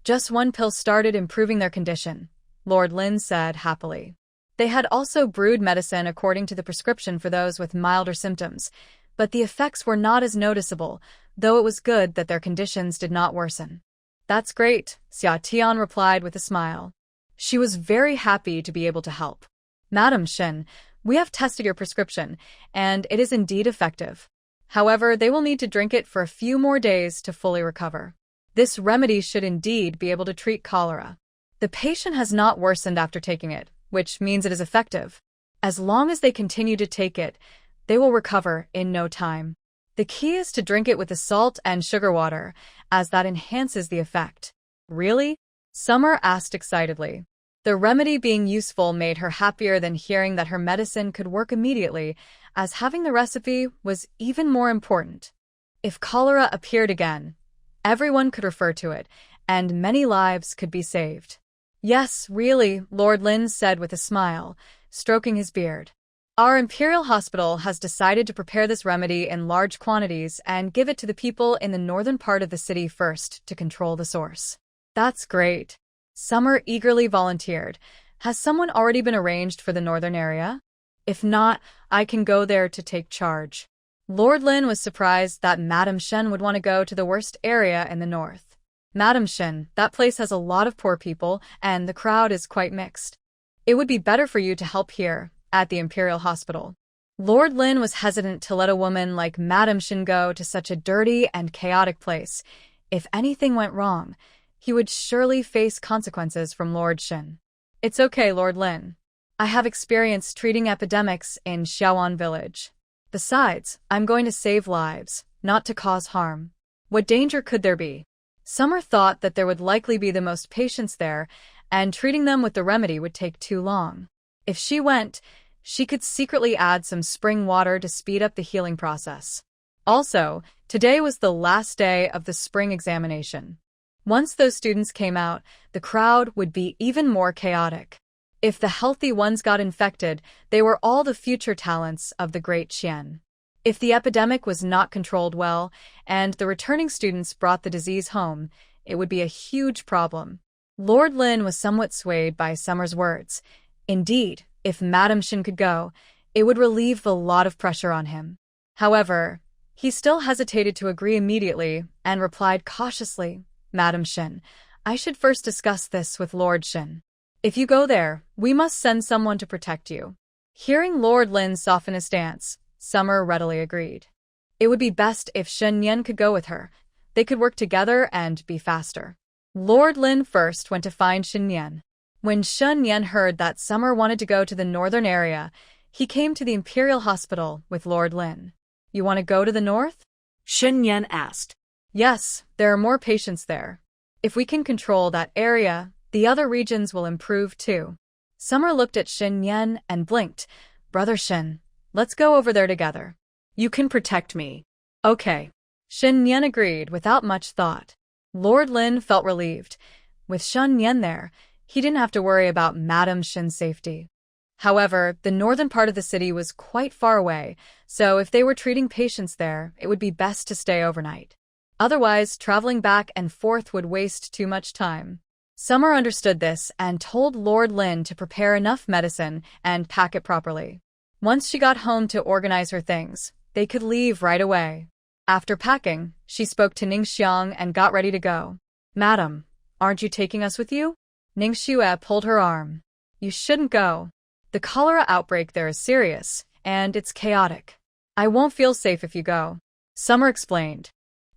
Just one pill started improving their condition, Lord Lin said happily. They had also brewed medicine according to the prescription for those with milder symptoms, but the effects were not as noticeable, though it was good that their conditions did not worsen. That's great, Xia Tian replied with a smile. She was very happy to be able to help. Madam Shin, we have tested your prescription, and it is indeed effective. However, they will need to drink it for a few more days to fully recover. This remedy should indeed be able to treat cholera. The patient has not worsened after taking it, which means it is effective. As long as they continue to take it, they will recover in no time. The key is to drink it with the salt and sugar water, as that enhances the effect. Really? Summer asked excitedly. The remedy being useful made her happier than hearing that her medicine could work immediately, as having the recipe was even more important. If cholera appeared again, everyone could refer to it, and many lives could be saved. Yes, really, Lord Lin said with a smile, stroking his beard. Our Imperial Hospital has decided to prepare this remedy in large quantities and give it to the people in the northern part of the city first to control the source. That's great. Summer eagerly volunteered. Has someone already been arranged for the northern area? If not, I can go there to take charge. Lord Lin was surprised that Madame Shen would want to go to the worst area in the north. Madame Shen, that place has a lot of poor people, and the crowd is quite mixed. It would be better for you to help here, at the Imperial Hospital. Lord Lin was hesitant to let a woman like Madame Shin go to such a dirty and chaotic place. If anything went wrong, he would surely face consequences from Lord Shin. It's okay, Lord Lin. I have experience treating epidemics in Xiaoan village. Besides, I'm going to save lives, not to cause harm. What danger could there be? Summer thought that there would likely be the most patients there, and treating them with the remedy would take too long. If she went, she could secretly add some spring water to speed up the healing process. Also, today was the last day of the spring examination. Once those students came out, the crowd would be even more chaotic. If the healthy ones got infected, they were all the future talents of the Great Qian. If the epidemic was not controlled well, and the returning students brought the disease home, it would be a huge problem. Lord Lin was somewhat swayed by Summer's words. Indeed, if Madame Shin could go, it would relieve a lot of pressure on him. However, he still hesitated to agree immediately and replied cautiously, Madame Shin, I should first discuss this with Lord Shin. If you go there, we must send someone to protect you. Hearing Lord Lin soften his stance, Summer readily agreed. It would be best if Shen Yan could go with her. They could work together and be faster. Lord Lin first went to find Shen Yan. When Shen Yan heard that Summer wanted to go to the northern area, he came to the Imperial Hospital with Lord Lin. You want to go to the north? Shen Yan asked. Yes, there are more patients there. If we can control that area, the other regions will improve too. Summer looked at Shen Yan and blinked. Brother Shen, let's go over there together. You can protect me. Okay. Shen Yan agreed without much thought. Lord Lin felt relieved. With Shen Yan there, he didn't have to worry about Madame Shin's safety. However, the northern part of the city was quite far away, so if they were treating patients there, it would be best to stay overnight. Otherwise, traveling back and forth would waste too much time. Summer understood this and told Lord Lin to prepare enough medicine and pack it properly. Once she got home to organize her things, they could leave right away. After packing, she spoke to Ning Xiang and got ready to go. Madam, aren't you taking us with you? Ning Xue pulled her arm. You shouldn't go. The cholera outbreak there is serious, and it's chaotic. I won't feel safe if you go. Summer explained.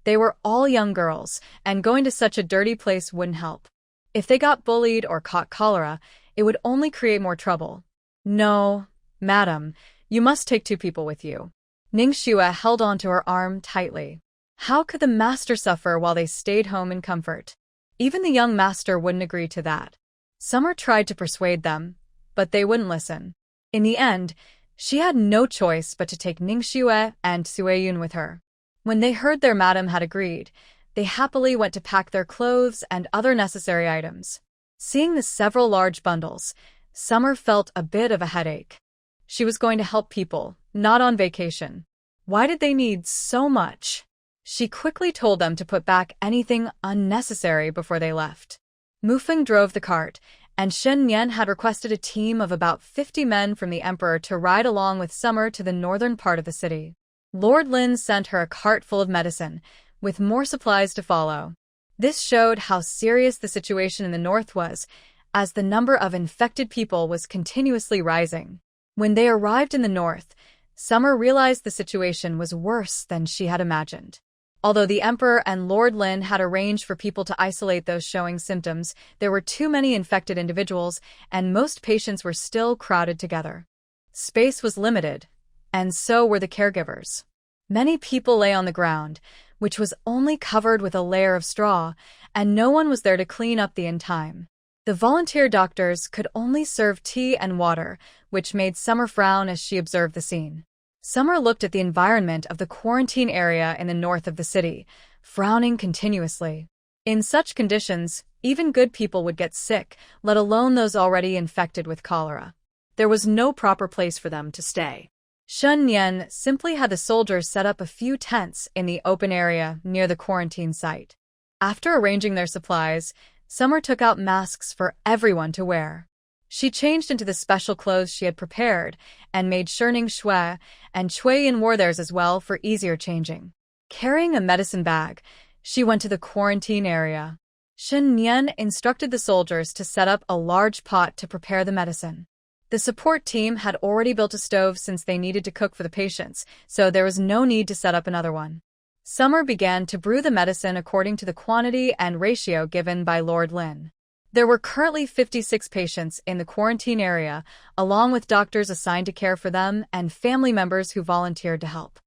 They were all young girls, and going to such a dirty place wouldn't help. If they got bullied or caught cholera, it would only create more trouble. No, madam, you must take 2 people with you. Ning Xue held onto her arm tightly. How could the master suffer while they stayed home in comfort? Even the young master wouldn't agree to that. Summer tried to persuade them, but they wouldn't listen. In the end, She had no choice but to take Ningxue and Sueyun with her. When they heard their madam had agreed, they happily went to pack their clothes and other necessary items. Seeing the several large bundles, Summer felt a bit of a headache. She was going to help people, not on vacation. Why did they need so much? She quickly told them to put back anything unnecessary before they left. Mufeng drove the cart, and Shen Nian had requested a team of about 50 men from the emperor to ride along with Summer to the northern part of the city. Lord Lin sent her a cart full of medicine, with more supplies to follow. This showed how serious the situation in the north was, as the number of infected people was continuously rising. When they arrived in the north, Summer realized the situation was worse than she had imagined. Although the Emperor and Lord Lin had arranged for people to isolate those showing symptoms, there were too many infected individuals, and most patients were still crowded together. Space was limited, and so were the caregivers. Many people lay on the ground, which was only covered with a layer of straw, and no one was there to clean up in time. The volunteer doctors could only serve tea and water, which made Summer frown as she observed the scene. Summer looked at the environment of the quarantine area in the north of the city, frowning continuously. In such conditions, even good people would get sick, let alone those already infected with cholera. There was no proper place for them to stay. Shen Nian simply had the soldiers set up a few tents in the open area near the quarantine site. After arranging their supplies, Summer took out masks for everyone to wear. She changed into the special clothes she had prepared and made sure Ningxue and Chueyin wore theirs as well for easier changing. Carrying a medicine bag, she went to the quarantine area. Shen Nian instructed the soldiers to set up a large pot to prepare the medicine. The support team had already built a stove since they needed to cook for the patients, so there was no need to set up another one. Summer began to brew the medicine according to the quantity and ratio given by Lord Lin. There were currently 56 patients in the quarantine area, along with doctors assigned to care for them and family members who volunteered to help.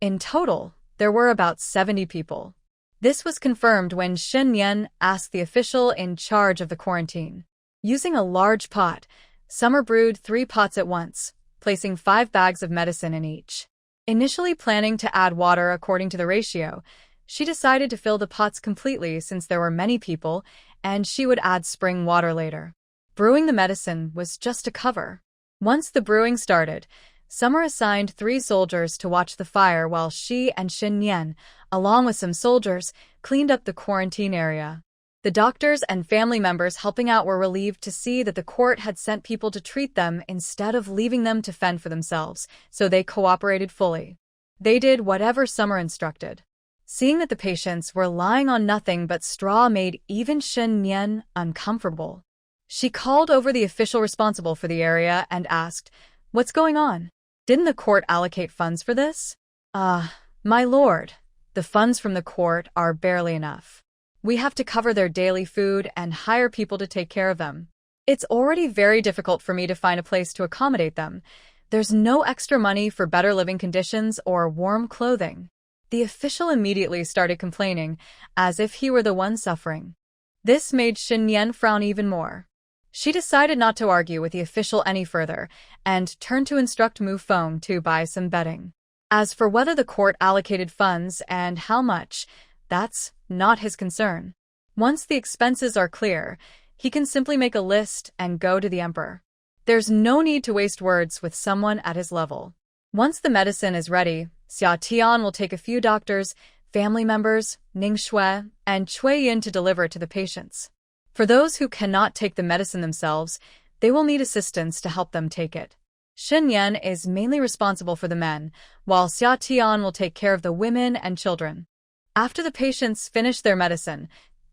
In total, there were about 70 people. This was confirmed when Shen Nian asked the official in charge of the quarantine. Using a large pot, Summer brewed 3 pots at once, placing 5 bags of medicine in each. Initially planning to add water according to the ratio, she decided to fill the pots completely since there were many people, and she would add spring water later. Brewing the medicine was just a cover. Once the brewing started, Summer assigned 3 soldiers to watch the fire while she and Shen Nian, along with some soldiers, cleaned up the quarantine area. The doctors and family members helping out were relieved to see that the court had sent people to treat them instead of leaving them to fend for themselves, so they cooperated fully. They did whatever Summer instructed. Seeing that the patients were lying on nothing but straw made even Shen Nian uncomfortable. She called over the official responsible for the area and asked, "What's going on? Didn't the court allocate funds for this?" My lord, the funds from the court are barely enough. We have to cover their daily food and hire people to take care of them. It's already very difficult for me to find a place to accommodate them. There's no extra money for better living conditions or warm clothing. The official immediately started complaining, as if he were the one suffering. This made Shen Nian frown even more. She decided not to argue with the official any further, and turned to instruct Mu Feng to buy some bedding. As for whether the court allocated funds and how much, that's not his concern. Once the expenses are clear, he can simply make a list and go to the emperor. There's no need to waste words with someone at his level. Once the medicine is ready, Xia Tian will take a few doctors, family members, Ningxue, and Chueyin to deliver it to the patients. For those who cannot take the medicine themselves, they will need assistance to help them take it. Shen Yan is mainly responsible for the men, while Xia Tian will take care of the women and children. After the patients finish their medicine,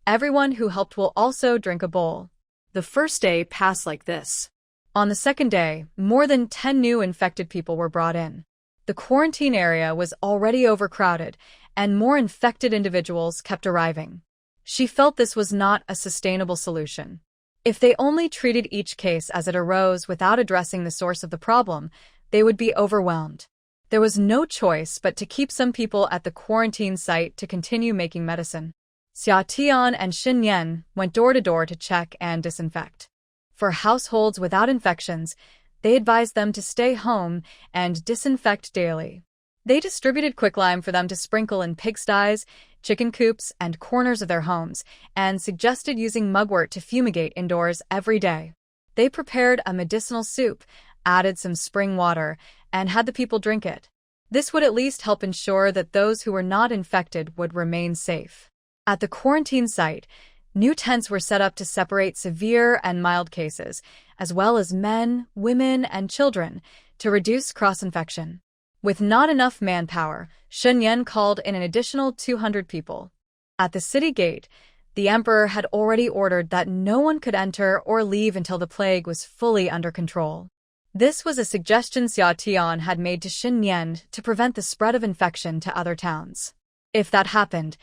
everyone who helped will also drink a bowl. The first day passed like this. On the second day, more than 10 new infected people were brought in. The quarantine area was already overcrowded, and more infected individuals kept arriving. She felt this was not a sustainable solution. If they only treated each case as it arose without addressing the source of the problem, they would be overwhelmed. There was no choice but to keep some people at the quarantine site to continue making medicine. Xia Tian and Shen Yan went door to door to check and disinfect. For households without infections, They advised them to stay home and disinfect daily. They distributed quicklime for them to sprinkle in pigsties, chicken coops, and corners of their homes, and suggested using mugwort to fumigate indoors every day. They prepared a medicinal soup, added some spring water, and had the people drink it. This would at least help ensure that those who were not infected would remain safe. At the quarantine site, new tents were set up to separate severe and mild cases, as well as men, women, and children, to reduce cross-infection. With not enough manpower, Shunyan called in an additional 200 people. At the city gate, the emperor had already ordered that no one could enter or leave until the plague was fully under control. This was a suggestion Xia Tian had made to Xinyan to prevent the spread of infection to other towns. If that happened,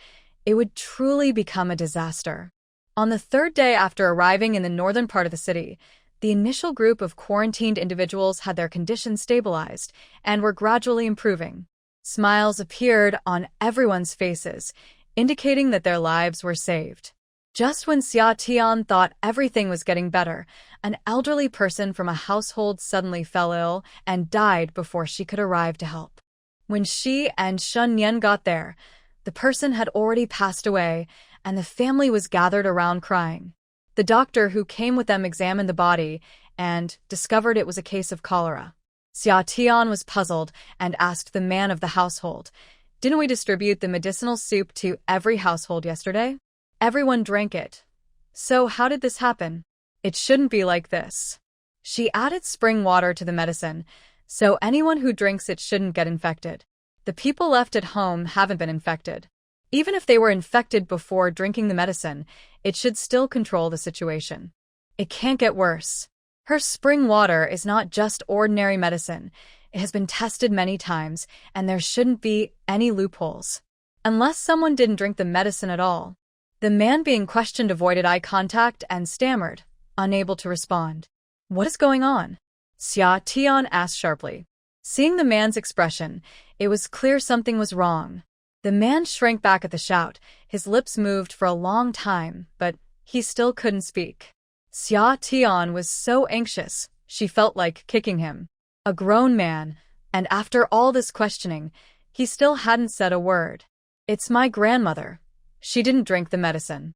it would truly become a disaster. On the third day after arriving in the northern part of the city, the initial group of quarantined individuals had their condition stabilized and were gradually improving. Smiles appeared on everyone's faces, indicating that their lives were saved. Just when Xia Tian thought everything was getting better, an elderly person from a household suddenly fell ill and died before she could arrive to help. When she and Shun Yan got there, the person had already passed away, and the family was gathered around crying. The doctor who came with them examined the body and discovered it was a case of cholera. Xia Tian was puzzled and asked the man of the household, "Didn't we distribute the medicinal soup to every household yesterday? Everyone drank it. So how did this happen? It shouldn't be like this." She added spring water to the medicine, so anyone who drinks it shouldn't get infected. The people left at home haven't been infected. Even if they were infected before drinking the medicine, it should still control the situation. It can't get worse. Her spring water is not just ordinary medicine. It has been tested many times, and there shouldn't be any loopholes. Unless someone didn't drink the medicine at all. The man being questioned avoided eye contact and stammered, unable to respond. "What is going on?" Xia Tian asked sharply. Seeing the man's expression, it was clear something was wrong. The man shrank back at the shout. His lips moved for a long time, but he still couldn't speak. Xia Tian was so anxious, she felt like kicking him. A grown man, and after all this questioning, he still hadn't said a word. "It's my grandmother. She didn't drink the medicine."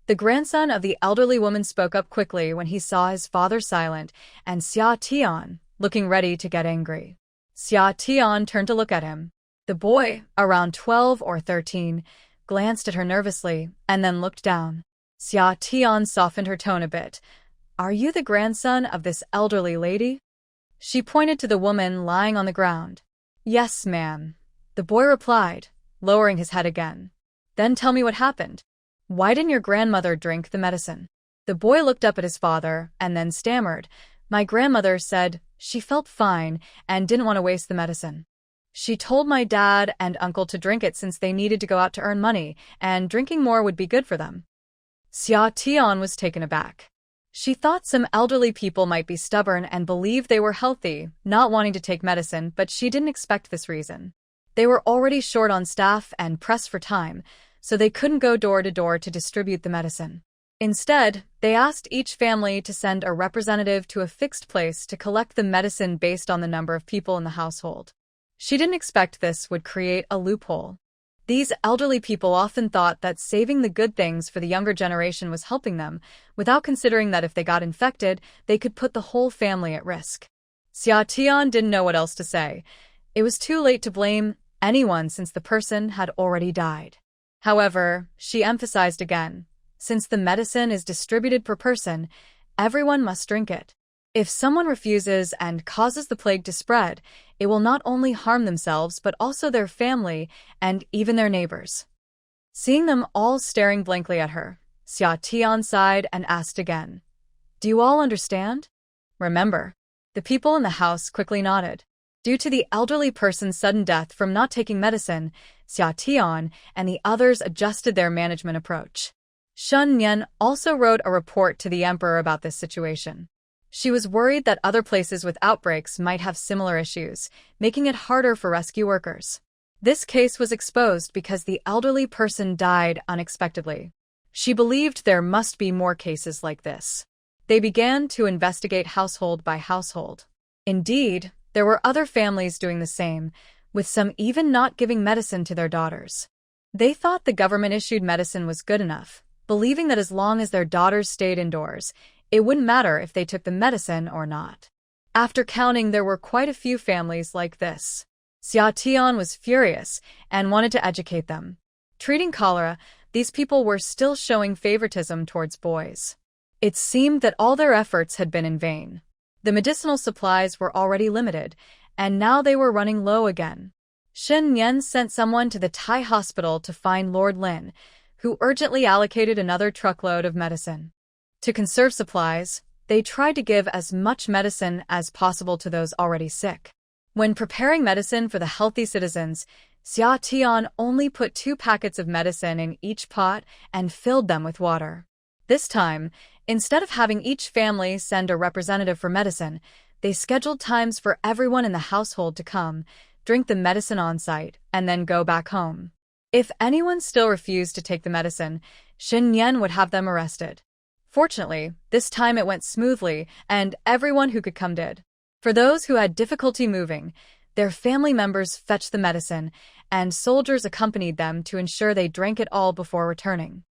The grandson of the elderly woman spoke up quickly when he saw his father silent and Xia Tian looking ready to get angry. Xia Tian turned to look at him. The boy, around 12 or 13, glanced at her nervously and then looked down. Xia Tian softened her tone a bit. "Are you the grandson of this elderly lady?" She pointed to the woman lying on the ground. "Yes, ma'am," the boy replied, lowering his head again. "Then tell me what happened. Why didn't your grandmother drink the medicine?" The boy looked up at his father and then stammered. "My grandmother said she felt fine and didn't want to waste the medicine. She told my dad and uncle to drink it since they needed to go out to earn money, and drinking more would be good for them." Xia Tian was taken aback. She thought some elderly people might be stubborn and believe they were healthy, not wanting to take medicine, but she didn't expect this reason. They were already short on staff and pressed for time, so they couldn't go door to door to distribute the medicine. Instead, they asked each family to send a representative to a fixed place to collect the medicine based on the number of people in the household. She didn't expect this would create a loophole. These elderly people often thought that saving the good things for the younger generation was helping them, without considering that if they got infected, they could put the whole family at risk. Xia Tian didn't know what else to say. It was too late to blame anyone since the person had already died. However, she emphasized again, since the medicine is distributed per person, everyone must drink it. If someone refuses and causes the plague to spread, it will not only harm themselves but also their family and even their neighbors. Seeing them all staring blankly at her, Xia Tian sighed and asked again, "Do you all understand?" "Remember." The people in the house quickly nodded. Due to the elderly person's sudden death from not taking medicine, Xia Tian and the others adjusted their management approach. Shun Yan also wrote a report to the emperor about this situation. She was worried that other places with outbreaks might have similar issues, making it harder for rescue workers. This case was exposed because the elderly person died unexpectedly. She believed there must be more cases like this. They began to investigate household by household. Indeed, there were other families doing the same, with some even not giving medicine to their daughters. They thought the government-issued medicine was good enough, believing that as long as their daughters stayed indoors, it wouldn't matter if they took the medicine or not. After counting, there were quite a few families like this. Xia Tian was furious and wanted to educate them. Treating cholera, these people were still showing favoritism towards boys. It seemed that all their efforts had been in vain. The medicinal supplies were already limited, and now they were running low again. Shen Yan sent someone to the Thai hospital to find Lord Lin, who urgently allocated another truckload of medicine. To conserve supplies, they tried to give as much medicine as possible to those already sick. When preparing medicine for the healthy citizens, Xia Tian only put 2 packets of medicine in each pot and filled them with water. This time, instead of having each family send a representative for medicine, they scheduled times for everyone in the household to come, drink the medicine on site, and then go back home. If anyone still refused to take the medicine, Shen Yan would have them arrested. Fortunately, this time it went smoothly, and everyone who could come did. For those who had difficulty moving, their family members fetched the medicine, and soldiers accompanied them to ensure they drank it all before returning.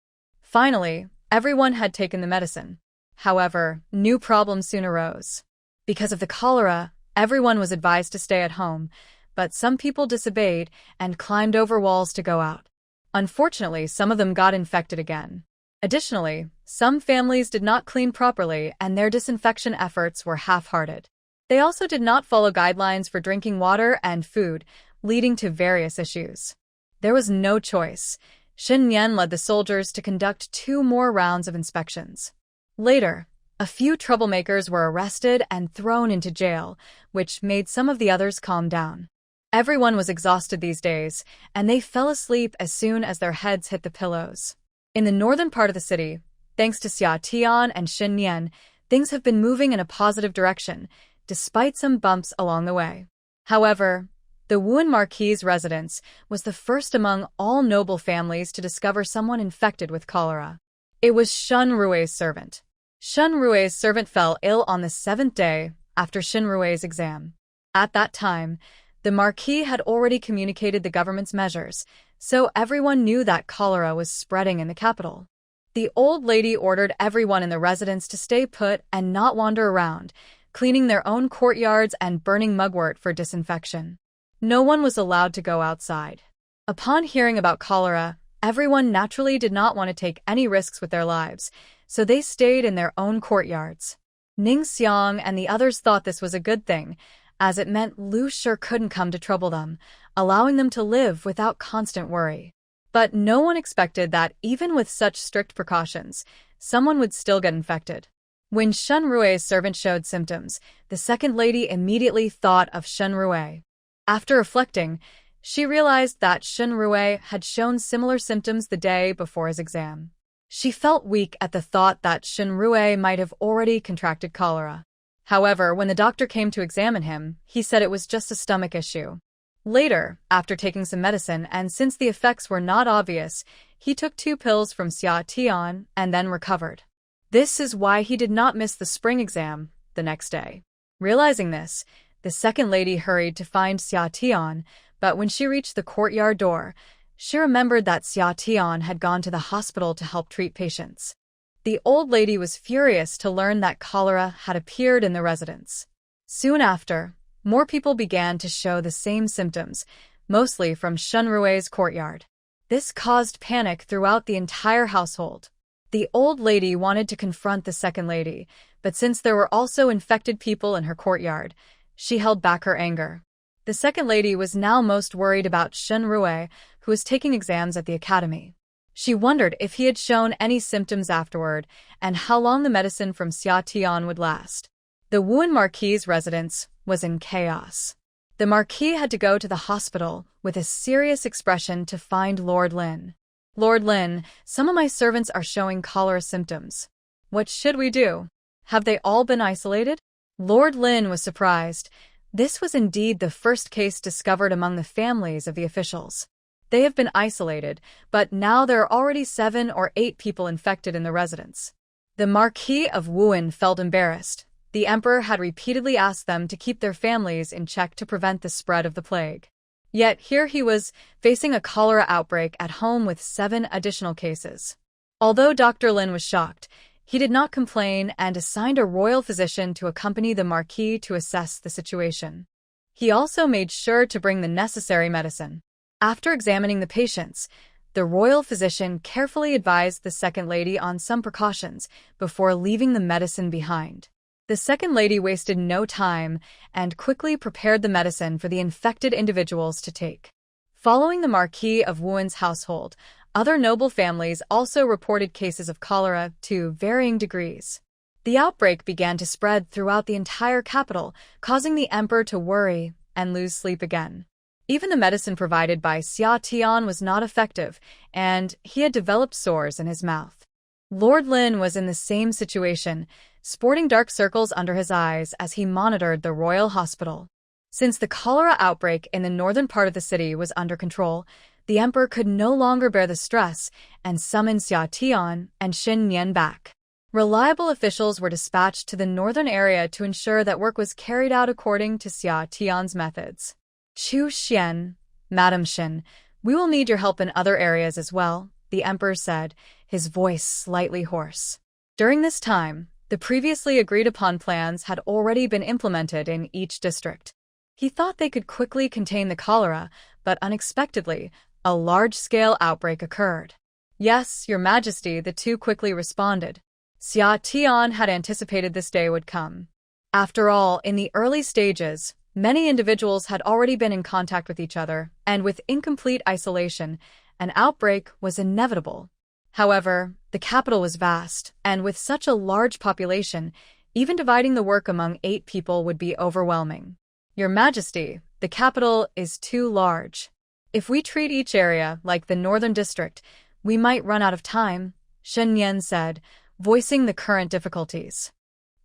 Finally, everyone had taken the medicine. However, new problems soon arose. Because of the cholera, everyone was advised to stay at home, but some people disobeyed and climbed over walls to go out. Unfortunately, some of them got infected again. Additionally, some families did not clean properly and their disinfection efforts were half-hearted. They also did not follow guidelines for drinking water and food, leading to various issues. There was no choice. Shen Yan led the soldiers to conduct 2 more rounds of inspections. Later, a few troublemakers were arrested and thrown into jail, which made some of the others calm down. Everyone was exhausted these days, and they fell asleep as soon as their heads hit the pillows. In the northern part of the city, thanks to Xia Tian and Shen Yan, things have been moving in a positive direction, despite some bumps along the way. However, the Wuhan Marquis' residence was the first among all noble families to discover someone infected with cholera. It was Shen Rui's servant. Shen Rui's servant fell ill on the 7th day after Shen Rui's exam. At that time, the Marquis had already communicated the government's measures, so everyone knew that cholera was spreading in the capital. The old lady ordered everyone in the residence to stay put and not wander around, cleaning their own courtyards and burning mugwort for disinfection. No one was allowed to go outside. Upon hearing about cholera, everyone naturally did not want to take any risks with their lives, so they stayed in their own courtyards. Ning Xiang and the others thought this was a good thing, as it meant Liu Shi couldn't come to trouble them, allowing them to live without constant worry. But no one expected that even with such strict precautions, someone would still get infected. When Shen Rui's servant showed symptoms, the second lady immediately thought of Shen Rui. After reflecting, she realized that Shen Rui had shown similar symptoms the day before his exam. She felt weak at the thought that Shen Rui might have already contracted cholera. However, when the doctor came to examine him, he said it was just a stomach issue. Later, after taking some medicine and since the effects were not obvious, he took 2 pills from Xia Tian and then recovered. This is why he did not miss the spring exam the next day. Realizing this, the second lady hurried to find Xia Tian, but when she reached the courtyard door, she remembered that Xia Tian had gone to the hospital to help treat patients. The old lady was furious to learn that cholera had appeared in the residence. Soon after, more people began to show the same symptoms, mostly from Shen Rui's courtyard. This caused panic throughout the entire household. The old lady wanted to confront the second lady, but since there were also infected people in her courtyard, she held back her anger. The second lady was now most worried about Shen Rui, who was taking exams at the academy. She wondered if he had shown any symptoms afterward and how long the medicine from Xia Tian would last. The Wuhan Marquis' residence was in chaos. The Marquis had to go to the hospital with a serious expression to find Lord Lin. Lord Lin, some of my servants are showing cholera symptoms. What should we do? Have they all been isolated? Lord Lin was surprised. This was indeed the first case discovered among the families of the officials. They have been isolated, but now there are already 7 or 8 people infected in the residence. The Marquis of Wuhan felt embarrassed. The emperor had repeatedly asked them to keep their families in check to prevent the spread of the plague. Yet here he was, facing a cholera outbreak at home with 7 additional cases. Although Dr. Lin was shocked, he did not complain and assigned a royal physician to accompany the Marquis to assess the situation. He also made sure to bring the necessary medicine. After examining the patients, the royal physician carefully advised the second lady on some precautions before leaving the medicine behind. The second lady wasted no time and quickly prepared the medicine for the infected individuals to take. Following the Marquis of Wuan's household, other noble families also reported cases of cholera to varying degrees. The outbreak began to spread throughout the entire capital, causing the emperor to worry and lose sleep again. Even the medicine provided by Xia Tian was not effective, and he had developed sores in his mouth. Lord Lin was in the same situation, sporting dark circles under his eyes as he monitored the royal hospital. Since the cholera outbreak in the northern part of the city was under control, the emperor could no longer bear the stress and summoned Xia Tian and Xin Nian back. Reliable officials were dispatched to the northern area to ensure that work was carried out according to Xia Tian's methods. Chu Xian, Madam Xin, we will need your help in other areas as well, the emperor said, his voice slightly hoarse. During this time, the previously agreed-upon plans had already been implemented in each district. He thought they could quickly contain the cholera, but unexpectedly, a large-scale outbreak occurred. Yes, Your Majesty, the two quickly responded. Xia Tian had anticipated this day would come. After all, in the early stages, many individuals had already been in contact with each other, and with incomplete isolation, an outbreak was inevitable. However, the capital was vast, and with such a large population, even dividing the work among 8 people would be overwhelming. Your Majesty, the capital is too large. If we treat each area like the northern district, we might run out of time, Shen Yan said, voicing the current difficulties.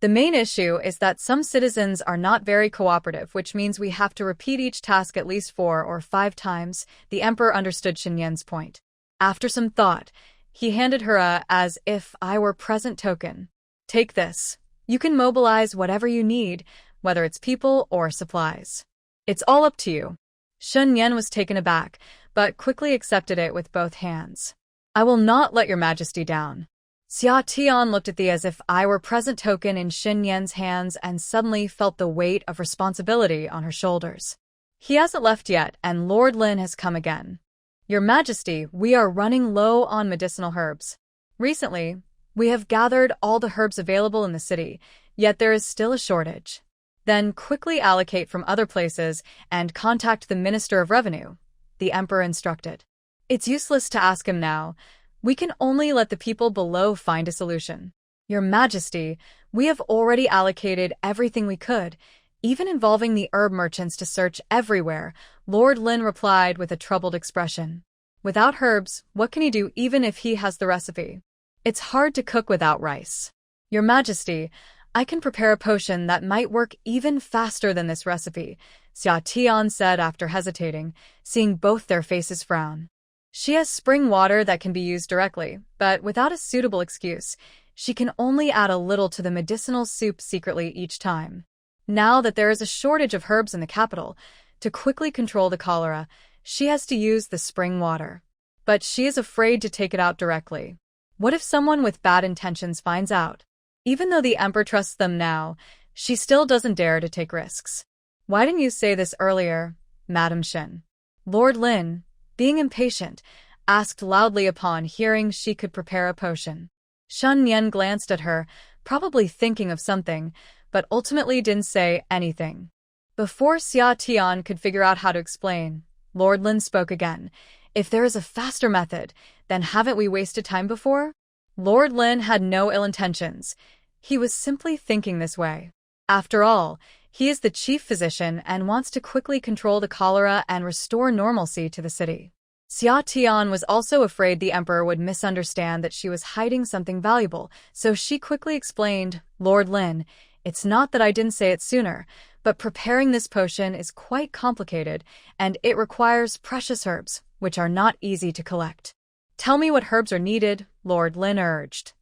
The main issue is that some citizens are not very cooperative, which means we have to repeat each task at least 4 or 5 times. The emperor understood Shen Yan's point. After some thought, he handed her a "as if I were present" token. Take this. You can mobilize whatever you need, whether it's people or supplies. It's all up to you. Shen Yan was taken aback, but quickly accepted it with both hands. I will not let Your Majesty down. Xia Tian looked at the "as if I were present" token in Shen Yan's hands and suddenly felt the weight of responsibility on her shoulders. He hasn't left yet, and Lord Lin has come again. Your Majesty, we are running low on medicinal herbs. Recently, we have gathered all the herbs available in the city, yet there is still a shortage. Then quickly allocate from other places and contact the Minister of Revenue, the Emperor instructed. It's useless to ask him now. We can only let the people below find a solution. Your Majesty, we have already allocated everything we could, even involving the herb merchants to search everywhere, Lord Lin replied with a troubled expression. Without herbs, what can he do even if he has the recipe? It's hard to cook without rice. Your Majesty, I can prepare a potion that might work even faster than this recipe, Xia Tian said after hesitating, seeing both their faces frown. She has spring water that can be used directly, but without a suitable excuse, she can only add a little to the medicinal soup secretly each time. Now that there is a shortage of herbs in the capital, to quickly control the cholera, she has to use the spring water. But she is afraid to take it out directly. What if someone with bad intentions finds out? Even though the emperor trusts them now, she still doesn't dare to take risks. Why didn't you say this earlier, Madam Shen? Lord Lin, being impatient, asked loudly upon hearing she could prepare a potion. Shen Yan glanced at her, probably thinking of something, but ultimately didn't say anything. Before Xia Tian could figure out how to explain, Lord Lin spoke again. If there is a faster method, then haven't we wasted time before? Lord Lin had no ill intentions. He was simply thinking this way. After all, he is the chief physician and wants to quickly control the cholera and restore normalcy to the city. Xia Tian was also afraid the emperor would misunderstand that she was hiding something valuable, so she quickly explained, Lord Lin, it's not that I didn't say it sooner, but preparing this potion is quite complicated, and it requires precious herbs, which are not easy to collect. Tell me what herbs are needed, Lord Lin urged.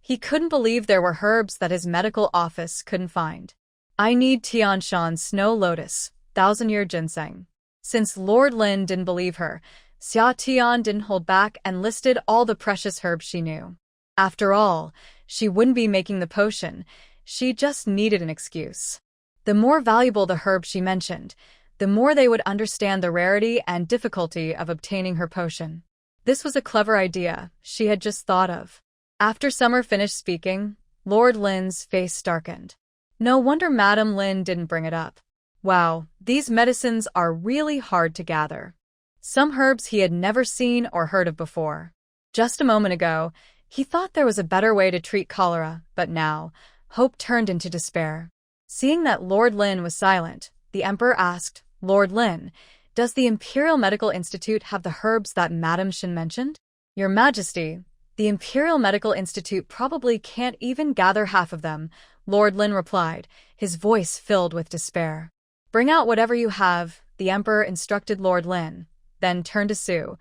He couldn't believe there were herbs that his medical office couldn't find. I need Tian Shan's snow lotus, 1,000-year ginseng. Since Lord Lin didn't believe her, Xia Tian didn't hold back and listed all the precious herbs she knew. After all, she wouldn't be making the potion. She just needed an excuse. The more valuable the herbs she mentioned, the more they would understand the rarity and difficulty of obtaining her potion. This was a clever idea she had just thought of. After Summer finished speaking, Lord Lin's face darkened. No wonder Madame Lin didn't bring it up. Wow, these medicines are really hard to gather. Some herbs he had never seen or heard of before. Just a moment ago, he thought there was a better way to treat cholera, but now, hope turned into despair. Seeing that Lord Lin was silent, the Emperor asked, Lord Lin, does the Imperial Medical Institute have the herbs that Madame Shin mentioned? Your Majesty, the Imperial Medical Institute probably can't even gather half of them, Lord Lin replied, his voice filled with despair. Bring out whatever you have, the Emperor instructed Lord Lin, then turned to Su.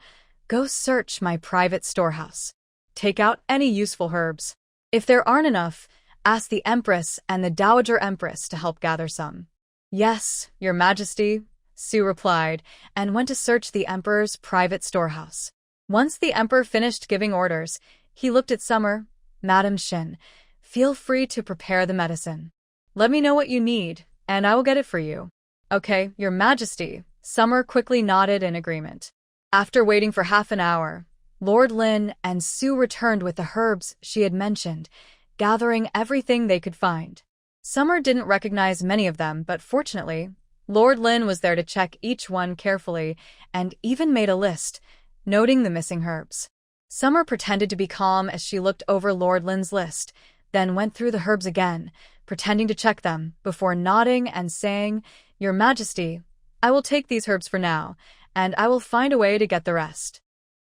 Go search my private storehouse. Take out any useful herbs. If there aren't enough, ask the Empress and the Dowager Empress to help gather some. Yes, Your Majesty, Su replied, and went to search the Emperor's private storehouse. Once the Emperor finished giving orders, he looked at Summer. Madame Shin, feel free to prepare the medicine. Let me know what you need, and I will get it for you. Okay, Your Majesty, Summer quickly nodded in agreement. After waiting for half an hour, Lord Lin and Su returned with the herbs she had mentioned, gathering everything they could find. Summer didn't recognize many of them, but fortunately, Lord Lin was there to check each one carefully and even made a list, noting the missing herbs. Summer pretended to be calm as she looked over Lord Lin's list, then went through the herbs again, pretending to check them, before nodding and saying, Your Majesty, I will take these herbs for now, and I will find a way to get the rest.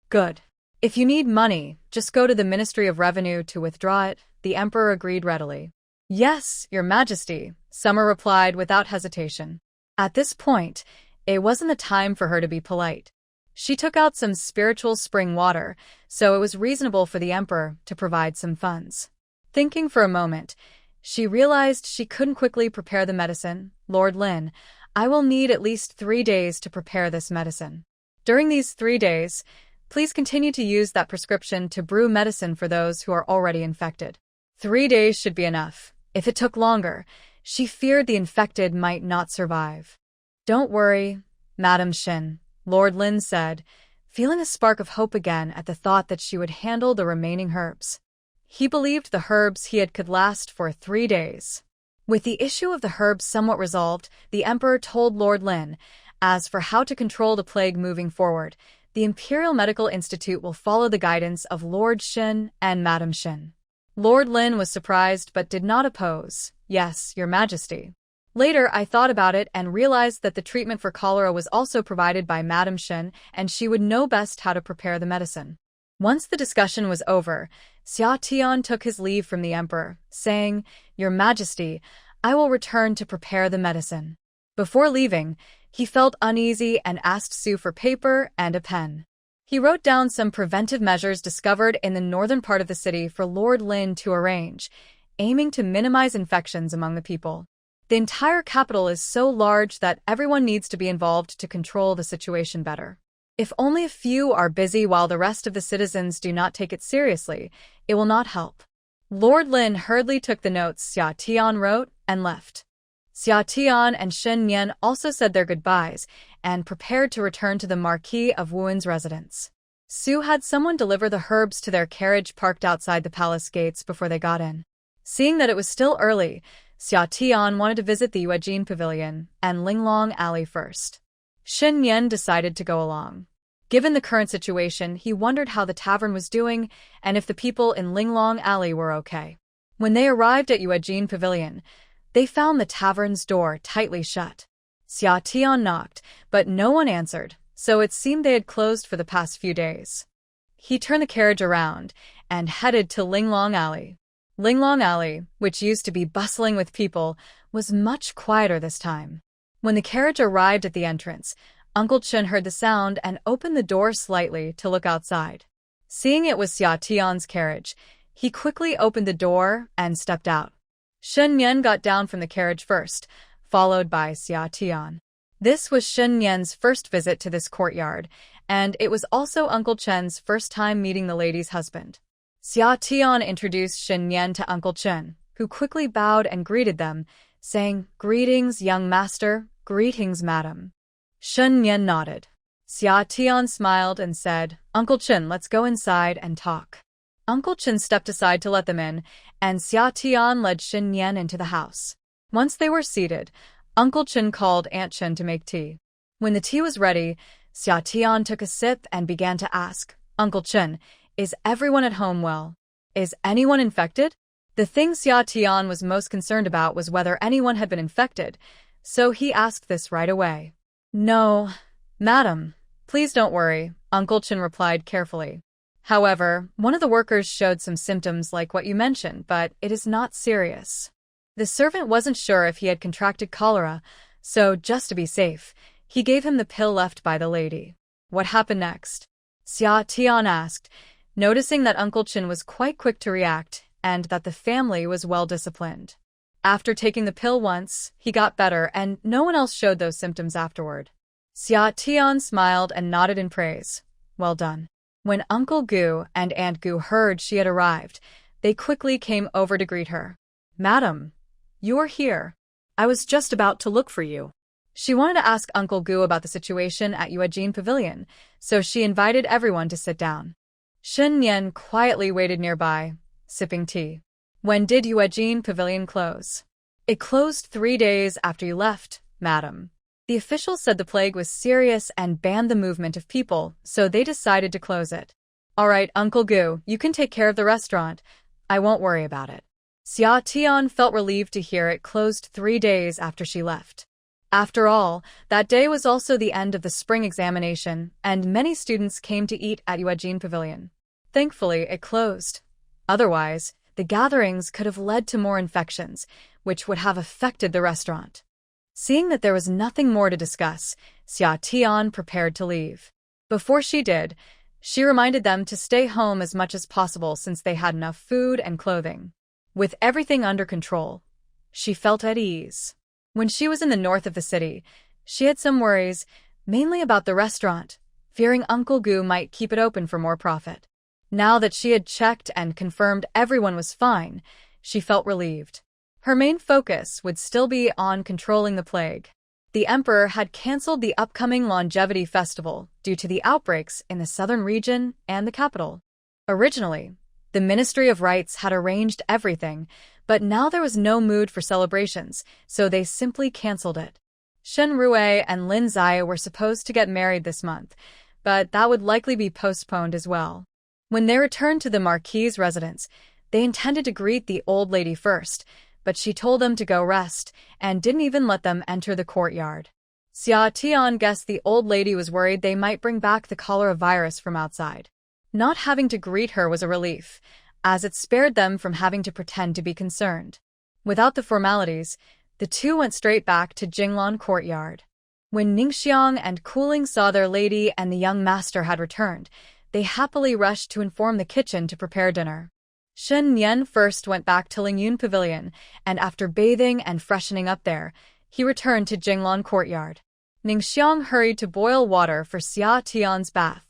Good. If you need money, just go to the Ministry of Revenue to withdraw it, the Emperor agreed readily. Yes, Your Majesty, Summer replied without hesitation. At this point, it wasn't the time for her to be polite. She took out some spiritual spring water, so it was reasonable for the Emperor to provide some funds. Thinking for a moment, she realized she couldn't quickly prepare the medicine. Lord Lin, I will need at least 3 days to prepare this medicine. During these 3 days, please continue to use that prescription to brew medicine for those who are already infected. 3 days should be enough. If it took longer, she feared the infected might not survive. Don't worry, Madame Shin, Lord Lin said, feeling a spark of hope again at the thought that she would handle the remaining herbs. He believed the herbs he had could last for 3 days. With the issue of the herbs somewhat resolved, the Emperor told Lord Lin, as for how to control the plague moving forward, the Imperial Medical Institute will follow the guidance of Lord Shin and Madame Shin. Lord Lin was surprised but did not oppose. Yes, Your Majesty. Later, I thought about it and realized that the treatment for cholera was also provided by Madame Shin, and she would know best how to prepare the medicine. Once the discussion was over, Xia Tian took his leave from the Emperor, saying, Your Majesty, I will return to prepare the medicine. Before leaving, he felt uneasy and asked Su for paper and a pen. He wrote down some preventive measures discovered in the northern part of the city for Lord Lin to arrange, aiming to minimize infections among the people. The entire capital is so large that everyone needs to be involved to control the situation better. If only a few are busy while the rest of the citizens do not take it seriously, it will not help. Lord Lin hurriedly took the notes Xia Tian wrote and left. Xia Tian and Shen Nian also said their goodbyes and prepared to return to the Marquis of Wuan's residence. Su had someone deliver the herbs to their carriage parked outside the palace gates before they got in. Seeing that it was still early, Xia Tian wanted to visit the Yuejin Pavilion and Linglong Alley first. Shen Nian decided to go along. Given the current situation, he wondered how the tavern was doing and if the people in Linglong Alley were okay. When they arrived at Yuejin Pavilion, they found the tavern's door tightly shut. Xia Tian knocked, but no one answered, so it seemed they had closed for the past few days. He turned the carriage around and headed to Linglong Alley. Linglong Alley, which used to be bustling with people, was much quieter this time. When the carriage arrived at the entrance, Uncle Chen heard the sound and opened the door slightly to look outside. Seeing it was Xia Tian's carriage, He quickly opened the door and stepped out. Shen Yan got down from the carriage first, followed by Xia Tian. This was Shen Yan's first visit to this courtyard, and it was also Uncle Chen's first time meeting the lady's husband. Xia Tian introduced Shen Yan to Uncle Chen, who quickly bowed and greeted them, saying, "Greetings, young master, greetings, madam." Shen Yan nodded. Xia Tian smiled and said, "Uncle Chen, let's go inside and talk." Uncle Chen stepped aside to let them in, and Xia Tian led Shen Yan into the house. Once they were seated, Uncle Chen called Aunt Chen to make tea. When the tea was ready, Xia Tian took a sip and began to ask, "Uncle Chen, is everyone at home well? Is anyone infected?" The thing Xia Tian was most concerned about was whether anyone had been infected, so he asked this right away. "No, madam, please don't worry," Uncle Chen replied carefully. "However, one of the workers showed some symptoms like what you mentioned, but it is not serious." The servant wasn't sure if he had contracted cholera, so just to be safe, he gave him the pill left by the lady. "What happened next?" Xia Tian asked, noticing that Uncle Chen was quite quick to react and that the family was well disciplined. After taking the pill once, he got better and no one else showed those symptoms afterward. Xia Tian smiled and nodded in praise. "Well done." When Uncle Gu and Aunt Gu heard she had arrived, they quickly came over to greet her. "Madam, you're here. I was just about to look for you." She wanted to ask Uncle Gu about the situation at Yuejin Pavilion, so she invited everyone to sit down. Shen Yan quietly waited nearby, sipping tea. "When did Yuejin Pavilion close?" "It closed 3 days after you left, madam." The officials said the plague was serious and banned the movement of people, so they decided to close it. "All right, Uncle Gu, you can take care of the restaurant. I won't worry about it." Xia Tian felt relieved to hear it closed 3 days after she left. After all, that day was also the end of the spring examination, and many students came to eat at Yuejin Pavilion. Thankfully, it closed. Otherwise, the gatherings could have led to more infections, which would have affected the restaurant. Seeing that there was nothing more to discuss, Xia Tian prepared to leave. Before she did, she reminded them to stay home as much as possible since they had enough food and clothing. With everything under control, she felt at ease. When she was in the north of the city, she had some worries, mainly about the restaurant, fearing Uncle Gu might keep it open for more profit. Now that she had checked and confirmed everyone was fine, she felt relieved. Her main focus would still be on controlling the plague. The emperor had cancelled the upcoming longevity festival due to the outbreaks in the southern region and the capital. Originally, the Ministry of Rites had arranged everything, but now there was no mood for celebrations, so they simply cancelled it. Shen Rue and Lin Zai were supposed to get married this month, but that would likely be postponed as well. When they returned to the Marquis's residence, they intended to greet the old lady first, but she told them to go rest and didn't even let them enter the courtyard. Xia Tian guessed the old lady was worried they might bring back the cholera virus from outside. Not having to greet her was a relief, as it spared them from having to pretend to be concerned. Without the formalities, the two went straight back to Jinglan courtyard. When Ningxiang and Kuling saw their lady and the young master had returned, they happily rushed to inform the kitchen to prepare dinner. Shen Yan first went back to Lingyun Pavilion, and after bathing and freshening up there, he returned to Jinglan courtyard. Ningxiang hurried to boil water for Xia Tian's bath.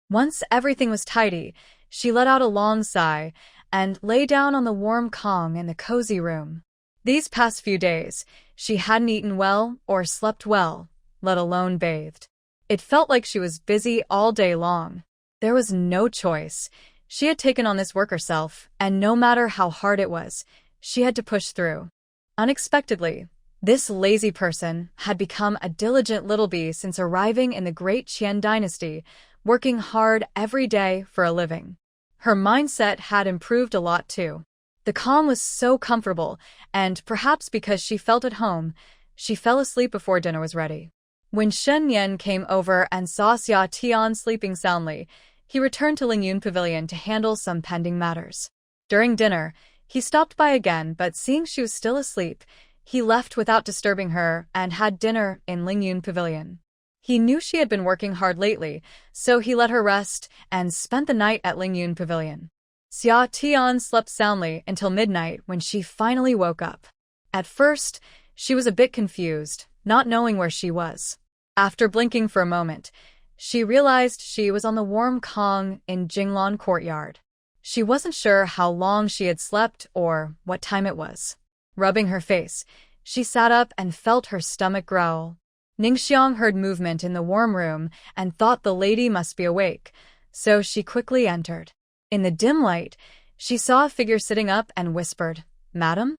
Once everything was tidy, she let out a long sigh and lay down on the warm Kong in the cozy room. These past few days, she hadn't eaten well or slept well, let alone bathed. It felt like she was busy all day long. There was no choice. She had taken on this work herself, and no matter how hard it was, she had to push through. Unexpectedly, this lazy person had become a diligent little bee since arriving in the Great Qian dynasty, working hard every day for a living. Her mindset had improved a lot too. The calm was so comfortable, and perhaps because she felt at home, she fell asleep before dinner was ready. When Shen Yan came over and saw Xia Tian sleeping soundly, he returned to Lingyun Pavilion to handle some pending matters. During dinner, he stopped by again, but seeing she was still asleep, he left without disturbing her and had dinner in Lingyun Pavilion. He knew she had been working hard lately, so he let her rest and spent the night at Lingyun Pavilion. Xia Tian slept soundly until midnight when she finally woke up. At first, she was a bit confused, not knowing where she was. After blinking for a moment, she realized she was on the warm Kong in Jinglan Courtyard. She wasn't sure how long she had slept or what time it was. Rubbing her face, she sat up and felt her stomach growl. Ningxiang heard movement in the warm room and thought the lady must be awake, so she quickly entered. In the dim light, she saw a figure sitting up and whispered, "Madam?"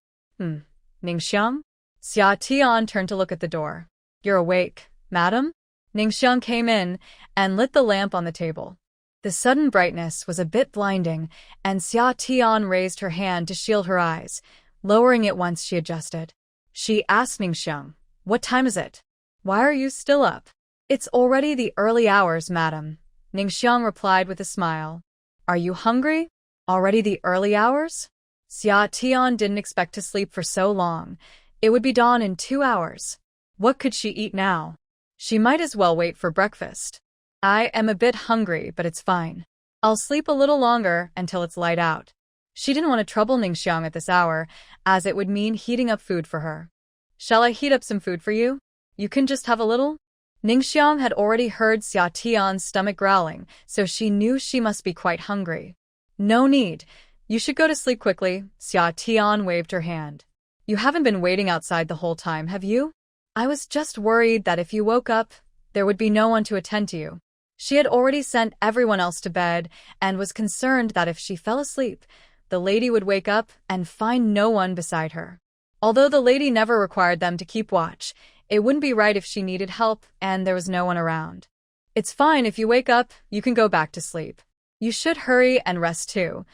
Ningxiang? Xia Tian turned to look at the door. "You're awake, madam?" Ningxiang came in and lit the lamp on the table. The sudden brightness was a bit blinding, and Xia Tian raised her hand to shield her eyes, lowering it once she adjusted. She asked Ningxiang, "What time is it? Why are you still up?" "It's already the early hours, madam," Ningxiang replied with a smile. "Are you hungry? Already the early hours?" Xia Tian didn't expect to sleep for so long. It would be dawn in 2 hours. What could she eat now? She might as well wait for breakfast. "I am a bit hungry, but it's fine. I'll sleep a little longer until it's light out." She didn't want to trouble Ningxiang at this hour, as it would mean heating up food for her. "Shall I heat up some food for you? You can just have a little?" Ningxiang had already heard Xia Tian's stomach growling, so she knew she must be quite hungry. "No need. You should go to sleep quickly." Xia Tian waved her hand. "You haven't been waiting outside the whole time, have you? I was just worried that if you woke up, there would be no one to attend to you." She had already sent everyone else to bed and was concerned that if she fell asleep, the lady would wake up and find no one beside her. Although the lady never required them to keep watch, it wouldn't be right if she needed help and there was no one around. "It's fine if you wake up, you can go back to sleep. You should hurry and rest too.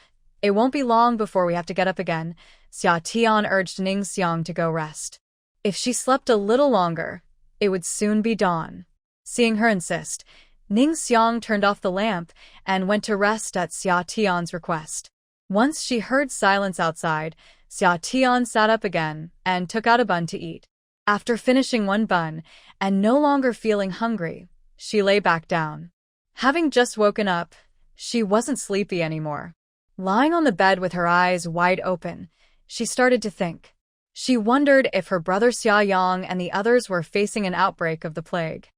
It won't be long before we have to get up again." Xia Tian urged Ningxiang to go rest. If she slept a little longer, it would soon be dawn. Seeing her insist, Ningxiang turned off the lamp and went to rest at Xia Tian's request. Once she heard silence outside, Xia Tian sat up again and took out a bun to eat. After finishing one bun and no longer feeling hungry, she lay back down. Having just woken up, she wasn't sleepy anymore. Lying on the bed with her eyes wide open, she started to think. She wondered if her brother Xia Yang and the others were facing an outbreak of the plague.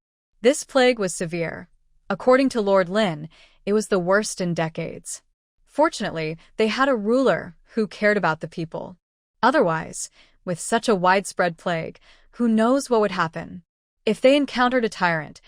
This plague was severe. According to Lord Lin, it was the worst in decades. Fortunately, they had a ruler who cared about the people. Otherwise, with such a widespread plague, who knows what would happen? If they encountered a tyrant,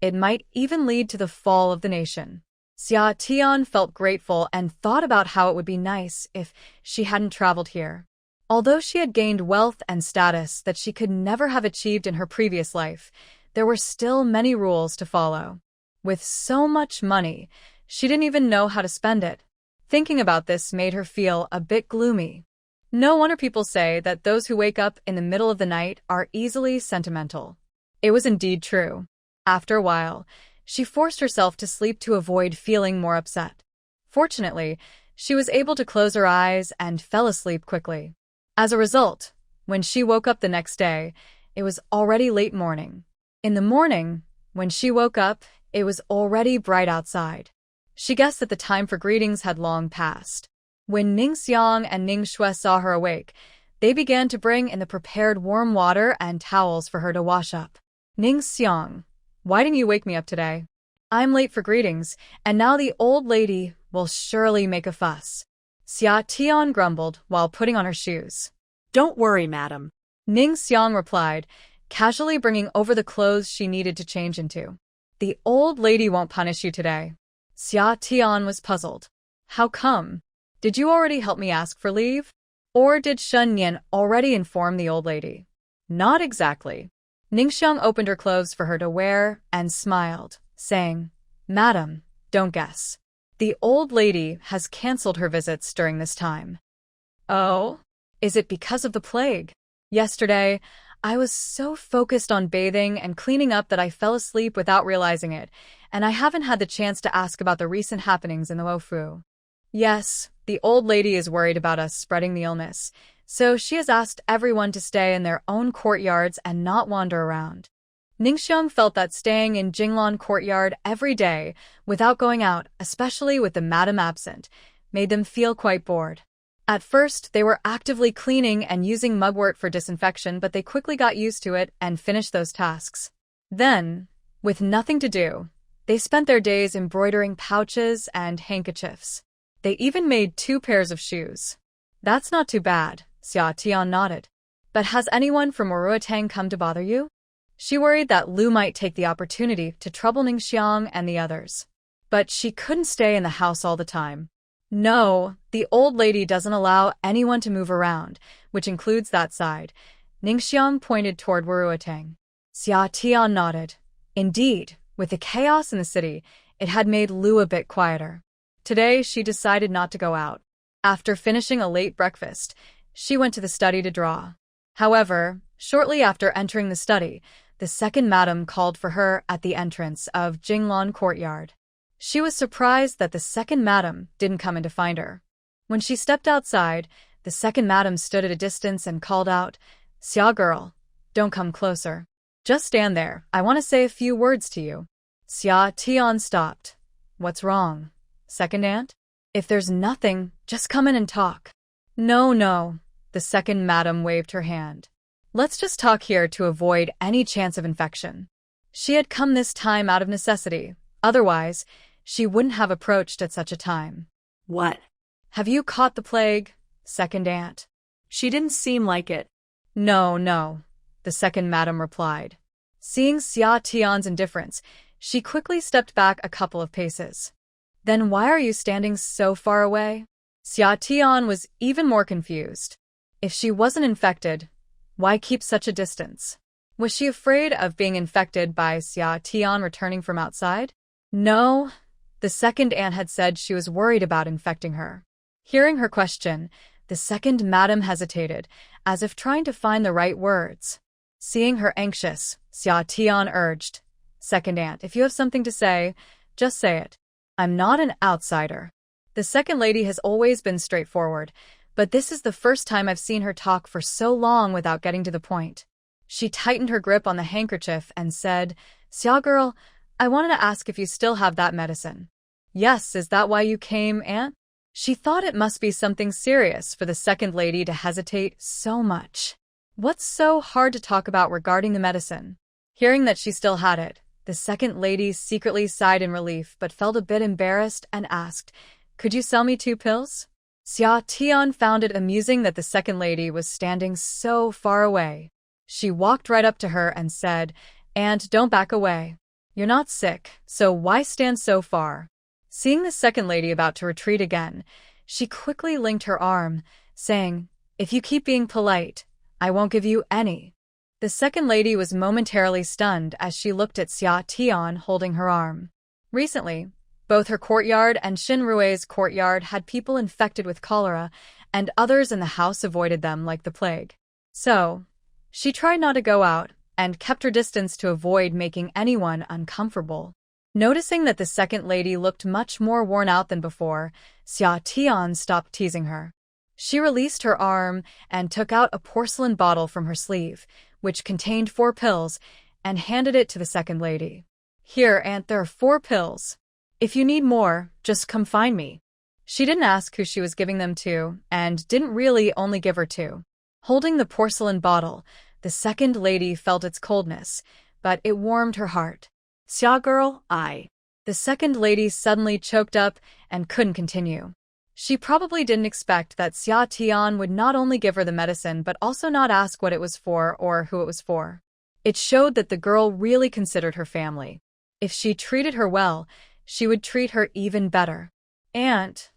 it might even lead to the fall of the nation. Xia Tian felt grateful and thought about how it would be nice if she hadn't traveled here. Although she had gained wealth and status that she could never have achieved in her previous life, there were still many rules to follow. With so much money, she didn't even know how to spend it. Thinking about this made her feel a bit gloomy. No wonder people say that those who wake up in the middle of the night are easily sentimental. It was indeed true. After a while, she forced herself to sleep to avoid feeling more upset. Fortunately, she was able to close her eyes and fell asleep quickly. As a result, when she woke up the next day, it was already late morning. In the morning, when she woke up, it was already bright outside. She guessed that the time for greetings had long passed. When Ningxiang and Ningxue saw her awake, they began to bring in the prepared warm water and towels for her to wash up. "Ningxiang, why didn't you wake me up today? I'm late for greetings, and now the old lady will surely make a fuss." Xia Tian grumbled while putting on her shoes. "Don't worry, madam," Ningxiang replied, casually bringing over the clothes she needed to change into. "The old lady won't punish you today." Xia Tian was puzzled. "How come? Did you already help me ask for leave? Or did Shen Yan already inform the old lady?" "Not exactly." Ningxiang opened her clothes for her to wear and smiled, saying, "Madam, don't guess. The old lady has canceled her visits during this time." "Oh? Is it because of the plague? Yesterday, I was so focused on bathing and cleaning up that I fell asleep without realizing it, and I haven't had the chance to ask about the recent happenings in the Wofu. Yes, the old lady is worried about us spreading the illness, so she has asked everyone to stay in their own courtyards and not wander around." Ningxiang felt that staying in Jinglan Courtyard every day, without going out, especially with the madam absent, made them feel quite bored. At first, they were actively cleaning and using mugwort for disinfection, but they quickly got used to it and finished those tasks. Then, with nothing to do, they spent their days embroidering pouches and handkerchiefs. They even made 2 pairs of shoes. That's not too bad, Xia Tian nodded. But has anyone from Ruotang come to bother you? She worried that Lu might take the opportunity to trouble Ningxiang and the others. But she couldn't stay in the house all the time. No, the old lady doesn't allow anyone to move around, which includes that side. Ningxiang pointed toward Ruotang. Xia Tian nodded. Indeed, with the chaos in the city, it had made Lu a bit quieter. Today, she decided not to go out. After finishing a late breakfast, she went to the study to draw. However, shortly after entering the study, the second madam called for her at the entrance of Jinglan Courtyard. She was surprised that the second madam didn't come in to find her. When she stepped outside, the second madam stood at a distance and called out, "Xia girl, don't come closer. Just stand there, I want to say a few words to you." Xia Tian stopped. "What's wrong, second aunt? If there's nothing, just come in and talk." No, the second madam waved her hand. "Let's just talk here to avoid any chance of infection." She had come this time out of necessity, otherwise, she wouldn't have approached at such a time. What? "Have you caught the plague, second aunt?" She didn't seem like it. No, the second madam replied. Seeing Xia Tian's indifference, she quickly stepped back a couple of paces. "Then why are you standing so far away?" Xia Tian was even more confused. If she wasn't infected, why keep such a distance? Was she afraid of being infected by Xia Tian returning from outside? No, the second aunt had said she was worried about infecting her. Hearing her question, the second madam hesitated, as if trying to find the right words. Seeing her anxious, Xia Tian urged, "Second aunt, if you have something to say, just say it. I'm not an outsider." The second lady has always been straightforward, but this is the first time I've seen her talk for so long without getting to the point. She tightened her grip on the handkerchief and said, "Xia girl, I wanted to ask if you still have that medicine." "Yes, is that why you came, aunt?" She thought it must be something serious for the second lady to hesitate so much. What's so hard to talk about regarding the medicine? Hearing that she still had it, the second lady secretly sighed in relief but felt a bit embarrassed and asked, "Could you sell me 2 pills?" Xia Tian found it amusing that the second lady was standing so far away. She walked right up to her and said, "And don't back away. You're not sick, so why stand so far?" Seeing the second lady about to retreat again, she quickly linked her arm, saying, "If you keep being polite, I won't give you any." The second lady was momentarily stunned as she looked at Xia Tian holding her arm. Recently, both her courtyard and Xinrui's courtyard had people infected with cholera, and others in the house avoided them like the plague. So, she tried not to go out and kept her distance to avoid making anyone uncomfortable. Noticing that the second lady looked much more worn out than before, Xia Tian stopped teasing her. She released her arm and took out a porcelain bottle from her sleeve, which contained 4 pills, and handed it to the second lady. "Here, aunt, there are 4 pills. If you need more, just come find me." She didn't ask who she was giving them to, and didn't really only give her 2. Holding the porcelain bottle, the second lady felt its coldness, but it warmed her heart. "Xia girl, The second lady suddenly choked up and couldn't continue. She probably didn't expect that Xia Tian would not only give her the medicine but also not ask what it was for or who it was for. It showed that the girl really considered her family. If she treated her well, she would treat her even better. "Aunt,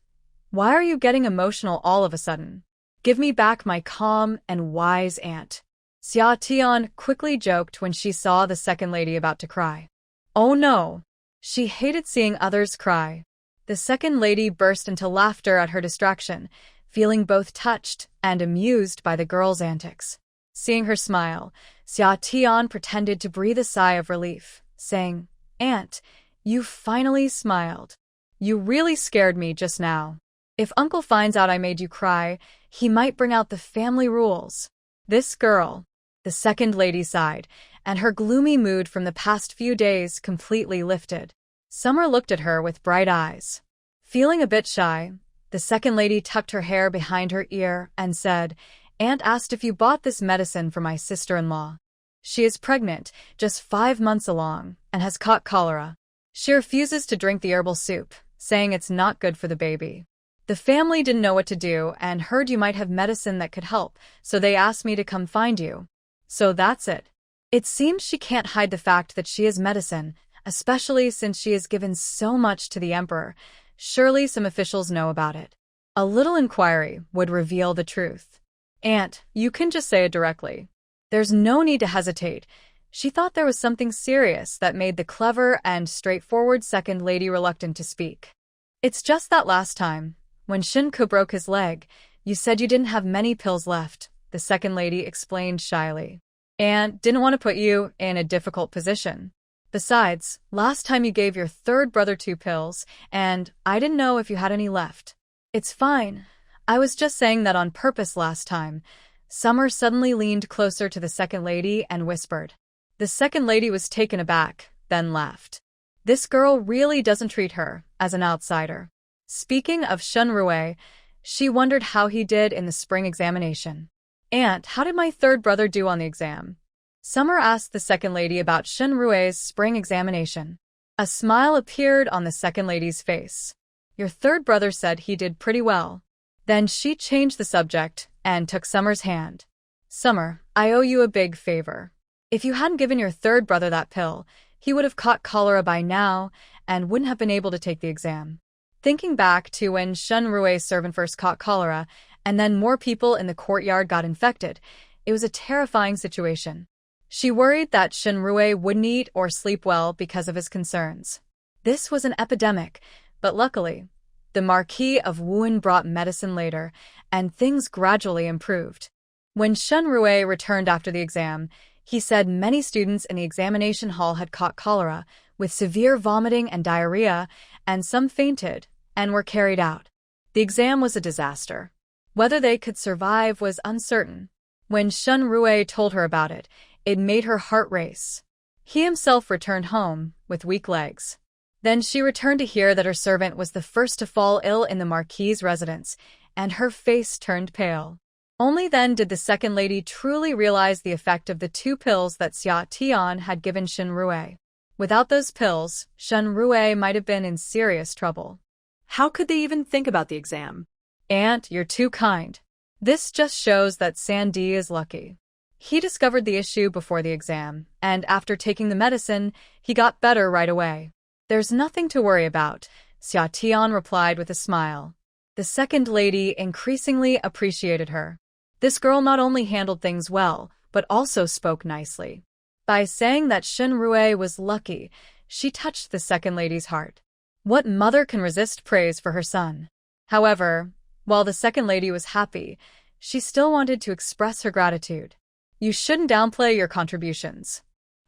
why are you getting emotional all of a sudden? Give me back my calm and wise aunt." Xia Tian quickly joked when she saw the second lady about to cry. Oh no! She hated seeing others cry. The second lady burst into laughter at her distraction, feeling both touched and amused by the girl's antics. Seeing her smile, Xia Tian pretended to breathe a sigh of relief, saying, "Aunt, you finally smiled. You really scared me just now. If Uncle finds out I made you cry, he might bring out the family rules." This girl, the second lady sighed, and her gloomy mood from the past few days completely lifted. Summer looked at her with bright eyes. Feeling a bit shy, The second lady tucked her hair behind her ear and said, "Aunt asked if you bought this medicine for my sister-in-law. She is pregnant, just 5 months along, and has caught cholera. She refuses to drink the herbal soup, saying it's not good for the baby. The family didn't know what to do and heard you might have medicine that could help, so they asked me to come find you. So that's it." It seems she can't hide the fact that she is medicine, especially since she has given so much to the emperor. Surely some officials know about it. A little inquiry would reveal the truth. "Aunt, you can just say it directly. There's no need to hesitate." She thought there was something serious that made the clever and straightforward second lady reluctant to speak. "It's just that last time, when Shinku broke his leg, you said you didn't have many pills left," the second lady explained shyly. "Aunt didn't want to put you in a difficult position. Besides, last time you gave your third brother 2 pills, and I didn't know if you had any left." "It's fine. I was just saying that on purpose last time." Summer suddenly leaned closer to the second lady and whispered. The second lady was taken aback, then laughed. This girl really doesn't treat her as an outsider. Speaking of Shun Rue, she wondered how he did in the spring examination. "Aunt, how did my third brother do on the exam?" Summer asked the second lady about Shun Rue's spring examination. A smile appeared on the second lady's face. "Your third brother said he did pretty well." Then she changed the subject and took Summer's hand. "Summer, I owe you a big favor. If you hadn't given your third brother that pill, he would have caught cholera by now and wouldn't have been able to take the exam." Thinking back to when Shun Rue's servant first caught cholera, and then more people in the courtyard got infected, it was a terrifying situation. She worried that Shun Rue wouldn't eat or sleep well because of his concerns. This was an epidemic, but luckily, the Marquis of Wuhan brought medicine later, and things gradually improved. When Shun Rue returned after the exam, he said many students in the examination hall had caught cholera, with severe vomiting and diarrhea, and some fainted and were carried out. The exam was a disaster. Whether they could survive was uncertain. When Shun Rue told her about it, it made her heart race. He himself returned home with weak legs. Then she returned to hear that her servant was the first to fall ill in the Marquis's residence, and her face turned pale. Only then did the second lady truly realize the effect of the 2 pills that Xia Tian had given Shun Rue. Without those pills, Shun Rue might have been in serious trouble. How could they even think about the exam? "Aunt, you're too kind. This just shows that Sandy is lucky. He discovered the issue before the exam, and after taking the medicine, he got better right away." "There's nothing to worry about," Xia Tian replied with a smile. The second lady increasingly appreciated her. This girl not only handled things well, but also spoke nicely. By saying that Shun Rue was lucky, she touched the second lady's heart. What mother can resist praise for her son? However, while the second lady was happy, she still wanted to express her gratitude. "You shouldn't downplay your contributions.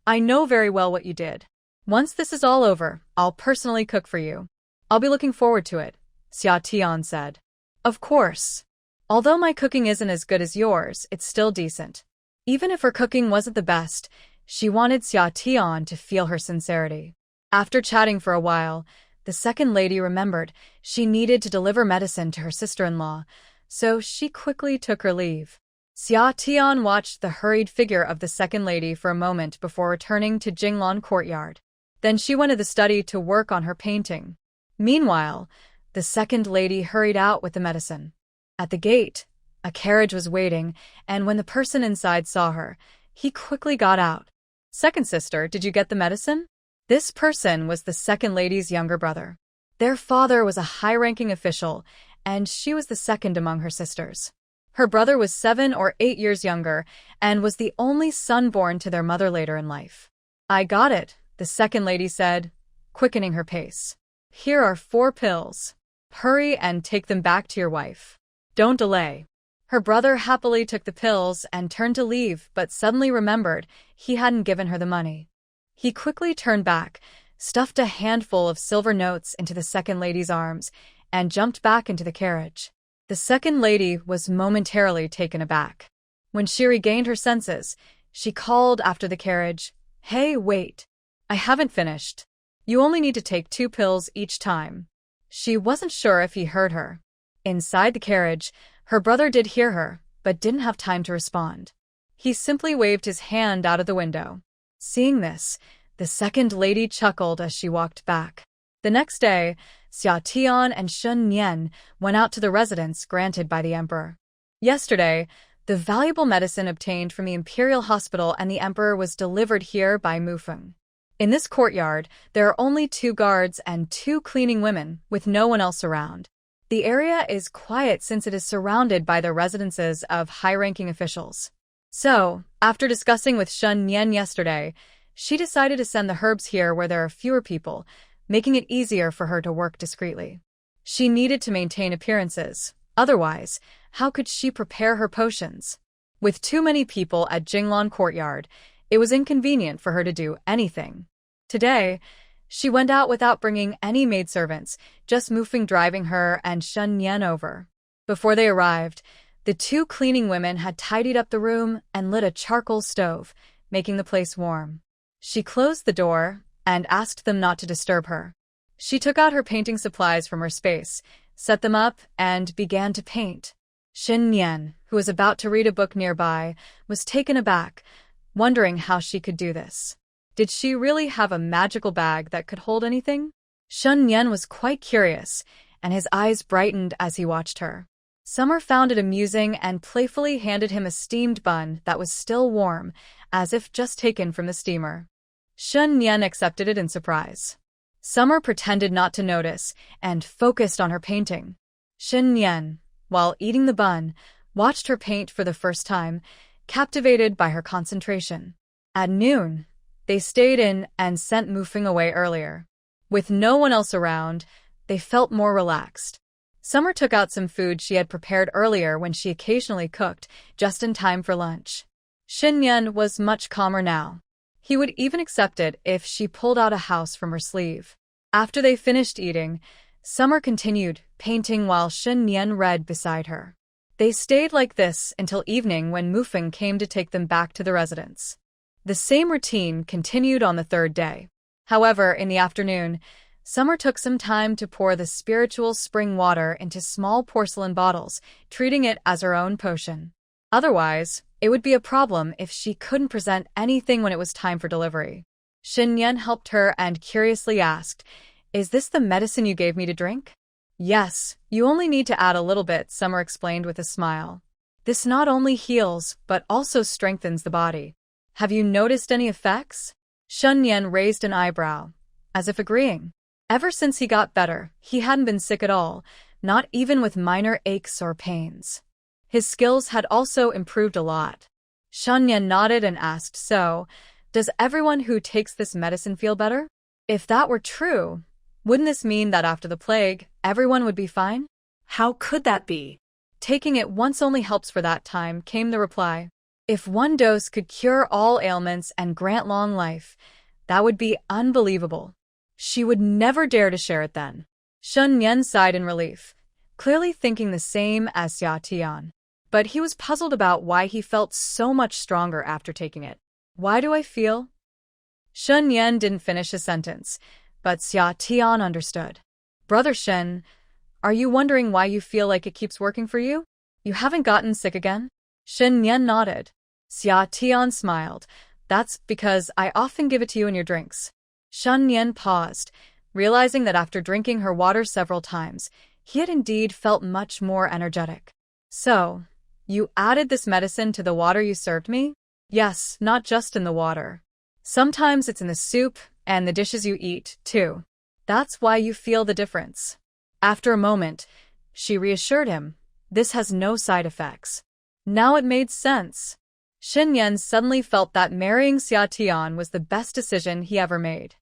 I know very well what you did. Once this is all over, I'll personally cook for you." "I'll be looking forward to it," Xia Tian said. "Of course. Although my cooking isn't as good as yours, it's still decent." Even if her cooking wasn't the best, she wanted Xia Tian to feel her sincerity. After chatting for a while, the second lady remembered she needed to deliver medicine to her sister-in-law, so she quickly took her leave. Xia Tian watched the hurried figure of the second lady for a moment before returning to Jinglan courtyard. Then she went to the study to work on her painting. Meanwhile, the second lady hurried out with the medicine. At the gate, a carriage was waiting, and when the person inside saw her, he quickly got out. "Second sister, did you get the medicine?" This person was the second lady's younger brother. Their father was a high-ranking official, and she was the second among her sisters. Her brother was 7 or 8 years younger, and was the only son born to their mother later in life. "I got it," the second lady said, quickening her pace. "Here are 4 pills. Hurry and take them back to your wife. Don't delay." Her brother happily took the pills and turned to leave, but suddenly remembered he hadn't given her the money. He quickly turned back, stuffed a handful of silver notes into the second lady's arms, and jumped back into the carriage. The second lady was momentarily taken aback. When she regained her senses, she called after the carriage, "Hey, wait. I haven't finished. You only need to take 2 pills each time." She wasn't sure if he heard her. Inside the carriage, her brother did hear her, but didn't have time to respond. He simply waved his hand out of the window. Seeing this, the second lady chuckled as she walked back. The next day, Xia Tian and Shun Nian went out to the residence granted by the emperor. Yesterday, the valuable medicine obtained from the imperial hospital and the emperor was delivered here by Mufeng. In this courtyard, there are only 2 guards and 2 cleaning women, with no one else around. The area is quiet since it is surrounded by the residences of high-ranking officials. So, after discussing with Shun Nian yesterday, she decided to send the herbs here where there are fewer people, making it easier for her to work discreetly. She needed to maintain appearances. Otherwise, how could she prepare her potions? With too many people at Jinglan Courtyard, it was inconvenient for her to do anything. Today, she went out without bringing any maidservants, just Mufeng driving her and Shun Nian over. Before they arrived, the 2 cleaning women had tidied up the room and lit a charcoal stove, making the place warm. She closed the door and asked them not to disturb her. She took out her painting supplies from her space, set them up, and began to paint. Shin Nian, who was about to read a book nearby, was taken aback, wondering how she could do this. Did she really have a magical bag that could hold anything? Shun Nian was quite curious, and his eyes brightened as he watched her. Summer found it amusing and playfully handed him a steamed bun that was still warm, as if just taken from the steamer. Shun Nian accepted it in surprise. Summer pretended not to notice and focused on her painting. Shin Nian, while eating the bun, watched her paint for the first time, captivated by her concentration. At noon, they stayed in and sent Mufeng away earlier. With no one else around, they felt more relaxed. Summer took out some food she had prepared earlier when she occasionally cooked, just in time for lunch. Shin Nian was much calmer now. He would even accept it if she pulled out a house from her sleeve. After they finished eating, Summer continued painting while Shin Nian read beside her. They stayed like this until evening when Mufeng came to take them back to the residence. The same routine continued on the 3rd day. However, in the afternoon, Summer took some time to pour the spiritual spring water into small porcelain bottles, treating it as her own potion. Otherwise, it would be a problem if she couldn't present anything when it was time for delivery. Shin Nian helped her and curiously asked, "Is this the medicine you gave me to drink?" "Yes, you only need to add a little bit," Summer explained with a smile. "This not only heals, but also strengthens the body. Have you noticed any effects?" Shun Nian raised an eyebrow, as if agreeing. Ever since he got better, he hadn't been sick at all, not even with minor aches or pains. His skills had also improved a lot. Shun Nian nodded and asked, "So, does everyone who takes this medicine feel better?" If that were true, wouldn't this mean that after the plague, everyone would be fine? How could that be? "Taking it once only helps for that time," came the reply. "If one dose could cure all ailments and grant long life, that would be unbelievable. She would never dare to share it then." Shun Nian sighed in relief, clearly thinking the same as Xia Tian. But he was puzzled about why he felt so much stronger after taking it. "Why do I feel?" Shun Nian didn't finish his sentence, but Xia Tian understood. "Brother Shen, are you wondering why you feel like it keeps working for you? You haven't gotten sick again?" Shen Nian nodded. Xia Tian smiled. "That's because I often give it to you in your drinks." Shun Nian paused, realizing that after drinking her water several times, he had indeed felt much more energetic. "So, you added this medicine to the water you served me?" "Yes, not just in the water. Sometimes it's in the soup and the dishes you eat, too. That's why you feel the difference." After a moment, she reassured him, "This has no side effects." Now it made sense. Shin Nian suddenly felt that marrying Xia Tian was the best decision he ever made.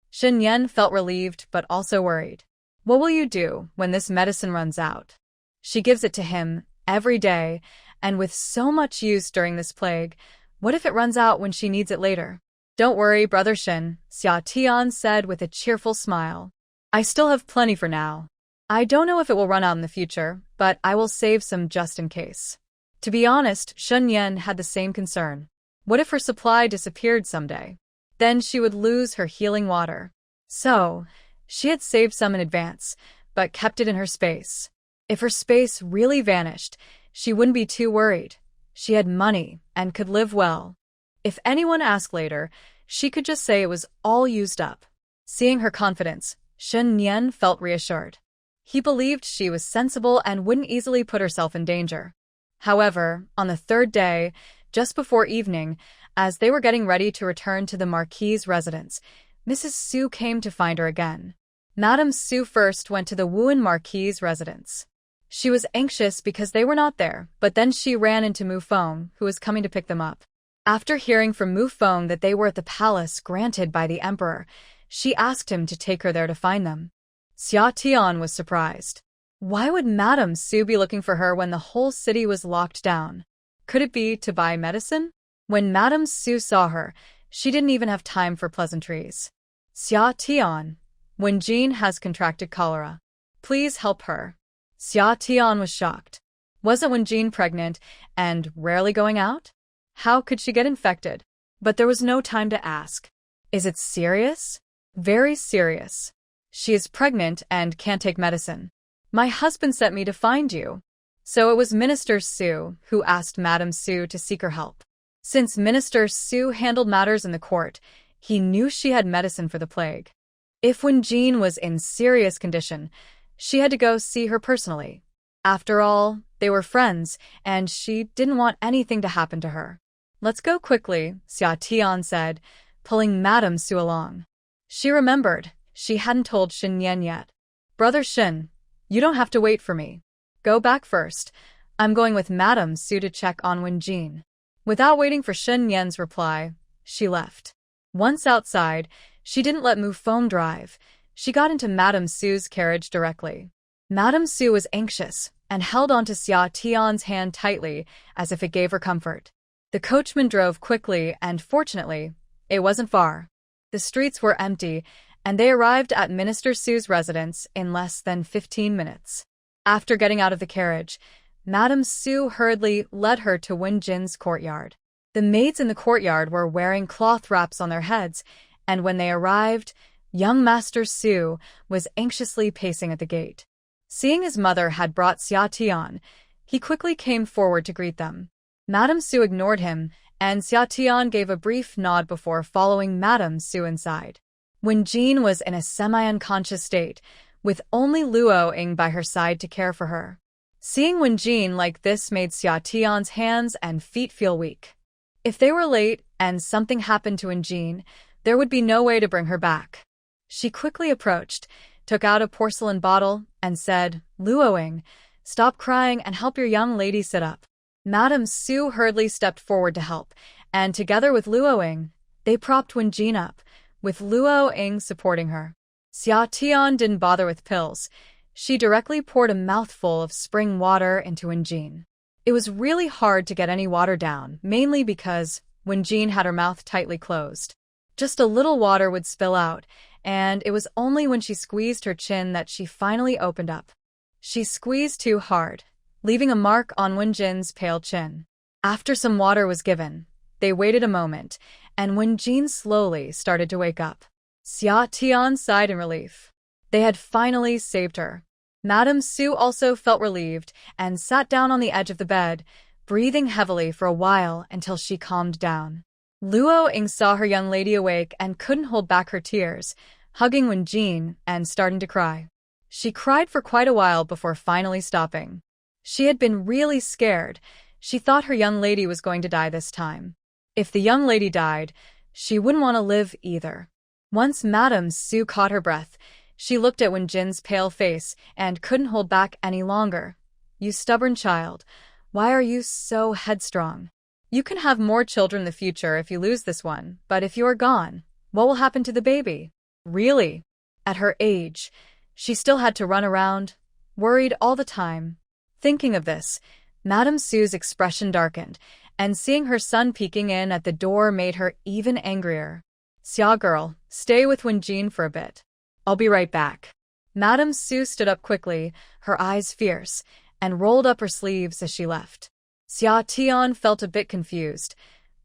Shin Nian felt relieved but also worried. "What will you do when this medicine runs out?" She gives it to him every day, and with so much use during this plague, what if it runs out when she needs it later? "Don't worry, Brother Shin," Xia Tian said with a cheerful smile. "I still have plenty for now. I don't know if it will run out in the future, but I will save some just in case." To be honest, Shun Nian had the same concern. What if her supply disappeared someday? Then she would lose her healing water. So, she had saved some in advance, but kept it in her space. If her space really vanished, she wouldn't be too worried. She had money and could live well. If anyone asked later, she could just say it was all used up. Seeing her confidence, Shen Nian felt reassured. He believed she was sensible and wouldn't easily put herself in danger. However, on the third day, just before evening, as they were getting ready to return to the Marquis's residence, Mrs. Su came to find her again. Madame Su first went to the Wuan Marquis's residence. She was anxious because they were not there, but then she ran into Mu Feng, who was coming to pick them up. After hearing from Mu Feng that they were at the palace granted by the emperor, she asked him to take her there to find them. Xia Tian was surprised. Why would Madame Su be looking for her when the whole city was locked down? Could it be to buy medicine? When Madame Su saw her, she didn't even have time for pleasantries. Xia Tian, Wen Jin has contracted cholera. Please help her. Xia Tian was shocked. Wasn't Wen Jin pregnant and rarely going out? How could she get infected? But there was no time to ask. Is it serious? Very serious. She is pregnant and can't take medicine. My husband sent me to find you. So it was Minister Su who asked Madame Su to seek her help. Since Minister Su handled matters in the court, he knew she had medicine for the plague. If Wen Jin was in serious condition, she had to go see her personally. After all, they were friends, and she didn't want anything to happen to her. Let's go quickly, Xia Tian said, pulling Madame Su along. She remembered she hadn't told Shen Yan yet. Brother Shen, you don't have to wait for me. Go back first. I'm going with Madame Su to check on Wen Jin. Without waiting for Shen Yan's reply, she left. Once outside, she didn't let Mu Feng drive. She got into Madame Su's carriage directly. Madame Su was anxious and held onto Xia Tian's hand tightly as if it gave her comfort. The coachman drove quickly and, fortunately, it wasn't far. The streets were empty, and they arrived at Minister Su's residence in less than 15 minutes. After getting out of the carriage, Madame Su hurriedly led her to Wen Jin's courtyard. The maids in the courtyard were wearing cloth wraps on their heads, and when they arrived, young Master Su was anxiously pacing at the gate. Seeing his mother had brought Xia Tian, he quickly came forward to greet them. Madame Su ignored him, and Xia Tian gave a brief nod before following Madame Su inside. Wen Jin was in a semi-unconscious state, with only Luo Ying by her side to care for her. Seeing Wen Jin like this made Xia Tian's hands and feet feel weak. If they were late and something happened to Wen Jin, there would be no way to bring her back. She quickly approached, took out a porcelain bottle, and said, Luo Ying, stop crying and help your young lady sit up. Madame Su hurriedly stepped forward to help, and together with Luo Ying, they propped Wen Jin up, with Luo Ying supporting her. Xia Tian didn't bother with pills. She directly poured a mouthful of spring water into Wen Jin. It was really hard to get any water down, mainly because Wen Jin had her mouth tightly closed. Just a little water would spill out, and it was only when she squeezed her chin that she finally opened up. She squeezed too hard, leaving a mark on Wen Jin's pale chin. After some water was given, they waited a moment, and Wen Jin slowly started to wake up. Xia Tian sighed in relief. They had finally saved her. Madame Su also felt relieved and sat down on the edge of the bed, breathing heavily for a while until she calmed down. Luo Ying saw her young lady awake and couldn't hold back her tears, hugging Wen Jin and starting to cry. She cried for quite a while before finally stopping. She had been really scared. She thought her young lady was going to die this time. If the young lady died, she wouldn't want to live either. Once Madame Su caught her breath, she looked at Wen Jin's pale face and couldn't hold back any longer. You stubborn child, why are you so headstrong? You can have more children in the future if you lose this one, but if you are gone, what will happen to the baby? Really? At her age, she still had to run around, worried all the time. Thinking of this, Madame Su's expression darkened, and seeing her son peeking in at the door made her even angrier. Xia girl, stay with Wen Jin for a bit. I'll be right back. Madame Su stood up quickly, her eyes fierce, and rolled up her sleeves as she left. Xia Tian felt a bit confused.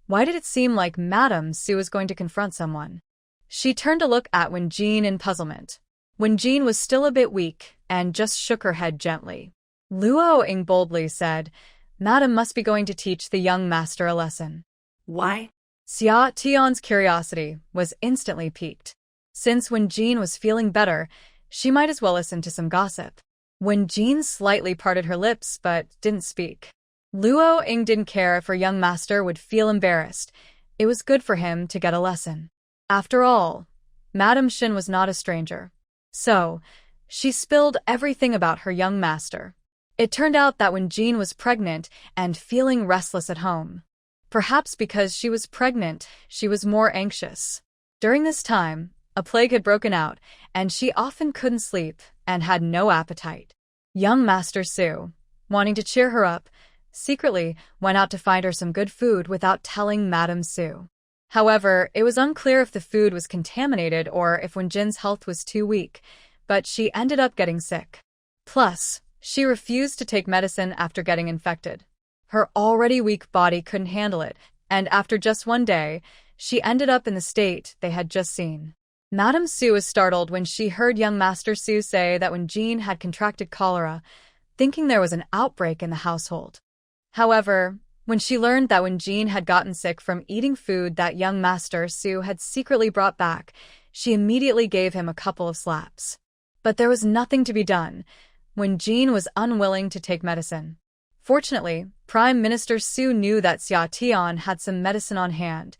Why did it seem like Madame Su was going to confront someone? She turned to look at Wen Jin in puzzlement. Wen Jin was still a bit weak and just shook her head gently. Luo Ying boldly said, "Madam must be going to teach the young master a lesson." Why? Xia Tian's curiosity was instantly piqued. Since Wen Jin was feeling better, she might as well listen to some gossip. Wen Jin slightly parted her lips but didn't speak. Luo Ying didn't care if her young master would feel embarrassed. It was good for him to get a lesson. After all, Madame Shin was not a stranger. So, she spilled everything about her young master. It turned out that when Jean was pregnant and feeling restless at home, perhaps because she was pregnant, she was more anxious. During this time, a plague had broken out, and she often couldn't sleep and had no appetite. Young Master Su, wanting to cheer her up, secretly went out to find her some good food without telling Madame Su. However, it was unclear if the food was contaminated or if Wen Jin's health was too weak, but she ended up getting sick. Plus, she refused to take medicine after getting infected. Her already weak body couldn't handle it, and after just one day, she ended up in the state they had just seen. Madame Su was startled when she heard young Master Su say that Wen Jin had contracted cholera, thinking there was an outbreak in the household. However, when she learned that Wen Jin had gotten sick from eating food that young Master Su had secretly brought back, she immediately gave him a couple of slaps. But there was nothing to be done. Wen Jin was unwilling to take medicine. Fortunately, Prime Minister Su knew that Xia Tian had some medicine on hand.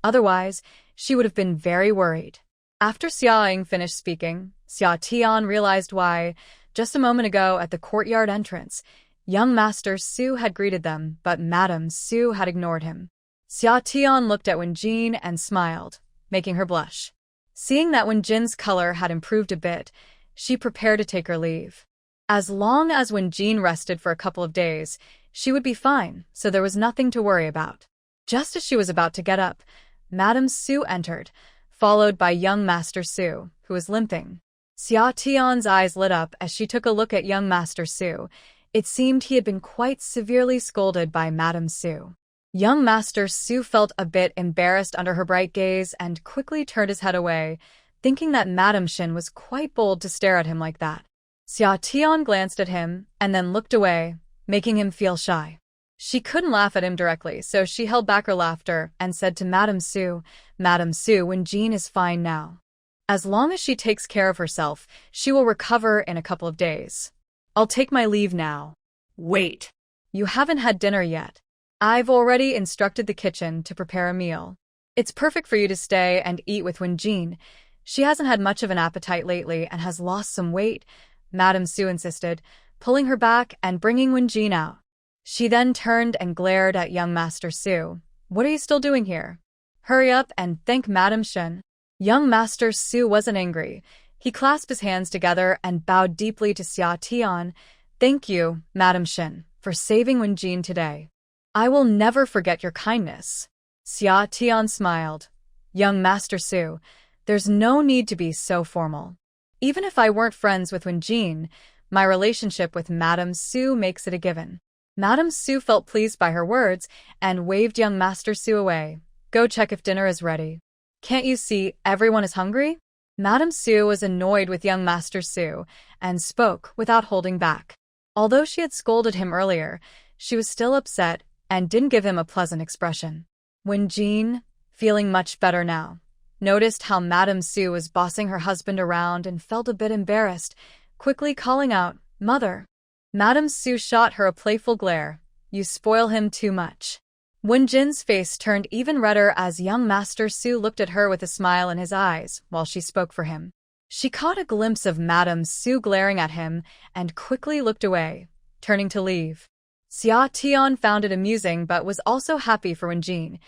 Otherwise, she would have been very worried. After Xia Ying finished speaking, Xia Tian realized why, just a moment ago at the courtyard entrance, young Master Su had greeted them, but Madame Su had ignored him. Xia Tian looked at Wen Jin and smiled, making her blush. Seeing that Wen Jin's color had improved a bit, she prepared to take her leave. As long as Wen Jin rested for a couple of days, she would be fine, so there was nothing to worry about. Just as she was about to get up, Madame Su entered, followed by young Master Su, who was limping. Xia Tian's eyes lit up as she took a look at young Master Su. It seemed he had been quite severely scolded by Madame Su. Young Master Su felt a bit embarrassed under her bright gaze and quickly turned his head away, thinking that Madame Shin was quite bold to stare at him like that. Xia Tian glanced at him and then looked away, making him feel shy. She couldn't laugh at him directly, so she held back her laughter and said to Madame Su, Wen Jin is fine now. As long as she takes care of herself, she will recover in a couple of days. I'll take my leave now." Wait. "You haven't had dinner yet. I've already instructed the kitchen to prepare a meal. It's perfect for you to stay and eat with Wen Jin. She hasn't had much of an appetite lately and has lost some weight," Madame Su insisted, pulling her back and bringing Wen Jin out. She then turned and glared at young Master Su. "What are you still doing here? Hurry up and thank Madame Shin." Young Master Su wasn't angry. He clasped his hands together and bowed deeply to Xia Tian. "Thank you, Madame Shin, for saving Wen Jin today. I will never forget your kindness." Xia Tian smiled. "Young Master Su, there's no need to be so formal. Even if I weren't friends with Wen Jin, my relationship with Madame Su makes it a given." Madame Su felt pleased by her words and waved young Master Su away. "Go check if dinner is ready. Can't you see everyone is hungry?" Madame Su was annoyed with young Master Su and spoke without holding back. Although she had scolded him earlier, she was still upset and didn't give him a pleasant expression. Wen Jin, feeling much better now, noticed how Madame Su was bossing her husband around and felt a bit embarrassed, quickly calling out, "Mother." Madame Su shot her a playful glare. "You spoil him too much." Wen Jin's face turned even redder as young Master Su looked at her with a smile in his eyes while she spoke for him. She caught a glimpse of Madame Su glaring at him and quickly looked away, turning to leave. Xia Tian found it amusing but was also happy for Wen Jin.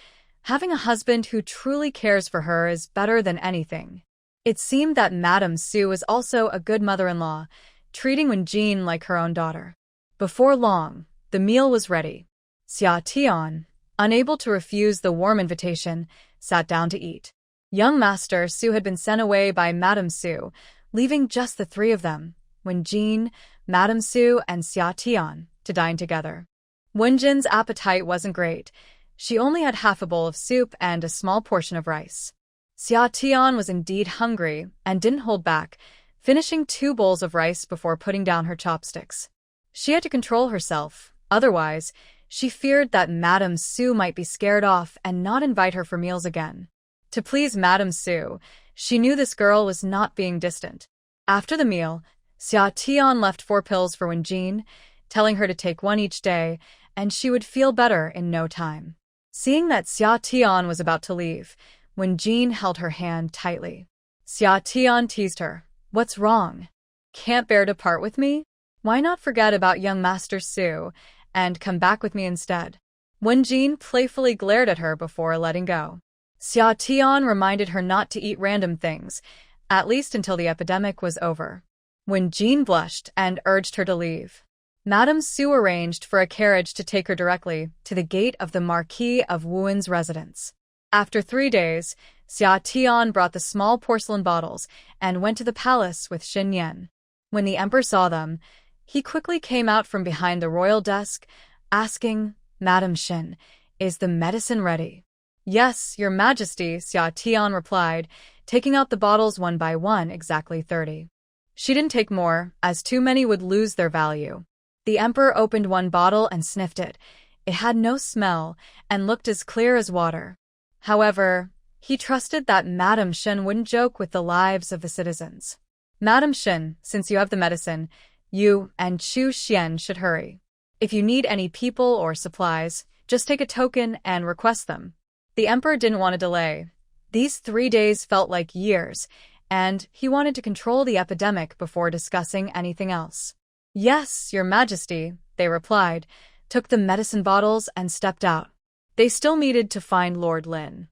Having a husband who truly cares for her is better than anything. It seemed that Madame Su was also a good mother-in-law, treating Wen Jin like her own daughter. Before long, the meal was ready. Xia Tian, unable to refuse the warm invitation, sat down to eat. Young Master Su had been sent away by Madame Su, leaving just the three of them, Wen Jin, Madame Su, and Xia Tian, to dine together. Wen Jin's appetite wasn't great. She only had half a bowl of soup and a small portion of rice. Xia Tian was indeed hungry and didn't hold back, finishing 2 bowls of rice before putting down her chopsticks. She had to control herself, otherwise, she feared that Madame Su might be scared off and not invite her for meals again. To please Madame Su, she knew this girl was not being distant. After the meal, Xia Tian left 4 pills for Wenjin, telling her to take 1 each day, and she would feel better in no time. Seeing that Xia Tian was about to leave, Wenjin held her hand tightly. Xia Tian teased her. "What's wrong? Can't bear to part with me? Why not forget about young Master Su and come back with me instead?" Wenjin playfully glared at her before letting go. Xia Tian reminded her not to eat random things, at least until the epidemic was over. Wenjin blushed and urged her to leave. Madame Su arranged for a carriage to take her directly to the gate of the Marquis of Wuen's residence. After 3 days, Xia Tian brought the small porcelain bottles and went to the palace with Xin Yan. When the emperor saw them, he quickly came out from behind the royal desk, asking, "Madame Xin, is the medicine ready?" "Yes, your majesty," Xia Tian replied, taking out the bottles one by one, exactly 30. She didn't take more, as too many would lose their value. The emperor opened one bottle and sniffed it. It had no smell and looked as clear as water. However, he trusted that Madame Xin wouldn't joke with the lives of the citizens. "Madame Xin, since you have the medicine, you and Chu Xian should hurry. If you need any people or supplies, just take a token and request them." The emperor didn't want to delay. These 3 days felt like years, and he wanted to control the epidemic before discussing anything else. "Yes, your majesty," they replied, took the medicine bottles and stepped out. They still needed to find Lord Lin.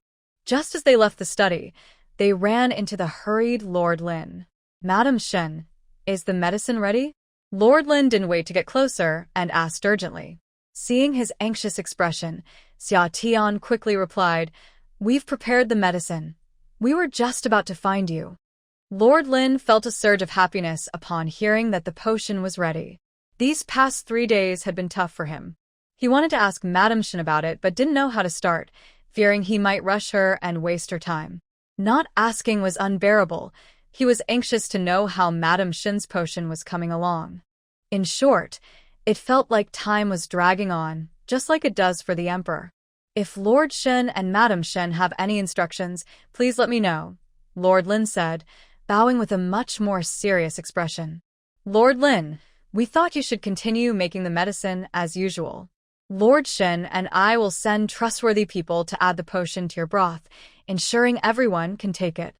Just as they left the study, they ran into the hurried Lord Lin. "Madame Xin, is the medicine ready?" Lord Lin didn't wait to get closer and asked urgently. Seeing his anxious expression, Xia Tian quickly replied, "We've prepared the medicine. We were just about to find you." Lord Lin felt a surge of happiness upon hearing that the potion was ready. These past 3 days had been tough for him. He wanted to ask Madame Xin about it but didn't know how to start, fearing he might rush her and waste her time. Not asking was unbearable. He was anxious to know how Madame Xin's potion was coming along. In short, it felt like time was dragging on, just like it does for the emperor. "If Lord Xin and Madame Xin have any instructions, please let me know," Lord Lin said, bowing with a much more serious expression. "Lord Lin, we thought you should continue making the medicine as usual. Lord Xin and I will send trustworthy people to add the potion to your broth, ensuring everyone can take it."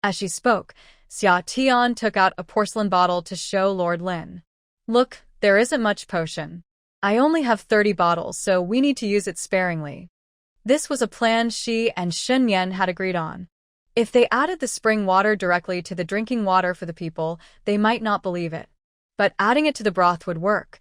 As she spoke, Xia Tian took out a porcelain bottle to show Lord Lin. "Look, there isn't much potion. I only have 30 bottles, so we need to use it sparingly." This was a plan she and Xin Yan had agreed on. If they added the spring water directly to the drinking water for the people, they might not believe it. But adding it to the broth would work.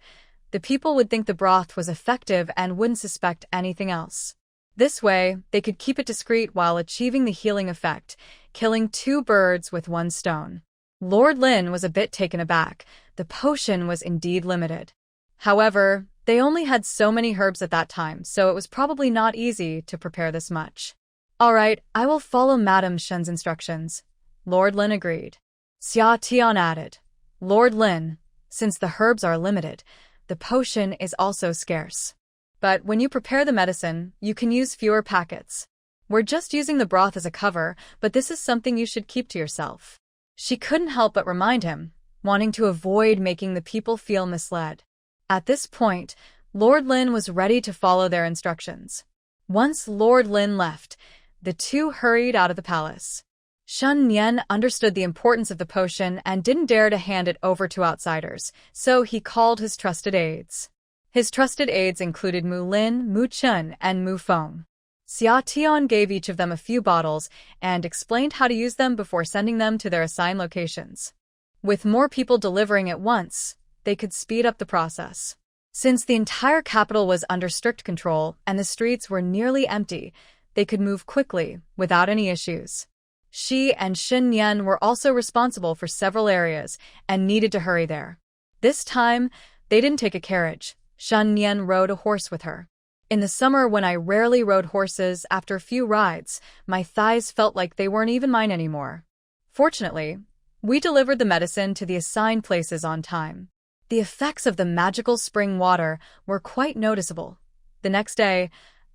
The people would think the broth was effective and wouldn't suspect anything else. This way, they could keep it discreet while achieving the healing effect, killing 2 birds with 1 stone. Lord Lin was a bit taken aback. The potion was indeed limited. However, they only had so many herbs at that time, so it was probably not easy to prepare this much. "All right, I will follow Madame Xin's instructions," Lord Lin agreed. Xia Tian added, "Lord Lin, since the herbs are limited, the potion is also scarce. But when you prepare the medicine, you can use fewer packets. We're just using the broth as a cover, but this is something you should keep to yourself." She couldn't help but remind him, wanting to avoid making the people feel misled. At this point, Lord Lin was ready to follow their instructions. Once Lord Lin left, the 2 hurried out of the palace. Shen Yan understood the importance of the potion and didn't dare to hand it over to outsiders, so he called his trusted aides. His trusted aides included Mu Lin, Mu Chun, and Mu Feng. Xia Tian gave each of them a few bottles and explained how to use them before sending them to their assigned locations. With more people delivering at once, they could speed up the process. Since the entire capital was under strict control and the streets were nearly empty, they could move quickly, without any issues. She and Xin Yan were also responsible for several areas and needed to hurry there. This time, they didn't take a carriage. Xin Yan rode a horse with her. In the summer, when I rarely rode horses, after a few rides, my thighs felt like they weren't even mine anymore. Fortunately, we delivered the medicine to the assigned places on time. The effects of the magical spring water were quite noticeable. The next day,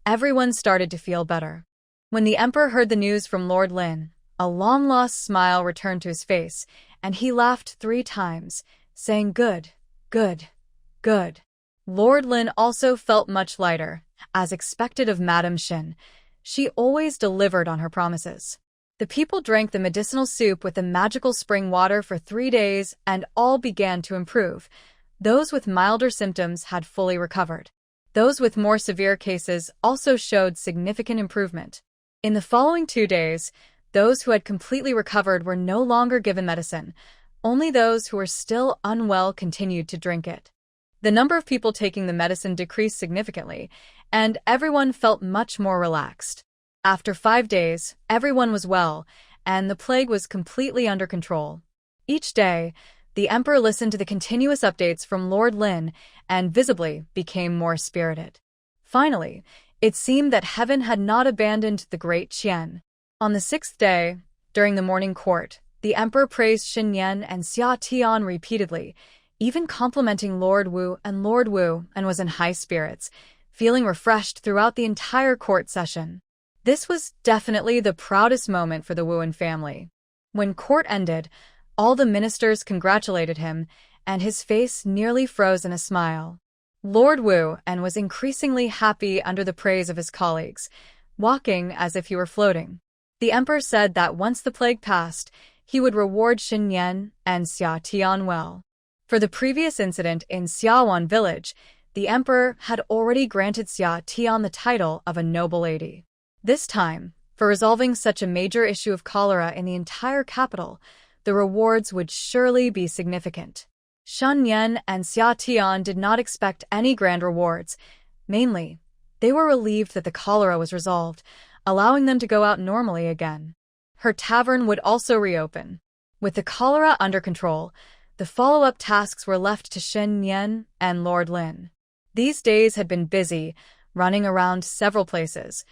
everyone started to feel better. When the emperor heard the news from Lord Lin, a long-lost smile returned to his face, and he laughed 3 times, saying, "Good, good, good." Lord Lin also felt much lighter, as expected of Madame Shin. She always delivered on her promises. The people drank the medicinal soup with the magical spring water for 3 days, and all began to improve. Those with milder symptoms had fully recovered. Those with more severe cases also showed significant improvement. In the following 2 days, those who had completely recovered were no longer given medicine. Only those who were still unwell continued to drink it. The number of people taking the medicine decreased significantly, and everyone felt much more relaxed. After 5 days, everyone was well, and the plague was completely under control. Each day, the emperor listened to the continuous updates from Lord Lin and visibly became more spirited. Finally, it seemed that heaven had not abandoned the great Qian. On the 6th day, during the morning court, the emperor praised Xin Yan and Xia Tian repeatedly, even complimenting Lord Wu, and was in high spirits, feeling refreshed throughout the entire court session. This was definitely the proudest moment for the Wuan family. When court ended, all the ministers congratulated him, and his face nearly froze in a smile. Lord Wu was increasingly happy under the praise of his colleagues, walking as if he were floating. The emperor said that once the plague passed, he would reward Xin Yan and Xia Tian well. For the previous incident in Xiaowan village, the emperor had already granted Xia Tian the title of a noble lady. This time, for resolving such a major issue of cholera in the entire capital, the rewards would surely be significant. Shen Yan and Xia Tian did not expect any grand rewards. Mainly, they were relieved that the cholera was resolved, allowing them to go out normally again. Her tavern would also reopen. With the cholera under control, the follow-up tasks were left to Shen Yan and Lord Lin. These days had been busy, running around several places.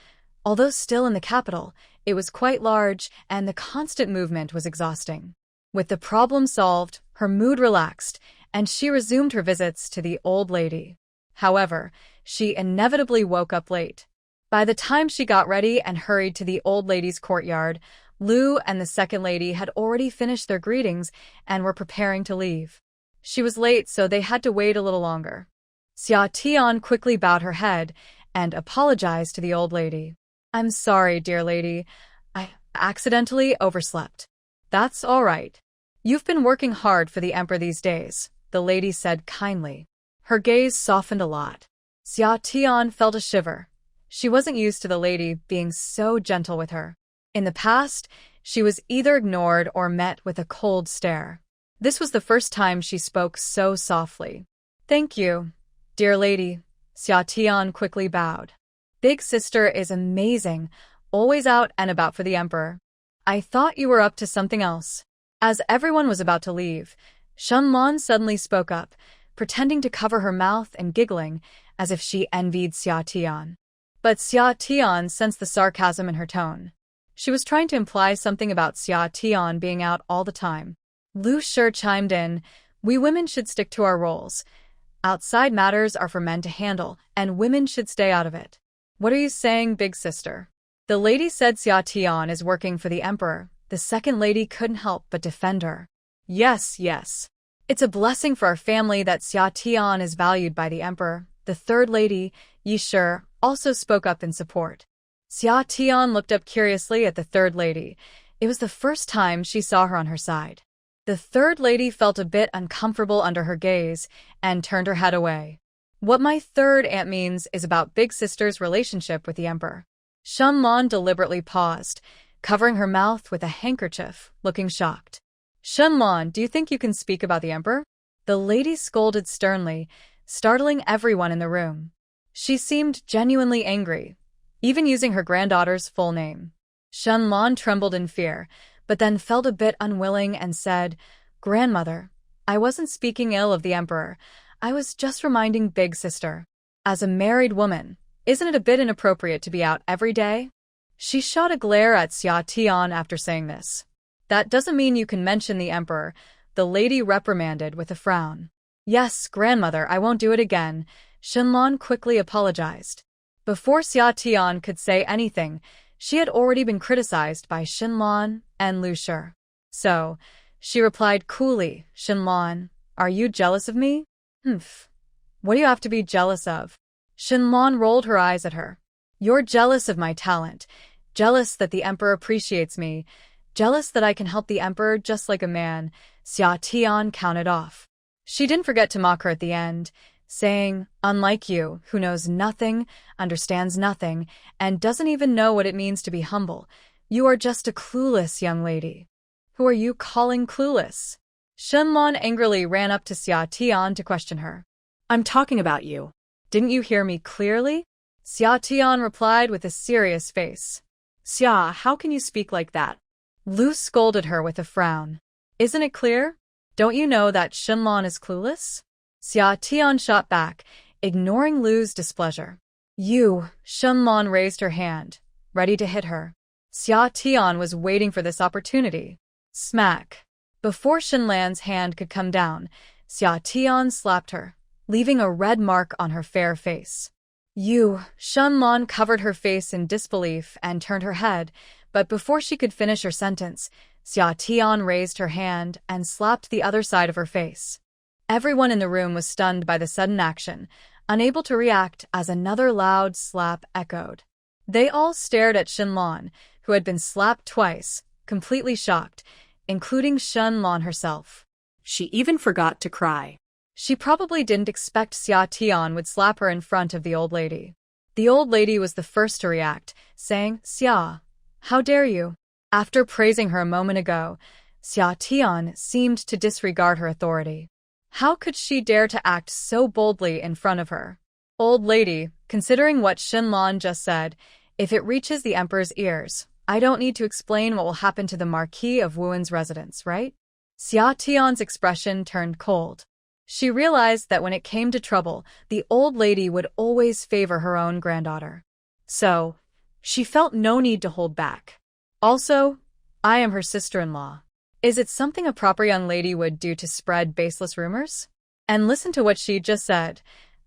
Although still in the capital, it was quite large, and the constant movement was exhausting. With the problem solved, her mood relaxed, and she resumed her visits to the old lady. However, she inevitably woke up late. By the time she got ready and hurried to the old lady's courtyard, Lu and the second lady had already finished their greetings and were preparing to leave. She was late, so they had to wait a little longer. Xia Tian quickly bowed her head and apologized to the old lady. "I'm sorry, dear lady. I accidentally overslept." "That's all right. You've been working hard for the emperor these days," the lady said kindly. Her gaze softened a lot. Xia Tian felt a shiver. She wasn't used to the lady being so gentle with her. In the past, she was either ignored or met with a cold stare. This was the first time she spoke so softly. "Thank you, dear lady." Xia Tian quickly bowed. "Big sister is amazing, always out and about for the emperor. I thought you were up to something else." As everyone was about to leave, Shenlan suddenly spoke up, pretending to cover her mouth and giggling, as if she envied Xia Tian. But Xia Tian sensed the sarcasm in her tone. She was trying to imply something about Xia Tian being out all the time. Lu Shi chimed in, "We women should stick to our roles. Outside matters are for men to handle, and women should stay out of it." "What are you saying, big sister?" The lady said Xia Tian is working for the emperor. The second lady couldn't help but defend her. Yes. It's a blessing for our family that Xia Tian is valued by the emperor." The third lady, Yi Shi, also spoke up in support. Xia Tian looked up curiously at the third lady. It was the first time she saw her on her side. The third lady felt a bit uncomfortable under her gaze and turned her head away. "What my third aunt means is about big sister's relationship with the emperor." Shenlan deliberately paused, covering her mouth with a handkerchief, looking shocked. "Shenlan, do you think you can speak about the emperor?" The lady scolded sternly, startling everyone in the room. She seemed genuinely angry, even using her granddaughter's full name. Shenlan trembled in fear, but then felt a bit unwilling and said, "Grandmother, I wasn't speaking ill of the emperor. I was just reminding big sister. As a married woman, isn't it a bit inappropriate to be out every day?" She shot a glare at Xia Tian after saying this. "That doesn't mean you can mention the emperor," the lady reprimanded with a frown. Yes, grandmother, I won't do it again, Shenlong quickly apologized. Before Xia Tian could say anything, she had already been criticized by Shenlong and Liu Shi. So, she replied coolly, Shenlong, are you jealous of me? Humph. What do you have to be jealous of? Shenlong rolled her eyes at her. You're jealous of my talent, jealous that the emperor appreciates me, jealous that I can help the emperor just like a man, Xia Tian counted off. She didn't forget to mock her at the end, saying, unlike you, who knows nothing, understands nothing, and doesn't even know what it means to be humble, you are just a clueless young lady. Who are you calling clueless? Shenlong angrily ran up to Xia Tian to question her. I'm talking about you. Didn't you hear me clearly? Xia Tian replied with a serious face. Xia, how can you speak like that? Lu scolded her with a frown. Isn't it clear? Don't you know that Shenlong is clueless? Xia Tian shot back, ignoring Lu's displeasure. You, Shenlong raised her hand, ready to hit her. Xia Tian was waiting for this opportunity. Smack. Before Shenlong's hand could come down, Xia Tian slapped her, leaving a red mark on her fair face. You, Shenlong covered her face in disbelief and turned her head, but before she could finish her sentence, Xia Tian raised her hand and slapped the other side of her face. Everyone in the room was stunned by the sudden action, unable to react as another loud slap echoed. They all stared at Shenlong, who had been slapped twice, completely shocked, including Shenlong herself. She even forgot to cry. She probably didn't expect Xia Tian would slap her in front of the old lady. The old lady was the first to react, saying, Xia, how dare you? After praising her a moment ago, Xia Tian seemed to disregard her authority. How could she dare to act so boldly in front of her? Old lady, considering what Shenlong just said, if it reaches the emperor's ears, I don't need to explain what will happen to the Marquis of Wuan's residence, right? Xia Tian's expression turned cold. She realized that when it came to trouble, the old lady would always favor her own granddaughter. So, she felt no need to hold back. Also, I am her sister-in-law. Is it something a proper young lady would do to spread baseless rumors? And listen to what she just said.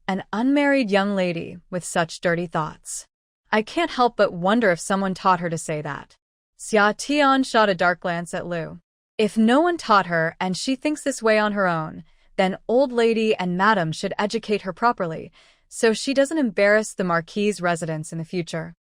An unmarried young lady with such dirty thoughts. I can't help but wonder if someone taught her to say that. Xia Tian shot a dark glance at Lu. If no one taught her and she thinks this way on her own, then old lady and madam should educate her properly, so she doesn't embarrass the Marquis's residence in the future.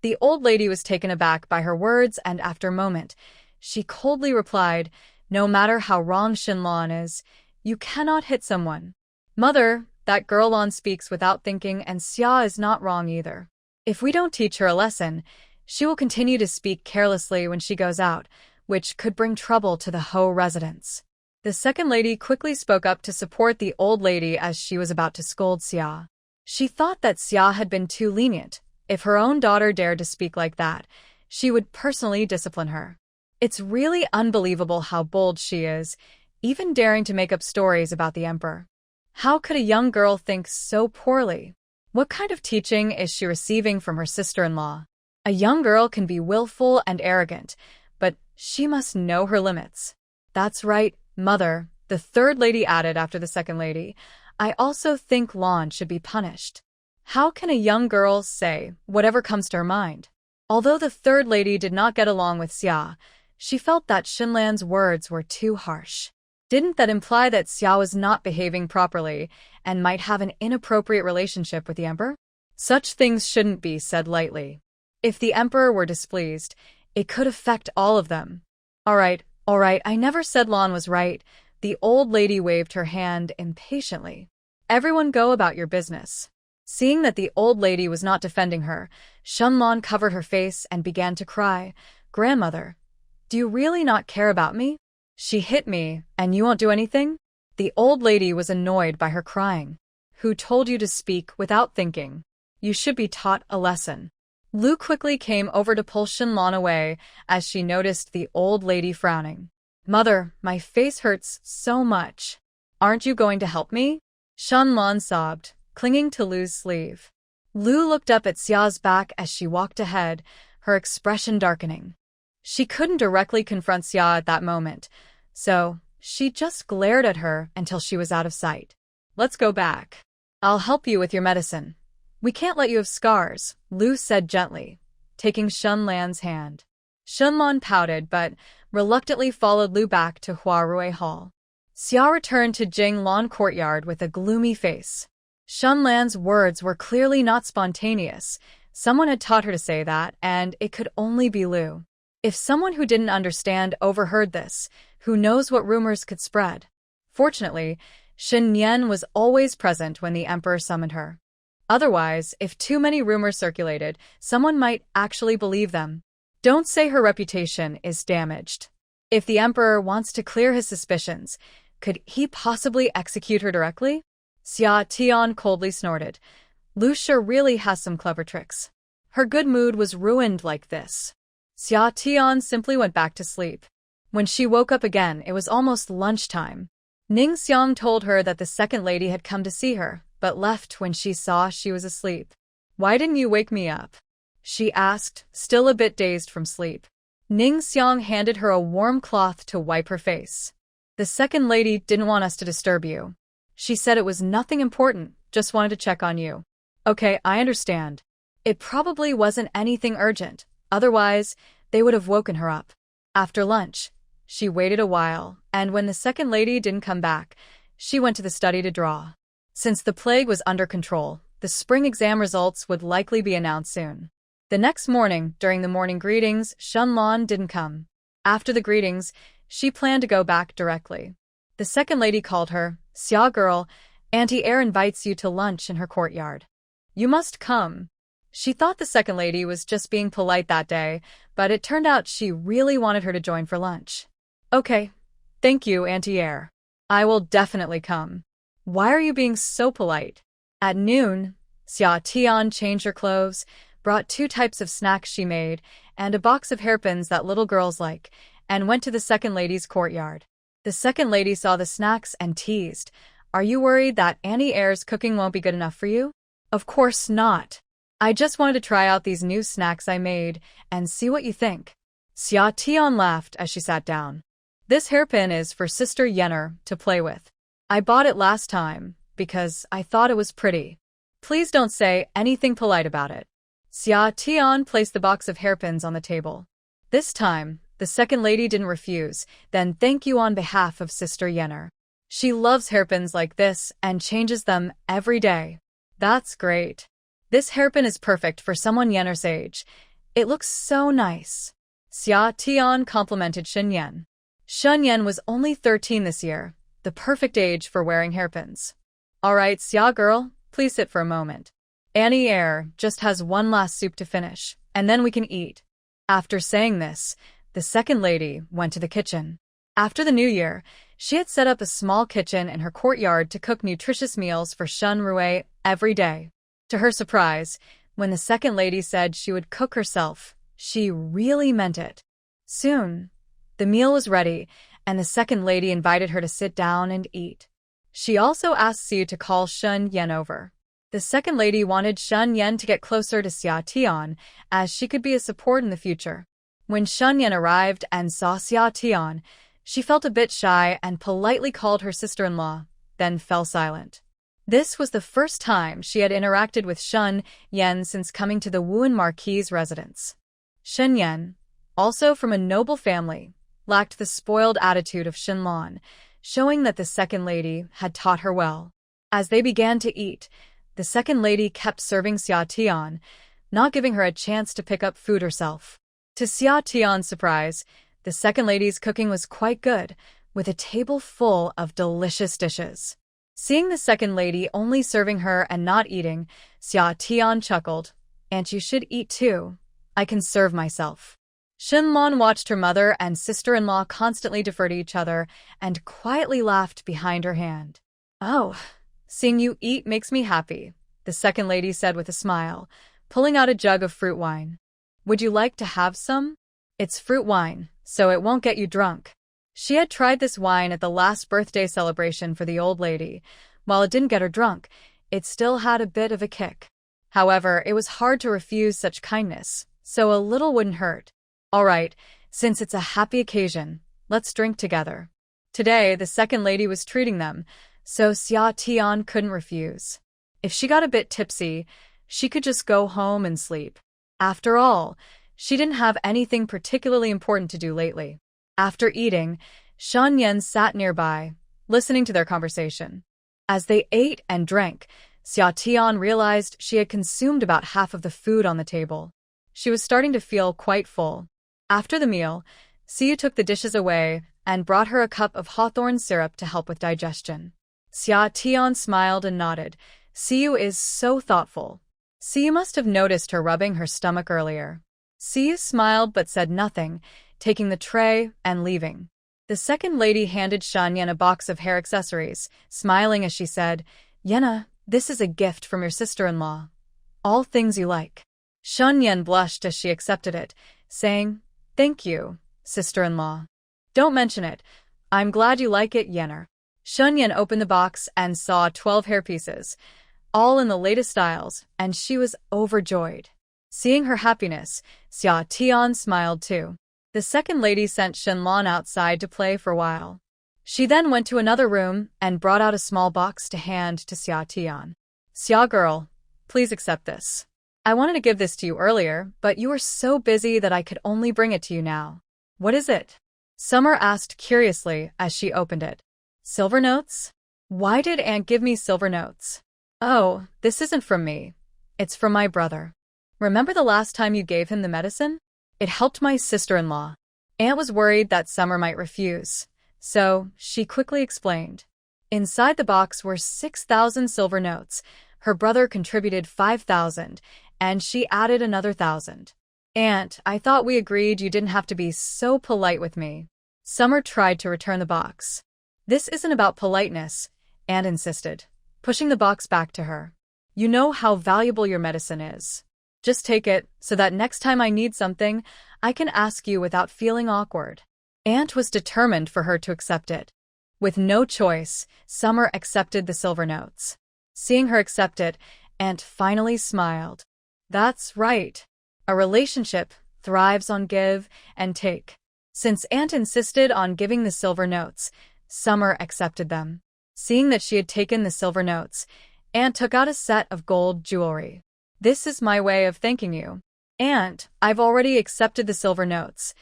The old lady was taken aback by her words, and after a moment, she coldly replied, no matter how wrong Shenlong is, you cannot hit someone. Mother, that girl Lon speaks without thinking, and Xia is not wrong either. If we don't teach her a lesson, she will continue to speak carelessly when she goes out, which could bring trouble to the Ho residence. The second lady quickly spoke up to support the old lady as she was about to scold Xia. She thought that Xia had been too lenient. If her own daughter dared to speak like that, she would personally discipline her. It's really unbelievable how bold she is, even daring to make up stories about the emperor. How could a young girl think so poorly? What kind of teaching is she receiving from her sister-in-law? A young girl can be willful and arrogant, but she must know her limits. That's right, Mother, the third lady added after the second lady. I also think Lon should be punished. How can a young girl say whatever comes to her mind? Although the third lady did not get along with Xia, she felt that Shenlong's words were too harsh. Didn't that imply that Xia was not behaving properly and might have an inappropriate relationship with the emperor? Such things shouldn't be said lightly. If the emperor were displeased, it could affect all of them. All right, I never said Lon was right. The old lady waved her hand impatiently. Everyone go about your business. Seeing that the old lady was not defending her, Shenlong covered her face and began to cry. Grandmother, do you really not care about me? She hit me, and you won't do anything? The old lady was annoyed by her crying. Who told you to speak without thinking? You should be taught a lesson. Lu quickly came over to pull Shenlong away as she noticed the old lady frowning. Mother, my face hurts so much. Aren't you going to help me? Shenlong sobbed, clinging to Lu's sleeve. Lu looked up at Xia's back as she walked ahead, her expression darkening. She couldn't directly confront Xia at that moment, so she just glared at her until she was out of sight. let's go back. I'll help you with your medicine. We can't let you have scars, Liu said gently, taking Shunlan's hand. Shunlan pouted but reluctantly followed Liu back to Huarui Hall. Xia returned to Jinglan courtyard with a gloomy face. Shunlan's words were clearly not spontaneous. Someone had taught her to say that, and it could only be Liu. If someone who didn't understand overheard this, who knows what rumors could spread? Fortunately, Shen Yan was always present when the emperor summoned her. Otherwise, if too many rumors circulated, someone might actually believe them. Don't say her reputation is damaged. If the emperor wants to clear his suspicions, could he possibly execute her directly? Xia Tian coldly snorted. Liu Shi really has some clever tricks. Her good mood was ruined like this. Xia Tian simply went back to sleep. When she woke up again, it was almost lunchtime. Ning Xiang told her that the second lady had come to see her, but left when she saw she was asleep. Why didn't you wake me up? She asked, still a bit dazed from sleep. Ning Xiang handed her a warm cloth to wipe her face. The second lady didn't want us to disturb you. She said it was nothing important, just wanted to check on you. Okay, I understand. It probably wasn't anything urgent, otherwise, they would have woken her up. After lunch, she waited a while, and when the second lady didn't come back, she went to the study to draw. Since the plague was under control, the spring exam results would likely be announced soon. The next morning, during the morning greetings, Shunlan didn't come. After the greetings, she planned to go back directly. The second lady called her, Xia girl, Auntie Air invites you to lunch in her courtyard. You must come. She thought the second lady was just being polite that day, but it turned out she really wanted her to join for lunch. Okay. Thank you, Auntie Air. I will definitely come. Why are you being so polite? At noon, Xia Tian changed her clothes, brought 2 types of snacks she made, and a box of hairpins that little girls like, and went to the second lady's courtyard. The second lady saw the snacks and teased, Are you worried that Auntie Air's cooking won't be good enough for you? Of course not. I just wanted to try out these new snacks I made and see what you think. Xia Tian laughed as she sat down. This hairpin is for Sister Yenner to play with. I bought it last time because I thought it was pretty. Please don't say anything polite about it. Xia Tian placed the box of hairpins on the table. This time, the second lady didn't refuse, then thank you on behalf of Sister Yenner. She loves hairpins like this and changes them every day. That's great. This hairpin is perfect for someone Yenner's age. It looks so nice. Xia Tian complimented Shen Yan. Shen Yan was only 13 this year, the perfect age for wearing hairpins. All right, Xia girl, please sit for a moment. Auntie Air just has one last soup to finish, and then we can eat. After saying this, the second lady went to the kitchen. After the new year, she had set up a small kitchen in her courtyard to cook nutritious meals for Shun Rui every day. To her surprise, when the second lady said she would cook herself, she really meant it. Soon, the meal was ready, and the second lady invited her to sit down and eat. She also asked Xia to call Shun Yan over. The second lady wanted Shun Yan to get closer to Xia Tian, as she could be a support in the future. When Shun Yan arrived and saw Xia Tian, she felt a bit shy and politely called her sister-in-law, then fell silent. This was the first time she had interacted with Shun Yan since coming to the Wuan Marquis's residence. Shen Yan, also from a noble family, lacked the spoiled attitude of Shenlan, showing that the second lady had taught her well. As they began to eat, the second lady kept serving Xia Tian, not giving her a chance to pick up food herself. To Xia Tian's surprise, the second lady's cooking was quite good, with a table full of delicious dishes. Seeing the second lady only serving her and not eating, Xia Tian chuckled, "And you should eat too. I can serve myself." Shenlan watched her mother and sister-in-law constantly defer to each other and quietly laughed behind her hand. "Oh, seeing you eat makes me happy," the second lady said with a smile, pulling out a jug of fruit wine. "Would you like to have some? It's fruit wine, so it won't get you drunk." She had tried this wine at the last birthday celebration for the old lady. While it didn't get her drunk, it still had a bit of a kick. However, it was hard to refuse such kindness, so a little wouldn't hurt. "All right, since it's a happy occasion, let's drink together." Today, the second lady was treating them, so Xia Tian couldn't refuse. If she got a bit tipsy, she could just go home and sleep. After all, she didn't have anything particularly important to do lately. After eating, Shan Yan sat nearby, listening to their conversation. As they ate and drank, Xia Tian realized she had consumed about half of the food on the table. She was starting to feel quite full. After the meal, Siyu took the dishes away and brought her a cup of hawthorn syrup to help with digestion. Xia Tian smiled and nodded. Siyu is so thoughtful. Siyu must have noticed her rubbing her stomach earlier. Siyu smiled but said nothing, taking the tray and leaving. The second lady handed Shan Yan a box of hair accessories, smiling as she said, "Yena, this is a gift from your sister-in-law. All things you like." Shan Yan blushed as she accepted it, saying, "Thank you, sister-in-law. Don't mention it. I'm glad you like it, Yener." Shan Yan opened the box and saw 12 hairpieces, all in the latest styles, and she was overjoyed. Seeing her happiness, Xia Tian smiled too. The second lady sent Shenlong outside to play for a while. She then went to another room and brought out a small box to hand to Xia Tian. "Xia girl, please accept this. I wanted to give this to you earlier, but you were so busy that I could only bring it to you now." "What is it?" Summer asked curiously as she opened it. "Silver notes? Why did Aunt give me silver notes?" "Oh, this isn't from me. It's from my brother. Remember the last time you gave him the medicine? It helped my sister-in-law." Aunt was worried that Summer might refuse, so she quickly explained. Inside the box were 6,000 silver notes. Her brother contributed 5,000, and she added another 1,000. "Aunt, I thought we agreed you didn't have to be so polite with me." Summer tried to return the box. "This isn't about politeness," Aunt insisted, pushing the box back to her. "You know how valuable your medicine is. Just take it, so that next time I need something, I can ask you without feeling awkward." Aunt was determined for her to accept it. With no choice, Summer accepted the silver notes. Seeing her accept it, Aunt finally smiled. That's right. A relationship thrives on give and take. Since Aunt insisted on giving the silver notes, Summer accepted them. Seeing that she had taken the silver notes, Aunt took out a set of gold jewelry. "This is my way of thanking you." "Aunt, I've already accepted the silver notes.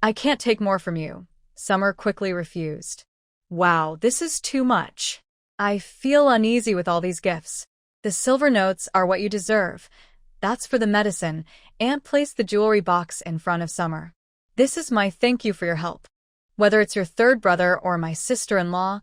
I can't take more from you." Summer quickly refused. "Wow, this is too much. I feel uneasy with all these gifts. The silver notes are what you deserve. That's for the medicine." Aunt placed the jewelry box in front of Summer. "This is my thank you for your help. Whether it's your third brother or my sister-in-law,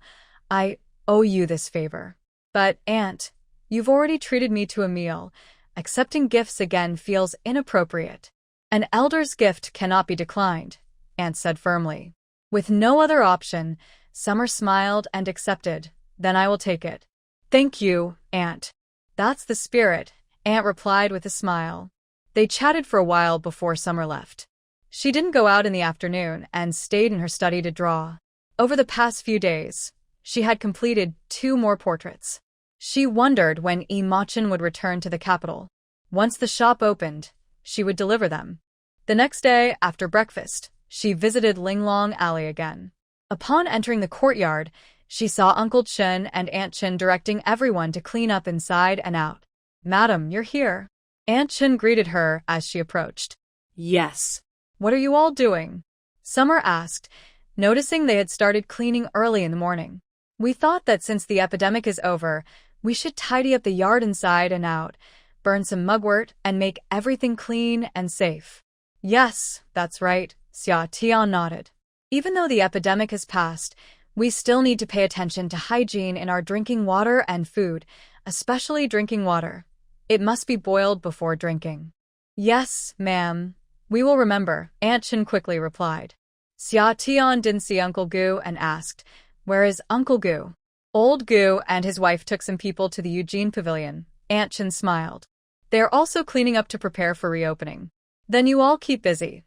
I owe you this favor." "But, Aunt, you've already treated me to a meal. Accepting gifts again feels inappropriate." "An elder's gift cannot be declined," Aunt said firmly. With no other option, Summer smiled and accepted. "Then I will take it." "Thank you, Aunt." "That's the spirit," Aunt replied with a smile. They chatted for a while before Summer left. She didn't go out in the afternoon and stayed in her study to draw. Over the past few days, she had completed 2 more portraits. She wondered when Imachin would return to the capital. Once the shop opened, she would deliver them. The next day, after breakfast, she visited Linglong Alley again. Upon entering the courtyard, she saw Uncle Chen and Aunt Chen directing everyone to clean up inside and out. "Madam, you're here." Aunt Chen greeted her as she approached. Yes. "What are you all doing?" Summer asked, noticing they had started cleaning early in the morning. "We thought that since the epidemic is over, we should tidy up the yard inside and out, burn some mugwort, and make everything clean and safe." "Yes, that's right," Xia Tian nodded. "Even though the epidemic has passed, we still need to pay attention to hygiene in our drinking water and food, especially drinking water. It must be boiled before drinking." "Yes, ma'am. We will remember," Aunt Chen quickly replied. Xia Tian didn't see Uncle Gu and asked, "Where is Uncle Gu?" Old Gu and his wife took some people to the Eugene Pavilion. Aunt Chen smiled. "They are also cleaning up to prepare for reopening." "Then you all keep busy.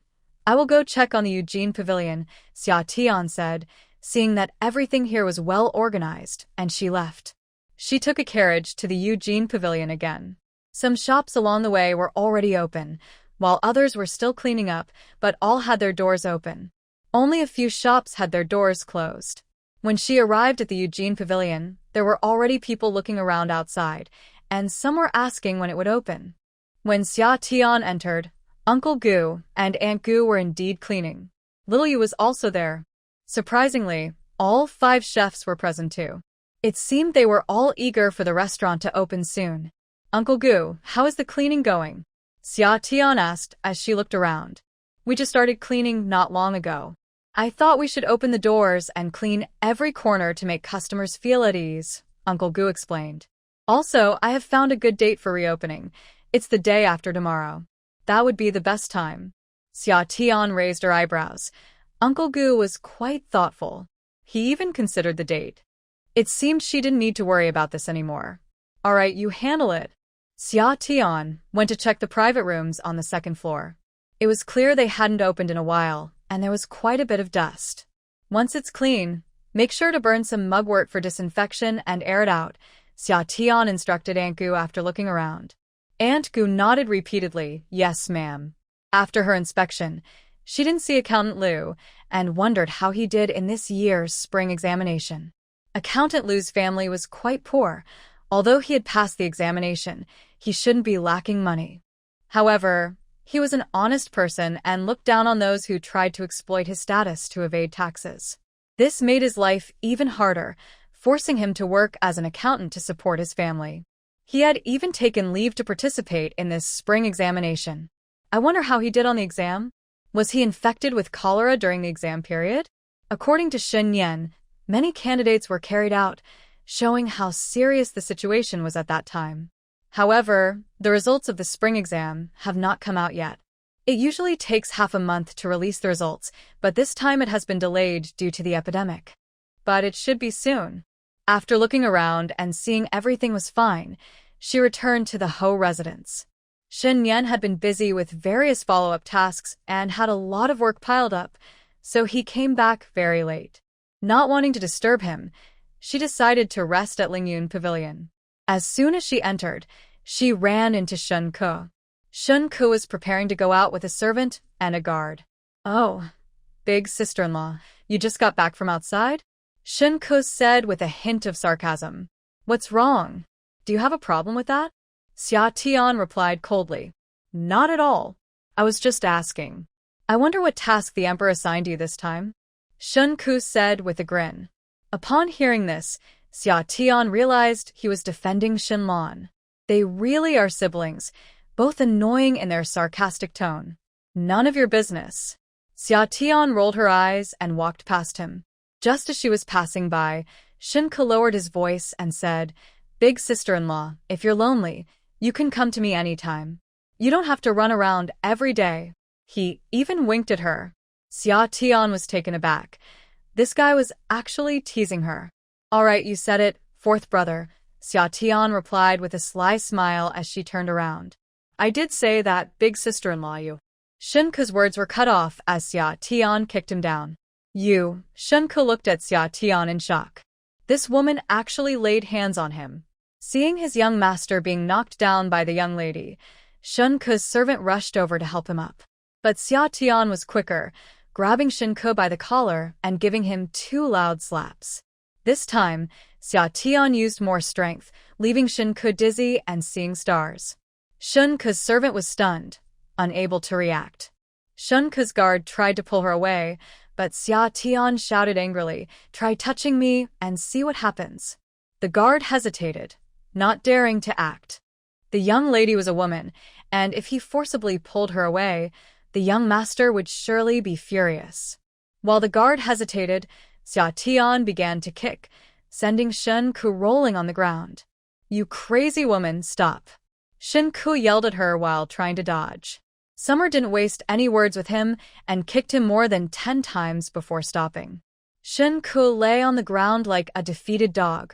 I will go check on the Eugene Pavilion," Xia Tian said, seeing that everything here was well organized, and she left. She took a carriage to the Eugene Pavilion again. Some shops along the way were already open, while others were still cleaning up, but all had their doors open. Only a few shops had their doors closed. When she arrived at the Eugene Pavilion, there were already people looking around outside, and some were asking when it would open. When Xia Tian entered, Uncle Gu and Aunt Gu were indeed cleaning. Little Yu was also there. Surprisingly, all 5 chefs were present too. It seemed they were all eager for the restaurant to open soon. Uncle Gu, how is the cleaning going? Xia Tian asked as she looked around. We just started cleaning not long ago. I thought we should open the doors and clean every corner to make customers feel at ease, Uncle Gu explained. Also, I have found a good date for reopening. It's the day after tomorrow. That would be the best time. Xia Tian raised her eyebrows. Uncle Gu was quite thoughtful. He even considered the date. It seemed she didn't need to worry about this anymore. All right, you handle it. Xia Tian went to check the private rooms on the 2nd floor. It was clear they hadn't opened in a while, and there was quite a bit of dust. Once it's clean, make sure to burn some mugwort for disinfection and air it out, Xia Tian instructed Aunt Gu after looking around. Aunt Gu nodded repeatedly, yes ma'am. After her inspection, she didn't see Accountant Liu and wondered how he did in this year's spring examination. Accountant Liu's family was quite poor. Although he had passed the examination, he shouldn't be lacking money. However, he was an honest person and looked down on those who tried to exploit his status to evade taxes. This made his life even harder, forcing him to work as an accountant to support his family. He had even taken leave to participate in this spring examination. I wonder how he did on the exam? Was he infected with cholera during the exam period? According to Shen Yan, many candidates were carried out, showing how serious the situation was at that time. However, the results of the spring exam have not come out yet. It usually takes half a month to release the results, but this time it has been delayed due to the epidemic. But it should be soon. After looking around and seeing everything was fine, she returned to the Ho residence. Shen Yan had been busy with various follow-up tasks and had a lot of work piled up, so he came back very late. Not wanting to disturb him, she decided to rest at Lingyun Pavilion. As soon as she entered, she ran into Shun Ke. Shun Ke was preparing to go out with a servant and a guard. Oh, big sister-in-law, you just got back from outside? Shun Ke said with a hint of sarcasm. What's wrong? Do you have a problem with that? Xia Tian replied coldly. Not at all. I was just asking. I wonder what task the emperor assigned you this time? Shun Ke said with a grin. Upon hearing this, Xia Tian realized he was defending Shenlan. They really are siblings, both annoying in their sarcastic tone. None of your business. Xia Tian rolled her eyes and walked past him. Just as she was passing by, Shin Ke lowered his voice and said, Big sister-in-law, if you're lonely, you can come to me anytime. You don't have to run around every day. He even winked at her. Xia Tian was taken aback. This guy was actually teasing her. All right, you said it, fourth brother, Xia Tian replied with a sly smile as she turned around. I did say that, big sister-in-law you. Shin Ke's words were cut off as Xia Tian kicked him down. You, Shin Ke looked at Xia Tian in shock. This woman actually laid hands on him. Seeing his young master being knocked down by the young lady, Shin Ke's servant rushed over to help him up. But Xia Tian was quicker, grabbing Shin Ke by the collar and giving him 2 loud slaps. This time, Xia Tian used more strength, leaving Shin Ke dizzy and seeing stars. Shin Ke's servant was stunned, unable to react. Shin Ke's guard tried to pull her away, but Xia Tian shouted angrily, Try touching me and see what happens. The guard hesitated, not daring to act. The young lady was a woman, and if he forcibly pulled her away, the young master would surely be furious. While the guard hesitated, Xia Tian began to kick, sending Shin Ke rolling on the ground. You crazy woman, stop. Shin Ke yelled at her while trying to dodge. Summer didn't waste any words with him and kicked him more than 10 times before stopping. Shin Ke lay on the ground like a defeated dog,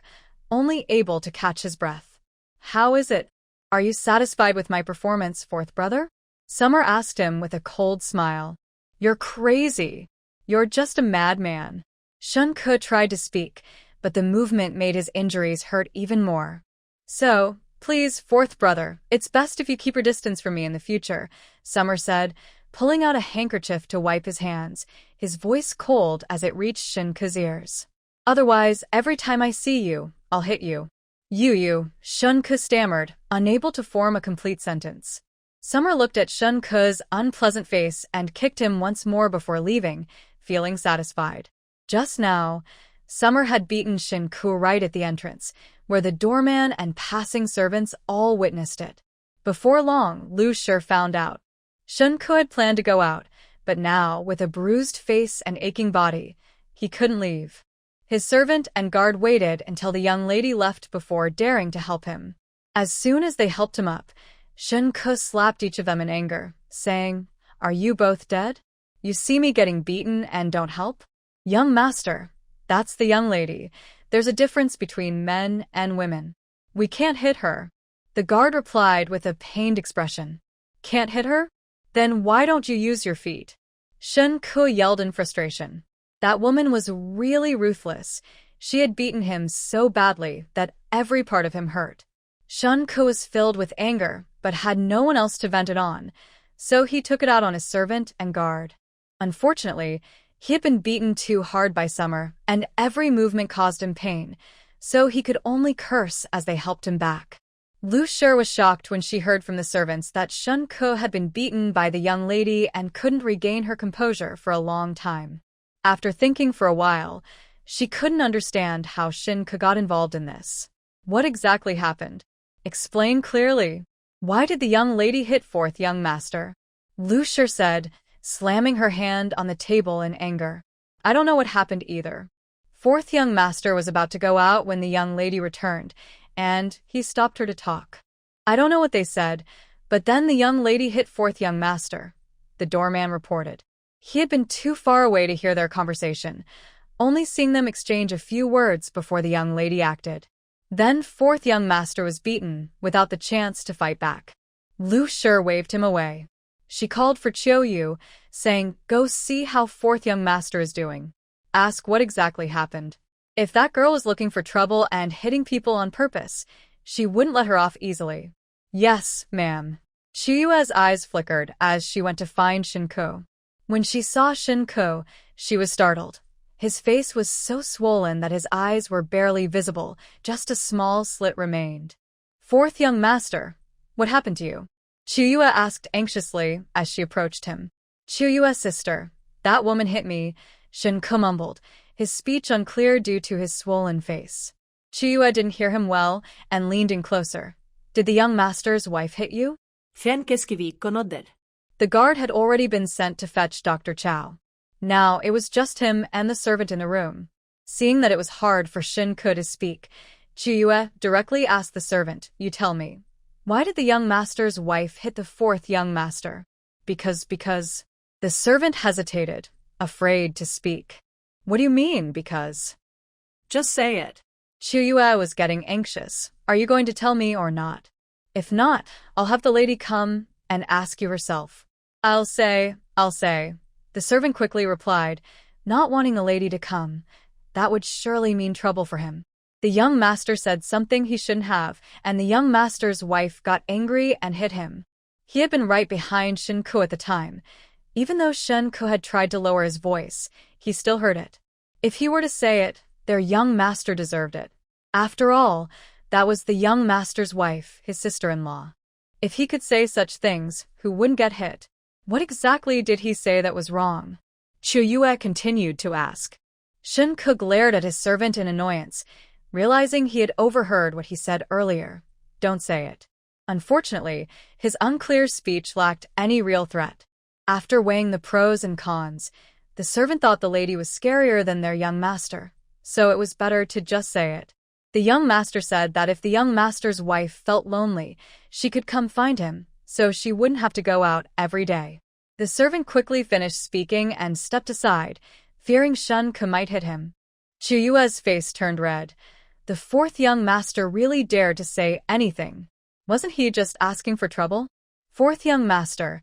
only able to catch his breath. How is it? Are you satisfied with my performance, fourth brother? Summer asked him with a cold smile. You're crazy. You're just a madman. Shin Ke tried to speak, but the movement made his injuries hurt even more. So, please, fourth brother, it's best if you keep your distance from me in the future, Summer said, pulling out a handkerchief to wipe his hands, his voice cold as it reached Shin Ke's ears. Otherwise, every time I see you, I'll hit you. You, Shun-ke stammered, unable to form a complete sentence. Summer looked at Shun-ke's unpleasant face and kicked him once more before leaving, feeling satisfied. Just now, Summer had beaten Shun-ke right at the entrance, where the doorman and passing servants all witnessed it. Before long, Liu Shi found out. Shun-ke had planned to go out, but now, with a bruised face and aching body, he couldn't leave. His servant and guard waited until the young lady left before daring to help him. As soon as they helped him up, Shun-ke slapped each of them in anger, saying, "Are you both dead? You see me getting beaten and don't help? Young master, that's the young lady. There's a difference between men and women. We can't hit her." The guard replied with a pained expression. "Can't hit her? Then why don't you use your feet?" Shun-ke yelled in frustration. That woman was really ruthless. She had beaten him so badly that every part of him hurt. Shun-ke was filled with anger, but had no one else to vent it on, so he took it out on his servant and guard. Unfortunately, he had been beaten too hard by Summer, and every movement caused him pain, so he could only curse as they helped him back. Liu Shi was shocked when she heard from the servants that Shun-ke had been beaten by the young lady and couldn't regain her composure for a long time. After thinking for a while, she couldn't understand how Shun-ke got involved in this. What exactly happened? Explain clearly. Why did the young lady hit fourth young master? Liu Shi said, slamming her hand on the table in anger. I don't know what happened either. Fourth young master was about to go out when the young lady returned, and he stopped her to talk. I don't know what they said, but then the young lady hit fourth young master, the doorman reported. He had been too far away to hear their conversation, only seeing them exchange a few words before the young lady acted. Then fourth young master was beaten, without the chance to fight back. Liu Shi waved him away. She called for Chiu Yu, saying, "Go see how fourth young master is doing. Ask what exactly happened. If that girl was looking for trouble and hitting people on purpose, she wouldn't let her off easily." "Yes, ma'am." Chiu Yu's eyes flickered as she went to find Shun-ke. When she saw Shun-ke, she was startled. His face was so swollen that his eyes were barely visible, just a small slit remained. "Fourth young master, what happened to you?" Chiu Yu asked anxiously as she approached him. "Chiu Yu's sister, that woman hit me," Shun-ke mumbled, his speech unclear due to his swollen face. Chiu Yu didn't hear him well and leaned in closer. "Did the young master's wife hit you?" The guard had already been sent to fetch Dr. Chow. Now it was just him and the servant in the room. Seeing that it was hard for Shun-ke to speak, Chiu Yu directly asked the servant, "You tell me, why did the young master's wife hit the fourth young master?" Because... The servant hesitated, afraid to speak. "What do you mean, because?" Just say it. Chiu Yu was getting anxious. "Are you going to tell me or not? If not, I'll have the lady come and ask you herself." I'll say. The servant quickly replied, not wanting the lady to come. That would surely mean trouble for him. The young master said something he shouldn't have, and the young master's wife got angry and hit him. He had been right behind Shun-ke at the time. Even though Shun-ke had tried to lower his voice, he still heard it. If he were to say it, their young master deserved it. After all, that was the young master's wife, his sister-in-law. If he could say such things, who wouldn't get hit? What exactly did he say that was wrong? Chiu Yu continued to ask. Shun-ke glared at his servant in annoyance, realizing he had overheard what he said earlier. Don't say it. Unfortunately, his unclear speech lacked any real threat. After weighing the pros and cons, the servant thought the lady was scarier than their young master, so it was better to just say it. The young master said that if the young master's wife felt lonely, she could come find him, so she wouldn't have to go out every day. The servant quickly finished speaking and stepped aside, fearing Shun-ke might hit him. Chiu Yu's face turned red. The fourth young master really dared to say anything. Wasn't he just asking for trouble? Fourth young master,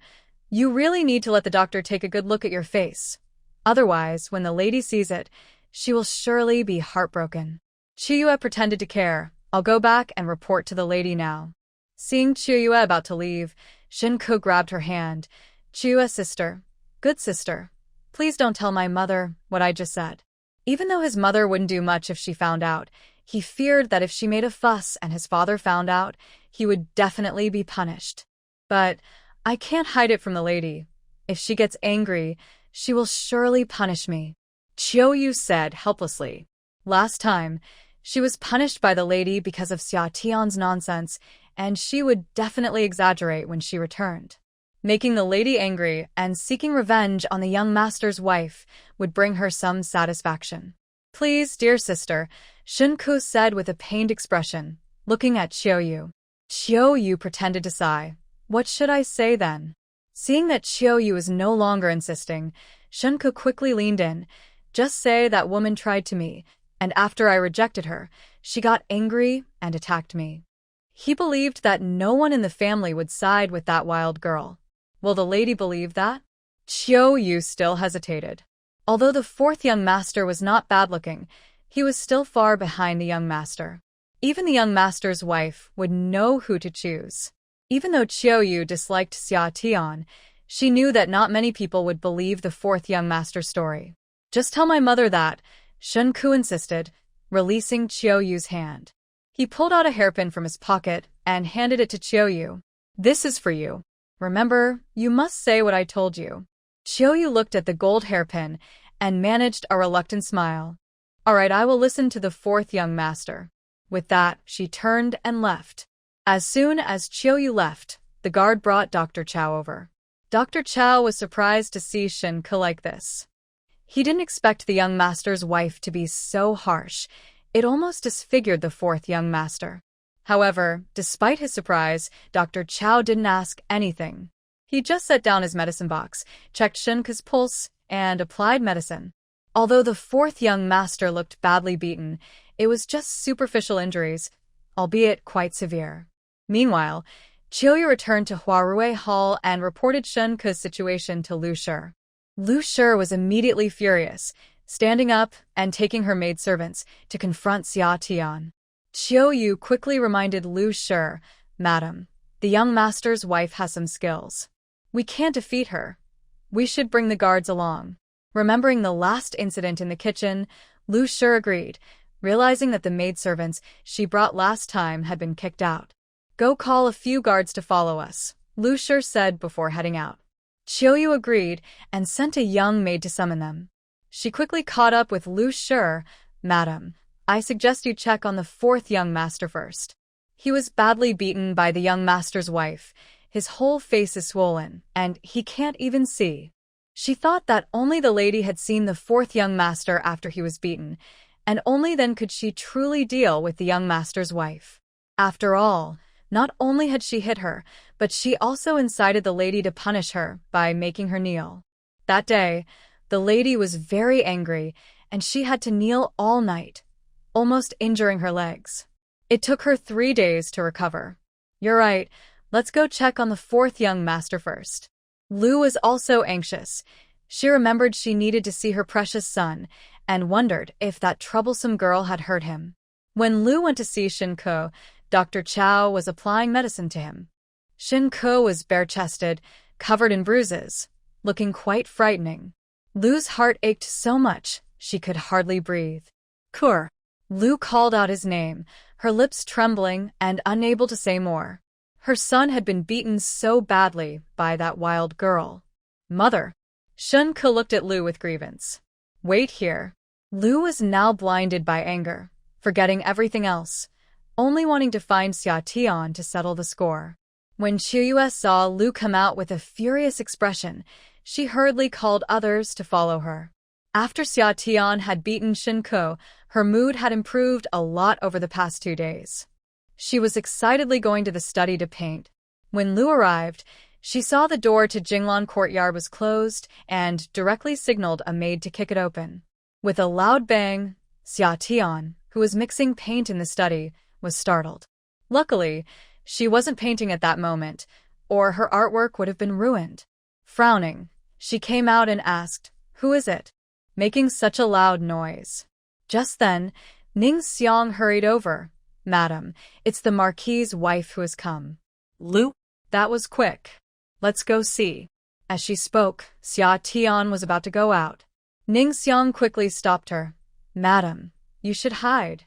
you really need to let the doctor take a good look at your face. Otherwise, when the lady sees it, she will surely be heartbroken. Chiu Yu pretended to care. I'll go back and report to the lady now. Seeing Chiu Yu about to leave, Shun-ke grabbed her hand. Chiu Yu's sister, good sister, please don't tell my mother what I just said. Even though his mother wouldn't do much if she found out, he feared that if she made a fuss and his father found out, he would definitely be punished. But I can't hide it from the lady. If she gets angry, she will surely punish me, Chiu said helplessly. Last time, she was punished by the lady because of Xia Tian's nonsense, and she would definitely exaggerate when she returned. Making the lady angry and seeking revenge on the young master's wife would bring her some satisfaction. Please, dear sister, Shunku said with a pained expression, looking at Chiu. Chiu pretended to sigh. What should I say then? Seeing that Chiu is no longer insisting, Shunku quickly leaned in. Just say that woman tried to me, and after I rejected her, she got angry and attacked me. He believed that no one in the family would side with that wild girl. Will the lady believe that? Chiu still hesitated. Although the fourth young master was not bad-looking, he was still far behind the young master. Even the young master's wife would know who to choose. Even though Chiu disliked Xia Tian, she knew that not many people would believe the fourth young master's story. Just tell my mother that, Shunku insisted, releasing Chiu's hand. He pulled out a hairpin from his pocket and handed it to Chiu. This is for you. Remember, you must say what I told you. Chiu looked at the gold hairpin and managed a reluctant smile. All right, I will listen to the fourth young master. With that, she turned and left. As soon as Chiu left, the guard brought Dr. Chow over. Dr. Chow was surprised to see Shunku like this. He didn't expect the young master's wife to be so harsh. It almost disfigured the fourth young master. However, despite his surprise, Dr. Chow didn't ask anything. He just set down his medicine box, checked Shunku's pulse, and applied medicine. Although the fourth young master looked badly beaten, it was just superficial injuries, albeit quite severe. Meanwhile, Chiu returned to Huarui Hall and reported Shunku's situation to Liu Shi. Liu Shi was immediately furious, standing up and taking her maidservants to confront Xia Tian. Chiu quickly reminded Liu Shi, Madam, the young master's wife has some skills. We can't defeat her. We should bring the guards along. Remembering the last incident in the kitchen, Liu Shi agreed, realizing that the maidservants she brought last time had been kicked out. Go call a few guards to follow us, Liu Shi said before heading out. Chiu agreed and sent a young maid to summon them. She quickly caught up with Liu Shi. Madam, I suggest you check on the fourth young master first. He was badly beaten by the young master's wife. His whole face is swollen, and he can't even see. She thought that only the lady had seen the fourth young master after he was beaten, and only then could she truly deal with the young master's wife. After all, not only had she hit her, but she also incited the lady to punish her by making her kneel. That day, the lady was very angry, and she had to kneel all night, almost injuring her legs. It took her 3 days to recover. You're right, let's go check on the fourth young master first. Liu was also anxious. She remembered she needed to see her precious son, and wondered if that troublesome girl had hurt him. When Liu went to see Shunku, Dr. Chow was applying medicine to him. Shunku was bare-chested, covered in bruises, looking quite frightening. Liu's heart ached so much, she could hardly breathe. Kur. Liu called out his name, her lips trembling and unable to say more. Her son had been beaten so badly by that wild girl. Mother. Shunku looked at Liu with grievance. Wait here. Liu was now blinded by anger, forgetting everything else, only wanting to find Xia Tian to settle the score. When Chiu saw Liu come out with a furious expression, she hurriedly called others to follow her. After Xia Tian had beaten Shunku, her mood had improved a lot over the past 2 days. She was excitedly going to the study to paint. When Liu arrived, she saw the door to Jinglan courtyard was closed and directly signaled a maid to kick it open. With a loud bang, Xia Tian, who was mixing paint in the study, was startled. Luckily, she wasn't painting at that moment, or her artwork would have been ruined. Frowning, she came out and asked, Who is it? Making such a loud noise. Just then, Ning Xiang hurried over. Madam, it's the Marquis's wife who has come. Liu? That was quick. Let's go see. As she spoke, Xia Tian was about to go out. Ning Xiang quickly stopped her. "Madam, you should hide.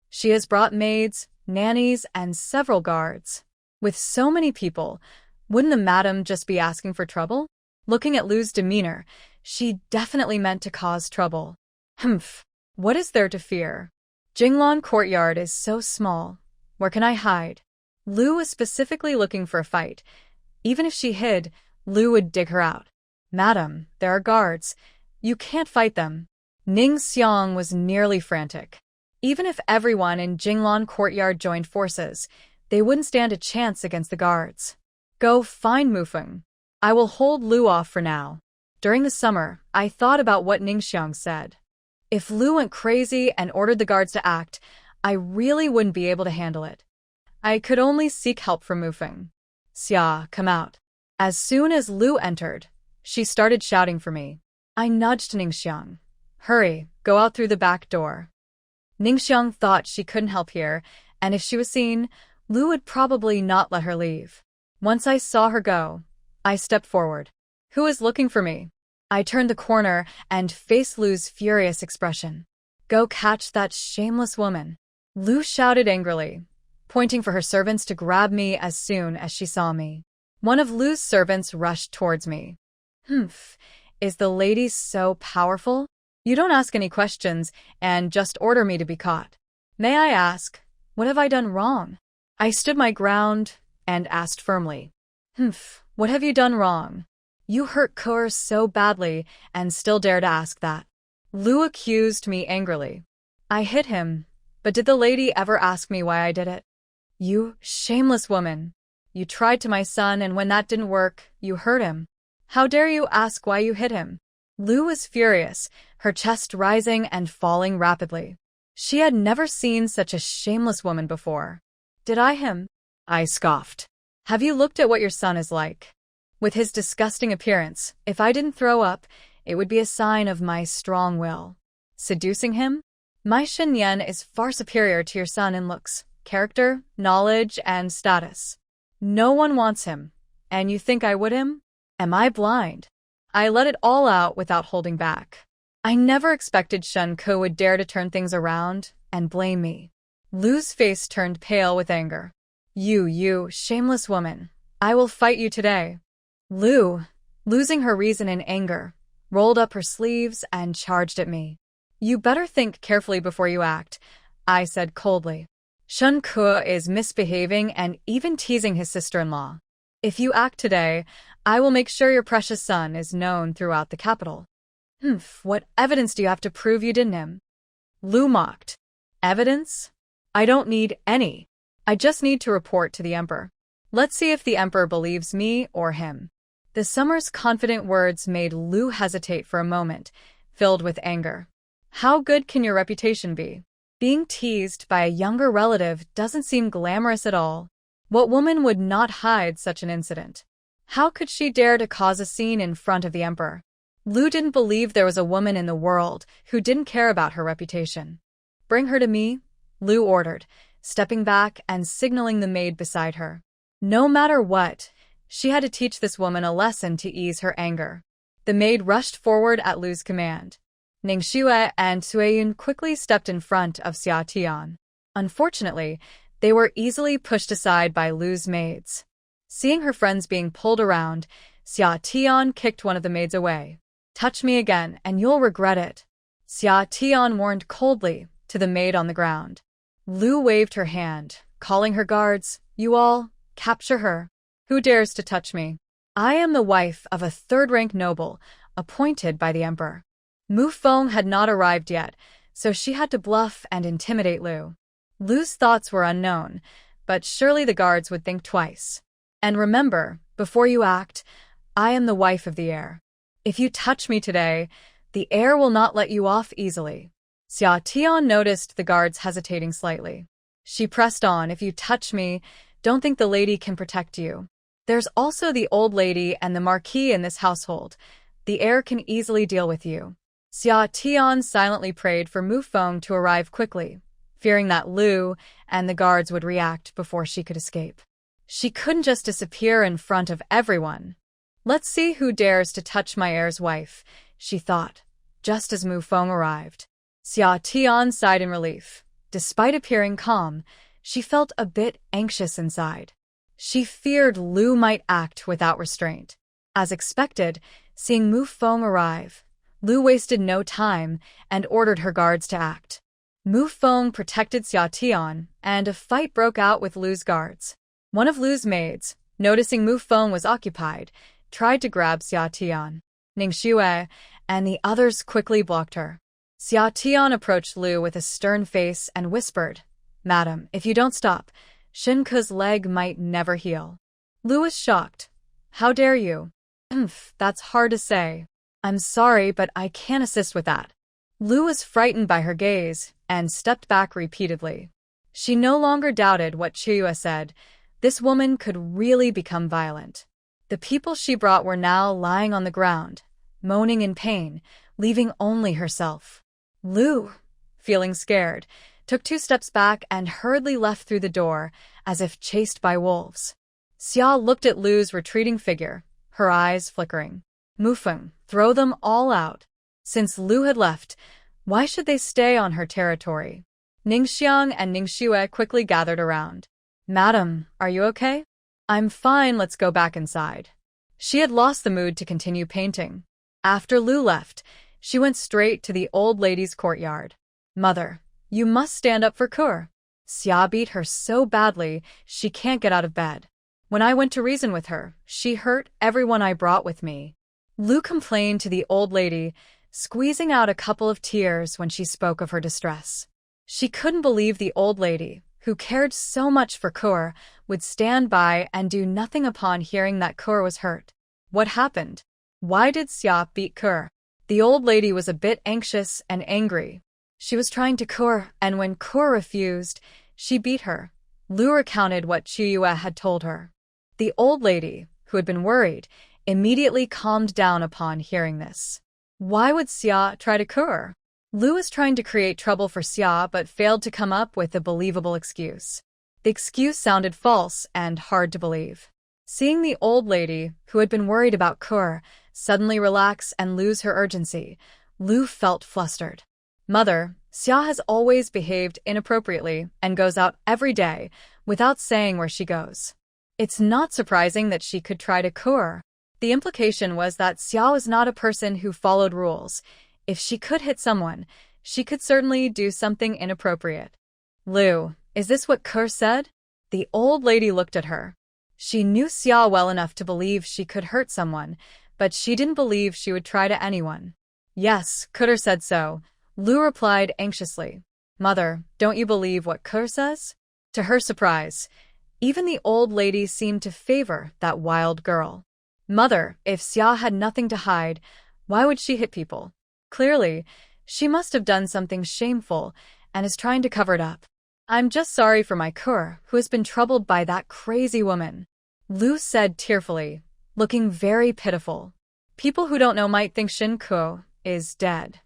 She has brought maids, nannies, and several guards. With so many people, wouldn't the madam just be asking for trouble?" Looking at Lu's demeanor, she definitely meant to cause trouble. Humph, what is there to fear? Jinglan courtyard is so small. Where can I hide? Lu was specifically looking for a fight. Even if she hid, Lu would dig her out. "Madam, there are guards. You can't fight them." Ning Xiang was nearly frantic. Even if everyone in Jinglan courtyard joined forces, they wouldn't stand a chance against the guards. "Go find Mufeng. I will hold Lu off for now." During the summer, I thought about what Ning Xiang said. If Lu went crazy and ordered the guards to act, I really wouldn't be able to handle it. I could only seek help from Mufeng. "Xia, come out." As soon as Lu entered, she started shouting for me. I nudged Ning Xiang. "Hurry, go out through the back door." Ning Xiang thought she couldn't help here, and if she was seen, Lu would probably not let her leave. Once I saw her go, I stepped forward. "Who is looking for me?" I turned the corner and faced Lu's furious expression. "Go catch that shameless woman." Lu shouted angrily, pointing for her servants to grab me as soon as she saw me. One of Lu's servants rushed towards me. "Humph, is the lady so powerful? You don't ask any questions and just order me to be caught. May I ask, what have I done wrong?" I stood my ground and asked firmly. "Humph, what have you done wrong? You hurt Kur so badly and still dare to ask that." Lu accused me angrily. "I hit him, but did the lady ever ask me why I did it?" "You shameless woman. You tried to my son, and when that didn't work, you hurt him. How dare you ask why you hit him?" Lu was furious, her chest rising and falling rapidly. She had never seen such a shameless woman before. "Did I him?" I scoffed. "Have you looked at what your son is like? With his disgusting appearance, if I didn't throw up, it would be a sign of my strong will. Seducing him? My Shen Yan is far superior to your son in looks, character, knowledge, and status. No one wants him, and you think I would him? Am I blind?" I let it all out without holding back. I never expected Shen Ke would dare to turn things around and blame me. Lu's face turned pale with anger. You shameless woman. I will fight you today." Lu, losing her reason in anger, rolled up her sleeves and charged at me. "You better think carefully before you act," I said coldly. "Shen Ke is misbehaving and even teasing his sister-in-law. If you act today, I will make sure your precious son is known throughout the capital." "Humph, what evidence do you have to prove you didn't him?" Lu mocked. "Evidence? I don't need any. I just need to report to the emperor. Let's see if the emperor believes me or him." The summer's confident words made Lu hesitate for a moment, filled with anger. How good can your reputation be? Being teased by a younger relative doesn't seem glamorous at all. What woman would not hide such an incident? How could she dare to cause a scene in front of the emperor? Lu didn't believe there was a woman in the world who didn't care about her reputation. "Bring her to me," Lu ordered, stepping back and signaling the maid beside her. No matter what, she had to teach this woman a lesson to ease her anger. The maid rushed forward at Lu's command. Ning Xue and Sueyun quickly stepped in front of Xia Tian. Unfortunately, they were easily pushed aside by Lu's maids. Seeing her friends being pulled around, Xia Tian kicked one of the maids away. "Touch me again, and you'll regret it," Xia Tian warned coldly to the maid on the ground. Lu waved her hand, calling her guards. "You all, capture her. Who dares to touch me? I am the wife of a third-rank noble, appointed by the emperor." Mu Feng had not arrived yet, so she had to bluff and intimidate Lu. Lu's thoughts were unknown, but surely the guards would think twice. "And remember, before you act, I am the wife of the heir. If you touch me today, the heir will not let you off easily." Xia Tian noticed the guards hesitating slightly. She pressed on. "If you touch me, don't think the lady can protect you. There's also the old lady and the marquis in this household. The heir can easily deal with you." Xia Tian silently prayed for Mu Feng to arrive quickly, fearing that Lu and the guards would react before she could escape. She couldn't just disappear in front of everyone. "Let's see who dares to touch my heir's wife," she thought, just as Mu Feng arrived. Xia Tian sighed in relief. Despite appearing calm, she felt a bit anxious inside. She feared Lu might act without restraint. As expected, seeing Mu Feng arrive, Lu wasted no time and ordered her guards to act. Mu Feng protected Xia Tian, and a fight broke out with Lu's guards. One of Lu's maids, noticing Mu Feng was occupied, tried to grab Xia Tian. Ning Xue and the others quickly blocked her. Xia Tian approached Lu with a stern face and whispered, "Madam, if you don't stop, Shen Ke's leg might never heal." Lu was shocked. "How dare you?" That's hard to say. I'm sorry, but I can't assist with that." Lu was frightened by her gaze and stepped back repeatedly. She no longer doubted what Chiyue said. This woman could really become violent. The people she brought were now lying on the ground, moaning in pain, leaving only herself. Lu, feeling scared, took 2 steps back and hurriedly left through the door, as if chased by wolves. Xia looked at Lu's retreating figure, her eyes flickering. "Mufeng, throw them all out." Since Lu had left, why should they stay on her territory? Ningxiang and Ningxue quickly gathered around. "Madam, are you okay?" "I'm fine, let's go back inside." She had lost the mood to continue painting. After Lu left, she went straight to the old lady's courtyard. "Mother, you must stand up for Kur. Xia beat her so badly she can't get out of bed. When I went to reason with her, she hurt everyone I brought with me." Lu complained to the old lady, squeezing out a couple of tears when she spoke of her distress. She couldn't believe the old lady, who cared so much for Kur, would stand by and do nothing upon hearing that Kur was hurt. What happened? Why did Xia beat Kur? The old lady was a bit anxious and angry. She was trying to Kur, and when Kur refused, she beat her. Lu recounted what Chiyue had told her. The old lady, who had been worried, immediately calmed down upon hearing this. Why would Xia try to Kur? Lu was trying to create trouble for Xia but failed to come up with a believable excuse. The excuse sounded false and hard to believe. Seeing the old lady, who had been worried about Kur, suddenly relax and lose her urgency, Lu felt flustered. "Mother, Xia has always behaved inappropriately and goes out every day without saying where she goes. It's not surprising that she could try to Kur." The implication was that Xia was not a person who followed rules. If she could hit someone, she could certainly do something inappropriate. "Lu, is this what Kur said?" The old lady looked at her. She knew Xia well enough to believe she could hurt someone, but she didn't believe she would try to anyone. "Yes, Kur said so," Lu replied anxiously. "Mother, don't you believe what Kur says?" To her surprise, even the old lady seemed to favor that wild girl. "Mother, if Xia had nothing to hide, why would she hit people? Clearly, she must have done something shameful and is trying to cover it up. I'm just sorry for my Kur, who has been troubled by that crazy woman," Lu said tearfully, looking very pitiful. "People who don't know might think Shin Ke is dead."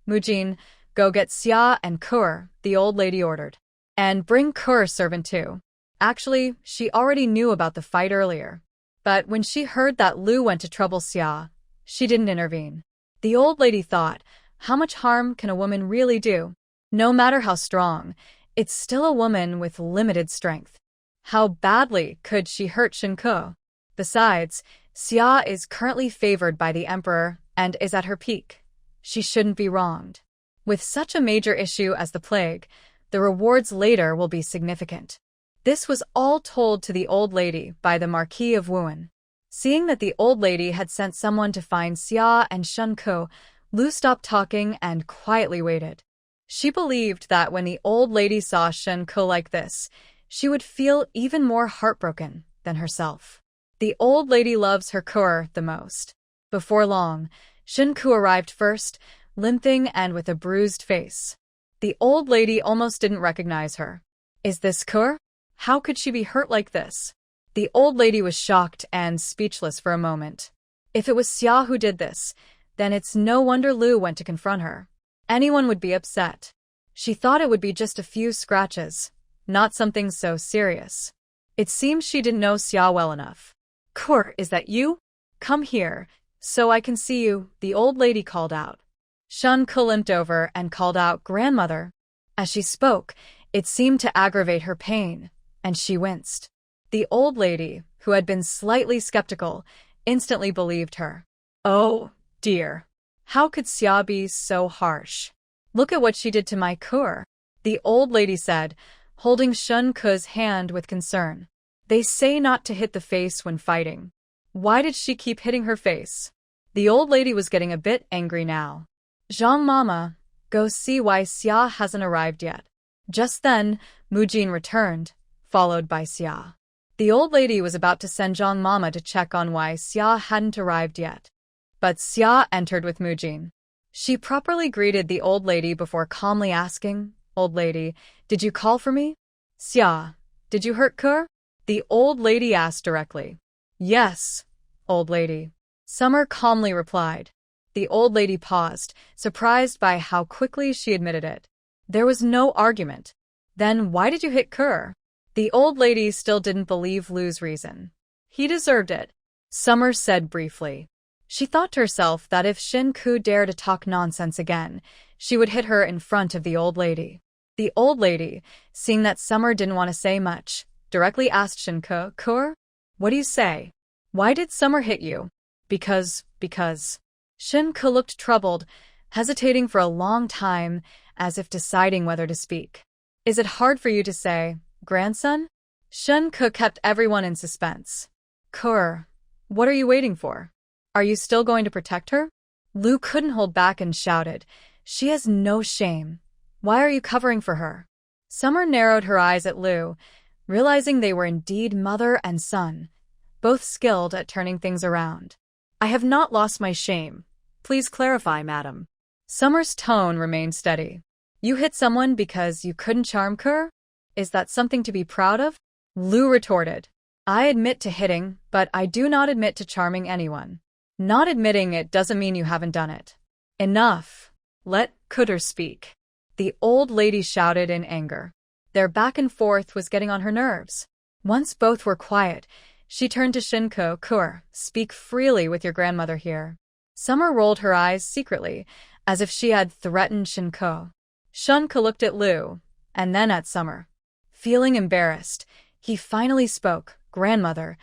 "Mujin, go get Xia and Kur," the old lady ordered. "And bring Kur's servant too." Actually, she already knew about the fight earlier. But when she heard that Lu went to trouble Xia, she didn't intervene. The old lady thought, how much harm can a woman really do? No matter how strong, it's still a woman with limited strength. How badly could she hurt Shin Ke? Besides, Xia is currently favored by the emperor and is at her peak. She shouldn't be wronged. With such a major issue as the plague, the rewards later will be significant. This was all told to the old lady by the Marquis of Wuan. Seeing that the old lady had sent someone to find Xia and Shen Ke, Lu stopped talking and quietly waited. She believed that when the old lady saw Shen Ke like this, she would feel even more heartbroken than herself. The old lady loves her Kur the most. Before long, Shen Ke arrived first, limping and with a bruised face. The old lady almost didn't recognize her. "Is this Kur? How could she be hurt like this?" The old lady was shocked and speechless for a moment. If it was Xia who did this, then it's no wonder Lu went to confront her. Anyone would be upset. She thought it would be just a few scratches, not something so serious. It seems she didn't know Xia well enough. "Kur, is that you? Come here, so I can see you," the old lady called out. Shun Ke limped over and called out, "Grandmother." As she spoke, it seemed to aggravate her pain, and she winced. The old lady, who had been slightly skeptical, instantly believed her. "Oh, dear. How could Xia be so harsh? Look at what she did to my Ke," the old lady said, holding Shun Ke's hand with concern. "They say not to hit the face when fighting. Why did she keep hitting her face?" The old lady was getting a bit angry now. "Zhang Mama, go see why Xia hasn't arrived yet." Just then, Mujin returned, followed by Xia. The old lady was about to send Zhang Mama to check on why Xia hadn't arrived yet. But Xia entered with Mujin. She properly greeted the old lady before calmly asking, "Old lady, did you call for me?" "Xia, did you hurt Ke?" the old lady asked directly. "Yes, old lady," Summer calmly replied. The old lady paused, surprised by how quickly she admitted it. There was no argument. "Then why did you hit Ke?" The old lady still didn't believe Lu's reason. "He deserved it," Summer said briefly. She thought to herself that if Shin Ku dared to talk nonsense again, she would hit her in front of the old lady. The old lady, seeing that Summer didn't want to say much, directly asked Shin Ku, "Ke, what do you say? Why did Summer hit you?" Because. Shin Ku looked troubled, hesitating for a long time, as if deciding whether to speak. "Is it hard for you to say, grandson?" Shin Ku kept everyone in suspense. "Ke, what are you waiting for? Are you still going to protect her?" Lu couldn't hold back and shouted, "She has no shame. Why are you covering for her?" Summer narrowed her eyes at Lu, realizing they were indeed mother and son, both skilled at turning things around. "I have not lost my shame. Please clarify, madam." Summer's tone remained steady. "You hit someone because you couldn't charm Ke? Is that something to be proud of?" Lu retorted. "I admit to hitting, but I do not admit to charming anyone. Not admitting it doesn't mean you haven't done it." "Enough. Let Ke speak," the old lady shouted in anger. Their back and forth was getting on her nerves. Once both were quiet, she turned to Shin Ku. "Ke, speak freely with your grandmother here." Summer rolled her eyes secretly, as if she had threatened Shin Ku. Shun Ke looked at Lu, and then at Summer. Feeling embarrassed, he finally spoke, "Grandmother,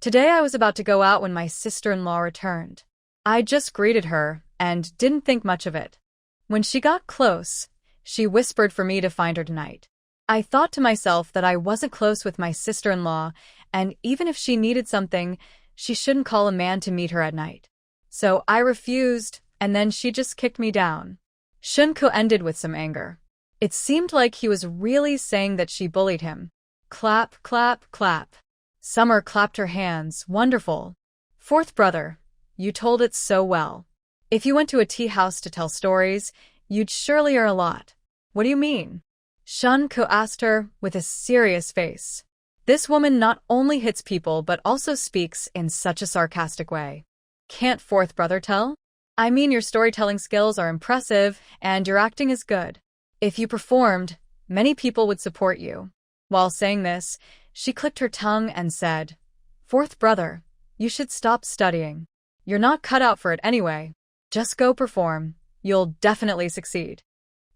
today I was about to go out when my sister-in-law returned. I just greeted her, and didn't think much of it. When she got close, she whispered for me to find her tonight. I thought to myself that I wasn't close with my sister-in-law, and even if she needed something, she shouldn't call a man to meet her at night. So I refused, and then she just kicked me down." Shun Ku ended with some anger. It seemed like he was really saying that she bullied him. Clap, clap, clap. Summer clapped her hands. "Wonderful. Fourth brother, you told it so well. If you went to a tea house to tell stories, you'd surely earn a lot." "What do you mean?" Shun Ku asked her with a serious face. "This woman not only hits people but also speaks in such a sarcastic way. Can't fourth brother tell? I mean, your storytelling skills are impressive and your acting is good. If you performed, many people would support you." While saying this, she clicked her tongue and said, "Fourth brother, you should stop studying. You're not cut out for it anyway. Just go perform. You'll definitely succeed."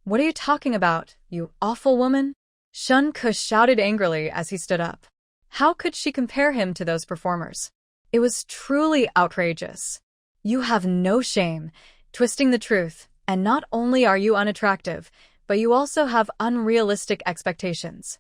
"What are you talking about, you awful woman?" Shun Ku shouted angrily as he stood up. How could she compare him to those performers? It was truly outrageous. "You have no shame, twisting the truth, and not only are you unattractive, but you also have unrealistic expectations."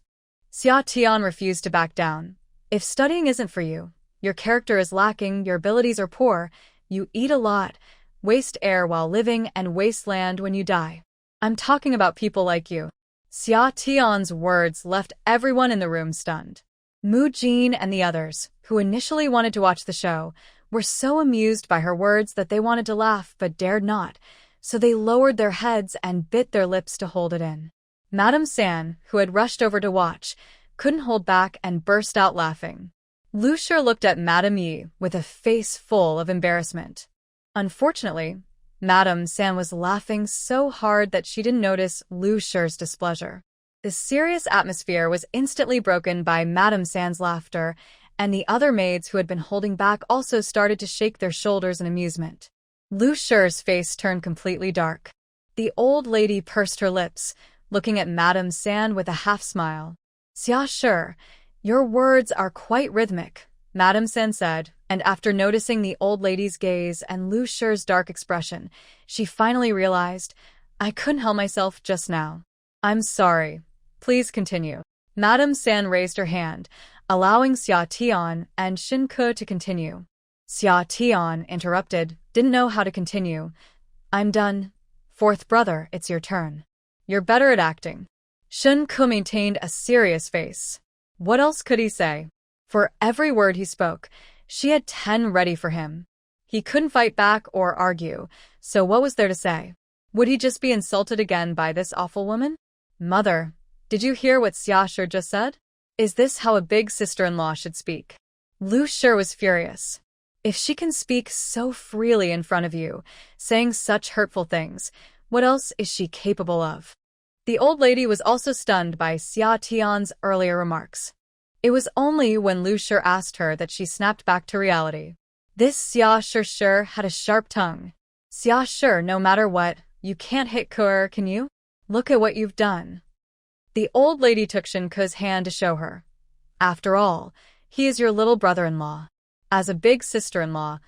Xia Tian refused to back down. "If studying isn't for you, your character is lacking, your abilities are poor, you eat a lot, waste air while living, and waste land when you die. I'm talking about people like you." Xia Tian's words left everyone in the room stunned. Mu Jin and the others, who initially wanted to watch the show, were so amused by her words that they wanted to laugh but dared not, so they lowered their heads and bit their lips to hold it in. Madame San, who had rushed over to watch, couldn't hold back and burst out laughing. Lu Shi looked at Madame Yi with a face full of embarrassment. Unfortunately, Madame San was laughing so hard that she didn't notice Lu Shi's displeasure. The serious atmosphere was instantly broken by Madame San's laughter, and the other maids who had been holding back also started to shake their shoulders in amusement. Liu Shi's face turned completely dark. The old lady pursed her lips, looking at Madame San with a half-smile. "Xia Shi, your words are quite rhythmic," Madame San said, and after noticing the old lady's gaze and Liu Shi's dark expression, she finally realized, "I couldn't help myself just now. I'm sorry. Please continue." Madame San raised her hand, allowing Xia Tian and Shin Ke to continue. Xia Tian interrupted, didn't know how to continue. "I'm done. Fourth brother, it's your turn. You're better at acting." Shin Ke maintained a serious face. What else could he say? For every word he spoke, she had 10 ready for him. He couldn't fight back or argue, so what was there to say? Would he just be insulted again by this awful woman? "Mother, did you hear what Xia Shi just said? Is this how a big sister-in-law should speak?" Liu Shi was furious. If she can speak so freely in front of you, saying such hurtful things, what else is she capable of? The old lady was also stunned by Xia Tian's earlier remarks. It was only when Liu Shi asked her that she snapped back to reality. This Xia Shi had a sharp tongue. "Xia Shi, no matter what, you can't hit Ke, can you? Look at what you've done." The old lady took Shin Ke's hand to show her. "After all, he is your little brother-in-law. As a big sister-in-law,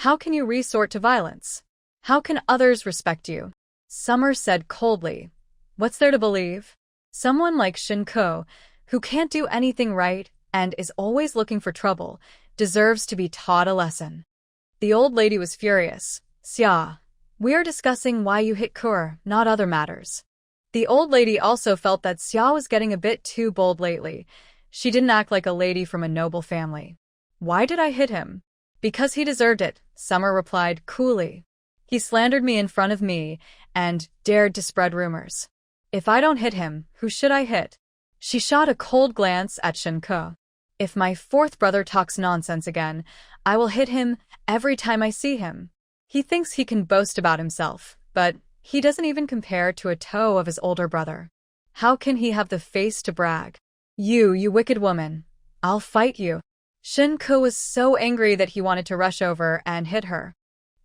how can you resort to violence? How can others respect you?" Summer said coldly. "What's there to believe? Someone like Shin Ke, who can't do anything right and is always looking for trouble, deserves to be taught a lesson." The old lady was furious. "Xia, we are discussing why you hit Ke, not other matters." The old lady also felt that Xia was getting a bit too bold lately. She didn't act like a lady from a noble family. "Why did I hit him?" "Because he deserved it," Summer replied coolly. "He slandered me in front of me and dared to spread rumors. If I don't hit him, who should I hit?" She shot a cold glance at Shin Ke. "If my fourth brother talks nonsense again, I will hit him every time I see him. He thinks he can boast about himself, but he doesn't even compare to a toe of his older brother. How can he have the face to brag? You wicked woman. I'll fight you." Shin Ke was so angry that he wanted to rush over and hit her.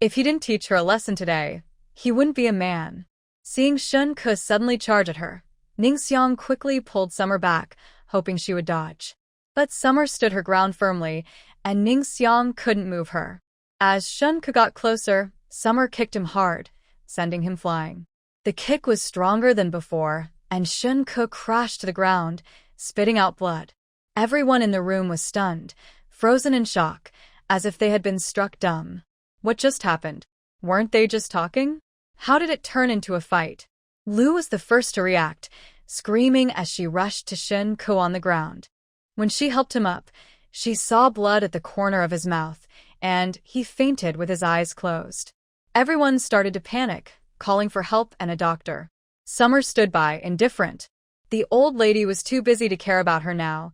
If he didn't teach her a lesson today, he wouldn't be a man. Seeing Shin Ke suddenly charge at her, Ningxiang quickly pulled Summer back, hoping she would dodge. But Summer stood her ground firmly, and Ningxiang couldn't move her. As Shin Ke got closer, Summer kicked him hard, sending him flying. The kick was stronger than before, and Shin Ke crashed to the ground, spitting out blood. Everyone in the room was stunned, frozen in shock, as if they had been struck dumb. What just happened? Weren't they just talking? How did it turn into a fight? Liu was the first to react, screaming as she rushed to Shin Ke on the ground. When she helped him up, she saw blood at the corner of his mouth, and he fainted with his eyes closed. Everyone started to panic, calling for help and a doctor. Summer stood by, indifferent. The old lady was too busy to care about her now,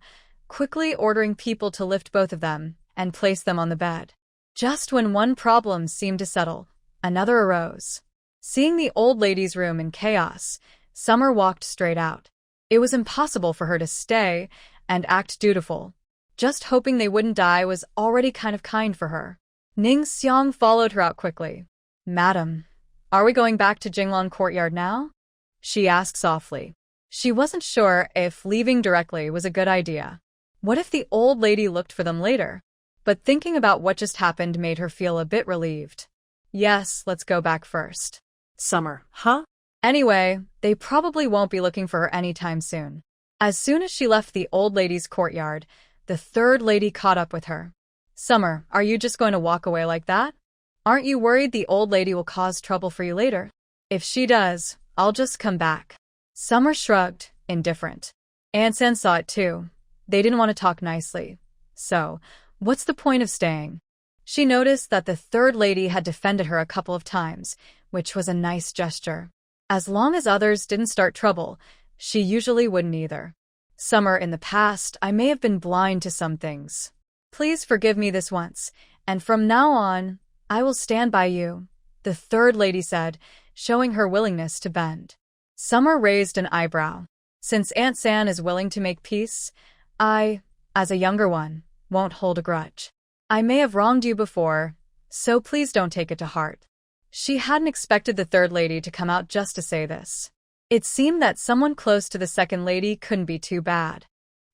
quickly ordering people to lift both of them and place them on the bed. Just when one problem seemed to settle, another arose. Seeing the old lady's room in chaos, Summer walked straight out. It was impossible for her to stay and act dutiful. Just hoping they wouldn't die was already kind of kind for her. Ningxiang followed her out quickly. "Madam, are we going back to Jinglong Courtyard now?" she asked softly. She wasn't sure if leaving directly was a good idea. What if the old lady looked for them later? But thinking about what just happened made her feel a bit relieved. "Yes, let's go back first." Summer, huh? Anyway, they probably won't be looking for her anytime soon. As soon as she left the old lady's courtyard, the third lady caught up with her. "Summer, are you just going to walk away like that? Aren't you worried the old lady will cause trouble for you later?" "If she does, I'll just come back." Summer shrugged, indifferent. Ansan saw it too. They didn't want to talk nicely. So, what's the point of staying? She noticed that the third lady had defended her a couple of times, which was a nice gesture. As long as others didn't start trouble, she usually wouldn't either. "Summer, in the past, I may have been blind to some things. Please forgive me this once, and from now on, I will stand by you," the third lady said, showing her willingness to bend. Summer raised an eyebrow. "Since Aunt San is willing to make peace, I, as a younger one, won't hold a grudge. I may have wronged you before, so please don't take it to heart." She hadn't expected the third lady to come out just to say this. It seemed that someone close to the second lady couldn't be too bad.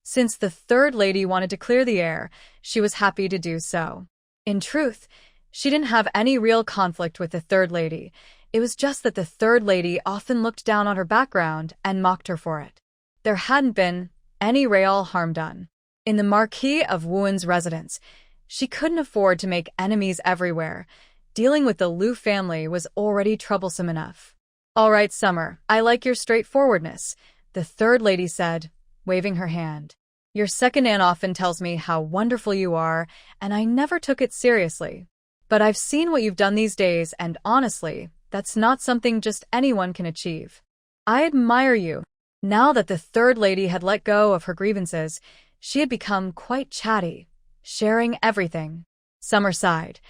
Since the third lady wanted to clear the air, she was happy to do so. In truth, she didn't have any real conflict with the third lady. It was just that the third lady often looked down on her background and mocked her for it. There hadn't been any real harm done. In the Marquis of Wuan's residence, she couldn't afford to make enemies everywhere. Dealing with the Liu family was already troublesome enough. "All right, Summer, I like your straightforwardness," the third lady said, waving her hand. "Your second aunt often tells me how wonderful you are, and I never took it seriously. But I've seen what you've done these days, and honestly, that's not something just anyone can achieve. I admire you." Now that the third lady had let go of her grievances, she had become quite chatty, sharing everything. Summer sighed.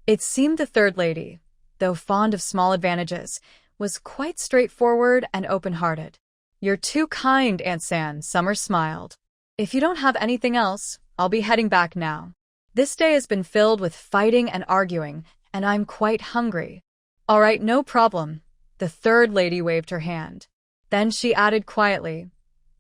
It seemed the third lady, though fond of small advantages, was quite straightforward and open-hearted. "You're too kind, Aunt San," Summer smiled. "If you don't have anything else, I'll be heading back now. This day has been filled with fighting and arguing, and I'm quite hungry." "All right, no problem." The third lady waved her hand. Then she added quietly,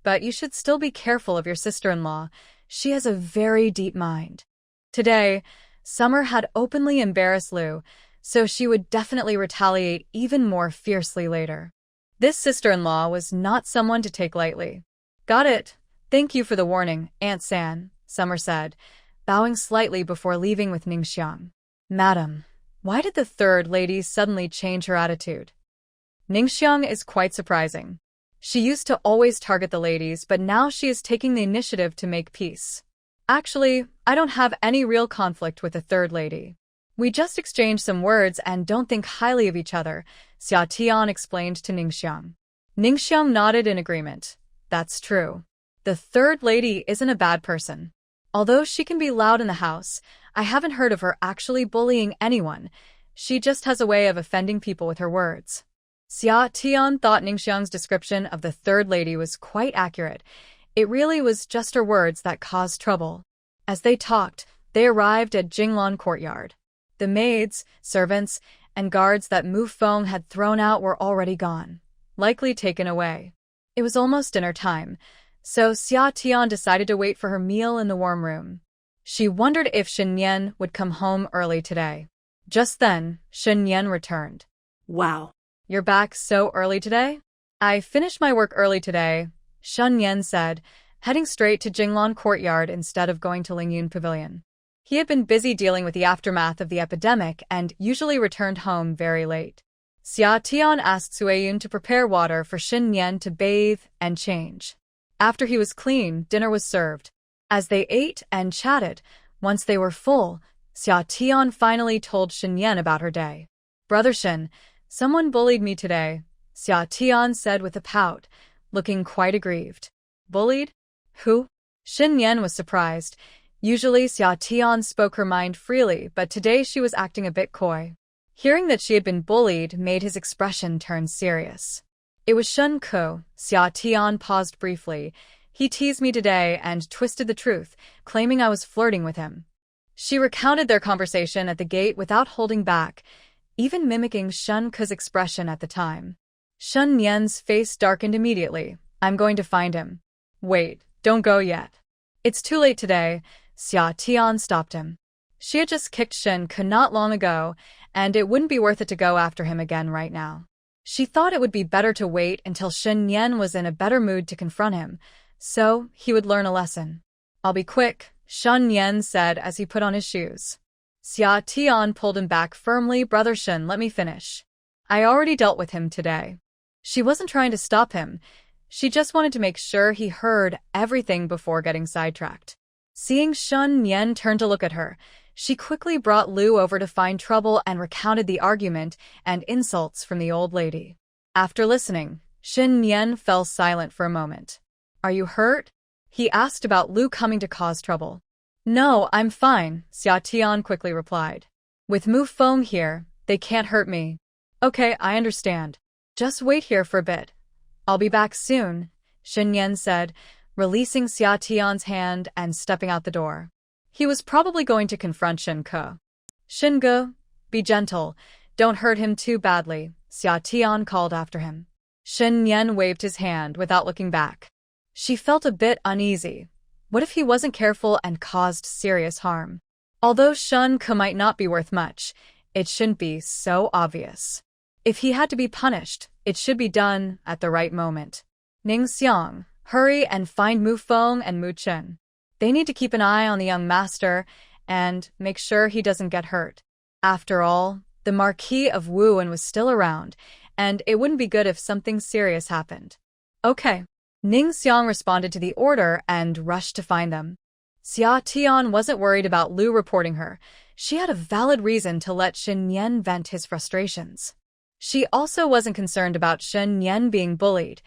"But you should still be careful of your sister-in-law. She has a very deep mind." Today, Summer had openly embarrassed Liu, so she would definitely retaliate even more fiercely later. This sister-in-law was not someone to take lightly. "Got it. Thank you for the warning, Aunt San," Summer said, bowing slightly before leaving with Ningxiang. "Madam, why did the third lady suddenly change her attitude?" Ningxiang is quite surprising. She used to always target the ladies, but now she is taking the initiative to make peace. "Actually, I don't have any real conflict with the third lady. We just exchanged some words and don't think highly of each other," Xia Tian explained to Ningxiang. Ningxiang nodded in agreement. "That's true. The third lady isn't a bad person. Although she can be loud in the house, I haven't heard of her actually bullying anyone. She just has a way of offending people with her words." Xia Tian thought Ningxiang's description of the third lady was quite accurate. It really was just her words that caused trouble. As they talked, they arrived at Jinglan Courtyard. The maids, servants, and guards that Mu Feng had thrown out were already gone, likely taken away. It was almost dinner time, so Xia Tian decided to wait for her meal in the warm room. She wondered if Shen Yan would come home early today. Just then, Shen Yan returned. Wow. "You're back so early today?" "I finished my work early today," Shen Yan said, heading straight to Jinglan Courtyard instead of going to Lingyun Pavilion. He had been busy dealing with the aftermath of the epidemic and usually returned home very late. Xia Tian asked Sueyun to prepare water for Shen Yan to bathe and change. After he was clean, dinner was served. As they ate and chatted, once they were full, Xia Tian finally told Shen Yan about her day. "Brother Shen, someone bullied me today," Xia Tian said with a pout, looking quite aggrieved. "Bullied? Who?" Shen Yan was surprised. Usually Xia Tian spoke her mind freely, but today she was acting a bit coy. Hearing that she had been bullied made his expression turn serious. "It was Shun Ko." Xia Tian paused briefly. "He teased me today and twisted the truth, claiming I was flirting with him." She recounted their conversation at the gate without holding back, even mimicking Shun Ko's expression at the time. Shun Yan's face darkened immediately. "I'm going to find him." "Wait, don't go yet. It's too late today." Xia Tian stopped him. She had just kicked Shen Ko not long ago, and it wouldn't be worth it to go after him again right now. She thought it would be better to wait until Shen Yan was in a better mood to confront him, so he would learn a lesson. "I'll be quick," Shen Yan said as he put on his shoes. Xia Tian pulled him back firmly. "Brother Shen, let me finish. I already dealt with him today." She wasn't trying to stop him. She just wanted to make sure he heard everything before getting sidetracked. Seeing Shen Yan turn to look at her, she quickly brought Liu over to find trouble and recounted the argument and insults from the old lady. After listening, Shen Yan fell silent for a moment. "Are you hurt?" he asked about Liu coming to cause trouble. "No, I'm fine," Xia Tian quickly replied. "With Mu Feng here, they can't hurt me." "Okay, I understand. Just wait here for a bit. I'll be back soon," Shen Yan said, releasing Xia Tian's hand and stepping out the door. He was probably going to confront Shen Ko. "Shen Ge, be gentle. Don't hurt him too badly, Xia Tian called after him. Shen Yan waved his hand without looking back. She felt a bit uneasy. What if he wasn't careful and caused serious harm? Although Shen Ke might not be worth much, it shouldn't be so obvious. If he had to be punished, it should be done at the right moment. Ning Xiang, hurry and find Mu Feng and Mu Chen. They need to keep an eye on the young master and make sure he doesn't get hurt. After all, the Marquis of Wuan was still around, and it wouldn't be good if something serious happened. Okay. Ning Xiang responded to the order and rushed to find them. Xia Tian wasn't worried about Liu reporting her. She had a valid reason to let Shen Yan vent his frustrations. She also wasn't concerned about Shen Yan being bullied.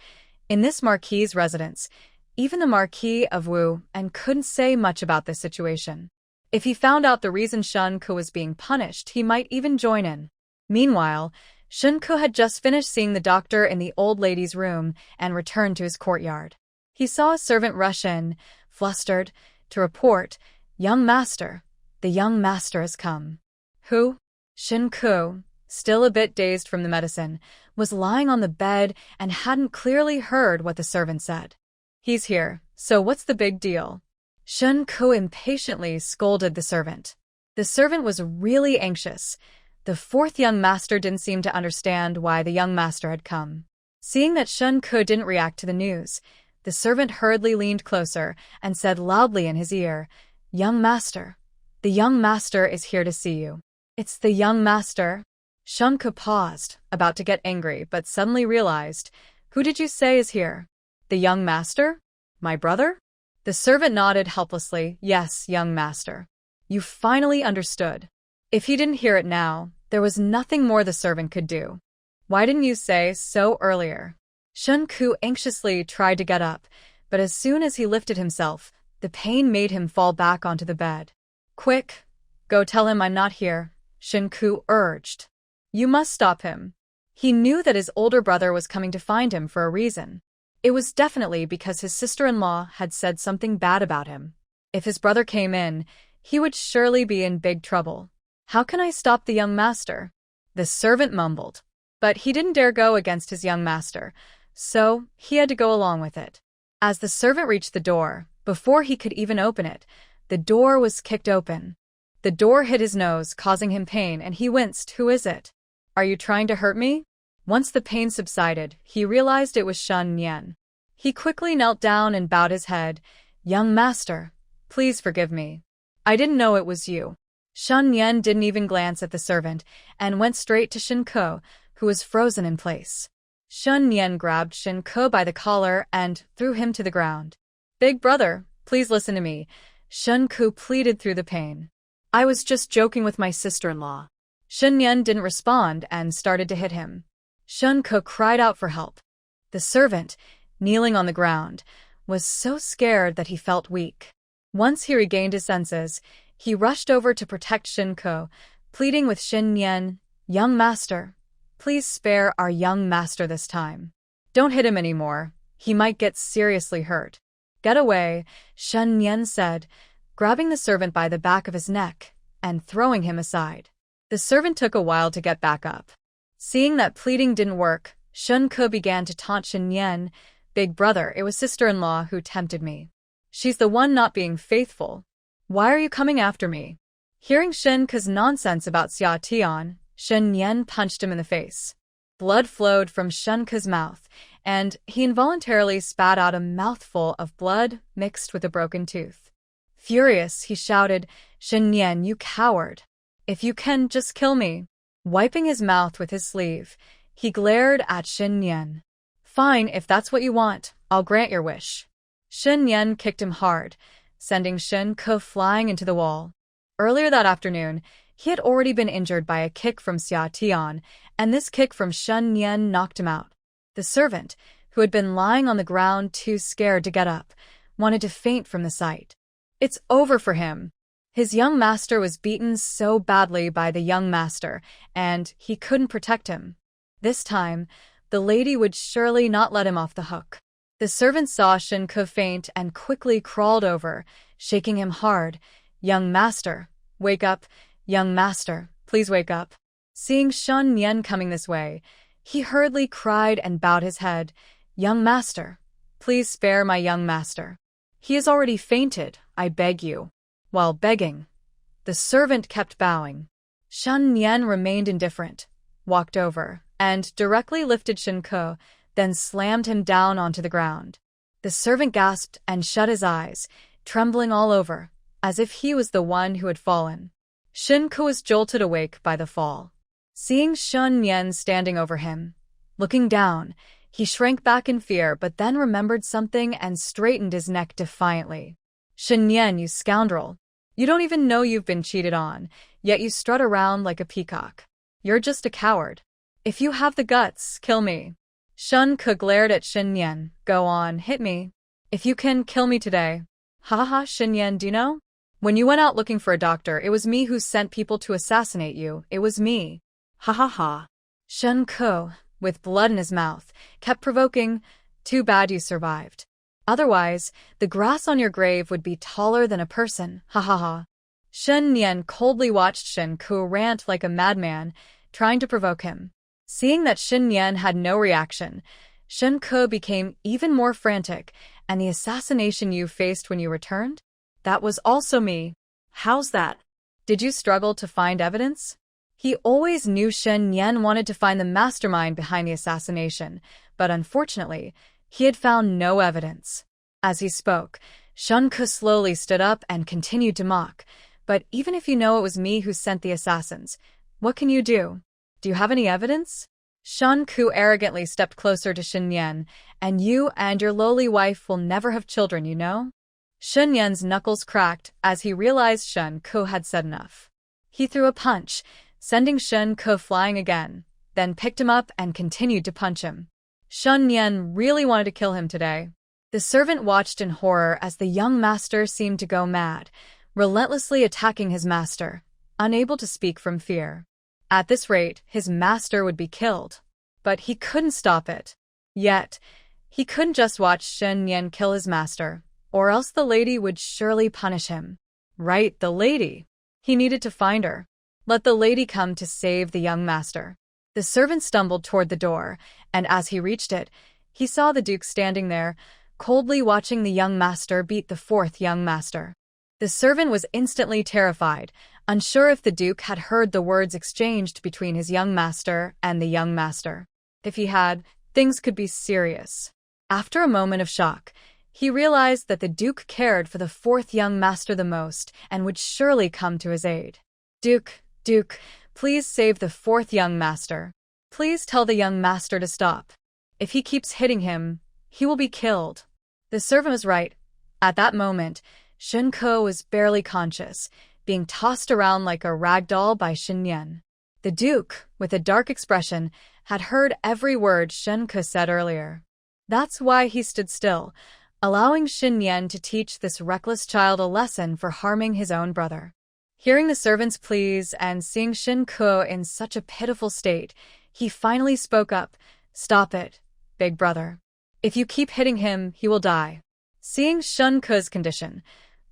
In this Marquis's residence, even the Marquis of Wu and couldn't say much about this situation. If he found out the reason Shen Ke was being punished, he might even join in. Meanwhile, Shen Ke had just finished seeing the doctor in the old lady's room and returned to his courtyard. He saw a servant rush in, flustered, to report, "Young master, the young master has come." Who? Shen Ke, still a bit dazed from the medicine, was lying on the bed and hadn't clearly heard what the servant said. "He's here, so what's the big deal?" Shen Ke impatiently scolded the servant. The servant was really anxious. The fourth young master didn't seem to understand why the young master had come. Seeing that Shen Ke didn't react to the news, the servant hurriedly leaned closer and said loudly in his ear, "Young master, the young master is here to see you." "It's the young master?" Shen Ke paused, about to get angry, but suddenly realized, "Who did you say is here?" "The young master? My brother?" The servant nodded helplessly. "Yes, young master. You finally understood." If he didn't hear it now, there was nothing more the servant could do. "Why didn't you say so earlier?" Shen Ke anxiously tried to get up, but as soon as he lifted himself, the pain made him fall back onto the bed. "Quick, go tell him I'm not here," Shen Ke urged. "You must stop him." He knew that his older brother was coming to find him for a reason. It was definitely because his sister-in-law had said something bad about him. If his brother came in, he would surely be in big trouble. "How can I stop the young master?" the servant mumbled. But he didn't dare go against his young master, so he had to go along with it. As the servant reached the door, before he could even open it, the door was kicked open. The door hit his nose, causing him pain, and he winced. "Who is it? Are you trying to hurt me?" Once the pain subsided, he realized it was Shen Yan. He quickly knelt down and bowed his head. "Young master, please forgive me. I didn't know it was you." Shen Yan didn't even glance at the servant and went straight to Shen Ke, who was frozen in place. Shen Yan grabbed Shen Ke by the collar and threw him to the ground. "Big brother, please listen to me," Shen Ke pleaded through the pain. "I was just joking with my sister-in-law." Shen Yan didn't respond and started to hit him. Shen Ke cried out for help. The servant, kneeling on the ground, was so scared that he felt weak. Once he regained his senses, he rushed over to protect Shen Ke, pleading with Shen Yan, "Young master, please spare our young master this time. Don't hit him anymore. He might get seriously hurt." "Get away," Shen Yan said, grabbing the servant by the back of his neck and throwing him aside. The servant took a while to get back up. Seeing that pleading didn't work, Shen Ke began to taunt Shen Yan, "Big brother, it was sister-in-law who tempted me. She's the one not being faithful. Why are you coming after me?" Hearing Shen Ke's nonsense about Xia Tian, Shen Yan punched him in the face. Blood flowed from Shen Ke's mouth, and he involuntarily spat out a mouthful of blood mixed with a broken tooth. Furious, he shouted, "Shen Yan, you coward! If you can, just kill me." Wiping his mouth with his sleeve, he glared at Shen Yan. "Fine, if that's what you want, I'll grant your wish." Shen Yan kicked him hard, sending Shen Ke flying into the wall. Earlier that afternoon, he had already been injured by a kick from Xia Tian, and this kick from Shen Yan knocked him out. The servant, who had been lying on the ground too scared to get up, wanted to faint from the sight. It's over for him. His young master was beaten so badly by the young master, and he couldn't protect him. This time, the lady would surely not let him off the hook. The servant saw Shen Ke faint and quickly crawled over, shaking him hard. "Young master, wake up. Young master, please wake up." Seeing Shun Nian coming this way, he hurriedly cried and bowed his head. "Young master, please spare my young master. He has already fainted, I beg you." While begging, the servant kept bowing. Shun Nian remained indifferent, walked over, and directly lifted Shen Ke, then slammed him down onto the ground. The servant gasped and shut his eyes, trembling all over, as if he was the one who had fallen. Shen Ke was jolted awake by the fall. Seeing Shun Nian standing over him, looking down, he shrank back in fear but then remembered something and straightened his neck defiantly. "Shen Nian, you scoundrel! You don't even know you've been cheated on, yet you strut around like a peacock. You're just a coward. If you have the guts, kill me." Shun Ke glared at Shen Nian. "Go on, hit me. If you can, kill me today." "Ha ha ha, Shen Nian, do you know? When you went out looking for a doctor, it was me who sent people to assassinate you. It was me." "Ha ha ha." Shen Ke, with blood in his mouth, kept provoking. "Too bad you survived. Otherwise, the grass on your grave would be taller than a person. Ha ha ha." Shen Nian coldly watched Shen Ke rant like a madman, trying to provoke him. Seeing that Shen Nian had no reaction, Shen Ke became even more frantic. "And the assassination you faced when you returned? That was also me." "How's that?" "Did you struggle to find evidence?" He always knew Shen Nian wanted to find the mastermind behind the assassination, but unfortunately, he had found no evidence. As he spoke, Shen Ke slowly stood up and continued to mock. "But even if you know it was me who sent the assassins, what can you do? Do you have any evidence?" Shen Ke arrogantly stepped closer to Shen Nian. "And you and your lowly wife will never have children, you know?" Shen Nian's knuckles cracked as he realized Shen Ke had said enough. He threw a punch, sending Shen Ke flying again, then picked him up and continued to punch him. Shen Nian really wanted to kill him today. The servant watched in horror as the young master seemed to go mad, relentlessly attacking his master, unable to speak from fear. At this rate, his master would be killed. But he couldn't stop it. Yet, he couldn't just watch Shen Nian kill his master, or else the lady would surely punish him. Right, the lady. He needed to find her. Let the lady come to save the young master. The servant stumbled toward the door, and as he reached it, he saw the Duke standing there, coldly watching the young master beat the fourth young master. The servant was instantly terrified, unsure if the Duke had heard the words exchanged between his young master and the young master. If he had, things could be serious. After a moment of shock, he realized that the Duke cared for the fourth young master the most and would surely come to his aid. Duke, please save the fourth young master. Please tell the young master to stop. If he keeps hitting him, he will be killed." The servant was right. At that moment, Shen Ke was barely conscious, being tossed around like a rag doll by Shen Nian. The Duke, with a dark expression, had heard every word Shen Ke said earlier. That's why he stood still, allowing Shen Nian to teach this reckless child a lesson for harming his own brother. Hearing the servant's pleas and seeing Shen Ke in such a pitiful state, he finally spoke up. "Stop it, big brother. If you keep hitting him, he will die." Seeing Shen Ke's condition,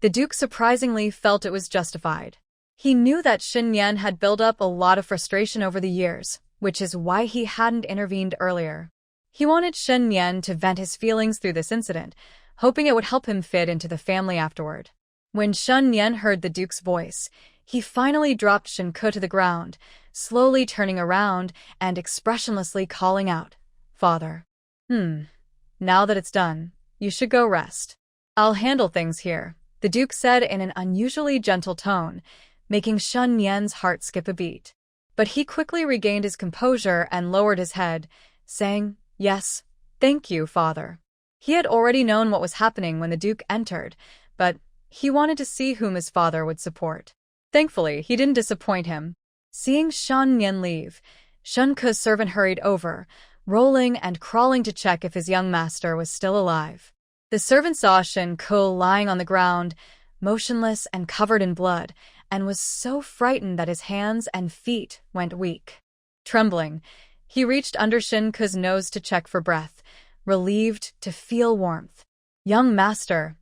the Duke surprisingly felt it was justified. He knew that Shen Nian had built up a lot of frustration over the years, which is why he hadn't intervened earlier. He wanted Shen Nian to vent his feelings through this incident, hoping it would help him fit into the family afterward. When Shen Nian heard the Duke's voice, he finally dropped Shen Ke to the ground, slowly turning around and expressionlessly calling out, "Father. Now that it's done, you should go rest. I'll handle things here," the Duke said in an unusually gentle tone, making Shen Nian's heart skip a beat. But he quickly regained his composure and lowered his head, saying, "Yes, thank you, Father." He had already known what was happening when the Duke entered, but he wanted to see whom his father would support. Thankfully, he didn't disappoint him. Seeing Shen Nian leave, Shen Ke's servant hurried over, rolling and crawling to check if his young master was still alive. The servant saw Shen Ke lying on the ground, motionless and covered in blood, and was so frightened that his hands and feet went weak. Trembling, he reached under Shen Ke's nose to check for breath, relieved to feel warmth. Young master,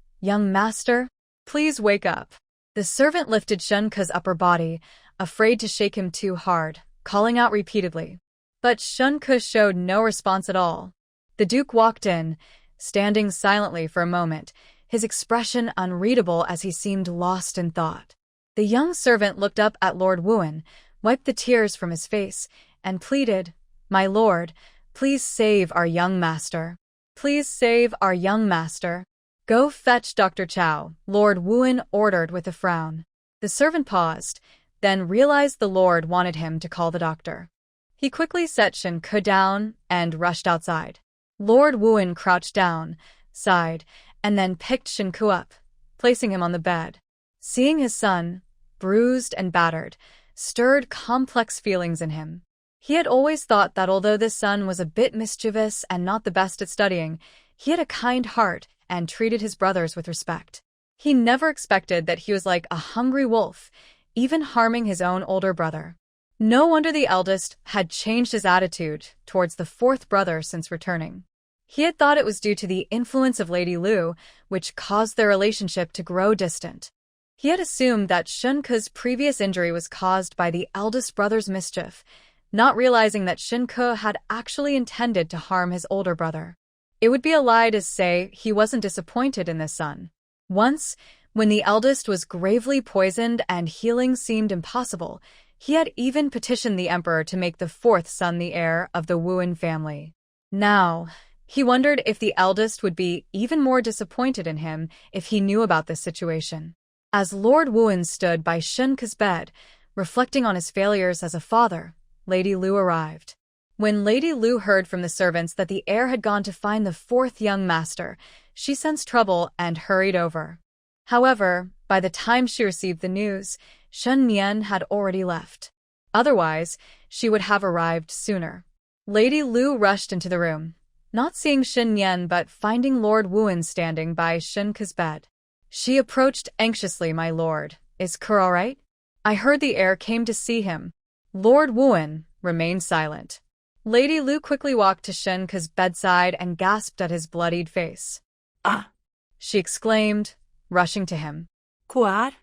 please wake up." The servant lifted Shen Ke's upper body, afraid to shake him too hard, calling out repeatedly. But Shunke showed no response at all. The Duke walked in, standing silently for a moment, his expression unreadable as he seemed lost in thought. The young servant looked up at Lord Wuan, wiped the tears from his face, and pleaded, "My lord, please save our young master. Please save our young master." "Go fetch Dr. Chow," Lord Wuan ordered with a frown. The servant paused, then realized the lord wanted him to call the doctor. He quickly set Shunke down and rushed outside. Lord Wuan crouched down, sighed, and then picked Shunke up, placing him on the bed. Seeing his son, bruised and battered, stirred complex feelings in him. He had always thought that although this son was a bit mischievous and not the best at studying, he had a kind heart and treated his brothers with respect. He never expected that he was like a hungry wolf, even harming his own older brother. No wonder the eldest had changed his attitude towards the fourth brother since returning. He had thought it was due to the influence of Lady Lu, which caused their relationship to grow distant. He had assumed that Shunke's previous injury was caused by the eldest brother's mischief, not realizing that Shunke had actually intended to harm his older brother. It would be a lie to say he wasn't disappointed in this son. Once, when the eldest was gravely poisoned and healing seemed impossible, he had even petitioned the emperor to make the fourth son the heir of the Wuan family. Now, he wondered if the eldest would be even more disappointed in him if he knew about this situation. As Lord Wuan stood by Shunke's bed, reflecting on his failures as a father, Lady Lu arrived. When Lady Lu heard from the servants that the heir had gone to find the fourth young master, she sensed trouble and hurried over. However, by the time she received the news, Shen Mian had already left. Otherwise, she would have arrived sooner. Lady Lu rushed into the room, not seeing Shen Mian but finding Lord Wuan standing by Shunke's bed. She approached anxiously. "My lord, is Kerr all right? I heard the heir came to see him." Lord Wuan remained silent. Lady Lu quickly walked to Shunke's bedside and gasped at his bloodied face. "Ah!" she exclaimed, rushing to him. Kuar.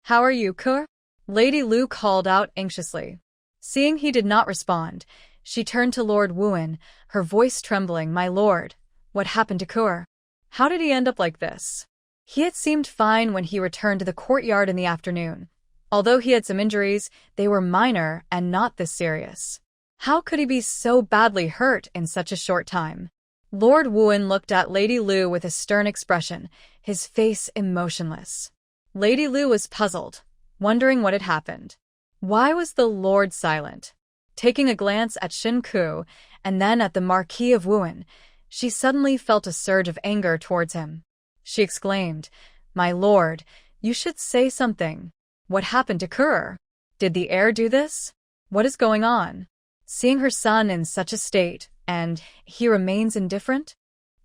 "How are you, Kerr?" Lady Lu called out anxiously. Seeing he did not respond, she turned to Lord Wuan, her voice trembling. "My lord, what happened to Kerr? How did he end up like this?" He had seemed fine when he returned to the courtyard in the afternoon. Although he had some injuries, they were minor and not this serious. How could he be so badly hurt in such a short time? Lord Wuan looked at Lady Lu with a stern expression, his face emotionless. Lady Lu was puzzled, wondering what had happened. Why was the lord silent? Taking a glance at Shunke and then at the Marquis of Wuan, she suddenly felt a surge of anger towards him. She exclaimed, "My lord, you should say something. What happened to Kerr? Did the heir do this? What is going on?" Seeing her son in such a state, and he remains indifferent?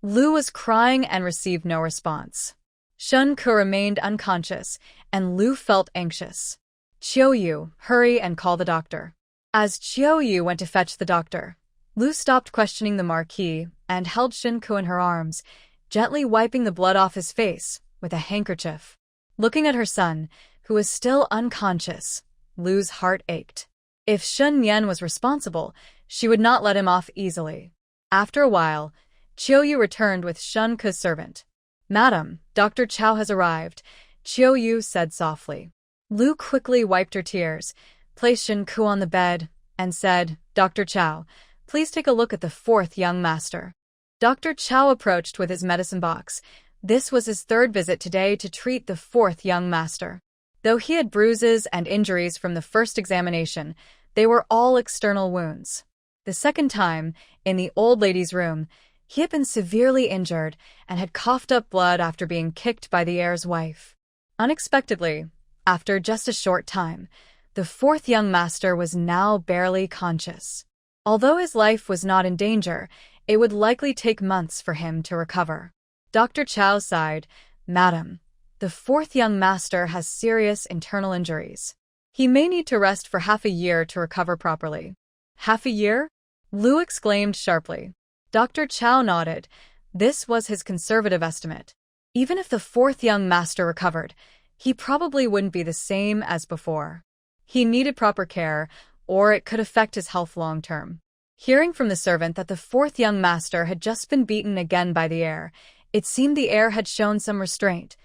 Lu was crying and received no response. Shunke remained unconscious, and Lu felt anxious. "Qiuyu, hurry and call the doctor." As Qiuyu went to fetch the doctor, Lu stopped questioning the Marquis and held Shunke in her arms, gently wiping the blood off his face with a handkerchief. Looking at her son, who was still unconscious, Lu's heart ached. If Shen Mian was responsible, she would not let him off easily. After a while, Qiuyu returned with Shunke's servant. "Madam, Dr. Chow has arrived," Qiuyu said softly. Lu quickly wiped her tears, placed Shunke on the bed, and said, "Dr. Chow, please take a look at the fourth young master." Dr. Chow approached with his medicine box. This was his third visit today to treat the fourth young master. Though he had bruises and injuries from the first examination, they were all external wounds. The second time, in the old lady's room, he had been severely injured and had coughed up blood after being kicked by the heir's wife. Unexpectedly, after just a short time, the fourth young master was now barely conscious. Although his life was not in danger, it would likely take months for him to recover. Dr. Chow sighed, "Madam, the fourth young master has serious internal injuries. He may need to rest for half a year to recover properly." "Half a year?" Lu exclaimed sharply. Dr. Chow nodded. This was his conservative estimate. Even if the fourth young master recovered, he probably wouldn't be the same as before. He needed proper care, or it could affect his health long term. Hearing from the servant that the fourth young master had just been beaten again by the heir, it seemed the heir had shown some restraint.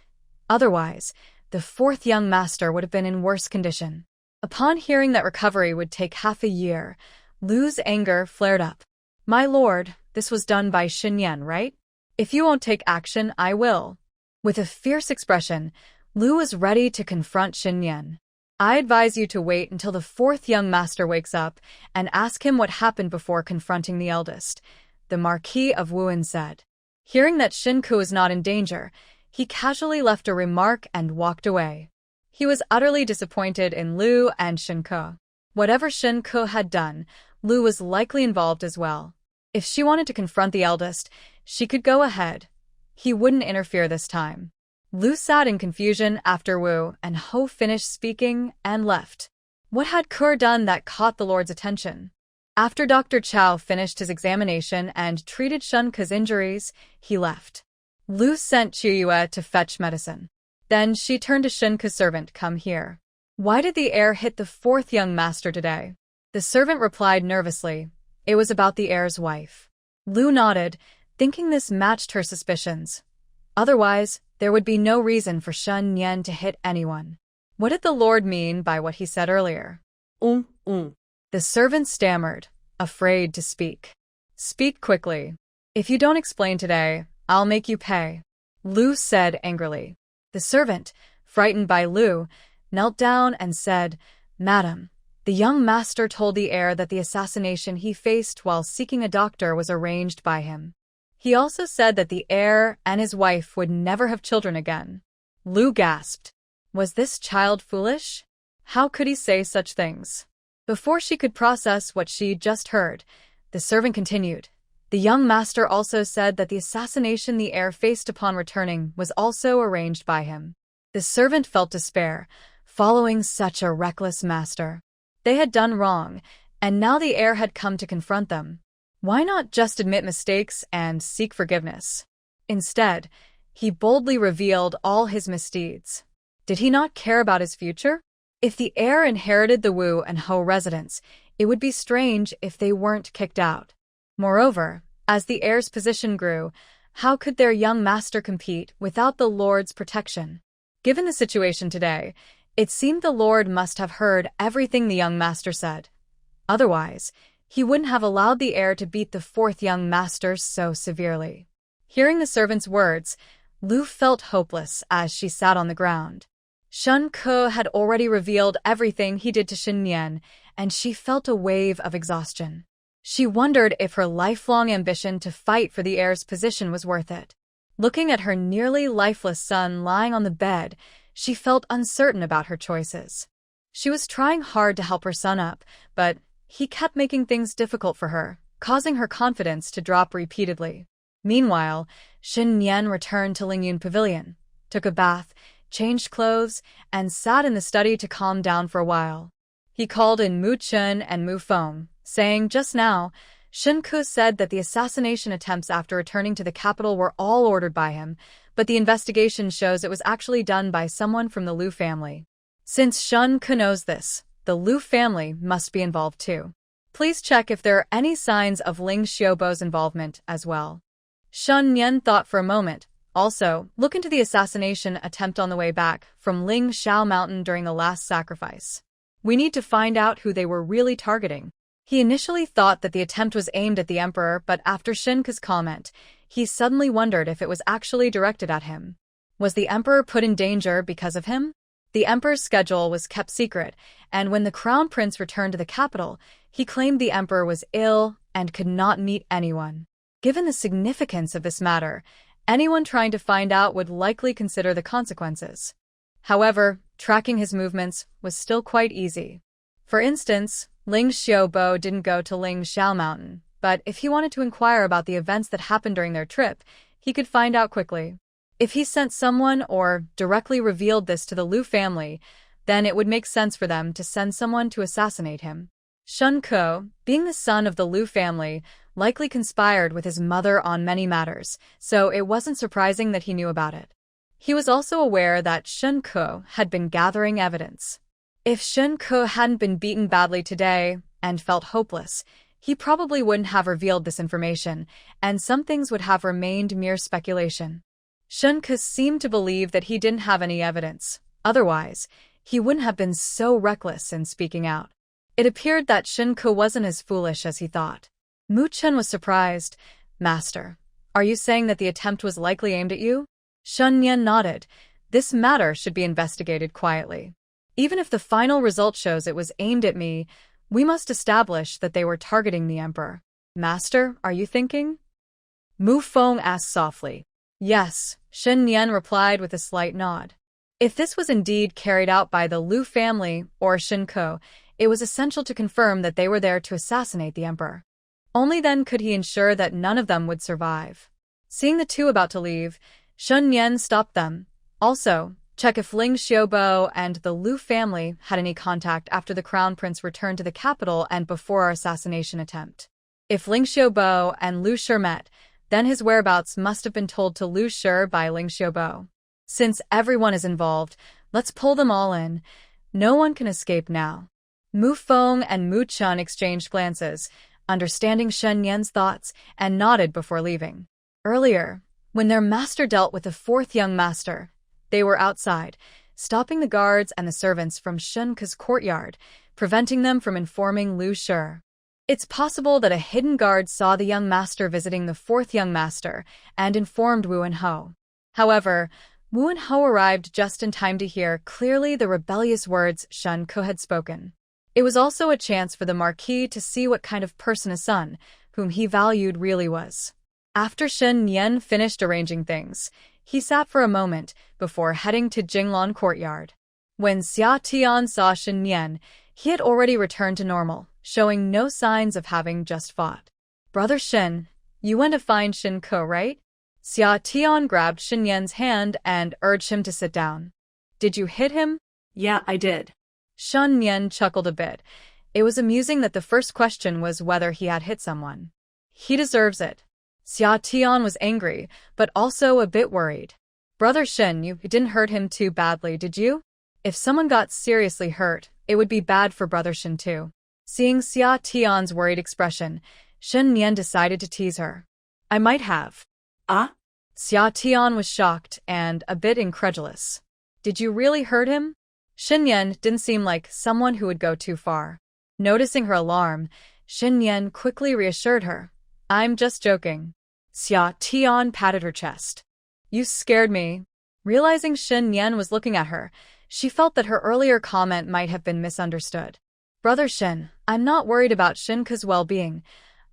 Otherwise, the fourth young master would have been in worse condition. Upon hearing that recovery would take half a year, Lu's anger flared up. "My lord, this was done by Xinyan, right? If you won't take action, I will." With a fierce expression, Lu was ready to confront Xinyan. "I advise you to wait until the fourth young master wakes up and ask him what happened before confronting the eldest," the Marquis of Wuan said. Hearing that Shinku was not in danger, he casually left a remark and walked away. He was utterly disappointed in Lu and Shinku. Whatever Shinku had done, Lu was likely involved as well. If she wanted to confront the eldest, she could go ahead. He wouldn't interfere this time. Lu sat in confusion after Wu and Ho finished speaking and left. What had Kur done that caught the Lord's attention? After Dr. Chow finished his examination and treated Shunku's injuries, he left. Lu sent Chuyue to fetch medicine. Then she turned to Shunku's servant, "Come here. Why did the heir hit the fourth young master today?" The servant replied nervously, "It was about the heir's wife." Lu nodded, thinking this matched her suspicions. Otherwise, there would be no reason for Shun Yan to hit anyone. What did the Lord mean by what he said earlier? The servant stammered, afraid to speak. "Speak quickly. If you don't explain today, I'll make you pay," Lu said angrily. The servant, frightened by Lu, knelt down and said, "Madam, the young master told the heir that the assassination he faced while seeking a doctor was arranged by him. He also said that the heir and his wife would never have children again." Lu gasped. Was this child foolish? How could he say such things? Before she could process what she'd just heard, the servant continued. The young master also said that the assassination the heir faced upon returning was also arranged by him. The servant felt despair, following such a reckless master. They had done wrong, and now the heir had come to confront them. Why not just admit mistakes and seek forgiveness? Instead, he boldly revealed all his misdeeds. Did he not care about his future? If the heir inherited the Wu and Ho residence, it would be strange if they weren't kicked out. Moreover, as the heir's position grew, how could their young master compete without the Lord's protection? Given the situation today, it seemed the Lord must have heard everything the young master said. Otherwise, he wouldn't have allowed the heir to beat the fourth young master so severely. Hearing the servant's words, Lu felt hopeless as she sat on the ground. Shun Ke had already revealed everything he did to Xinyan, and she felt a wave of exhaustion. She wondered if her lifelong ambition to fight for the heir's position was worth it. Looking at her nearly lifeless son lying on the bed, she felt uncertain about her choices. She was trying hard to help her son up, but he kept making things difficult for her, causing her confidence to drop repeatedly. Meanwhile, Xinyan returned to Lingyun Pavilion, took a bath, changed clothes, and sat in the study to calm down for a while. He called in Mu Chun and Mu Feng, saying, "Just now, Shunku said that the assassination attempts after returning to the capital were all ordered by him, but the investigation shows it was actually done by someone from the Liu family. Since Shunku knows this, the Liu family must be involved too. Please check if there are any signs of Ling Xiaobo's involvement as well." Shun Yan thought for a moment. Also, look into the assassination attempt on the way back from Ling Xiao Mountain during the last sacrifice. We need to find out who they were really targeting. He initially thought that the attempt was aimed at the emperor, but after Shinka's comment, he suddenly wondered if it was actually directed at him. Was the emperor put in danger because of him? The emperor's schedule was kept secret, and when the crown prince returned to the capital, he claimed the emperor was ill and could not meet anyone. Given the significance of this matter, anyone trying to find out would likely consider the consequences. However, tracking his movements was still quite easy. For instance, Ling Xiaobo didn't go to Ling Xiao Mountain, but if he wanted to inquire about the events that happened during their trip, he could find out quickly. If he sent someone or directly revealed this to the Liu family, then it would make sense for them to send someone to assassinate him. Shun Ke, being the son of the Liu family, likely conspired with his mother on many matters, so it wasn't surprising that he knew about it. He was also aware that Shun Ke had been gathering evidence. If Shen Ke hadn't been beaten badly today and felt hopeless, he probably wouldn't have revealed this information, and some things would have remained mere speculation. Shen Ke seemed to believe that he didn't have any evidence. Otherwise, he wouldn't have been so reckless in speaking out. It appeared that Shen Ke wasn't as foolish as he thought. Mu Chen was surprised. Master, are you saying that the attempt was likely aimed at you? Shen Yan nodded. This matter should be investigated quietly. Even if the final result shows it was aimed at me, we must establish that they were targeting the emperor. Master, are you thinking? Mu Feng asked softly. Yes, Shen Yan replied with a slight nod. If this was indeed carried out by the Liu family or Shen Ke, it was essential to confirm that they were there to assassinate the emperor. Only then could he ensure that none of them would survive. Seeing the two about to leave, Shen Yan stopped them. Also, check if Ling Xiaobo and the Liu family had any contact after the crown prince returned to the capital and before our assassination attempt. If Ling Xiaobo and Liu Shi met, then his whereabouts must have been told to Liu Shi by Ling Xiaobo. Since everyone is involved, let's pull them all in. No one can escape now. Mu Feng and Mu Chun exchanged glances, understanding Shen Yan's thoughts, and nodded before leaving. Earlier, when their master dealt with the fourth young master, they were outside, stopping the guards and the servants from Shen Ke's courtyard, preventing them from informing Liu Shi. It's possible that a hidden guard saw the young master visiting the fourth young master and informed Wu Enho. However, Wu Enho arrived just in time to hear clearly the rebellious words Shen Ke had spoken. It was also a chance for the Marquis to see what kind of person his son, whom he valued, really was. After Shen Yan finished arranging things, he sat for a moment before heading to Jinglan courtyard. When Xia Tian saw Shen Yan, he had already returned to normal, showing no signs of having just fought. Brother Shen, you went to find Shen Ke, right? Xia Tian grabbed Shen Yan's hand and urged him to sit down. Did you hit him? Yeah, I did. Shen Yan chuckled a bit. It was amusing that the first question was whether he had hit someone. He deserves it. Xia Tian was angry, but also a bit worried. Brother Shen, you didn't hurt him too badly, did you? If someone got seriously hurt, it would be bad for Brother Shen too. Seeing Xia Tian's worried expression, Shen Yan decided to tease her. I might have. Ah? Xia Tian was shocked and a bit incredulous. Did you really hurt him? Shen Yan didn't seem like someone who would go too far. Noticing her alarm, Shen Yan quickly reassured her. I'm just joking. Xia Tian patted her chest. You scared me. Realizing Shen Yan was looking at her, she felt that her earlier comment might have been misunderstood. Brother Shen, I'm not worried about Shen Ke's well-being.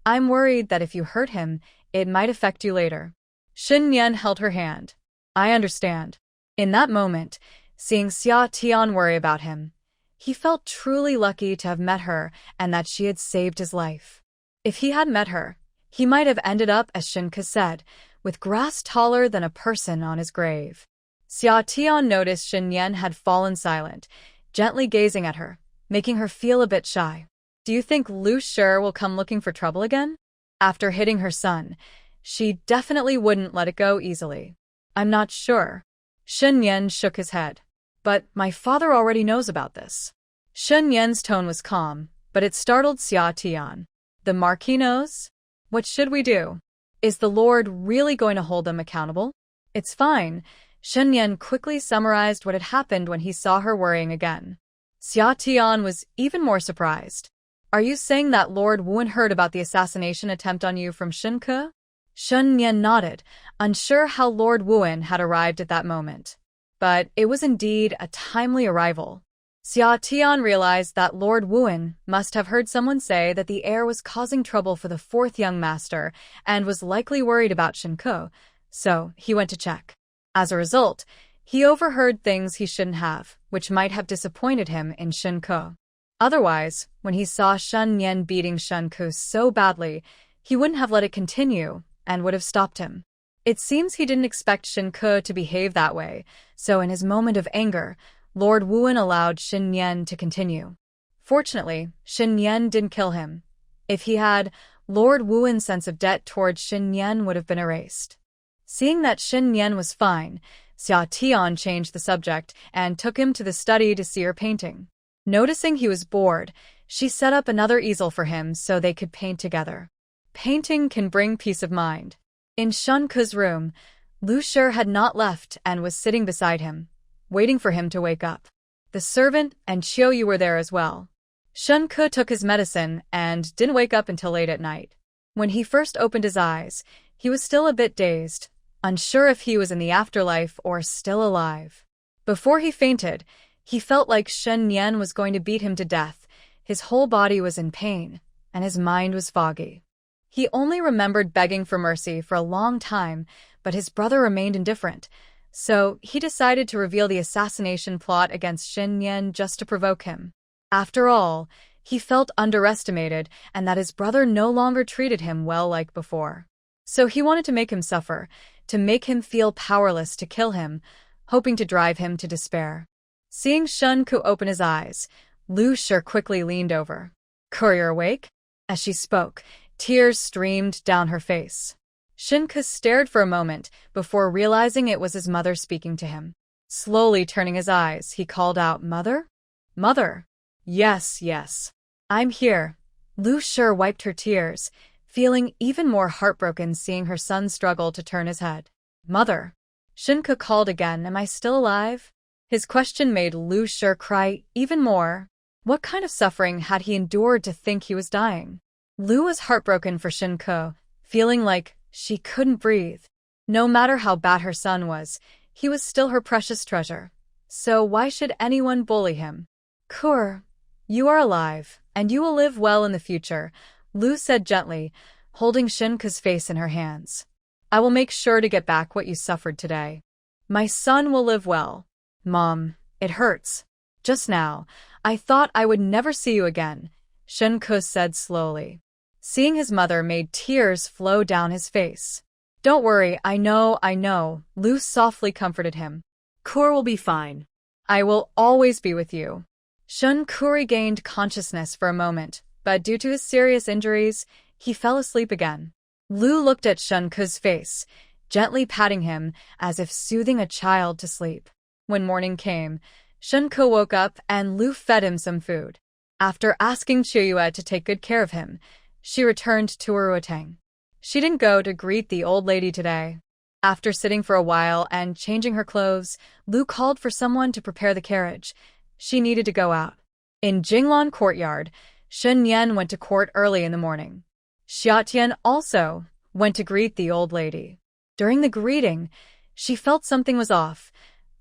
I'm worried that if you hurt him, it might affect you later. Shen Yan held her hand. I understand. In that moment, seeing Xia Tian worry about him, he felt truly lucky to have met her and that she had saved his life. If he had met her, he might have ended up, as Shen Ke said, with grass taller than a person on his grave. Xia Tian noticed Shen Yan had fallen silent, gently gazing at her, making her feel a bit shy. Do you think Liu Shi will come looking for trouble again? After hitting her son, she definitely wouldn't let it go easily. I'm not sure. Shen Yan shook his head. But my father already knows about this. Shen Yan's tone was calm, but it startled Xia Tian. The Marquis knows? What should we do? Is the Lord really going to hold them accountable? It's fine. Shen Yan quickly summarized what had happened when he saw her worrying again. Xia Tian was even more surprised. Are you saying that Lord Wu heard about the assassination attempt on you from Shen Ke? Shen Yan nodded, unsure how Lord Wu had arrived at that moment. But it was indeed a timely arrival. Xia Tian realized that Lord Wu must have heard someone say that the heir was causing trouble for the fourth young master and was likely worried about Shen Ke, so he went to check. As a result, he overheard things he shouldn't have, which might have disappointed him in Shen Ke. Otherwise, when he saw Shen Yan beating Shen Ke so badly, he wouldn't have let it continue and would have stopped him. It seems he didn't expect Shen Ke to behave that way, so in his moment of anger, Lord Wu allowed Shen Yan to continue. Fortunately, Shen Yan didn't kill him. If he had, Lord Wu's sense of debt towards Shen Yan would have been erased. Seeing that Shen Yan was fine, Xia Tian changed the subject and took him to the study to see her painting. Noticing he was bored, she set up another easel for him so they could paint together. Painting can bring peace of mind. In Shunke's room, Liu Shi had not left and was sitting beside him, waiting for him to wake up. The servant and Qiuyu were there as well. Shunke took his medicine and didn't wake up until late at night. When he first opened his eyes, he was still a bit dazed, unsure if he was in the afterlife or still alive. Before he fainted, he felt like Shen Yan was going to beat him to death. His whole body was in pain, and his mind was foggy. He only remembered begging for mercy for a long time, but his brother remained indifferent, so he decided to reveal the assassination plot against Shen Yan just to provoke him. After all, he felt underestimated and that his brother no longer treated him well like before. So he wanted to make him suffer, to make him feel powerless to kill him, hoping to drive him to despair. Seeing Shunke open his eyes, Liu Shi quickly leaned over. "Courier awake?" As she spoke, tears streamed down her face. Shunke stared for a moment before realizing it was his mother speaking to him. Slowly turning his eyes, he called out, "Mother? Mother?" "Yes, yes. I'm here." Liu Shi wiped her tears, feeling even more heartbroken seeing her son struggle to turn his head. "Mother?" Shunke called again, "Am I still alive?" His question made Liu Shi cry even more. What kind of suffering had he endured to think he was dying? Liu was heartbroken for Shunke, feeling like she couldn't breathe. No matter how bad her son was, he was still her precious treasure. So why should anyone bully him? "Kur, you are alive, and you will live well in the future," Liu said gently, holding Shunke's face in her hands. "I will make sure to get back what you suffered today. My son will live well." "Mom, it hurts. Just now, I thought I would never see you again," Shunke said slowly. Seeing his mother made tears flow down his face. "Don't worry, I know," Liu softly comforted him. Kur will be fine. "I will always be with you." Shunke regained consciousness for a moment, but due to his serious injuries, he fell asleep again. Liu looked at Shunke's face, gently patting him as if soothing a child to sleep. When morning came, Shunke woke up and Liu fed him some food. After asking Qiuyu to take good care of him, she returned to her routine. She didn't go to greet the old lady today. After sitting for a while and changing her clothes, Liu called for someone to prepare the carriage. She needed to go out. In Jinglan courtyard, Shen Yan went to court early in the morning. Xiatian also went to greet the old lady. During the greeting, she felt something was off.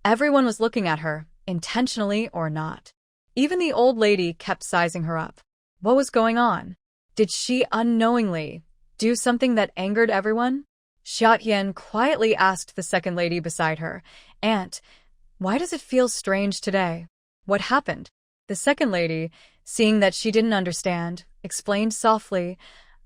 Everyone was looking at her, intentionally or not. Even the old lady kept sizing her up. What was going on? Did she unknowingly do something that angered everyone? Xiatian quietly asked the second lady beside her, "Aunt, why does it feel strange today? What happened?" The second lady, seeing that she didn't understand, explained softly,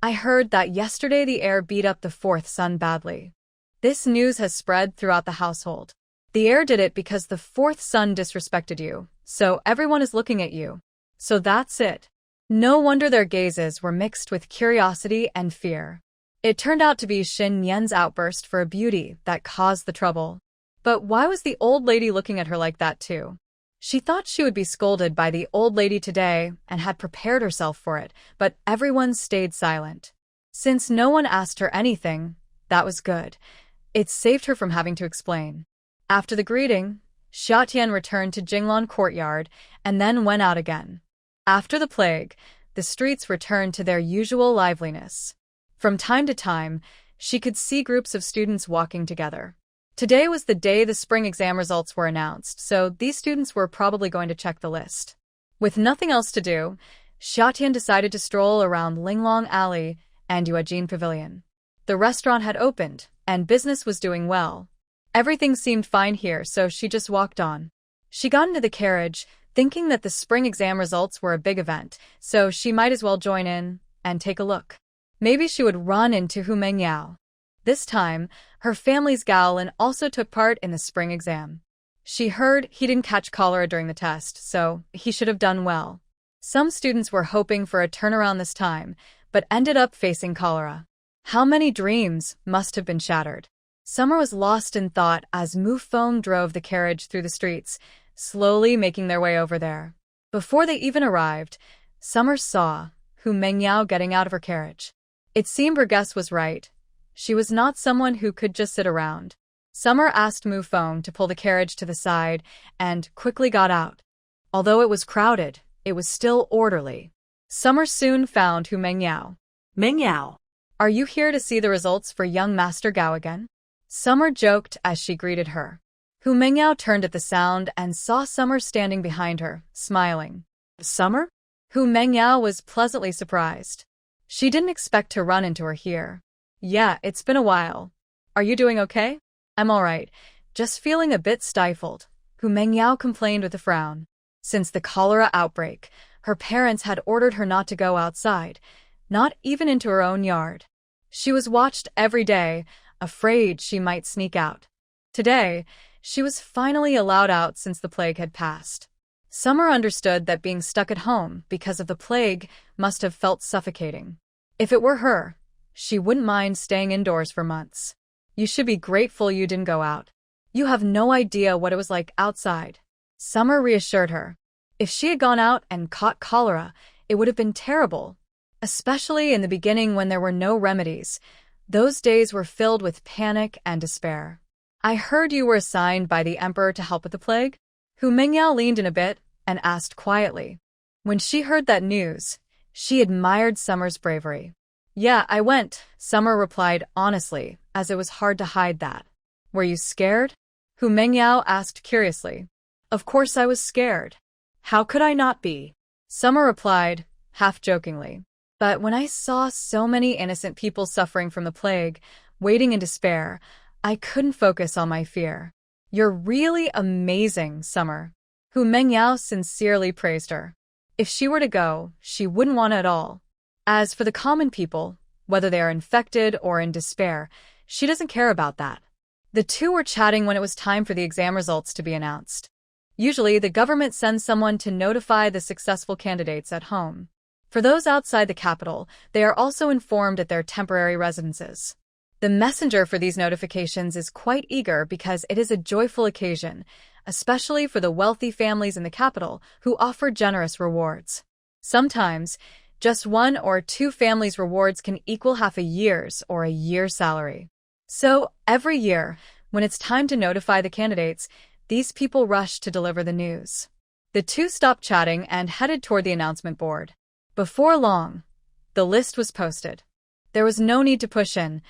"I heard that yesterday the heir beat up the fourth son badly. This news has spread throughout the household. The heir did it because the fourth son disrespected you, so everyone is looking at you. So that's it." No wonder their gazes were mixed with curiosity and fear. It turned out to be Shen Yan's outburst for a beauty that caused the trouble. But why was the old lady looking at her like that too? She thought she would be scolded by the old lady today and had prepared herself for it, but everyone stayed silent. Since no one asked her anything, that was good. It saved her from having to explain. After the greeting, Xiatian returned to Jinglan courtyard and then went out again. After the plague, the streets returned to their usual liveliness. From time to time, she could see groups of students walking together. Today was the day the spring exam results were announced, so these students were probably going to check the list. With nothing else to do, Xiatian decided to stroll around Linglong Alley and Yuejin Pavilion. The restaurant had opened, and business was doing well. Everything seemed fine here, so she just walked on. She got into the carriage, thinking that the spring exam results were a big event, so she might as well join in and take a look. Maybe she would run into Hu Mengyao. This time, her family's Gaolin also took part in the spring exam. She heard he didn't catch cholera during the test, so he should have done well. Some students were hoping for a turnaround this time, but ended up facing cholera. How many dreams must have been shattered? Summer was lost in thought as Mu Feng drove the carriage through the streets, slowly making their way over there. Before they even arrived, Summer saw Hu Mengyao getting out of her carriage. It seemed her guess was right. She was not someone who could just sit around. Summer asked Mu Feng to pull the carriage to the side and quickly got out. Although it was crowded, it was still orderly. Summer soon found Hu Mengyao. Mengyao. Are you here to see the results for young Master Gao again? Summer joked as she greeted her. Hu Mengyao turned at the sound and saw Summer standing behind her, smiling. Summer? Hu Mengyao was pleasantly surprised. She didn't expect to run into her here. Yeah, it's been a while. Are you doing okay? I'm alright, just feeling a bit stifled, Hu Mengyao complained with a frown. Since the cholera outbreak, her parents had ordered her not to go outside, not even into her own yard. She was watched every day, afraid she might sneak out. Today, she was finally allowed out since the plague had passed. Summer understood that being stuck at home because of the plague must have felt suffocating. If it were her, she wouldn't mind staying indoors for months. You should be grateful you didn't go out. You have no idea what it was like outside. Summer reassured her. If she had gone out and caught cholera, it would have been terrible. Especially in the beginning when there were no remedies. Those days were filled with panic and despair. I heard you were assigned by the emperor to help with the plague? Hu Mengyao leaned in a bit and asked quietly. When she heard that news, she admired Summer's bravery. Yeah, I went, Summer replied honestly, as it was hard to hide that. Were you scared? Hu Mengyao asked curiously. Of course I was scared. How could I not be? Summer replied, half-jokingly. But when I saw so many innocent people suffering from the plague, waiting in despair, I couldn't focus on my fear. You're really amazing, Summer. Hu Mengyao sincerely praised her. If she were to go, she wouldn't want it at all. As for the common people, whether they are infected or in despair, she doesn't care about that. The two were chatting when it was time for the exam results to be announced. Usually, the government sends someone to notify the successful candidates at home. For those outside the capital, they are also informed at their temporary residences. The messenger for these notifications is quite eager because it is a joyful occasion, especially for the wealthy families in the capital who offer generous rewards. Sometimes, just one or two families' rewards can equal half a year's or a year's salary. So, every year, when it's time to notify the candidates, these people rush to deliver the news. The two stopped chatting and headed toward the announcement board. Before long, the list was posted. There was no need to push in.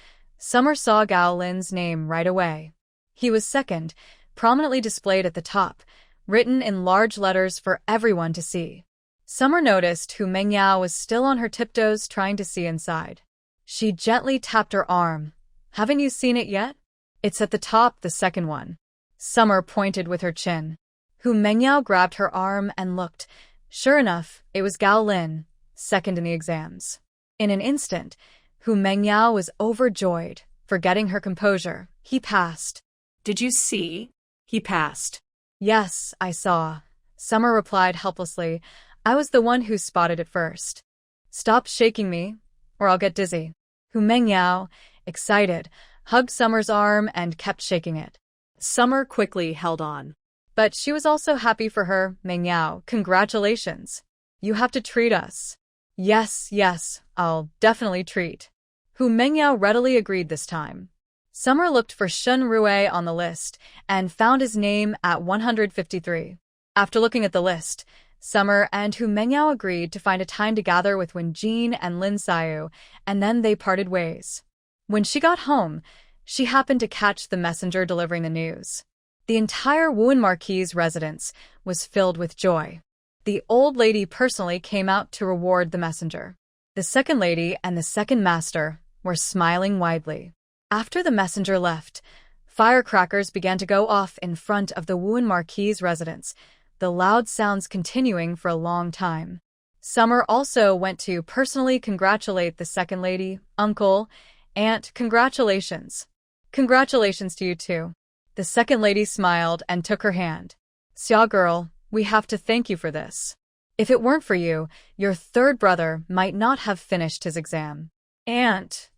Summer saw Gao Lin's name right away. He was second, prominently displayed at the top, written in large letters for everyone to see. Summer noticed Hu Mengyao was still on her tiptoes trying to see inside. She gently tapped her arm. Haven't you seen it yet? It's at the top, the second one. Summer pointed with her chin. Hu Mengyao grabbed her arm and looked. Sure enough, it was Gao Lin, second in the exams. In an instant, Hu Mengyao was overjoyed, forgetting her composure. He passed. Did you see? He passed. Yes, I saw. Summer replied helplessly. I was the one who spotted it first. Stop shaking me, or I'll get dizzy. Hu Mengyao, excited, hugged Summer's arm and kept shaking it. Summer quickly held on. But she was also happy for her. Mengyao, congratulations. You have to treat us. Yes, I'll definitely treat. Hu Mengyao readily agreed this time. Summer looked for Shun Rue on the list and found his name at 153. After looking at the list, Summer and Hu Mengyao agreed to find a time to gather with Wen Jin and Lin Xiu, and then they parted ways. When she got home, she happened to catch the messenger delivering the news. The entire Wuan Marquis' residence was filled with joy. The old lady personally came out to reward the messenger. The second lady and the second master were smiling widely. After the messenger left, firecrackers began to go off in front of the Wuan Marquis' residence, the loud sounds continuing for a long time. Summer also went to personally congratulate the second lady, uncle, aunt. Congratulations. Congratulations to you too. The second lady smiled and took her hand. Xia girl, we have to thank you for this. If it weren't for you, your third brother might not have finished his exam. Aunt,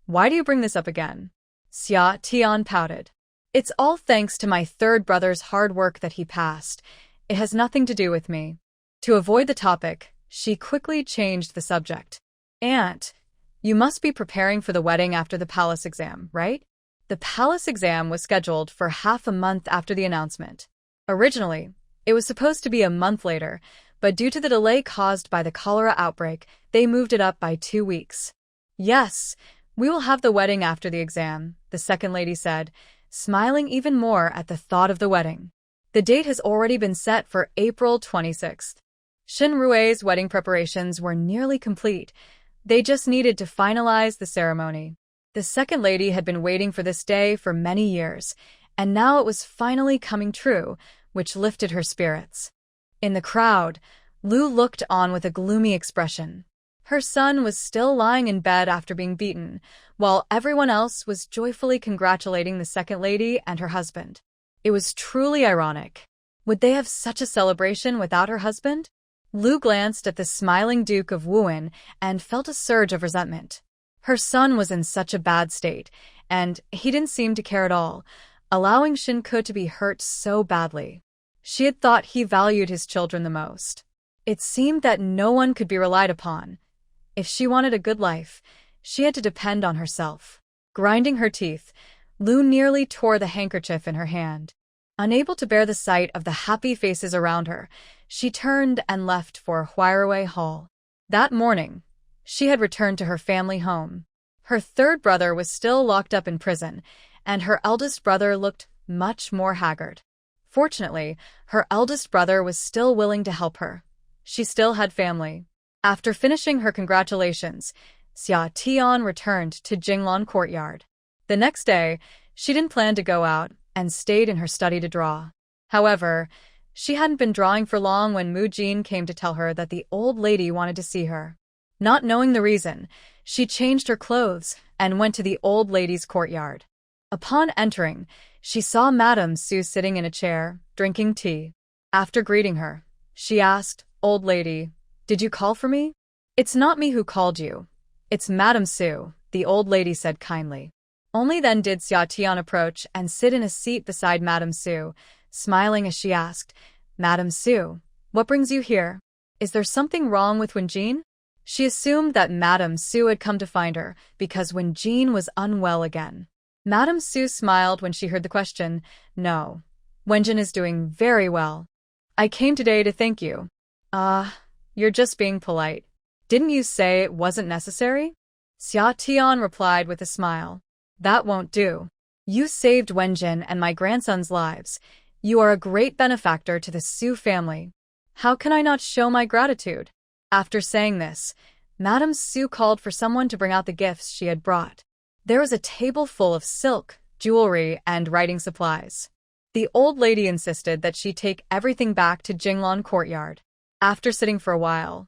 why do you bring this up again? Xia Tian pouted. It's all thanks to my third brother's hard work that he passed. It has nothing to do with me. To avoid the topic, she quickly changed the subject. Aunt, you must be preparing for the wedding after the palace exam, right? The palace exam was scheduled for half a month after the announcement. Originally, it was supposed to be a month later, but due to the delay caused by the cholera outbreak, they moved it up by 2 weeks. Yes, we will have the wedding after the exam, the second lady said, smiling even more at the thought of the wedding. The date has already been set for April 26th. Shin Rue's wedding preparations were nearly complete. They just needed to finalize the ceremony. The second lady had been waiting for this day for many years, and now it was finally coming true, which lifted her spirits. In the crowd, Lu looked on with a gloomy expression. Her son was still lying in bed after being beaten, while everyone else was joyfully congratulating the second lady and her husband. It was truly ironic. Would they have such a celebration without her husband? Lu glanced at the smiling Duke of Wuan and felt a surge of resentment. Her son was in such a bad state, and he didn't seem to care at all, allowing Shinku to be hurt so badly. She had thought he valued his children the most. It seemed that no one could be relied upon. If she wanted a good life, she had to depend on herself. Grinding her teeth, Lu nearly tore the handkerchief in her hand. Unable to bear the sight of the happy faces around her, she turned and left for Huirui Hall. That morning, she had returned to her family home. Her third brother was still locked up in prison, and her eldest brother looked much more haggard. Fortunately, her eldest brother was still willing to help her. She still had family. After finishing her congratulations, Xia Tian returned to Jinglan Courtyard. The next day, she didn't plan to go out and stayed in her study to draw. However, she hadn't been drawing for long when Mu Jin came to tell her that the old lady wanted to see her. Not knowing the reason, she changed her clothes and went to the old lady's courtyard. Upon entering, she saw Madame Su sitting in a chair, drinking tea. After greeting her, she asked, "Old lady, did you call for me?" "It's not me who called you. It's Madame Su," the old lady said kindly. Only then did Xia Tian approach and sit in a seat beside Madame Su, smiling as she asked, "Madame Su, what brings you here? Is there something wrong with Wenjin?" She assumed that Madame Su had come to find her because Wenjin was unwell again. Madame Su smiled when she heard the question. "No, Wenjin is doing very well. I came today to thank you." You're just being polite. Didn't you say it wasn't necessary?" Xia Tian replied with a smile. "That won't do. You saved Wenjin and my grandson's lives. You are a great benefactor to the Su family. How can I not show my gratitude?" After saying this, Madame Su called for someone to bring out the gifts she had brought. There was a table full of silk, jewelry, and writing supplies. The old lady insisted that she take everything back to Jinglan Courtyard. After sitting for a while,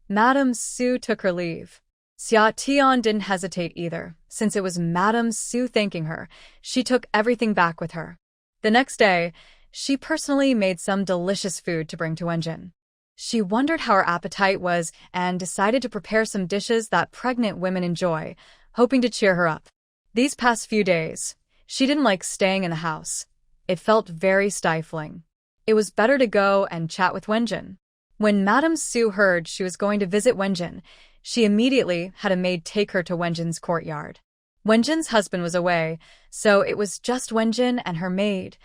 Madame Su took her leave. Xia Tian didn't hesitate either. Since it was Madame Su thanking her, she took everything back with her. The next day, she personally made some delicious food to bring to Wenjin. She wondered how her appetite was and decided to prepare some dishes that pregnant women enjoy, hoping to cheer her up. These past few days, she didn't like staying in the house. It felt very stifling. It was better to go and chat with Wenjin. When Madame Su heard she was going to visit Wenjin, she immediately had a maid take her to Wenjin's courtyard. Wenjin's husband was away, so it was just Wenjin and her maid,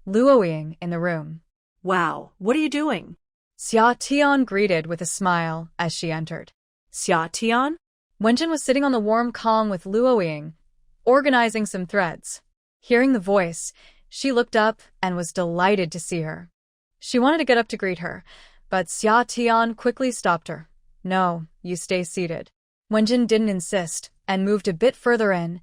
Luoying, in the room. "Wow, what are you doing?" Xia Tian greeted with a smile as she entered. "Xia Tian?" Wenjin was sitting on the warm Kong with Luoying, organizing some threads. Hearing the voice, she looked up and was delighted to see her. She wanted to get up to greet her, but Xia Tian quickly stopped her. "No, you stay seated." Wenjin didn't insist and moved a bit further in,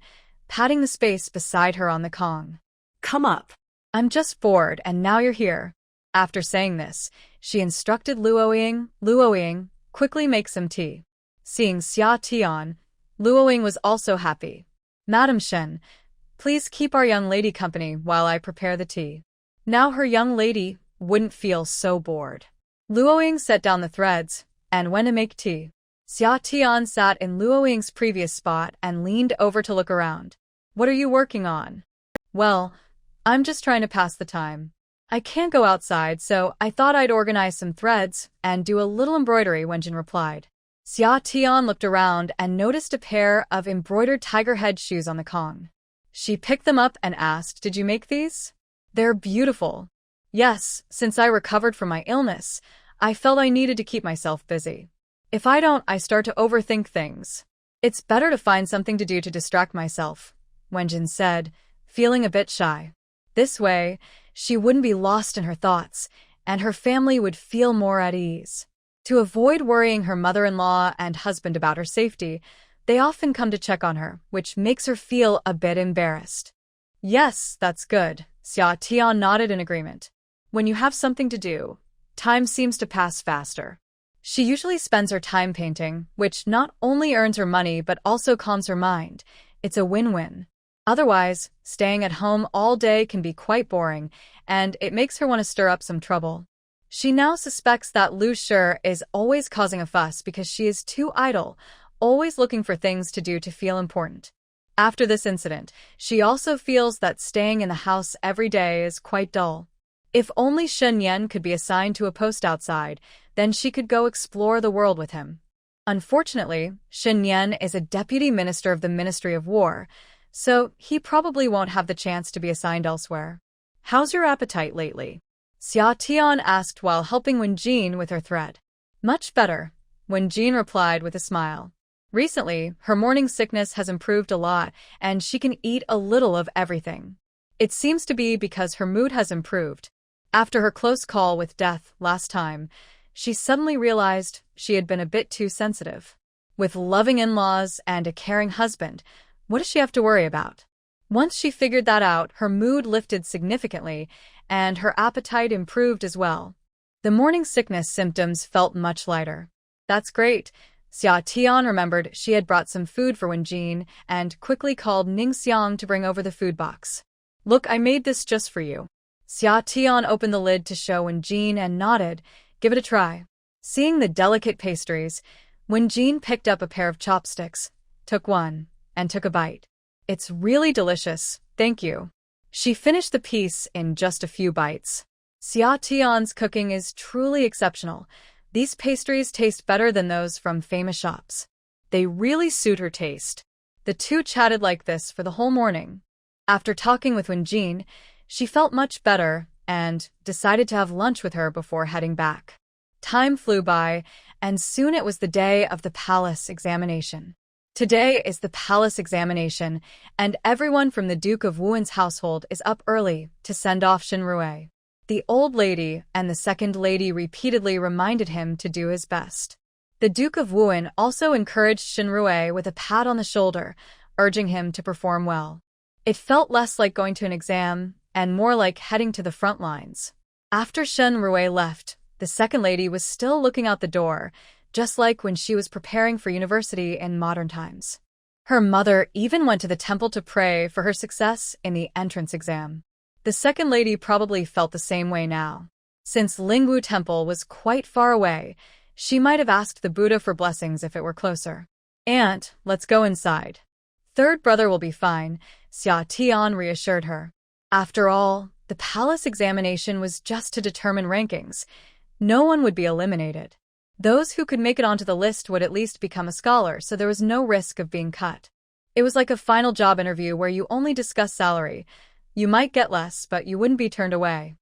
patting the space beside her on the Kong. "Come up." "I'm just bored and now you're here." After saying this, she instructed Luoying, quickly make some tea. Seeing Xia Tian, Luoying was also happy. "Madam Shen, please keep our young lady company while I prepare the tea." Now her young lady wouldn't feel so bored. Luoying set down the threads and went to make tea. Xia Tian sat in Luoying's previous spot and leaned over to look around. "What are you working on?" "Well, I'm just trying to pass the time." I can't go outside, so I thought I'd organize some threads and do a little embroidery, Wenjin replied. Xia Tian looked around and noticed a pair of embroidered tiger head shoes on the Kong. She picked them up and asked, "Did you make these?" "They're beautiful." "Yes, since I recovered from my illness, I felt I needed to keep myself busy. If I don't, I start to overthink things. It's better to find something to do to distract myself," Wenjin said, feeling a bit shy. This way, she wouldn't be lost in her thoughts, and her family would feel more at ease. To avoid worrying her mother-in-law and husband about her safety, they often come to check on her, which makes her feel a bit embarrassed. "Yes, that's good," Xia Tian nodded in agreement. When you have something to do, time seems to pass faster. She usually spends her time painting, which not only earns her money but also calms her mind. It's a win-win. Otherwise, staying at home all day can be quite boring, and it makes her want to stir up some trouble. She now suspects that Liu Shi is always causing a fuss because she is too idle, always looking for things to do to feel important. After this incident, she also feels that staying in the house every day is quite dull. If only Shen Yan could be assigned to a post outside, then she could go explore the world with him. Unfortunately, Shen Yan is a deputy minister of the Ministry of War, so he probably won't have the chance to be assigned elsewhere. "How's your appetite lately?" Xia Tian asked while helping Wenjin with her thread. "Much better," Wenjin replied with a smile. Recently, her morning sickness has improved a lot, and she can eat a little of everything. It seems to be because her mood has improved. After her close call with death last time, she suddenly realized she had been a bit too sensitive. With loving in-laws and a caring husband, what does she have to worry about? Once she figured that out, her mood lifted significantly, and her appetite improved as well. The morning sickness symptoms felt much lighter. "That's great." Xia Tian remembered she had brought some food for Wenjin and quickly called Ning Xiang to bring over the food box. "Look, I made this just for you." Xia Tian opened the lid to show Wenjin and nodded, "Give it a try." Seeing the delicate pastries, Wenjin picked up a pair of chopsticks, took one, and took a bite. "It's really delicious, thank you." She finished the piece in just a few bites. Xia Tian's cooking is truly exceptional. These pastries taste better than those from famous shops. They really suit her taste. The two chatted like this for the whole morning. After talking with Wenjin, she felt much better and decided to have lunch with her before heading back. Time flew by, and soon it was the day of the palace examination. Today is the palace examination, and everyone from the Duke of Wuan's household is up early to send off Shinrui. The old lady and the second lady repeatedly reminded him to do his best. The Duke of Wuan also encouraged Shinrui with a pat on the shoulder, urging him to perform well. It felt less like going to an exam and more like heading to the front lines. After Shinrui left, the second lady was still looking out the door, just like when she was preparing for university in modern times. Her mother even went to the temple to pray for her success in the entrance exam. The second lady probably felt the same way now. Since Lingwu Temple was quite far away, she might have asked the Buddha for blessings if it were closer. "Aunt, let's go inside." "Third brother will be fine," Xia Tian reassured her. After all, the palace examination was just to determine rankings. No one would be eliminated. Those who could make it onto the list would at least become a scholar, so there was no risk of being cut. It was like a final job interview where you only discuss salary. You might get less, but you wouldn't be turned away.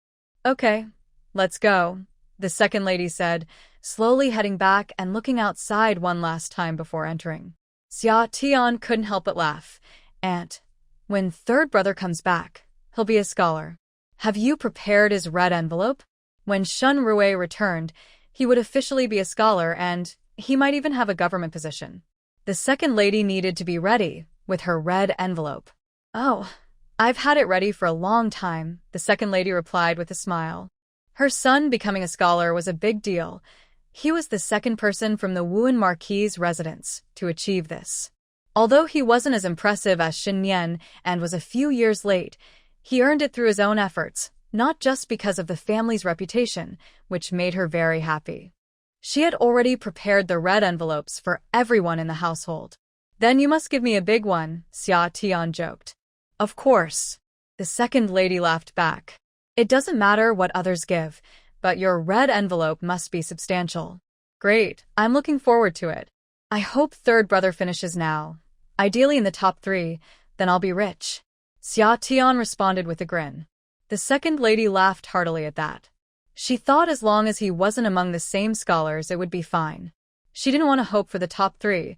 "Okay, let's go," the second lady said, slowly heading back and looking outside one last time before entering. Xia Tian couldn't help but laugh. "Aunt, when third brother comes back, he'll be a scholar. Have you prepared his red envelope?" When Shinrui returned, he would officially be a scholar and he might even have a government position. The second lady needed to be ready with her red envelope. "Oh, I've had it ready for a long time," the second lady replied with a smile. Her son becoming a scholar was a big deal. He was the second person from the Wuan Marquis's residence to achieve this. Although he wasn't as impressive as Xin Yan and was a few years late, he earned it through his own efforts, not just because of the family's reputation, which made her very happy. She had already prepared the red envelopes for everyone in the household. "Then you must give me a big one," Xia Tian joked. "Of course." The second lady laughed back. It doesn't matter what others give, but your red envelope must be substantial. Great, I'm looking forward to it. I hope third brother finishes now. Ideally in the top 3, then I'll be rich. Xia Tian responded with a grin. The second lady laughed heartily at that. She thought as long as he wasn't among the same scholars it would be fine. She didn't want to hope for the top 3.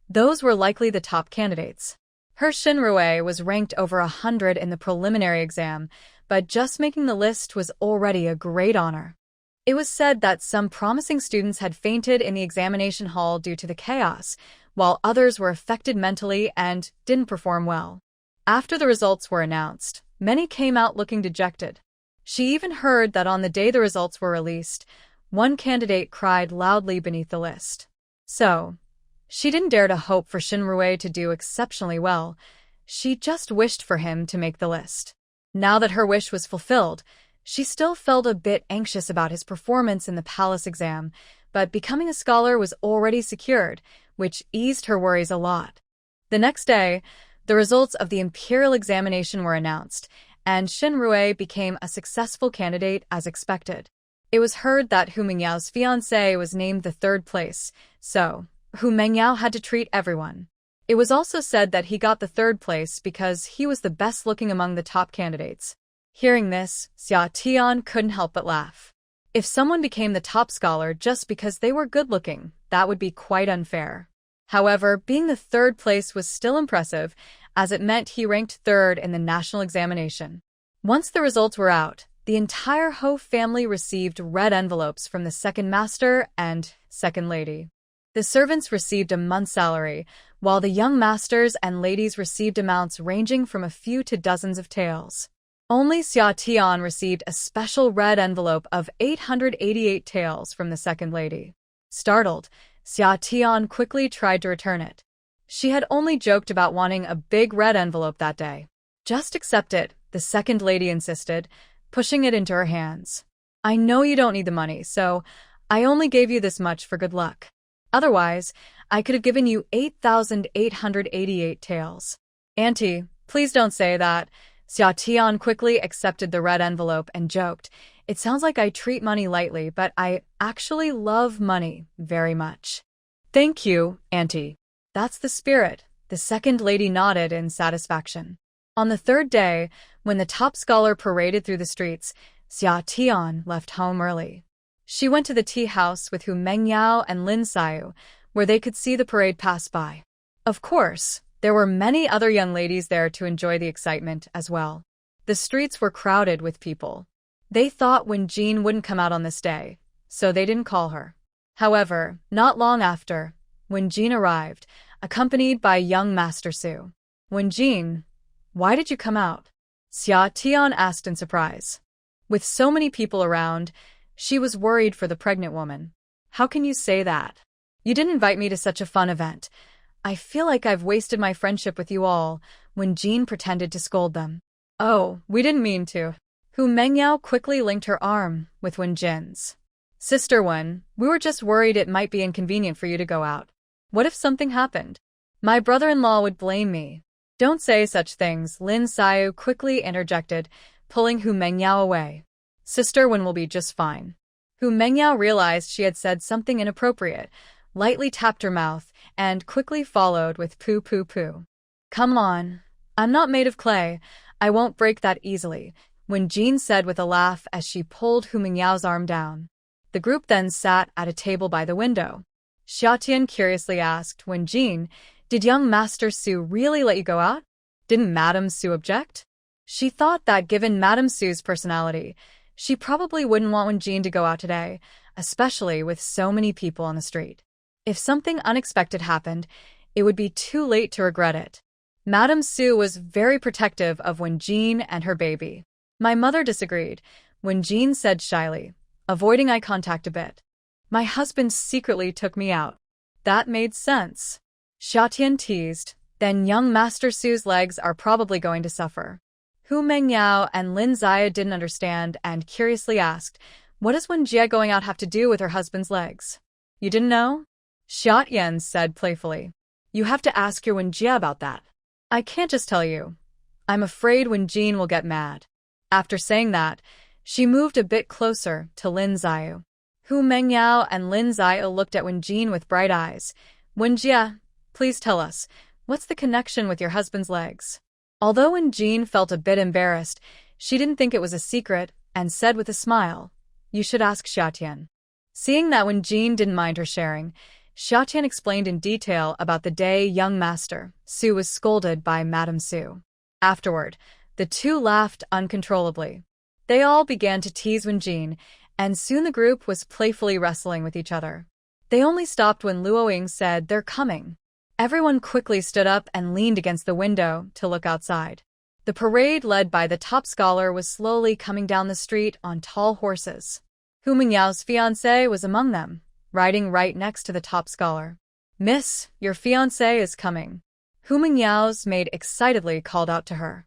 Those were likely the top candidates. Her Xinrui was ranked over 100 in the preliminary exam, but just making the list was already a great honor. It was said that some promising students had fainted in the examination hall due to the chaos, while others were affected mentally and didn't perform well. After the results were announced, many came out looking dejected. She even heard that on the day the results were released, one candidate cried loudly beneath the list. So, she didn't dare to hope for Xinrui to do exceptionally well. She just wished for him to make the list. Now that her wish was fulfilled, she still felt a bit anxious about his performance in the palace exam, but becoming a scholar was already secured, which eased her worries a lot. The next day, the results of the imperial examination were announced, and Xinrui became a successful candidate as expected. It was heard that Hu Mengyao's fiancé was named the 3rd place, so Hu Mengyao had to treat everyone. It was also said that he got the 3rd place because he was the best looking among the top candidates. Hearing this, Xia Tian couldn't help but laugh. If someone became the top scholar just because they were good looking, that would be quite unfair. However, being the 3rd place was still impressive, as it meant he ranked 3rd in the national examination. Once the results were out, the entire Ho family received red envelopes from the 2nd master and 2nd lady. The servants received a month's salary, while the young masters and ladies received amounts ranging from a few to dozens of taels. Only Xia Tian received a special red envelope of 888 taels from the 2nd lady. Startled, Xia Tian quickly tried to return it. She had only joked about wanting a big red envelope that day. Just accept it, the 2nd lady insisted, pushing it into her hands. I know you don't need the money, so I only gave you this much for good luck. Otherwise, I could have given you 8,888 taels. Auntie, please don't say that. Xia Tian quickly accepted the red envelope and joked, It sounds like I treat money lightly, but I actually love money very much. Thank you, Auntie. That's the spirit, the 2nd lady nodded in satisfaction. On the 3rd day, when the top scholar paraded through the streets, Xia Tian left home early. She went to the tea house with Hu Mengyao and Lin Xiu, where they could see the parade pass by. Of course, there were many other young ladies there to enjoy the excitement as well. The streets were crowded with people. They thought Wen Jin wouldn't come out on this day, so they didn't call her. However, not long after, Wen Jin arrived, accompanied by young Master Su. Wen Jin, why did you come out? Xia Tian asked in surprise. With so many people around, she was worried for the pregnant woman. How can you say that? You didn't invite me to such a fun event. I feel like I've wasted my friendship with you all, Wen Jin pretended to scold them. Oh, we didn't mean to. Hu Mengyao quickly linked her arm with Wen Jin's. Sister Wen, we were just worried it might be inconvenient for you to go out. What if something happened? My brother-in-law would blame me. Don't say such things, Lin Xiu quickly interjected, pulling Hu Mengyao away. Sister Wen will be just fine. Hu Mengyao realized she had said something inappropriate, lightly tapped her mouth, and quickly followed with poo poo poo. Come on. I'm not made of clay. I won't break that easily, Wen Jin said with a laugh as she pulled Hu Mengyao's arm down. The group then sat at a table by the window. Xia Tian curiously asked Wen Jin, did young Master Su really let you go out? Didn't Madame Su object? She thought that given Madame Su's personality, she probably wouldn't want Wen Jin to go out today, especially with so many people on the street. If something unexpected happened, it would be too late to regret it. Madame Su was very protective of Wen Jin and her baby. My mother disagreed, Wen Jin said shyly, avoiding eye contact a bit. My husband secretly took me out. That made sense. Xia Tian teased, then young Master Su's legs are probably going to suffer. Hu Mengyao and Lin Xiu didn't understand and curiously asked, what does Wen Jie going out have to do with her husband's legs? You didn't know? Xia Tian said playfully. You have to ask your Wen Jie about that. I can't just tell you. I'm afraid Wen Jin will get mad. After saying that, she moved a bit closer to Lin Xiao. Hu Mengyao and Lin Xiao looked at Wenjin with bright eyes. Wenjia, please tell us, what's the connection with your husband's legs? Although Wenjin felt a bit embarrassed, she didn't think it was a secret and said with a smile, you should ask Xiatian. Seeing that Wenjin didn't mind her sharing, Xiatian explained in detail about the day young Master Su was scolded by Madame Su. Afterward, the two laughed uncontrollably. They all began to tease Wenjin, and soon the group was playfully wrestling with each other. They only stopped when Luoying said, they're coming. Everyone quickly stood up and leaned against the window to look outside. The parade led by the top scholar was slowly coming down the street on tall horses. Hu Mingyao's fiancé was among them, riding right next to the top scholar. Miss, your fiancé is coming. Hu Mingyao's maid excitedly called out to her.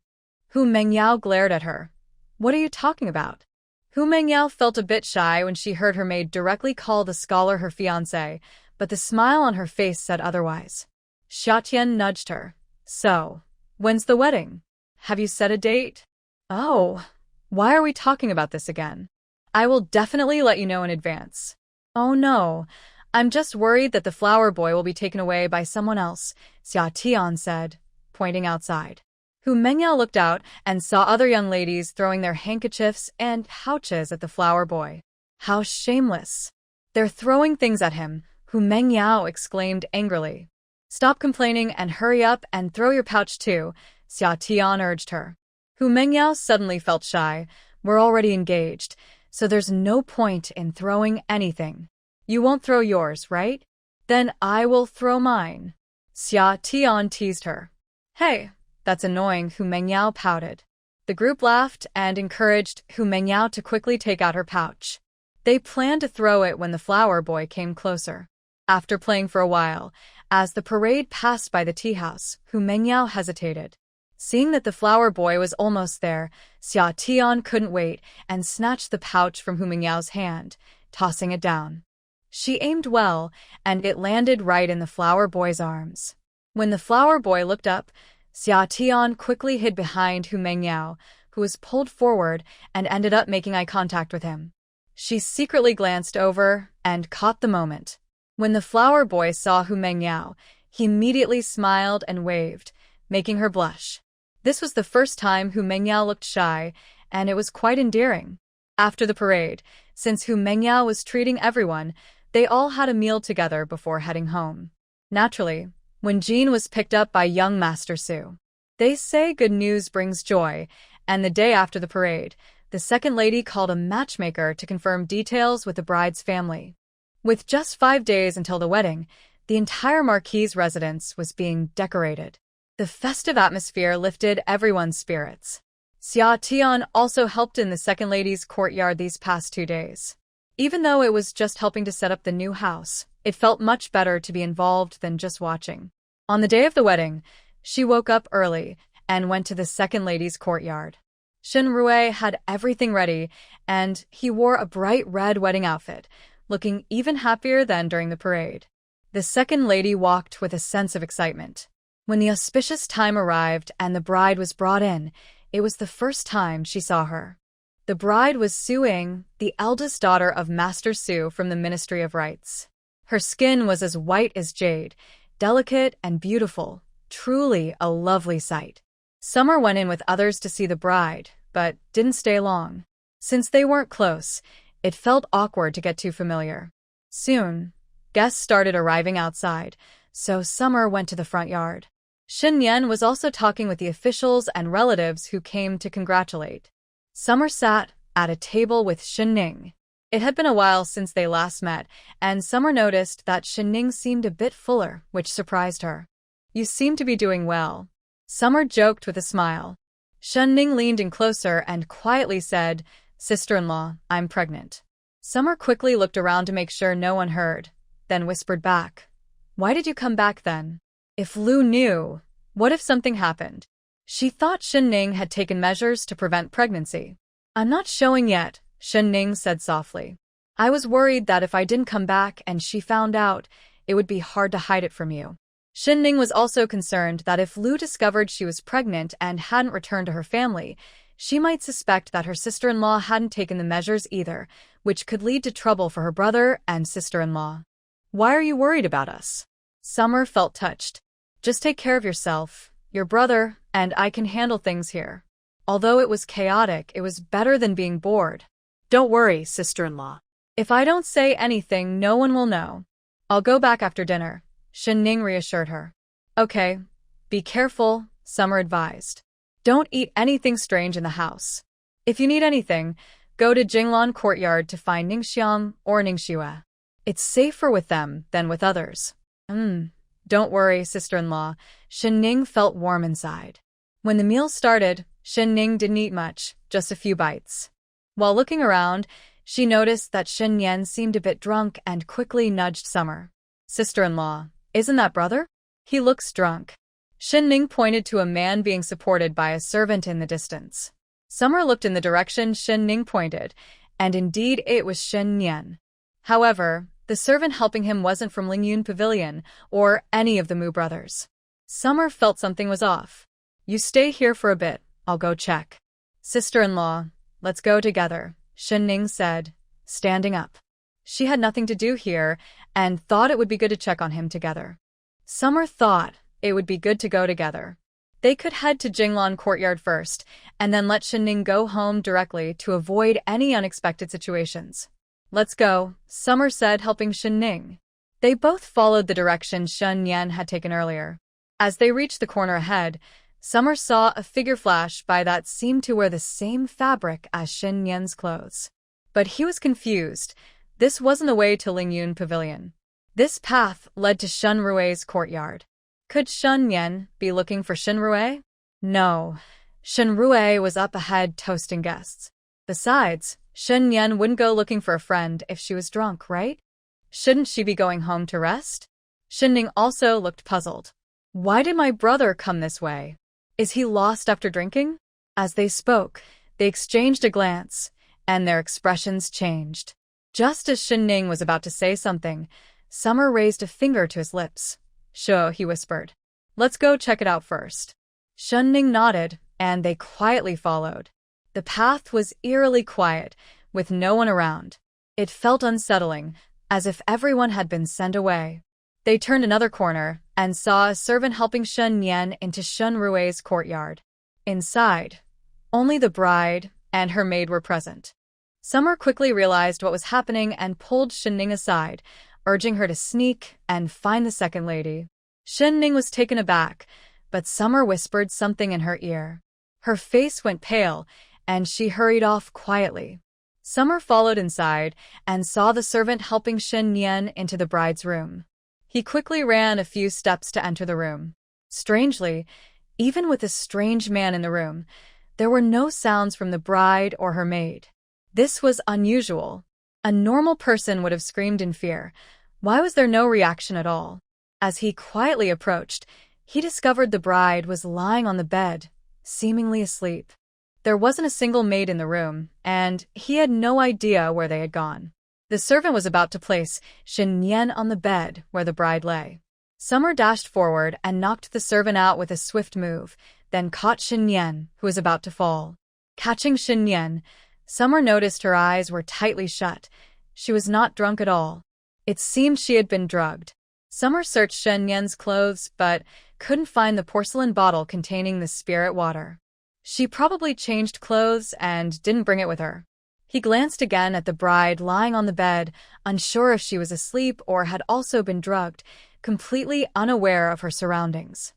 Hu Mengyao glared at her. What are you talking about? Hu Mengyao felt a bit shy when she heard her maid directly call the scholar her fiancé, but the smile on her face said otherwise. Xiatian nudged her. So, when's the wedding? Have you set a date? Oh, why are we talking about this again? I will definitely let you know in advance. Oh no, I'm just worried that the flower boy will be taken away by someone else, Xia Tian said, pointing outside. Hu Mengyao looked out and saw other young ladies throwing their handkerchiefs and pouches at the flower boy. How shameless! They're throwing things at him, Hu Mengyao exclaimed angrily. Stop complaining and hurry up and throw your pouch too, Xia Tian urged her. Hu Mengyao suddenly felt shy. We're already engaged, so there's no point in throwing anything. You won't throw yours, right? Then I will throw mine. Xia Tian teased her. Hey, that's annoying, Hu Mengyao pouted. The group laughed and encouraged Hu Mengyao to quickly take out her pouch. They planned to throw it when the flower boy came closer. After playing for a while, as the parade passed by the tea house, Hu Mengyao hesitated. Seeing that the flower boy was almost there, Xia Tian couldn't wait and snatched the pouch from Hu Mingyao's hand, tossing it down. She aimed well, and it landed right in the flower boy's arms. When the flower boy looked up, Xia Tian quickly hid behind Hu Mengyao, who was pulled forward and ended up making eye contact with him. She secretly glanced over and caught the moment. When the flower boy saw Hu Mengyao, he immediately smiled and waved, making her blush. This was the first time Hu Mengyao looked shy, and it was quite endearing. After the parade, since Hu Mengyao was treating everyone, they all had a meal together before heading home. Naturally, Wenjin was picked up by young Master Su. They say good news brings joy, and the day after the parade, the second lady called a matchmaker to confirm details with the bride's family. With just 5 days until the wedding, the entire marquis's residence was being decorated. The festive atmosphere lifted everyone's spirits. Xia Tian also helped in the second lady's courtyard these past 2 days. Even though it was just helping to set up the new house, it felt much better to be involved than just watching. On the day of the wedding, she woke up early and went to the second lady's courtyard. Shen Rui had everything ready, and he wore a bright red wedding outfit, looking even happier than during the parade. The second lady walked with a sense of excitement. When the auspicious time arrived and the bride was brought in, it was the first time she saw her. The bride was Su Ying, the eldest daughter of Master Su from the Ministry of Rites. Her skin was as white as jade, delicate and beautiful, truly a lovely sight. Summer went in with others to see the bride, but didn't stay long. Since they weren't close, it felt awkward to get too familiar. Soon, guests started arriving outside, so Summer went to the front yard. Xin Yan was also talking with the officials and relatives who came to congratulate. Summer sat at a table with Xin Ning. It had been a while since they last met, and Summer noticed that Xin Ning seemed a bit fuller, which surprised her. You seem to be doing well. Summer joked with a smile. Xin Ning leaned in closer and quietly said, Sister-in-law, I'm pregnant. Summer quickly looked around to make sure no one heard, then whispered back. Why did you come back then? If Lu knew, what if something happened? She thought Xin Ning had taken measures to prevent pregnancy. I'm not showing yet, Xin Ning said softly. I was worried that if I didn't come back and she found out, it would be hard to hide it from you. Xin Ning was also concerned that if Lu discovered she was pregnant and hadn't returned to her family, She might suspect that her sister-in-law hadn't taken the measures either, which could lead to trouble for her brother and sister-in-law. Why are you worried about us? Summer felt touched. Just take care of yourself, your brother, and I can handle things here. Although it was chaotic, it was better than being bored. Don't worry, sister-in-law. If I don't say anything, no one will know. I'll go back after dinner, Shen Ning reassured her. Okay, be careful, Summer advised. Don't eat anything strange in the house. If you need anything, go to Jinglan Courtyard to find Ningxiang or Ningxue. It's safer with them than with others. Don't worry, sister-in-law. Shen Ning felt warm inside. When the meal started, Shen Ning didn't eat much, just a few bites. While looking around, she noticed that Shen Yan seemed a bit drunk and quickly nudged Summer. Sister-in-law, isn't that brother? He looks drunk. Shen Ning pointed to a man being supported by a servant in the distance. Summer looked in the direction Shen Ning pointed, and indeed it was Shen Yan. However, the servant helping him wasn't from Lingyun Pavilion or any of the Mu brothers. Summer felt something was off. You stay here for a bit, I'll go check. Sister-in-law, let's go together, Shen Ning said, standing up. She had nothing to do here and thought it would be good to check on him together. Summer thought it would be good to go together. They could head to Jinglan Courtyard first and then let Shen Ning go home directly to avoid any unexpected situations. Let's go, Summer said, helping Shen Ning. They both followed the direction Shen Yan had taken earlier. As they reached the corner ahead, Summer saw a figure flash by that seemed to wear the same fabric as Shen Yan's clothes. But he was confused. This wasn't the way to Lingyun Pavilion. This path led to Shen Rui's courtyard. Could Shen Yan be looking for Shen Rui? No. Shen Rui was up ahead toasting guests. Besides, Shen Yan wouldn't go looking for a friend if she was drunk, right? Shouldn't she be going home to rest? Shen Ning also looked puzzled. Why did my brother come this way? Is he lost after drinking? As they spoke, they exchanged a glance, and their expressions changed. Just as Shen Ning was about to say something, Summer raised a finger to his lips. Sure, he whispered. Let's go check it out first. Shen Ning nodded, and they quietly followed. The path was eerily quiet, with no one around. It felt unsettling, as if everyone had been sent away. They turned another corner and saw a servant helping Shen Yan into Shen Rui's courtyard. Inside, only the bride and her maid were present. Summer quickly realized what was happening and pulled Shen Ning aside, urging her to sneak and find the second lady. Shen Ning was taken aback, but Summer whispered something in her ear. Her face went pale, and she hurried off quietly. Summer followed inside and saw the servant helping Shen Yan into the bride's room. He quickly ran a few steps to enter the room. Strangely, even with a strange man in the room, there were no sounds from the bride or her maid. This was unusual. A normal person would have screamed in fear. Why was there no reaction at all? As he quietly approached, he discovered the bride was lying on the bed, seemingly asleep. There wasn't a single maid in the room, and he had no idea where they had gone. The servant was about to place Shen Yan on the bed where the bride lay. Summer dashed forward and knocked the servant out with a swift move, then caught Shen Yan, who was about to fall. Catching Shen Yan, Summer noticed her eyes were tightly shut. She was not drunk at all. It seemed she had been drugged. Summer searched Shen Yan's clothes but couldn't find the porcelain bottle containing the spirit water. She probably changed clothes and didn't bring it with her. He glanced again at the bride lying on the bed, unsure if she was asleep or had also been drugged, completely unaware of her surroundings.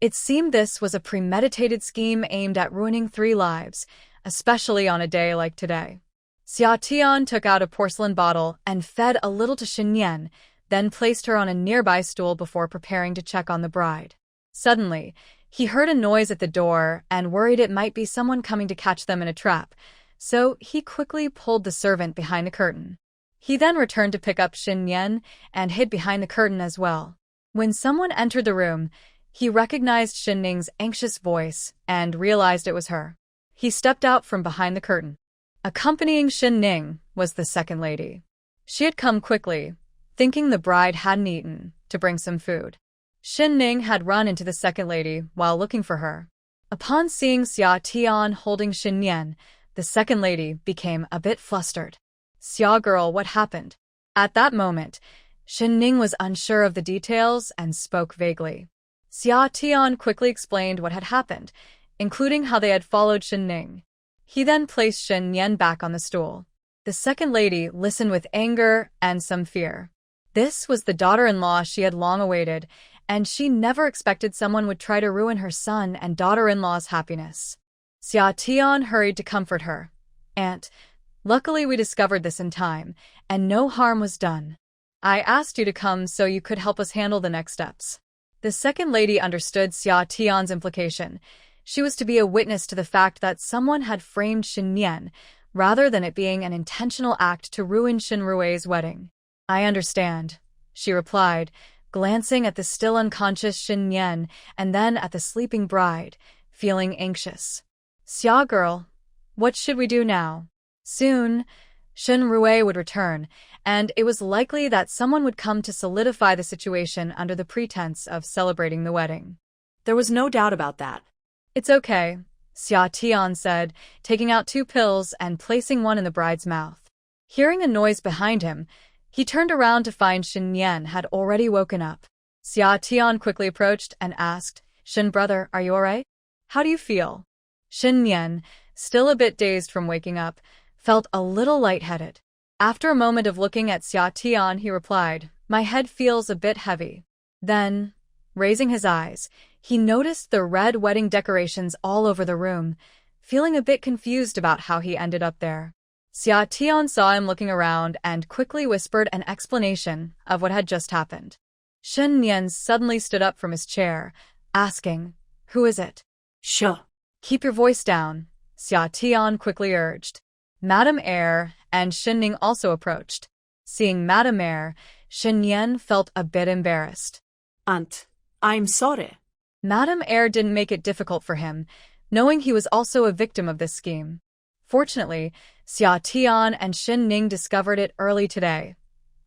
It seemed this was a premeditated scheme aimed at ruining 3 lives, especially on a day like today. Xia Tian took out a porcelain bottle and fed a little to Shen Yan, then placed her on a nearby stool before preparing to check on the bride. Suddenly, he heard a noise at the door and worried it might be someone coming to catch them in a trap, so he quickly pulled the servant behind a curtain. He then returned to pick up Shen Yan and hid behind the curtain as well. When someone entered the room, he recognized Shen Ning's anxious voice and realized it was her. He stepped out from behind the curtain. Accompanying Shen Ning was the second lady. She had come quickly, thinking the bride hadn't eaten, to bring some food. Shen Ning had run into the second lady while looking for her. Upon seeing Xia Tian holding Shen Yan, the second lady became a bit flustered. "Xia girl, what happened?" At that moment, Shen Ning was unsure of the details and spoke vaguely. Xia Tian quickly explained what had happened, including how they had followed Shen Ning. He then placed Shen Yan back on the stool. The second lady listened with anger and some fear. This was the daughter-in-law she had long awaited, and she never expected someone would try to ruin her son and daughter-in-law's happiness. Xia Tian hurried to comfort her. "Aunt, luckily we discovered this in time, and no harm was done. I asked you to come so you could help us handle the next steps." The second lady understood Xia Tian's implication. She was to be a witness to the fact that someone had framed Shen Yan, rather than it being an intentional act to ruin Shen Rui's wedding. "I understand," she replied, glancing at the still unconscious Shen Yan and then at the sleeping bride, feeling anxious. "Xia girl, what should we do now?" Soon, Shen Rui would return, and it was likely that someone would come to solidify the situation under the pretense of celebrating the wedding. There was no doubt about that. "It's okay," Xia Tian said, taking out 2 pills and placing one in the bride's mouth. Hearing a noise behind him, he turned around to find Shen Yan had already woken up. Xia Tian quickly approached and asked, "Shen brother, are you alright? How do you feel?" Shen Yan, still a bit dazed from waking up, felt a little lightheaded. After a moment of looking at Xia Tian, he replied, "My head feels a bit heavy." Then, raising his eyes, he noticed the red wedding decorations all over the room, feeling a bit confused about how he ended up there. Xia Tian saw him looking around and quickly whispered an explanation of what had just happened. Shen Yan suddenly stood up from his chair, asking, "Who is it?" "Sure." "Keep your voice down," Xia Tian quickly urged. Madame Heir and Shen Ning also approached. Seeing Madame Heir, Shen Yan felt a bit embarrassed. "Aunt, I'm sorry." Madame Heir didn't make it difficult for him, knowing he was also a victim of this scheme. Fortunately, Xia Tian and Shen Ning discovered it early today.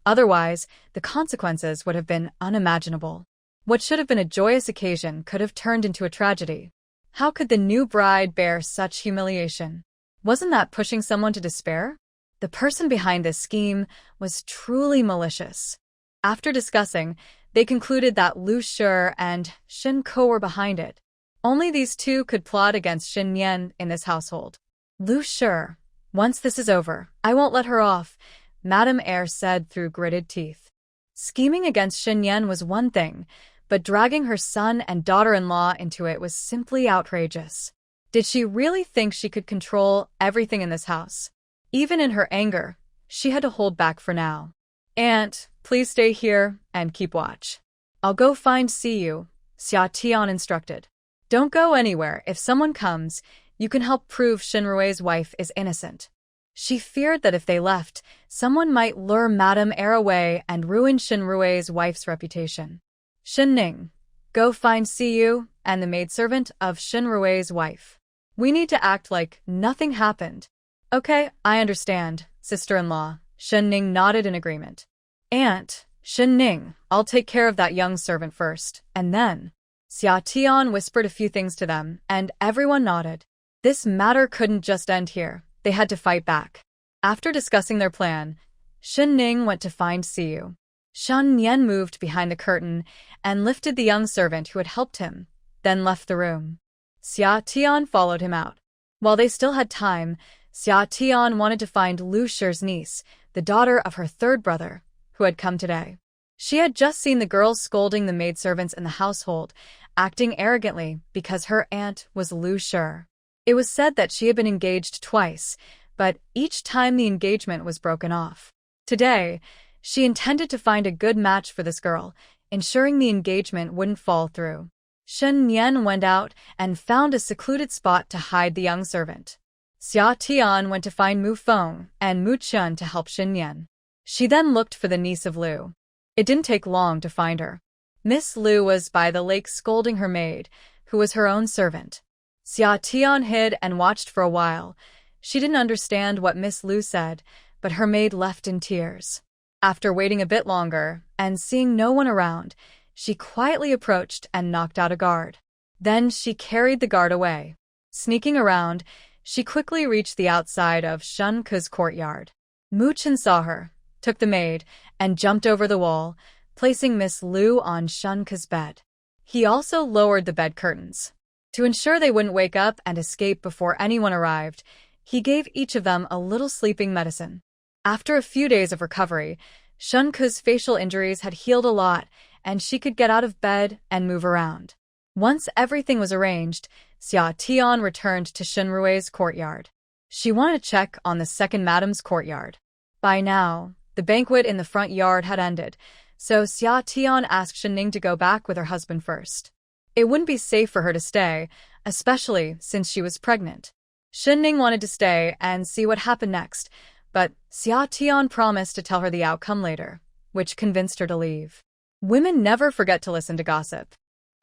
Otherwise, the consequences would have been unimaginable. What should have been a joyous occasion could have turned into a tragedy. How could the new bride bear such humiliation? Wasn't that pushing someone to despair? The person behind this scheme was truly malicious. After discussing, they concluded that Liu Shi and Shen Ko were behind it. Only these two could plot against Shen Yan in this household. "Liu Shi, once this is over, I won't let her off," Madame Heir said through gritted teeth. Scheming against Shen Yan was one thing, but dragging her son and daughter-in-law into it was simply outrageous. Did she really think she could control everything in this house? Even in her anger, she had to hold back for now. "Aunt, please stay here and keep watch. I'll go find Siyu," Xia Tian instructed. "Don't go anywhere. If someone comes, you can help prove Shen Rui's wife is innocent." She feared that if they left, someone might lure Madame Heir away and ruin Shen Rui's wife's reputation. "Shen Ning, go find Siyu and the maidservant of Shen Rui's wife. We need to act like nothing happened." "Okay, I understand, sister-in-law," Shen Ning nodded in agreement. "Aunt, Shen Ning, I'll take care of that young servant first, and then..." Xia Tian whispered a few things to them, and everyone nodded. This matter couldn't just end here. They had to fight back. After discussing their plan, Shen Ning went to find Siyu. Shen Yan moved behind the curtain and lifted the young servant who had helped him, then left the room. Xia Tian followed him out. While they still had time, Xia Tian wanted to find Liu Shi's niece, the daughter of her third brother, who had come today. She had just seen the girls scolding the maidservants in the household, acting arrogantly because her aunt was Liu Shi. It was said that she had been engaged twice, but each time the engagement was broken off. Today, she intended to find a good match for this girl, ensuring the engagement wouldn't fall through. Shen Yan went out and found a secluded spot to hide the young servant. Xia Tian went to find Mu Feng and Mu Chun to help Shen Yan. She then looked for the niece of Liu. It didn't take long to find her. Miss Liu was by the lake scolding her maid, who was her own servant. Xia Tian hid and watched for a while. She didn't understand what Miss Liu said, but her maid left in tears. After waiting a bit longer and seeing no one around, she quietly approached and knocked out a guard. Then she carried the guard away. Sneaking around, she quickly reached the outside of Shun Ke's courtyard. Mu Chen saw her, took the maid, and jumped over the wall, placing Miss Liu on Shun Ke's bed. He also lowered the bed curtains. To ensure they wouldn't wake up and escape before anyone arrived, he gave each of them a little sleeping medicine. After a few days of recovery, Shun Ke's facial injuries had healed a lot, and she could get out of bed and move around. Once everything was arranged, Xia Tian returned to Shen Rui's courtyard. She wanted to check on the second madam's courtyard. By now, the banquet in the front yard had ended, so Xia Tian asked Shen Ning to go back with her husband first. It wouldn't be safe for her to stay, especially since she was pregnant. Shen Ning wanted to stay and see what happened next, but Xia Tian promised to tell her the outcome later, which convinced her to leave. Women never forget to listen to gossip.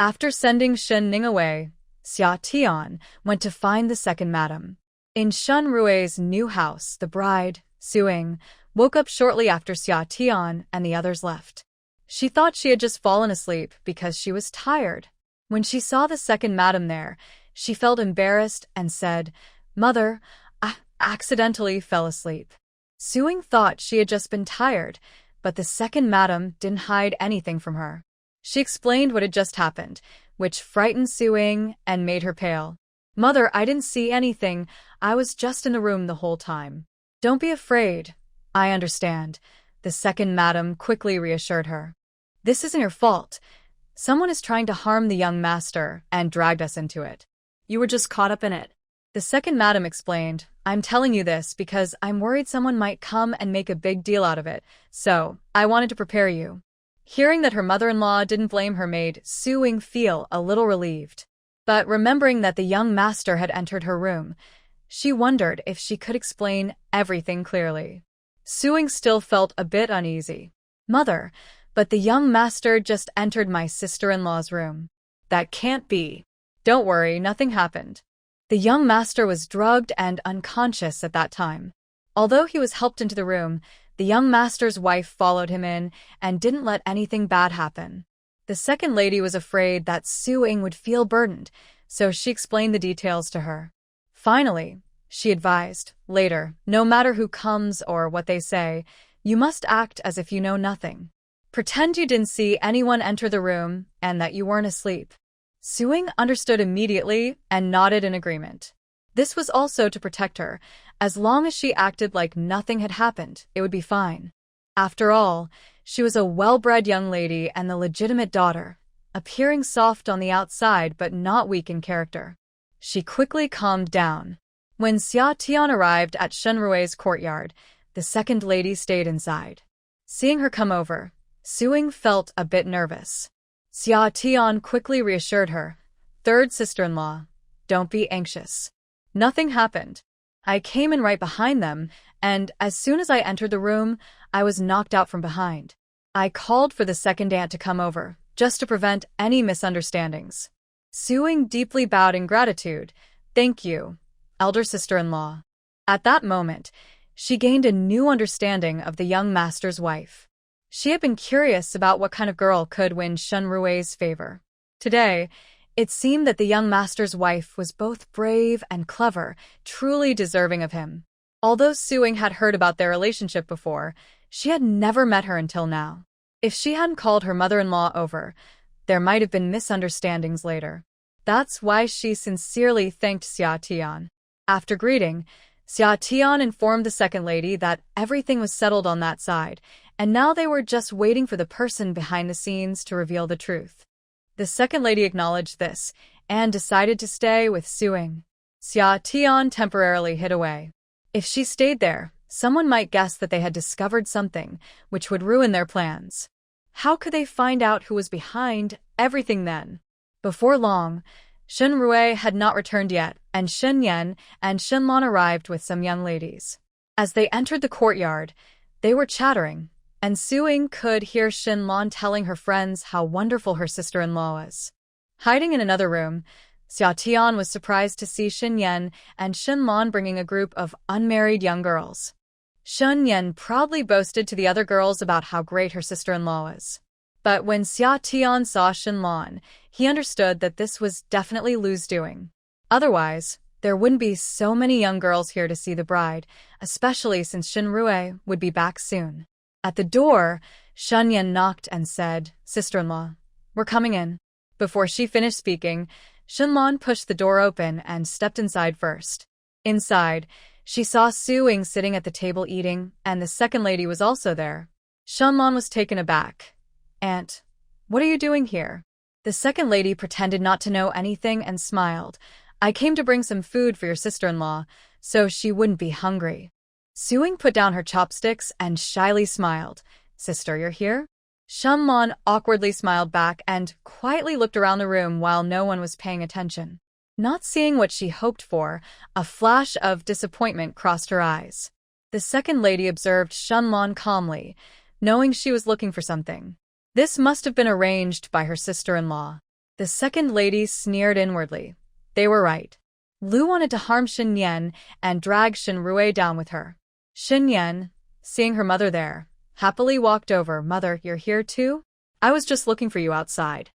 After sending Shen Ning away, Xia Tian went to find the second madam. In Shen Rui's new house, the bride, Suing, woke up shortly after Xia Tian and the others left. She thought she had just fallen asleep because she was tired. When she saw the second madam there, she felt embarrassed and said, "Mother, I accidentally fell asleep." Suing thought she had just been tired, but the second madam didn't hide anything from her. She explained what had just happened, which frightened Suing and made her pale. "Mother, I didn't see anything. I was just in the room the whole time." "Don't be afraid. I understand," the second madam quickly reassured her. "This isn't your fault. Someone is trying to harm the young master and dragged us into it. You were just caught up in it." The second madam explained, "I'm telling you this because I'm worried someone might come and make a big deal out of it, so I wanted to prepare you." Hearing that her mother-in-law didn't blame her made Suing feel a little relieved. But remembering that the young master had entered her room, she wondered if she could explain everything clearly. Suing still felt a bit uneasy. "Mother, but the young master just entered my sister-in-law's room." "That can't be." "Don't worry, nothing happened." The young master was drugged and unconscious at that time. Although he was helped into the room, the young master's wife followed him in and didn't let anything bad happen. The second lady was afraid that Suing would feel burdened, so she explained the details to her. Finally, she advised, "Later, no matter who comes or what they say, you must act as if you know nothing. Pretend you didn't see anyone enter the room and that you weren't asleep." Suing understood immediately and nodded in agreement. This was also to protect her. As long as she acted like nothing had happened, it would be fine. After all, she was a well-bred young lady and the legitimate daughter, appearing soft on the outside but not weak in character. She quickly calmed down. When Xia Tian arrived at Shen Rui's courtyard, the second lady stayed inside. Seeing her come over, Suing felt a bit nervous. Xia Tian quickly reassured her, "Third sister-in-law, don't be anxious. Nothing happened. I came in right behind them, and as soon as I entered the room, I was knocked out from behind. I called for the second aunt to come over, just to prevent any misunderstandings." Suing deeply bowed in gratitude. "Thank you, elder sister-in-law." At that moment, she gained a new understanding of the young master's wife. She had been curious about what kind of girl could win Shen Rui's favor. Today, it seemed that the young master's wife was both brave and clever, truly deserving of him. Although Suing had heard about their relationship before, she had never met her until now. If she hadn't called her mother-in-law over, there might have been misunderstandings later. That's why she sincerely thanked Xia Tian. After greeting, Xia Tian informed the second lady that everything was settled on that side, and now they were just waiting for the person behind the scenes to reveal the truth. The second lady acknowledged this and decided to stay with Suing. Xia Tian temporarily hid away. If she stayed there, someone might guess that they had discovered something, which would ruin their plans. How could they find out who was behind everything then? Before long, Shen Rui had not returned yet, and Shen Yan and Shen Lan arrived with some young ladies. As they entered the courtyard, they were chattering, and Suing could hear Shen Lan telling her friends how wonderful her sister-in-law was. Hiding in another room, Xia Tian was surprised to see Shen Yan and Shen Lan bringing a group of unmarried young girls. Shen Yan proudly boasted to the other girls about how great her sister-in-law was. But when Xia Tian saw Shenlan, he understood that this was definitely Lu's doing. Otherwise, there wouldn't be so many young girls here to see the bride, especially since Shenrue would be back soon. At the door, Shenyan knocked and said, "Sister-in-law, we're coming in." Before she finished speaking, Shenlan pushed the door open and stepped inside first. Inside, she saw Su Ying sitting at the table eating, and the second lady was also there. Shenlan was taken aback. "Aunt, what are you doing here?" The second lady pretended not to know anything and smiled. "I came to bring some food for your sister-in-law, so she wouldn't be hungry." Su Ying put down her chopsticks and shyly smiled. "Sister, you're here?" Shenlan awkwardly smiled back and quietly looked around the room while no one was paying attention. Not seeing what she hoped for, a flash of disappointment crossed her eyes. The second lady observed Shenlan calmly, knowing she was looking for something. This must have been arranged by her sister-in-law. The second lady sneered inwardly. They were right. Lu wanted to harm Xin Yan and drag Shenrue down with her. Xin Yan, seeing her mother there, happily walked over. "Mother, you're here too? I was just looking for you outside."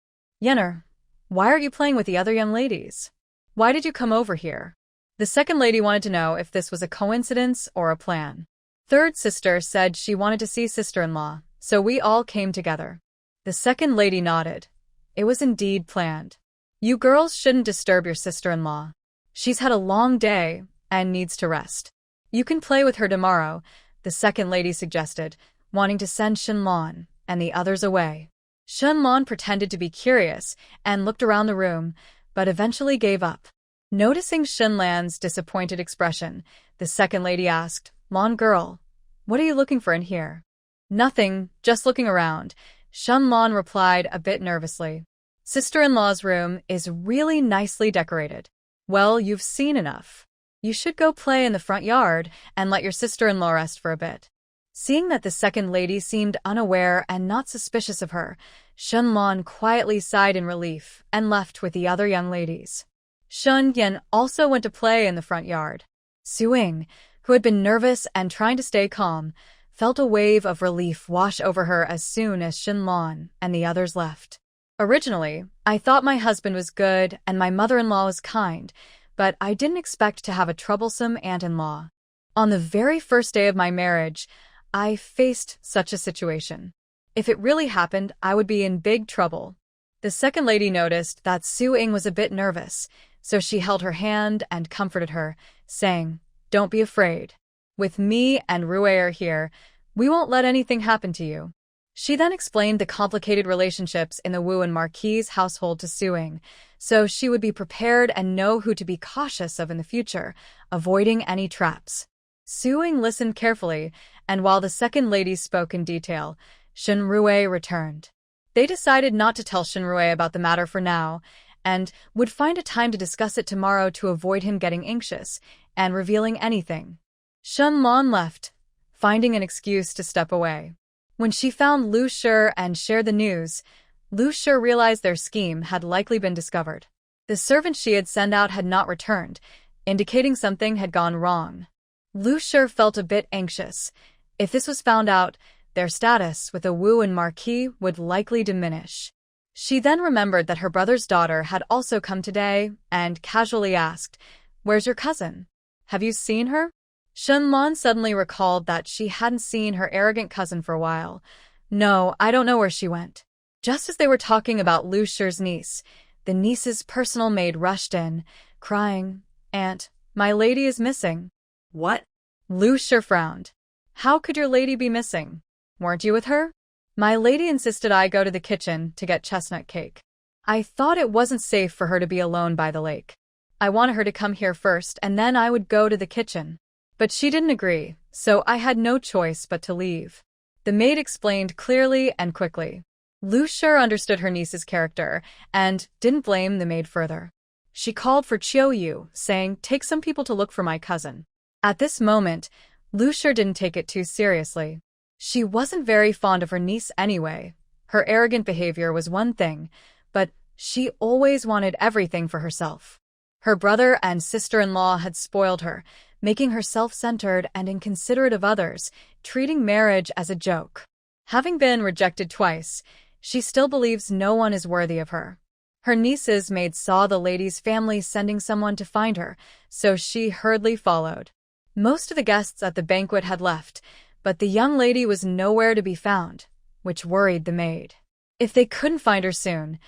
"Yenner, why aren't you playing with the other young ladies? Why did you come over here?" The second lady wanted to know if this was a coincidence or a plan. Third sister said she wanted to see sister-in-law, so we all came together. The second lady nodded. It was indeed planned. "You girls shouldn't disturb your sister-in-law. She's had a long day and needs to rest. You can play with her tomorrow," the second lady suggested, wanting to send Shenlan and the others away. Shenlan pretended to be curious and looked around the room, but eventually gave up. Noticing Shenlan's disappointed expression, the second lady asked, "Lan girl, what are you looking for in here?" "Nothing, just looking around," Shenlan replied a bit nervously. "Sister-in-law's room is really nicely decorated." "Well, you've seen enough. You should go play in the front yard and let your sister-in-law rest for a bit." Seeing that the second lady seemed unaware and not suspicious of her, Shenlan quietly sighed in relief and left with the other young ladies. Shen Yan also went to play in the front yard. Su Ying, who had been nervous and trying to stay calm, felt a wave of relief wash over her as soon as Shenlan and the others left. "Originally, I thought my husband was good and my mother-in-law was kind, but I didn't expect to have a troublesome aunt-in-law. On the very first day of my marriage, I faced such a situation. If it really happened, I would be in big trouble." The second lady noticed that Su Ying was a bit nervous, so she held her hand and comforted her, saying, "Don't be afraid. With me and Rue are here, we won't let anything happen to you." She then explained the complicated relationships in the Wu and Marquis household to Su Ying, so she would be prepared and know who to be cautious of in the future, avoiding any traps. Su Ying listened carefully, and while the second lady spoke in detail, Shenrue returned. They decided not to tell Shenrue about the matter for now, and would find a time to discuss it tomorrow to avoid him getting anxious and revealing anything. Shenlan left, finding an excuse to step away. When she found Liu Shi and shared the news, Liu Shi realized their scheme had likely been discovered. The servant she had sent out had not returned, indicating something had gone wrong. Liu Shi felt a bit anxious. If this was found out, their status with the Wu and Marquis would likely diminish. She then remembered that her brother's daughter had also come today and casually asked, "Where's your cousin? Have you seen her?" Shenlan suddenly recalled that she hadn't seen her arrogant cousin for a while. "No, I don't know where she went." Just as they were talking about Liu Shi's niece, the niece's personal maid rushed in, crying, "Aunt, my lady is missing." "What?" Liu Shi frowned. "How could your lady be missing? Weren't you with her?" "My lady insisted I go to the kitchen to get chestnut cake. I thought it wasn't safe for her to be alone by the lake. I wanted her to come here first and then I would go to the kitchen. But she didn't agree, so I had no choice but to leave." The maid explained clearly and quickly. Liu Shi understood her niece's character and didn't blame the maid further. She called for Chiu Yu, saying, "Take some people to look for my cousin." At this moment, Liu Shi didn't take it too seriously. She wasn't very fond of her niece anyway. Her arrogant behavior was one thing, but she always wanted everything for herself. Her brother and sister-in-law had spoiled her, making her self-centered and inconsiderate of others, treating marriage as a joke. Having been rejected twice, she still believes no one is worthy of her. Her niece's maid saw the lady's family sending someone to find her, so she hurriedly followed. Most of the guests at the banquet had left, but the young lady was nowhere to be found, which worried the maid. If they couldn't find her soon,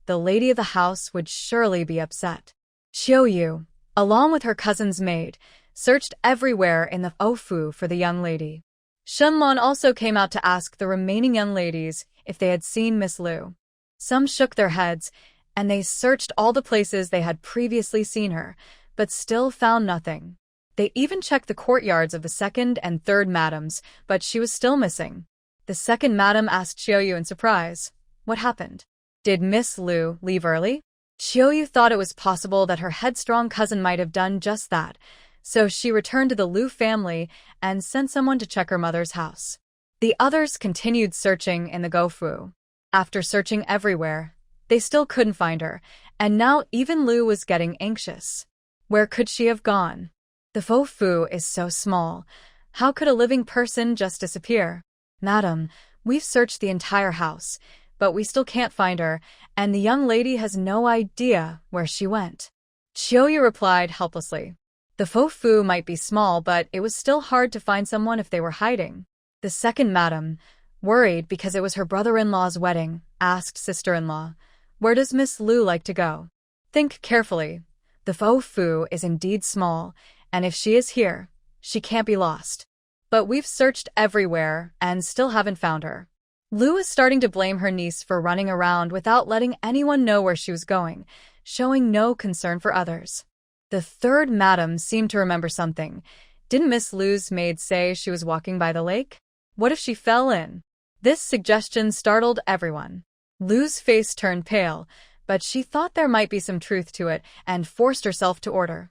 the lady of the house would surely be upset. Qiuyu, along with her cousin's maid, searched everywhere in the Ofu for the young lady. Shenlong also came out to ask the remaining young ladies if they had seen Miss Liu. Some shook their heads, and they searched all the places they had previously seen her, but still found nothing. They even checked the courtyards of the second and third madams, but she was still missing. The second madam asked Qiuyu in surprise, "What happened? Did Miss Liu leave early?" Qiuyu thought it was possible that her headstrong cousin might have done just that, so she returned to the Liu family and sent someone to check her mother's house. The others continued searching in the Gofu. After searching everywhere, they still couldn't find her, and now even Liu was getting anxious. Where could she have gone? The Gofu is so small. How could a living person just disappear? "Madam, we've searched the entire house, but we still can't find her, and the young lady has no idea where she went." Qiuyu replied helplessly. The Gofu might be small, but it was still hard to find someone if they were hiding. The second madam, worried because it was her brother-in-law's wedding, asked sister-in-law, "Where does Miss Liu like to go?" "Think carefully. The Gofu is indeed small, and if she is here, she can't be lost. But we've searched everywhere and still haven't found her." Liu is starting to blame her niece for running around without letting anyone know where she was going, showing no concern for others. The third madam seemed to remember something. Didn't Miss Liu's maid say she was walking by the lake? What if she fell in? This suggestion startled everyone. Liu's face turned pale, but she thought there might be some truth to it and forced herself to order,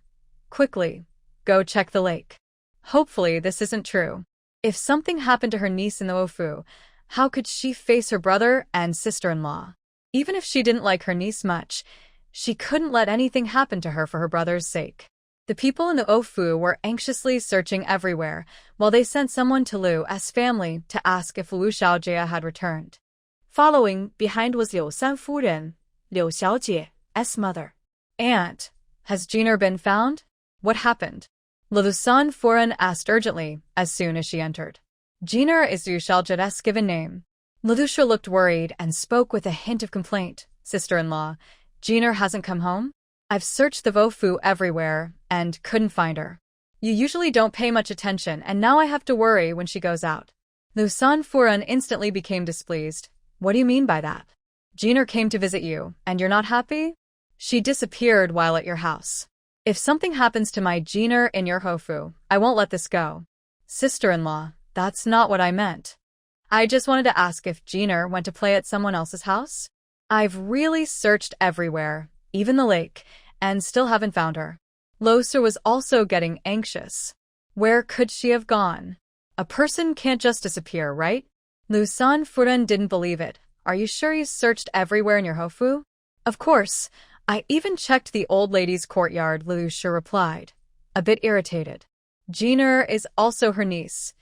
"Quickly, go check the lake." Hopefully this isn't true. If something happened to her niece in the Ofu, how could she face her brother and sister-in-law? Even if she didn't like her niece much, she couldn't let anything happen to her for her brother's sake. The people in the Ofu were anxiously searching everywhere, while they sent someone to Liu's family to ask if Liu Xiaojie had returned. Following behind was Liu Sanfuren, Liu Xiaojie's mother. "Aunt, has Jiner been found? What happened?" Liu Sanfuren asked urgently as soon as she entered. Jiner is Liu Xiaojie's given name. Liu Shi looked worried and spoke with a hint of complaint. "Sister-in-law, Jiner hasn't come home? I've searched the Vofu everywhere and couldn't find her. You usually don't pay much attention, and now I have to worry when she goes out." Liu Sanfuren instantly became displeased. "What do you mean by that? Jiner came to visit you, and you're not happy? She disappeared while at your house. If something happens to my Jiner in your Hofu, I won't let this go." "Sister-in-law, that's not what I meant. I just wanted to ask if Jiner went to play at someone else's house. I've really searched everywhere, even the lake, and still haven't found her." Loser was also getting anxious. Where could she have gone? A person can't just disappear, right? Liu Sanfuren didn't believe it. "Are you sure you searched everywhere in your Hofu?" "Of course. I even checked the old lady's courtyard," Liu Shi replied, a bit irritated. Jiner is also her niece.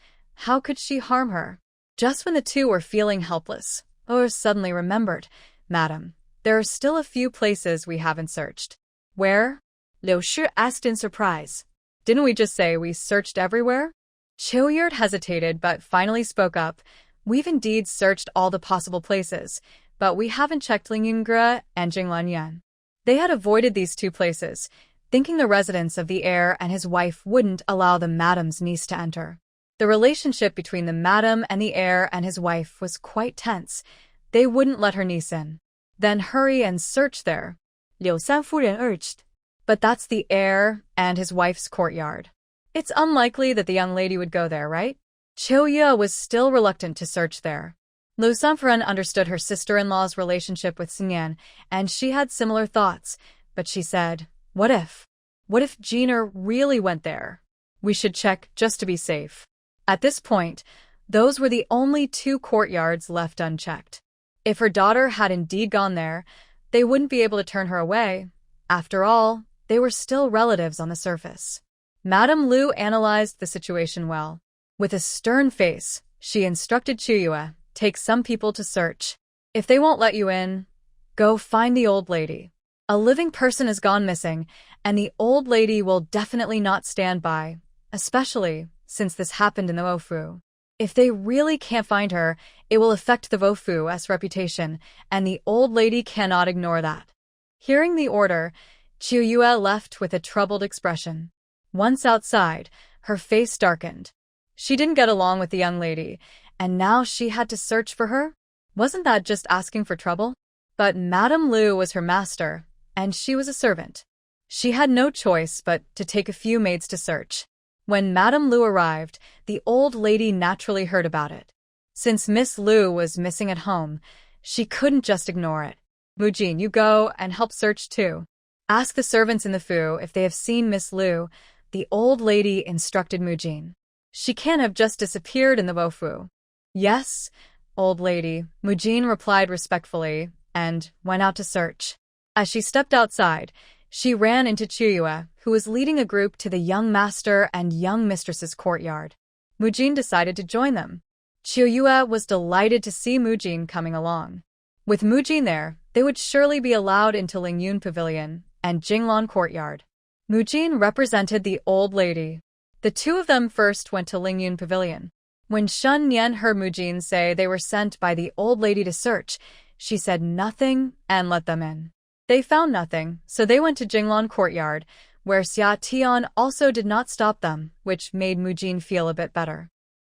How could she harm her? Just when the two were feeling helpless, Liu suddenly remembered, "Madam, there are still a few places we haven't searched." "Where?" Liu Shi asked in surprise. "Didn't we just say we searched everywhere?" Qiuyu hesitated but finally spoke up. "We've indeed searched all the possible places, but we haven't checked Lingyungra and Jinglanyan." They had avoided these two places, thinking the residence of the heir and his wife wouldn't allow the madam's niece to enter. The relationship between the madam and the heir and his wife was quite tense. They wouldn't let her niece in. "Then hurry and search there," Liu Sanfuren urged. "But that's the heir and his wife's courtyard. It's unlikely that the young lady would go there, right?" Qiuyu was still reluctant to search there. Liu Sanfuren understood her sister-in-law's relationship with Xingyan, and she had similar thoughts, but she said, What if Jiner really went there? We should check just to be safe." At this point, those were the only two courtyards left unchecked. If her daughter had indeed gone there, they wouldn't be able to turn her away. After all, they were still relatives on the surface. Madame Liu analyzed the situation well. With a stern face, she instructed Qiuyu, "Take some people to search. If they won't let you in, go find the old lady. A living person has gone missing, and the old lady will definitely not stand by, especially since this happened in the Wofu. If they really can't find her, it will affect the Wofu's reputation, and the old lady cannot ignore that. Hearing the order, Chiuyue left with a troubled expression. Once outside, her face darkened. She didn't get along with the young lady, and now she had to search for her? Wasn't that just asking for trouble? But Madame Liu was her master, and she was a servant. She had no choice but to take a few maids to search. When Madame Liu arrived, the old lady naturally heard about it. Since Miss Liu was missing at home, she couldn't just ignore it. Mujin, you go and help search too. Ask the servants in the Fu if they have seen Miss Liu, the old lady instructed Mujin. She can't have just disappeared in the Wofu. Yes, old lady, Mujin replied respectfully and went out to search. As she stepped outside, she ran into Chiuyue, who was leading a group to the young master and young mistress's courtyard. Mujin decided to join them. Chiuyue was delighted to see Mujin coming along. With Mujin there, they would surely be allowed into Lingyun Pavilion and Jinglan Courtyard. Mujin represented the old lady. The two of them first went to Lingyun Pavilion. When Shun Nian heard Mujin say they were sent by the old lady to search, she said nothing and let them in. They found nothing, so they went to Jinglan Courtyard, where Xia Tian also did not stop them, which made Mujin feel a bit better.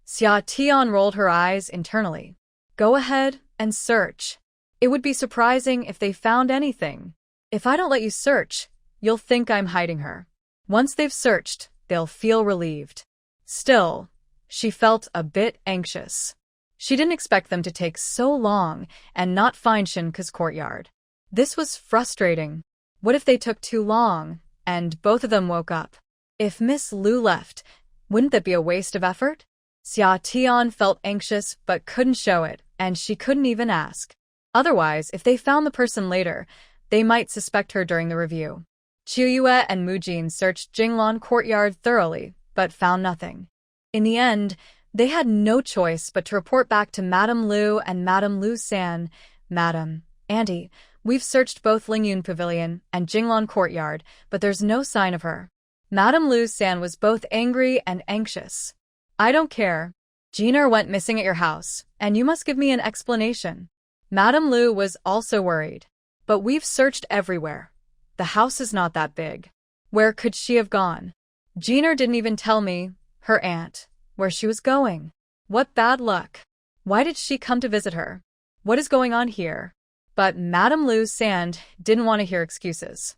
Xia Tian rolled her eyes internally. Go ahead and search. It would be surprising if they found anything. If I don't let you search, you'll think I'm hiding her. Once they've searched, they'll feel relieved. Still, she felt a bit anxious. She didn't expect them to take so long and not find Shinka's courtyard. This was frustrating. What if they took too long, and both of them woke up? If Miss Liu left, wouldn't that be a waste of effort? Xia Tian felt anxious but couldn't show it, and she couldn't even ask. Otherwise, if they found the person later, they might suspect her during the review. Chiuyue and Mujin searched Jinglan Courtyard thoroughly, but found nothing. In the end, they had no choice but to report back to Madame Liu and Madame Liu San. Madam, Auntie, we've searched both Lingyun Pavilion and Jinglan Courtyard, but there's no sign of her. Madame Liu San was both angry and anxious. I don't care. Jiner went missing at your house, and you must give me an explanation. Madame Liu was also worried. But we've searched everywhere. The house is not that big. Where could she have gone? Jiner didn't even tell me, her aunt, where she was going. What bad luck. Why did she come to visit her? What is going on here? But Madame Liu San didn't want to hear excuses.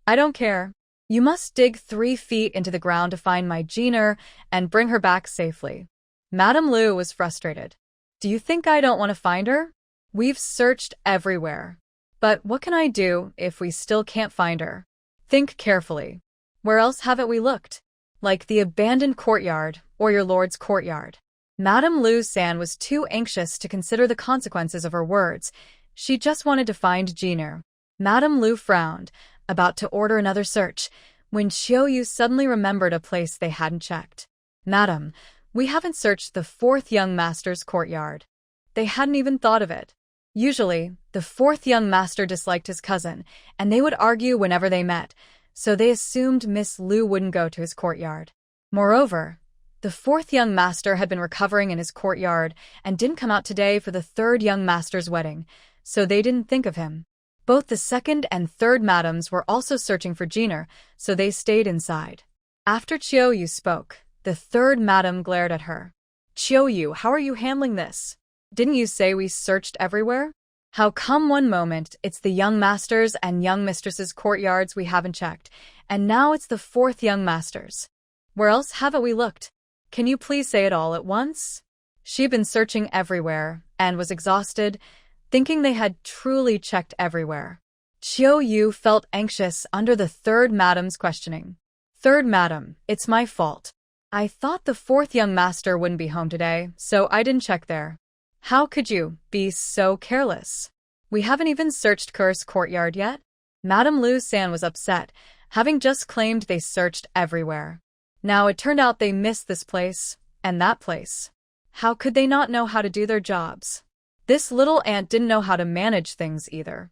I don't care. You must dig 3 feet into the ground to find my Jiner and bring her back safely. Madame Liu was frustrated. Do you think I don't want to find her? We've searched everywhere. But what can I do if we still can't find her? Think carefully. Where else haven't we looked? Like the abandoned courtyard or your lord's courtyard. Madame Liu San was too anxious to consider the consequences of her words. She just wanted to find Jiner. Madame Liu frowned, about to order another search, when Chiuyue suddenly remembered a place they hadn't checked. Madam, we haven't searched the 4th young master's courtyard. They hadn't even thought of it. Usually, the 4th young master disliked his cousin, and they would argue whenever they met, so they assumed Miss Liu wouldn't go to his courtyard. Moreover, the 4th young master had been recovering in his courtyard and didn't come out today for the 3rd young master's wedding, so they didn't think of him. Both the 2nd and 3rd madams were also searching for Jiner, so they stayed inside. After Chiuyue spoke, the 3rd madam glared at her. Chiuyue, how are you handling this? Didn't you say we searched everywhere? How come one moment it's the young master's and young mistress's courtyards we haven't checked, and now it's the 4th young master's? Where else haven't we looked? Can you please say it all at once? She'd been searching everywhere and was exhausted, thinking they had truly checked everywhere. Chiuyue felt anxious under the 3rd madam's questioning. 3rd madam, it's my fault. I thought the 4th young master wouldn't be home today, so I didn't check there. How could you be so careless? We haven't even searched Ker's courtyard yet. Madame Liu San was upset, having just claimed they searched everywhere. Now it turned out they missed this place and that place. How could they not know how to do their jobs? This little aunt didn't know how to manage things either.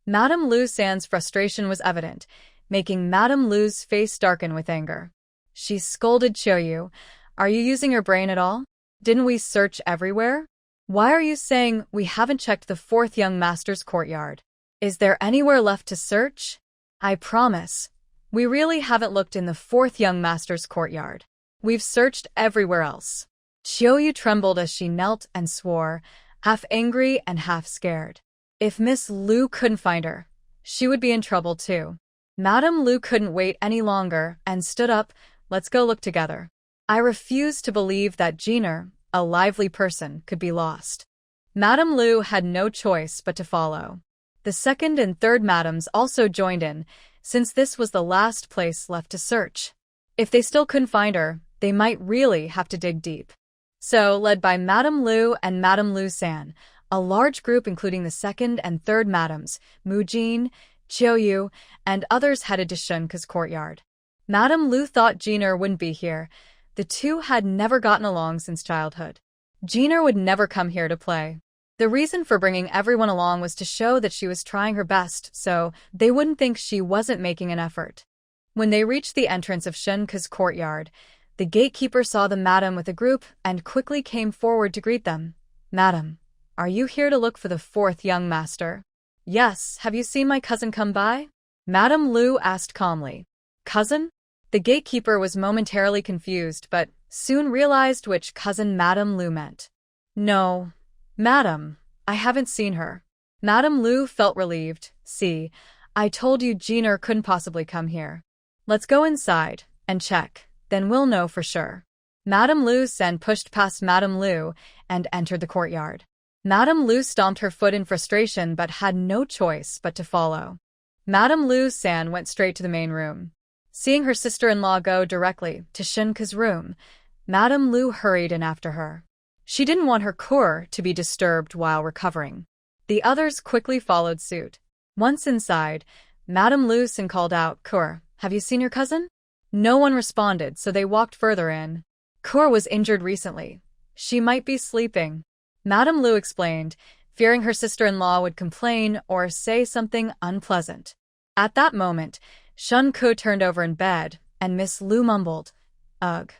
Madame Lu San's frustration was evident, making Madame Lu's face darken with anger. She scolded Qiuyu. Are you using your brain at all? Didn't we search everywhere? Why are you saying we haven't checked the fourth young master's courtyard? Is there anywhere left to search? I promise. We really haven't looked in the fourth young master's courtyard. We've searched everywhere else. Qiuyu trembled as she knelt and swore, half angry and half scared. If Miss Lu couldn't find her, she would be in trouble too. Madame Lu couldn't wait any longer and stood up. Let's go look together. I refuse to believe that Jeaner, a lively person, could be lost. Madame Lu had no choice but to follow. The second and third madams also joined in, since this was the last place left to search. If they still couldn't find her, they might really have to dig deep. So, led by Madame Lu and Madame Lu San, a large group including the second and third madams, Mu Jin, Qiuyu, and others headed to Shunke's courtyard. Madame Lu thought Jeaner wouldn't be here. The two had never gotten along since childhood. Jeaner would never come here to play. The reason for bringing everyone along was to show that she was trying her best, so they wouldn't think she wasn't making an effort. When they reached the entrance of Shunke's courtyard, the gatekeeper saw the madam with a group and quickly came forward to greet them. Madam, are you here to look for the fourth young master? Yes, have you seen my cousin come by? Madame Lu asked calmly. Cousin? The gatekeeper was momentarily confused, but soon realized which cousin Madame Lu meant. No, Madam, I haven't seen her. Madame Lu felt relieved. See, I told you Jeaner couldn't possibly come here. Let's go inside and check, then we'll know for sure. Madame Lu San pushed past Madame Lu and entered the courtyard. Madame Lu stomped her foot in frustration but had no choice but to follow. Madame Lu San went straight to the main room. Seeing her sister-in-law go directly to Shunke's room, Madame Lu hurried in after her. She didn't want her cour to be disturbed while recovering. The others quickly followed suit. Once inside, Madame Lu San called out, Cour, have you seen your cousin? No one responded, so they walked further in. Cour was injured recently. She might be sleeping. Madame Lu explained, fearing her sister-in-law would complain or say something unpleasant. At that moment, Shunke turned over in bed, and Miss Lu mumbled, Ugh,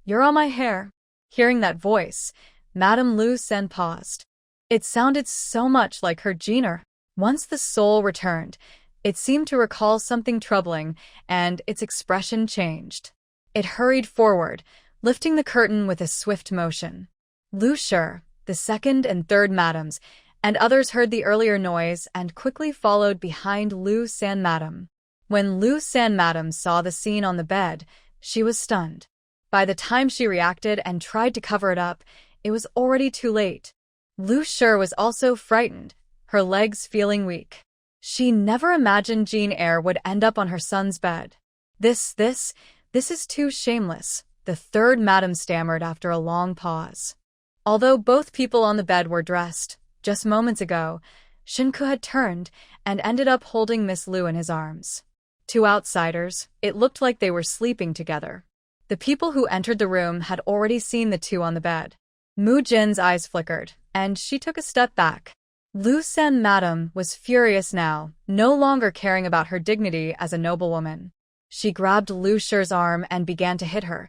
you're on my hair. Hearing that voice, Madame Lu San paused. It sounded so much like her Jeaner. Once the soul returned, it seemed to recall something troubling, and its expression changed. It hurried forward, lifting the curtain with a swift motion. Lu Shi, the second and third madams, and others heard the earlier noise and quickly followed behind Lu San Madam. When Lu San Madam saw the scene on the bed, she was stunned. By the time she reacted and tried to cover it up, it was already too late. Lu Shi was also frightened, her legs feeling weak. She never imagined Jean Eyre would end up on her son's bed. This is too shameless, the third madam stammered after a long pause. Although both people on the bed were dressed, just moments ago, Shunke had turned and ended up holding Miss Lu in his arms. To outsiders, it looked like they were sleeping together. The people who entered the room had already seen the two on the bed. Mu Jin's eyes flickered, and she took a step back. Lu San Madam was furious now, no longer caring about her dignity as a noblewoman. She grabbed Lu Shi's arm and began to hit her.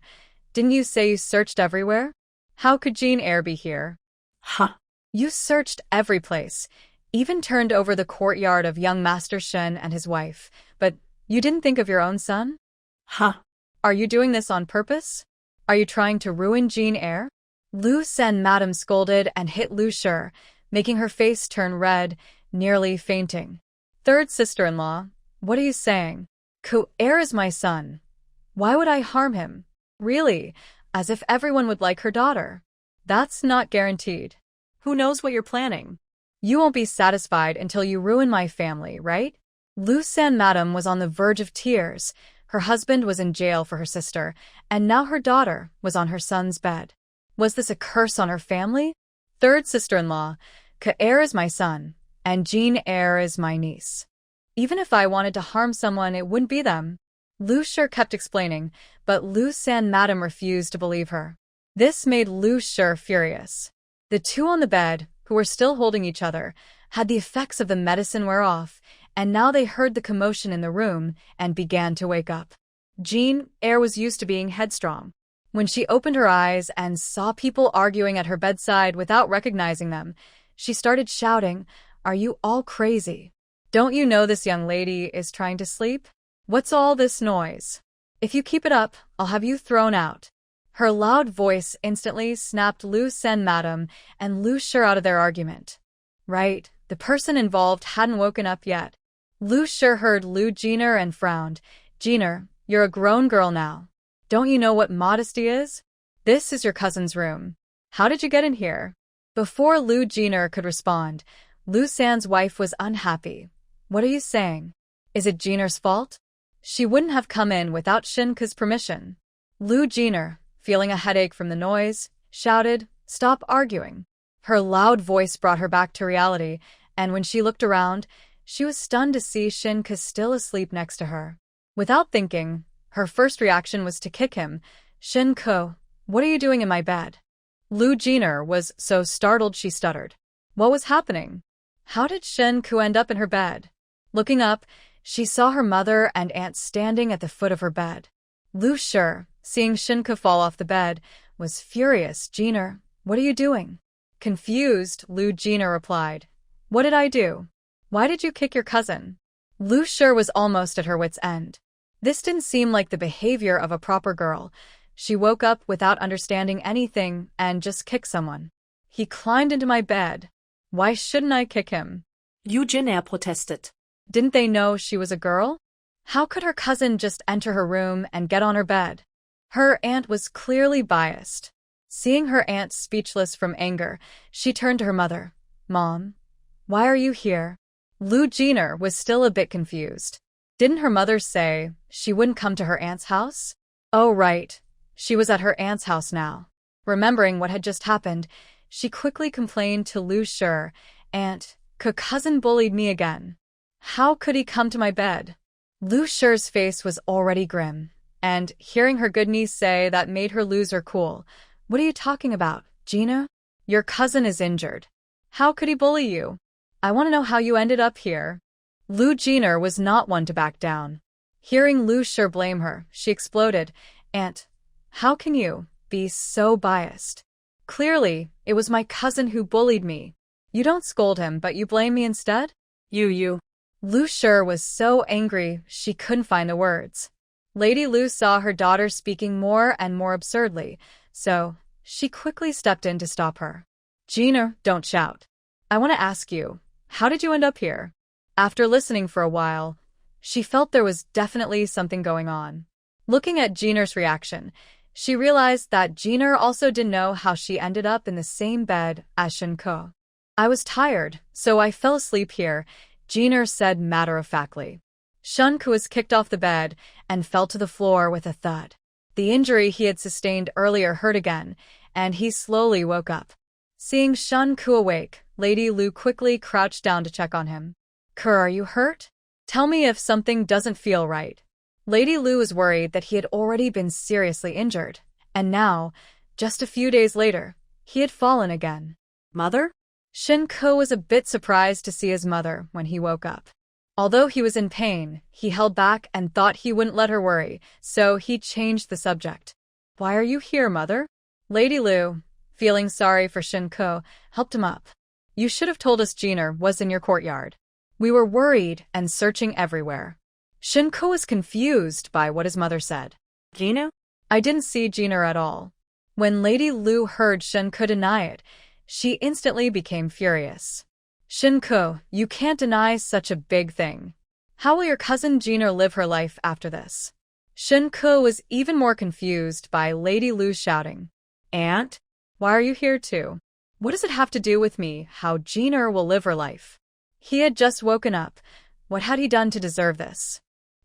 Didn't you say you searched everywhere? How could Jean Eyre be here? Huh. You searched every place, even turned over the courtyard of young Master Shen and his wife, but you didn't think of your own son? Huh. Are you doing this on purpose? Are you trying to ruin Jean Eyre? Lu San Madam scolded and hit Lu Shi, making her face turn red, nearly fainting. Third sister-in-law, what are you saying? Eyre is my son. Why would I harm him? Really, as if everyone would like her daughter. That's not guaranteed. Who knows what you're planning? You won't be satisfied until you ruin my family, right? Lu San Madam was on the verge of tears. Her husband was in jail for her sister, and now her daughter was on her son's bed. Was this a curse on her family? Third sister-in-law, Eyre is my son, and Jean Eyre is my niece. Even if I wanted to harm someone, it wouldn't be them. Lu Shi kept explaining, but Lu San Madam refused to believe her. This made Lu Shi furious. The two on the bed, who were still holding each other, had the effects of the medicine wear off, and now they heard the commotion in the room and began to wake up. Jean Eyre was used to being headstrong. When she opened her eyes and saw people arguing at her bedside without recognizing them, she started shouting, "Are you all crazy? Don't you know this young lady is trying to sleep? What's all this noise? If you keep it up, I'll have you thrown out." Her loud voice instantly snapped Lu Sen Madam and Lu Shi out of their argument. Right, the person involved hadn't woken up yet. Lu Shi heard Lu Jiner and frowned. "Jiner, you're a grown girl now. Don't you know what modesty is? This is your cousin's room. How did you get in here?" Before Lu Jiner could respond, Lu San's wife was unhappy. "What are you saying? Is it Jiner's fault? She wouldn't have come in without Shinke's permission." Lu Jiner, feeling a headache from the noise, shouted, "Stop arguing." Her loud voice brought her back to reality, and when she looked around, she was stunned to see Shinke still asleep next to her. Without thinking, her first reaction was to kick him. "Shinke, what are you doing in my bed?" Lu Jiner was so startled she stuttered. What was happening? How did Shinke end up in her bed? Looking up, she saw her mother and aunt standing at the foot of her bed. Lu Shi, seeing Shinke fall off the bed, was furious. "Jiner, what are you doing?" Confused, Lu Jiner replied, "What did I do? Why did you kick your cousin?" Lu Shi was almost at her wit's end. This didn't seem like the behavior of a proper girl. She woke up without understanding anything and just kicked someone. "He climbed into my bed. Why shouldn't I kick him?" Liu Jiner protested. Didn't they know she was a girl? How could her cousin just enter her room and get on her bed? Her aunt was clearly biased. Seeing her aunt speechless from anger, she turned to her mother. "Mom, why are you here?" Lu Jiner was still a bit confused. Didn't her mother say she wouldn't come to her aunt's house? Oh right, she was at her aunt's house now. Remembering what had just happened, she quickly complained to Lu Shi, "Aunt, cousin bullied me again. How could he come to my bed?" Lu Shi's face was already grim, and hearing her good niece say that made her lose her cool. "What are you talking about, Gina? Your cousin is injured. How could he bully you? I want to know how you ended up here." Lu Jiner was not one to back down. Hearing Lu Shi blame her, she exploded. "Aunt, how can you be so biased? Clearly, it was my cousin who bullied me. You don't scold him, but you blame me instead?" You. Lu Shi was so angry she couldn't find the words. Lady Lu saw her daughter speaking more and more absurdly, so she quickly stepped in to stop her. "Gina, don't shout. I want to ask you, how did you end up here?" After listening for a while, she felt there was definitely something going on. Looking at Gina's reaction, she realized that Gina also didn't know how she ended up in the same bed as Shinke. "I was tired, so I fell asleep here," Gina said matter-of-factly. Shinke was kicked off the bed and fell to the floor with a thud. The injury he had sustained earlier hurt again, and he slowly woke up. Seeing Shinke awake, Lady Lu quickly crouched down to check on him. "Are you hurt? Tell me if something doesn't feel right." Lady Lu was worried that he had already been seriously injured, and now, just a few days later, he had fallen again. "Mother?" Shinke was a bit surprised to see his mother when he woke up. Although he was in pain, he held back and thought he wouldn't let her worry, so he changed the subject. "Why are you here, Mother?" Lady Lu, feeling sorry for Shinke, helped him up. "You should have told us Gina was in your courtyard. We were worried and searching everywhere." Shinke was confused by what his mother said. "Gina?" "I didn't see Gina at all." When Lady Lu heard Shinke deny it, she instantly became furious. "Shinke, you can't deny such a big thing. How will your cousin Gina live her life after this?" Shinke was even more confused by Lady Lu shouting, "Aunt, why are you here too? What does it have to do with me how Gina will live her life?" He had just woken up. What had he done to deserve this?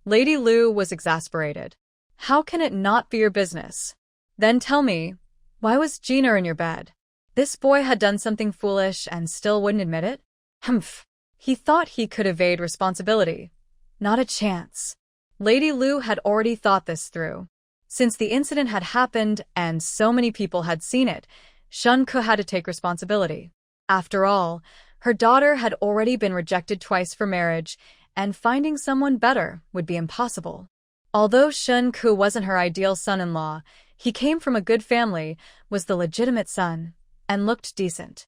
Lady Lu was exasperated. "How can it not be your business? Then tell me, why was Gina in your bed?" This boy had done something foolish and still wouldn't admit it? Humph. He thought he could evade responsibility. Not a chance. Lady Lu had already thought this through. Since the incident had happened and so many people had seen it, Shinke had to take responsibility. After all, her daughter had already been rejected twice for marriage, and finding someone better would be impossible. Although Shen Ku wasn't her ideal son-in-law, he came from a good family, was the legitimate son, and looked decent.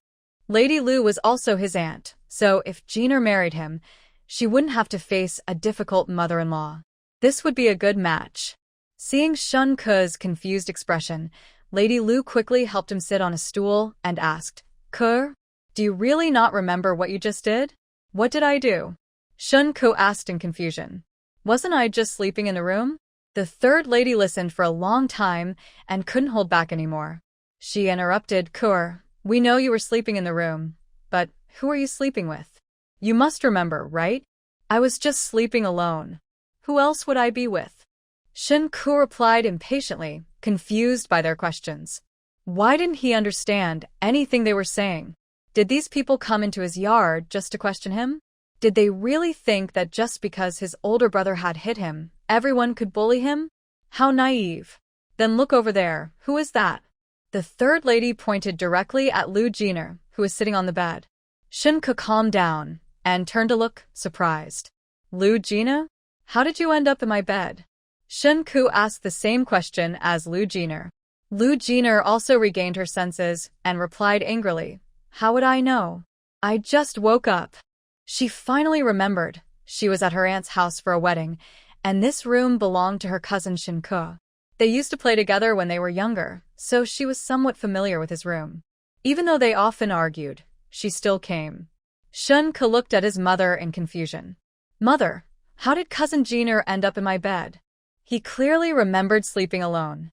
Lady Lu was also his aunt, so if Jiner married him, she wouldn't have to face a difficult mother-in-law. This would be a good match. Seeing Shen Ku's confused expression, Lady Lu quickly helped him sit on a stool and asked, "Ke, do you really not remember what you just did?" "What did I do?" Shen Ku asked in confusion. "Wasn't I just sleeping in the room?" The third lady listened for a long time and couldn't hold back anymore. She interrupted, "Ke, we know you were sleeping in the room, but who are you sleeping with? You must remember, right? I was just sleeping alone. Who else would I be with?" Shen Ku replied impatiently, confused by their questions. Why didn't he understand anything they were saying? Did these people come into his yard just to question him? Did they really think that just because his older brother had hit him, everyone could bully him? How naive. Then look over there, who is that? The third lady pointed directly at Lu Jiner, who was sitting on the bed. Shen Ku calmed down and turned to look surprised. "Lu Jiner? How did you end up in my bed?" Shen Ku asked the same question as Lu Jiner. Lu Jiner also regained her senses and replied angrily, "How would I know? I just woke up." She finally remembered she was at her aunt's house for a wedding, and this room belonged to her cousin Shen Ku. They used to play together when they were younger, so she was somewhat familiar with his room. Even though they often argued, she still came. Shen Ku looked at his mother in confusion. "Mother, how did cousin Jiner end up in my bed?" He clearly remembered sleeping alone.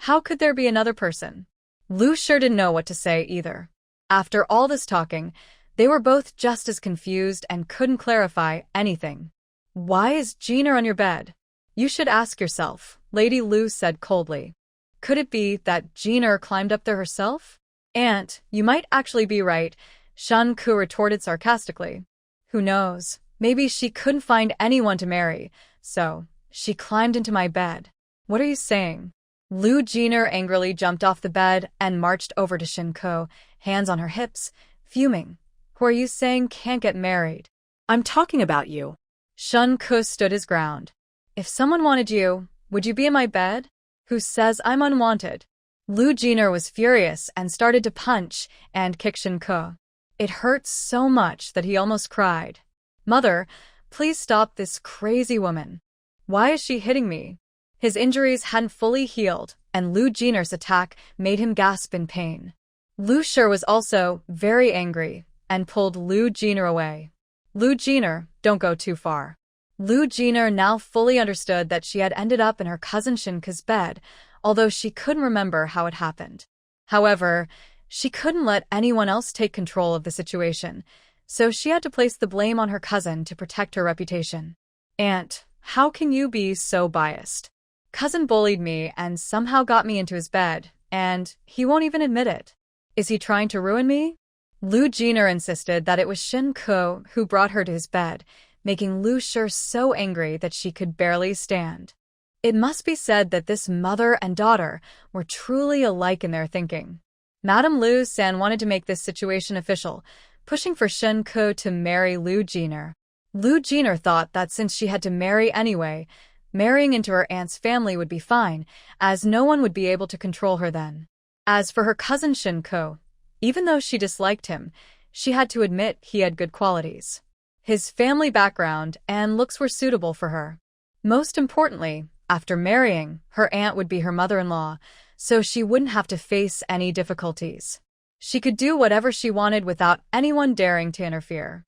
How could there be another person? Lu sure didn't know what to say either. After all this talking, they were both just as confused and couldn't clarify anything. "Why is Jiner on your bed?" "You should ask yourself," Lady Lu said coldly. "Could it be that Jiner climbed up there herself?" "Aunt, you might actually be right," Shen Ku retorted sarcastically. "Who knows, maybe she couldn't find anyone to marry, so she climbed into my bed." "What are you saying?" Lu Jiner angrily jumped off the bed and marched over to Shen Ku, hands on her hips, fuming. "Who are you saying can't get married?" I'm talking about you. Shen Ku stood his ground. "If someone wanted you, would you be in my bed? Who says I'm unwanted?" Lu Jiner was furious and started to punch and kick Shen Ku. It hurt so much that he almost cried. "Mother, please stop this crazy woman. Why is she hitting me?" His injuries hadn't fully healed, and Lu Jiner's attack made him gasp in pain. Lu Shi was also very angry and pulled Lu Jiner away. "Lu Jiner, don't go too far." Lu Jiner now fully understood that she had ended up in her cousin Shen Ku's bed, although she couldn't remember how it happened. However, she couldn't let anyone else take control of the situation, so she had to place the blame on her cousin to protect her reputation. "Aunt, how can you be so biased? Cousin bullied me and somehow got me into his bed, and he won't even admit it. Is he trying to ruin me?" Lu Jiner insisted that it was Shen Ku who brought her to his bed, making Lu Shi so angry that she could barely stand. It must be said that this mother and daughter were truly alike in their thinking. Madame Lu San wanted to make this situation official, pushing for Shen Ku to marry Lu Jiner. Lu Jiner thought that since she had to marry anyway, marrying into her aunt's family would be fine, as no one would be able to control her then. As for her cousin Shen Ku, even though she disliked him, she had to admit he had good qualities. His family background and looks were suitable for her. Most importantly, after marrying, her aunt would be her mother-in-law, so she wouldn't have to face any difficulties. She could do whatever she wanted without anyone daring to interfere.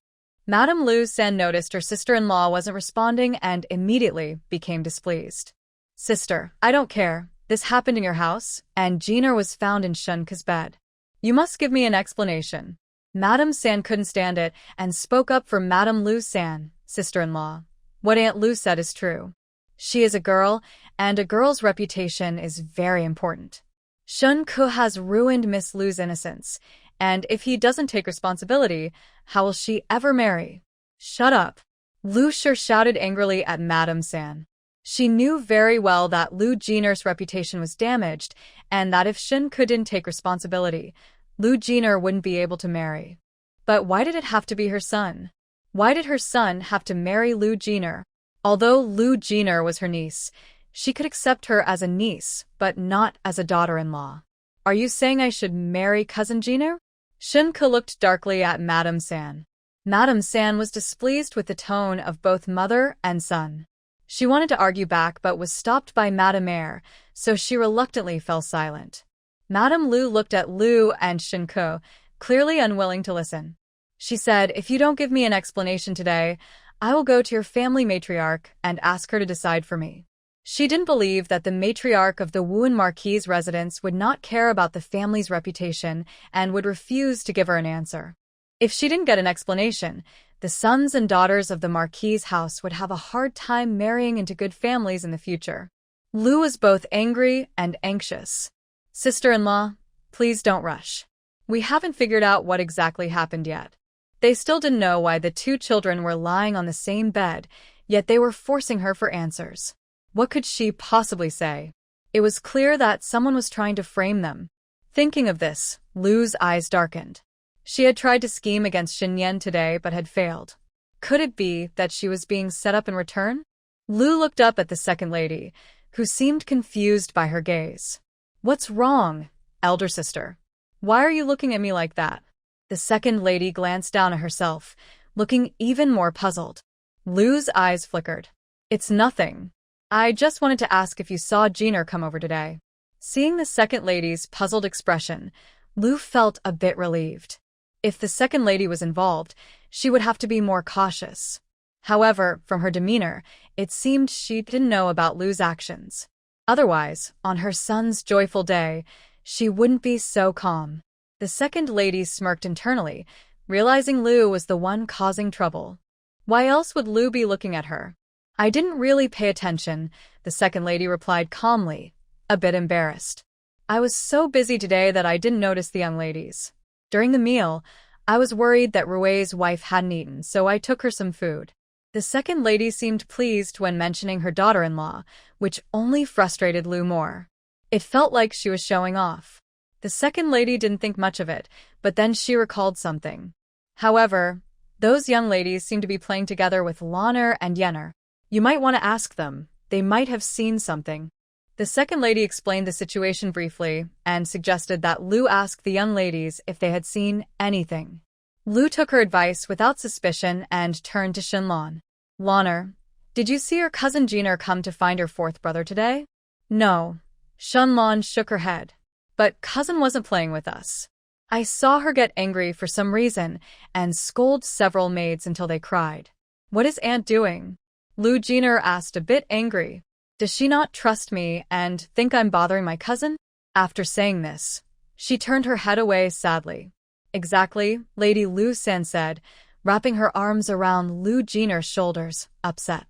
Madame Lu San noticed her sister-in-law wasn't responding and immediately became displeased. "Sister, I don't care. This happened in your house, and Jiner was found in Shen Ku's bed. You must give me an explanation." Madame San couldn't stand it and spoke up for Madame Lu San, sister-in-law. "What Aunt Lu said is true. She is a girl, and a girl's reputation is very important. Shen Ku has ruined Miss Lu's innocence, and if he doesn't take responsibility, how will she ever marry?" "Shut up!" Lu Shi shouted angrily at Madame San. She knew very well that Lu Jiner's reputation was damaged, and that if Shen Ku didn't take responsibility, Lu Jiner wouldn't be able to marry. But why did it have to be her son? Why did her son have to marry Lu Jiner? Although Lu Jiner was her niece, she could accept her as a niece, but not as a daughter-in-law. Are you saying I should marry cousin Jiner? Shunke looked darkly at Madame San. Madame San was displeased with the tone of both mother and son. She wanted to argue back but was stopped by Madame Air, so she reluctantly fell silent. Madame Lu looked at Lu and Shunke, clearly unwilling to listen. She said, "If you don't give me an explanation today, I will go to your family matriarch and ask her to decide for me." She didn't believe that the matriarch of the Wuhan Marquis' residence would not care about the family's reputation and would refuse to give her an answer. If she didn't get an explanation, the sons and daughters of the Marquis' house would have a hard time marrying into good families in the future. Lu was both angry and anxious. "Sister-in-law, please don't rush. We haven't figured out what exactly happened yet." They still didn't know why the two children were lying on the same bed, yet they were forcing her for answers. What could she possibly say? It was clear that someone was trying to frame them. Thinking of this, Lu's eyes darkened. She had tried to scheme against Xinyan today but had failed. Could it be that she was being set up in return? Lu looked up at the second lady, who seemed confused by her gaze. "What's wrong, elder sister? Why are you looking at me like that?" The second lady glanced down at herself, looking even more puzzled. Lu's eyes flickered. "It's nothing. I just wanted to ask if you saw Jiner come over today." Seeing the second lady's puzzled expression, Lu felt a bit relieved. If the second lady was involved, she would have to be more cautious. However, from her demeanor, it seemed she didn't know about Lu's actions. Otherwise, on her son's joyful day, she wouldn't be so calm. The second lady smirked internally, realizing Lu was the one causing trouble. Why else would Lu be looking at her? "I didn't really pay attention," the second lady replied calmly, a bit embarrassed. "I was so busy today that I didn't notice the young ladies. During the meal, I was worried that Rui's wife hadn't eaten, so I took her some food." The second lady seemed pleased when mentioning her daughter-in-law, which only frustrated Lu more. It felt like she was showing off. The second lady didn't think much of it, but then she recalled something. However, those young ladies seemed to be playing together with Lanner and Yenner. "You might want to ask them. They might have seen something." The second lady explained the situation briefly and suggested that Lu ask the young ladies if they had seen anything. Lu took her advice without suspicion and turned to Shenlan. "Lanner, did you see your cousin Jiner come to find her fourth brother today?" "No." Shenlan shook her head. "But cousin wasn't playing with us. I saw her get angry for some reason and scold several maids until they cried." "What is aunt doing?" Lu Jiner asked, a bit angry. "Does she not trust me and think I'm bothering my cousin?" After saying this, she turned her head away sadly. "Exactly," Lady Lu San said, wrapping her arms around Lu Jiner's shoulders, upset.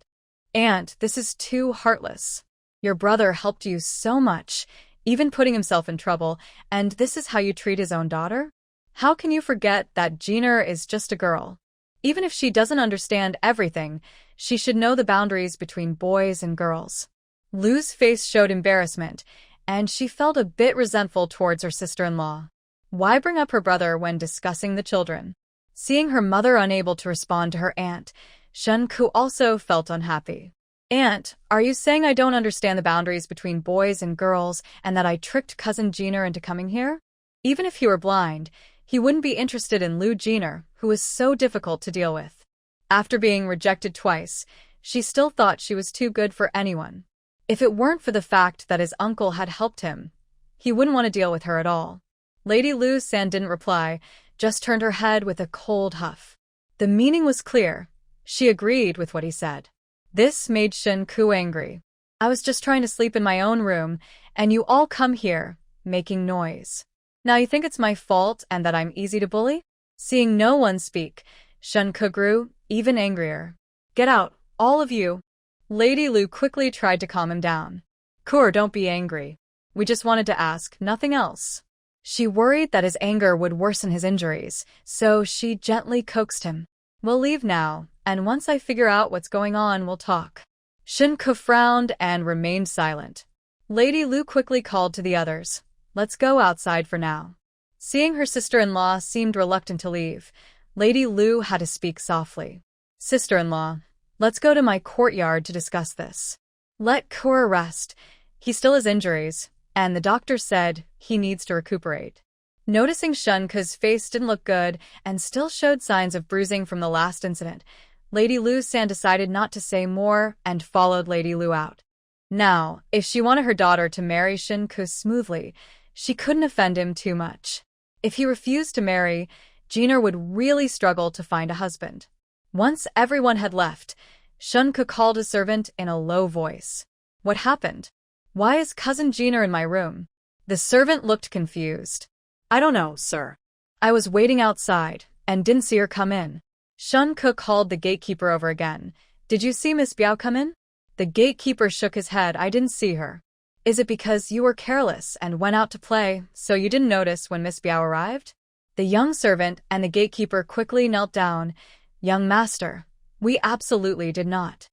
"Aunt, this is too heartless. Your brother helped you so much, even putting himself in trouble, and this is how you treat his own daughter? How can you forget that Jiner is just a girl? Even if she doesn't understand everything, she should know the boundaries between boys and girls." Lu's face showed embarrassment, and she felt a bit resentful towards her sister-in-law. Why bring up her brother when discussing the children? Seeing her mother unable to respond to her aunt, Shunku also felt unhappy. "Aunt, are you saying I don't understand the boundaries between boys and girls and that I tricked cousin Jiner into coming here? Even if he were blind, he wouldn't be interested in Lu Jiner, who was so difficult to deal with." After being rejected twice, she still thought she was too good for anyone. If it weren't for the fact that his uncle had helped him, he wouldn't want to deal with her at all. Lady Lu San didn't reply, just turned her head with a cold huff. The meaning was clear. She agreed with what he said. This made Shunku angry. "I was just trying to sleep in my own room, and you all come here, making noise. Now you think it's my fault and that I'm easy to bully?" Seeing no one speak, Shunku grew even angrier. "Get out, all of you." Lady Lu quickly tried to calm him down. "Kur, don't be angry. We just wanted to ask, nothing else." She worried that his anger would worsen his injuries, so she gently coaxed him. "We'll leave now, and once I figure out what's going on, we'll talk." Shunku frowned and remained silent. Lady Lu quickly called to the others. "Let's go outside for now." Seeing her sister-in-law seemed reluctant to leave, Lady Liu had to speak softly. Sister-in-law, let's go to my courtyard to discuss this. Let Kura rest. He still has injuries, and the doctor said he needs to recuperate. Noticing Shunku's face didn't look good and still showed signs of bruising from the last incident, Lady Liu San decided not to say more and followed Lady Liu out. Now, if she wanted her daughter to marry Shunku smoothly, she couldn't offend him too much. If he refused to marry, Jiner would really struggle to find a husband. Once everyone had left, Shunku called a servant in a low voice. What happened? Why is cousin Jiner in my room? The servant looked confused. I don't know, sir. I was waiting outside and didn't see her come in. Shunku called the gatekeeper over again. Did you see Miss Biao come in? The gatekeeper shook his head. I didn't see her. Is it because you were careless and went out to play, so you didn't notice when Miss Biao arrived? The young servant and the gatekeeper quickly knelt down. Young master, we absolutely did not.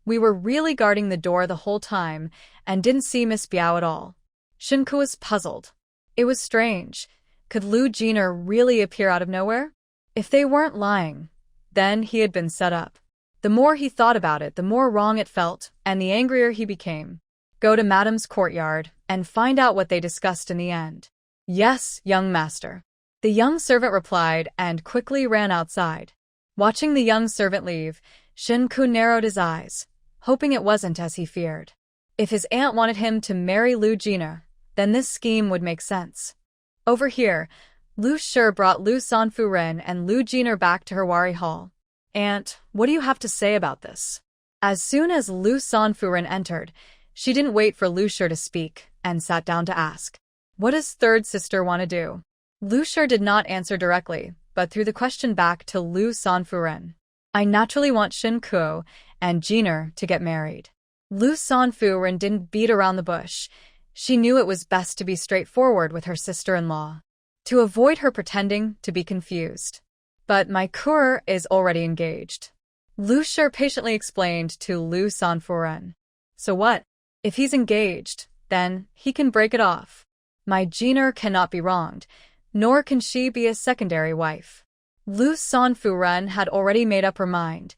We were really guarding the door the whole time and didn't see Miss Biao at all. Shunku was puzzled. It was strange. Could Liu Jiner really appear out of nowhere? If they weren't lying, then he had been set up. The more he thought about it, the more wrong it felt, and the angrier he became. Go to Madame's courtyard and find out what they discussed in the end. Yes, young master. The young servant replied and quickly ran outside. Watching the young servant leave, Shunku narrowed his eyes, hoping it wasn't as he feared. If his aunt wanted him to marry Liu Jiner, then this scheme would make sense. Over here, Liu Shi brought Liu Sanfuren and Liu Jiner back to her Wari Hall. Aunt, what do you have to say about this? As soon as Liu Sanfuren entered, she didn't wait for Liu Shi to speak and sat down to ask, what does third sister want to do? Liu Shi did not answer directly, but threw the question back to Liu Sanfuren. I naturally want Shunku and Jiner to get married. Liu Sanfuren didn't beat around the bush. She knew it was best to be straightforward with her sister-in-law, to avoid her pretending to be confused. But my Kur is already engaged. Liu Shi patiently explained to Liu Sanfuren. So what? If he's engaged, then he can break it off. My Jiner cannot be wronged, nor can she be a secondary wife. Liu Sanfuren had already made up her mind.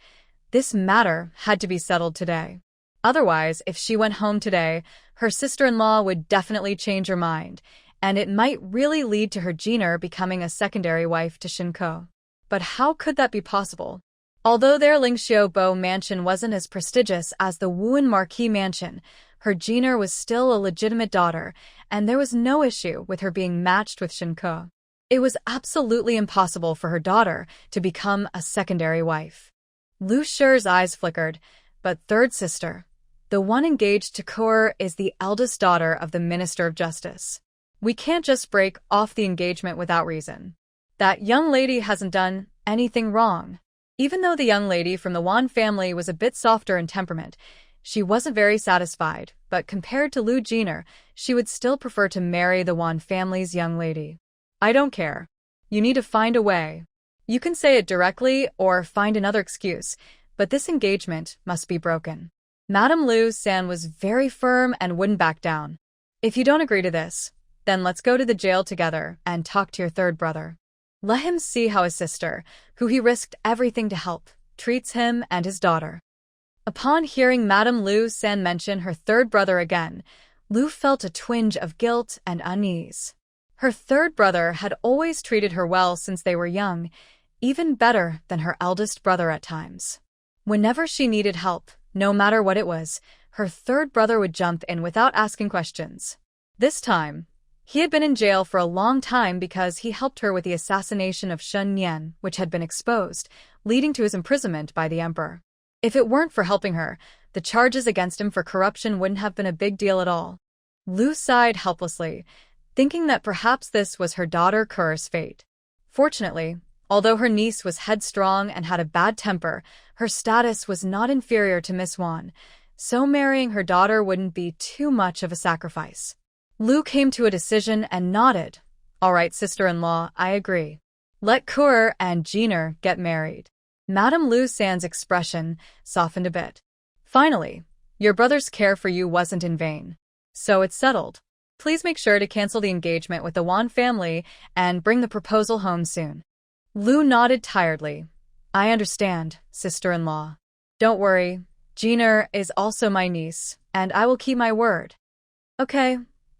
This matter had to be settled today. Otherwise, if she went home today, her sister-in-law would definitely change her mind, and it might really lead to her Jiner becoming a secondary wife to Shunku. But how could that be possible? Although their Lingxiubo mansion wasn't as prestigious as the Wuan Marquis mansion, her Jiner was still a legitimate daughter, and there was no issue with her being matched with Shunku. It was absolutely impossible for her daughter to become a secondary wife. Liu Shi's eyes flickered, but third sister, the one engaged to Kur, is the eldest daughter of the Minister of Justice. We can't just break off the engagement without reason. That young lady hasn't done anything wrong. Even though the young lady from the Wan family was a bit softer in temperament, she wasn't very satisfied, but compared to Liu Jiner, she would still prefer to marry the Wan family's young lady. I don't care. You need to find a way. You can say it directly or find another excuse, but this engagement must be broken. Madame Liu San was very firm and wouldn't back down. If you don't agree to this, then let's go to the jail together and talk to your third brother. Let him see how his sister, who he risked everything to help, treats him and his daughter. Upon hearing Madame Liu San mention her third brother again, Liu felt a twinge of guilt and unease. Her third brother had always treated her well since they were young, even better than her eldest brother at times. Whenever she needed help, no matter what it was, her third brother would jump in without asking questions. This time, he had been in jail for a long time because he helped her with the assassination of Shun Yan, which had been exposed, leading to his imprisonment by the emperor. If it weren't for helping her, the charges against him for corruption wouldn't have been a big deal at all. Liu sighed helplessly, thinking that perhaps this was her daughter Kur's fate. Fortunately, although her niece was headstrong and had a bad temper, her status was not inferior to Miss Wan, so marrying her daughter wouldn't be too much of a sacrifice. Liu came to a decision and nodded. All right, sister-in-law, I agree. Let Kur and Jiner get married. Madame Liu San's expression softened a bit. Finally, your brother's care for you wasn't in vain. So it's settled. Please make sure to cancel the engagement with the Wan family and bring the proposal home soon. Lu nodded tiredly. I understand, sister-in-law. Don't worry, Jeaner is also my niece, and I will keep my word. Okay,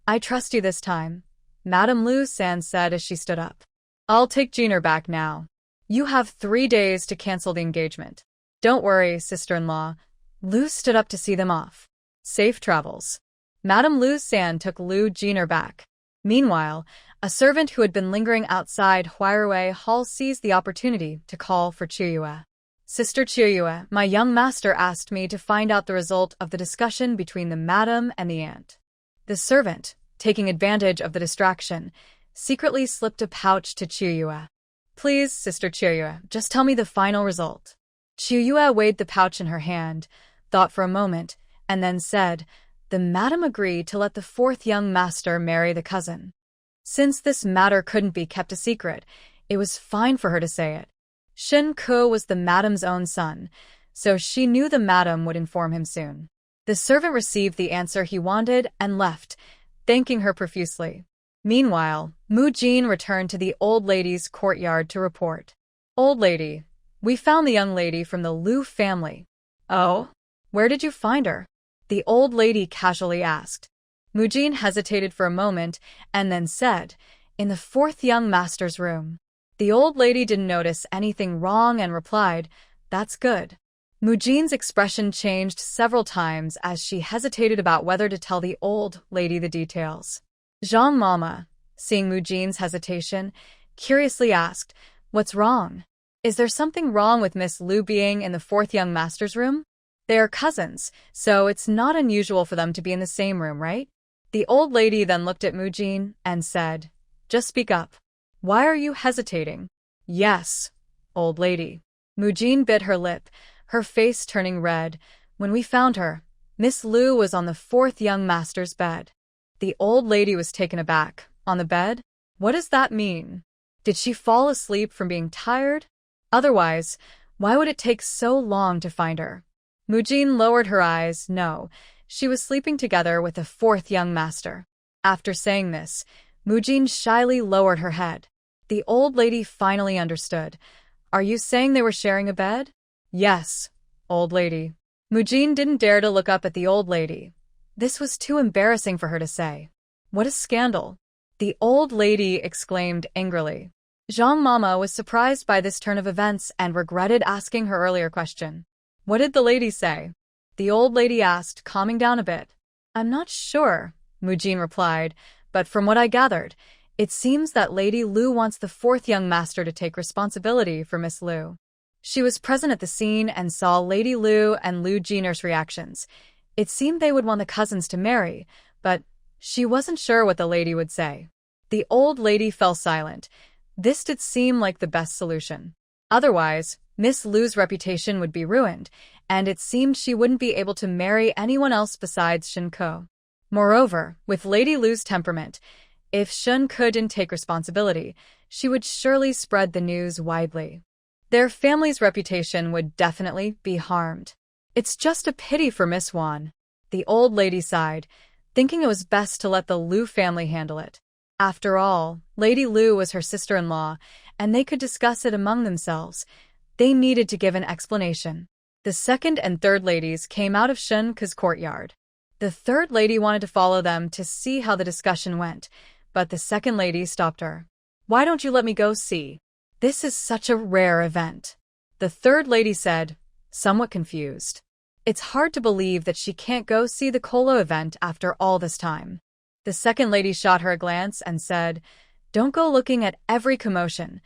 I trust you this time, Madame Lu San said as she stood up. I'll take Jeaner back now. You have 3 days to cancel the engagement. Don't worry, sister-in-law. Lu stood up to see them off. Safe travels. Madame Lu San took Lu Jeaner back. Meanwhile, a servant who had been lingering outside Huirui Hall seized the opportunity to call for Chiuyue. Sister Chiuyue, my young master asked me to find out the result of the discussion between the madam and the aunt. The servant, taking advantage of the distraction, secretly slipped a pouch to Chiuyue. Please, Sister Chiuyue, just tell me the final result. Chiuyue weighed the pouch in her hand, thought for a moment, and then said, the madam agreed to let the 4th young master marry the cousin. Since this matter couldn't be kept a secret, it was fine for her to say it. Shen Ke was the madam's own son, so she knew the madam would inform him soon. The servant received the answer he wanted and left, thanking her profusely. Meanwhile, Mu Jin returned to the old lady's courtyard to report. Old lady, we found the young lady from the Liu family. Oh? Where did you find her? The old lady casually asked. Mu Jin hesitated for a moment and then said, in the 4th young master's room. The old lady didn't notice anything wrong and replied, that's good. Mu Jin's expression changed several times as she hesitated about whether to tell the old lady the details. Zhang Mama, seeing Mu Jin's hesitation, curiously asked, what's wrong? Is there something wrong with Miss Liu being in the 4th young master's room? They are cousins, so it's not unusual for them to be in the same room, right? The old lady then looked at Mu Jin and said, just speak up. Why are you hesitating? Yes, old lady. Mu Jin bit her lip, her face turning red. When we found her, Miss Liu was on the 4th young master's bed. The old lady was taken aback. On the bed? What does that mean? Did she fall asleep from being tired? Otherwise, why would it take so long to find her? Mu Jin lowered her eyes. No, she was sleeping together with the 4th young master. After saying this, Mu Jin shyly lowered her head. The old lady finally understood. Are you saying they were sharing a bed? Yes, old lady. Mu Jin didn't dare to look up at the old lady. This was too embarrassing for her to say. What a scandal! The old lady exclaimed angrily. Zhang Mama was surprised by this turn of events and regretted asking her earlier question. What did the lady say? The old lady asked, calming down a bit. I'm not sure, Mu Jin replied, but from what I gathered, it seems that Lady Liu wants the 4th young master to take responsibility for Miss Liu. She was present at the scene and saw Lady Liu and Liu Jiner's reactions. It seemed they would want the cousins to marry, but she wasn't sure what the lady would say. The old lady fell silent. This did seem like the best solution. Otherwise, Miss Liu's reputation would be ruined, and it seemed she wouldn't be able to marry anyone else besides Shen Ke. Moreover, with Lady Liu's temperament, if Shen Ke didn't take responsibility, she would surely spread the news widely. Their family's reputation would definitely be harmed. It's just a pity for Miss Wan. The old lady sighed, thinking it was best to let the Liu family handle it. After all, Lady Liu was her sister-in-law, and they could discuss it among themselves. They needed to give an explanation. The 2nd and 3rd ladies came out of Shen Ke's courtyard. The 3rd lady wanted to follow them to see how the discussion went, but the 2nd lady stopped her. Why don't you let me go see? This is such a rare event. The 3rd lady said, somewhat confused. It's hard to believe that she can't go see the Kolo event after all this time. The 2nd lady shot her a glance and said, don't go looking at every commotion.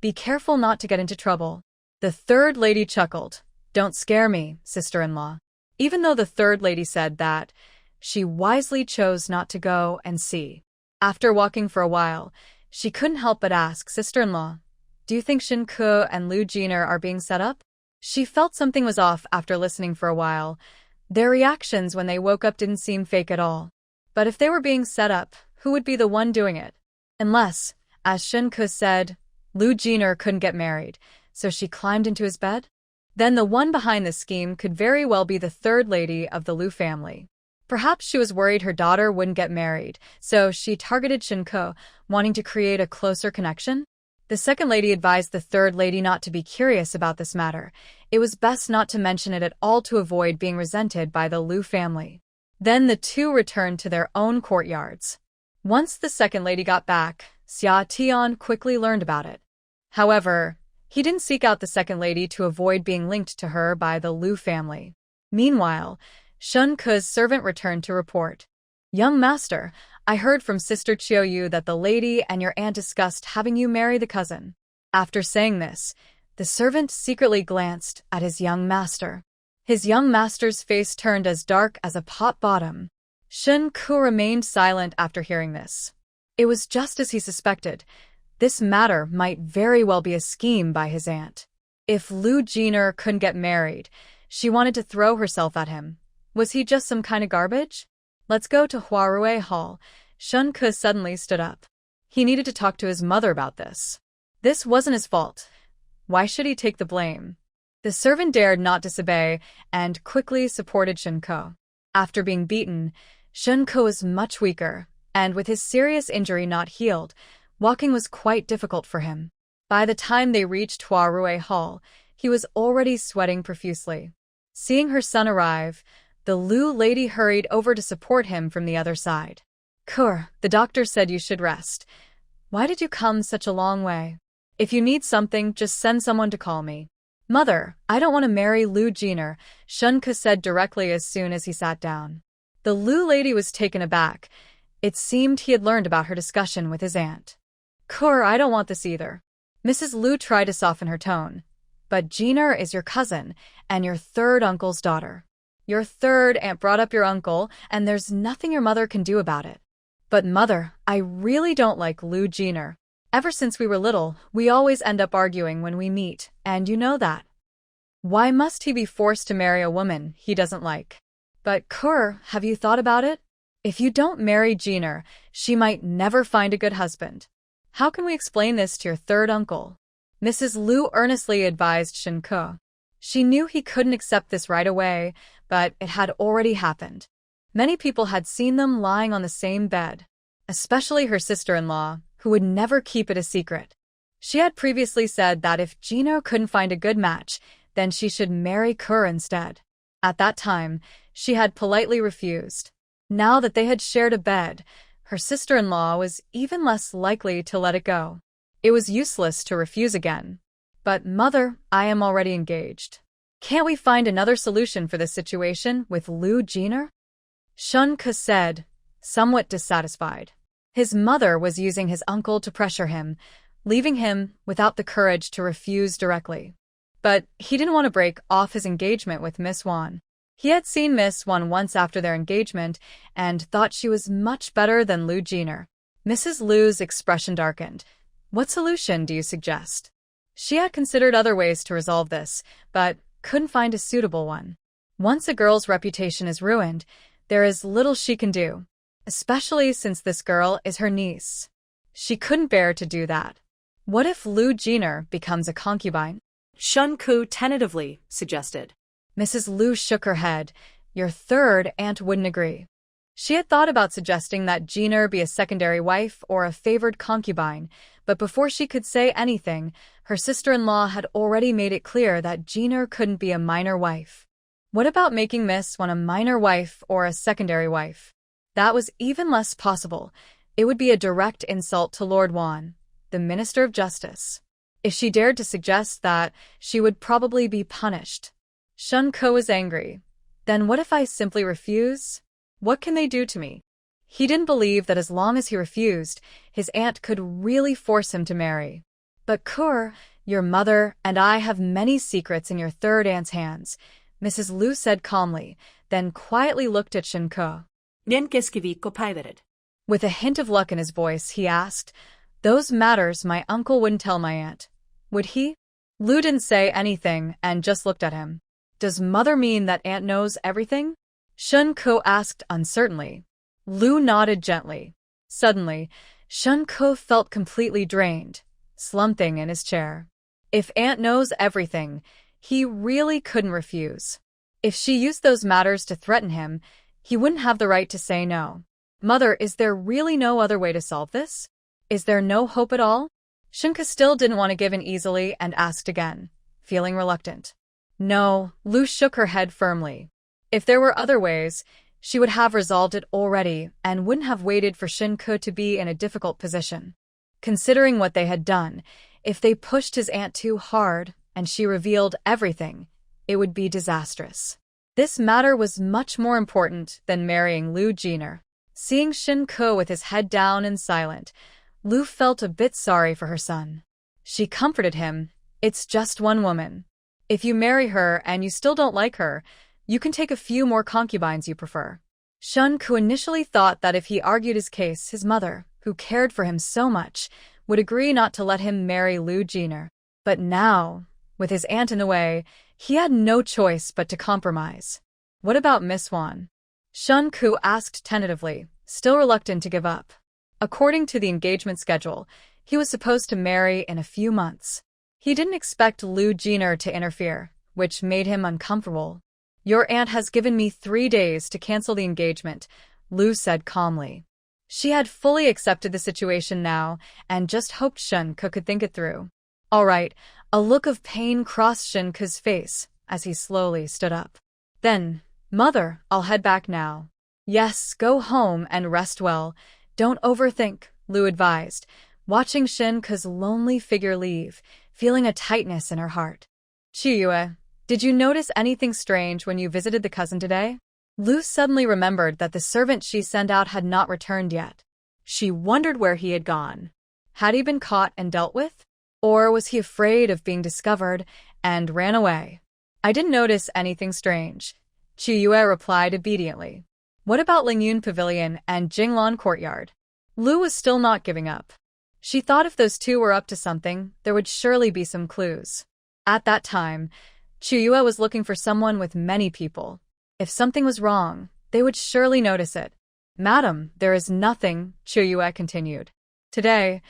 Be careful not to get into trouble. The 3rd lady chuckled. Don't scare me, sister-in-law. Even though the 3rd lady said that, she wisely chose not to go and see. After walking for a while, she couldn't help but ask, sister-in-law, do you think Shen Ke and Liu Jiner are being set up? She felt something was off after listening for a while. Their reactions when they woke up didn't seem fake at all. But if they were being set up, who would be the one doing it? Unless, as Shen Ke said, Liu Jiner couldn't get married, so she climbed into his bed? Then the one behind the scheme could very well be the 3rd lady of the Liu family. Perhaps she was worried her daughter wouldn't get married, so she targeted Shen Ke, wanting to create a closer connection? The second lady advised the third lady not to be curious about this matter. It was best not to mention it at all to avoid being resented by the Liu family. Then the two returned to their own courtyards. Once the second lady got back, Xia Tian quickly learned about it. However, he didn't seek out the second lady to avoid being linked to her by the Liu family. Meanwhile, Shun Ke's servant returned to report. Young master, I heard from Sister Chiu that the lady and your aunt discussed having you marry the cousin. After saying this, the servant secretly glanced at his young master. His young master's face turned as dark as a pot bottom. Shun Ke remained silent after hearing this. It was just as he suspected. This matter might very well be a scheme by his aunt. If Liu Jiner couldn't get married, she wanted to throw herself at him. Was he just some kind of garbage? Let's go to Huarui Hall. Shun Ke suddenly stood up. He needed to talk to his mother about this. This wasn't his fault. Why should he take the blame? The servant dared not disobey and quickly supported Shun Ke. After being beaten, Shun Ke was much weaker, and with his serious injury not healed, walking was quite difficult for him. By the time they reached Huarui Hall, he was already sweating profusely. Seeing her son arrive, the Liu lady hurried over to support him from the other side. Ke, the doctor said you should rest. Why did you come such a long way? If you need something, just send someone to call me. Mother, I don't want to marry Liu Jiner, Shun Ke said directly as soon as he sat down. The Liu lady was taken aback. It seemed he had learned about her discussion with his aunt. Ke, I don't want this either. Mrs. Liu tried to soften her tone. But Jiner is your cousin and your third uncle's daughter. Your third aunt brought up your uncle, and there's nothing your mother can do about it. But mother, I really don't like Liu Jiner. Ever since we were little, we always end up arguing when we meet, and you know that. Why must he be forced to marry a woman he doesn't like? But Ke, have you thought about it? If you don't marry Jiner, she might never find a good husband. How can we explain this to your third uncle? Mrs. Liu earnestly advised Shun Ke. She knew he couldn't accept this right away, but it had already happened. Many people had seen them lying on the same bed, especially her sister-in-law, who would never keep it a secret. She had previously said that if Jiner couldn't find a good match, then she should marry Ke instead. At that time, she had politely refused. Now that they had shared a bed, her sister-in-law was even less likely to let it go. It was useless to refuse again. But mother, I am already engaged. Can't we find another solution for this situation with Liu Jiner? Shun Ke said, somewhat dissatisfied. His mother was using his uncle to pressure him, leaving him without the courage to refuse directly. But he didn't want to break off his engagement with Miss Wan. He had seen Miss Wan once after their engagement and thought she was much better than Liu Jiner. Mrs. Liu's expression darkened. What solution do you suggest? She had considered other ways to resolve this, but couldn't find a suitable one. Once a girl's reputation is ruined, there is little she can do, especially since this girl is her niece. She couldn't bear to do that. What if Liu Jiner becomes a concubine? Shun Ke tentatively suggested. Mrs. Liu shook her head. Your third aunt wouldn't agree. She had thought about suggesting that Jiner be a secondary wife or a favored concubine, but before she could say anything, her sister-in-law had already made it clear that Jiner couldn't be a minor wife. What about making Miss Wan a minor wife or a secondary wife? That was even less possible. It would be a direct insult to Lord Wan, the Minister of Justice. If she dared to suggest that, she would probably be punished. Shun Ke was angry. Then what if I simply refuse? What can they do to me? He didn't believe that as long as he refused, his aunt could really force him to marry. But Ke, your mother and I have many secrets in your third aunt's hands, Mrs. Liu said calmly, then quietly looked at Shun Ke. With a hint of luck in his voice, he asked, those matters my uncle wouldn't tell my aunt. Would he? Liu didn't say anything and just looked at him. Does mother mean that aunt knows everything? Shun Ke asked uncertainly. Liu nodded gently. Suddenly, Shun Ke felt completely drained, slumping in his chair. If aunt knows everything, he really couldn't refuse. If she used those matters to threaten him, he wouldn't have the right to say no. Mother, is there really no other way to solve this? Is there no hope at all? Shinka still didn't want to give in easily and asked again, feeling reluctant. No, Liu shook her head firmly. If there were other ways, she would have resolved it already and wouldn't have waited for Shinka to be in a difficult position. Considering what they had done, if they pushed his aunt too hard and she revealed everything, it would be disastrous. This matter was much more important than marrying Liu Jiner. Seeing Shinka with his head down and silent, Liu felt a bit sorry for her son. She comforted him. It's just one woman. If you marry her and you still don't like her, you can take a few more concubines you prefer. Shinka initially thought that if he argued his case, his mother, who cared for him so much, would agree not to let him marry Liu Jiner. But now, with his aunt in the way, he had no choice but to compromise. What about Miss Wan? Shinka asked tentatively, still reluctant to give up. According to the engagement schedule, he was supposed to marry in a few months. He didn't expect Liu Jiner to interfere, which made him uncomfortable. Your aunt has given me 3 days to cancel the engagement, Liu said calmly. She had fully accepted the situation now and just hoped Shinka could think it through. All right, a look of pain crossed Shinka's face as he slowly stood up. Then, Mother, I'll head back now. Yes, go home and rest well. Don't overthink, Liu advised, watching Shinka's lonely figure leave, feeling a tightness in her heart. Chiyue, did you notice anything strange when you visited the cousin today? Liu suddenly remembered that the servant she sent out had not returned yet. She wondered where he had gone. Had he been caught and dealt with? Or was he afraid of being discovered and ran away? I didn't notice anything strange, Chiyue replied obediently. What about Lingyun Pavilion and Jinglan Courtyard? Liu was still not giving up. She thought if those two were up to something, there would surely be some clues. At that time, Chiyue was looking for someone with many people. If something was wrong, they would surely notice it. Madam, there is nothing, Chiyue continued. Today,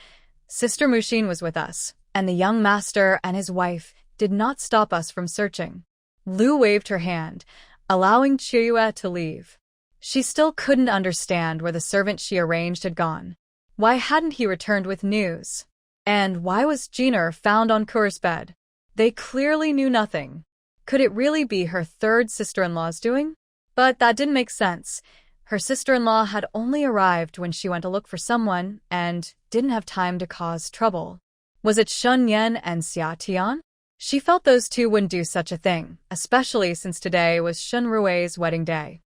Sister Mushin was with us, and the young master and his wife did not stop us from searching. Liu waved her hand, allowing Chiyue to leave. She still couldn't understand where the servant she arranged had gone. Why hadn't he returned with news? And why was Jiner found on Kur's bed? They clearly knew nothing. Could it really be her third sister-in-law's doing? But that didn't make sense. Her sister-in-law had only arrived when she went to look for someone and didn't have time to cause trouble. Was it Shun Yan and Xia Tian? She felt those two wouldn't do such a thing, especially since today was Shun Rui's wedding day.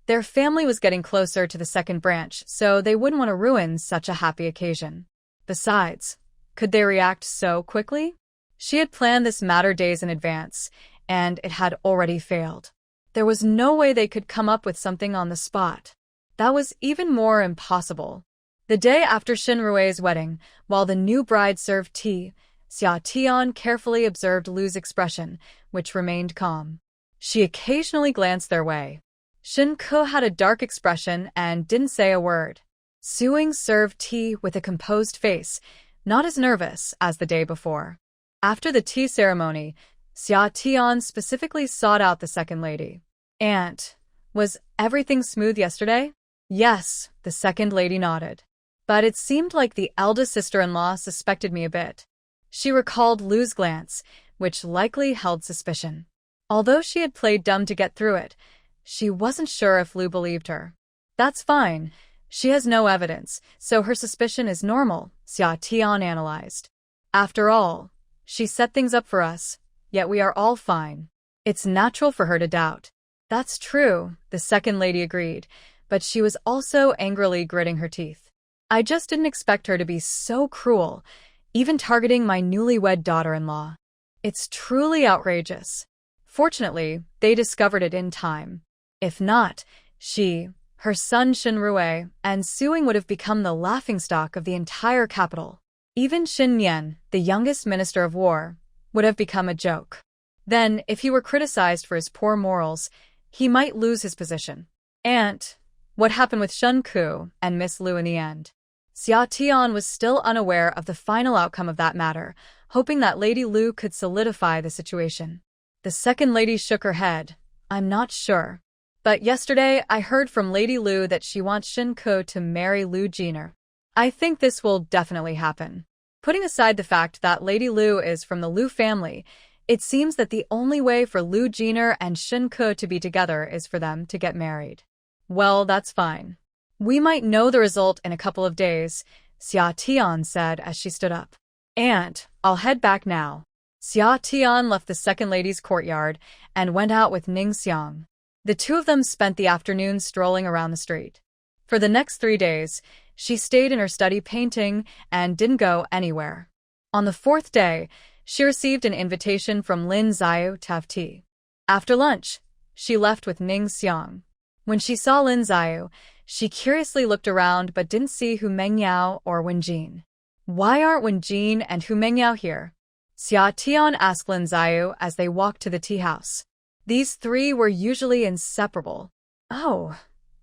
Their family was getting closer to the second branch, so they wouldn't want to ruin such a happy occasion. Besides, could they react so quickly? She had planned this matter days in advance, and it had already failed. There was no way they could come up with something on the spot. That was even more impossible. The day after Shin Rui's wedding, while the new bride served tea, Xia Tian carefully observed Liu's expression, which remained calm. She occasionally glanced their way. Shin Ke had a dark expression and didn't say a word. Suing served tea with a composed face, not as nervous as the day before. After the tea ceremony, Xia Tian specifically sought out the second lady. Aunt, was everything smooth yesterday? Yes, the second lady nodded. But it seemed like the eldest sister-in-law suspected me a bit. She recalled Liu's glance, which likely held suspicion. Although she had played dumb to get through it, she wasn't sure if Liu believed her. That's fine. She has no evidence, so her suspicion is normal, Xia Tian analyzed. After all, she set things up for us, yet we are all fine. It's natural for her to doubt. That's true, the second lady agreed, but she was also angrily gritting her teeth. I just didn't expect her to be so cruel, even targeting my newlywed daughter-in-law. It's truly outrageous. Fortunately, they discovered it in time. If not, she, her son Shin Rui, and Suing would have become the laughingstock of the entire capital. Even Shin Yan, the youngest minister of war, would have become a joke. Then, if he were criticized for his poor morals, he might lose his position. And what happened with Shun Ku and Miss Liu in the end? Xia Tian was still unaware of the final outcome of that matter, hoping that Lady Liu could solidify the situation. The second lady shook her head. I'm not sure. But yesterday I heard from Lady Liu that she wants Shin Ku to marry Liu Jiner. I think this will definitely happen. Putting aside the fact that Lady Liu is from the Liu family, it seems that the only way for Liu Jiner and Shen Ke to be together is for them to get married. Well, that's fine. We might know the result in a couple of days, Xia Tian said as she stood up. And I'll head back now. Xia Tian left the second lady's courtyard and went out with Ning Xiang. The two of them spent the afternoon strolling around the street. For the next 3 days, she stayed in her study painting and didn't go anywhere. On the 4th day, she received an invitation from Lin Xiao to have tea. After lunch, she left with Ning Xiang. When she saw Lin Xiao, she curiously looked around but didn't see Hu Mengyao or Wen Jin. Why aren't Wen Jin and Hu Mengyao here? Xia Tian asked Lin Xiao as they walked to the tea house. These three were usually inseparable. Oh,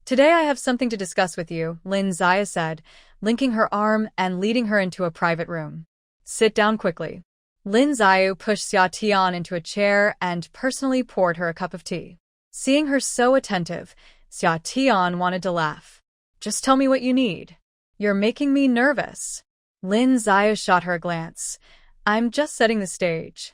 today I have something to discuss with you, Lin Xiao said, linking her arm and leading her into a private room. Sit down quickly. Lin Xiao pushed Xia Tian into a chair and personally poured her a cup of tea. Seeing her so attentive, Xia Tian wanted to laugh. Just tell me what you need. You're making me nervous. Lin Xiao shot her a glance. I'm just setting the stage.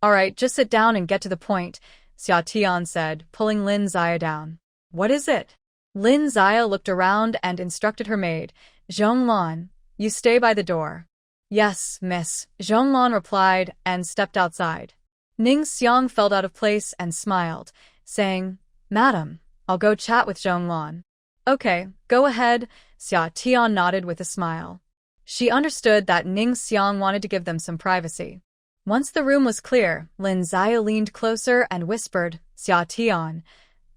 All right, just sit down and get to the point, Xia Tian said, pulling Lin Xiao down. What is it? Lin Xiao looked around and instructed her maid, Zhonglan, you stay by the door. Yes, miss, Zhonglan replied and stepped outside. Ning Xiang felt out of place and smiled, saying, Madam, I'll go chat with Zhonglan. Okay, go ahead, Xia Tian nodded with a smile. She understood that Ning Xiang wanted to give them some privacy. Once the room was clear, Lin Xiao leaned closer and whispered, Xia Tian,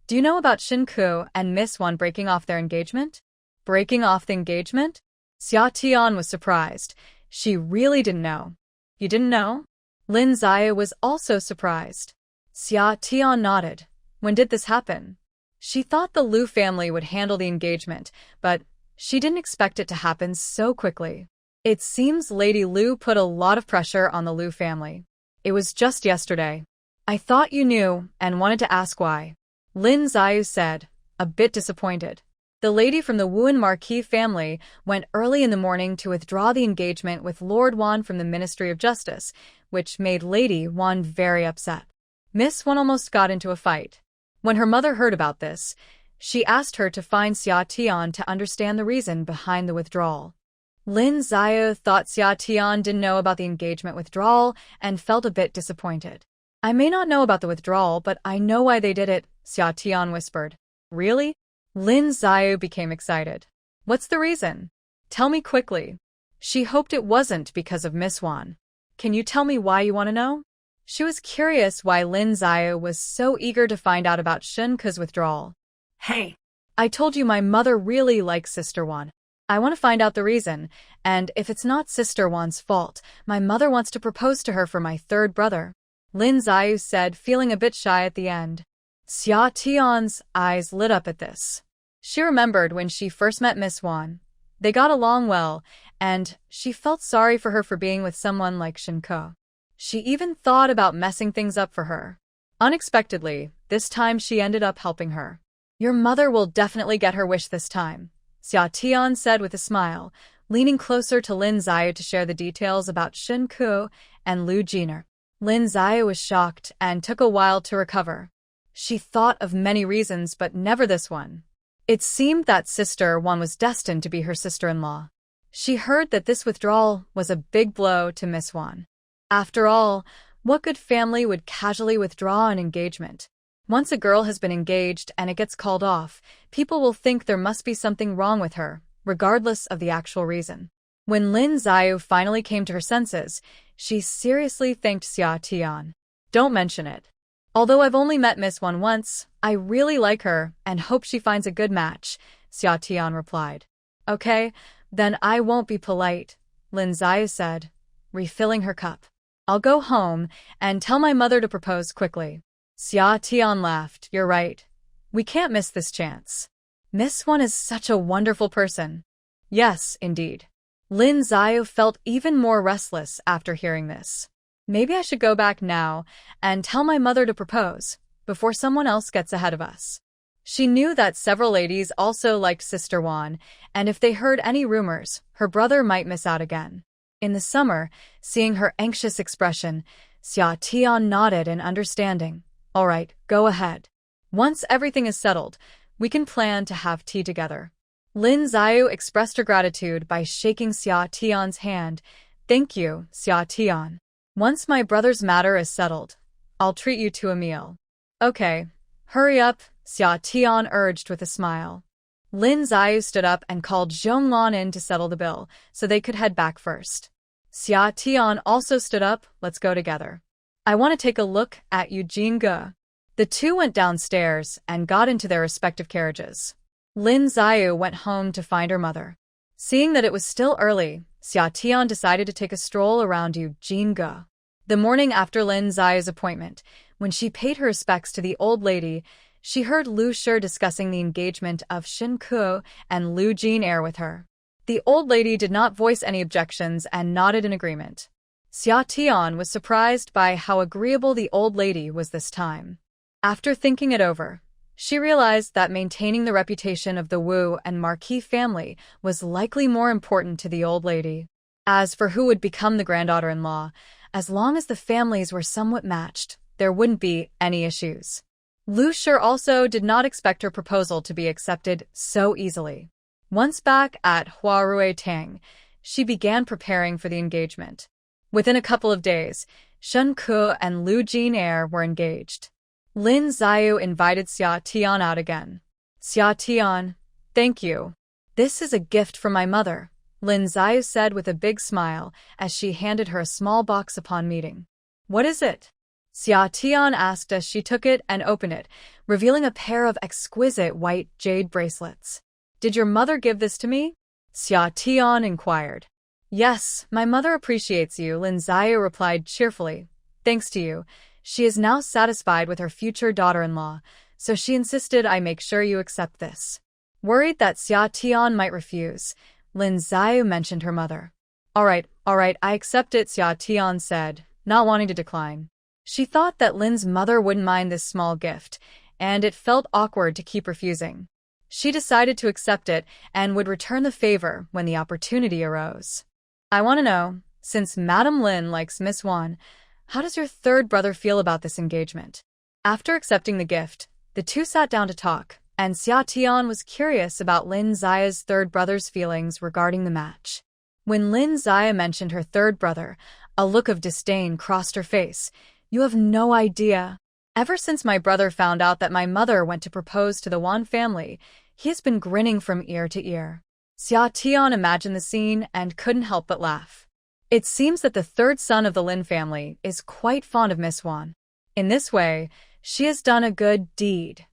do you know about Shen Ke and Miss Wan breaking off their engagement? Breaking off the engagement? Xia Tian was surprised. She really didn't know. You didn't know? Lin Xiao was also surprised. Xia Tian nodded. When did this happen? She thought the Liu family would handle the engagement, but she didn't expect it to happen so quickly. It seems Lady Liu put a lot of pressure on the Liu family. It was just yesterday. I thought you knew and wanted to ask why. Lin Xiao said, a bit disappointed. The lady from the Wuan Marquis family went early in the morning to withdraw the engagement with Lord Wan from the Ministry of Justice, which made Lady Wan very upset. Miss Wan almost got into a fight. When her mother heard about this, she asked her to find Xia Tian to understand the reason behind the withdrawal. Lin Xiao thought Xia Tian didn't know about the engagement withdrawal and felt a bit disappointed. I may not know about the withdrawal, but I know why they did it, Xia Tian whispered. Really? Lin Xiao became excited. What's the reason? Tell me quickly. She hoped it wasn't because of Miss Wan. Can you tell me why you want to know? She was curious why Lin Xiao was so eager to find out about Shen Ke's withdrawal. Hey, I told you my mother really likes Sister Wan. I want to find out the reason, and if it's not Sister Wan's fault, my mother wants to propose to her for my third brother. Lin Xiao said, feeling a bit shy at the end. Xia Tian's eyes lit up at this. She remembered when she first met Miss Wan. They got along well, and she felt sorry for her for being with someone like Shen Ke. She even thought about messing things up for her. Unexpectedly, this time she ended up helping her. Your mother will definitely get her wish this time, Xia Tian said with a smile, leaning closer to Lin Xiao to share the details about Shen Ke and Liu Jiner. Lin Xiao was shocked and took a while to recover. She thought of many reasons, but never this one. It seemed that Sister Wan was destined to be her sister-in-law. She heard that this withdrawal was a big blow to Miss Wan. After all, what good family would casually withdraw an engagement? Once a girl has been engaged and it gets called off, people will think there must be something wrong with her, regardless of the actual reason. When Lin Xiao finally came to her senses, she seriously thanked Xia Tian. Don't mention it. Although I've only met Miss Wan once, I really like her and hope she finds a good match, Xia Tian replied. Okay, then I won't be polite, Lin Xiao said, refilling her cup. I'll go home and tell my mother to propose quickly. Xia Tian laughed. You're right. We can't miss this chance. Miss Wan is such a wonderful person. Yes, indeed. Lin Xiao felt even more restless after hearing this. Maybe I should go back now and tell my mother to propose, before someone else gets ahead of us. She knew that several ladies also liked Sister Wan, and if they heard any rumors, her brother might miss out again. In the summer, seeing her anxious expression, Xia Tian nodded in understanding. All right, go ahead. Once everything is settled, we can plan to have tea together. Lin Xiao expressed her gratitude by shaking Xia Tian's hand. Thank you, Xia Tian. Once my brother's matter is settled, I'll treat you to a meal. Okay, hurry up, Xia Tian urged with a smile. Lin Xiao stood up and called Zhonglan in to settle the bill, so they could head back first. Xia Tian also stood up. Let's go together. I want to take a look at Eugene Ge. The two went downstairs and got into their respective carriages. Lin Xiao went home to find her mother. Seeing that it was still early, Xia Tian decided to take a stroll around Eugene Ge. The morning after Lin Xiao's appointment, when she paid her respects to the old lady, she heard Liu Shi discussing the engagement of Shen Ke and Liu Jin with her. The old lady did not voice any objections and nodded in agreement. Xia Tian was surprised by how agreeable the old lady was this time. After thinking it over, she realized that maintaining the reputation of the Wu and Marquis family was likely more important to the old lady. As for who would become the granddaughter-in-law, as long as the families were somewhat matched, there wouldn't be any issues. Liu Shi also did not expect her proposal to be accepted so easily. Once back at Huarui Tang, she began preparing for the engagement. Within a couple of days, Shen Ke and Liu Jin were engaged. Lin Xiao invited Xia Tian out again. Xia Tian, thank you. This is a gift from my mother, Lin Xiao said with a big smile as she handed her a small box upon meeting. What is it? Xia Tian asked as she took it and opened it, revealing a pair of exquisite white jade bracelets. Did your mother give this to me? Xia Tian inquired. Yes, my mother appreciates you, Lin Xiao replied cheerfully. Thanks to you, she is now satisfied with her future daughter-in-law, so she insisted I make sure you accept this. Worried that Xia Tian might refuse, Lin Xiao mentioned her mother. All right, I accept it, Xia Tian said, not wanting to decline. She thought that Lin's mother wouldn't mind this small gift, and it felt awkward to keep refusing. She decided to accept it and would return the favor when the opportunity arose. I want to know, since Madame Lin likes Miss Wan, how does your third brother feel about this engagement? After accepting the gift, the two sat down to talk, and Xia Tian was curious about Lin Xiao's third brother's feelings regarding the match. When Lin Xiao mentioned her third brother, a look of disdain crossed her face. You have no idea. Ever since my brother found out that my mother went to propose to the Wan family, he has been grinning from ear to ear. Xia Tian imagined the scene and couldn't help but laugh. It seems that the third son of the Lin family is quite fond of Miss Wan. In this way, she has done a good deed.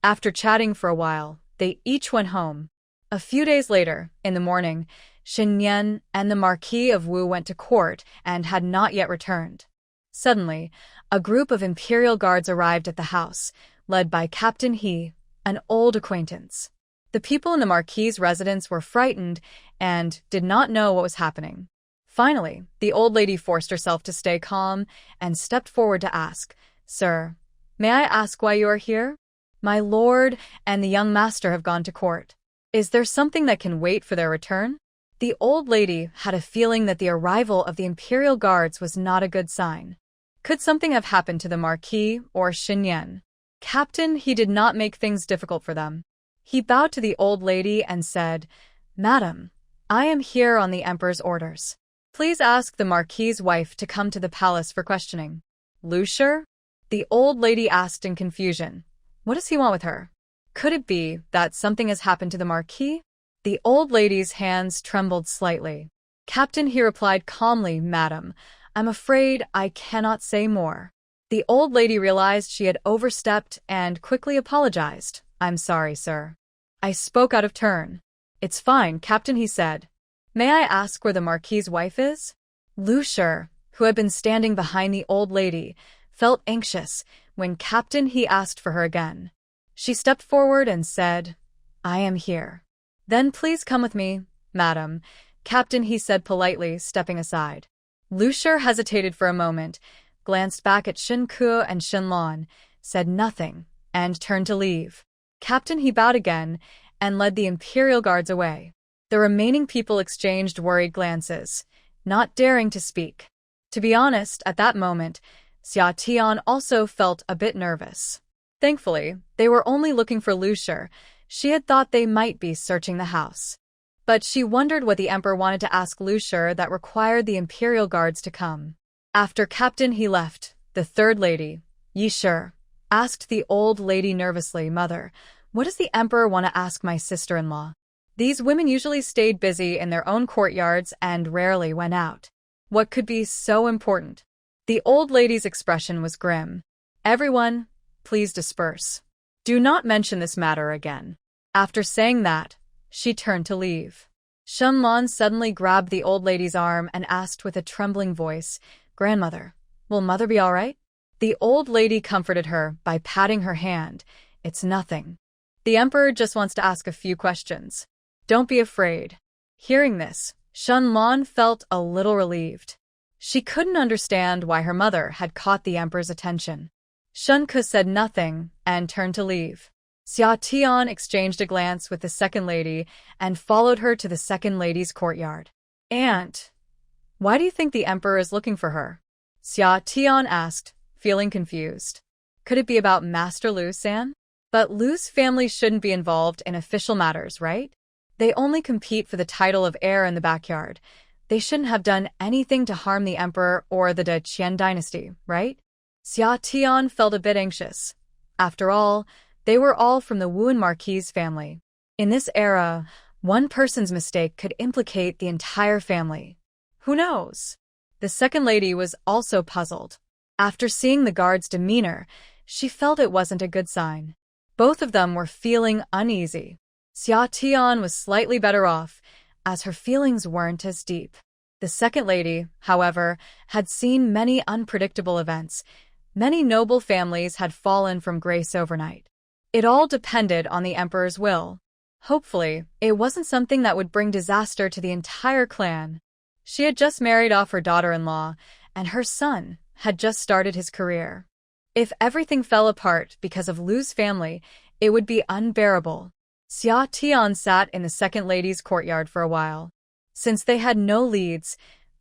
After chatting for a while, they each went home. A few days later, in the morning, Shen Yan and the Marquis of Wu went to court and had not yet returned. Suddenly, a group of imperial guards arrived at the house, led by Captain He, an old acquaintance. The people in the Marquis's residence were frightened and did not know what was happening. Finally, the old lady forced herself to stay calm and stepped forward to ask, Sir, may I ask why you are here? My lord and the young master have gone to court. Is there something that can wait for their return? The old lady had a feeling that the arrival of the imperial guards was not a good sign. Could something have happened to the Marquis or Shen Yan? Captain, he did not make things difficult for them. He bowed to the old lady and said, Madam, I am here on the Emperor's orders. Please ask the Marquis's wife to come to the palace for questioning. Liu Shi? The old lady asked in confusion. What does he want with her? Could it be that something has happened to the Marquis? The old lady's hands trembled slightly. Captain, he replied calmly, Madam, I'm afraid I cannot say more. The old lady realized she had overstepped and quickly apologized. I'm sorry, sir. I spoke out of turn. It's fine, Captain, he said. May I ask where the Marquis's wife is? Liu Shi, who had been standing behind the old lady, felt anxious when Captain He asked for her again. She stepped forward and said, I am here. Then please come with me, madam, Captain He said politely, stepping aside. Liu Shi hesitated for a moment, glanced back at Shen Ke and Shen Lan, said nothing, and turned to leave. Captain He bowed again and led the imperial guards away. The remaining people exchanged worried glances. not daring to speak. To be honest, at that moment, Xia Tian also felt a bit nervous. Thankfully, they were only looking for Liu Shi. She had thought they might be searching the house. But she wondered what the emperor wanted to ask Liu Shi that required the imperial guards to come. After Captain he left, the third lady, Yi Shi, asked the old lady nervously, "Mother, what does the emperor want to ask my sister-in-law?" These women usually stayed busy in their own courtyards and rarely went out. What could be so important? The old lady's expression was grim. "Everyone, please disperse. Do not mention this matter again." After saying that, she turned to leave. Shen Lan suddenly grabbed the old lady's arm and asked with a trembling voice, "Grandmother, will Mother be all right?" The old lady comforted her by patting her hand. "It's nothing. The emperor just wants to ask a few questions. Don't be afraid." Hearing this, Shen Lan felt a little relieved. She couldn't understand why her mother had caught the emperor's attention. Shen Ke said nothing and turned to leave. Xia Tian exchanged a glance with the second lady and followed her to the second lady's courtyard. "Aunt, why do you think the emperor is looking for her?" Xia Tian asked, feeling confused. Could it be about Master Liu-san? But Liu's family shouldn't be involved in official matters, right? They only compete for the title of heir in the backyard. They shouldn't have done anything to harm the emperor or the De Qian dynasty, right? Xia Tian felt a bit anxious. After all, they were all from the Wuan Marquis family. In this era, one person's mistake could implicate the entire family. Who knows? The second lady was also puzzled. After seeing the guard's demeanor, she felt it wasn't a good sign. Both of them were feeling uneasy. Xia Tian was slightly better off, as her feelings weren't as deep. The second lady, however, had seen many unpredictable events. Many noble families had fallen from grace overnight. It all depended on the emperor's will. Hopefully, it wasn't something that would bring disaster to the entire clan. She had just married off her daughter-in-law, and her son had just started his career. If everything fell apart because of Liu's family, it would be unbearable. Xia Tian sat in the second lady's courtyard for a while. Since they had no leads,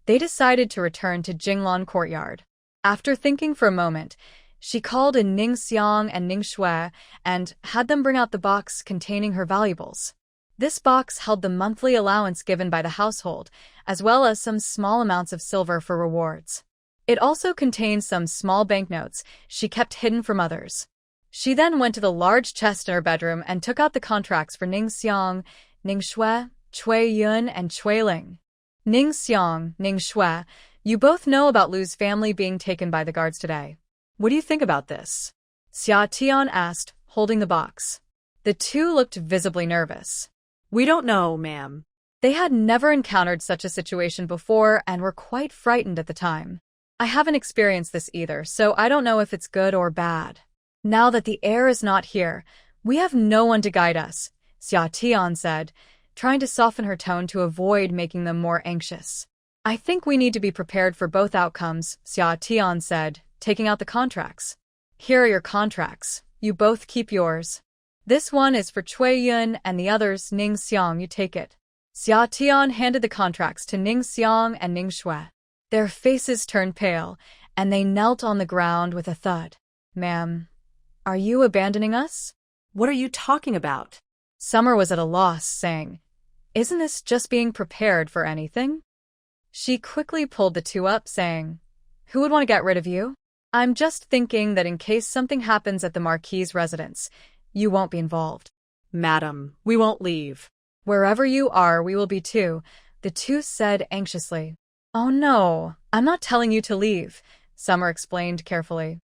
they decided to return to Jinglan courtyard. After thinking for a moment, she called in Ning Xiang and Ning Shui and had them bring out the box containing her valuables. This box held the monthly allowance given by the household, as well as some small amounts of silver for rewards. It also contained some small banknotes she kept hidden from others. She then went to the large chest in her bedroom and took out the contracts for Ning Xiang, Ning Shui, Cui Yun, and Cui Ling. "Ning Xiang, Ning Shui, you both know about Liu's family being taken by the guards today. What do you think about this?" Xia Tian asked, holding the box. The two looked visibly nervous. "We don't know, ma'am." They had never encountered such a situation before and were quite frightened at the time. "I haven't experienced this either, so I don't know if it's good or bad. Now that the heir is not here, we have no one to guide us," Xia Tian said, trying to soften her tone to avoid making them more anxious. "I think we need to be prepared for both outcomes," Xia Tian said, taking out the contracts. "Here are your contracts. You both keep yours. This one is for Cui Yun and the other's Ning Xiang. You take it." Xia Tian handed the contracts to Ning Xiang and Ning Shui. Their faces turned pale, and they knelt on the ground with a thud. "Ma'am, are you abandoning us?" "What are you talking about?" Summer was at a loss, saying, "Isn't this just being prepared for anything?" She quickly pulled the two up, saying, "Who would want to get rid of you? I'm just thinking that in case something happens at the Marquis' residence, you won't be involved." "Madam, we won't leave." "Wherever you are, we will be too," the two said anxiously. "Oh no, I'm not telling you to leave," Summer explained carefully.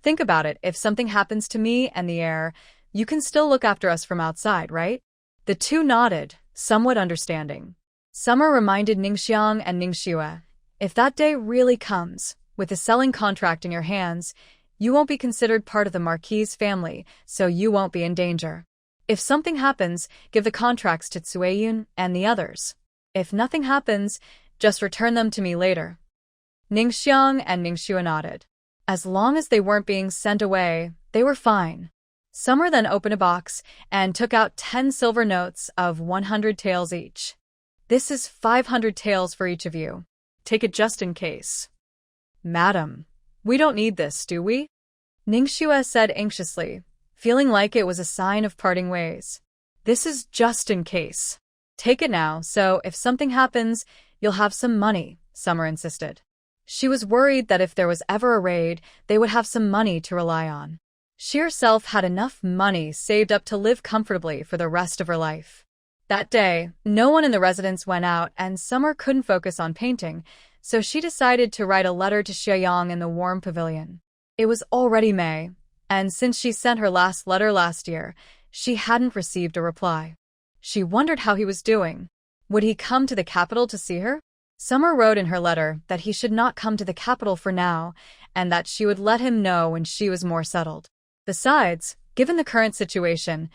"Think about it, if something happens to me and the heir, you can still look after us from outside, right?" The two nodded, somewhat understanding. Summer reminded Ningxiang and Ningxue, "If that day really comes, with the selling contract in your hands, you won't be considered part of the Marquis' family, so you won't be in danger. If something happens, give the contracts to Cuiyun and the others. If nothing happens, just return them to me later." Ningxiang and Ningxue nodded. As long as they weren't being sent away, they were fine. Summer then opened a box and took out 10 silver notes of 100 taels each. "This is 500 taels for each of you. take it just in case. Madam, we don't need this, do we? Ningxue said anxiously, feeling like it was a sign of parting ways. This is just in case. Take it now, so if something happens, you'll have some money, Summer insisted. She was worried that if there was ever a raid, they would have some money to rely on. She herself had enough money saved up to live comfortably for the rest of her life. That day, no one in the residence went out and Summer couldn't focus on painting, so she decided to write a letter to Xieyang in the warm pavilion. It was already May, and since she sent her last letter last year, she hadn't received a reply. She wondered how he was doing. Would he come to the capital to see her? Summer wrote in her letter that he should not come to the capital for now, and that she would let him know when she was more settled. Besides, given the current situation,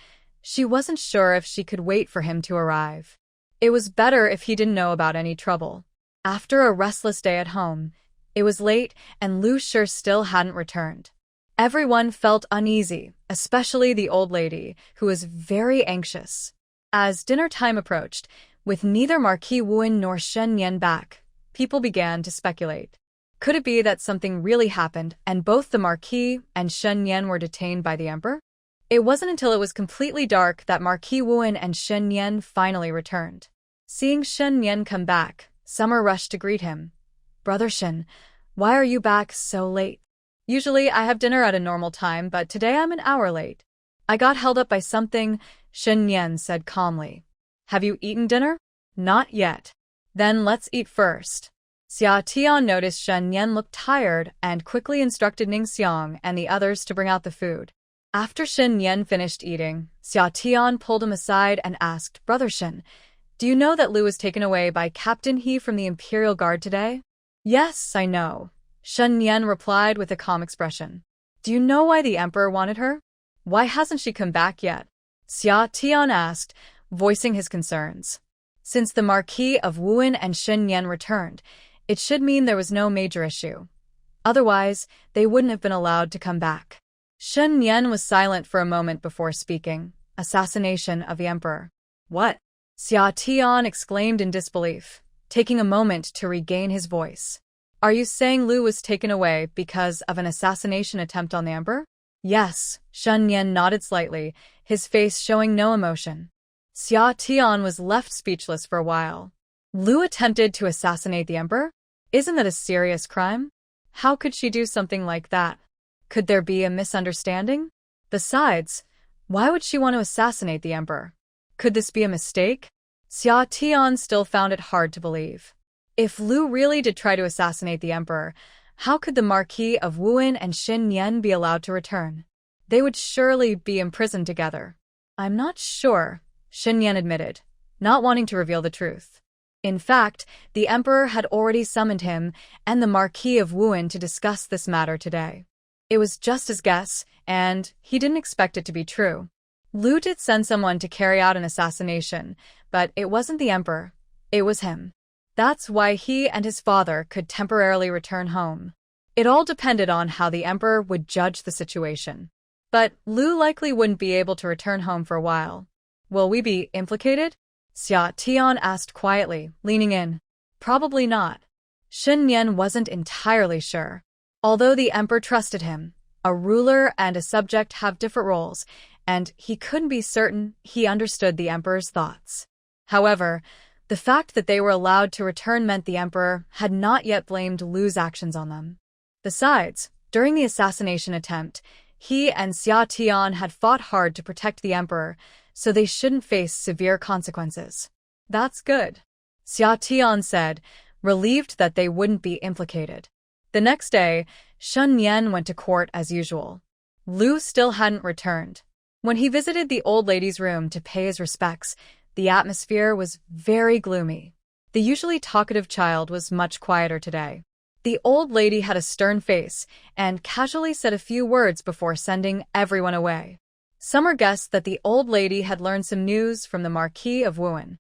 she wasn't sure if she could wait for him to arrive. It was better if he didn't know about any trouble. After a restless day at home, it was late and Liu Shi still hadn't returned. Everyone felt uneasy, especially the old lady, who was very anxious. As dinner time approached, with neither Marquis Wuan nor Shen Yan back, people began to speculate. Could it be that something really happened and both the Marquis and Shen Yan were detained by the Emperor? It wasn't until it was completely dark that Marquis Wuan and Shen Yan finally returned. Seeing Shen Yan come back, Summer rushed to greet him. Brother Shen, why are you back so late? Usually I have dinner at a normal time, but today I'm an hour late. I got held up by something, Shen Yan said calmly. Have you eaten dinner? Not yet. Then let's eat first. Xia Tian noticed Shen Yan looked tired and quickly instructed Ning Xiang and the others to bring out the food. After Shen Yan finished eating, Xia Tian pulled him aside and asked, Brother Shen, do you know that Liu was taken away by Captain He from the Imperial Guard today? Yes, I know. Shen Yan replied with a calm expression. Do you know why the Emperor wanted her? Why hasn't she come back yet? Xia Tian asked, voicing his concerns. Since the Marquis of Wuan and Shen Yan returned, it should mean there was no major issue. Otherwise, they wouldn't have been allowed to come back. Shen Yan was silent for a moment before speaking. Assassination of the Emperor. What? Xia Tian exclaimed in disbelief, taking a moment to regain his voice. Are you saying Liu was taken away because of an assassination attempt on the Emperor? Yes, Shen Yan nodded slightly, his face showing no emotion. Xia Tian was left speechless for a while. Liu attempted to assassinate the Emperor? Isn't that a serious crime? How could she do something like that? Could there be a misunderstanding? Besides, why would she want to assassinate the Emperor? Could this be a mistake? Xia Tian still found it hard to believe. If Liu really did try to assassinate the Emperor, how could the Marquis of Wuan and Shen Yan be allowed to return? They would surely be imprisoned together. I'm not sure, Shen Yan admitted, not wanting to reveal the truth. In fact, the Emperor had already summoned him and the Marquis of Wuan to discuss this matter today. It was just his guess, and he didn't expect it to be true. Liu did send someone to carry out an assassination, but it wasn't the Emperor, it was him. That's why he and his father could temporarily return home. It all depended on how the Emperor would judge the situation. But Liu likely wouldn't be able to return home for a while. Will we be implicated? Xia Tian asked quietly, leaning in. Probably not. Shen Yan wasn't entirely sure. Although the Emperor trusted him, a ruler and a subject have different roles, and he couldn't be certain he understood the Emperor's thoughts. However, the fact that they were allowed to return meant the Emperor had not yet blamed Liu's actions on them. Besides, during the assassination attempt, he and Xia Tian had fought hard to protect the Emperor, so they shouldn't face severe consequences. That's good, Xia Tian said, relieved that they wouldn't be implicated. The next day, Shen Yan went to court as usual. Liu still hadn't returned. When he visited the old lady's room to pay his respects, the atmosphere was very gloomy. The usually talkative child was much quieter today. The old lady had a stern face and casually said a few words before sending everyone away. Summer guessed that the old lady had learned some news from the Marquis of Wuan.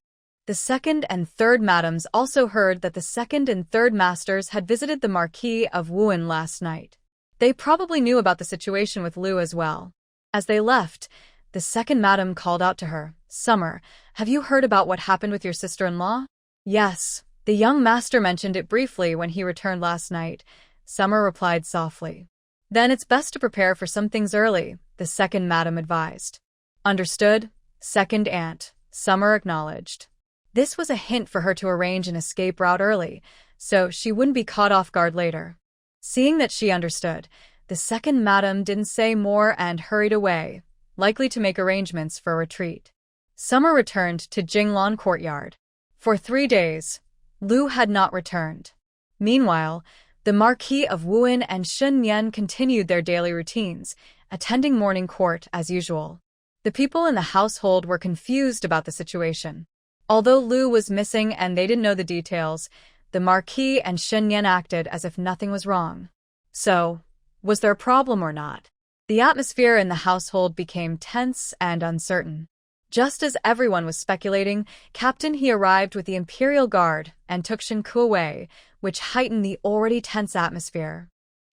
The second and third madams also heard that the second and third masters had visited the Marquis of Wuan last night. They probably knew about the situation with Liu as well. As they left, the second madam called out to her, Summer, have you heard about what happened with your sister-in-law? Yes, The young master mentioned it briefly when he returned last night. Summer replied softly. Then it's best to prepare for some things early, the second madam advised. Understood, second aunt, Summer acknowledged. This was a hint for her to arrange an escape route early, so she wouldn't be caught off guard later. Seeing that she understood, the second madam didn't say more and hurried away, likely to make arrangements for a retreat. Summer returned to Jinglan courtyard. For 3 days, Liu had not returned. Meanwhile, the Marquis of Wuan and Shun Yan continued their daily routines, attending morning court as usual. The people in the household were confused about the situation. Although Liu was missing and they didn't know the details, the Marquis and Shun Yan acted as if nothing was wrong. So, was there a problem or not? The atmosphere in the household became tense and uncertain. Just as everyone was speculating, Captain He arrived with the Imperial Guard and took Shinku away, which heightened the already tense atmosphere.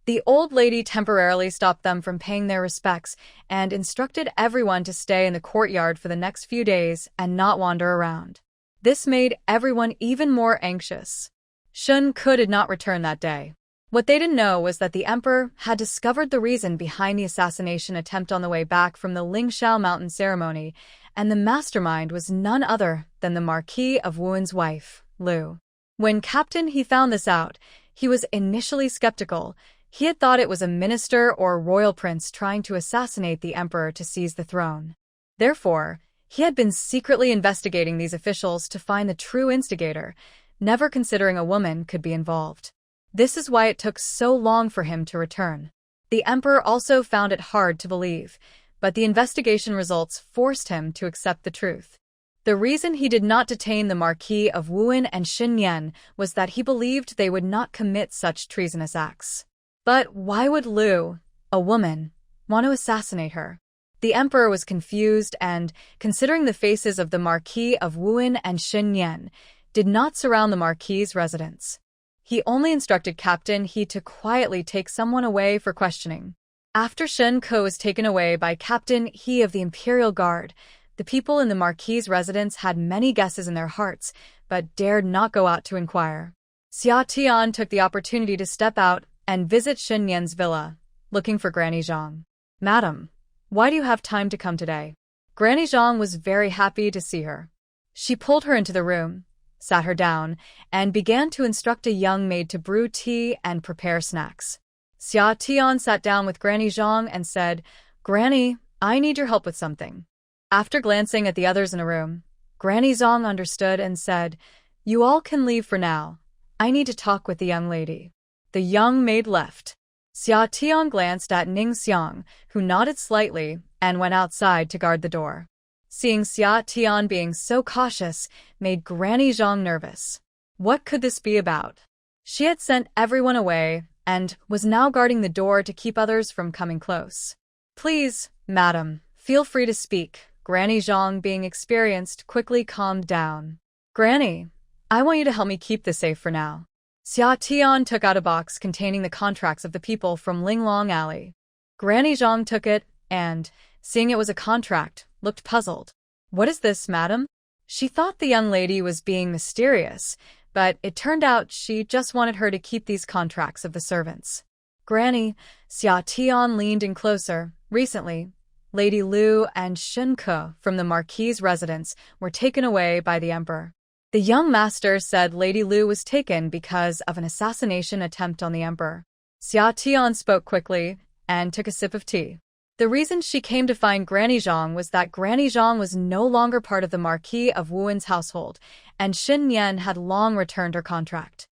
The old lady temporarily stopped them from paying their respects and instructed everyone to stay in the courtyard for the next few days and not wander around. This made everyone even more anxious. Shun Ku did not return that day. What they didn't know was that the emperor had discovered the reason behind the assassination attempt on the way back from the Lingshao mountain ceremony, and the mastermind was none other than the Marquis of Wuan's wife, Liu. When Captain He found this out, he was initially skeptical. He had thought it was a minister or royal prince trying to assassinate the emperor to seize the throne. Therefore, he had been secretly investigating these officials to find the true instigator, never considering a woman could be involved. This is why it took so long for him to return. The emperor also found it hard to believe, but the investigation results forced him to accept the truth. The reason he did not detain the Marquis of Wuan and Xin Yan was that he believed they would not commit such treasonous acts. But why would Liu, a woman, want to assassinate her? The emperor was confused and, considering the faces of the Marquis of Wuan and Xin Yan, did not surround the Marquis's residence. He only instructed Captain He to quietly take someone away for questioning. After Shen Ko was taken away by Captain He of the Imperial Guard, the people in the Marquis's residence had many guesses in their hearts, but dared not go out to inquire. Xia Tian took the opportunity to step out and visit Shen Yan's villa, looking for Granny Zhang. Madam, why do you have time to come today? Granny Zhang was very happy to see her. She pulled her into the room, sat her down, and began to instruct a young maid to brew tea and prepare snacks. Xia Tian sat down with Granny Zhang and said, "Granny, I need your help with something." After glancing at the others in the room, Granny Zhang understood and said, "You all can leave for now. I need to talk with the young lady." The young maid left. Xia Tian glanced at Ning Xiang, who nodded slightly and went outside to guard the door. Seeing Xia Tian being so cautious made Granny Zhang nervous. What could this be about? She had sent everyone away and was now guarding the door to keep others from coming close. "Please, madam, feel free to speak." Granny Zhang, being experienced, quickly calmed down. "Granny, I want you to help me keep this safe for now." Xia Tian took out a box containing the contracts of the people from Linglong Alley. Granny Zhang took it and, seeing it was a contract, looked puzzled. "What is this, madam?" She thought the young lady was being mysterious, but it turned out she just wanted her to keep these contracts of the servants. "Granny," Xia Tian leaned in closer. "Recently, Lady Liu and Shen Ke from the Marquis's residence were taken away by the emperor." The young master said Lady Liu was taken because of an assassination attempt on the emperor. Xia Tian spoke quickly and took a sip of tea. The reason she came to find Granny Zhang was that Granny Zhang was no longer part of the Marquis of Wuan's household, and Xin Yan had long returned her contract.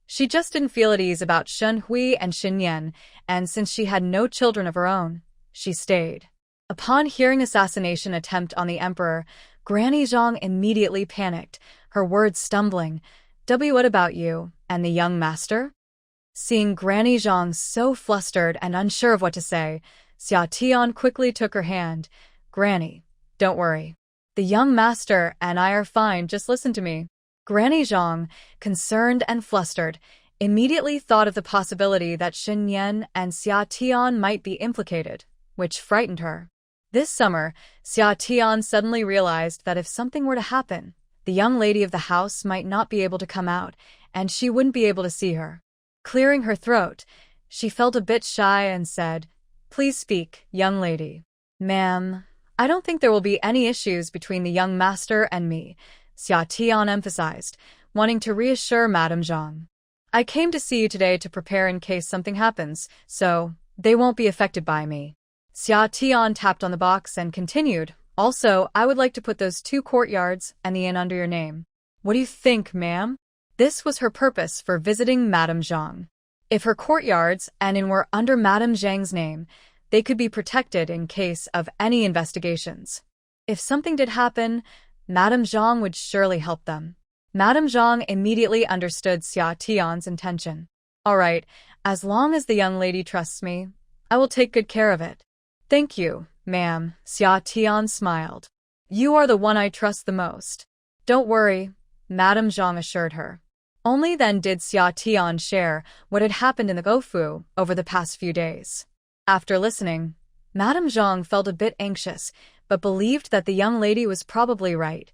She just didn't feel at ease about Shen Hui and Xin Yan, and since she had no children of her own, she stayed. Upon hearing assassination attempt on the emperor, Granny Zhang immediately panicked, her words stumbling. "What about you and the young master?" Seeing Granny Zhang so flustered and unsure of what to say, Xia Tian quickly took her hand. "Granny, don't worry. The young master and I are fine, just listen to me." Granny Zhang, concerned and flustered, immediately thought of the possibility that Xin Yan and Xia Tian might be implicated, which frightened her. This summer, Xia Tian suddenly realized that if something were to happen, The young lady of the house might not be able to come out, and she wouldn't be able to see her. Clearing her throat, she felt a bit shy and said, "Please speak, young lady." "Ma'am, I don't think there will be any issues between the young master and me," Xia Tian emphasized, wanting to reassure Madame Zhang. "I came to see you today to prepare in case something happens, so they won't be affected by me." Xia Tian tapped on the box and continued, "Also, I would like to put those 2 courtyards and the inn under your name." "What do you think, ma'am?" This was her purpose for visiting Madame Zhang. If her courtyards and inn were under Madame Zhang's name, they could be protected in case of any investigations. If something did happen, Madame Zhang would surely help them. Madame Zhang immediately understood Xia Tian's intention. "All right, as long as the young lady trusts me, I will take good care of it." "Thank you, ma'am," Xia Tian smiled. "You are the one I trust the most." "Don't worry," Madame Zhang assured her. Only then did Xia Tian share what had happened in the Gofu over the past few days. After listening, Madame Zhang felt a bit anxious, but believed that the young lady was probably right.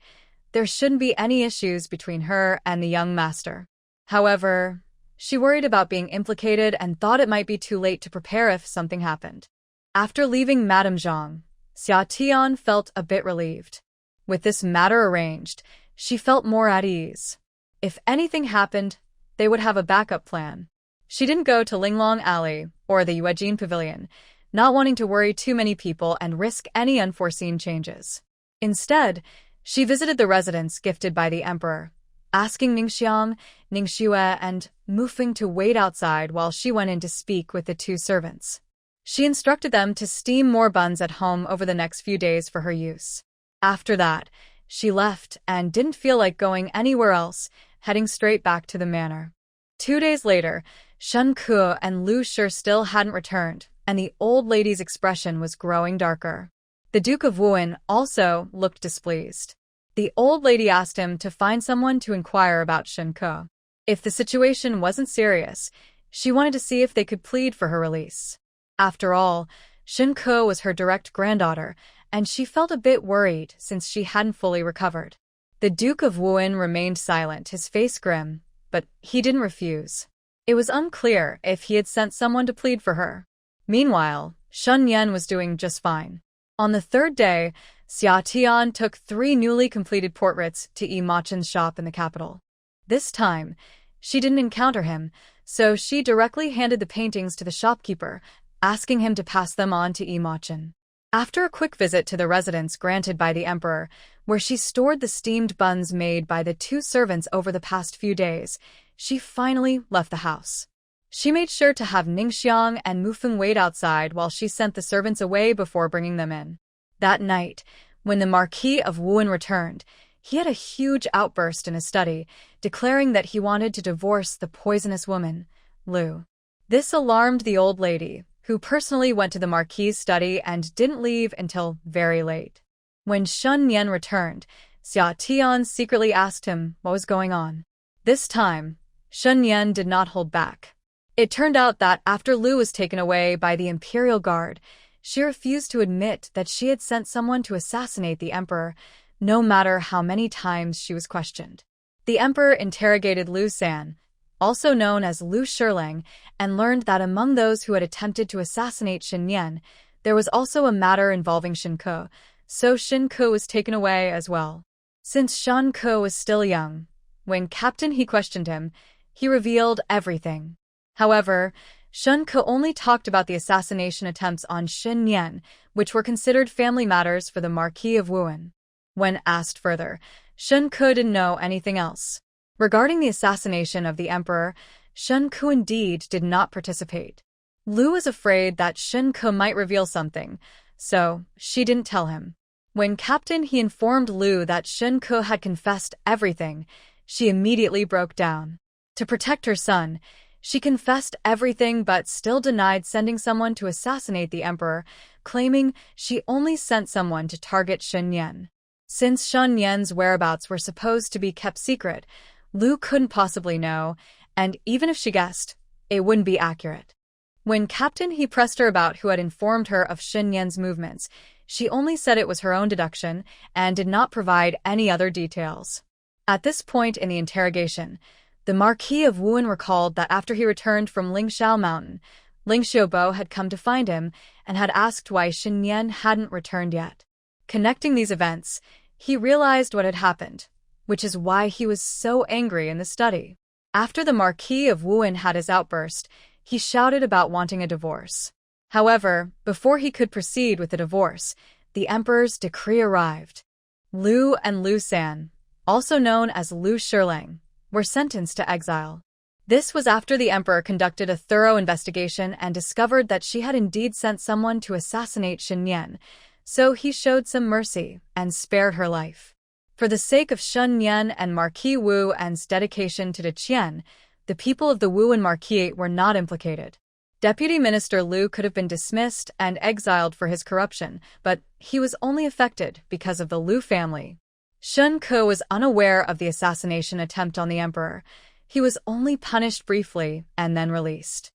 There shouldn't be any issues between her and the young master. However, she worried about being implicated and thought it might be too late to prepare if something happened. After leaving Madame Zhang, Xia Tian felt a bit relieved. With this matter arranged, she felt more at ease. If anything happened, they would have a backup plan. She didn't go to Linglong Alley or the Yuejin Pavilion, not wanting to worry too many people and risk any unforeseen changes. Instead, she visited the residence gifted by the emperor, asking Ningxiang, Ningxue, and Mufeng to wait outside while she went in to speak with the 2 servants. She instructed them to steam more buns at home over the next few days for her use. After that, she left and didn't feel like going anywhere else, heading straight back to the manor. 2 days later, Shen Ke and Liu Shi still hadn't returned, and the old lady's expression was growing darker. The Duke of Wuhan also looked displeased. The old lady asked him to find someone to inquire about Shen Ke. If the situation wasn't serious, she wanted to see if they could plead for her release. After all, Shen Ke was her direct granddaughter, and she felt a bit worried since she hadn't fully recovered. The Duke of Wuhan remained silent, his face grim, but he didn't refuse. It was unclear if he had sent someone to plead for her. Meanwhile, Shun Yan was doing just fine. On the 3rd day, Xia Tian took 3 newly completed portraits to Yi Machen's shop in the capital. This time, she didn't encounter him, so she directly handed the paintings to the shopkeeper, asking him to pass them on to Yi Machen. After a quick visit to the residence granted by the emperor, where she stored the steamed buns made by the 2 servants over the past few days, she finally left the house. She made sure to have Ningxiang and Mufeng wait outside while she sent the servants away before bringing them in. That night, when the Marquis of Wuhan returned, he had a huge outburst in his study, declaring that he wanted to divorce the poisonous woman, Liu. This alarmed the old lady, who personally went to the Marquis's study and didn't leave until very late. When Shun Yan returned, Xia Tian secretly asked him what was going on. This time, Shun Yan did not hold back. It turned out that after Liu was taken away by the Imperial Guard, she refused to admit that she had sent someone to assassinate the emperor, no matter how many times she was questioned. The emperor interrogated Liu San, also known as Liu Shilang, and learned that among those who had attempted to assassinate Shen Yan, there was also a matter involving Shen Ke, so Shen Ke was taken away as well. Since Shen Ke was still young, when Captain He questioned him, he revealed everything. However, Shen Ke only talked about the assassination attempts on Shen Yan, which were considered family matters for the Marquis of Wuhan. When asked further, Shen Ke didn't know anything else. Regarding the assassination of the emperor, Shen Ke indeed did not participate. Liu was afraid that Shen Ke might reveal something, so she didn't tell him. When Captain He informed Liu that Shen Ke had confessed everything, she immediately broke down. To protect her son, she confessed everything but still denied sending someone to assassinate the emperor, claiming she only sent someone to target Shen Yan. Since Shen Yan's whereabouts were supposed to be kept secret, Liu couldn't possibly know, and even if she guessed, it wouldn't be accurate. When Captain He pressed her about who had informed her of Shen Yan's movements, she only said it was her own deduction and did not provide any other details. At this point in the interrogation, the Marquis of Wuhan recalled that after he returned from Lingxiao Mountain, Ling Xiaobo had come to find him and had asked why Xin Yan hadn't returned yet. Connecting these events, he realized what had happened, which is why he was so angry in the study. After the Marquis of Wuhan had his outburst, he shouted about wanting a divorce. However, before he could proceed with the divorce, the emperor's decree arrived. Liu and Liu San, also known as Liu Shilang, were sentenced to exile. This was after the emperor conducted a thorough investigation and discovered that she had indeed sent someone to assassinate Xin Yan, so he showed some mercy and spared her life. For the sake of Shun Yan and Marquis Wu and's dedication to the Qian, the people of the Wu and Marquis were not implicated. Deputy Minister Liu could have been dismissed and exiled for his corruption, but he was only affected because of the Liu family. Shun Ke was unaware of the assassination attempt on the emperor. He was only punished briefly and then released.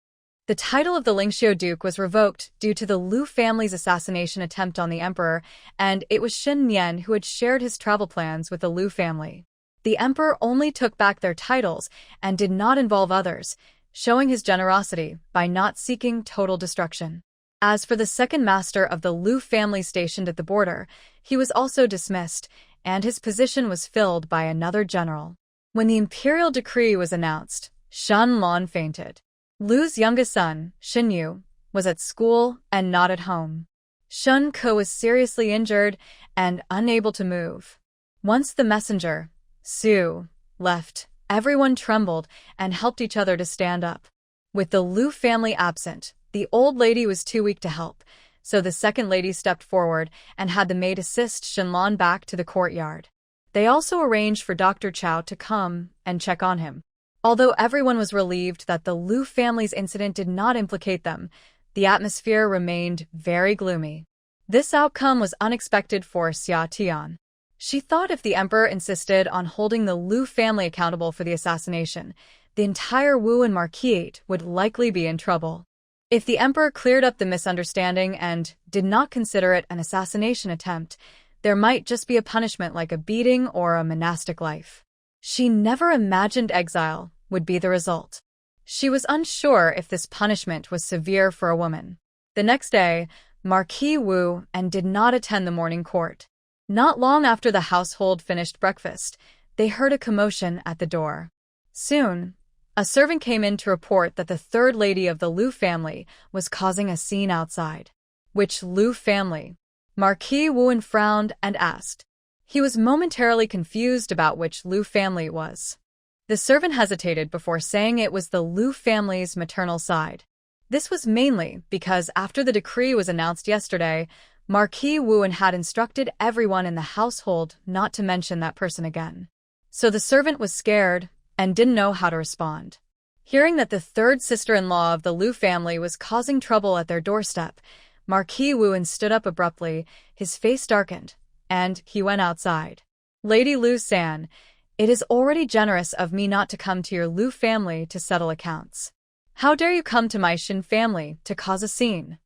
The title of the Lingxiao Duke was revoked due to the Liu family's assassination attempt on the emperor, and it was Xin Yan who had shared his travel plans with the Liu family. The emperor only took back their titles and did not involve others, showing his generosity by not seeking total destruction. As for the second master of the Liu family stationed at the border, he was also dismissed, and his position was filled by another general. When the imperial decree was announced, Shan Lan fainted. Liu's youngest son, Xin Yu, was at school and not at home. Shun Ke was seriously injured and unable to move. Once the messenger, Su, left, everyone trembled and helped each other to stand up. With the Liu family absent, the old lady was too weak to help, so the second lady stepped forward and had the maid assist Shenlan back to the courtyard. They also arranged for Dr. Chow to come and check on him. Although everyone was relieved that the Liu family's incident did not implicate them, the atmosphere remained very gloomy. This outcome was unexpected for Xia Tian. She thought if the emperor insisted on holding the Liu family accountable for the assassination, the entire Wu and Marquis would likely be in trouble. If the emperor cleared up the misunderstanding and did not consider it an assassination attempt, there might just be a punishment like a beating or a monastic life. She never imagined exile would be the result. She was unsure if this punishment was severe for a woman. The next day, Marquis Wu and did not attend the morning court. Not long after the household finished breakfast, they heard a commotion at the door. Soon, a servant came in to report that the third lady of the Liu family was causing a scene outside. Which Liu family? Marquis Wu frowned and asked. He was momentarily confused about which Liu family it was. The servant hesitated before saying it was the Liu family's maternal side. This was mainly because after the decree was announced yesterday, Marquis Wu had instructed everyone in the household not to mention that person again. So the servant was scared and didn't know how to respond. Hearing that the third sister-in-law of the Liu family was causing trouble at their doorstep, Marquis Wu stood up abruptly, his face darkened, and he went outside. Lady Liu San, it is already generous of me not to come to your Liu family to settle accounts. How dare you come to my Xin family to cause a scene?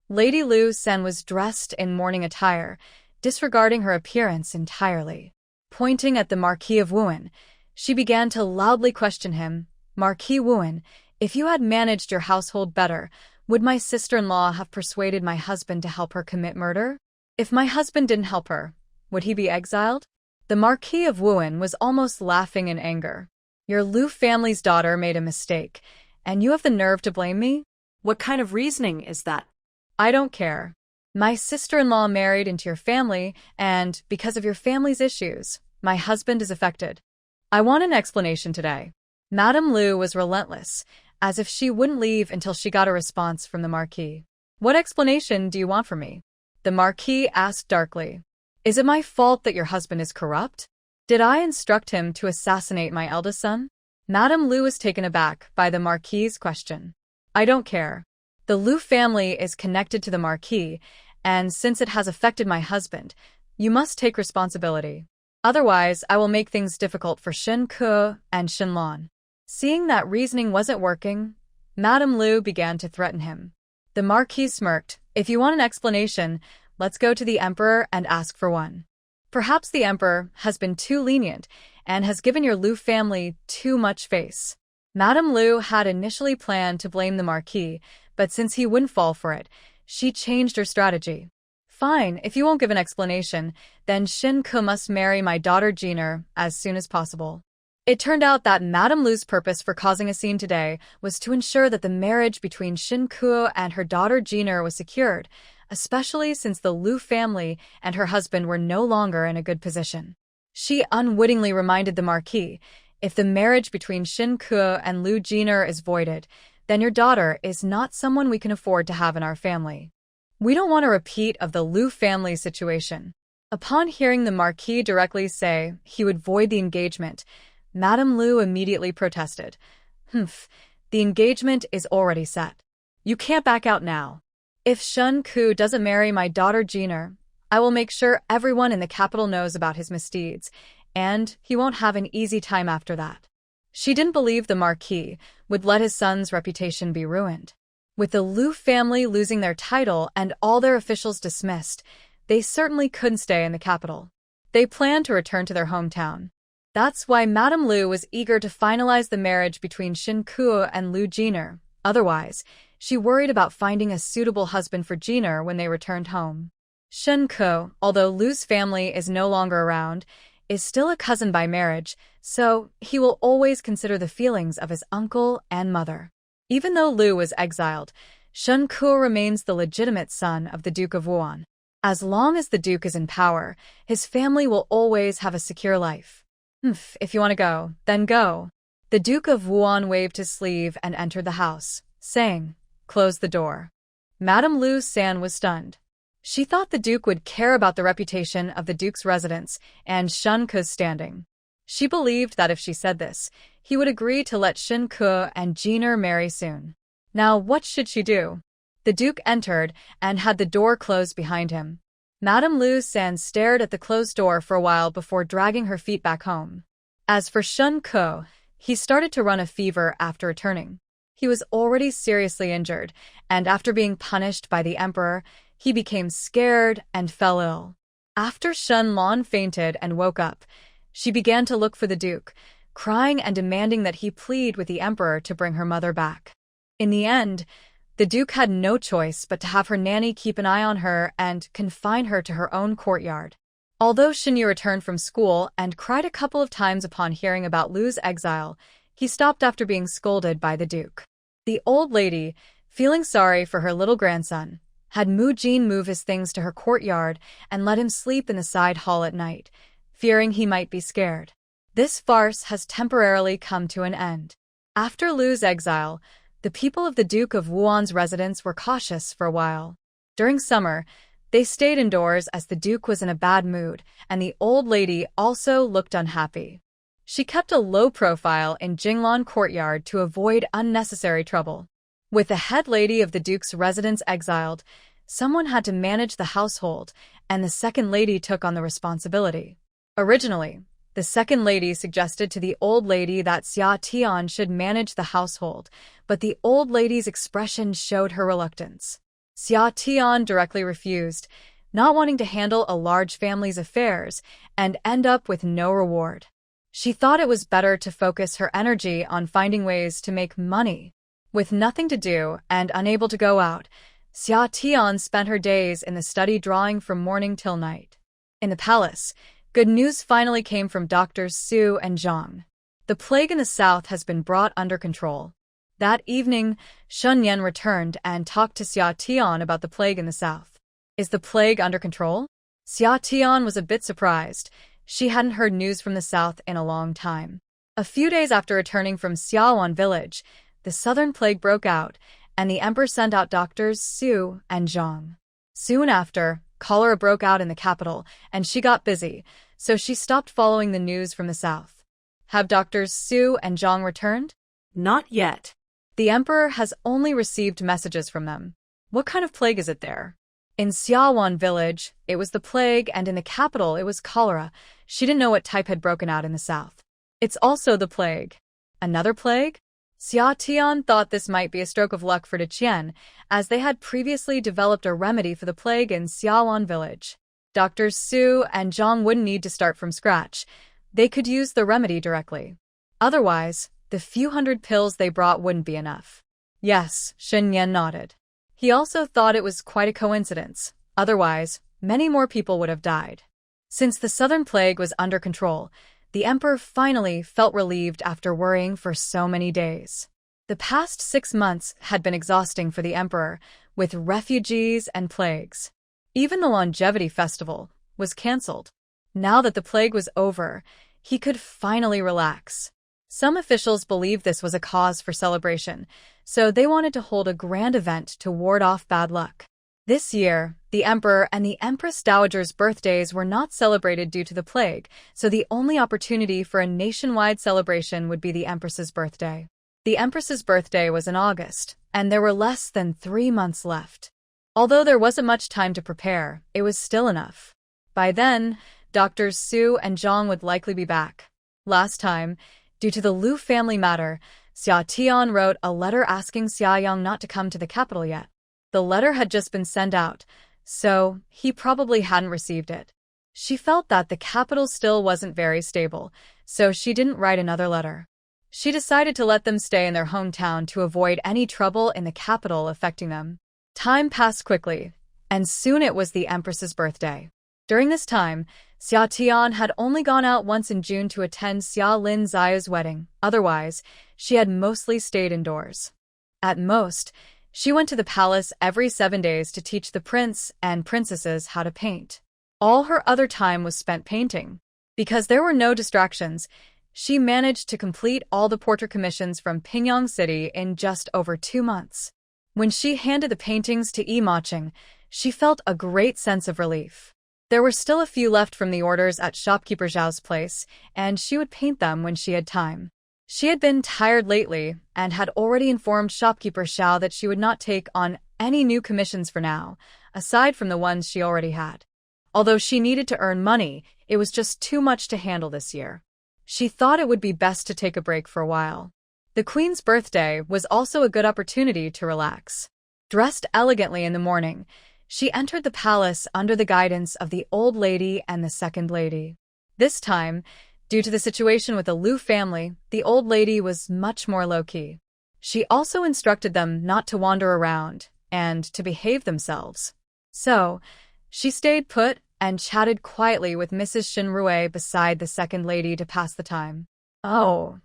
Lady Liu San was dressed in mourning attire, disregarding her appearance entirely. Pointing at the Marquis of Wuhan, she began to loudly question him. Marquis Wuhan, if you had managed your household better, would my sister-in-law have persuaded my husband to help her commit murder? If my husband didn't help her, would he be exiled? The Marquis of Wuhan was almost laughing in anger. Your Liu family's daughter made a mistake, and you have the nerve to blame me? What kind of reasoning is that? I don't care. My sister-in-law married into your family, and because of your family's issues, my husband is affected. I want an explanation today. Madame Liu was relentless, as if she wouldn't leave until she got a response from the Marquis. What explanation do you want from me? The Marquis asked darkly. Is it my fault that your husband is corrupt? Did I instruct him to assassinate my eldest son? Madame Liu was taken aback by the Marquis's question. I don't care. The Liu family is connected to the Marquis, and since it has affected my husband, you must take responsibility. Otherwise, I will make things difficult for Shen Ke and Shen Lan. Seeing that reasoning wasn't working, Madame Liu began to threaten him. The Marquis smirked. If you want an explanation, let's go to the emperor and ask for one. Perhaps the emperor has been too lenient, and has given your Liu family too much face. Madame Liu had initially planned to blame the Marquis, but since he wouldn't fall for it, she changed her strategy. Fine, if you won't give an explanation, then Shin Ke must marry my daughter Jiner as soon as possible. It turned out that Madame Liu's purpose for causing a scene today was to ensure that the marriage between Shin Ke and her daughter Jiner was secured, especially since the Liu family and her husband were no longer in a good position. She unwittingly reminded the Marquis, if the marriage between Shin Ke and Liu Jiner is voided, then your daughter is not someone we can afford to have in our family. We don't want a repeat of the Liu family situation. Upon hearing the Marquis directly say he would void the engagement, Madame Liu immediately protested. The engagement is already set. You can't back out now. If Shin Ke doesn't marry my daughter Jiner, I will make sure everyone in the capital knows about his misdeeds, and he won't have an easy time after that. She didn't believe the Marquis would let his son's reputation be ruined. With the Liu family losing their title and all their officials dismissed, they certainly couldn't stay in the capital. They planned to return to their hometown. That's why Madame Liu was eager to finalize the marriage between Shin Ke and Liu Jiner. Otherwise, she worried about finding a suitable husband for Jiner when they returned home. Shin Ke, although Liu's family is no longer around, is still a cousin by marriage, so he will always consider the feelings of his uncle and mother. Even though Liu was exiled, Shin Ke remains the legitimate son of the Duke of Wuan. As long as the Duke is in power, his family will always have a secure life. If you want to go, then go. The Duke of Wuan waved his sleeve and entered the house, saying, "Close the door." Madame Liu San was stunned. She thought the Duke would care about the reputation of the Duke's residence and Shin Ke's standing. She believed that if she said this, he would agree to let Shin Ke and Jiner marry soon. Now what should she do? The Duke entered and had the door closed behind him. Madame Liu San stared at the closed door for a while before dragging her feet back home. As for Shin Ke, he started to run a fever after returning. He was already seriously injured, and after being punished by the emperor, he became scared and fell ill. After Shen Lan fainted and woke up, she began to look for the Duke, crying and demanding that he plead with the emperor to bring her mother back. In the end, the Duke had no choice but to have her nanny keep an eye on her and confine her to her own courtyard. Although Shinyu returned from school and cried a couple of times upon hearing about Liu's exile, he stopped after being scolded by the Duke. The old lady, feeling sorry for her little grandson, had Mu Jin move his things to her courtyard and let him sleep in the side hall at night, fearing he might be scared. This farce has temporarily come to an end. After Liu's exile, the people of the Duke of Wuan's residence were cautious for a while. During summer, they stayed indoors as the Duke was in a bad mood, and the old lady also looked unhappy. She kept a low profile in Jinglan courtyard to avoid unnecessary trouble. With the head lady of the Duke's residence exiled, someone had to manage the household, and the second lady took on the responsibility. Originally, the second lady suggested to the old lady that Xia Tian should manage the household, but the old lady's expression showed her reluctance. Xia Tian directly refused, not wanting to handle a large family's affairs and end up with no reward. She thought it was better to focus her energy on finding ways to make money. With nothing to do and unable to go out, Xia Tian spent her days in the study drawing from morning till night. In the palace, good news finally came from Doctors Su and Zhang. The plague in the south has been brought under control. That evening, Shun Yan returned and talked to Xia Tian about the plague in the south. Is the plague under control? Xia Tian was a bit surprised. She hadn't heard news from the south in a long time. A few days after returning from Xiaowan village, the southern plague broke out, and the emperor sent out Doctors Su and Zhang. Soon after, cholera broke out in the capital, and she got busy, so she stopped following the news from the south. Have Doctors Su and Zhang returned? Not yet. The emperor has only received messages from them. What kind of plague is it there? In Xiaowan village, it was the plague, and in the capital it was cholera. She didn't know what type had broken out in the south. It's also the plague. Another plague? Xia Tian thought this might be a stroke of luck for Deqian, as they had previously developed a remedy for the plague in Xiaowan village. Doctors Su and Zhang wouldn't need to start from scratch. they could use the remedy directly. Otherwise, the few hundred pills they brought wouldn't be enough. Yes, Shen Yan nodded. He also thought it was quite a coincidence. Otherwise, many more people would have died. Since the southern plague was under control, the emperor finally felt relieved after worrying for so many days. The past 6 months had been exhausting for the emperor, with refugees and plagues. Even the longevity festival was cancelled. Now that the plague was over, he could finally relax. Some officials believed this was a cause for celebration, so they wanted to hold a grand event to ward off bad luck. This year, the emperor and the empress dowager's birthdays were not celebrated due to the plague, so the only opportunity for a nationwide celebration would be the empress's birthday. The empress's birthday was in August, and there were less than 3 months left. Although there wasn't much time to prepare, it was still enough. By then, Doctors Su and Zhang would likely be back. Last time, due to the Liu family matter, Xia Tian wrote a letter asking Xia Yang not to come to the capital yet. The letter had just been sent out, so he probably hadn't received it. She felt that the capital still wasn't very stable, so she didn't write another letter. She decided to let them stay in their hometown to avoid any trouble in the capital affecting them. Time passed quickly, and soon it was the empress's birthday. During this time, Xia Tian had only gone out once in June to attend Xia Lin Zia's wedding. Otherwise, she had mostly stayed indoors. At most, she went to the palace every 7 days to teach the prince and princesses how to paint. All her other time was spent painting. Because there were no distractions, she managed to complete all the portrait commissions from Pingyang City in just over 2 months. When she handed the paintings to Yi Maching, she felt a great sense of relief. There were still a few left from the orders at shopkeeper Zhao's place, and she would paint them when she had time. She had been tired lately and had already informed shopkeeper Xiao that she would not take on any new commissions for now, aside from the ones she already had. Although she needed to earn money, it was just too much to handle this year. She thought it would be best to take a break for a while. The queen's birthday was also a good opportunity to relax. Dressed elegantly in the morning, she entered the palace under the guidance of the old lady and the second lady. This time, due to the situation with the Liu family, the old lady was much more low-key. She also instructed them not to wander around and to behave themselves. So, she stayed put and chatted quietly with Mrs. Shinrui beside the second lady to pass the time. Oh,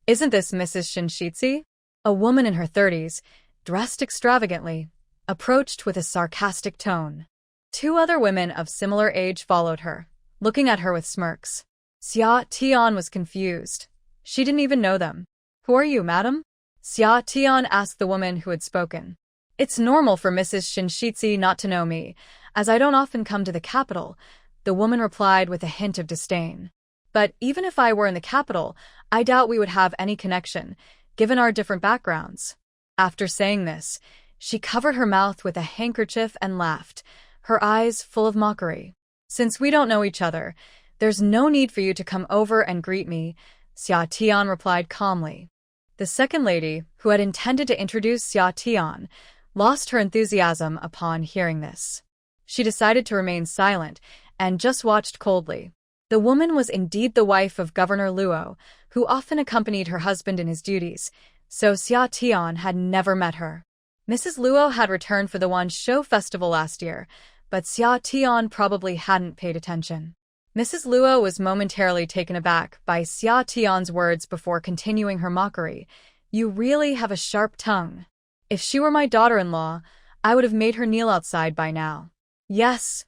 isn't this Mrs. Shinshitsi? A woman in her 30s, dressed extravagantly, approached with a sarcastic tone. 2 other women of similar age followed her, looking at her with smirks. Xia Tian was confused. She didn't even know them. "Who are you, madam?" Xia Tian asked the woman who had spoken. "It's normal for Mrs. Shinshitsi not to know me, as I don't often come to the capital," the woman replied with a hint of disdain. "But even if I were in the capital, I doubt we would have any connection, given our different backgrounds." After saying this, she covered her mouth with a handkerchief and laughed, her eyes full of mockery. "Since we don't know each other, there's no need for you to come over and greet me," Xia Tian replied calmly. The second lady, who had intended to introduce Xia Tian, lost her enthusiasm upon hearing this. She decided to remain silent and just watched coldly. The woman was indeed the wife of Governor Luo, who often accompanied her husband in his duties, so Xia Tian had never met her. Mrs. Luo had returned for the Wan Shou festival last year, but Xia Tian probably hadn't paid attention. Mrs. Luo was momentarily taken aback by Xia Tian's words before continuing her mockery. "You really have a sharp tongue. If she were my daughter-in-law, I would have made her kneel outside by now." Yes.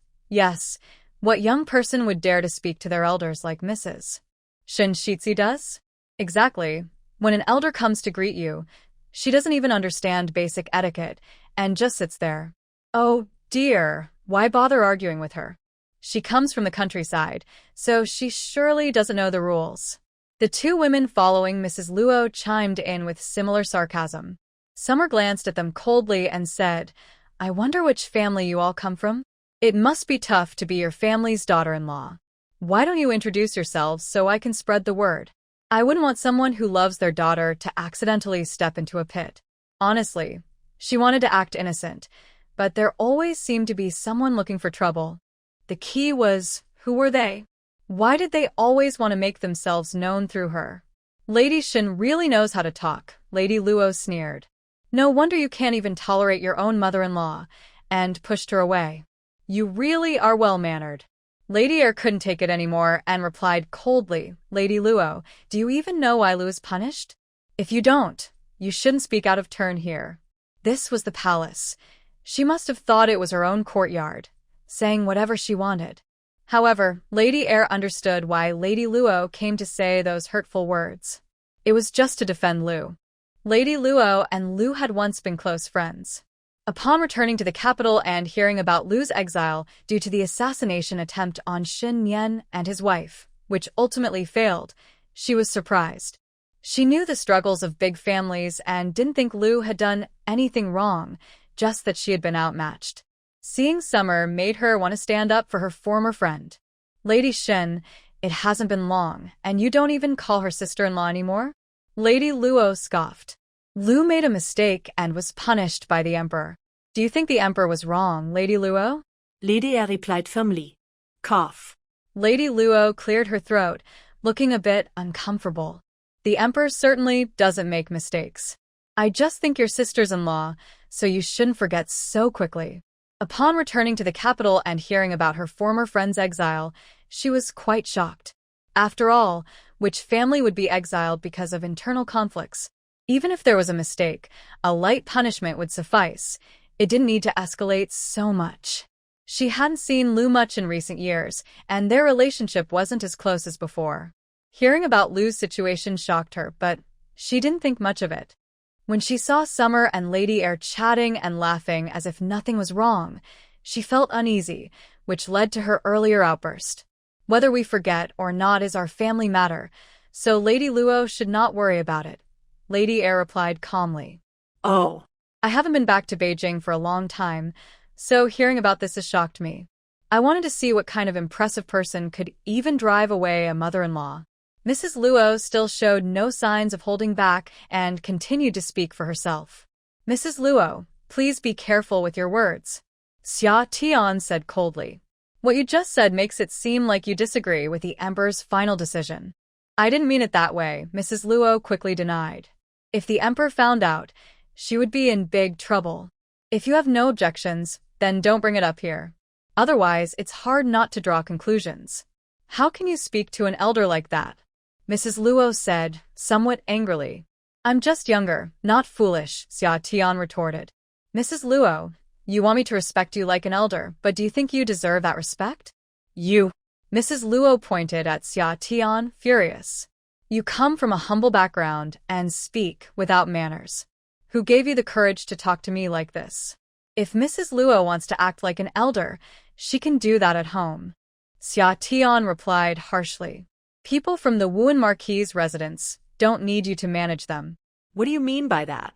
What young person would dare to speak to their elders like Mrs. Shinshitsi does? Exactly. When an elder comes to greet you, she doesn't even understand basic etiquette and just sits there. Oh dear, why bother arguing with her? She comes from the countryside, so she surely doesn't know the rules. The 2 women following Mrs. Luo chimed in with similar sarcasm. Summer glanced at them coldly and said, "I wonder which family you all come from? It must be tough to be your family's daughter-in-law. Why don't you introduce yourselves so I can spread the word? I wouldn't want someone who loves their daughter to accidentally step into a pit." Honestly, she wanted to act innocent, but there always seemed to be someone looking for trouble. The key was, who were they? Why did they always want to make themselves known through her? Lady Shin really knows how to talk, Lady Luo sneered. No wonder you can't even tolerate your own mother-in-law, and pushed her away. You really are well-mannered. Lady Air couldn't take it anymore and replied coldly, Lady Luo, do you even know why Lu is punished? If you don't, you shouldn't speak out of turn here. This was the palace. She must have thought it was her own courtyard, saying whatever she wanted. However, Lady Air understood why Lady Luo came to say those hurtful words. It was just to defend Lu. Lady Luo and Lu had once been close friends. Upon returning to the capital and hearing about Lu's exile due to the assassination attempt on Xin Nian and his wife, which ultimately failed, she was surprised. She knew the struggles of big families and didn't think Lu had done anything wrong, just that she had been outmatched. Seeing Summer made her want to stand up for her former friend. Lady Shin, it hasn't been long, and you don't even call her sister-in-law anymore? Lady Luo scoffed. Lu made a mistake and was punished by the emperor. Do you think the emperor was wrong, Lady Luo? Lady Air replied firmly. Cough. Lady Luo cleared her throat, looking a bit uncomfortable. The emperor certainly doesn't make mistakes. I just think you're sisters-in-law, so you shouldn't forget so quickly. Upon returning to the capital and hearing about her former friend's exile, she was quite shocked. After all, which family would be exiled because of internal conflicts? Even if there was a mistake, a light punishment would suffice. It didn't need to escalate so much. She hadn't seen Lu much in recent years, and their relationship wasn't as close as before. Hearing about Lu's situation shocked her, but she didn't think much of it. When she saw Summer and Lady Air chatting and laughing as if nothing was wrong, she felt uneasy, which led to her earlier outburst. Whether we forget or not is our family matter, so Lady Luo should not worry about it. Lady Air replied calmly. Oh. I haven't been back to Beijing for a long time, so hearing about this has shocked me. I wanted to see what kind of impressive person could even drive away a mother-in-law. Mrs. Luo still showed no signs of holding back and continued to speak for herself. Mrs. Luo, please be careful with your words. Xia Tian said coldly. What you just said makes it seem like you disagree with the emperor's final decision. I didn't mean it that way, Mrs. Luo quickly denied. If the emperor found out, she would be in big trouble. If you have no objections, then don't bring it up here. Otherwise, it's hard not to draw conclusions. How can you speak to an elder like that? Mrs. Luo said, somewhat angrily. I'm just younger, not foolish, Xia Tian retorted. Mrs. Luo, you want me to respect you like an elder, but do you think you deserve that respect? You. Mrs. Luo pointed at Xia Tian, furious. You come from a humble background and speak without manners. Who gave you the courage to talk to me like this? If Mrs. Luo wants to act like an elder, she can do that at home. Xia Tian replied harshly. People from the Wuan Marquis' residence don't need you to manage them. What do you mean by that?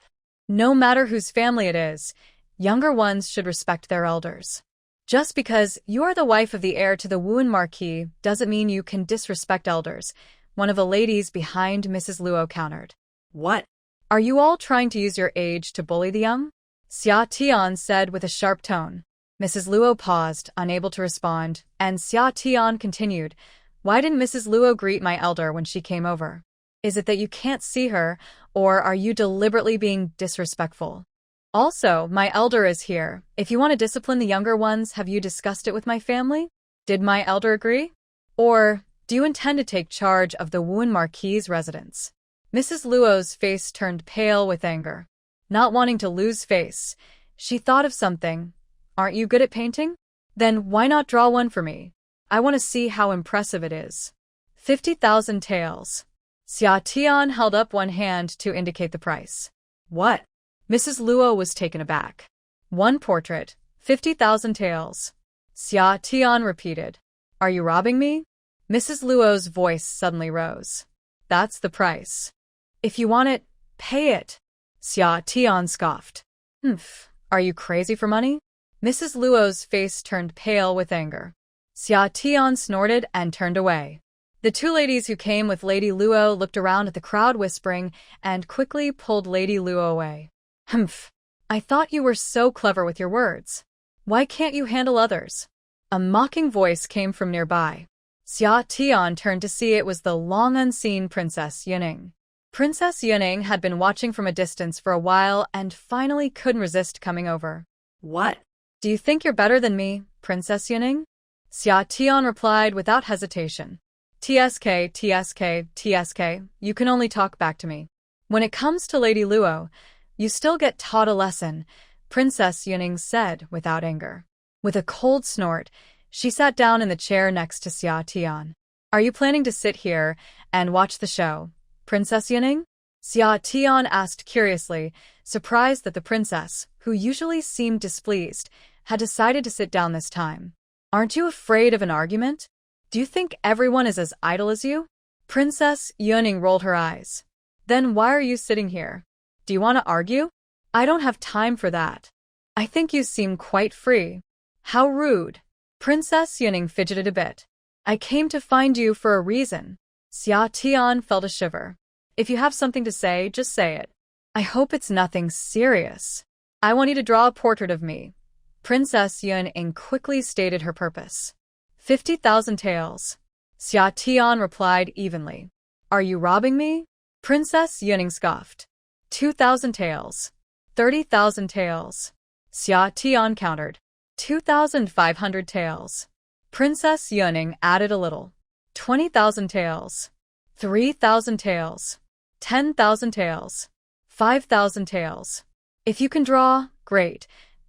No matter whose family it is, younger ones should respect their elders. Just because you are the wife of the heir to the Wuan Marquis doesn't mean you can disrespect elders, one of the ladies behind Mrs. Luo countered. What? Are you all trying to use your age to bully the young? Xia Tian said with a sharp tone. Mrs. Luo paused, unable to respond, and Xia Tian continued, Why didn't Mrs. Luo greet my elder when she came over? Is it that you can't see her, or are you deliberately being disrespectful? Also, my elder is here. If you want to discipline the younger ones, have you discussed it with my family? Did my elder agree? Or do you intend to take charge of the Wuan Marquis' residence? Mrs. Luo's face turned pale with anger. Not wanting to lose face, she thought of something. Aren't you good at painting? Then why not draw one for me? I want to see how impressive it is. 50,000 taels. Xia Tian held up one hand to indicate the price. What? Mrs. Luo was taken aback. One portrait, 50,000 taels. Xia Tian repeated. Are you robbing me? Mrs. Luo's voice suddenly rose. That's the price. If you want it, pay it. Xia Tian scoffed. Are you crazy for money? Mrs. Luo's face turned pale with anger. Xia Tian snorted and turned away. The two ladies who came with Lady Luo looked around at the crowd whispering and quickly pulled Lady Luo away. I thought you were so clever with your words. Why can't you handle others? A mocking voice came from nearby. Xia Tian turned to see it was the long-unseen Princess Yuning. Princess Yuning had been watching from a distance for a while and finally couldn't resist coming over. What? Do you think you're better than me, Princess Yuning? Xia Tian replied without hesitation. TSK, TSK, TSK, you can only talk back to me. When it comes to Lady Luo, you still get taught a lesson, Princess Yuning said without anger. With a cold snort, she sat down in the chair next to Xia Tian. Are you planning to sit here and watch the show, Princess Yuning? Xia Tian asked curiously, surprised that the princess, who usually seemed displeased, had decided to sit down this time. Aren't you afraid of an argument? Do you think everyone is as idle as you? Princess Yuning rolled her eyes. Then why are you sitting here? Do you want to argue? I don't have time for that. I think you seem quite free. How rude. Princess Yuning fidgeted a bit. I came to find you for a reason. Xia Tian felt a shiver. If you have something to say, just say it. I hope it's nothing serious. I want you to draw a portrait of me. Princess Yuning quickly stated her purpose. 50,000 taels. Xia Tian replied evenly. Are you robbing me? Princess Yuning scoffed. 2,000 taels. 30,000 taels. Xia Tian countered. 2,500 taels. Princess Yuning added a little. 20,000 taels. 3,000 taels. 10,000 taels. 5,000 taels. If you can draw, great.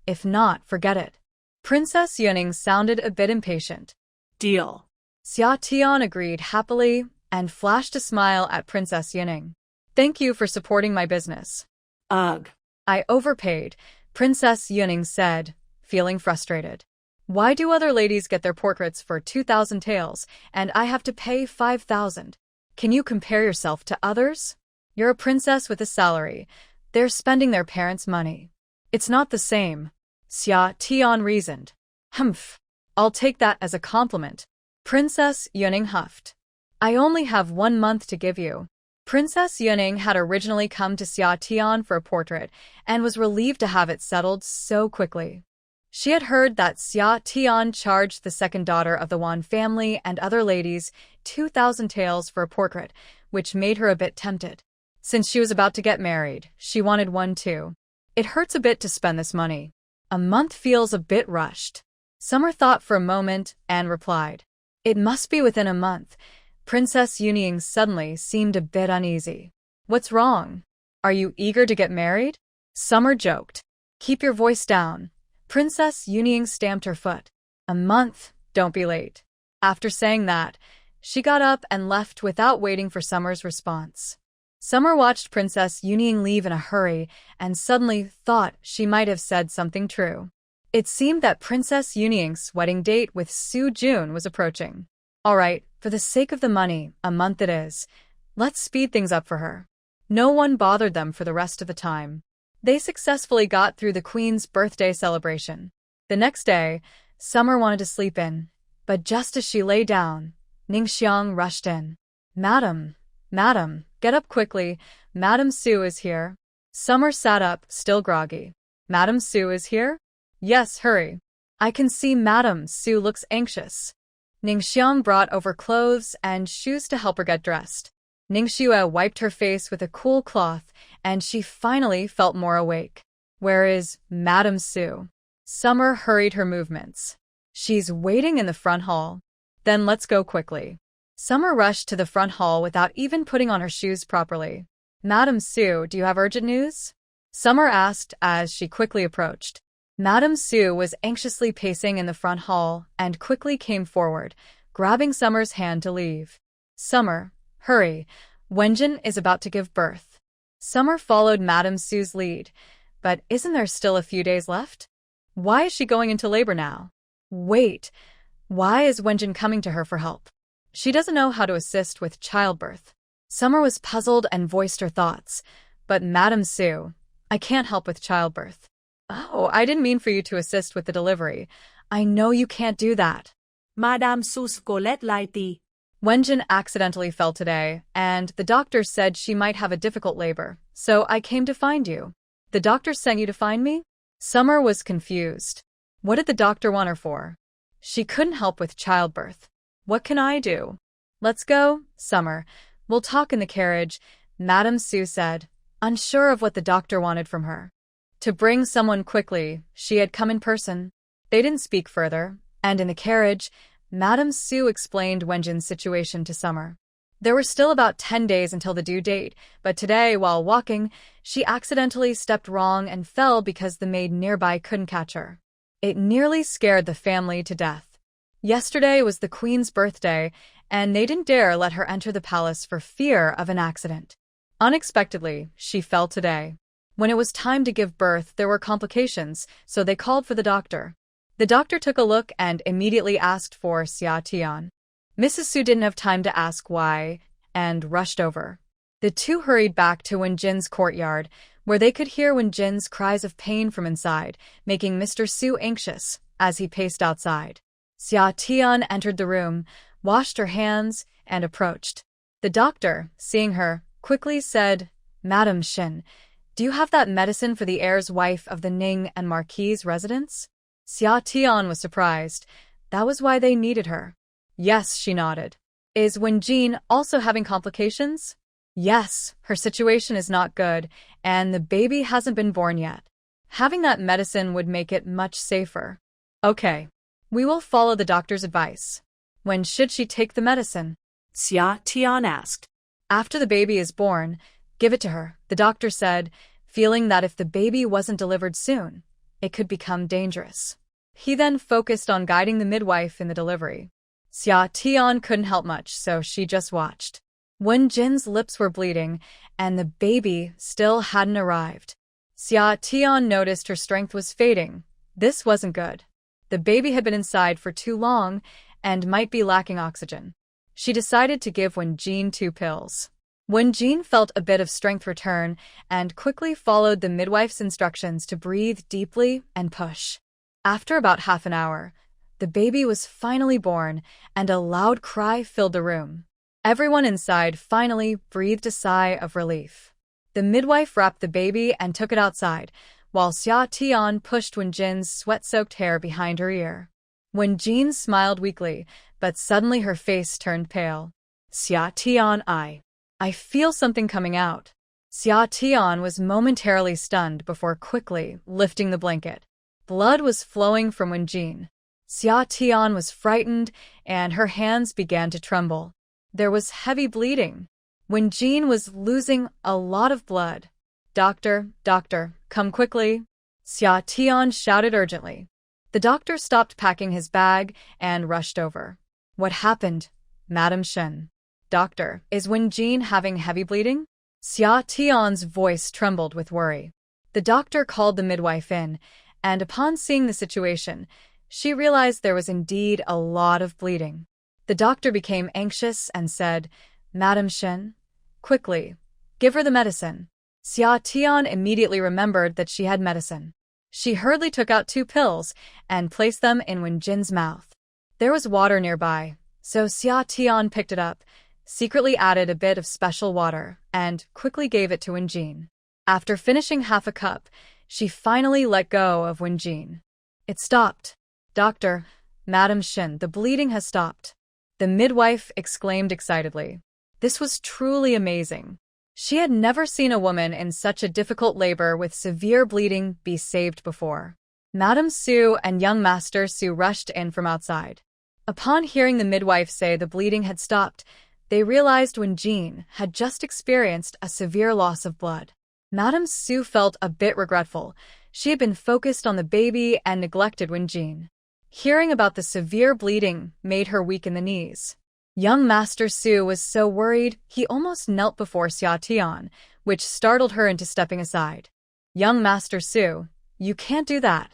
If not, forget it. Princess Yuning sounded a bit impatient. Deal. Xia Tian agreed happily and flashed a smile at Princess Yuning. Thank you for supporting my business. Ugh. I overpaid, Princess Yuning said, feeling frustrated. Why do other ladies get their portraits for 2,000 taels and I have to pay 5,000? Can you compare yourself to others? You're a princess with a salary. They're spending their parents' money. It's not the same. Xia Tian reasoned. Humph. I'll take that as a compliment. Princess Yuning huffed. I only have 1 month to give you. Princess Yuning had originally come to Xia Tian for a portrait and was relieved to have it settled so quickly. She had heard that Xia Tian charged the second daughter of the Wan family and other ladies 2,000 taels for a portrait, which made her a bit tempted. Since she was about to get married, she wanted one too. It hurts a bit to spend this money. A month feels a bit rushed. Summer thought for a moment and replied. It must be within a month. Princess Yuning suddenly seemed a bit uneasy. What's wrong? Are you eager to get married? Summer joked. Keep your voice down. Princess Yuning stamped her foot. A month, don't be late. After saying that, she got up and left without waiting for Summer's response. Summer watched Princess Yuning leave in a hurry and suddenly thought she might have said something true. It seemed that Princess Yuning's wedding date with Su Jun was approaching. All right, for the sake of the money, a month it is. Let's speed things up for her. No one bothered them for the rest of the time. They successfully got through the Queen's birthday celebration. The next day, Summer wanted to sleep in, but just as she lay down, Ningxiang rushed in. Madam, get up quickly. Madam Su is here. Summer sat up, still groggy. Madam Su is here? Yes, hurry. I can see Madam Su looks anxious. Ningxiang brought over clothes and shoes to help her get dressed. Ningxue wiped her face with a cool cloth, and she finally felt more awake. Where is Madam Su? Summer hurried her movements. She's waiting in the front hall. Then let's go quickly. Summer rushed to the front hall without even putting on her shoes properly. Madam Su, do you have urgent news? Summer asked as she quickly approached. Madam Su was anxiously pacing in the front hall and quickly came forward, grabbing Summer's hand to leave. Summer, hurry. Wenjin is about to give birth. Summer followed Madam Su's lead, but isn't there still a few days left? Why is she going into labor now? Wait, why is Wenjin coming to her for help? She doesn't know how to assist with childbirth. Summer was puzzled and voiced her thoughts, but Madam Su, I can't help with childbirth. Oh, I didn't mean for you to assist with the delivery. I know you can't do that. Madame Su's Colette Lighty. Wenjin accidentally fell today, and the doctor said she might have a difficult labor, so I came to find you. The doctor sent you to find me? Summer was confused. What did the doctor want her for? She couldn't help with childbirth. What can I do? Let's go, Summer. We'll talk in the carriage, Madame Su said, unsure of what the doctor wanted from her. To bring someone quickly, she had come in person. They didn't speak further, and in the carriage, Madame Su explained Wenjin's situation to Summer. There were still about 10 days until the due date, but today, while walking, she accidentally stepped wrong and fell because the maid nearby couldn't catch her. It nearly scared the family to death. Yesterday was the Queen's birthday, and they didn't dare let her enter the palace for fear of an accident. Unexpectedly, she fell today. When it was time to give birth, there were complications, so they called for the doctor. The doctor took a look and immediately asked for Xia Tian. Mrs. Su didn't have time to ask why, and rushed over. The two hurried back to Wenjin's courtyard, where they could hear Wenjin's cries of pain from inside, making Mr. Su anxious as he paced outside. Xia Tian entered the room, washed her hands, and approached. The doctor, seeing her, quickly said, Madam Shin, do you have that medicine for the heir's wife of the Ning and Marquis' residence? Xia Tian was surprised. That was why they needed her. Yes, she nodded. Is Wenjin also having complications? Yes, her situation is not good, and the baby hasn't been born yet. Having that medicine would make it much safer. Okay. We will follow the doctor's advice. When should she take the medicine? Xia Tian asked. After the baby is born, give it to her, the doctor said, feeling that if the baby wasn't delivered soon, it could become dangerous. He then focused on guiding the midwife in the delivery. Xia Tian couldn't help much, so she just watched. Wenjin's lips were bleeding, and the baby still hadn't arrived. Xia Tian noticed her strength was fading. This wasn't good. The baby had been inside for too long and might be lacking oxygen. She decided to give Wenjin 2 pills. Wenjin felt a bit of strength return and quickly followed the midwife's instructions to breathe deeply and push. After about half an hour, the baby was finally born, and a loud cry filled the room. Everyone inside finally breathed a sigh of relief. The midwife wrapped the baby and took it outside, while Xia Tian pushed Wenjin's sweat-soaked hair behind her ear. Wenjin smiled weakly, but suddenly her face turned pale. Xia Tian, I feel something coming out. Xia Tian was momentarily stunned before quickly lifting the blanket. Blood was flowing from Wenjin. Xia Tian was frightened, and her hands began to tremble. There was heavy bleeding. Wenjin was losing a lot of blood. Doctor, come quickly. Xia Tian shouted urgently. The doctor stopped packing his bag and rushed over. What happened, Madam Shen? Doctor, is Wenjin having heavy bleeding? Xia Tian's voice trembled with worry. The doctor called the midwife in, and upon seeing the situation, she realized there was indeed a lot of bleeding. The doctor became anxious and said, Madam Shen, quickly, give her the medicine. Xia Tian immediately remembered that she had medicine. She hurriedly took out 2 pills and placed them in Wenjin's mouth. There was water nearby, so Xia Tian picked it up, secretly added a bit of special water, and quickly gave it to Wenjin. After finishing half a cup, she finally let go of Wenjin. It stopped. Doctor, Madam Shin, the bleeding has stopped. The midwife exclaimed excitedly. This was truly amazing. She had never seen a woman in such a difficult labor with severe bleeding be saved before. Madame Su and young Master Su rushed in from outside. Upon hearing the midwife say the bleeding had stopped, they realized Wenjin had just experienced a severe loss of blood. Madame Su felt a bit regretful. She had been focused on the baby and neglected Wenjin. Hearing about the severe bleeding made her weak in the knees. Young Master Su was so worried he almost knelt before Xia Tian, which startled her into stepping aside. Young Master Su, you can't do that.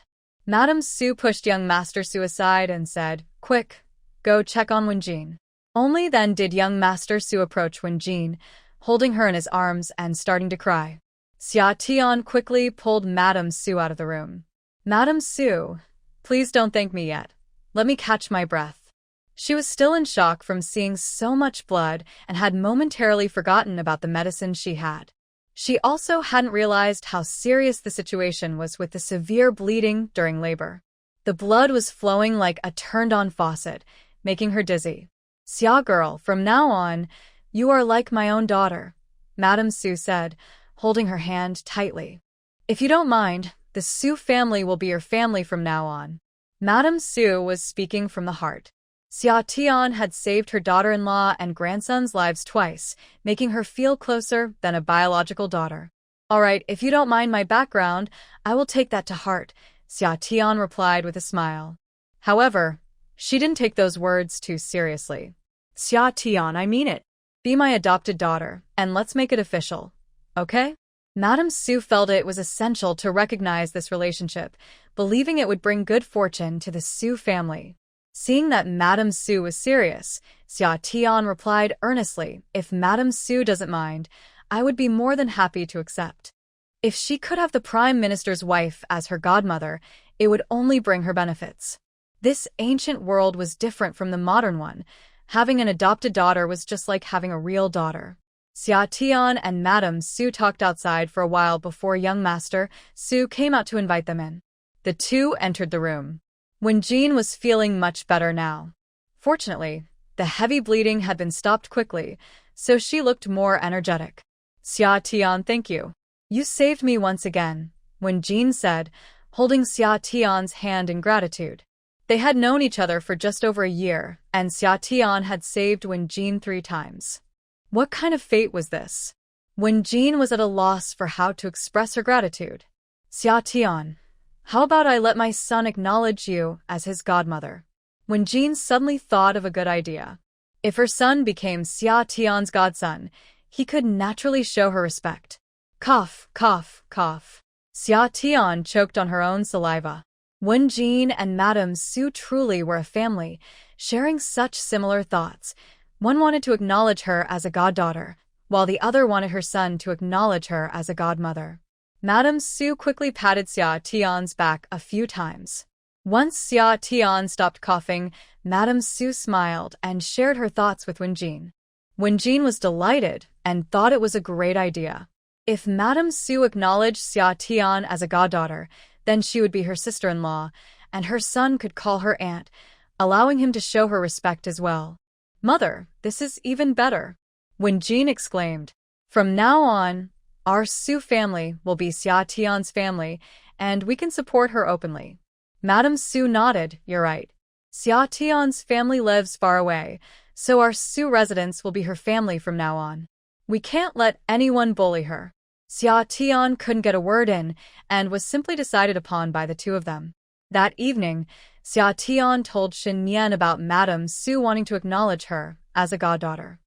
Madame Su pushed young Master Su aside and said, Quick, go check on Wenjin. Only then did young Master Su approach Wenjin, holding her in his arms and starting to cry. Xia Tian quickly pulled Madame Su out of the room. Madame Su, please don't thank me yet. Let me catch my breath. She was still in shock from seeing so much blood and had momentarily forgotten about the medicine she had. She also hadn't realized how serious the situation was with the severe bleeding during labor. The blood was flowing like a turned-on faucet, making her dizzy. Xia girl, from now on, you are like my own daughter, Madame Su said, holding her hand tightly. If you don't mind, the Su family will be your family from now on. Madame Su was speaking from the heart. Xia Tian had saved her daughter-in-law and grandson's lives twice, making her feel closer than a biological daughter. All right, if you don't mind my background, I will take that to heart, Xia Tian replied with a smile. However, she didn't take those words too seriously. Xia Tian, I mean it. Be my adopted daughter, and let's make it official. Okay? Madame Su felt it was essential to recognize this relationship, believing it would bring good fortune to the Su family. Seeing that Madame Su was serious, Xia Tian replied earnestly, if Madame Su doesn't mind, I would be more than happy to accept. If she could have the Prime Minister's wife as her godmother, it would only bring her benefits. This ancient world was different from the modern one. Having an adopted daughter was just like having a real daughter. Xia Tian and Madame Su talked outside for a while before young Master Su came out to invite them in. The two entered the room. Wenjin was feeling much better now. Fortunately, the heavy bleeding had been stopped quickly, so she looked more energetic. Xia Tian, thank you. You saved me once again, Wenjin said, holding Xia Tian's hand in gratitude. They had known each other for just over a year, and Xia Tian had saved Wenjin 3 times. What kind of fate was this? Wenjin was at a loss for how to express her gratitude. Xia Tian, how about I let my son acknowledge you as his godmother? Wenjin suddenly thought of a good idea. If her son became Xia Tian's godson, he could naturally show her respect. Cough, cough, cough. Xia Tian choked on her own saliva. Wenjin and Madame Su truly were a family, sharing such similar thoughts. One wanted to acknowledge her as a goddaughter, while the other wanted her son to acknowledge her as a godmother. Madame Su quickly patted Xia Tian's back a few times. Once Xia Tian stopped coughing, Madame Su smiled and shared her thoughts with Wenjin. Wenjin was delighted and thought it was a great idea. If Madame Su acknowledged Xia Tian as a goddaughter, then she would be her sister-in-law, and her son could call her aunt, allowing him to show her respect as well. Mother, this is even better, Wenjin exclaimed. From now on, our Su family will be Xia Tian's family, and we can support her openly. Madame Su nodded, you're right. Xia Tian's family lives far away, so our Su residents will be her family from now on. We can't let anyone bully her. Xia Tian couldn't get a word in, and was simply decided upon by the two of them. That evening, Xia Tian told Shen Yan about Madame Su wanting to acknowledge her as a goddaughter.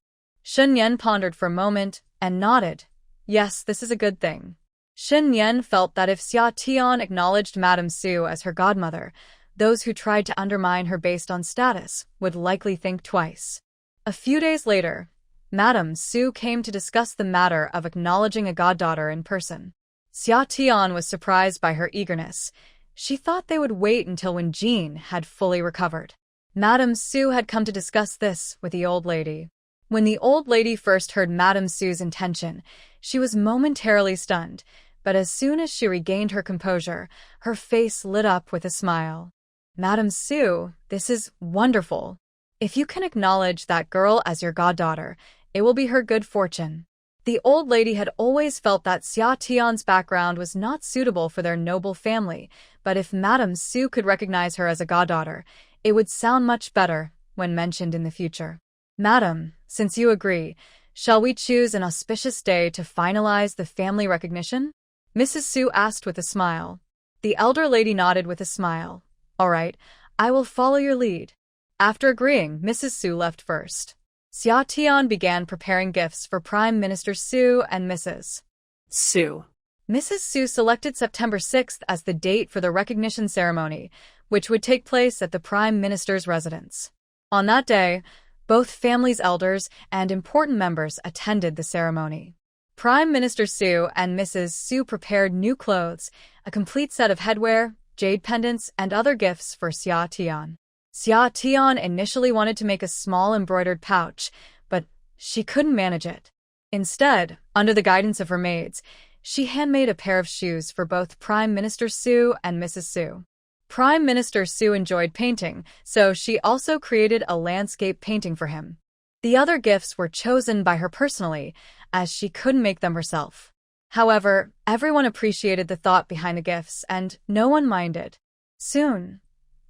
Shen Yan pondered for a moment and nodded. Yes, this is a good thing. Shen Yan felt that if Xia Tian acknowledged Madame Su as her godmother, those who tried to undermine her based on status would likely think twice. A few days later, Madame Su came to discuss the matter of acknowledging a goddaughter in person. Xia Tian was surprised by her eagerness. She thought they would wait until Wenjin had fully recovered. Madame Su had come to discuss this with the old lady. When the old lady first heard Madame Su's intention, she was momentarily stunned, but as soon as she regained her composure, her face lit up with a smile. Madame Su, this is wonderful. If you can acknowledge that girl as your goddaughter, it will be her good fortune. The old lady had always felt that Xia Tian's background was not suitable for their noble family, but if Madame Su could recognize her as a goddaughter, it would sound much better when mentioned in the future. Madam, since you agree, shall we choose an auspicious day to finalize the family recognition? Mrs. Su asked with a smile. The elder lady nodded with a smile. All right, I will follow your lead. After agreeing, Mrs. Su left first. Xia Tian began preparing gifts for Prime Minister Su and Mrs. Su. Mrs. Su selected September 6th as the date for the recognition ceremony, which would take place at the Prime Minister's residence. On that day, both families' elders and important members attended the ceremony. Prime Minister Su and Mrs. Su prepared new clothes, a complete set of headwear, jade pendants, and other gifts for Xia Tian. Xia Tian initially wanted to make a small embroidered pouch, but she couldn't manage it. Instead, under the guidance of her maids, she handmade a pair of shoes for both Prime Minister Su and Mrs. Su. Prime Minister Su enjoyed painting, so she also created a landscape painting for him. The other gifts were chosen by her personally, as she couldn't make them herself. However, everyone appreciated the thought behind the gifts, and no one minded. Soon,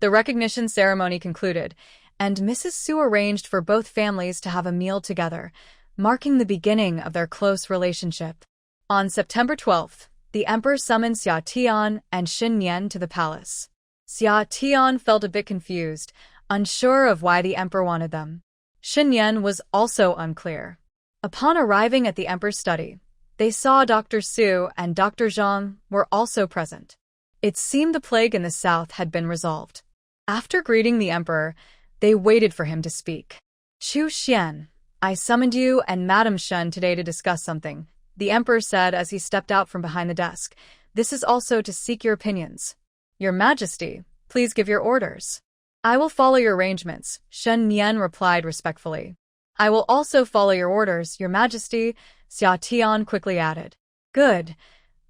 the recognition ceremony concluded, and Mrs. Su arranged for both families to have a meal together, marking the beginning of their close relationship. On September 12th, the emperor summoned Xia Tian and Xin Yan to the palace. Xia Tian felt a bit confused, unsure of why the emperor wanted them. Xin Yan was also unclear. Upon arriving at the emperor's study, they saw Dr. Su and Dr. Zhang were also present. It seemed the plague in the south had been resolved. After greeting the emperor, they waited for him to speak. Chu Xian, I summoned you and Madame Shen today to discuss something, the emperor said as he stepped out from behind the desk. This is also to seek your opinions. Your Majesty, please give your orders. I will follow your arrangements, Shen Yan replied respectfully. I will also follow your orders, Your Majesty, Xia Tian quickly added. Good.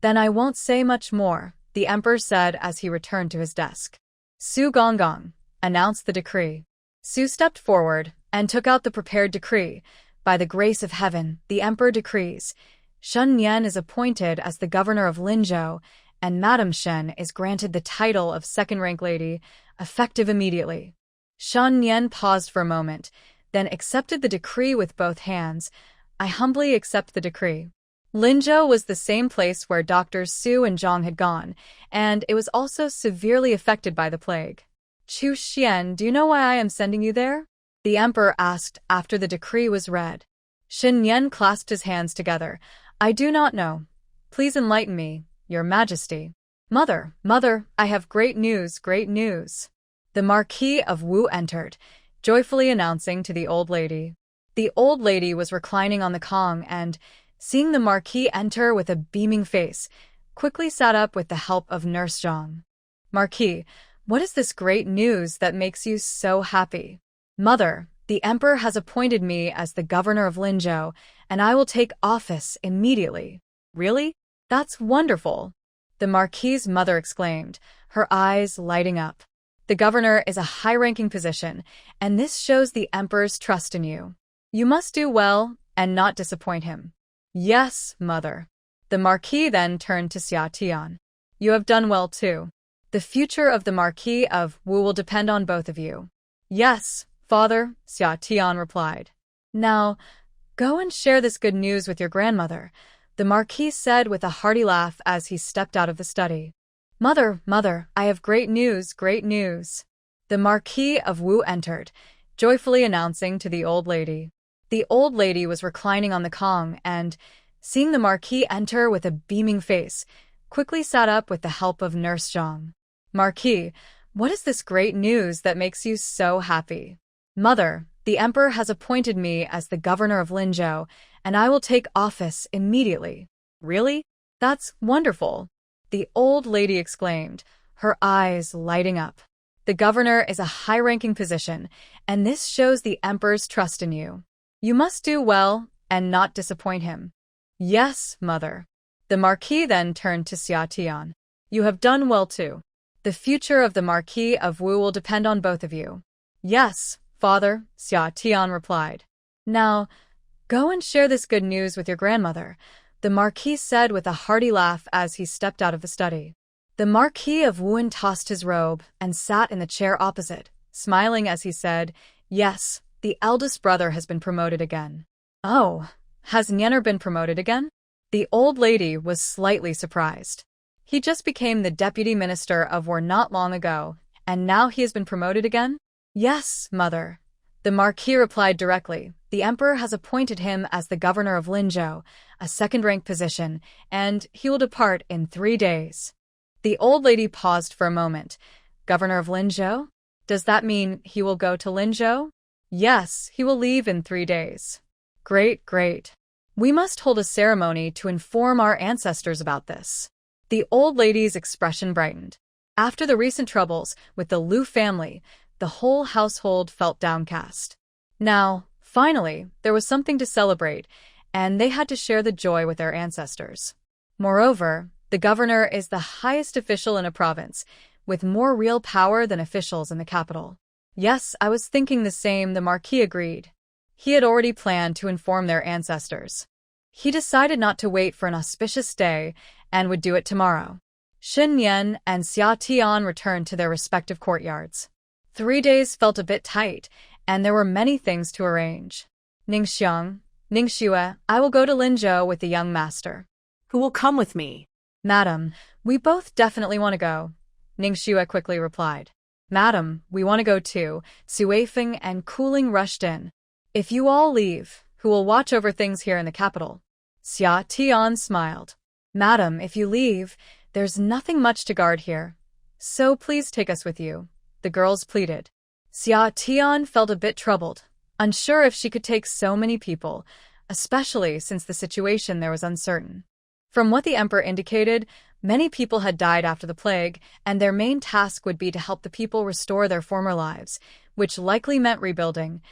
Then I won't say much more, the emperor said as he returned to his desk. Su Gonggong announced the decree. Su stepped forward and took out the prepared decree. By the grace of heaven, the emperor decrees, Shen Yan is appointed as the governor of Linzhou, and Madame Shen is granted the title of second-rank lady, effective immediately. Shen Yan paused for a moment, then accepted the decree with both hands. I humbly accept the decree. Linzhou was the same place where Doctors Su and Zhang had gone, and it was also severely affected by the plague. Chu Xian, do you know why I am sending you there? The emperor asked after the decree was read. Xin Yan clasped his hands together. I do not know. Please enlighten me, Your Majesty. Mother, I have great news, great news. The Marquis of Wu entered, joyfully announcing to the old lady. The old lady was reclining on the Kong and, seeing the Marquis enter with a beaming face, quickly sat up with the help of Nurse Zhang. Marquis, what is this great news that makes you so happy? Mother, the emperor has appointed me as the governor of Linzhou, and I will take office immediately. Really? That's wonderful. The Marquis's mother exclaimed, her eyes lighting up. The governor is a high-ranking position, and this shows the emperor's trust in you. You must do well and not disappoint him. Yes, mother. The Marquis then turned to Xia Tian. You have done well too. The future of the Marquis of Wu will depend on both of you. Yes, father, Xia Tian replied. Now, go and share this good news with your grandmother, the Marquis said with a hearty laugh as he stepped out of the study. Mother, I have great news, great news. The Marquis of Wu entered, joyfully announcing to the old lady. The old lady was reclining on the Kong and, seeing the Marquis enter with a beaming face, quickly sat up with the help of Nurse Zhang. Marquis, what is this great news that makes you so happy? Mother, the emperor has appointed me as the governor of Linzhou, and I will take office immediately. Really? That's wonderful. The old lady exclaimed, her eyes lighting up. The governor is a high-ranking position, and this shows the emperor's trust in you. You must do well and not disappoint him. Yes, mother. The Marquis then turned to Xia Tian. You have done well too. The future of the Marquis of Wu will depend on both of you. Yes, father, Xia Tian replied. Now, go and share this good news with your grandmother, the Marquis said with a hearty laugh as he stepped out of the study. The Marquis of Wuan tossed his robe and sat in the chair opposite, smiling as he said, Yes, the eldest brother has been promoted again. Oh, has Nyener been promoted again? The old lady was slightly surprised. He just became the deputy minister of war not long ago, and now he has been promoted again? Yes, mother. The Marquis replied directly. The emperor has appointed him as the governor of Linzhou, a second-rank position, and he will depart in 3 days. The old lady paused for a moment. Governor of Linzhou? Does that mean he will go to Linzhou? Yes, he will leave in 3 days. Great, great. We must hold a ceremony to inform our ancestors about this. The old lady's expression brightened. After the recent troubles with the Liu family, the whole household felt downcast. Now, finally, there was something to celebrate, and they had to share the joy with their ancestors. Moreover, the governor is the highest official in a province, with more real power than officials in the capital. Yes, I was thinking the same, the Marquis agreed. He had already planned to inform their ancestors. He decided not to wait for an auspicious day and would do it tomorrow. Shen Yan and Xia Tian returned to their respective courtyards. 3 days felt a bit tight, and there were many things to arrange. Ningxiang, Ningxue, I will go to Linzhou with the young master. Who will come with me? Madam, we both definitely want to go, Ningxue quickly replied. Madam, we want to go too, Suifeng and Cooling rushed in. If you all leave, who will watch over things here in the capital? Xia Tian smiled. Madam, if you leave, there's nothing much to guard here. So please take us with you, the girls pleaded. Xia Tian felt a bit troubled, unsure if she could take so many people, especially since the situation there was uncertain. From what the emperor indicated, many people had died after the plague, and their main task would be to help the people restore their former lives, which likely meant rebuilding.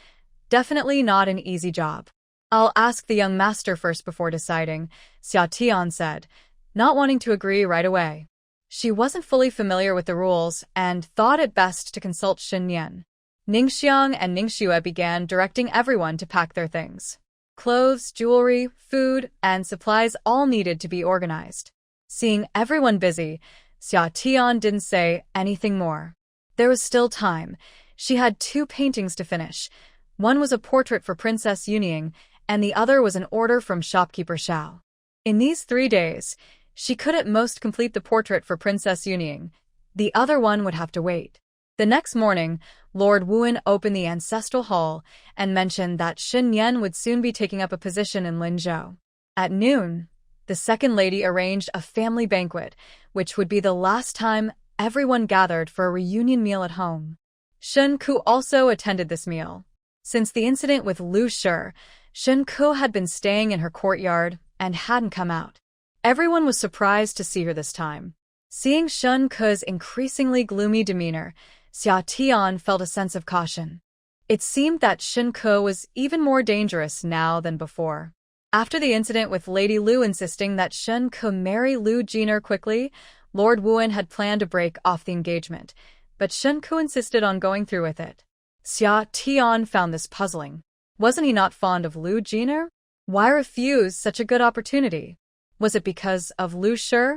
Definitely not an easy job. I'll ask the young master first before deciding, Xia Tian said, not wanting to agree right away. She wasn't fully familiar with the rules and thought it best to consult Shen Yan. Ningxiang and Ningxue began directing everyone to pack their things. Clothes, jewelry, food, and supplies all needed to be organized. Seeing everyone busy, Xia Tian didn't say anything more. There was still time. She had 2 paintings to finish. One was a portrait for Princess Yunying, and the other was an order from shopkeeper Xiao. In these 3 days, she could at most complete the portrait for Princess Yunying. The other one would have to wait. The next morning, Lord Wuan opened the ancestral hall and mentioned that Shen Yan would soon be taking up a position in Linzhou. At noon, the second lady arranged a family banquet, which would be the last time everyone gathered for a reunion meal at home. Shen Ku also attended this meal. Since the incident with Liu Shi, Shen Ku had been staying in her courtyard and hadn't come out. Everyone was surprised to see her this time. Seeing Shen Ku's increasingly gloomy demeanor, Xia Tian felt a sense of caution. It seemed that Shen Ku was even more dangerous now than before. After the incident with Lady Liu insisting that Shen Ku marry Liu Jiner quickly, Lord Wuan had planned to break off the engagement, but Shen Ku insisted on going through with it. Xia Tian found this puzzling. Wasn't he not fond of Liu Jiner? Why refuse such a good opportunity? Was it because of Liu Shi?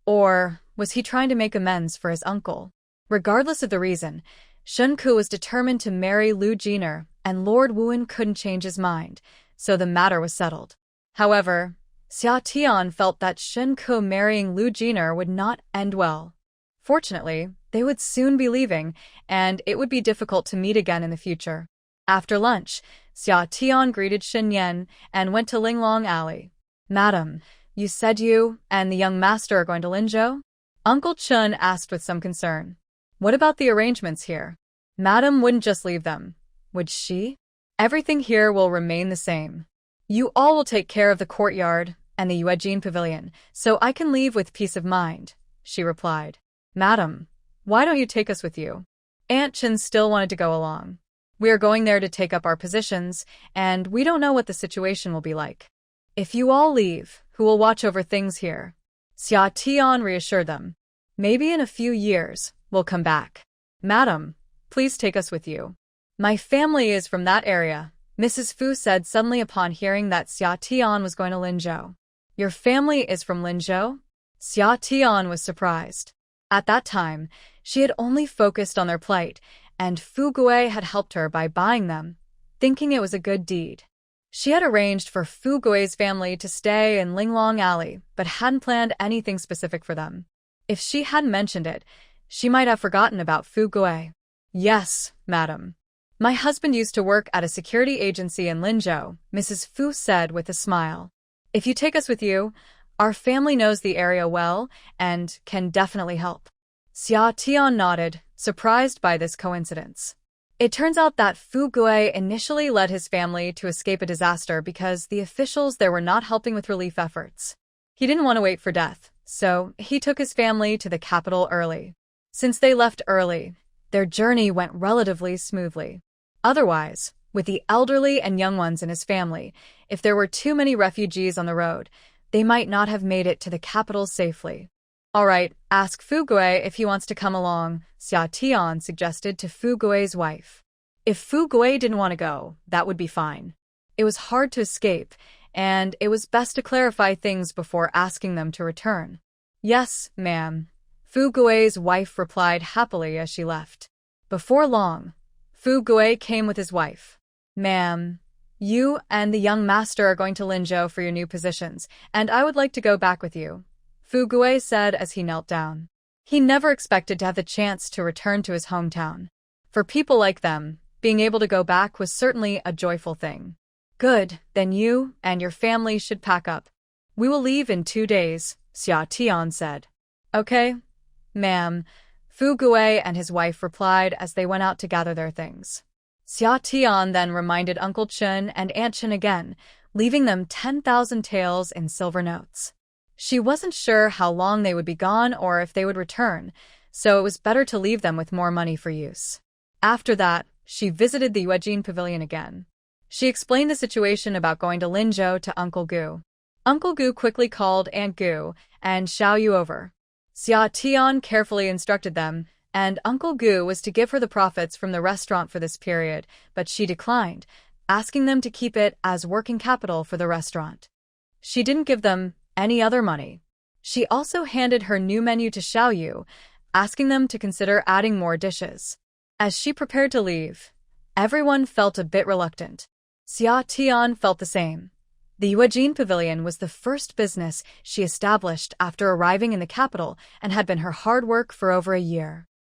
Or was he trying to make amends for his uncle? Regardless of the reason, Shen Ku was determined to marry Liu Jiner, and Lord Wuan couldn't change his mind, so the matter was settled. However, Xia Tian felt that Shen Ku marrying Liu Jiner would not end well. Fortunately, they would soon be leaving, and it would be difficult to meet again in the future. After lunch, Xia Tian greeted Shen Yan and went to Linglong Alley. Madam, you said you and the young master are going to Linzhou? Uncle Chun asked with some concern. What about the arrangements here? Madam wouldn't just leave them, would she? Everything here will remain the same. You all will take care of the courtyard and the Yuejin Pavilion, so I can leave with peace of mind, she replied. Madam, why don't you take us with you? Aunt Chen still wanted to go along. We are going there to take up our positions, and we don't know what the situation will be like. If you all leave, who will watch over things here? Xia Tian reassured them. Maybe in a few years, we'll come back. Madam, please take us with you. My family is from that area, Mrs. Fu said suddenly upon hearing that Xia Tian was going to Linzhou. Your family is from Linzhou? Xia Tian was surprised. At that time, she had only focused on their plight, and Fu Gui had helped her by buying them, thinking it was a good deed. She had arranged for Fu Gui's family to stay in Linglong Alley, but hadn't planned anything specific for them. If she hadn't mentioned it, she might have forgotten about Fu Gui. Yes, madam. My husband used to work at a security agency in Linzhou, Mrs. Fu said with a smile. If you take us with you, our family knows the area well and can definitely help. Xia Tian nodded, surprised by this coincidence. It turns out that Fu Gui initially led his family to escape a disaster because the officials there were not helping with relief efforts. He didn't want to wait for death, so he took his family to the capital early. Since they left early, their journey went relatively smoothly. Otherwise, with the elderly and young ones in his family, if there were too many refugees on the road, they might not have made it to the capital safely. All right, ask Fu Gui if he wants to come along, Xia Tian suggested to Fu Gui's wife. If Fu Gui didn't want to go, that would be fine. It was hard to escape, and it was best to clarify things before asking them to return. Yes, ma'am, Fu Gui's wife replied happily as she left. Before long, Fu Gui came with his wife. Ma'am, you and the young master are going to Linzhou for your new positions, and I would like to go back with you, Fu Gui said as he knelt down. He never expected to have the chance to return to his hometown. For people like them, being able to go back was certainly a joyful thing. Good, then you and your family should pack up. We will leave in 2 days, Xia Tian said. Okay, ma'am, Fu Gui and his wife replied as they went out to gather their things. Xia Tian then reminded Uncle Chen and Aunt Chen again, leaving them 10,000 taels in silver notes. She wasn't sure how long they would be gone or if they would return, so it was better to leave them with more money for use. After that, she visited the Yuejin Pavilion again. She explained the situation about going to Linzhou to Uncle Gu. Uncle Gu quickly called Aunt Gu and Xiao Yu over. Xia Tian carefully instructed them, and Uncle Gu was to give her the profits from the restaurant for this period, but she declined, asking them to keep it as working capital for the restaurant. She didn't give them any other money. She also handed her new menu to Xiao Yu, asking them to consider adding more dishes. As she prepared to leave, everyone felt a bit reluctant. Xia Tian felt the same. The Yuejin Pavilion was the first business she established after arriving in the capital and had been her hard work for over a year.